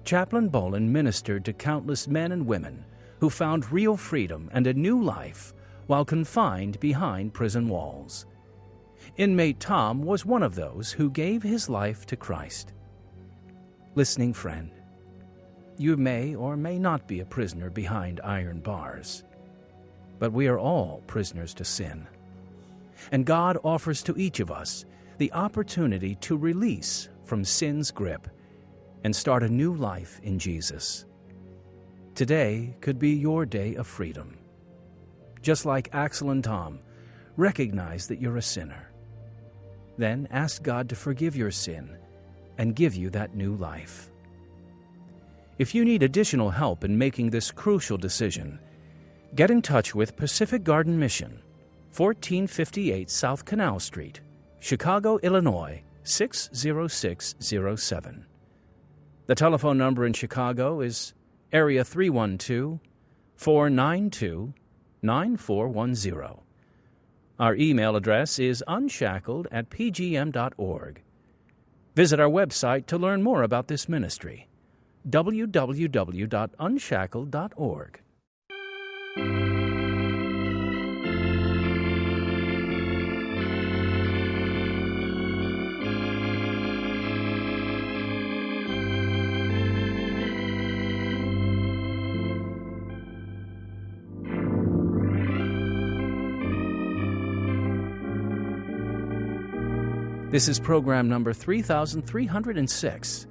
Chaplain Bolin ministered to countless men and women who found real freedom and a new life while confined behind prison walls. Inmate Tom was one of those who gave his life to Christ. Listening friend, you may or may not be a prisoner behind iron bars, but we are all prisoners to sin. And God offers to each of us the opportunity to release from sin's grip and start a new life in Jesus. Today could be your day of freedom. Just like Axel and Tom, recognize that you're a sinner. Then ask God to forgive your sin and give you that new life. If you need additional help in making this crucial decision, get in touch with Pacific Garden Mission, 1458 South Canal Street, Chicago, Illinois, 60607. The telephone number in Chicago is area 312-492-9410. Our email address is unshackled@pgm.org. Visit our website to learn more about this ministry, www.unshackled.org. This is program number 3306.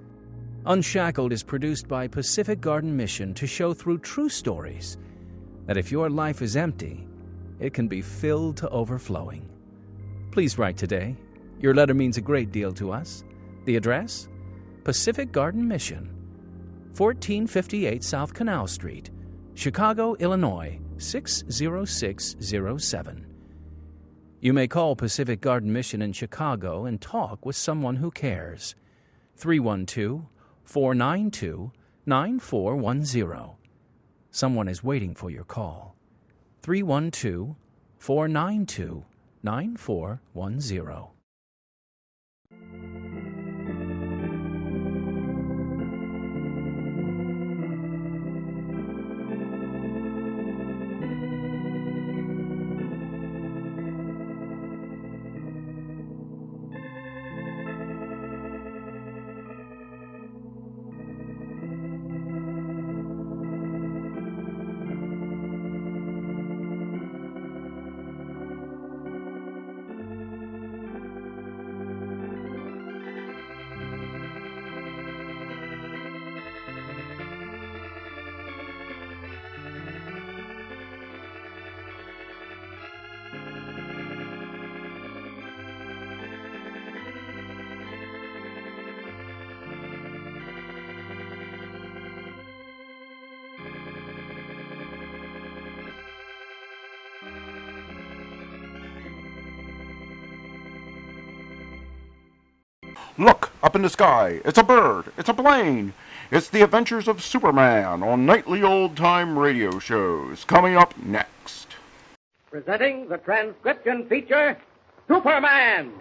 Unshackled is produced by Pacific Garden Mission to show through true stories that if your life is empty, it can be filled to overflowing. Please write today. Your letter means a great deal to us. The address? Pacific Garden Mission, 1458 South Canal Street, Chicago, Illinois, 60607. You may call Pacific Garden Mission in Chicago and talk with someone who cares. 312-492-9410. Someone is waiting for your call. 312-492-9410. Look, up in the sky. It's a bird. It's a plane. It's the adventures of Superman on nightly old-time radio shows. Coming up next. Presenting the transcription feature, Superman!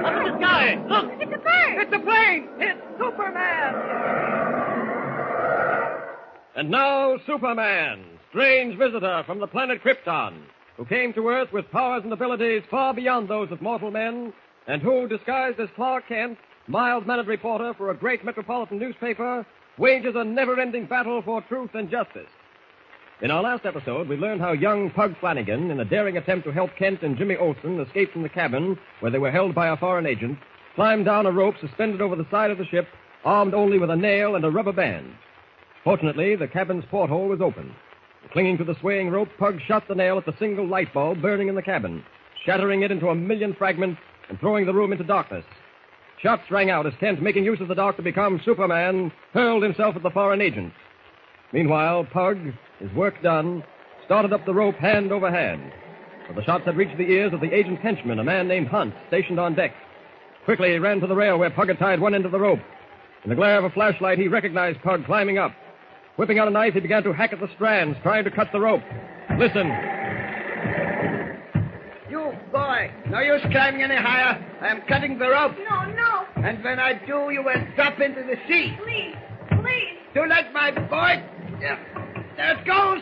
Up in the sky! boy! Look! It's a bird! It's a plane! It's Superman! And now, Superman, strange visitor from the planet Krypton, who came to Earth with powers and abilities far beyond those of mortal men, and who, disguised as Clark Kent, mild-mannered reporter for a great metropolitan newspaper, wages a never-ending battle for truth and justice. In our last episode, we learned how young Pug Flanagan, in a daring attempt to help Kent and Jimmy Olsen escape from the cabin where they were held by a foreign agent, climbed down a rope suspended over the side of the ship, armed only with a nail and a rubber band. Fortunately, the cabin's porthole was open. Clinging to the swaying rope, Pug shot the nail at the single light bulb burning in the cabin, shattering it into a million fragments and throwing the room into darkness. Shots rang out as Kent, making use of the dark to become Superman, hurled himself at the foreign agent. Meanwhile, Pug, his work done, started up the rope hand over hand. But the shots had reached the ears of the agent's henchman, a man named Hunt, stationed on deck. Quickly, he ran to the rail where Pug had tied one end of the rope. In the glare of a flashlight, he recognized Pug climbing up. Whipping out a knife, he began to hack at the strands, trying to cut the rope. Listen. You, boy, no use climbing any higher. I am cutting the rope. No. And when I do, you will drop into the sea. Please. Too late, my boy. There it goes.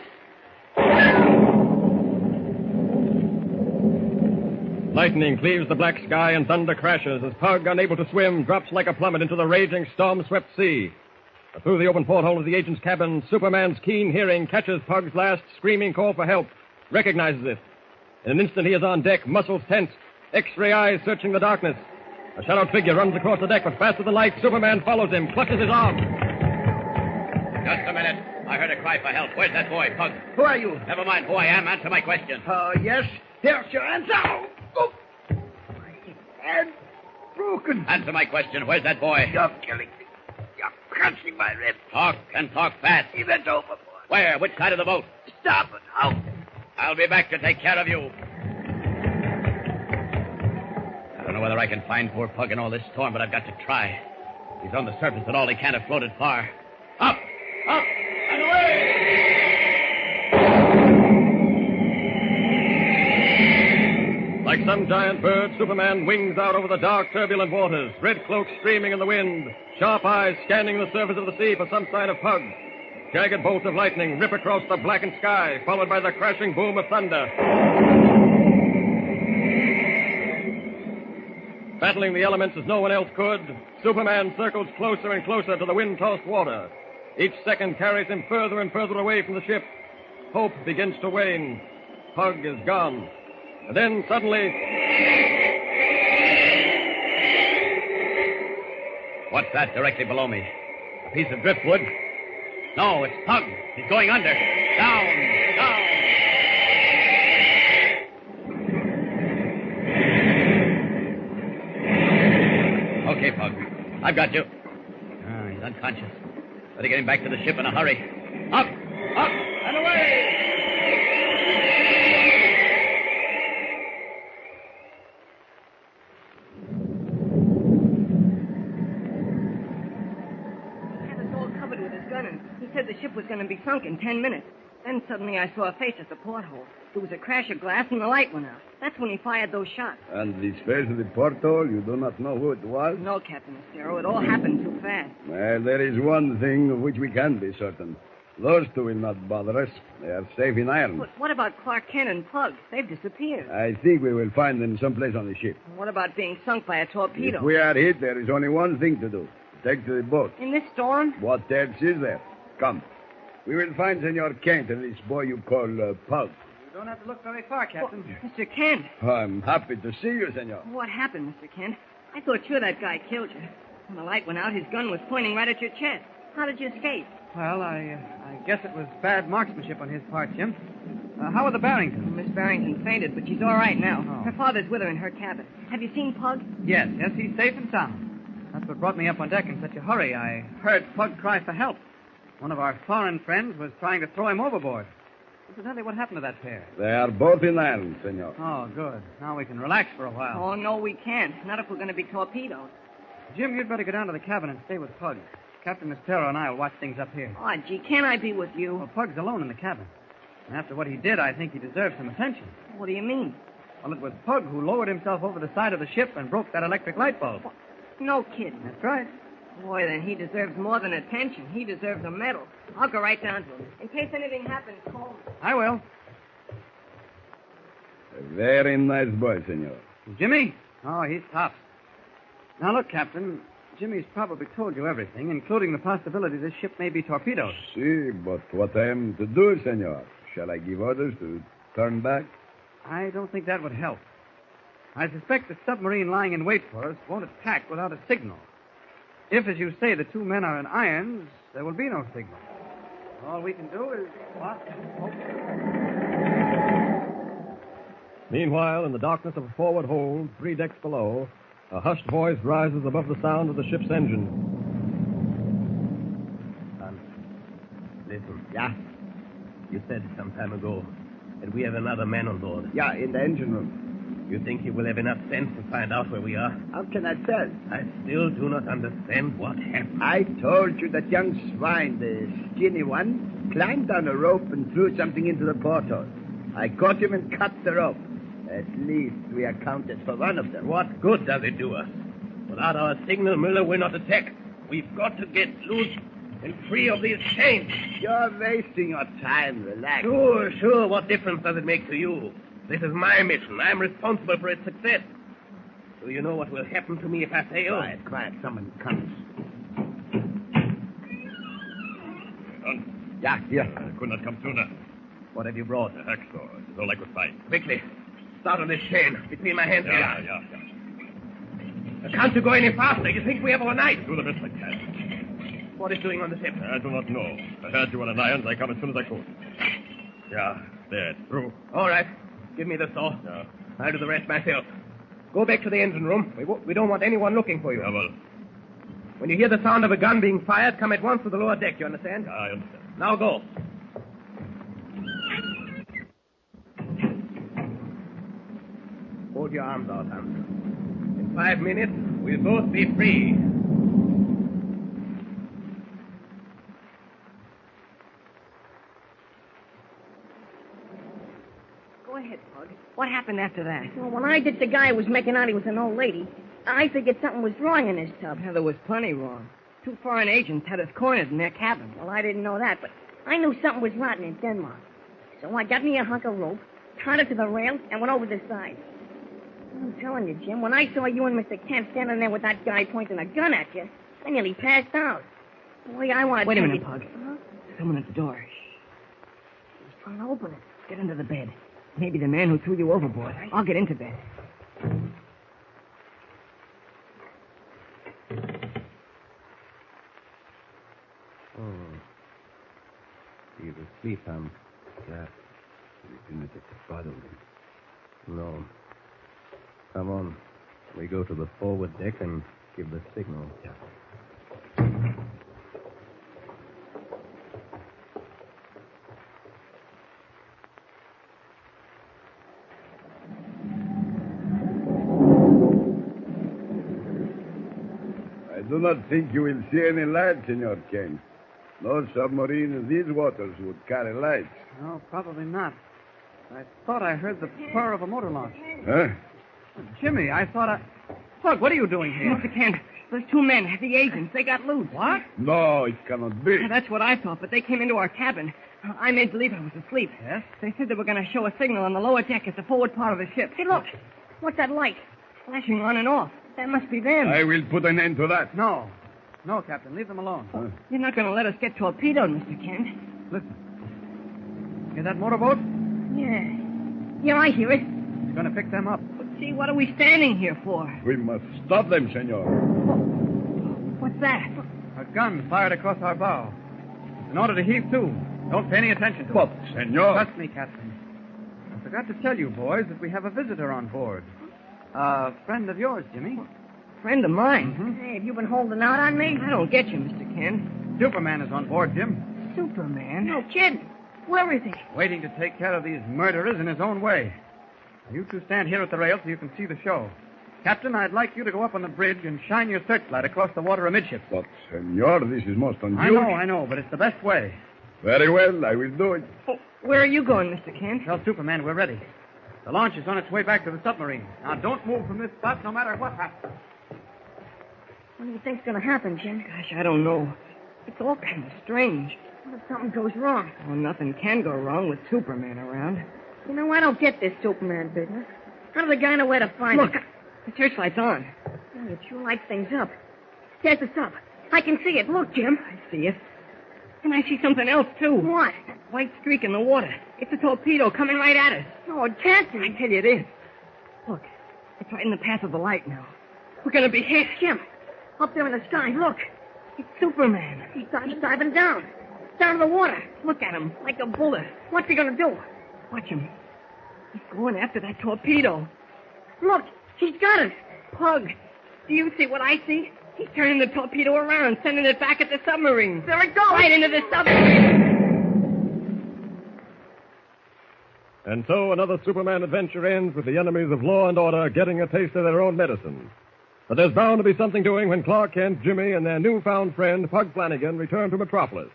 Lightning cleaves the black sky and thunder crashes as Pug, unable to swim, drops like a plummet into the raging, storm-swept sea. But through the open porthole of the agent's cabin, Superman's keen hearing catches Pug's last screaming call for help, recognizes it. In an instant, he is on deck, muscles tense, X-ray eyes searching the darkness. A shadowed figure runs across the deck, but faster than light, Superman follows him, clutches his arm. Just a minute. I heard a cry for help. Where's that boy, Pug? Who are you? Never mind who I am. Answer my question. Yes. Here's your answer. Oh. And broken. Answer my question. Where's that boy? You're killing me. You're crushing my ribs. Talk and talk fast. He went overboard. Where? Which side of the boat? Stop it. Out. I'll be back to take care of you. I don't know whether I can find poor Pug in all this storm, but I've got to try. He's on the surface and all he can't have floated far. Up, and away! Like some giant bird, Superman wings out over the dark, turbulent waters, red cloak streaming in the wind, sharp eyes scanning the surface of the sea for some sign of Pug. Jagged bolts of lightning rip across the blackened sky, followed by the crashing boom of thunder. Battling the elements as no one else could, Superman circles closer and closer to the wind-tossed water. Each second carries him further and further away from the ship. Hope begins to wane. Pug is gone. And then suddenly... What's that directly below me? A piece of driftwood? No, it's Pug. He's going under. Down. Okay, Pug. I've got you. He's unconscious. Better get him back to the ship in a hurry. Up, and away! Covered with his gun, and he said the ship was going to be sunk in 10 minutes. Then suddenly I saw a face at the porthole. There was a crash of glass and the light went out. That's when he fired those shots. And this face at the porthole, you do not know who it was? No, Captain Estero. It all happened too fast. Well, there is one thing of which we can be certain. Those two will not bother us. They are safe in Ireland. But what about Clark Kent and Pug? They've disappeared. I think we will find them someplace on the ship. What about being sunk by a torpedo? If we are hit, there is only one thing to do. Take to the boat. In this storm? What else is there? Come. We will find Senor Kent and this boy you call Pug. You don't have to look very far, Captain. Mr. Kent. I'm happy to see you, Senor. What happened, Mr. Kent? I thought sure that guy killed you. When the light went out, his gun was pointing right at your chest. How did you escape? Well, I guess it was bad marksmanship on his part, Jim. How are the Barringtons? Miss Barrington fainted, but she's all right now. Oh. Her father's with her in her cabin. Have you seen Pug? Yes, he's safe and sound. That's what brought me up on deck in such a hurry. I heard Pug cry for help. One of our foreign friends was trying to throw him overboard. Incidentally, what happened to that pair? They are both in Ireland, Senor. Oh, good. Now we can relax for a while. Oh, no, we can't. Not if we're going to be torpedoed. Jim, you'd better go down to the cabin and stay with Pug. Captain Estero and I will watch things up here. Oh, gee, can't I be with you? Well, Pug's alone in the cabin. And after what he did, I think he deserves some attention. What do you mean? Well, it was Pug who lowered himself over the side of the ship and broke that electric light bulb. No kidding. That's right. Boy, then he deserves more than attention. He deserves a medal. I'll go right down to him. In case anything happens, call me. I will. A very nice boy, senor. Jimmy? Oh, he's tough. Now, look, Captain. Jimmy's probably told you everything, including the possibility this ship may be torpedoed. See, but what I am to do, senor? Shall I give orders to turn back? I don't think that would help. I suspect the submarine lying in wait for us won't attack without a signal. If, as you say, the two men are in irons, there will be no signal. All we can do is watch and hope. Meanwhile, in the darkness of a forward hold, 3 decks below, a hushed voice rises above the sound of the ship's engine. Listen. Yeah? You said some time ago that we have another man on board. Yeah, in the engine room. You think he will have enough sense to find out where we are? How can I tell? I still do not understand what happened. I told you that young swine, the skinny one, climbed down a rope and threw something into the porthole. I caught him and cut the rope. At least we accounted for one of them. What good does it do us? Without our signal, Miller will not attack. We've got to get loose and free of these chains. You're wasting your time. Relax. Sure. What difference does it make to you? This is my mission. I'm responsible for its success. Do you know what will happen to me if I fail? Quiet. Someone comes. Yeah, here. I could not come sooner. What have you brought? A hacksaw. It is all I could find. Quickly. Start on this chain. Between my hands. Yeah. Can't you go any faster? You think we have all night? Do the best I can. What is doing on the ship? I do not know. I heard you were in irons. I come as soon as I could. Yeah, there. Through. All right. Give me the saw. Yeah. I'll do the rest myself. Go back to the engine room. We don't want anyone looking for you. Yeah, well. When you hear the sound of a gun being fired, come at once to the lower deck, you understand? Yeah, I understand. Now go. Hold your arms out, Hans. In 5 minutes, we'll both be free. Go ahead, Pug. What happened after that? Well, when I did the guy who was making out he was an old lady, I figured something was wrong in his tub. Yeah, there was plenty wrong. 2 foreign agents had us cornered in their cabin. Well, I didn't know that, but I knew something was rotten in Denmark. So I got me a hunk of rope, tied it to the rail, and went over the side. I'm telling you, Jim, when I saw you and Mr. Kent standing there with that guy pointing a gun at you, I nearly passed out. Boy, I want to Wait a tell minute, you... Pug. Huh? Someone at the door. He's trying to open it. Get under the bed. Maybe the man who threw you overboard. I'll get into bed. He's asleep, Hans. Yeah. You didn't get to bother him. No. Come on. We go to the forward deck and give the signal. Yeah. I do not think you will see any lights in your Kent. No submarine in these waters would carry lights. No, probably not. I thought I heard the purr of a motor launch. Huh? Jimmy, I thought I... Pug, what are you doing here? Mr. Kent, those 2 men, the agents, they got loose. What? No, it cannot be. That's what I thought, but they came into our cabin. I made believe I was asleep. Yes? They said they were going to show a signal on the lower deck at the forward part of the ship. Hey, look. What's that light? Flashing on and off. That must be them. I will put an end to that. No. No, Captain. Leave them alone. You're not going to let us get torpedoed, Mr. Kent. Listen. Hear that motorboat? Yeah. Yeah, I hear it. You're going to pick them up. But see, what are we standing here for? We must stop them, senor. What's that? A gun fired across our bow. In order to heave to. Don't pay any attention to But, it. senor... Trust me, Captain. I forgot to tell you, boys, that we have a visitor on board. A friend of yours, Jimmy. Friend of mine? Mm-hmm. Hey, have you been holding out on me? I don't get you, Mr. Kent. Superman is on board, Jim. Superman? No kidding. Where is he? Waiting to take care of these murderers in his own way. You two stand here at the rail so you can see the show. Captain, I'd like you to go up on the bridge and shine your searchlight across the water amidships. But, senor, this is most unusual. I know, but it's the best way. Very well, I will do it. Oh, where are you going, Mr. Kent? Tell Superman we're ready. The launch is on its way back to the submarine. Now, don't move from this spot no matter what happens. What do you think's going to happen, Jim? Gosh, I don't know. It's all kind of strange. What if something goes wrong? Well, nothing can go wrong with Superman around. You know, I don't get this Superman business. How does the guy know where to find Look, it? the searchlight's on. Oh, it sure lights things up. There's the sub. I can see it. Look, Jim. I see it. And I see something else, too. What? That white streak in the water. It's a torpedo coming right at us. No, it can't be. I tell you it is. Look, it's right in the path of the light now. We're going to be hit. Jim, up there in the sky, look. It's Superman. He's diving down. Down to the water. Look at him, like a bullet. What's he going to do? Watch him. He's going after that torpedo. Look, he's got it. Pug, do you see what I see? He's turning the torpedo around, sending it back at the submarine. There it goes. Right into the submarine. And so another Superman adventure ends with the enemies of law and order getting a taste of their own medicine. But there's bound to be something doing when Clark Kent, Jimmy, and their newfound friend, Pug Flanagan, return to Metropolis.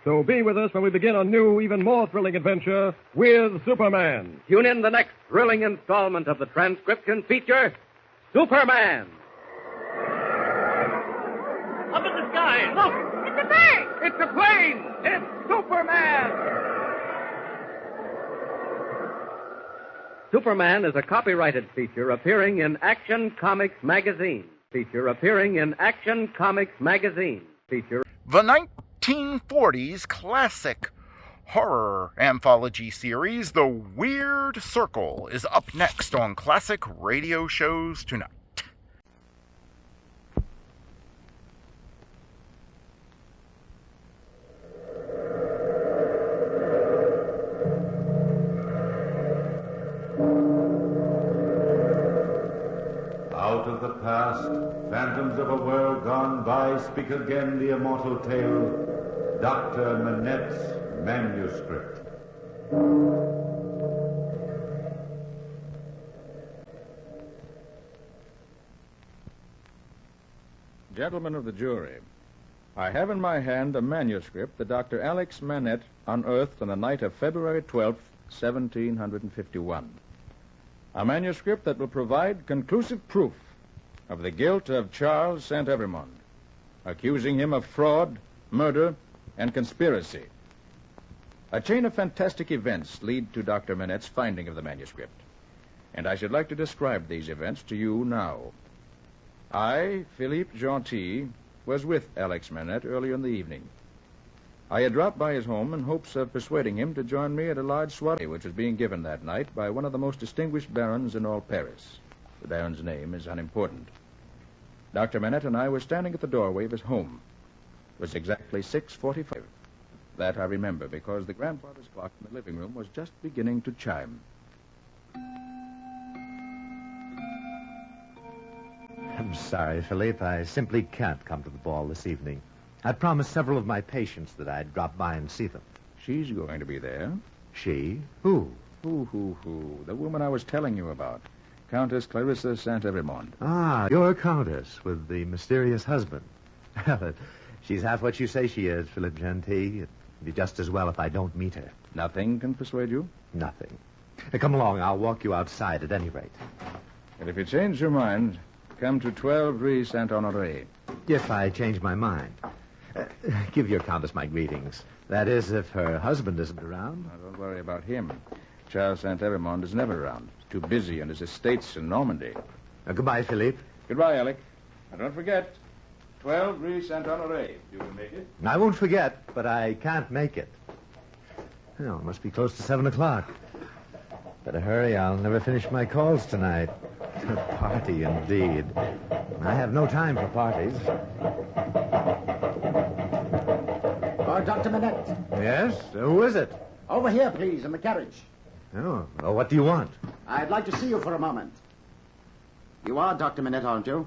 So be with us when we begin a new, even more thrilling adventure with Superman. Tune in the next thrilling installment of the transcription feature, Superman. Up in the sky, look! It's a bird! It's a plane! It's Superman! Superman is a copyrighted feature appearing in Action Comics magazine. Feature appearing in Action Comics magazine. Feature. The 1940s classic horror anthology series, The Weird Circle, is up next on Classic Radio Shows tonight. Out of the past, phantoms of a world gone by, speak again the immortal tale, Dr. Manette's manuscript. Gentlemen of the jury, I have in my hand a manuscript that Dr. Alex Manette unearthed on the night of February 12th, 1751. A manuscript that will provide conclusive proof of the guilt of Charles St. Evremond, accusing him of fraud, murder, and conspiracy. A chain of fantastic events lead to Dr. Manette's finding of the manuscript, and I should like to describe these events to you now. I, Philippe Gentil, was with Alex Manette earlier in the evening. I had dropped by his home in hopes of persuading him to join me at a large soiree which was being given that night by one of the most distinguished barons in all Paris. The baron's name is unimportant. Dr. Manette and I were standing at the doorway of his home. It was exactly 6:45. That I remember because the grandfather's clock in the living room was just beginning to chime. I'm sorry, Philippe. I simply can't come to the ball this evening. I'd promised several of my patients that I'd drop by and see them. She's going to be there. She? Who? Who? The woman I was telling you about. Countess Clarissa St. Evremond. Ah, your countess with the mysterious husband. Well, she's half what you say she is, Philippe Gentil. It'd be just as well if I don't meet her. Nothing can persuade you? Nothing. Now, come along. I'll walk you outside at any rate. And if you change your mind, come to 12 Rue Saint-Honoré. If I change my mind. Give your countess my greetings. That is, if her husband isn't around. Now, don't worry about him. Charles St. Evremond is never around. He's too busy on his estates in Normandy. Goodbye, Philippe. Goodbye, Alec. And don't forget, 12 Rue Saint-Honoré. You will make it? I won't forget, but I can't make it. Well, it must be close to 7 o'clock. Better hurry. I'll never finish my calls tonight. A party, indeed. I have no time for parties. Dr. Manette. Yes? Who is it? Over here, please, in the carriage. Oh, well, what do you want? I'd like to see you for a moment. You are Dr. Manette, aren't you?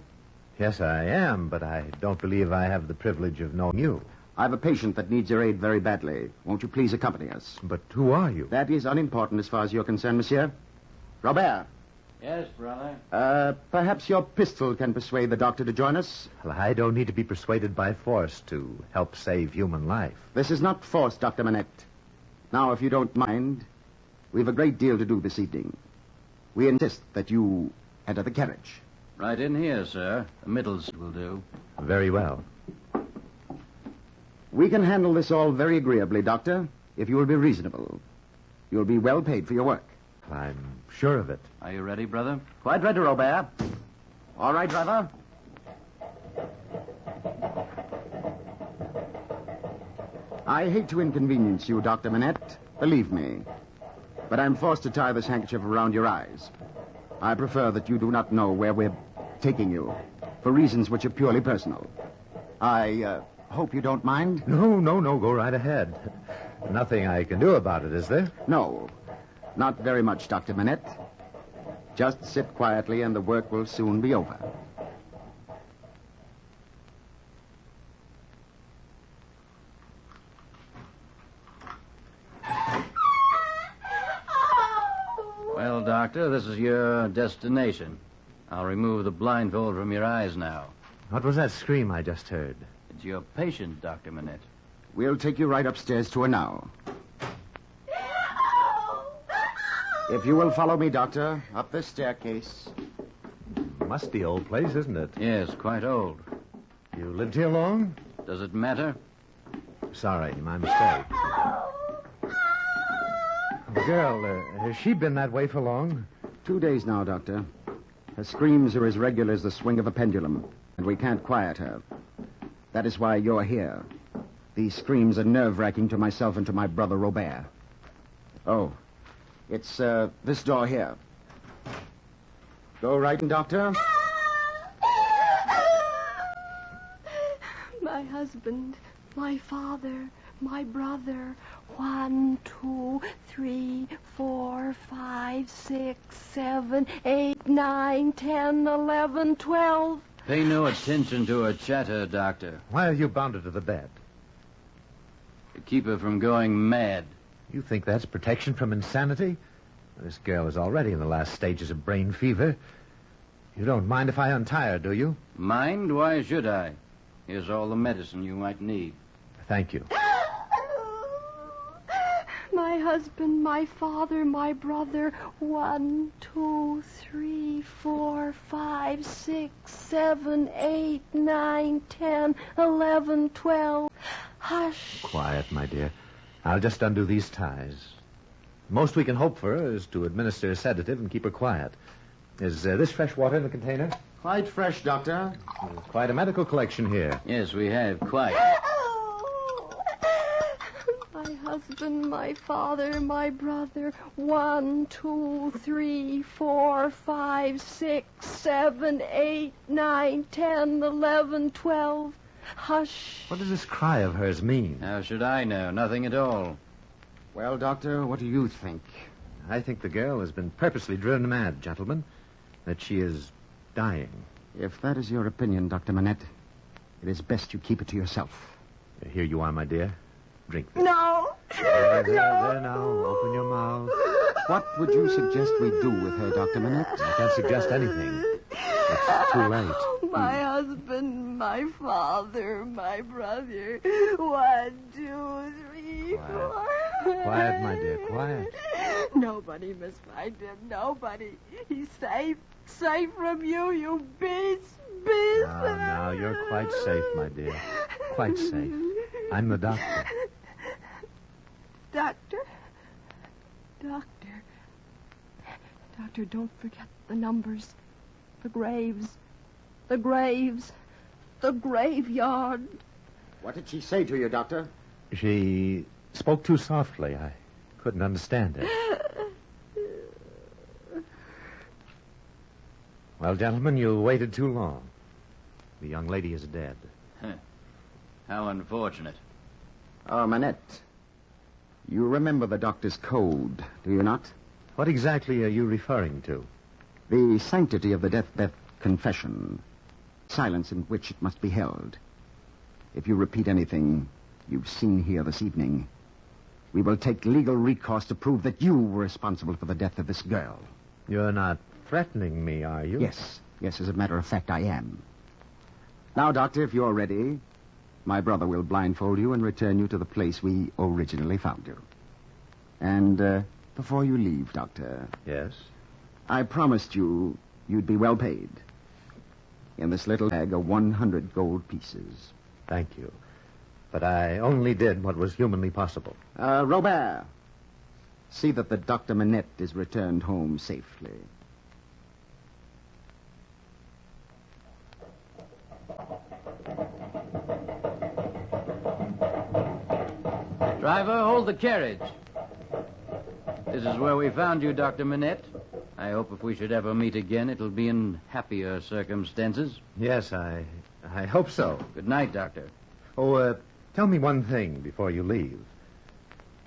Yes, I am, but I don't believe I have the privilege of knowing you. I have a patient that needs your aid very badly. Won't you please accompany us? But who are you? That is unimportant as far as you're concerned, monsieur. Robert. Yes, brother? Perhaps your pistol can persuade the doctor to join us? Well, I don't need to be persuaded by force to help save human life. This is not force, Dr. Manette. Now, if you don't mind, we've a great deal to do this evening. We insist that you enter the carriage. Right in here, sir. The middle seat will do. Very well. We can handle this all very agreeably, Doctor, if you will be reasonable. You'll be well paid for your work. I'm sure of it. Are you ready, brother? Quite ready, Robert. All right, driver. I hate to inconvenience you, Dr. Manette. Believe me. But I'm forced to tie this handkerchief around your eyes. I prefer that you do not know where we're taking you, for reasons which are purely personal. I hope you don't mind. No. Go right ahead. Nothing I can do about it, is there? No. Not very much, Dr. Manette. Just sit quietly and the work will soon be over. Well, Doctor, this is your destination. I'll remove the blindfold from your eyes now. What was that scream I just heard? It's your patient, Dr. Manette. We'll take you right upstairs to her now. If you will follow me, Doctor, up this staircase. Must be old place, isn't it? Yes, quite old. You lived here long? Does it matter? Sorry, my mistake. The girl, has she been that way for long? 2 days now, Doctor. Her screams are as regular as the swing of a pendulum, and we can't quiet her. That is why you're here. These screams are nerve-wracking to myself and to my brother Robert. Oh, it's this door here. Go right in, Doctor. My husband, my father, my brother. 1, 2, 3, 4, 5, 6, 7, 8, 9, 10, 11, 12. Pay no attention to her chatter, Doctor. Why have you bound her to the bed? To keep her from going mad. You think that's protection from insanity? This girl is already in the last stages of brain fever. You don't mind if I untie her, do you? Mind? Why should I? Here's all the medicine you might need. Thank you. My husband, my father, my brother. 1, 2, 3, 4, 5, 6, 7, 8, 9, 10, 11, 12. Hush. Quiet, my dear. I'll just undo these ties. Most we can hope for is to administer a sedative and keep her quiet. Is this fresh water in the container? Quite fresh, Doctor. There's quite a medical collection here. Yes, we have. Quite. My husband, my father, my brother. 1, 2, 3, 4, 5, 6, 7, 8, 9, 10, 11, 12. Hush. What does this cry of hers mean? How should I know? Nothing at all. Well, Doctor, what do you think? I think the girl has been purposely driven mad, gentlemen. That she is dying. If that is your opinion, Dr. Manette, it is best you keep it to yourself. Here you are, my dear. Drink this. No. There now. Open your mouth. What would you suggest we do with her, Dr. Manette? I can't suggest anything. It's too late. My husband, my father, my brother. 1, 2, 3, 4. Quiet, my dear, quiet. Nobody must find him. Nobody. He's safe. Safe from you, you beast. Now, you're quite safe, my dear. Quite safe. I'm the doctor. Doctor, don't forget the numbers. The graves. The graves. The graveyard. What did she say to you, Doctor? She spoke too softly. I couldn't understand her. Well, gentlemen, you waited too long. The young lady is dead. How unfortunate. Oh, Manette. You remember the doctor's code, do you not? What exactly are you referring to? The sanctity of the deathbed confession. Silence in which it must be held. If you repeat anything you've seen here this evening, we will take legal recourse to prove that you were responsible for the death of this girl. You're not threatening me, are you? Yes, as a matter of fact, I am. Now, Doctor, if you're ready, my brother will blindfold you and return you to the place we originally found you. And before you leave, Doctor... Yes? I promised you you'd be well paid. In this little bag are 100 gold pieces. Thank you. But I only did what was humanly possible. Robert, see that the Dr. Manette is returned home safely. Driver, hold the carriage. This is where we found you, Dr. Manette. I hope if we should ever meet again, it'll be in happier circumstances. Yes, I hope so. Good night, Doctor. Oh, tell me one thing before you leave.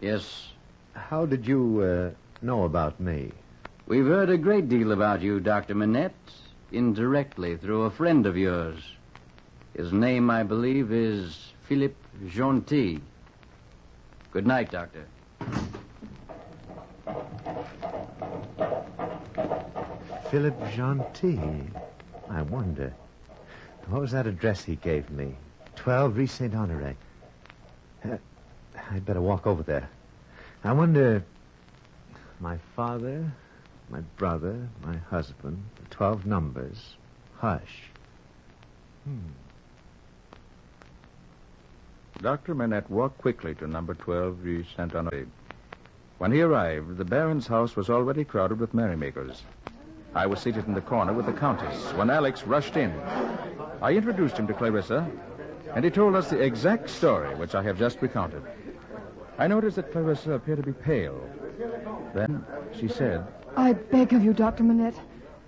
Yes? How did you know about me? We've heard a great deal about you, Dr. Manette, indirectly through a friend of yours. His name, I believe, is Philippe Gentil. Good night, Doctor. Philippe Gentil. I wonder. What was that address he gave me? 12 Rue Saint-Honoré. I'd better walk over there. I wonder... My father, my brother, my husband, the 12 numbers. Hush. Dr. Manette walked quickly to number 12 Rue Saint-Honoré. When he arrived, the Baron's house was already crowded with merrymakers. I was seated in the corner with the Countess when Alex rushed in. I introduced him to Clarissa, and he told us the exact story which I have just recounted. I noticed that Clarissa appeared to be pale. Then she said, I beg of you, Dr. Manette,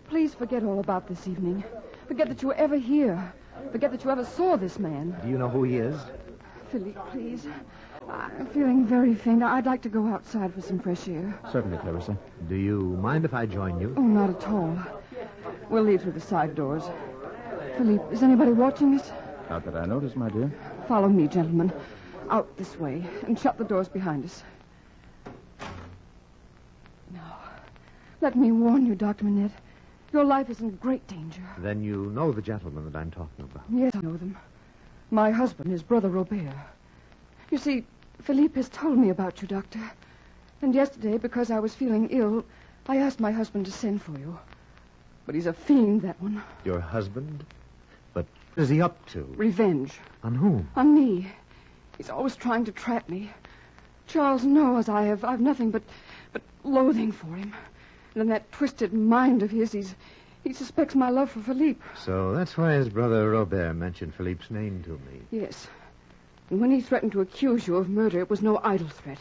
please forget all about this evening. Forget that you were ever here. Forget that you ever saw this man. Do you know who he is? Philippe, please. I'm feeling very faint. I'd like to go outside for some fresh air. Certainly, Clarissa. Do you mind if I join you? Oh, not at all. We'll leave through the side doors. Philippe, is anybody watching us? Not that I notice, my dear. Follow me, gentlemen. Out this way, and shut the doors behind us. Now, let me warn you, Dr. Manette. Your life is in great danger. Then you know the gentleman that I'm talking about. Yes, I know them. My husband, his brother Robert. You see, Philippe has told me about you, Doctor. And yesterday, because I was feeling ill, I asked my husband to send for you. But he's a fiend, that one. Your husband? But what is he up to? Revenge. On whom? On me. He's always trying to trap me. Charles knows I've nothing but loathing for him. And in that twisted mind of his, he suspects my love for Philippe. So that's why his brother Robert mentioned Philippe's name to me. Yes. And when he threatened to accuse you of murder, it was no idle threat.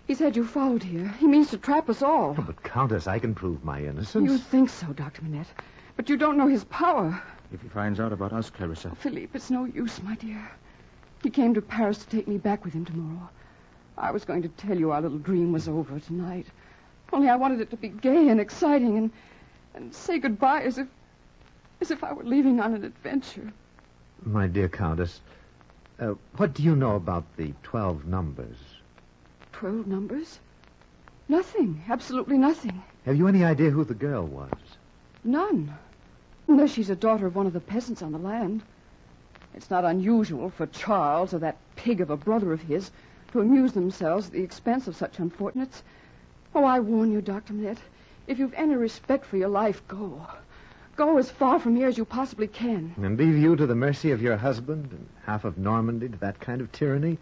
He said you followed here. He means to trap us all. Oh, but, Countess, I can prove my innocence. You think so, Dr. Manette. But you don't know his power. If he finds out about us, Clarissa... Oh, Philippe, it's no use, my dear. He came to Paris to take me back with him tomorrow. I was going to tell you our little dream was over tonight. Only I wanted it to be gay and exciting and say goodbye as if I were leaving on an adventure. My dear Countess, what do you know about the 12 numbers? 12 numbers? Nothing. Absolutely nothing. Have you any idea who the girl was? None. Unless she's a daughter of one of the peasants on the land. It's not unusual for Charles or that pig of a brother of his to amuse themselves at the expense of such unfortunates. Oh, I warn you, Dr. Manette, if you've any respect for your life, go. Go as far from here as you possibly can. And leave you to the mercy of your husband and half of Normandy to that kind of tyranny?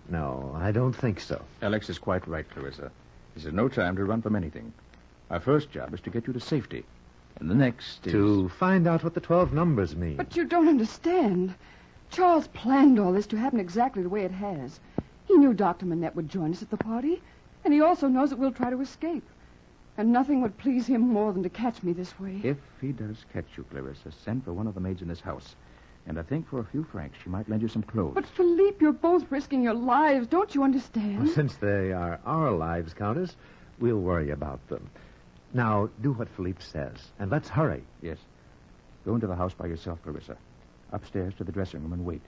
No, I don't think so. Alex is quite right, Clarissa. This is no time to run from anything. Our first job is to get you to safety. And the next is... to find out what the 12 numbers mean. But you don't understand. Charles planned all this to happen exactly the way it has. He knew Dr. Manette would join us at the party, and he also knows that we'll try to escape. And nothing would please him more than to catch me this way. If he does catch you, Clarissa, send for one of the maids in this house. And I think for a few francs she might lend you some clothes. But, Philippe, you're both risking your lives. Don't you understand? Well, since they are our lives, Countess, we'll worry about them. Now, do what Philippe says, and let's hurry. Yes. Go into the house by yourself, Clarissa. Upstairs to the dressing room and wait.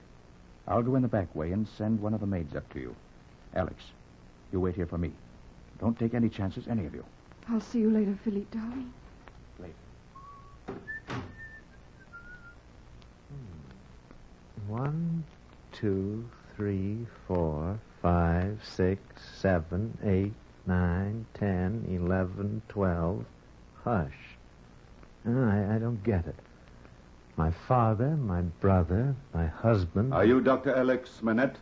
I'll go in the back way and send one of the maids up to you. Alex, you wait here for me. Don't take any chances, any of you. I'll see you later, Philippe, darling. Later. 1, 2, 3, 4, 5, 6, 7, 8, 9, 10, 11, 12. Hush. I don't get it. My father, my brother, my husband... Are you Dr. Alex Manette?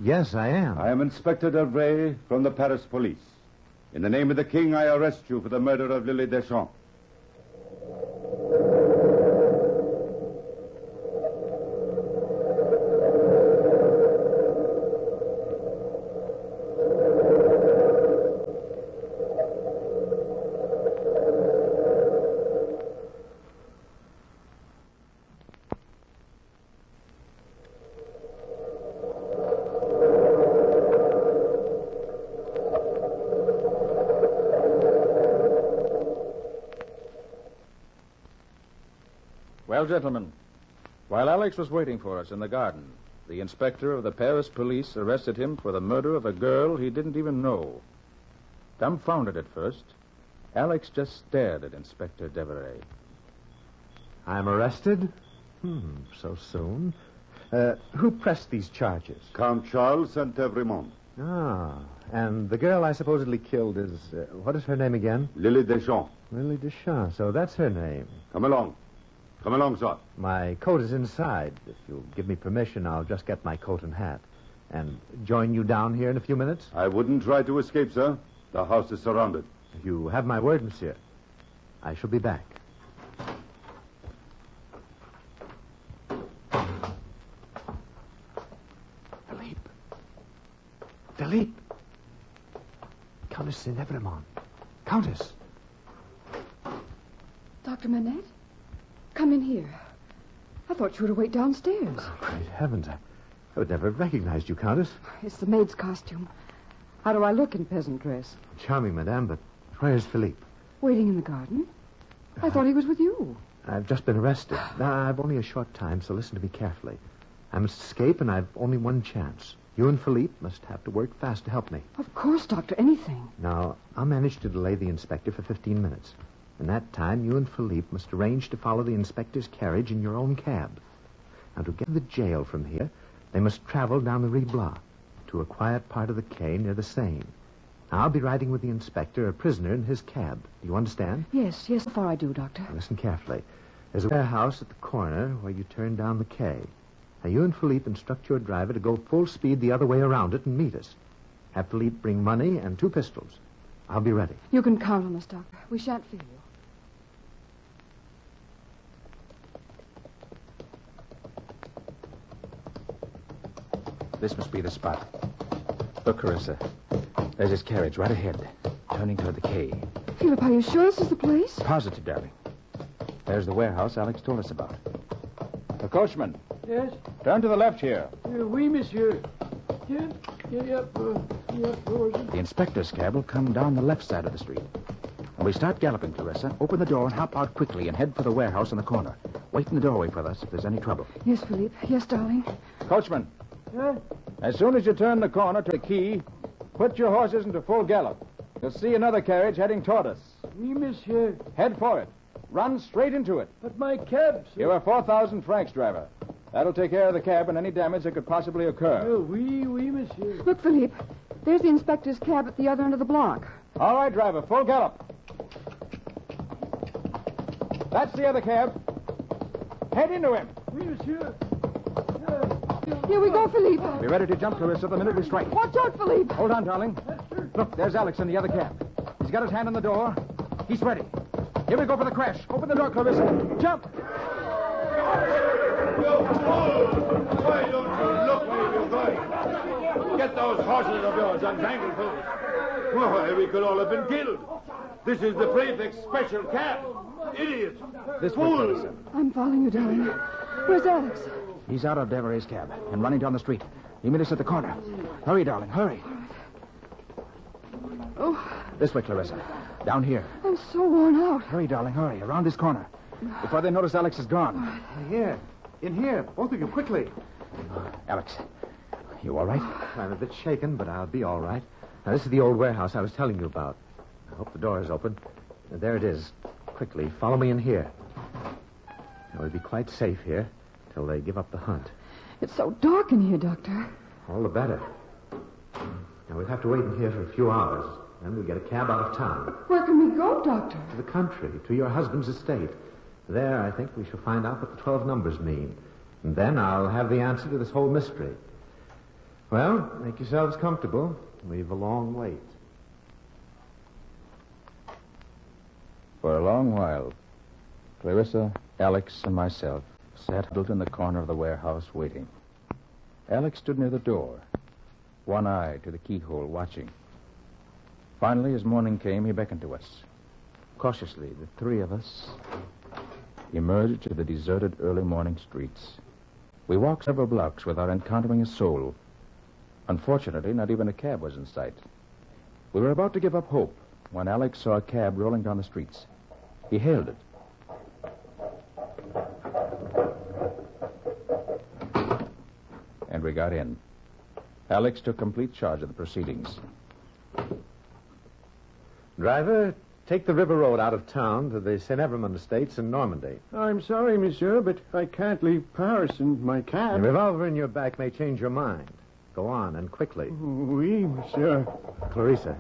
Yes, I am. I am Inspector Delvray from the Paris police. In the name of the king, I arrest you for the murder of Lily Deschamps. Well, gentlemen, while Alex was waiting for us in the garden, the inspector of the Paris police arrested him for the murder of a girl he didn't even know. Dumbfounded at first, Alex just stared at Inspector Deveray. I'm arrested? So soon. Who pressed these charges? Count Charles Saint-Evremont. Ah, and the girl I supposedly killed is... what is her name again? Lily Deschamps. Lily Deschamps, so that's her name. Come along. Come along, sir. My coat is inside. If you'll give me permission, I'll just get my coat and hat. And join you down here in a few minutes? I wouldn't try to escape, sir. The house is surrounded. You have my word, monsieur. I shall be back. Philippe! Countess Saint-Evremont. Countess! Dr. Manette? Come in here. I thought you were to wait downstairs. Great heavens, I would never have recognized you, Countess. It's the maid's costume. How do I look in peasant dress? Charming, madame, but where's Philippe? Waiting in the garden. I thought he was with you. I've just been arrested. Now, I've only a short time, so listen to me carefully. I must escape, and I've only one chance. You and Philippe must have to work fast to help me. Of course, Doctor, anything. Now, I'll manage to delay the inspector for 15 minutes. In that time, you and Philippe must arrange to follow the inspector's carriage in your own cab. Now, to get to the jail from here, they must travel down the Rue Blas to a quiet part of the quay near the Seine. I'll be riding with the inspector, a prisoner, in his cab. Do you understand? Yes, so far I do, Doctor. Now, listen carefully. There's a warehouse at the corner where you turn down the quay. Now, you and Philippe instruct your driver to go full speed the other way around it and meet us. Have Philippe bring money and 2 pistols. I'll be ready. You can count on us, Doctor. We shan't fail you. This must be the spot. Look, Clarissa. There's his carriage right ahead, turning toward the quay. Philip, are you sure this is the place? Positive, darling. There's the warehouse Alex told us about. The coachman. Yes? Turn to the left here. Oui, monsieur. Yep. The inspector's cab will come down the left side of the street. When we start galloping, Clarissa, open the door and hop out quickly and head for the warehouse in the corner. Wait in the doorway for us if there's any trouble. Yes, Philippe. Yes, darling. Coachman. Huh? As soon as you turn the corner to the quay, put your horses into full gallop. You'll see another carriage heading toward us. Oui, monsieur. Head for it. Run straight into it. But my cab, sir. You're a 4,000 francs driver. That'll take care of the cab and any damage that could possibly occur. Oh, oui, monsieur. Look, Philippe. There's the inspector's cab at the other end of the block. All right, driver. Full gallop. That's the other cab. Head into him. Oui, monsieur. Here we go, Philippe. Be ready to jump, Clarissa, the minute we strike. Watch out, Philippe. Hold on, darling. Look, there's Alex in the other cab. He's got his hand on the door. He's ready. Here we go for the crash. Open the door, Clarissa. Jump. Why don't you look where you're going? Get those horses of yours untangled, fools. Why, we could all have been killed. This is the prefect's special cab. Idiot. This way, Clarissa. I'm following you, darling. Where's Alex? He's out of Deveray's cab and running down the street. He meet us at the corner. Hurry, darling, hurry. Oh. This way, Clarissa. Down here. I'm so worn out. Hurry, darling, hurry. Around this corner. Before they notice Alex is gone. Here. In here. Both of you, quickly. Alex, you all right? I'm a bit shaken, but I'll be all right. Now, this is the old warehouse I was telling you about. I hope the door is open. There it is. Quickly, follow me in here. Now, we'll be quite safe here till they give up the hunt. It's so dark in here, Doctor. All the better. Now, we'll have to wait in here for a few hours. Then we'll get a cab out of town. Where can we go, Doctor? To the country, to your husband's estate. There, I think we shall find out what the 12 numbers mean. And then I'll have the answer to this whole mystery. Well, make yourselves comfortable. We've a long wait. For a long while, Clarissa, Alex, and myself sat huddled in the corner of the warehouse waiting. Alex stood near the door, one eye to the keyhole, watching. Finally, as morning came, he beckoned to us. Cautiously, the three of us emerged to the deserted early morning streets. We walked several blocks without encountering a soul. Unfortunately, not even a cab was in sight. We were about to give up hope when Alex saw a cab rolling down the streets. He hailed it. And we got in. Alex took complete charge of the proceedings. Driver, take the river road out of town to the St. Evermond Estates in Normandy. I'm sorry, monsieur, but I can't leave Paris in my cab. The revolver in your back may change your mind. Go on, and quickly. Oui, monsieur. Clarissa,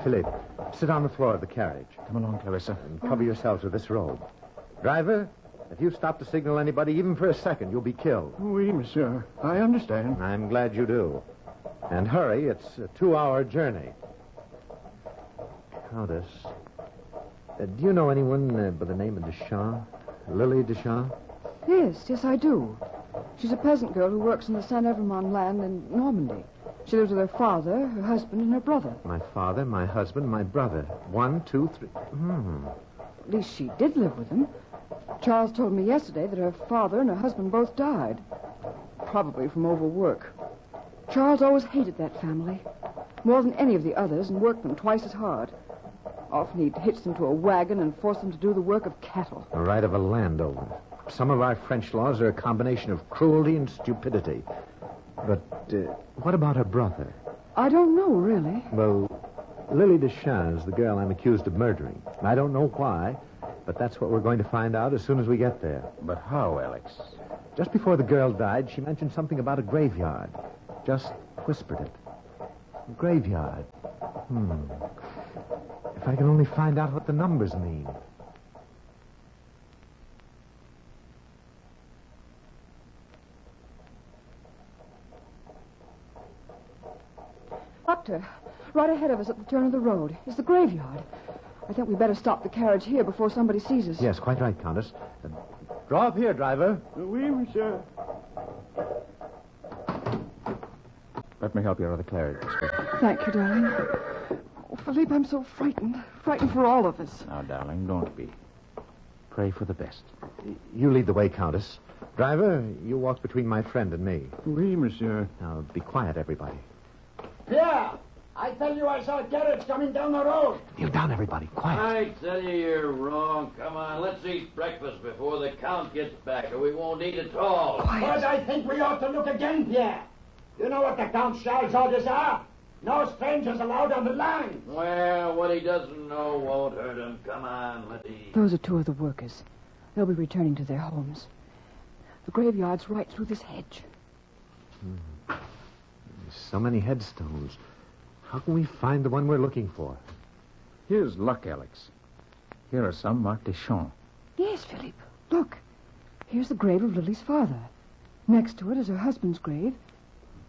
Philippe, sit on the floor of the carriage. Come along, Clarissa. And cover yourselves with this robe. Driver, if you stop to signal anybody even for a second, you'll be killed. Oui, monsieur. I understand. I'm glad you do. And hurry, it's a 2-hour journey. Countess, do you know anyone by the name of Deschamps? Lily Deschamps? Yes, I do. She's a peasant girl who works in the St. Evermond land in Normandy. She lives with her father, her husband, and her brother. My father, my husband, my brother. 1, 2, 3. At least she did live with them. Charles told me yesterday that her father and her husband both died. Probably from overwork. Charles always hated that family. More than any of the others, and worked them twice as hard. Often he'd hitch them to a wagon and force them to do the work of cattle. The right of a landowner. Some of our French laws are a combination of cruelty and stupidity. But what about her brother? I don't know, really. Well, Lily Deschamps is the girl I'm accused of murdering. I don't know why, but that's what we're going to find out as soon as we get there. But how, Alex? Just before the girl died, she mentioned something about a graveyard. Just whispered it. A graveyard. If I can only find out what the numbers mean. Doctor, right ahead of us at the turn of the road is the graveyard. I think we better stop the carriage here before somebody sees us. Yes, quite right, Countess. Draw up here, driver. Oui, monsieur. Let me help you out of the carriage. Thank you, darling. Oh, Philippe, I'm so frightened. Frightened for all of us. Now, darling, don't be. Pray for the best. You lead the way, Countess. Driver, you walk between my friend and me. Oui, monsieur. Now, be quiet, everybody. Pierre, I tell you I saw a carriage coming down the road. Kneel down, everybody. Quiet. I tell you you're wrong. Come on, let's eat breakfast before the Count gets back, or we won't eat at all. But I think we ought to look again, Pierre. You know what the Count's Charles orders are? No strangers allowed on the line. Well, what he doesn't know won't hurt him. Come on, let's eat. Those are two of the workers. They'll be returning to their homes. The graveyard's right through this hedge. So many headstones. How can we find the one we're looking for? Here's luck, Alex. Here are some marked Deschamps. Yes, Philippe. Look. Here's the grave of Lily's father. Next to it is her husband's grave.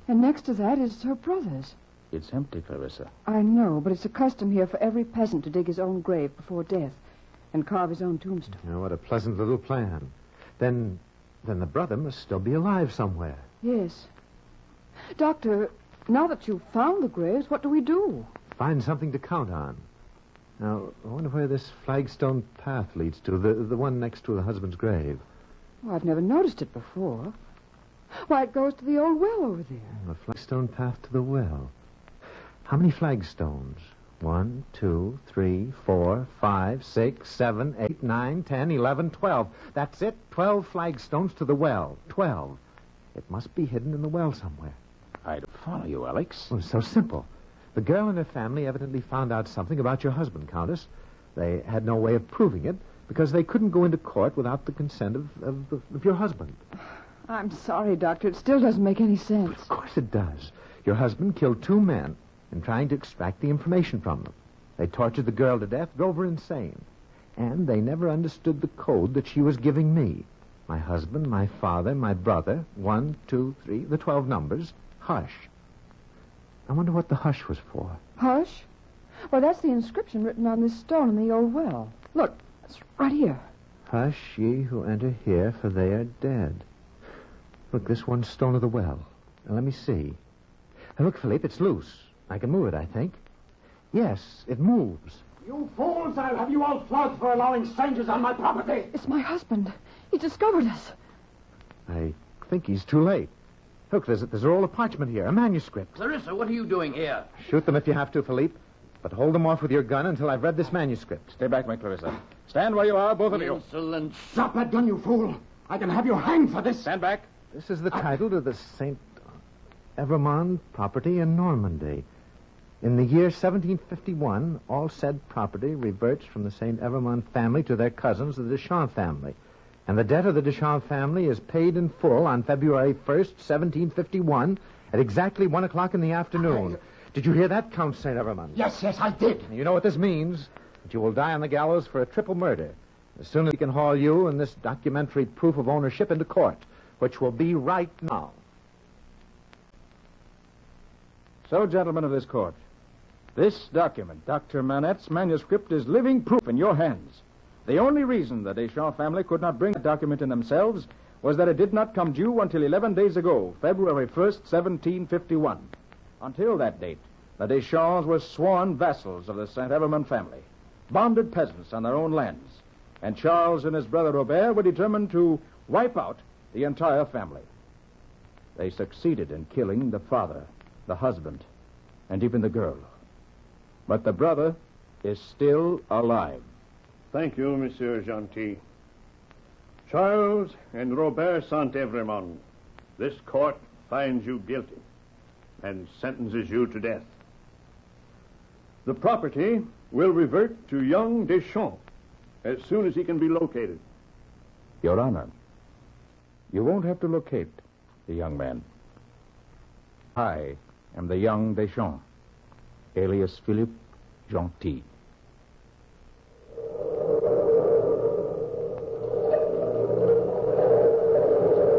And next to that is her brother's. It's empty, Clarissa. I know, but it's a custom here for every peasant to dig his own grave before death and carve his own tombstone. Oh, what a pleasant little plan. Then the brother must still be alive somewhere. Yes. Doctor, now that you've found the graves, what do we do? Find something to count on. Now, I wonder where this flagstone path leads to, the one next to the husband's grave. Oh, I've never noticed it before. Why, it goes to the old well over there. The flagstone path to the well. How many flagstones? 1, 2, 3, 4, 5, 6, 7, 8, 9, 10, 11, 12. That's it. 12 flagstones to the well. 12. It must be hidden in the well somewhere. I'd follow you, Alex. Well, it's so simple. The girl and her family evidently found out something about your husband, Countess. They had no way of proving it because they couldn't go into court without the consent of your husband. I'm sorry, Doctor. It still doesn't make any sense. Of course it does. Your husband killed 2 men in trying to extract the information from them. They tortured the girl to death, drove her insane. And they never understood the code that she was giving me. My husband, my father, my brother, 1, 2, 3, the 12 numbers, hush. I wonder what the hush was for. Hush? Well, that's the inscription written on this stone in the old well. Look, it's right here. Hush, ye who enter here, for they are dead. Look, this one stone of the well. Now, let me see. Now, look, Philippe, it's loose. I can move it, I think. Yes, it moves. You fools, I'll have you all flogged for allowing strangers on my property. It's my husband. He discovered us. I think he's too late. Look, there's a roll of parchment here, a manuscript. Clarissa, what are you doing here? Shoot them if you have to, Philippe. But hold them off with your gun until I've read this manuscript. Stay back, my Clarissa. Stand where you are, both of you. Insolent. Stop that gun, you fool. I can have you hanged for this. Stand back. This is the title to the St. Evermond property in Normandy. In the year 1751, all said property reverts from the St. Evermond family to their cousins, the Deschamps family. And the debt of the Deschamps family is paid in full on February 1st, 1751, at exactly 1 o'clock in the afternoon. Did you hear that, Count St. Evermond? Yes, I did. You know what this means? That you will die on the gallows for a triple murder. As soon as we can haul you and this documentary proof of ownership into court, which will be right now. So, gentlemen of this court, this document, Dr. Manette's manuscript, is living proof in your hands. The only reason the Deschamps family could not bring the document in themselves was that it did not come due until 11 days ago, February 1st, 1751. Until that date, the Deschamps were sworn vassals of the St. Evermond family, bonded peasants on their own lands, and Charles and his brother Robert were determined to wipe out the entire family. They succeeded in killing the father, the husband, and even the girl. But the brother is still alive. Thank you, Monsieur Gentil. Charles and Robert St. Evermond, this court finds you guilty and sentences you to death. The property will revert to young Deschamps as soon as he can be located. Your Honor, you won't have to locate the young man. I am the young Deschamps, alias Philippe Gentil.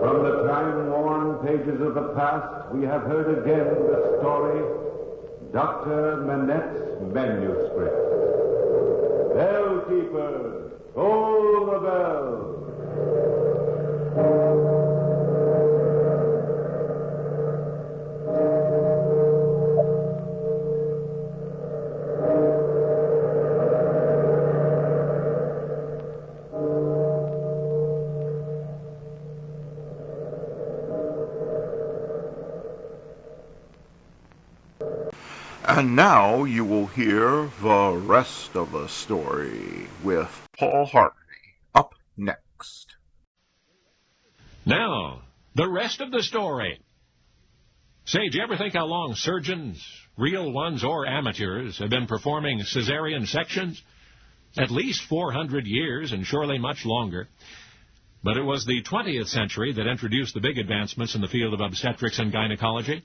From the time-worn pages of the past, we have heard again the story, Dr. Manette's manuscript. Bell keeper, toll the bell. And now you will hear the rest of the story with Paul Harvey up next. Now, the rest of the story. Say, do you ever think how long surgeons, real ones or amateurs, have been performing cesarean sections? At least 400 years, and surely much longer. But it was the 20th century that introduced the big advancements in the field of obstetrics and gynecology.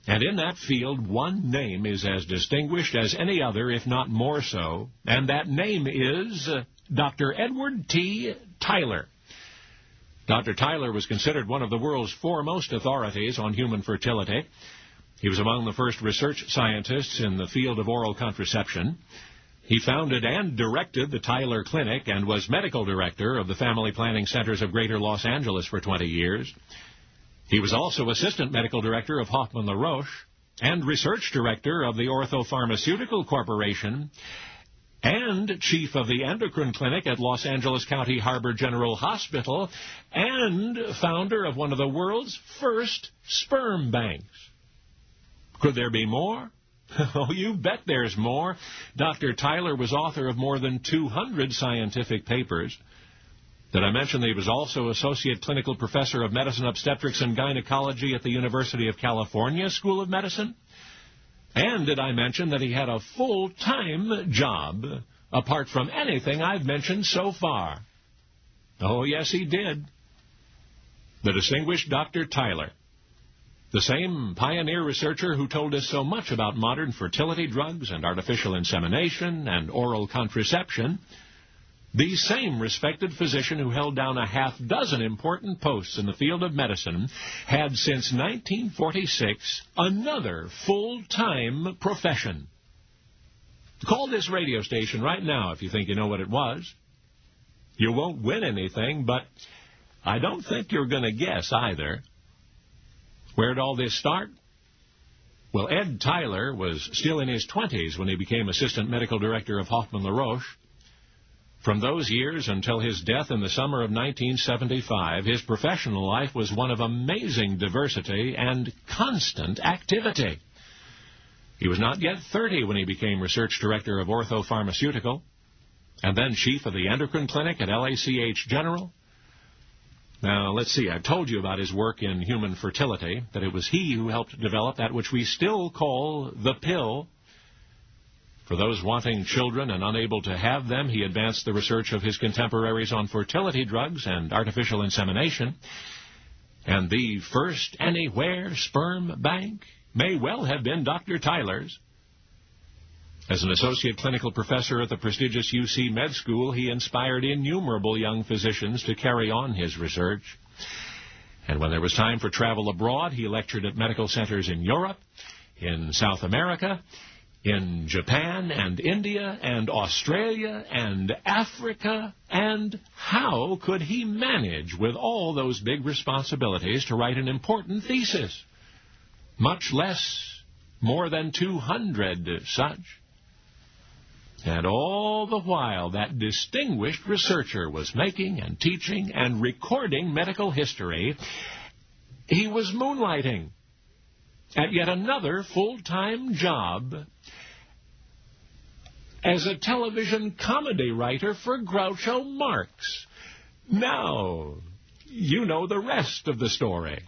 And in that field, one name is as distinguished as any other, if not more so, and that name is Dr. Edward T. Tyler. Dr. Tyler was considered one of the world's foremost authorities on human fertility. He was among the first research scientists in the field of oral contraception. He founded and directed the Tyler Clinic and was medical director of the Family Planning Centers of Greater Los Angeles for 20 years. He was also assistant medical director of Hoffman LaRoche and research director of the Orthopharmaceutical Corporation and chief of the endocrine clinic at Los Angeles County Harbor General Hospital and founder of one of the world's first sperm banks. Could there be more? Oh, you bet there's more. Dr. Tyler was author of more than 200 scientific papers. Did I mention that he was also Associate Clinical Professor of Medicine, Obstetrics, and Gynecology at the University of California School of Medicine? And did I mention that he had a full-time job, apart from anything I've mentioned so far? Oh, yes, he did. The distinguished Dr. Tyler. The same pioneer researcher who told us so much about modern fertility drugs and artificial insemination and oral contraception. The same respected physician who held down a half-dozen important posts in the field of medicine had since 1946 another full-time profession. Call this radio station right now if you think you know what it was. You won't win anything, but I don't think you're going to guess either. Where'd all this start? Well, Ed Tyler was still in his 20s when he became assistant medical director of Hoffman LaRoche. From those years until his death in the summer of 1975, his professional life was one of amazing diversity and constant activity. He was not yet 30 when he became research director of Ortho Pharmaceutical, and then chief of the endocrine clinic at LACH General. Now, let's see, I've told you about his work in human fertility, that it was he who helped develop that which we still call the pill. For those wanting children and unable to have them, he advanced the research of his contemporaries on fertility drugs and artificial insemination. And the first anywhere sperm bank may well have been Dr. Tyler's. As an associate clinical professor at the prestigious UC Med School, he inspired innumerable young physicians to carry on his research. And when there was time for travel abroad, he lectured at medical centers in Europe, in South America, in Japan and India and Australia and Africa. And how could he manage with all those big responsibilities to write an important thesis? Much less more than 200 such. And all the while, that distinguished researcher was making and teaching and recording medical history, he was moonlighting at yet another full-time job as a television comedy writer for Groucho Marx. Now, you know the rest of the story.